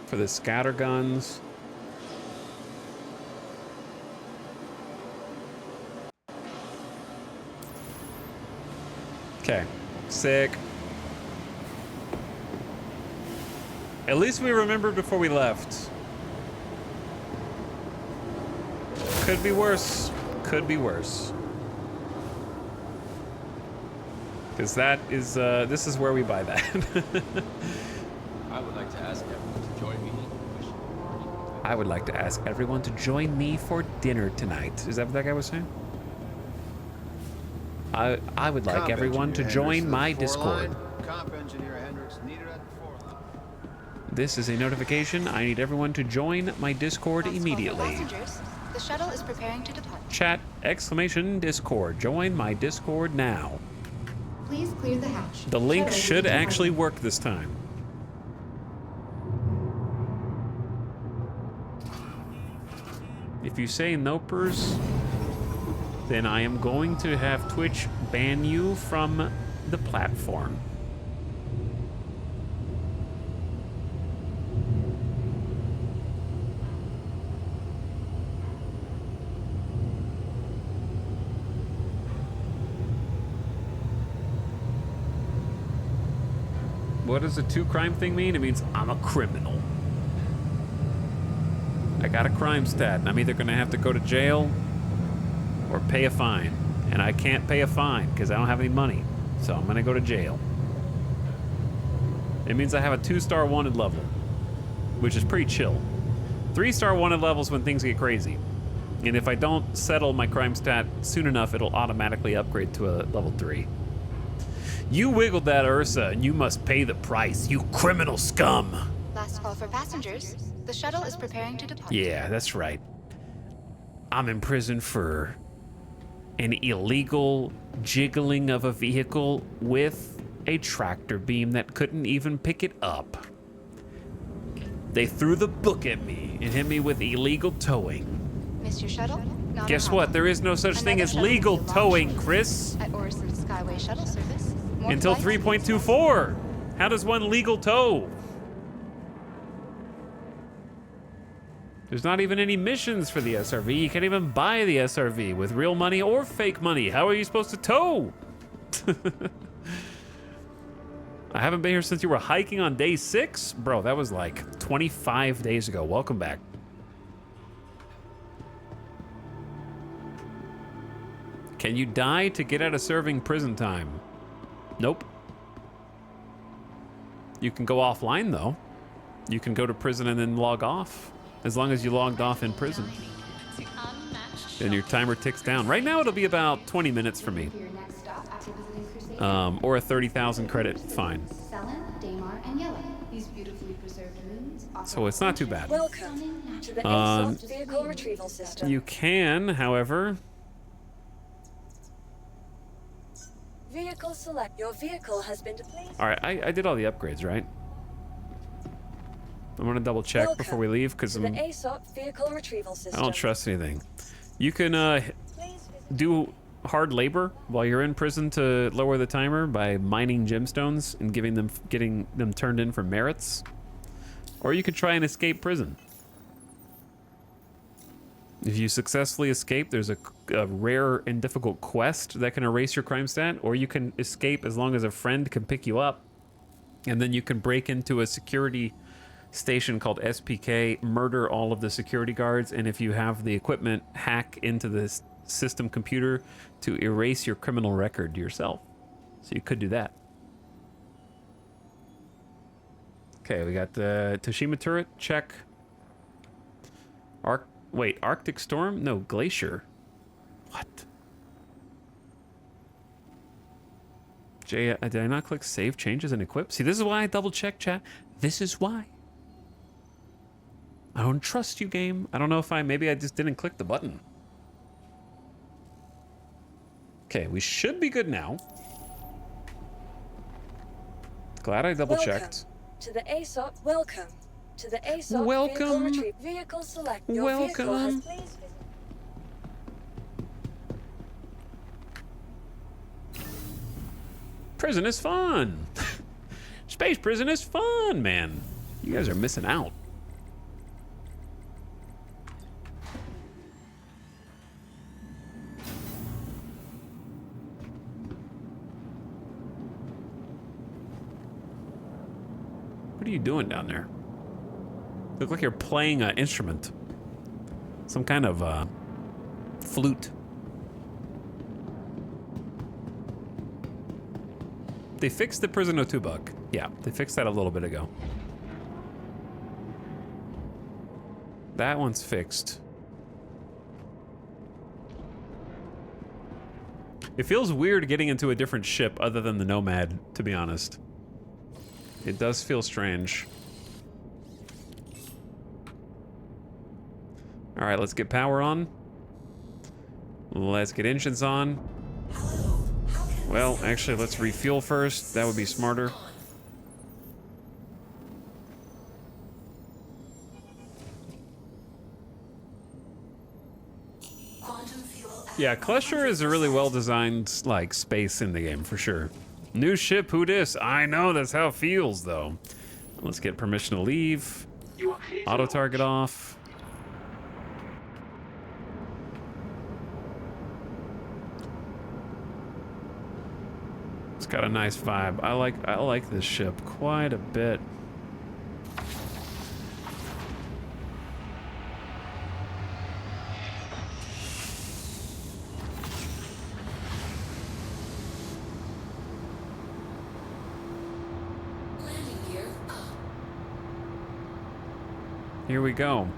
For the scatter guns. Okay. Sick. At least we remembered before we left. Could be worse. Could be worse. Because that is, this is where we buy that. I would like to ask everyone to join me. I would like to ask everyone to join me for dinner tonight. Is that what that guy was saying? I would like Comp everyone to engineer join Hendricks my at the four Discord. line. Comp engineer Hendricks needed at the 4 line. This is a notification. I need everyone to join my Discord immediately. Passengers, the shuttle is preparing to depart. Chat, exclamation, Discord. Join my Discord now. Please clear the hatch. The link Shuttle should will be actually departing. work this time. If you say nopers, then I am going to have Twitch ban you from the platform. What does the 2 crime thing mean? It means I'm a criminal. I got a crime stat, and I'm either gonna have to go to jail or pay a fine. And I can't pay a fine because I don't have any money. So I'm gonna go to jail. It means I have a 2-star wanted level, which is pretty chill. 3-star wanted levels when things get crazy. And if I don't settle my crime stat soon enough, it'll automatically upgrade to a level 3. You wiggled that Ursa, and you must pay the price, you criminal scum. Last call for passengers. The shuttle is preparing to depart. Yeah, that's right. I'm in prison for an illegal jiggling of a vehicle with a tractor beam that couldn't even pick it up. They threw the book at me and hit me with illegal towing. Miss your shuttle? Not Guess a what? problem. There is no such thing Another as shuttle will legal be launched towing, Chris. At Orison Skyway Shuttle Service. More Until flights 3.24. How does one legal tow? There's not even any missions for the SRV. You can't even buy the SRV with real money or fake money. How are you supposed to tow? I haven't been here since you were hiking on day 6? Bro, that was like 25 days ago. Welcome back. Can you die to get out of serving prison time? Nope. You can go offline though. You can go to prison and then log off. As long as you logged off in prison. Then your timer ticks down. Right now it'll be about 20 minutes for me. Or a 30,000 credit fine. So it's not too bad. Welcome to the ASOP vehicle retrieval system. You can, however... Vehicle select. Your vehicle has been deployed. Alright, I did all the upgrades, right? I'm gonna double check before we leave because the ASOP vehicle retrieval system. I don't trust anything. You can do hard labor while you're in prison to lower the timer by mining gemstones and getting them turned in for merits. Or you could try and escape prison. If you successfully escape, there's a rare and difficult quest that can erase your crime stat, or you can escape as long as a friend can pick you up. And then you can break into a security station called SPK, murder all of the security guards, and if you have the equipment, hack into the system computer to erase your criminal record yourself. So you could do that. Okay, we got the Toshima turret, check. Arctic Storm? No, Glacier. What? Jay, did I not click save changes and equip? See, this is why I double check, chat. This is why. I don't trust you, game. I don't know if maybe I just didn't click the button. Okay, we should be good now. Glad I double checked. To the ASOP, welcome. To the ASOP welcome. Vehicle select. Your vehicle has please Prison is fun. Space prison is fun, man. You guys are missing out. What are you doing down there? Look like you're playing an instrument. Some kind of flute. They fixed the Prison O2 bug. Yeah, they fixed that a little bit ago. That one's fixed. It feels weird getting into a different ship other than the Nomad, to be honest. It does feel strange. All right, let's get power on. Let's get engines on. Well, actually, let's refuel first. That would be smarter. Yeah, Cluster is a really well-designed, like, space in the game, for sure. New ship, who dis? I know, that's how it feels, though. Let's get permission to leave. Auto-target off. It's got a nice vibe. I like this ship quite a bit. Here we go.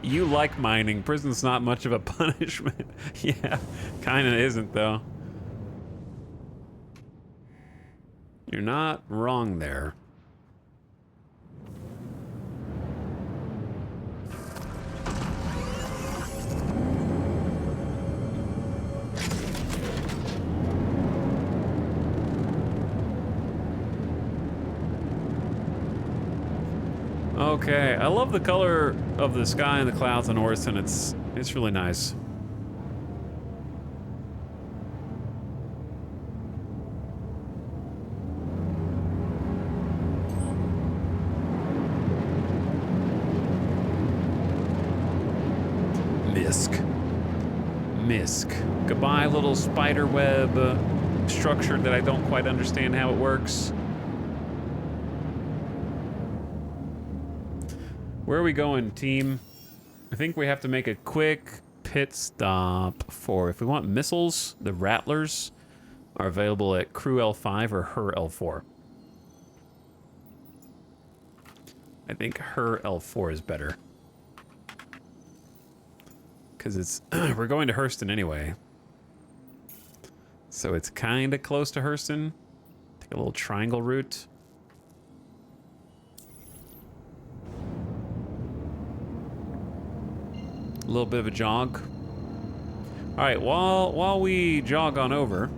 You like mining. Prison's not much of a punishment. Yeah, kinda isn't though. You're not wrong there. Okay, I love the color of the sky and the clouds on Orson. It's really nice. Misk. Goodbye, little spider web structure that I don't quite understand how it works. Where are we going, team? I think we have to make a quick pit stop for, if we want missiles, the Rattlers are available at Crew L5 or Her L4. I think Her L4 is better. Because it's, we're going to Hurston anyway. So it's kind of close to Hurston. Take a little triangle route. A little bit of a jog. All right, while we jog on over.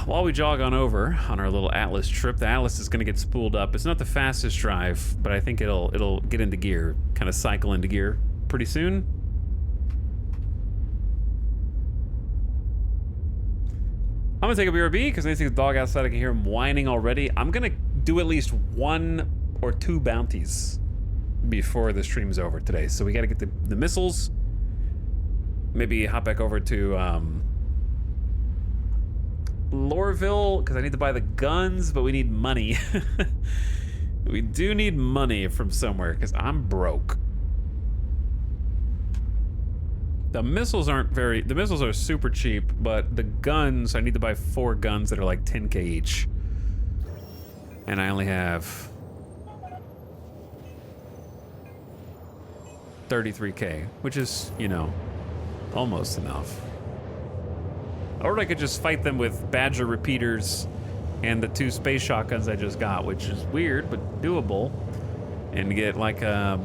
While we jog on over on our little Atlas trip, the Atlas is going to get spooled up. It's not the fastest drive, but I think it'll get into gear, kind of cycle into gear pretty soon. I'm gonna take a BRB because I see the dog outside. I can hear him whining already. I'm gonna do at least 1 or 2 bounties before the stream's over today. So we gotta get the missiles. Maybe hop back over to Lorville because I need to buy the guns, but we need money. We do need money from somewhere because I'm broke. The missiles the missiles are super cheap, but the guns, I need to buy 4 guns that are like 10k each. And I only have 33k, which is, you know, almost enough. Or I could just fight them with Badger repeaters and the 2 space shotguns I just got, which is weird, but doable. And get like a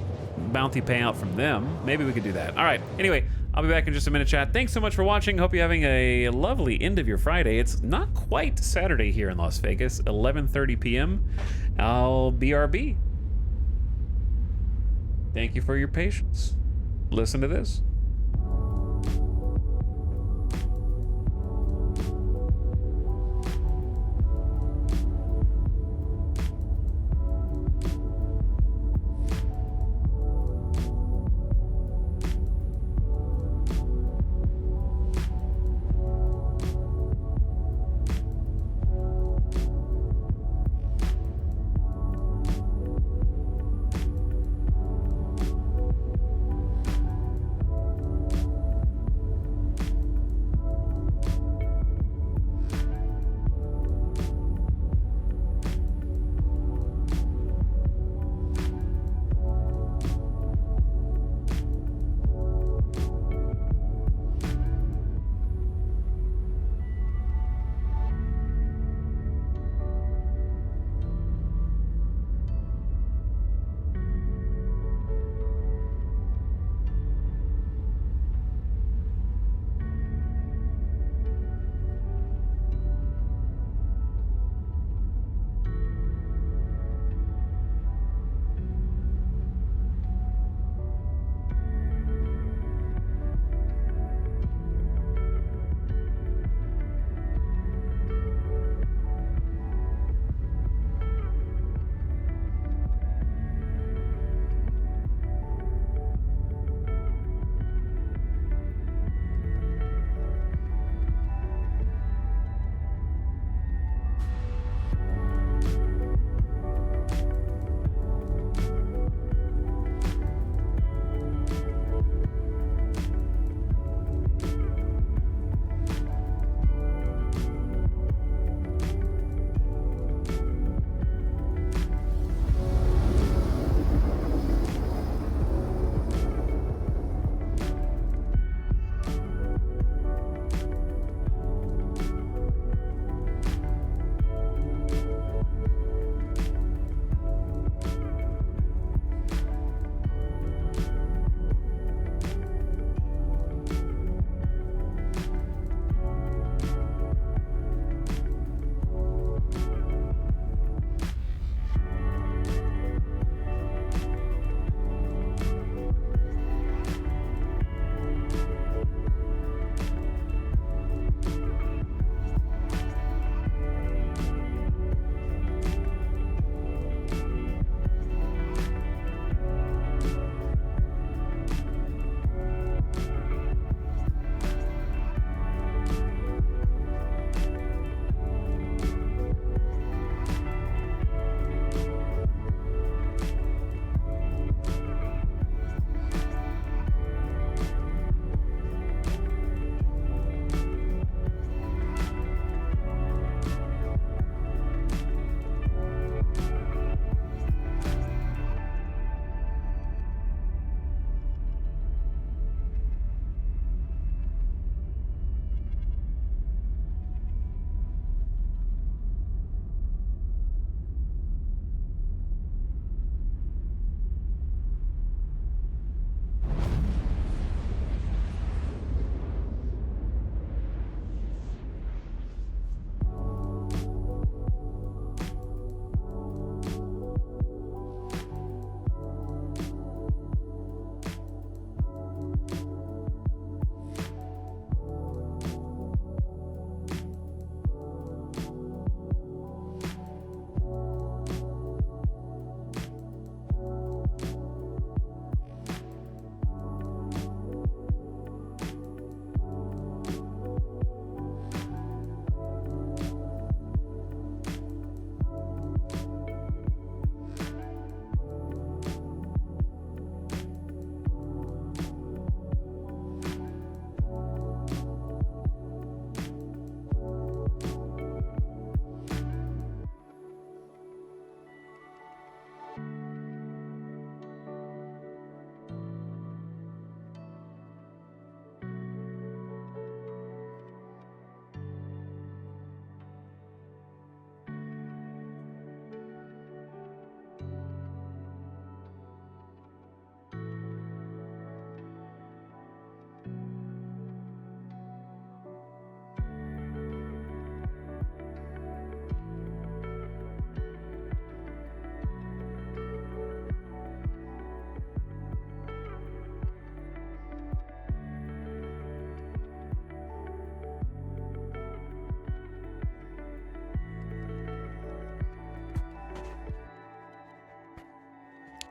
bounty payout from them. Maybe we could do that. All right, anyway. I'll be back in just a minute, chat. Thanks so much for watching. Hope you're having a lovely end of your Friday. It's not quite Saturday here in Las Vegas, 11:30 p.m. I'll BRB. Thank you for your patience. Listen to this.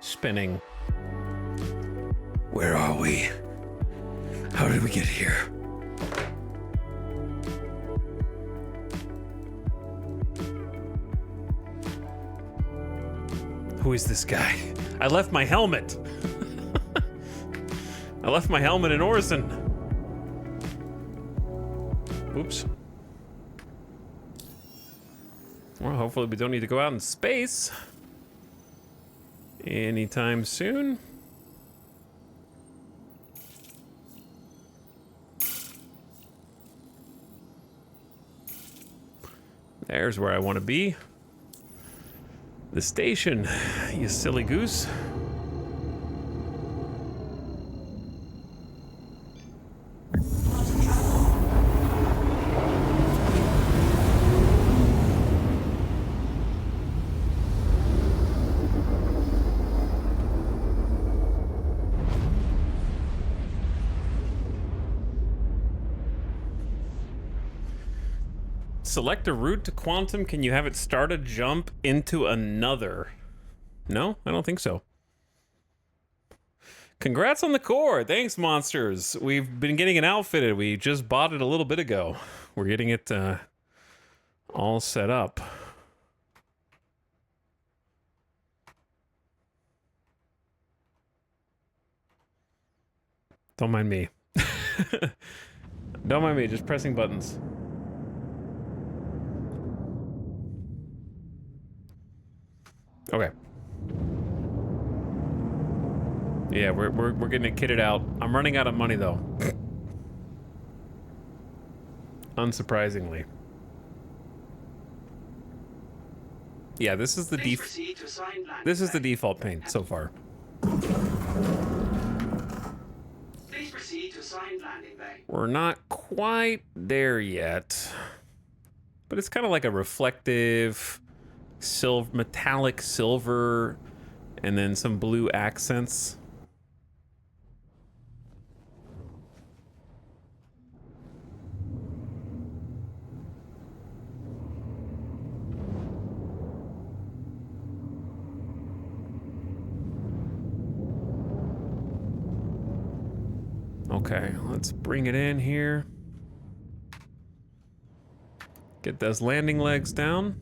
spinning. Where are we? How did we get here? Who is this guy? I left my helmet. I left my helmet in Orison. Oops. Well, hopefully we don't need to go out in space anytime soon. There's where I want to be. The station, you silly goose. Select a route to Quantum. Can you have it start a jump into another? No, I don't think so. Congrats on the core. Thanks, monsters. We've been getting it outfitted. We just bought it a little bit ago. We're getting it all set up. Don't mind me. Don't mind me, just pressing buttons. Okay. Yeah, we're getting it kitted out. I'm running out of money though. Unsurprisingly. Yeah, this is the default paint so far. Please proceed to assigned landing bay. We're not quite there yet. But it's kind of like a reflective metallic silver and then some blue accents. Okay, let's bring it in here. Get those landing legs down.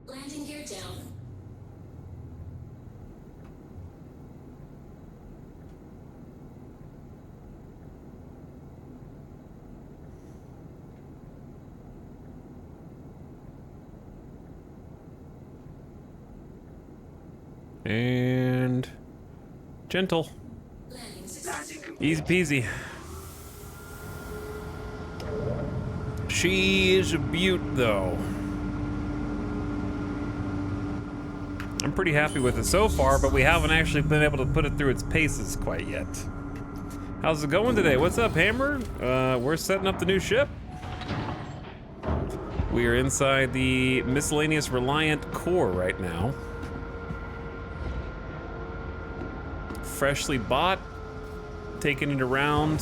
Landing gear down. And gentle. Easy peasy. She is a beaut, though. I'm pretty happy with it so far, but we haven't actually been able to put it through its paces quite yet. How's it going today? What's up, Hammer? We're setting up the new ship. We are inside the miscellaneous Reliant core right now. Freshly bought. Taking it around.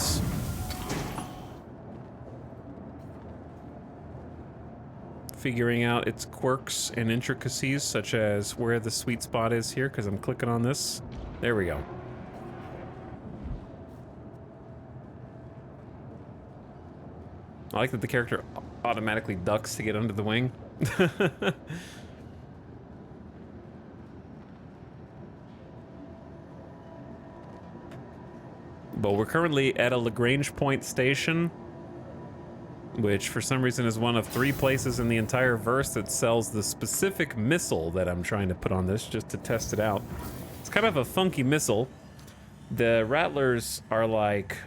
Figuring out its quirks and intricacies, such as where the sweet spot is here, because I'm clicking on this. There we go. I like that the character automatically ducks to get under the wing. But we're currently at a Lagrange point station, which for some reason is one of 3 places in the entire verse that sells the specific missile that I'm trying to put on this just to test it out. It's kind of a funky missile. The Rattlers are like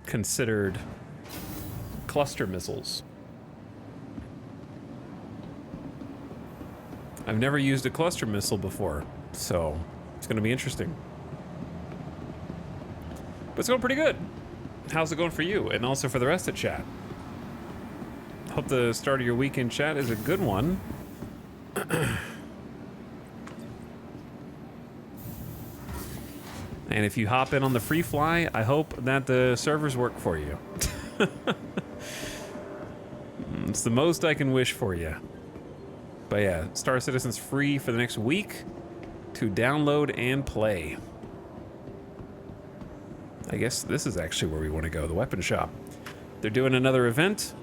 considered cluster missiles. I've never used a cluster missile before, so it's going to be interesting. But it's going pretty good. How's it going for you? And also for the rest of chat. Hope the start of your weekend chat is a good one. And if you hop in on the free fly, I hope that the servers work for you. It's the most I can wish for you. But yeah, Star Citizen's free for the next week to download and play. I guess this is actually where we want to go, the weapon shop. They're doing another event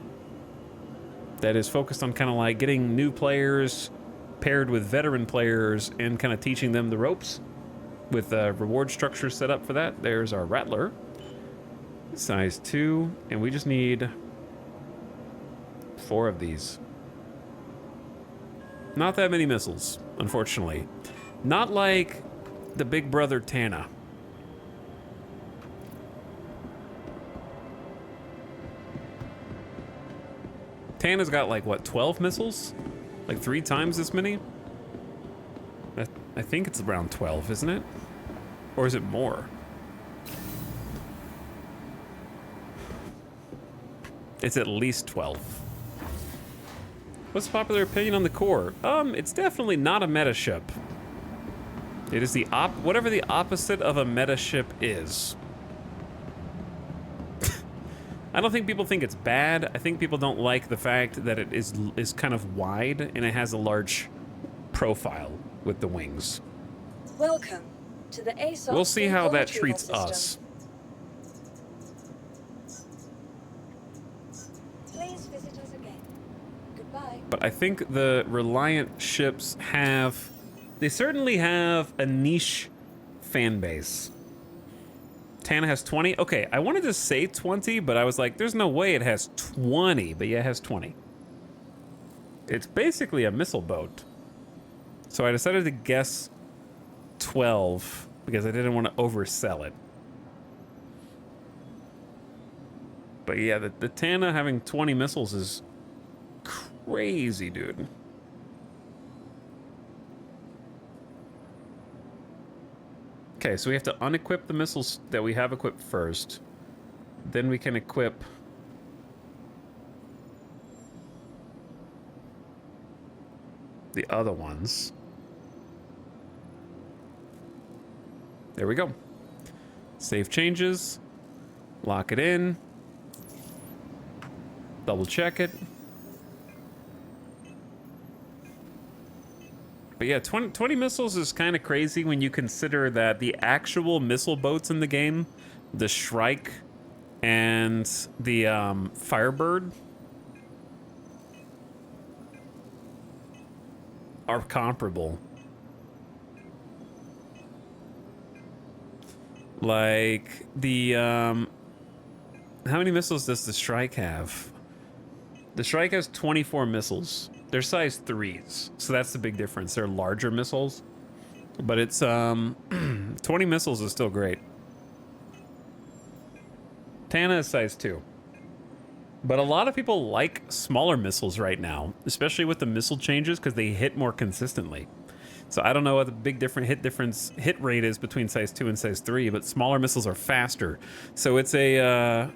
that is focused on kind of like getting new players paired with veteran players and kind of teaching them the ropes with a reward structure set up for that. There's our Rattler, size 2, and we just need 4 of these. Not that many missiles, unfortunately. Not like the big brother Tana. Tana's got like, what, 12 missiles? Like 3 times this many? I think it's around 12, isn't it? Or is it more? It's at least 12. What's the popular opinion on the core? It's definitely not a meta ship. It is the whatever the opposite of a meta ship is. I don't think people think it's bad. I think people don't like the fact that it is kind of wide and it has a large profile with the wings. Welcome to the ASOP. We'll see how that retrieval treats system. us. Please visit us again. Goodbye. But I think the Reliant ships they certainly have a niche fan base. Tana has 20. Okay, I wanted to say 20, but I was like, there's no way it has 20. But yeah, it has 20. It's basically a missile boat. So I decided to guess 12 because I didn't want to oversell it. But yeah, the Tana having 20 missiles is crazy, dude. Okay, so we have to unequip the missiles that we have equipped first. Then we can equip the other ones. There we go. Save changes. Lock it in. Double check it. But yeah, 20 missiles is kind of crazy when you consider that the actual missile boats in the game, the Shrike and the Firebird, are comparable. Like the how many missiles does the Shrike have? The Shrike has 24 missiles. They're size 3s, so that's the big difference. They're larger missiles, but it's 20 missiles is still great. Tana is size 2. But a lot of people like smaller missiles right now, especially with the missile changes because they hit more consistently. So I don't know what the big hit rate is between size 2 and size 3, but smaller missiles are faster. So it's a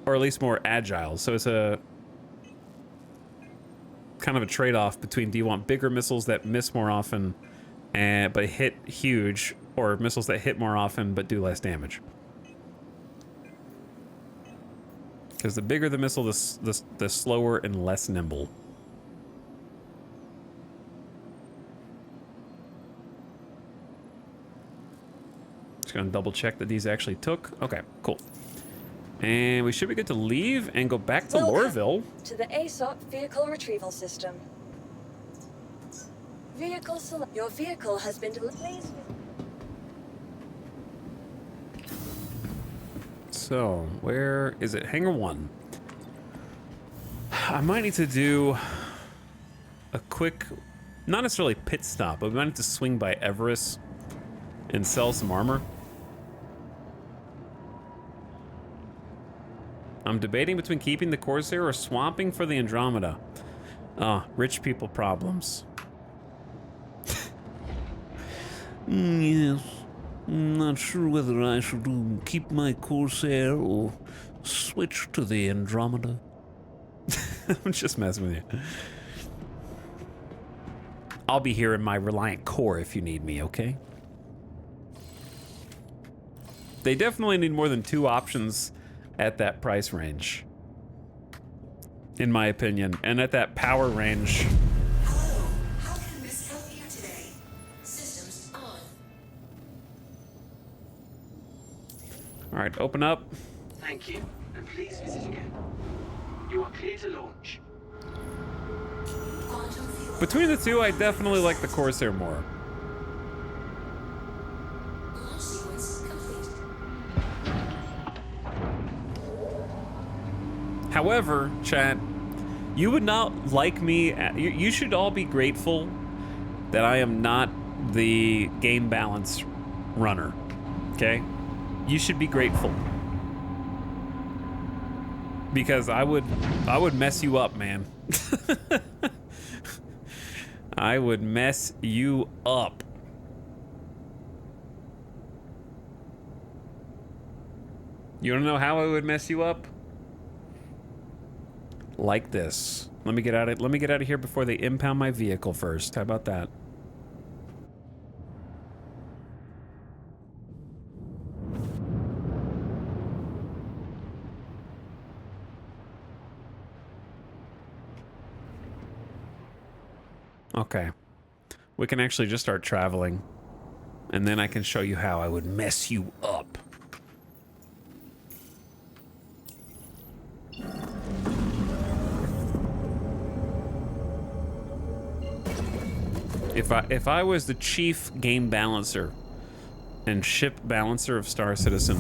or at least more agile. So it's a kind of a trade-off between, do you want bigger missiles that miss more often but hit huge, or missiles that hit more often but do less damage? Because the bigger the missile, the slower and less nimble. Just gonna double check that these actually took. Okay, cool. And we should be good to leave and go back to Lorville. To the ASOP vehicle retrieval system. Your vehicle has been delivered. So, where is it? Hangar 1. I might need to do a quick, not necessarily pit stop, but we might need to swing by Everest and sell some armor. I'm debating between keeping the Corsair or swapping for the Andromeda. Rich people problems. Yes. Not sure whether I should keep my Corsair or switch to the Andromeda. I'm just messing with you. I'll be here in my Reliant core if you need me, okay? They definitely need more than 2 options at that price range, in my opinion, and at that power range. All right, open up. Thank you, and please visit again. You are clear to launch. Between the two, I definitely like the Corsair more. However, chat, you would not like me. You should all be grateful that I am not the game balance runner. Okay? You should be grateful. Because I would mess you up, man. I would mess you up. You wanna know how I would mess you up? Like this. Let me get out of here before they impound my vehicle first. How about that? Okay. We can actually just start traveling. And then I can show you how I would mess you up. If I was the chief game balancer and ship balancer of Star Citizen,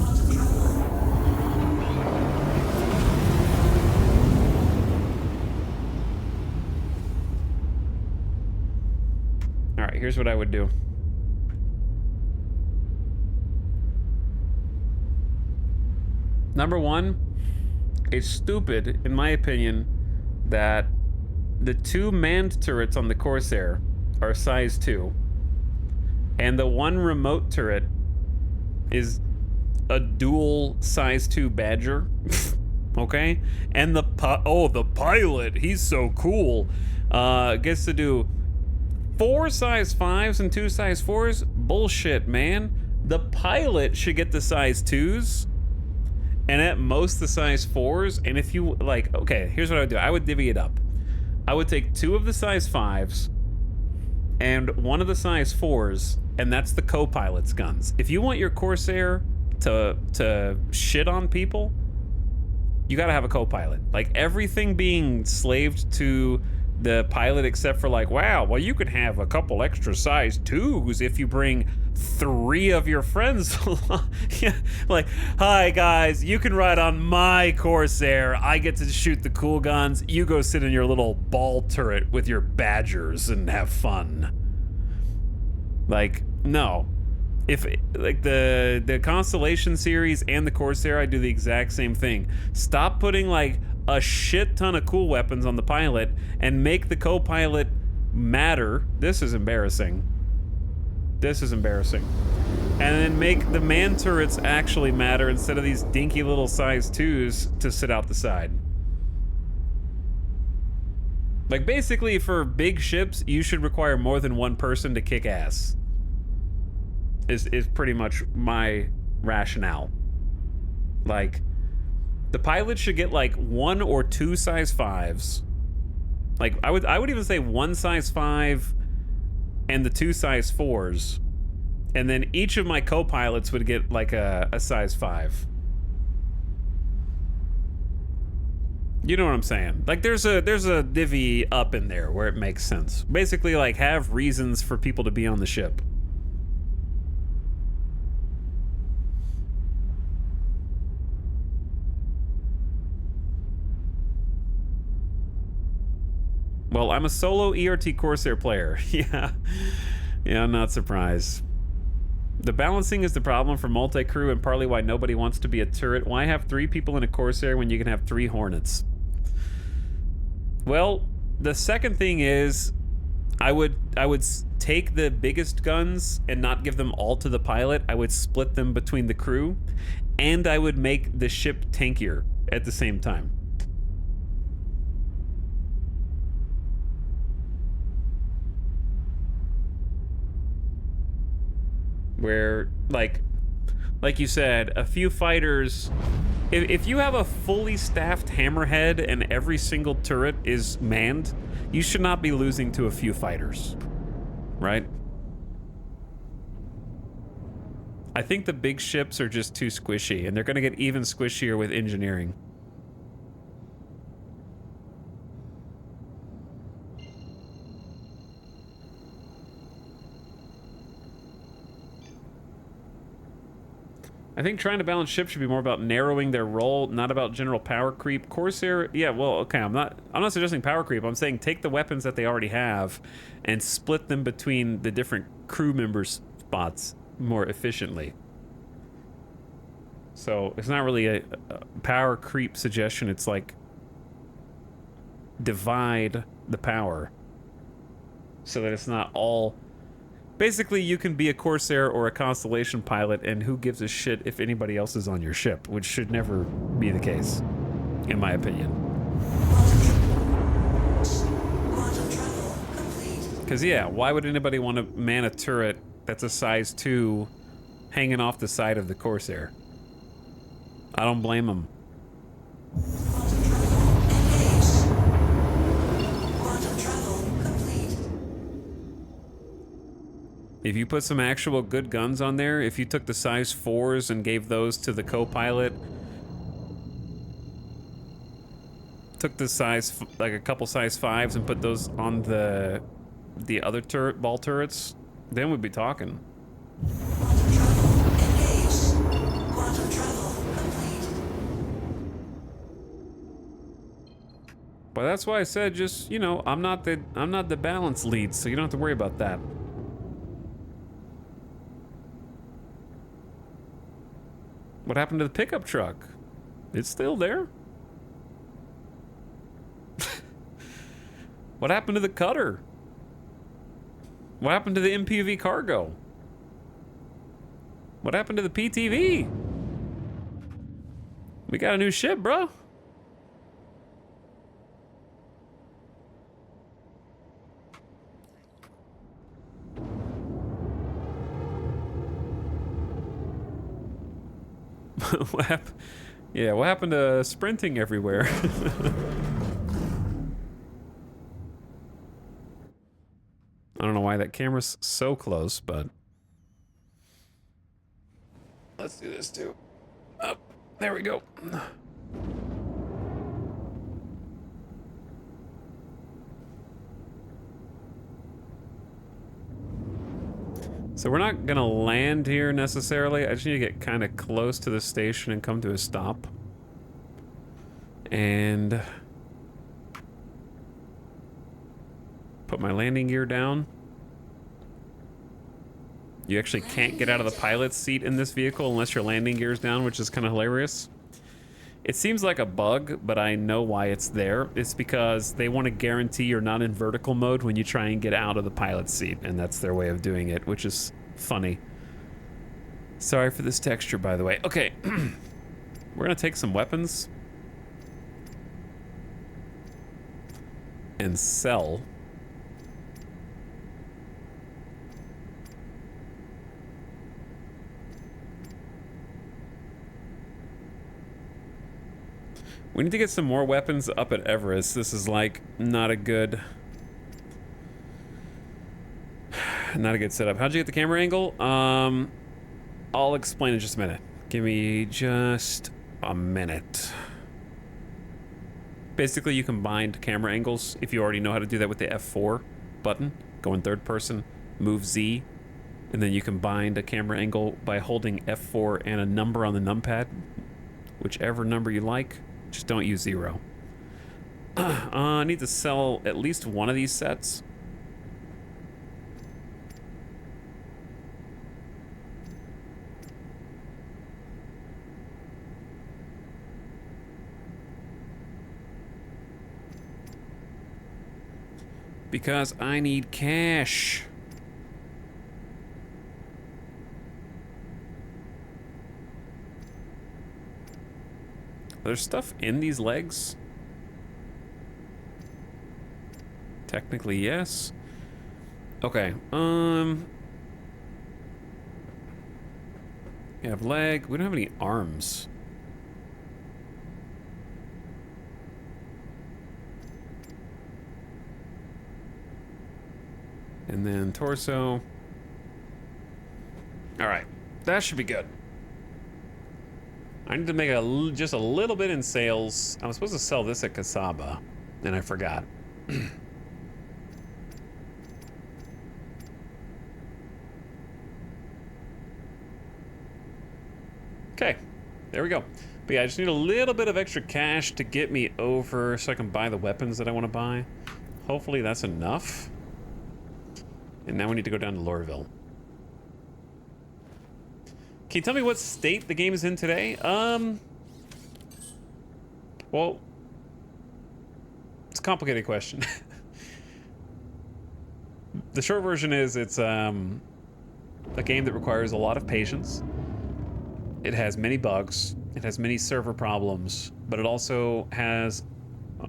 all right, here's what I would do. Number one, it's stupid, in my opinion, that the two manned turrets on the Corsair are size 2, and the one remote turret is a dual size 2 Badger. Okay? And the pilot, he's so cool, gets to do 4 size 5s and 2 size 4s. Bullshit, man. The pilot should get the size 2s and at most the size 4s. And if you like, okay, here's what I would do. I would divvy it up. I would take 2 of the size 5s and 1 of the size 4s, and that's the co-pilot's guns. If you want your Corsair to shit on people, you gotta have a co-pilot. Like, everything being slaved to the pilot except for like, wow, well, you could have a couple extra size 2s if you bring 3 of your friends along. Yeah, like, hi guys, you can ride on my Corsair. I get to shoot the cool guns. You go sit in your little ball turret with your Badgers and have fun. Like, no. If, like, the Constellation series and the Corsair, I do the exact same thing. Stop putting, like, a shit ton of cool weapons on the pilot and make the co-pilot matter. This is embarrassing. This is embarrassing. And then make the man turrets actually matter instead of these dinky little size 2s to sit out the side. Like, basically, for big ships, you should require more than one person to kick ass. Is pretty much my rationale. Like, the pilot should get like 1 or 2 size 5s. Like, I would even say 1 size 5 and the 2 size 4s. And then each of my co-pilots would get like a size 5. You know what I'm saying? Like, there's a divvy up in there where it makes sense. Basically, like, have reasons for people to be on the ship. Well, I'm a solo ERT Corsair player. Yeah, I'm not surprised. The balancing is the problem for multi-crew and partly why nobody wants to be a turret. Why have 3 people in a Corsair when you can have 3 Hornets? Well, the second thing is, I would take the biggest guns and not give them all to the pilot. I would split them between the crew, and I would make the ship tankier at the same time. Where, like you said, a few fighters... If you have a fully staffed hammerhead and every single turret is manned, you should not be losing to a few fighters. Right? I think the big ships are just too squishy, and they're going to get even squishier with engineering. I think trying to balance ships should be more about narrowing their role, not about general power creep. Corsair, yeah, well, okay, I'm not suggesting power creep. I'm saying take the weapons that they already have and split them between the different crew members' spots more efficiently. So it's not really a power creep suggestion. It's like divide the power so that it's not all... Basically, you can be a Corsair or a Constellation pilot, and who gives a shit if anybody else is on your ship, which should never be the case, in my opinion. Because, yeah, why would anybody want to man a turret that's a size 2 hanging off the side of the Corsair? I don't blame them. If you put some actual good guns on there, if you took the size 4s and gave those to the co-pilot, took the size, like a couple size 5s and put those on the other turret, ball turrets, then we'd be talking. But that's why I said, just, you know, I'm not the balance lead, so you don't have to worry about that. What happened to the pickup truck? It's still there. What happened to the cutter? What happened to the MPV cargo? What happened to the PTV? We got a new ship, bro. What happened? Yeah, what happened to sprinting everywhere? I don't know why that camera's so close, but let's do this too. Up, there we go. So we're not gonna land here necessarily. I just need to get kind of close to the station and come to a stop. And put my landing gear down. You actually can't get out of the pilot's seat in this vehicle unless your landing gear's down, which is kind of hilarious. It seems like a bug, but I know why it's there. It's because they want to guarantee you're not in vertical mode when you try and get out of the pilot's seat, and that's their way of doing it, which is funny. Sorry for this texture, by the way. Okay, we're gonna take some weapons and sell. We need to get some more weapons up at Everest. This is like not a good setup. How'd you get the camera angle? I'll explain in just a minute. Give me just a minute. Basically, you can bind camera angles if you already know how to do that with the F4 button. Go in third person, move Z, and then you can bind a camera angle by holding F4 and a number on the numpad, whichever number you like. Just don't use 0. I need to sell at least one of these sets. Because I need cash. There's stuff in these legs? Technically, yes. Okay, we have leg. We don't have any arms. And then torso. All right. That should be good. I need to make just a little bit in sales. I was supposed to sell this at Kasaba, and I forgot. Okay, there we go. But yeah, I just need a little bit of extra cash to get me over so I can buy the weapons that I want to buy. Hopefully that's enough. And now we need to go down to Lorville. Can you tell me what state the game is in today? Well, it's a complicated question. The short version is it's a game that requires a lot of patience. It has many bugs. It has many server problems, but it also has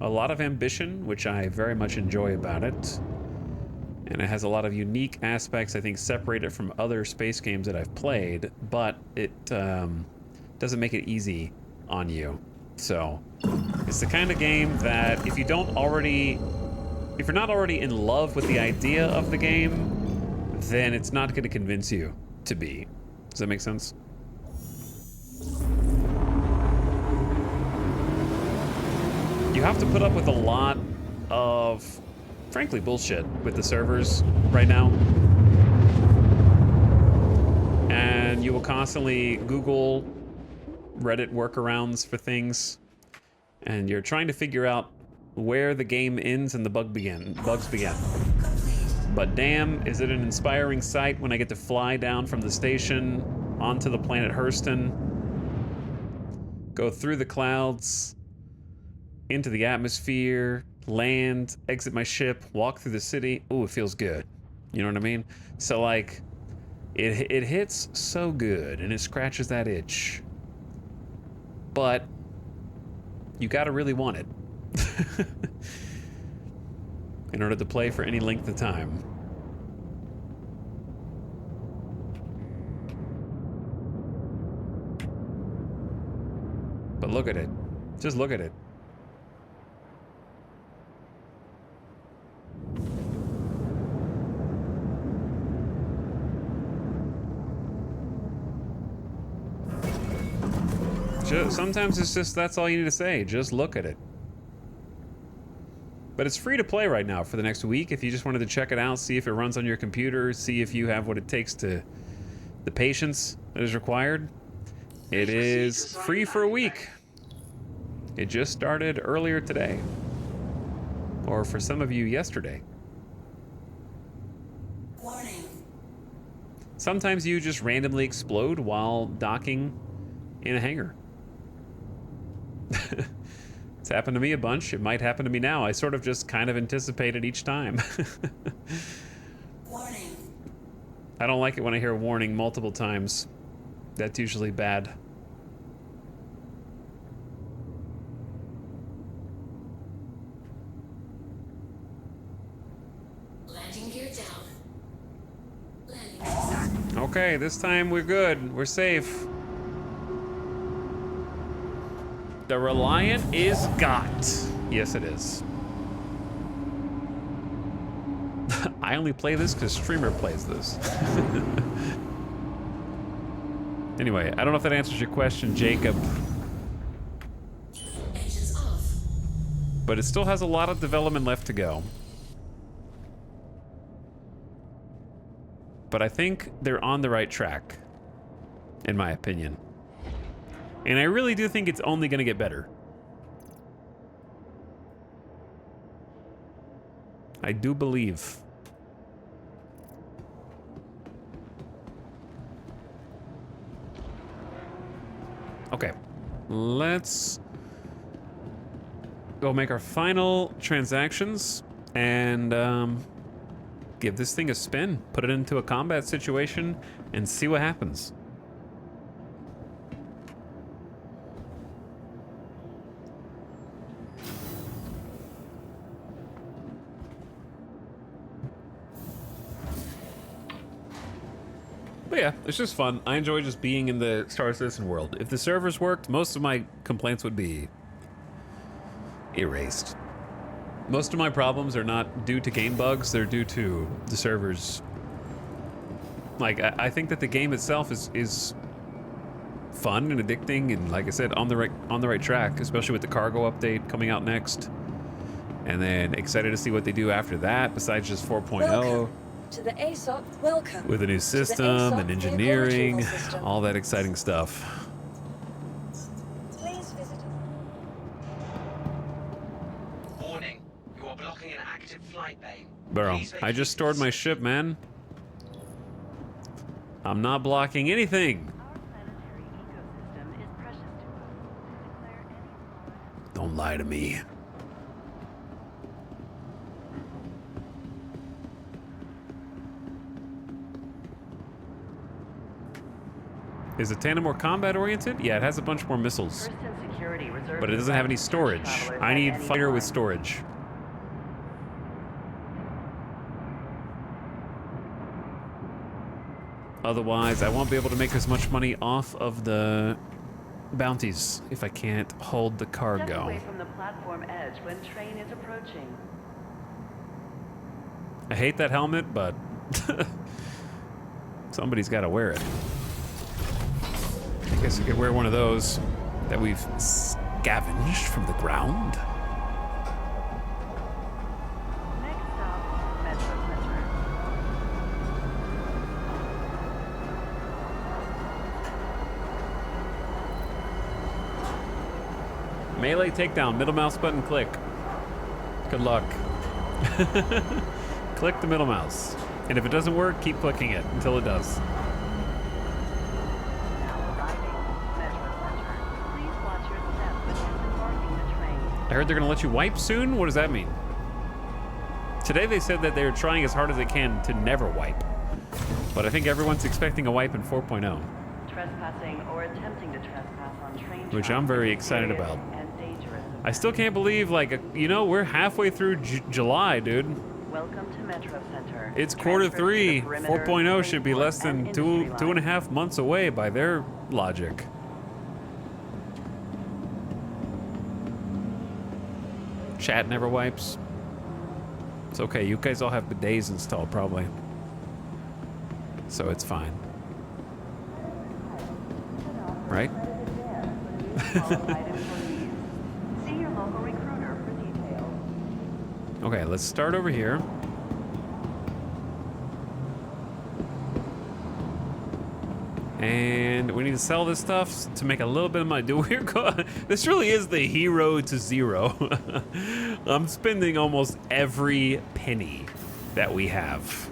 a lot of ambition, which I very much enjoy about it. And it has a lot of unique aspects, I think, separate it from other space games that I've played, but it doesn't make it easy on you. So it's the kind of game that if you're not already in love with the idea of the game, then it's not going to convince you to be. Does that make sense? You have to put up with a lot of, frankly, bullshit with the servers right now. And you will constantly Google Reddit workarounds for things. And you're trying to figure out where the game ends and the bugs begin. But damn, is it an inspiring sight when I get to fly down from the station onto the planet Hurston, go through the clouds, into the atmosphere, land, exit my ship, walk through the city. Ooh, it feels good. You know what I mean? So like, it hits so good and it scratches that itch. But you gotta really want it in order to play for any length of time. But look at it. Just look at it. Sometimes it's just, that's all you need to say. Just look at it. But it's free to play right now for the next week if you just wanted to check it out, see if it runs on your computer, see if you have what it takes to, the patience that is required. It is free for a week. It just started earlier today. Or for some of you, yesterday. Warning. Sometimes you just randomly explode while docking in a hangar. It's happened to me a bunch. It might happen to me now. I sort of just kind of anticipate it each time. Warning. I don't like it when I hear warning multiple times. That's usually bad. Landing gear down. Landing. Okay, this time we're good. We're safe. The Reliant is got. Yes, it is. I only play this because Streamer plays this. Anyway, I don't know if that answers your question, Jacob. Engines off. But it still has a lot of development left to go. But I think they're on the right track, in my opinion. And I really do think it's only going to get better. I do believe. Okay, let's go make our final transactions and give this thing a spin, put it into a combat situation, and see what happens. But yeah, it's just fun. I enjoy just being in the Star Citizen world. If the servers worked, most of my complaints would be erased. Most of my problems are not due to game bugs, they're due to the servers Like, I think that the game itself is fun and addicting, and like I said, on the right track, especially with the cargo update coming out next. And then excited to see what they do after that, besides just 4.0. Welcome to the ASOP. Welcome With a new system and engineering, all that exciting stuff. Please visit. Warning, you are blocking an active flight lane. Bro, I just stored my ship, man. I'm not blocking anything. Don't lie to me. Is the Tandem more combat oriented? Yeah, it has a bunch more missiles. But it doesn't have any storage. I need fighter with storage. Otherwise, I won't be able to make as much money off of the bounties if I can't hold the cargo. Step away from the platform edge when train is approaching. I hate that helmet, but somebody's got to wear it. I guess you could wear one of those that we've scavenged from the ground. Next stop, Metro Center. Melee takedown, middle mouse button click. Good luck. Click the middle mouse. And if it doesn't work, keep clicking it until it does. I heard they're gonna let you wipe soon? What does that mean? Today they said that they're trying as hard as they can to never wipe. But I think everyone's expecting a wipe in 4.0. Trespassing or attempting to trespass on train Which I'm very excited about. I still can't believe, like, you know, we're halfway through July, dude. Welcome to Metro Center. It's quarter 3. 4.0 should be less than two and a half months away by their logic. Chat never wipes. It's okay. You guys all have bidets installed, probably. So it's fine. Right? See your local recruiter for details. Okay, let's start over here. And we need to sell this stuff to make a little bit of money. Dude, this really is the hero to zero. I'm spending almost every penny that we have.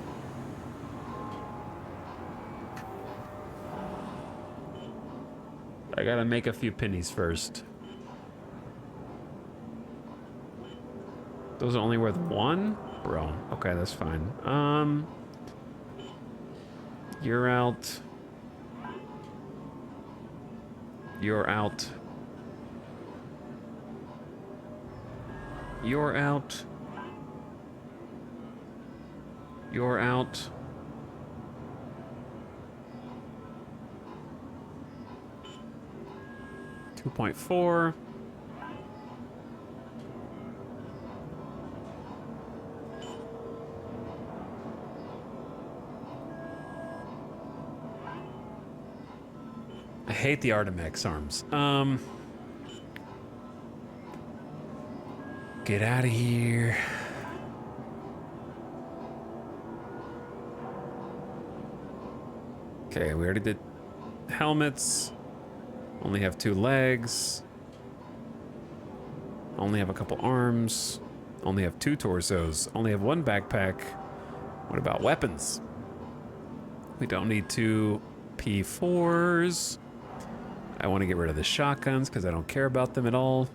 I gotta make a few pennies first. Those are only worth 1? Bro, okay, that's fine. You're out. You're out. You're out. You're out. $2.4. I hate the Artemex arms. Get out of here. Okay, we already did helmets. Only have 2 legs. Only have a couple arms. Only have 2 torsos. Only have 1 backpack. What about weapons? We don't need 2 P4s. I want to get rid of the shotguns because I don't care about them at all.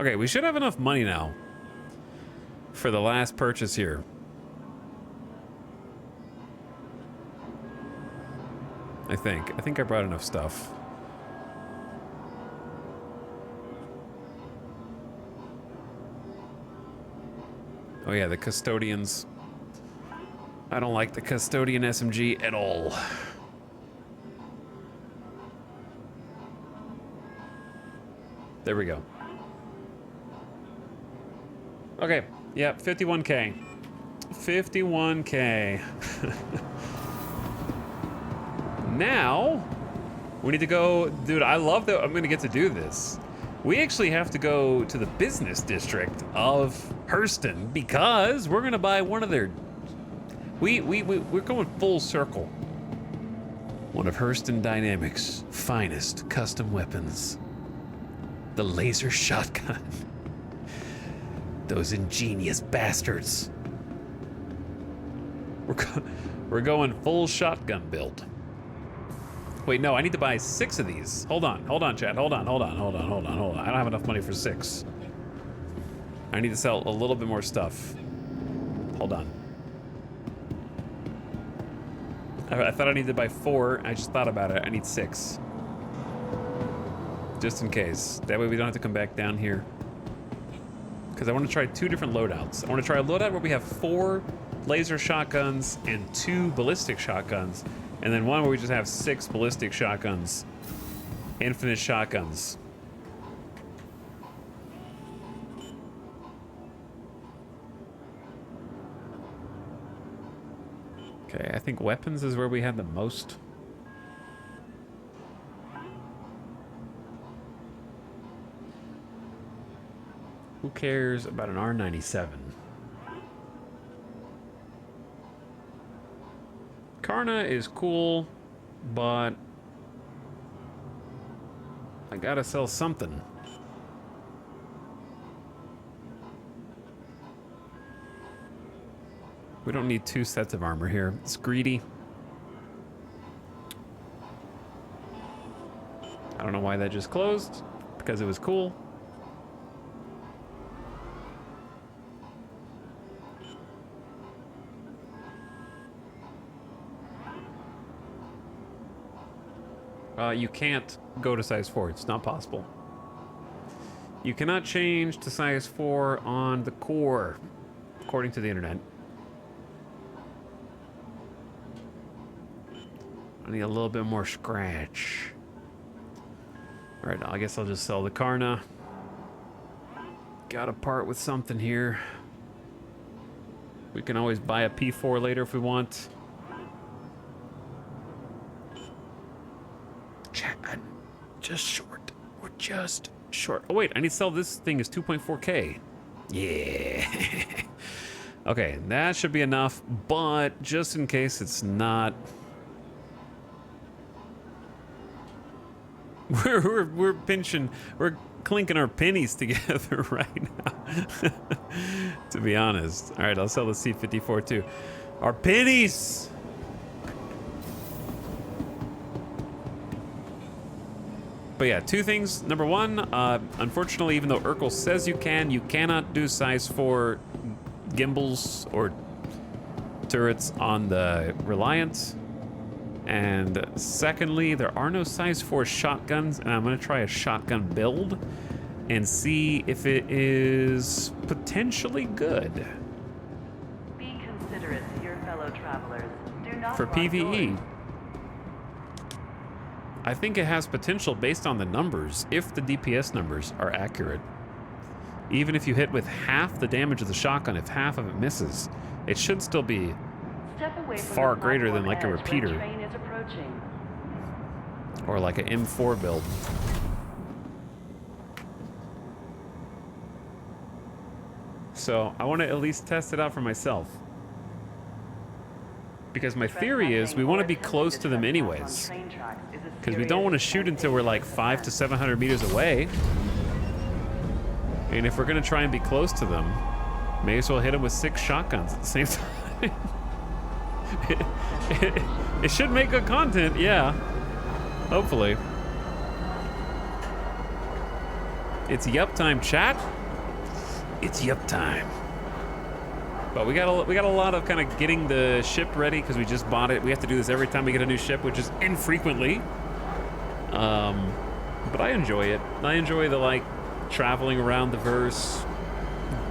Okay, we should have enough money now for the last purchase here. I think I brought enough stuff. Oh yeah, the custodians. I don't like the custodian SMG at all. There we go. Okay, yeah, 51K. 51K. Now, we need to go, dude, I love that I'm gonna get to do this. We actually have to go to the business district of Hurston because we're gonna buy one of their, we're going full circle. One of Hurston Dynamics' finest custom weapons. The laser shotgun. Those ingenious bastards. We're going full shotgun build. Wait, no, I need to buy 6 of these. Hold on, chat. Hold on. I don't have enough money for 6. I need to sell a little bit more stuff. Hold on. I thought I needed to buy 4. I just thought about it. I need 6. Just in case. That way we don't have to come back down here. Because I want to try 2 different loadouts. I want to try a loadout where we have 4 laser shotguns and 2 ballistic shotguns. And then one where we just have 6 ballistic shotguns. Infinite shotguns. Okay, I think weapons is where we had the most. Who cares about an R97? Karna is cool, but I gotta sell something. We don't need 2 sets of armor here. It's greedy. I don't know why that just closed, because it was cool. You can't go to size 4. It's not possible. You cannot change to size 4 on the core, according to the internet. I need a little bit more scratch. All right, I guess I'll just sell the Karna. Gotta part with something here. We can always buy a P4 later if we want. Chat, just short. We're just short. Oh wait, I need to sell this thing as 2.4K. Yeah. Okay, that should be enough, but just in case it's not. We're pinching, we're clinking our pennies together right now. To be honest. All right, I'll sell the C54 too. Our pennies. But yeah, 2 things. Number 1, unfortunately, even though Urkel says you cannot do size 4 gimbals or turrets on the Reliant. And secondly, there are no size 4 shotguns, and I'm gonna try a shotgun build and see if it is potentially good. Be considerate to your fellow travelers. Do not For lock PvE. doors. I think it has potential based on the numbers, if the DPS numbers are accurate. Even if you hit with half the damage of the shotgun, if half of it misses, it should still be far greater than like a repeater. Or like an M4 build. So I want to at least test it out for myself. Because my theory is we want to be close to them anyways. Because we don't want to shoot until we're like 500 to 700 meters away. And if we're going to try and be close to them, may as well hit them with 6 shotguns at the same time. It should make good content, yeah. Hopefully. It's yup time, chat. It's yup time. But we got a lot of kind of getting the ship ready because we just bought it. We have to do this every time we get a new ship, which is infrequently. But I enjoy it. I enjoy the like traveling around the verse,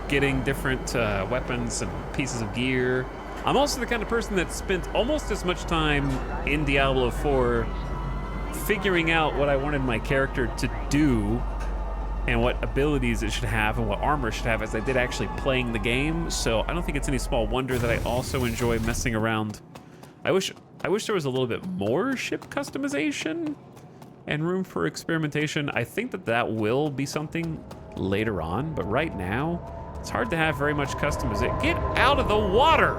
getting different weapons and pieces of gear. I'm also the kind of person that spent almost as much time in Diablo 4 figuring out what I wanted my character to do and what abilities it should have and what armor it should have as I did actually playing the game. So I don't think it's any small wonder that I also enjoy messing around. I wish there was a little bit more ship customization and room for experimentation. I think that will be something later on, but right now, it's hard to have very much customization. Get out of the water!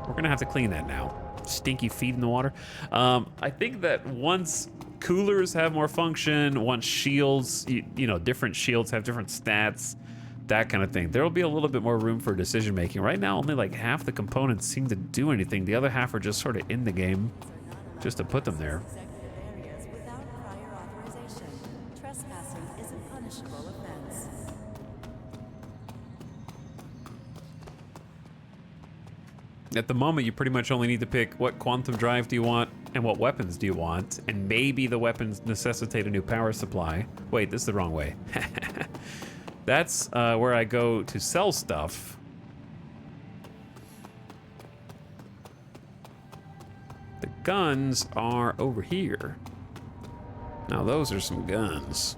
We're gonna have to clean that now. Stinky feet in the water. I think that once coolers have more function, once shields, you know, different shields have different stats, that kind of thing, there will be a little bit more room for decision making. Right now, only like half the components seem to do anything. The other half are just sort of in the game, just to put them there. At the moment, you pretty much only need to pick what quantum drive do you want and what weapons do you want, and maybe the weapons necessitate a new power supply. Wait, this is the wrong way. That's where I go to sell stuff. The guns are over here. Now those are some guns.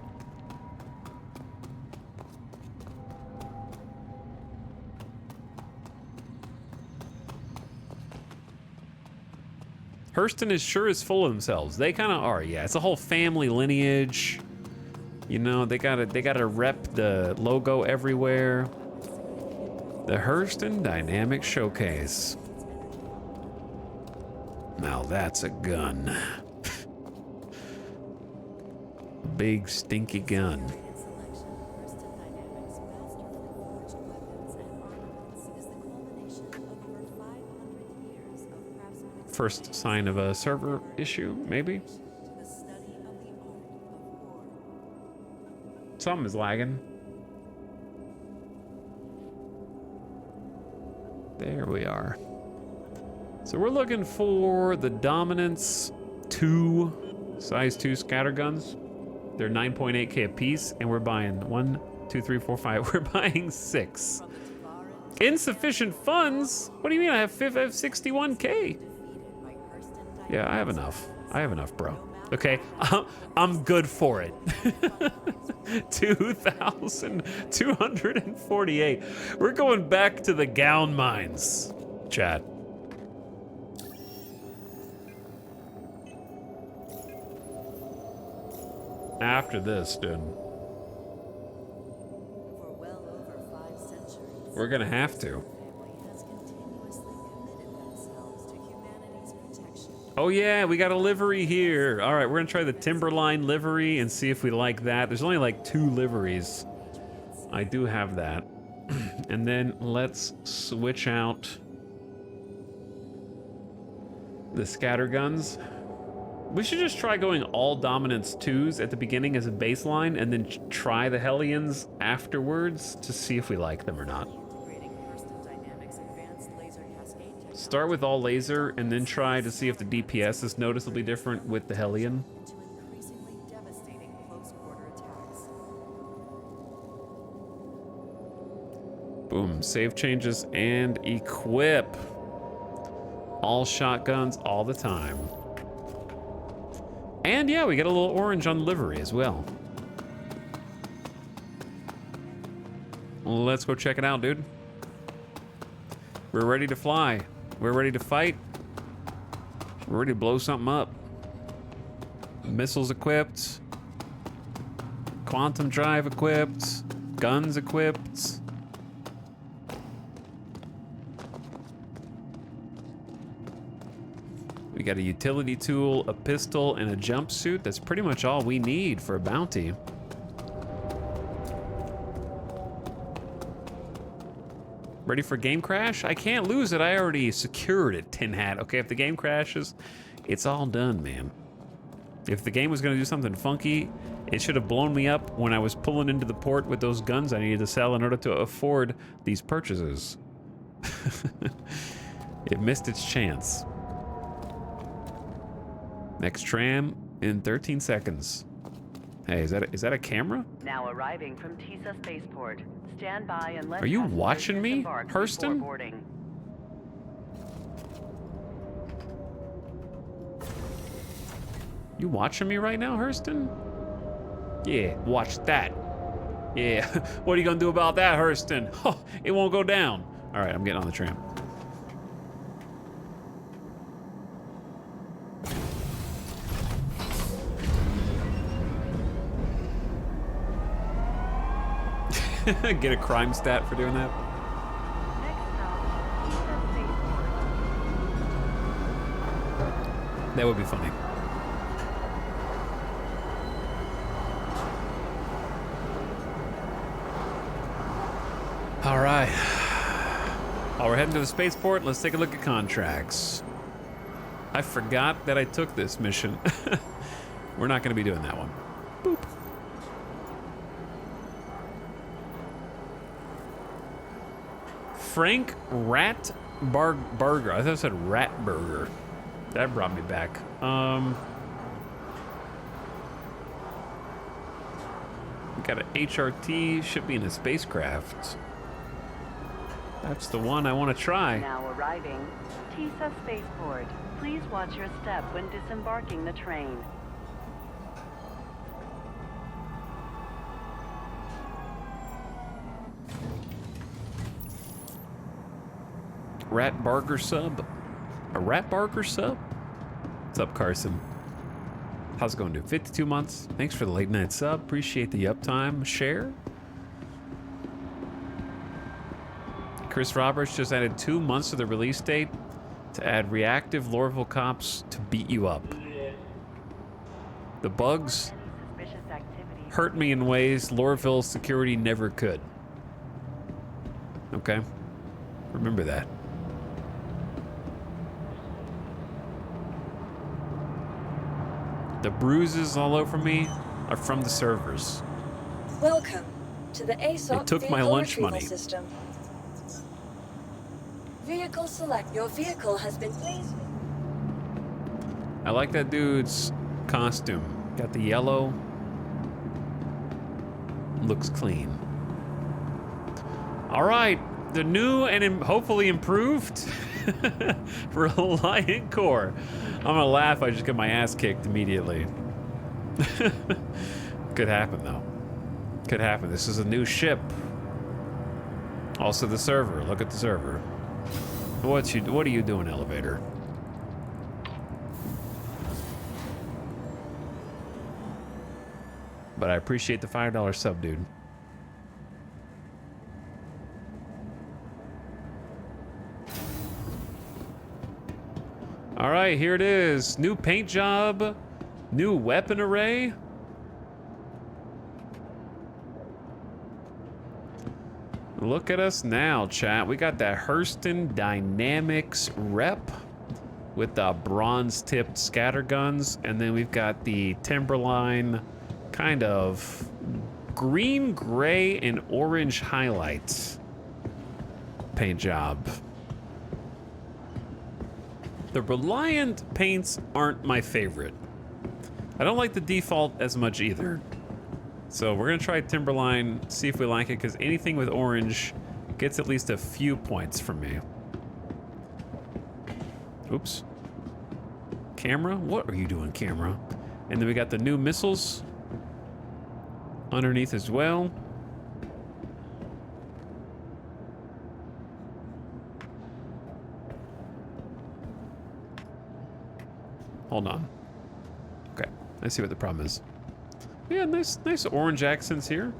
Hurston is sure as full of themselves. They kind of are, yeah. It's a whole family lineage. You know, they gotta rep the logo everywhere. The Hurston Dynamic Showcase. Now that's a gun. Big stinky gun. First sign of a server issue, maybe? Something is lagging. There we are. So we're looking for the Dominance 2, size 2 scatterguns. They're 9.8K a piece, and we're buying 1, 2, 3, 4, 5. We're buying 6. Insufficient funds? What do you mean? I have 61K. Yeah, I have enough. I have enough, bro. Okay, I'm good for it. 2,248. We're going back to the gown mines, chat. After this, dude. We're gonna have to. Oh yeah, we got a livery here. All right, we're gonna try the Timberline livery and see if we like that. There's only like 2 liveries. I do have that. And then let's switch out the scatterguns. We should just try going all Dominance 2s at the beginning as a baseline and then try the Hellions afterwards to see if we like them or not. Start with all laser and then try to see if the DPS is noticeably different with the Hellion. Boom, save changes and equip. All shotguns all the time. And yeah, we get a little orange on livery as well. Let's go check it out, dude. We're ready to fly. We're ready to fight. We're ready to blow something up. Missiles equipped. Quantum drive equipped. Guns equipped. We got a utility tool, a pistol, and a jumpsuit. That's pretty much all we need for a bounty. Ready for game crash? I can't lose it. I already secured it, Tin Hat. Okay, if the game crashes, it's all done, man. If the game was gonna do something funky, it should have blown me up when I was pulling into the port with those guns I needed to sell in order to afford these purchases. It missed its chance. Next tram in 13 seconds. Hey, is that a camera? Now arriving from Tisa Spaceport. Stand by and let Are you watching me, Hurston? You watching me right now, Hurston? Yeah, watch that. Yeah, what are you gonna do about that, Hurston? Oh, it won't go down. All right, I'm getting on the tram. Get a crime stat for doing that. That would be funny. All right. While we're heading to the spaceport, let's take a look at contracts. I forgot that I took this mission. We're not going to be doing that one. Boop. Frank Burger. I thought it said Ratburger. That brought me back. We got an HRT, should be in a spacecraft. That's the one I want to try. Now arriving, TISA Spaceport. Please watch your step when disembarking the train. Rat Barger sub? A Rat Barger sub? What's up, Carson? How's it going, dude? 52 months. Thanks for the late night sub. Appreciate the uptime share. Chris Roberts just added 2 months to the release date to add reactive Lorville cops to beat you up. The bugs hurt me in ways Lorville security never could. Okay? Remember that. The bruises all over me are from the servers. Welcome to the ASOP They took my vehicle lunch retrieval money. system. Vehicle select. Your vehicle has been placed. I like that dude's costume. Got the yellow. Looks clean. All right, the new and hopefully improved Reliant Core. I'm gonna laugh. I just get my ass kicked immediately. Could happen though. Could happen. This is a new ship. Also the server. Look at the server. What are you doing, elevator? But I appreciate the $5 sub, dude. All right, here it is. New paint job, new weapon array. Look at us now, chat. We got that Hurston Dynamics rep with the bronze-tipped scatter guns, and then we've got the Timberline kind of green, gray, and orange highlights paint job. The Reliant paints aren't my favorite. I don't like the default as much either. So we're gonna try Timberline, see if we like it, because anything with orange gets at least a few points from me. Oops. Camera? What are you doing, camera? And then we got the new missiles underneath as well. Hold on. Okay, let's see what the problem is. Yeah, nice orange accents here.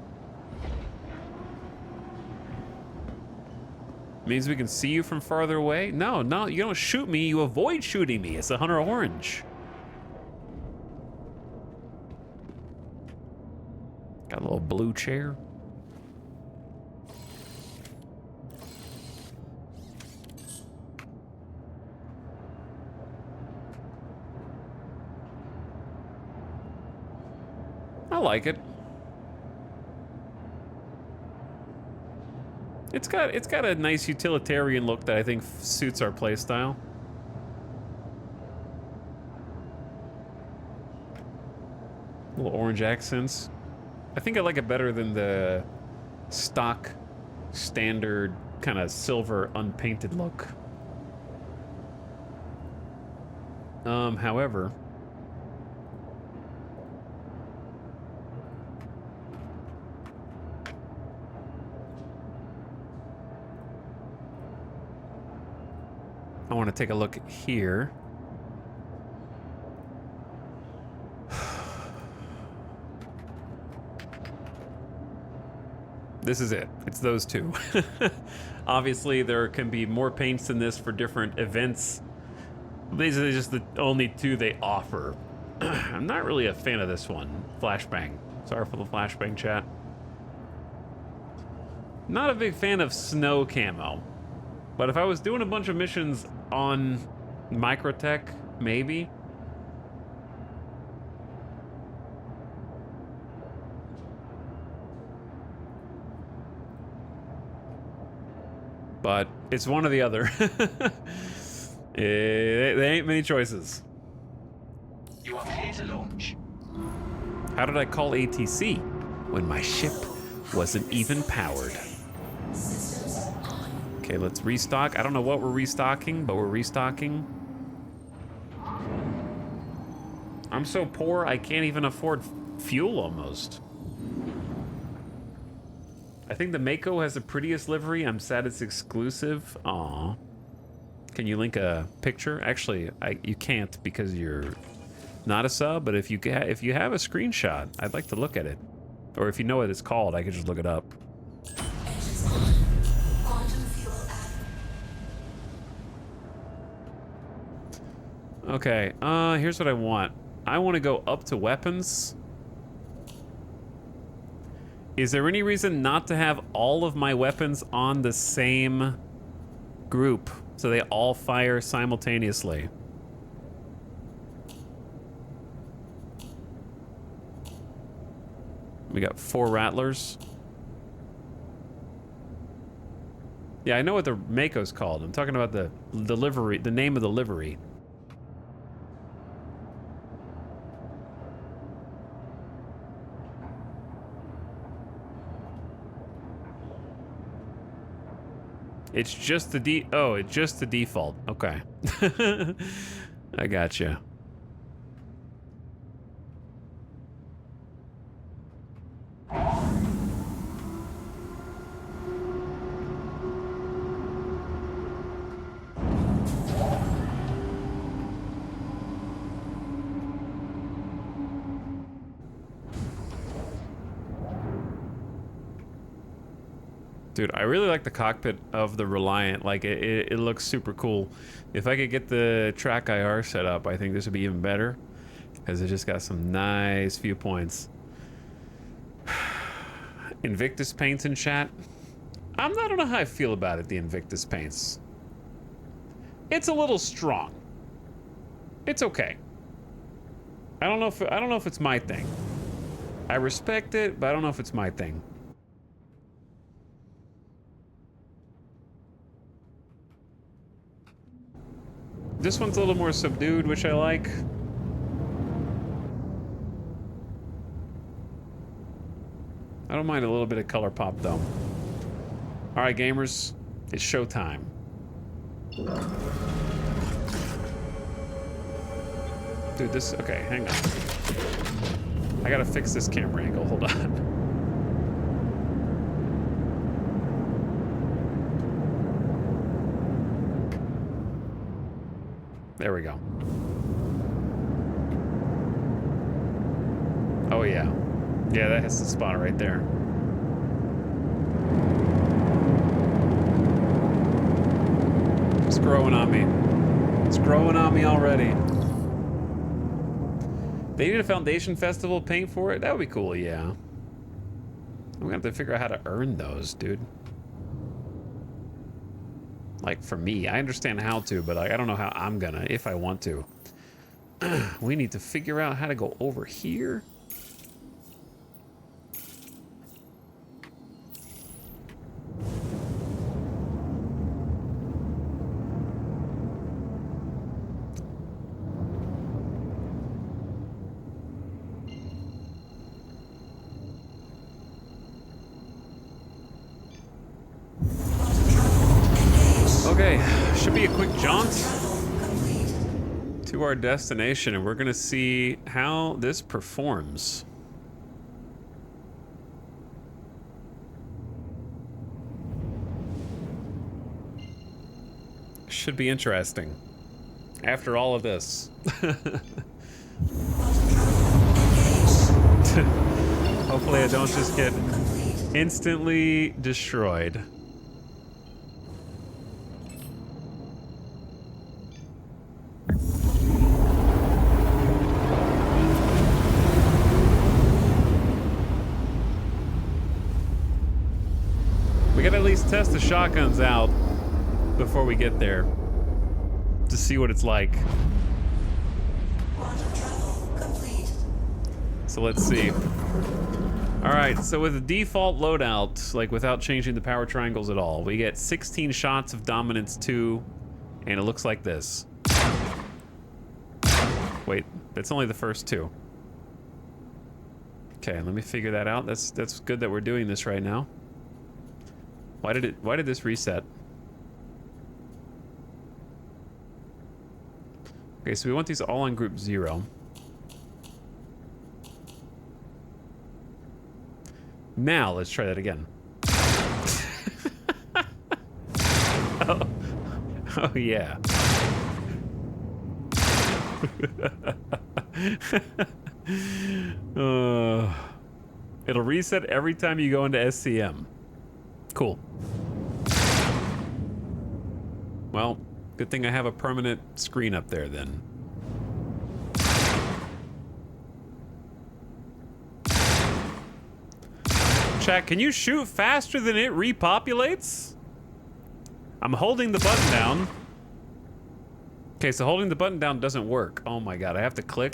Means we can see you from farther away? No, you don't shoot me, you avoid shooting me. It's a Hunter Orange. Got a little blue chair. I like it. It's got a nice utilitarian look that I think suits our playstyle. Little orange accents. I think I like it better than the stock, standard, kind of silver, unpainted look. However, want to take a look here. This is it. It's those two. Obviously, there can be more paints than this for different events. These are just the only two they offer. I'm not really a fan of this one. Flashbang. Sorry for the flashbang chat. Not a big fan of snow camo. But if I was doing a bunch of missions on Microtech, maybe. But it's one or the other. There ain't many choices. You are clear to launch. How did I call ATC when my ship wasn't even powered? Okay, let's restock. I don't know what we're restocking, but we're restocking. I'm so poor, I can't even afford fuel almost. I think the Mako has the prettiest livery. I'm sad it's exclusive. Aw. Can you link a picture? Actually, you can't because you're not a sub, but if you have a screenshot, I'd like to look at it. Or if you know what it's called, I could just look it up. Okay, here's what I want. I want to go up to weapons. Is there any reason not to have all of my weapons on the same group so they all fire simultaneously? We got 4 rattlers. Yeah, I know what the Mako's called. I'm talking about the livery, the name of the livery. It's just the it's just the default. Okay. I gotcha. Dude, I really like the cockpit of the Reliant. Like, it looks super cool. If I could get the track IR set up, I think this would be even better. Because it just got some nice viewpoints. Invictus paints in chat. I don't know how I feel about it, the Invictus paints. It's a little strong. It's okay. I don't know if it's my thing. I respect it, but I don't know if it's my thing. This one's a little more subdued, which I like. I don't mind a little bit of color pop, though. All right, gamers, it's showtime. Dude, okay, hang on. I gotta fix this camera angle, hold on. There we go. Oh yeah. Yeah, that hits the spot right there. It's growing on me. It's growing on me already. They need a Foundation Festival paint for it? That would be cool, yeah. I'm gonna have to figure out how to earn those, dude. Like, for me, I understand how to, but like, I don't know how I'm gonna, if I want to. We need to figure out how to go over here. Okay, should be a quick jaunt to our destination, and we're gonna see how this performs. Should be interesting. After all of this. Hopefully I don't just get instantly destroyed. We gotta at least test the shotguns out before we get there to see what it's like. So let's see. Alright, so with the default loadout, like without changing the power triangles at all, we get 16 shots of Dominance 2, and it looks like this. Wait, that's only the first two. Okay, let me figure that out. That's good that we're doing this right now. Why did this reset? Okay, so we want these all on group 0. Now, let's try that again. Oh yeah. It'll reset every time you go into SCM. Cool. Well, good thing I have a permanent screen up there then. Chat, can you shoot faster than it repopulates? I'm holding the button down. Okay, so holding the button down doesn't work. Oh my god, I have to click.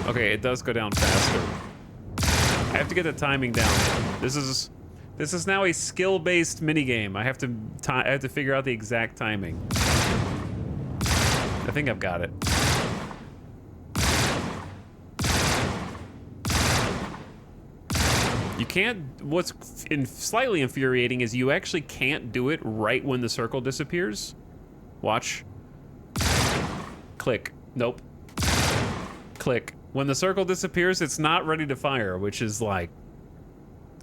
Okay, it does go down faster. I have to get the timing down. This is now a skill-based minigame. I have to figure out the exact timing. I think I've got it. You can't, what's slightly infuriating is you actually can't do it right when the circle disappears. Watch. Click. Nope. Click. When the circle disappears, it's not ready to fire, which is like,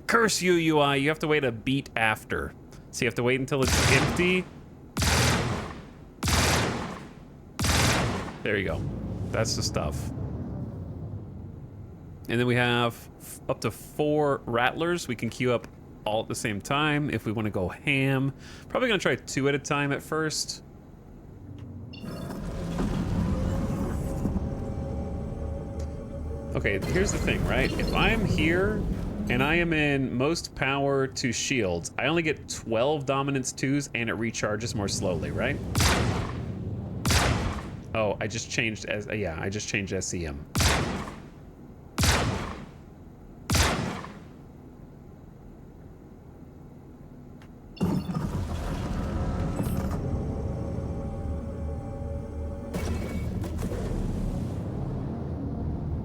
curse you, UI. You have to wait a beat after. So you have to wait until it's empty. There you go. That's the stuff. And then we have up to 4 rattlers we can queue up all at the same time if we want to go ham. Probably gonna try 2 at a time at first. Okay, here's the thing, right? If I'm here and I am in most power to shields, I only get 12 dominance 2s and it recharges more slowly, right? Oh, I just changed I just changed SCM.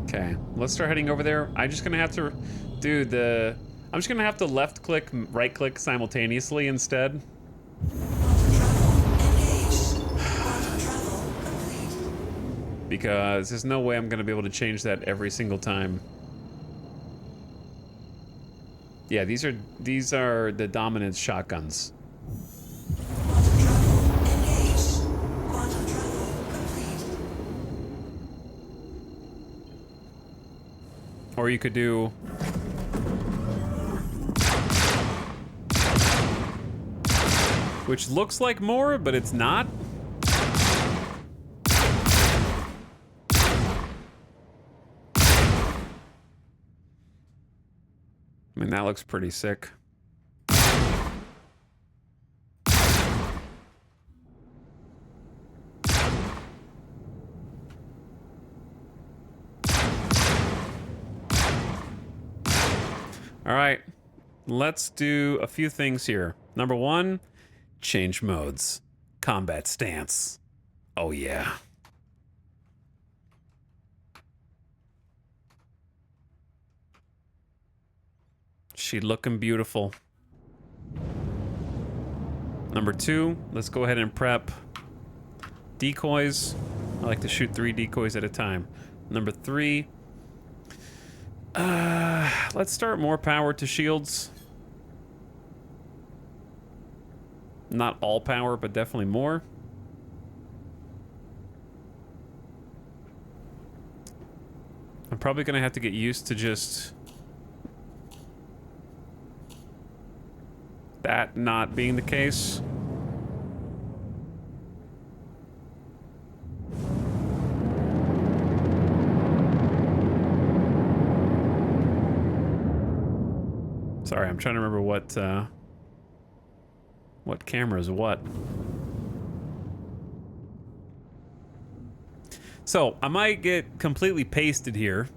Okay, let's start heading over there. I'm just gonna have to do I'm just gonna have to left click, right click simultaneously instead. Because there's no way I'm gonna be able to change that every single time. Yeah, these are the dominance shotguns. Or you could do... which looks like more, but it's not. I mean, that looks pretty sick. All right, let's do a few things here. Number 1, change modes. Combat stance. Oh yeah. She looking beautiful. Number 2, let's go ahead and prep decoys. I like to shoot 3 decoys at a time. Number 3, let's start more power to shields. Not all power, but definitely more. I'm probably gonna have to get used to just that not being the case. Sorry, I'm trying to remember what camera is what. So, I might get completely pasted here.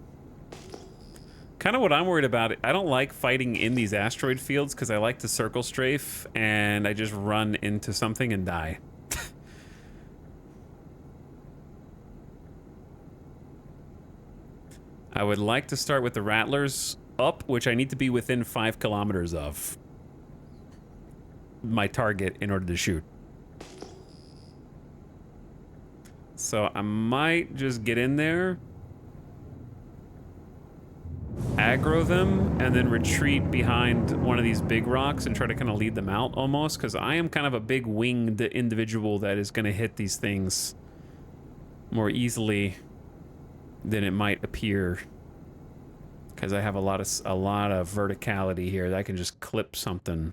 Kind of what I'm worried about, I don't like fighting in these asteroid fields because I like to circle strafe and I just run into something and die. I would like to start with the Rattlers up, which I need to be within 5 kilometers of my target in order to shoot. So I might just get in there, aggro them, and then retreat behind one of these big rocks and try to kind of lead them out almost, because I am kind of a big winged individual that is going to hit these things more easily than it might appear, because I have a lot of verticality here that I can just clip something.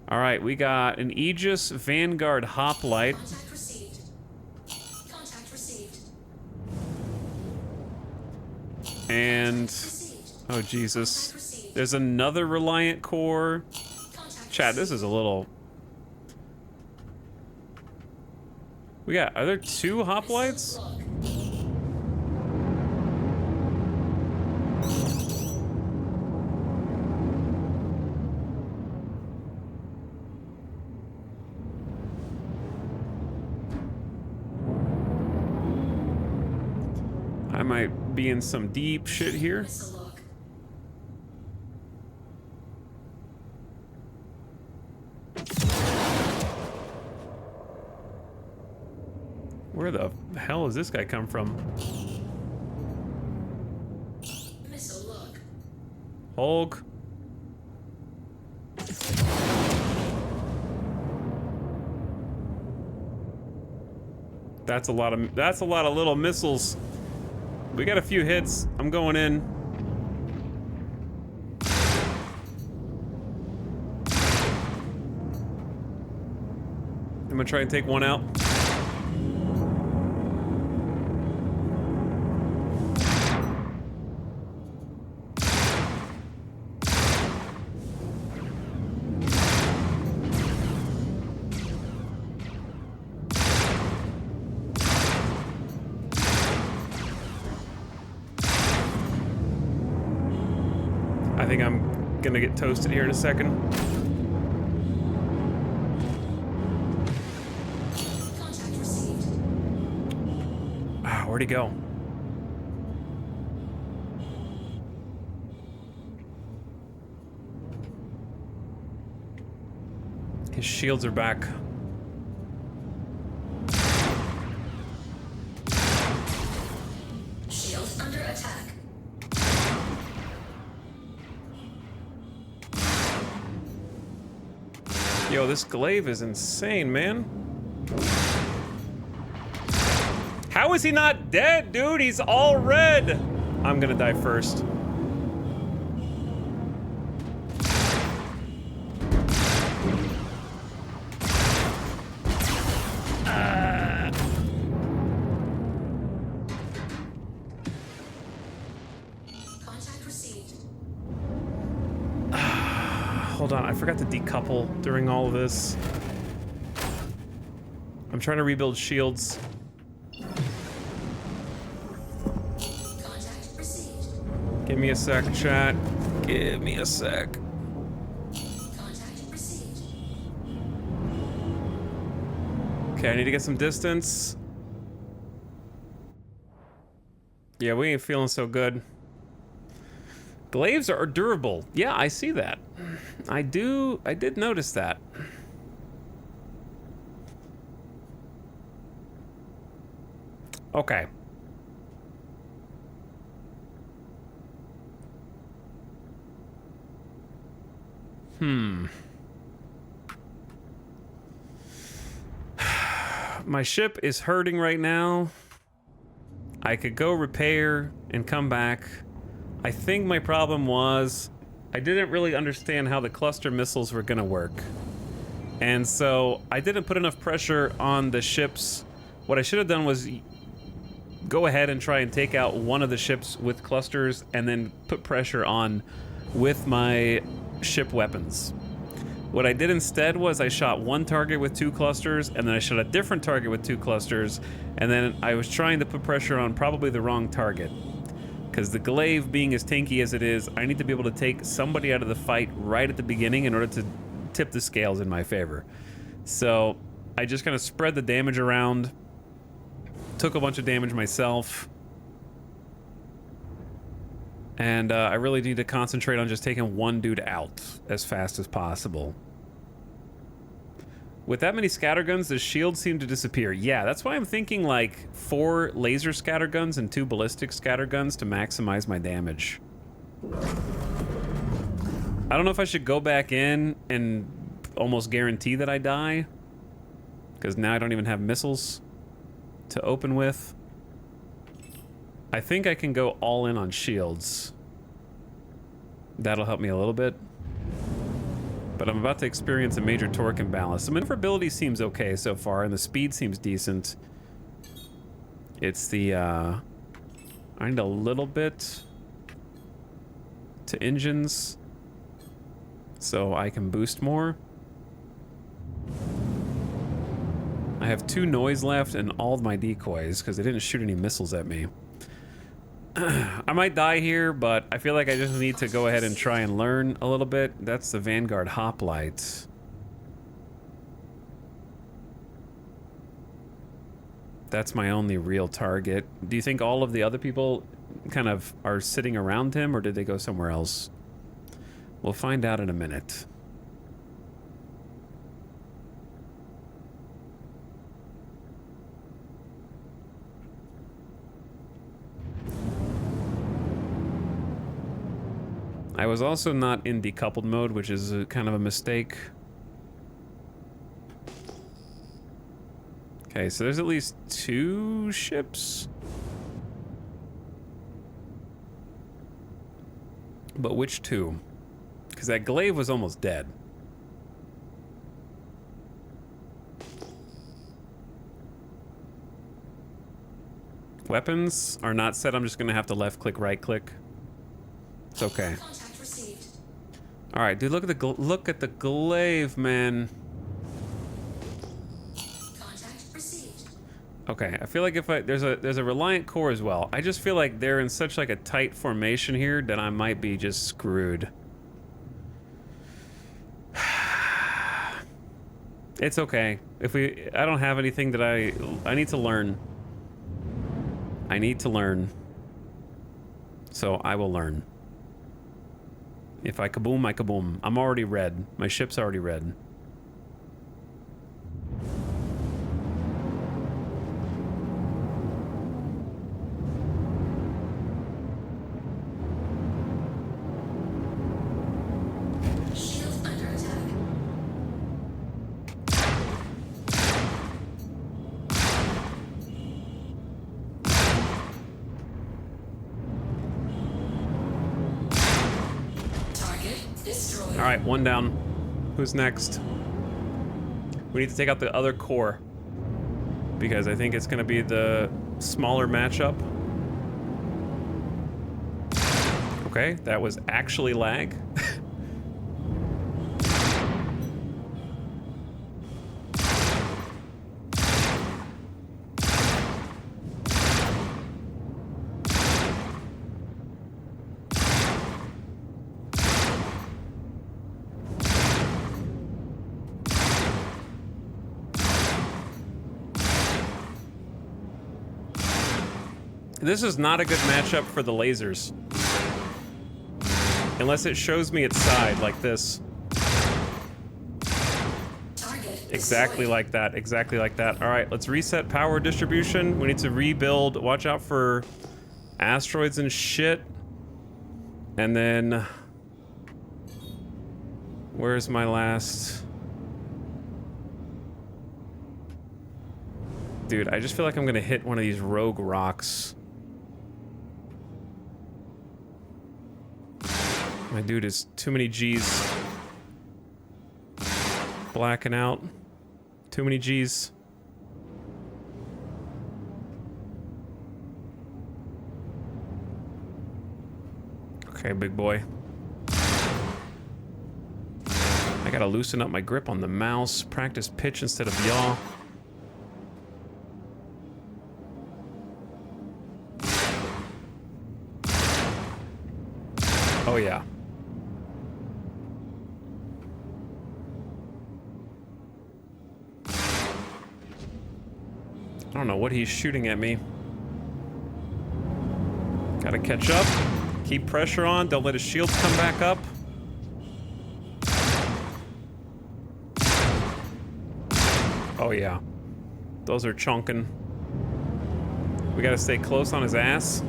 All right, we got an Aegis Vanguard hoplite. Contact received. Contact received. And oh Jesus, there's another Reliant core. Chat, this is a little. We got, are there 2 hoplites? I might be in some deep shit here. Where the hell does this guy come from? Hulk. That's a lot of little missiles. We got a few hits. I'm going in. I'm gonna try and take one out. I think I'm gonna get toasted here in a second. Contact received. Ah, where'd he go? His shields are back. Shields under attack. Yo, this glaive is insane, man. How is he not dead, dude? He's all red. I'm gonna die first. Contact received. Hold on, I forgot to decouple during all of this. I'm trying to rebuild shields. Contact received. Give me a sec, chat. Give me a sec. Contact received. Okay, I need to get some distance. Yeah, we ain't feeling so good. Glaives are durable. Yeah, I see that. I did notice that. Okay. My ship is hurting right now. I could go repair and come back. I think my problem was I didn't really understand how the cluster missiles were gonna work. And so I didn't put enough pressure on the ships. What I should have done was go ahead and try and take out one of the ships with clusters and then put pressure on with my ship weapons. What I did instead was I shot one target with 2 clusters, and then I shot a different target with 2 clusters, and then I was trying to put pressure on probably the wrong target. Because the glaive being as tanky as it is, I need to be able to take somebody out of the fight right at the beginning in order to tip the scales in my favor. So I just kind of spread the damage around, took a bunch of damage myself, and I really need to concentrate on just taking one dude out as fast as possible. With that many scatterguns, the shields seem to disappear. Yeah, that's why I'm thinking like 4 laser scatterguns and 2 ballistic scatterguns to maximize my damage. I don't know if I should go back in and almost guarantee that I die, because now I don't even have missiles to open with. I think I can go all in on shields. That'll help me a little bit. But I'm about to experience a major torque imbalance. The maneuverability seems okay so far, and the speed seems decent. It's the, I need a little bit to engines so I can boost more. I have 2 noise left and all of my decoys because they didn't shoot any missiles at me. I might die here, but I feel like I just need to go ahead and try and learn a little bit. That's the Vanguard hoplite. That's my only real target. Do you think all of the other people kind of are sitting around him, or did they go somewhere else? We'll find out in a minute. I was also not in decoupled mode, which is kind of a mistake. Okay, so there's at least 2 ships. But which 2? Because that glaive was almost dead. Weapons are not set. I'm just going to have to left click, right click. It's okay. All right, dude, look at the glaive, man. Okay, I feel like if there's a Reliant core as well. I just feel like they're in such like a tight formation here that I might be just screwed. It's okay. I don't have anything that I need to learn. I need to learn. So I will learn. If I kaboom, I kaboom. I'm already red. My ship's already red. Shield under attack. All right, 1 down. Who's next? We need to take out the other core because I think it's going to be the smaller matchup. Okay, that was actually lag. This is not a good matchup for the lasers. Unless it shows me its side, like this. Exactly like that, exactly like that. All right, let's reset power distribution. We need to rebuild. Watch out for asteroids and shit. And then Where's my last... Dude, I just feel like I'm gonna hit one of these rogue rocks. My dude is too many G's. Blacking out. Too many G's. Okay, big boy. I gotta loosen up my grip on the mouse, practice pitch instead of yaw. Oh yeah. I don't know what he's shooting at me. Gotta catch up. Keep pressure on. Don't let his shields come back up. Oh yeah. Those are chunking. We gotta stay close on his ass.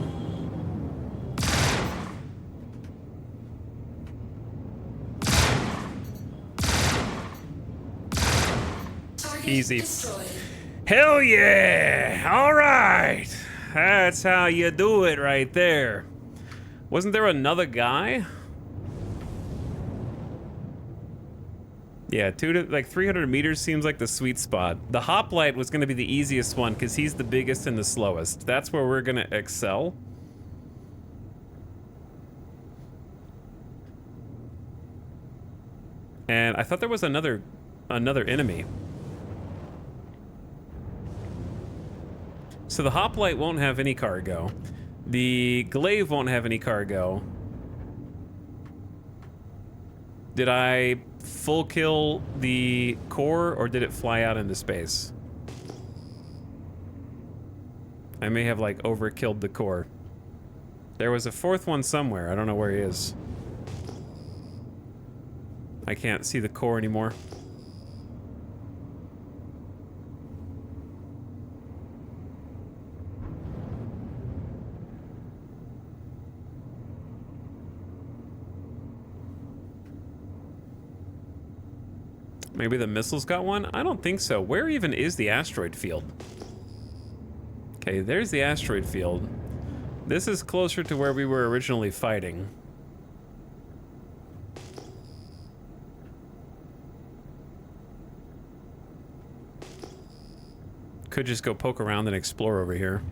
Easy. Hell yeah! All right. That's how you do it right there. Wasn't there another guy? Yeah, 300 meters seems like the sweet spot. The hoplite was going to be the easiest one because he's the biggest and the slowest. That's where we're going to excel. And I thought there was another enemy. So the hoplite won't have any cargo. The glaive won't have any cargo. Did I full kill the core or did it fly out into space? I may have like overkilled the core. There was a fourth one somewhere. I don't know where he is. I can't see the core anymore. Maybe the missiles got one? I don't think so. Where even is the asteroid field? Okay, there's the asteroid field. This is closer to where we were originally fighting. Could just go poke around and explore over here.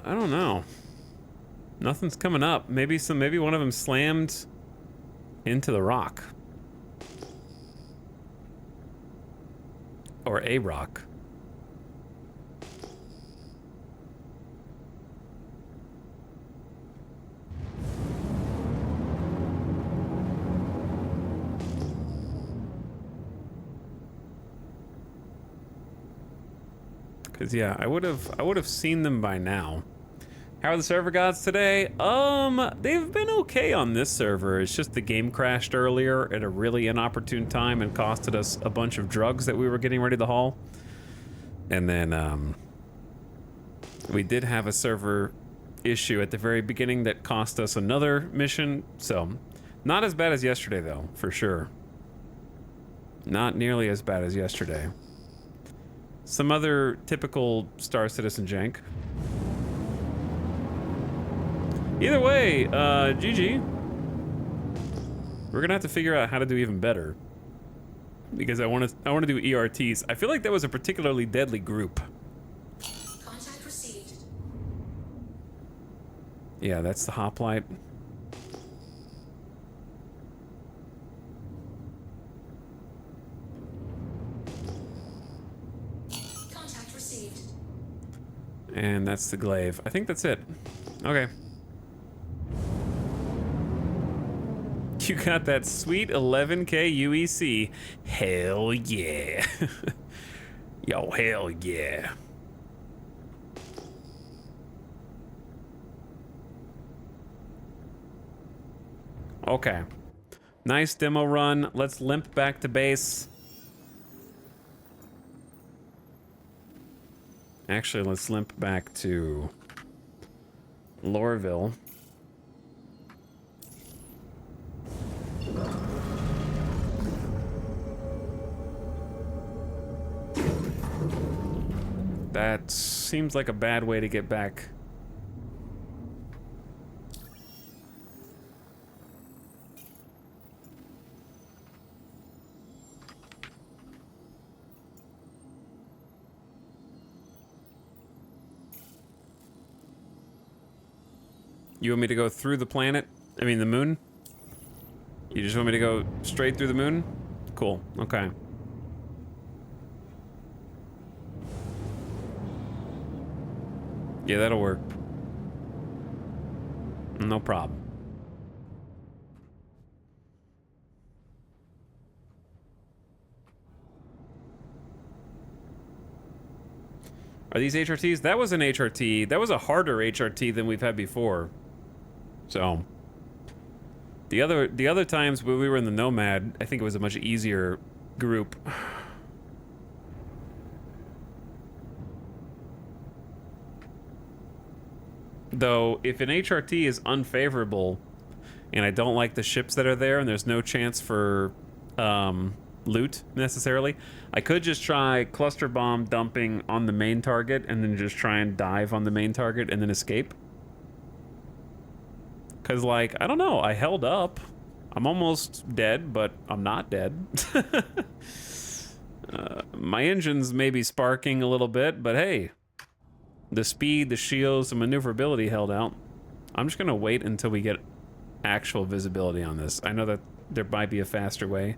I don't know. Nothing's coming up. Maybe one of them slammed into the rock. Or a rock. Cause yeah, I would have seen them by now. How are the server gods today? They've been okay on this server. It's just the game crashed earlier at a really inopportune time and costed us a bunch of drugs that we were getting ready to haul. And then we did have a server issue at the very beginning that cost us another mission. So not as bad as yesterday though, for sure. Not nearly as bad as yesterday. Some other typical Star Citizen jank. Either way, GG. We're gonna have to figure out how to do even better. Because I want to do ERTs. I feel like that was a particularly deadly group. Contact received. Yeah, that's the hoplite. Contact received. And that's the glaive. I think that's it. Okay. You got that sweet 11K UEC. Hell yeah. Yo, hell yeah. Okay. Nice demo run. Let's limp back to base. Actually, let's limp back to Lorville. That seems like a bad way to get back. You want me to go through the planet? I mean, the moon? You just want me to go straight through the moon? Cool. Okay. Yeah, that'll work. No problem. Are these HRTs? That was an HRT. That was a harder HRT than we've had before. So the other times when we were in the Nomad, I think it was a much easier group. Though, if an HRT is unfavorable, and I don't like the ships that are there, and there's no chance for loot, necessarily, I could just try cluster bomb dumping on the main target, and then just try and dive on the main target, and then escape. Because, like, I don't know, I held up. I'm almost dead, but I'm not dead. My engine's maybe sparking a little bit, but hey. The speed, the shields, the maneuverability held out. I'm just gonna wait until we get actual visibility on this. I know that there might be a faster way,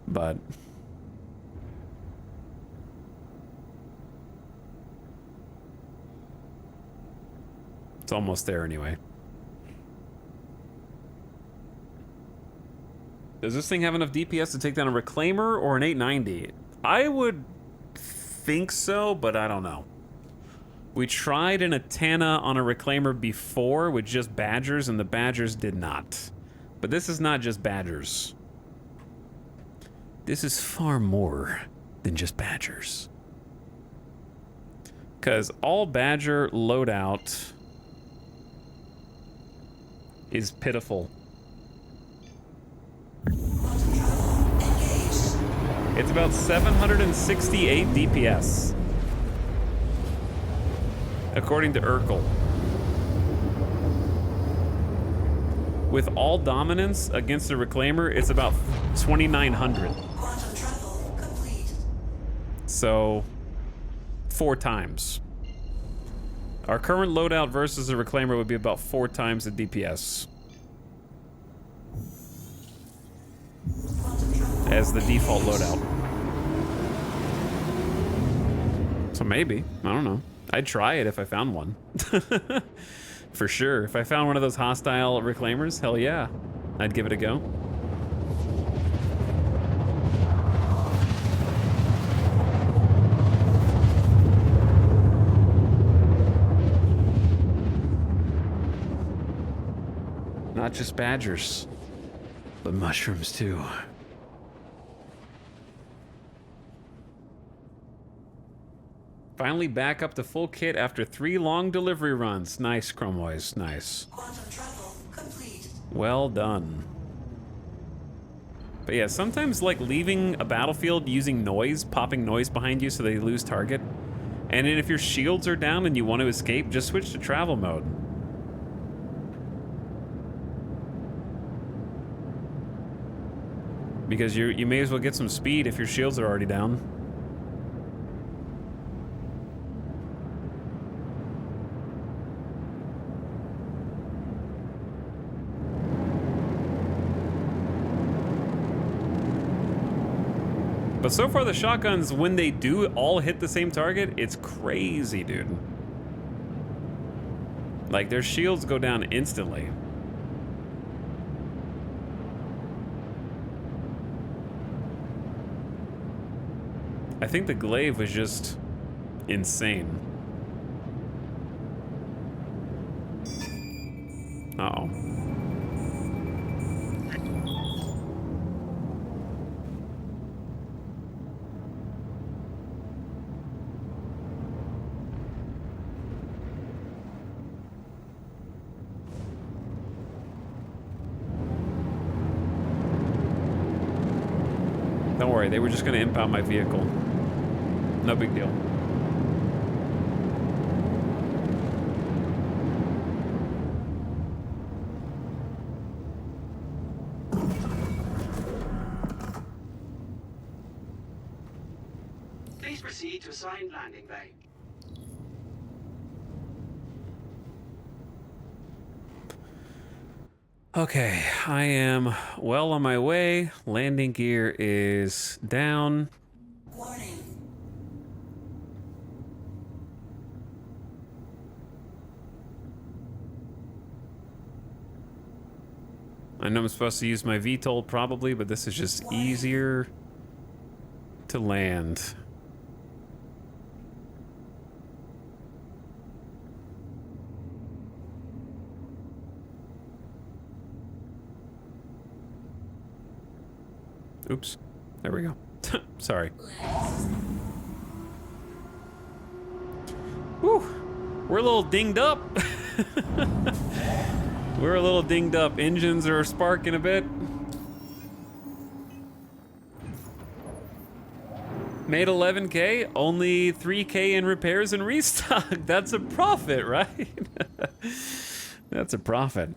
but... it's almost there anyway. Does this thing have enough DPS to take down a Reclaimer or an 890? I would think so, but I don't know. We tried an Atana on a Reclaimer before with just Badgers, and the Badgers did not. But this is not just Badgers. This is far more than just Badgers. Because all Badger loadout is pitiful. It's about 768 DPS. According to Urkel. With all dominance against a Reclaimer, it's about 2,900. So, 4 times. Our current loadout versus a Reclaimer would be about 4 times the DPS. As the default loadout. So maybe, I don't know. I'd try it if I found one. For sure. If I found one of those hostile Reclaimers, hell yeah. I'd give it a go. Not just Badgers, but mushrooms too. Finally back up to full kit after 3 long delivery runs. Nice, Chromoise. Nice. Quantum travel complete. Well done. But yeah, sometimes like leaving a battlefield using noise, popping noise behind you so they lose target. And then if your shields are down and you want to escape, just switch to travel mode. Because you may as well get some speed if your shields are already down. But so far the shotguns, when they do all hit the same target, it's crazy, dude. Like, their shields go down instantly. I think the glaive was just insane. Uh-oh. Don't worry, they were just gonna impound my vehicle. No big deal. Please proceed to assigned landing bay. Okay, I am well on my way. Landing gear is down. Warning. I know I'm supposed to use my VTOL probably, but this is just easier to land. Oops. There we go. Sorry. Whew. We're a little dinged up. We're a little dinged up. Engines are sparking a bit. Made 11K, only 3K in repairs and restock. That's a profit, right? That's a profit.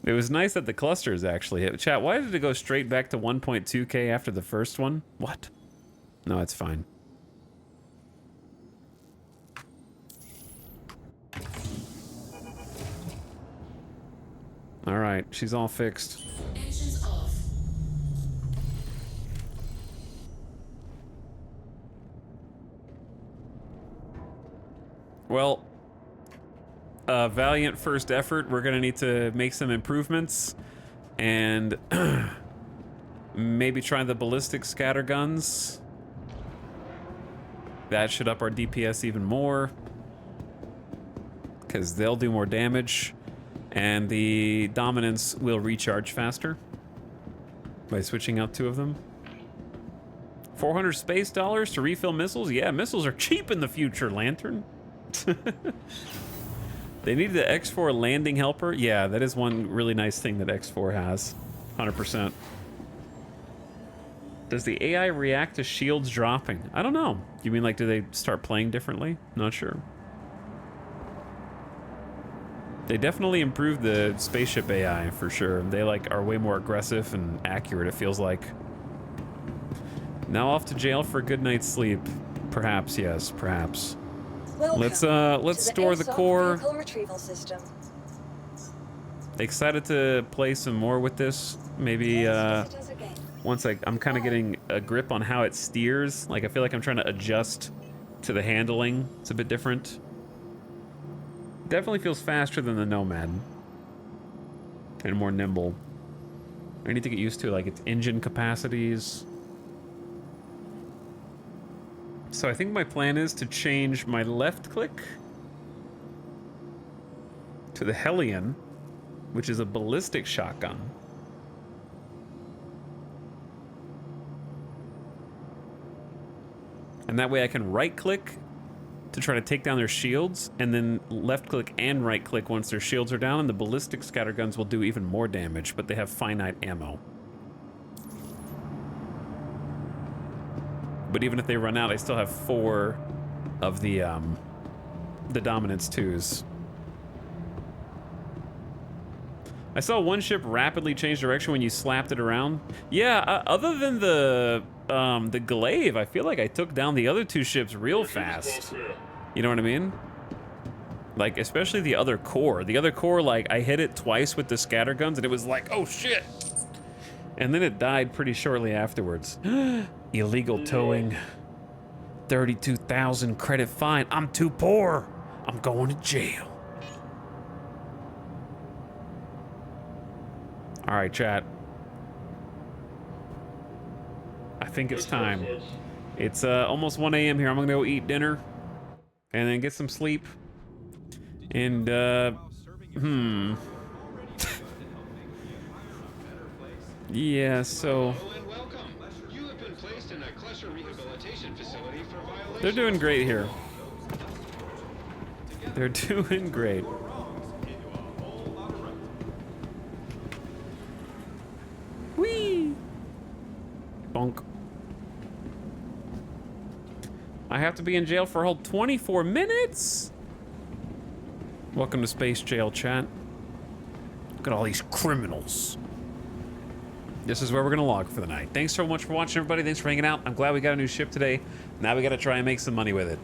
It was nice that the clusters actually hit. Chat, why did it go straight back to 1.2K after the first one? What? No, it's fine. All right, she's all fixed. Engines off. Well, valiant first effort. We're gonna need to make some improvements and maybe try the ballistic scatter guns. That should up our DPS even more because they'll do more damage, and the dominance will recharge faster by switching out 2 of them. 400 space dollars to refill missiles? Yeah, missiles are cheap in the future, Lantern. They need the X4 landing helper. Yeah, that is one really nice thing that X4 has. 100%. Does the AI react to shields dropping? I don't know. You mean like, do they start playing differently? Not sure. They definitely improved the spaceship AI for sure. They like are way more aggressive and accurate, it feels like. Now off to jail for a good night's sleep. Perhaps, yes, perhaps. Welcome let's store the core. Vehicle retrieval system. Excited to play some more with this. Maybe once I'm kind of getting a grip on how it steers. Like I feel like I'm trying to adjust to the handling. It's a bit different. Definitely feels faster than the Nomad and more nimble. I need to get used to like its engine capacities. So I think my plan is to change my left click to the Hellion, which is a ballistic shotgun. And that way I can right click to try to take down their shields, and then left click and right click once their shields are down, and the ballistic scatterguns will do even more damage, but they have finite ammo. But even if they run out, I still have 4 of the Dominance 2s. I saw one ship rapidly change direction when you slapped it around. Yeah, other than the Glaive, I feel like I took down the other 2 ships real fast. You know what I mean? Like, especially the other core. The other core, like, I hit it twice with the scatterguns, and it was like, oh shit! And then it died pretty shortly afterwards. Illegal towing. 32,000 credit fine. I'm too poor. I'm going to jail. All right, chat. I think it's time. It's almost 1 a.m. here. I'm gonna go eat dinner and then get some sleep. And yeah, so they're doing great here. They're doing great. Bonk. I have to be in jail for a whole 24 minutes? Welcome to Space Jail, chat. Look at all these criminals. This is where we're gonna log for the night. Thanks so much for watching, everybody. Thanks for hanging out. I'm glad we got a new ship today. Now we gotta try and make some money with it.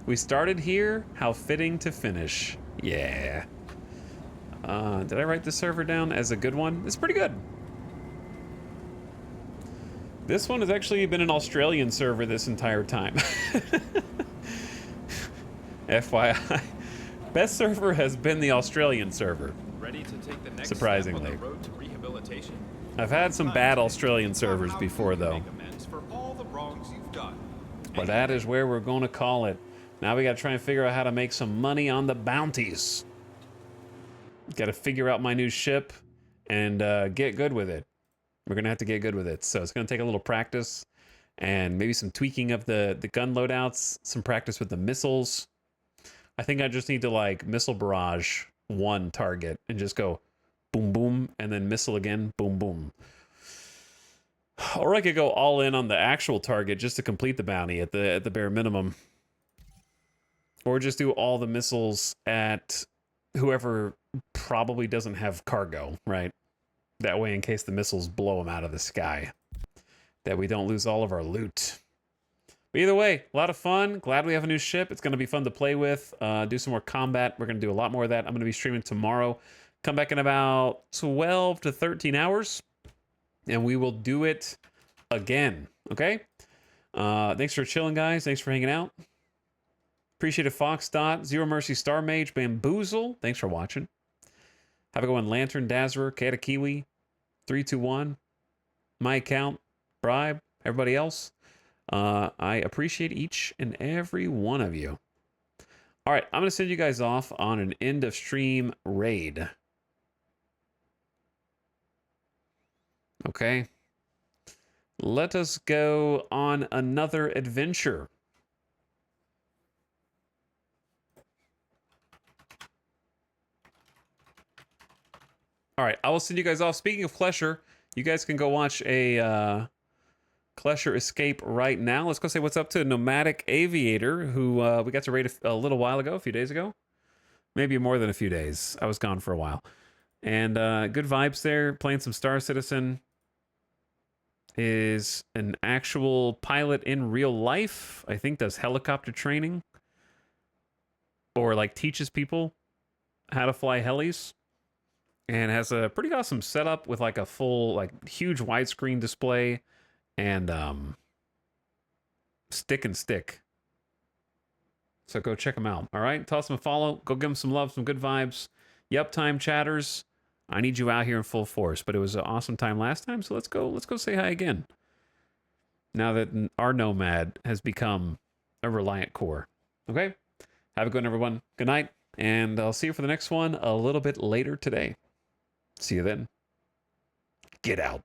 We started here. How fitting to finish. Yeah. Did I write the server down as a good one? It's pretty good. This one has actually been an Australian server this entire time. FYI. Best server has been the Australian server. Ready to take the next surprisingly. step on the road to rehabilitation? I've had some bad Australian servers before, though. For all the wrongs you've done. But that is where we're going to call it. Now we got to try and figure out how to make some money on the bounties. Got to figure out my new ship and get good with it. We're going to have to get good with it. So it's going to take a little practice and maybe some tweaking of the gun loadouts, some practice with the missiles. I think I just need to like missile barrage one target and just go boom, boom, and then missile again, boom, boom. Or I could go all in on the actual target just to complete the bounty at the bare minimum. Or just do all the missiles at whoever probably doesn't have cargo, right? That way, in case the missiles blow them out of the sky, that we don't lose all of our loot. But either way, a lot of fun. Glad we have a new ship. It's going to be fun to play with. Do some more combat. We're going to do a lot more of that. I'm going to be streaming tomorrow. Come back in about 12 to 13 hours, and we will do it again, okay? Thanks for chilling, guys. Thanks for hanging out. Appreciate it, Fox Dot, Zero Mercy, Star Mage, Bamboozle. Thanks for watching. Have a good one, Lantern, Dazzler, Katakiwi, 321, my account, Bribe, everybody else. I appreciate each and every one of you. All right, I'm going to send you guys off on an end of stream raid. Okay. Let us go on another adventure. All right, I will send you guys off. Speaking of Klesher, you guys can go watch a Klesher escape right now. Let's go say what's up to Nomadic Aviator, who we got to raid a little while ago, a few days ago. Maybe more than a few days. I was gone for a while. And good vibes there, playing some Star Citizen. Is an actual pilot in real life. I think does helicopter training. Or like teaches people how to fly helis. And has a pretty awesome setup with like a full, like huge widescreen display and stick and stick. So go check them out. All right, toss them a follow. Go give them some love, some good vibes. Yup, time chatters. I need you out here in full force. But it was an awesome time last time, so let's go say hi again. Now that our Nomad has become a Reliant core. Okay, have a good one, everyone. Good night, and I'll see you for the next one a little bit later today. See you then. Get out.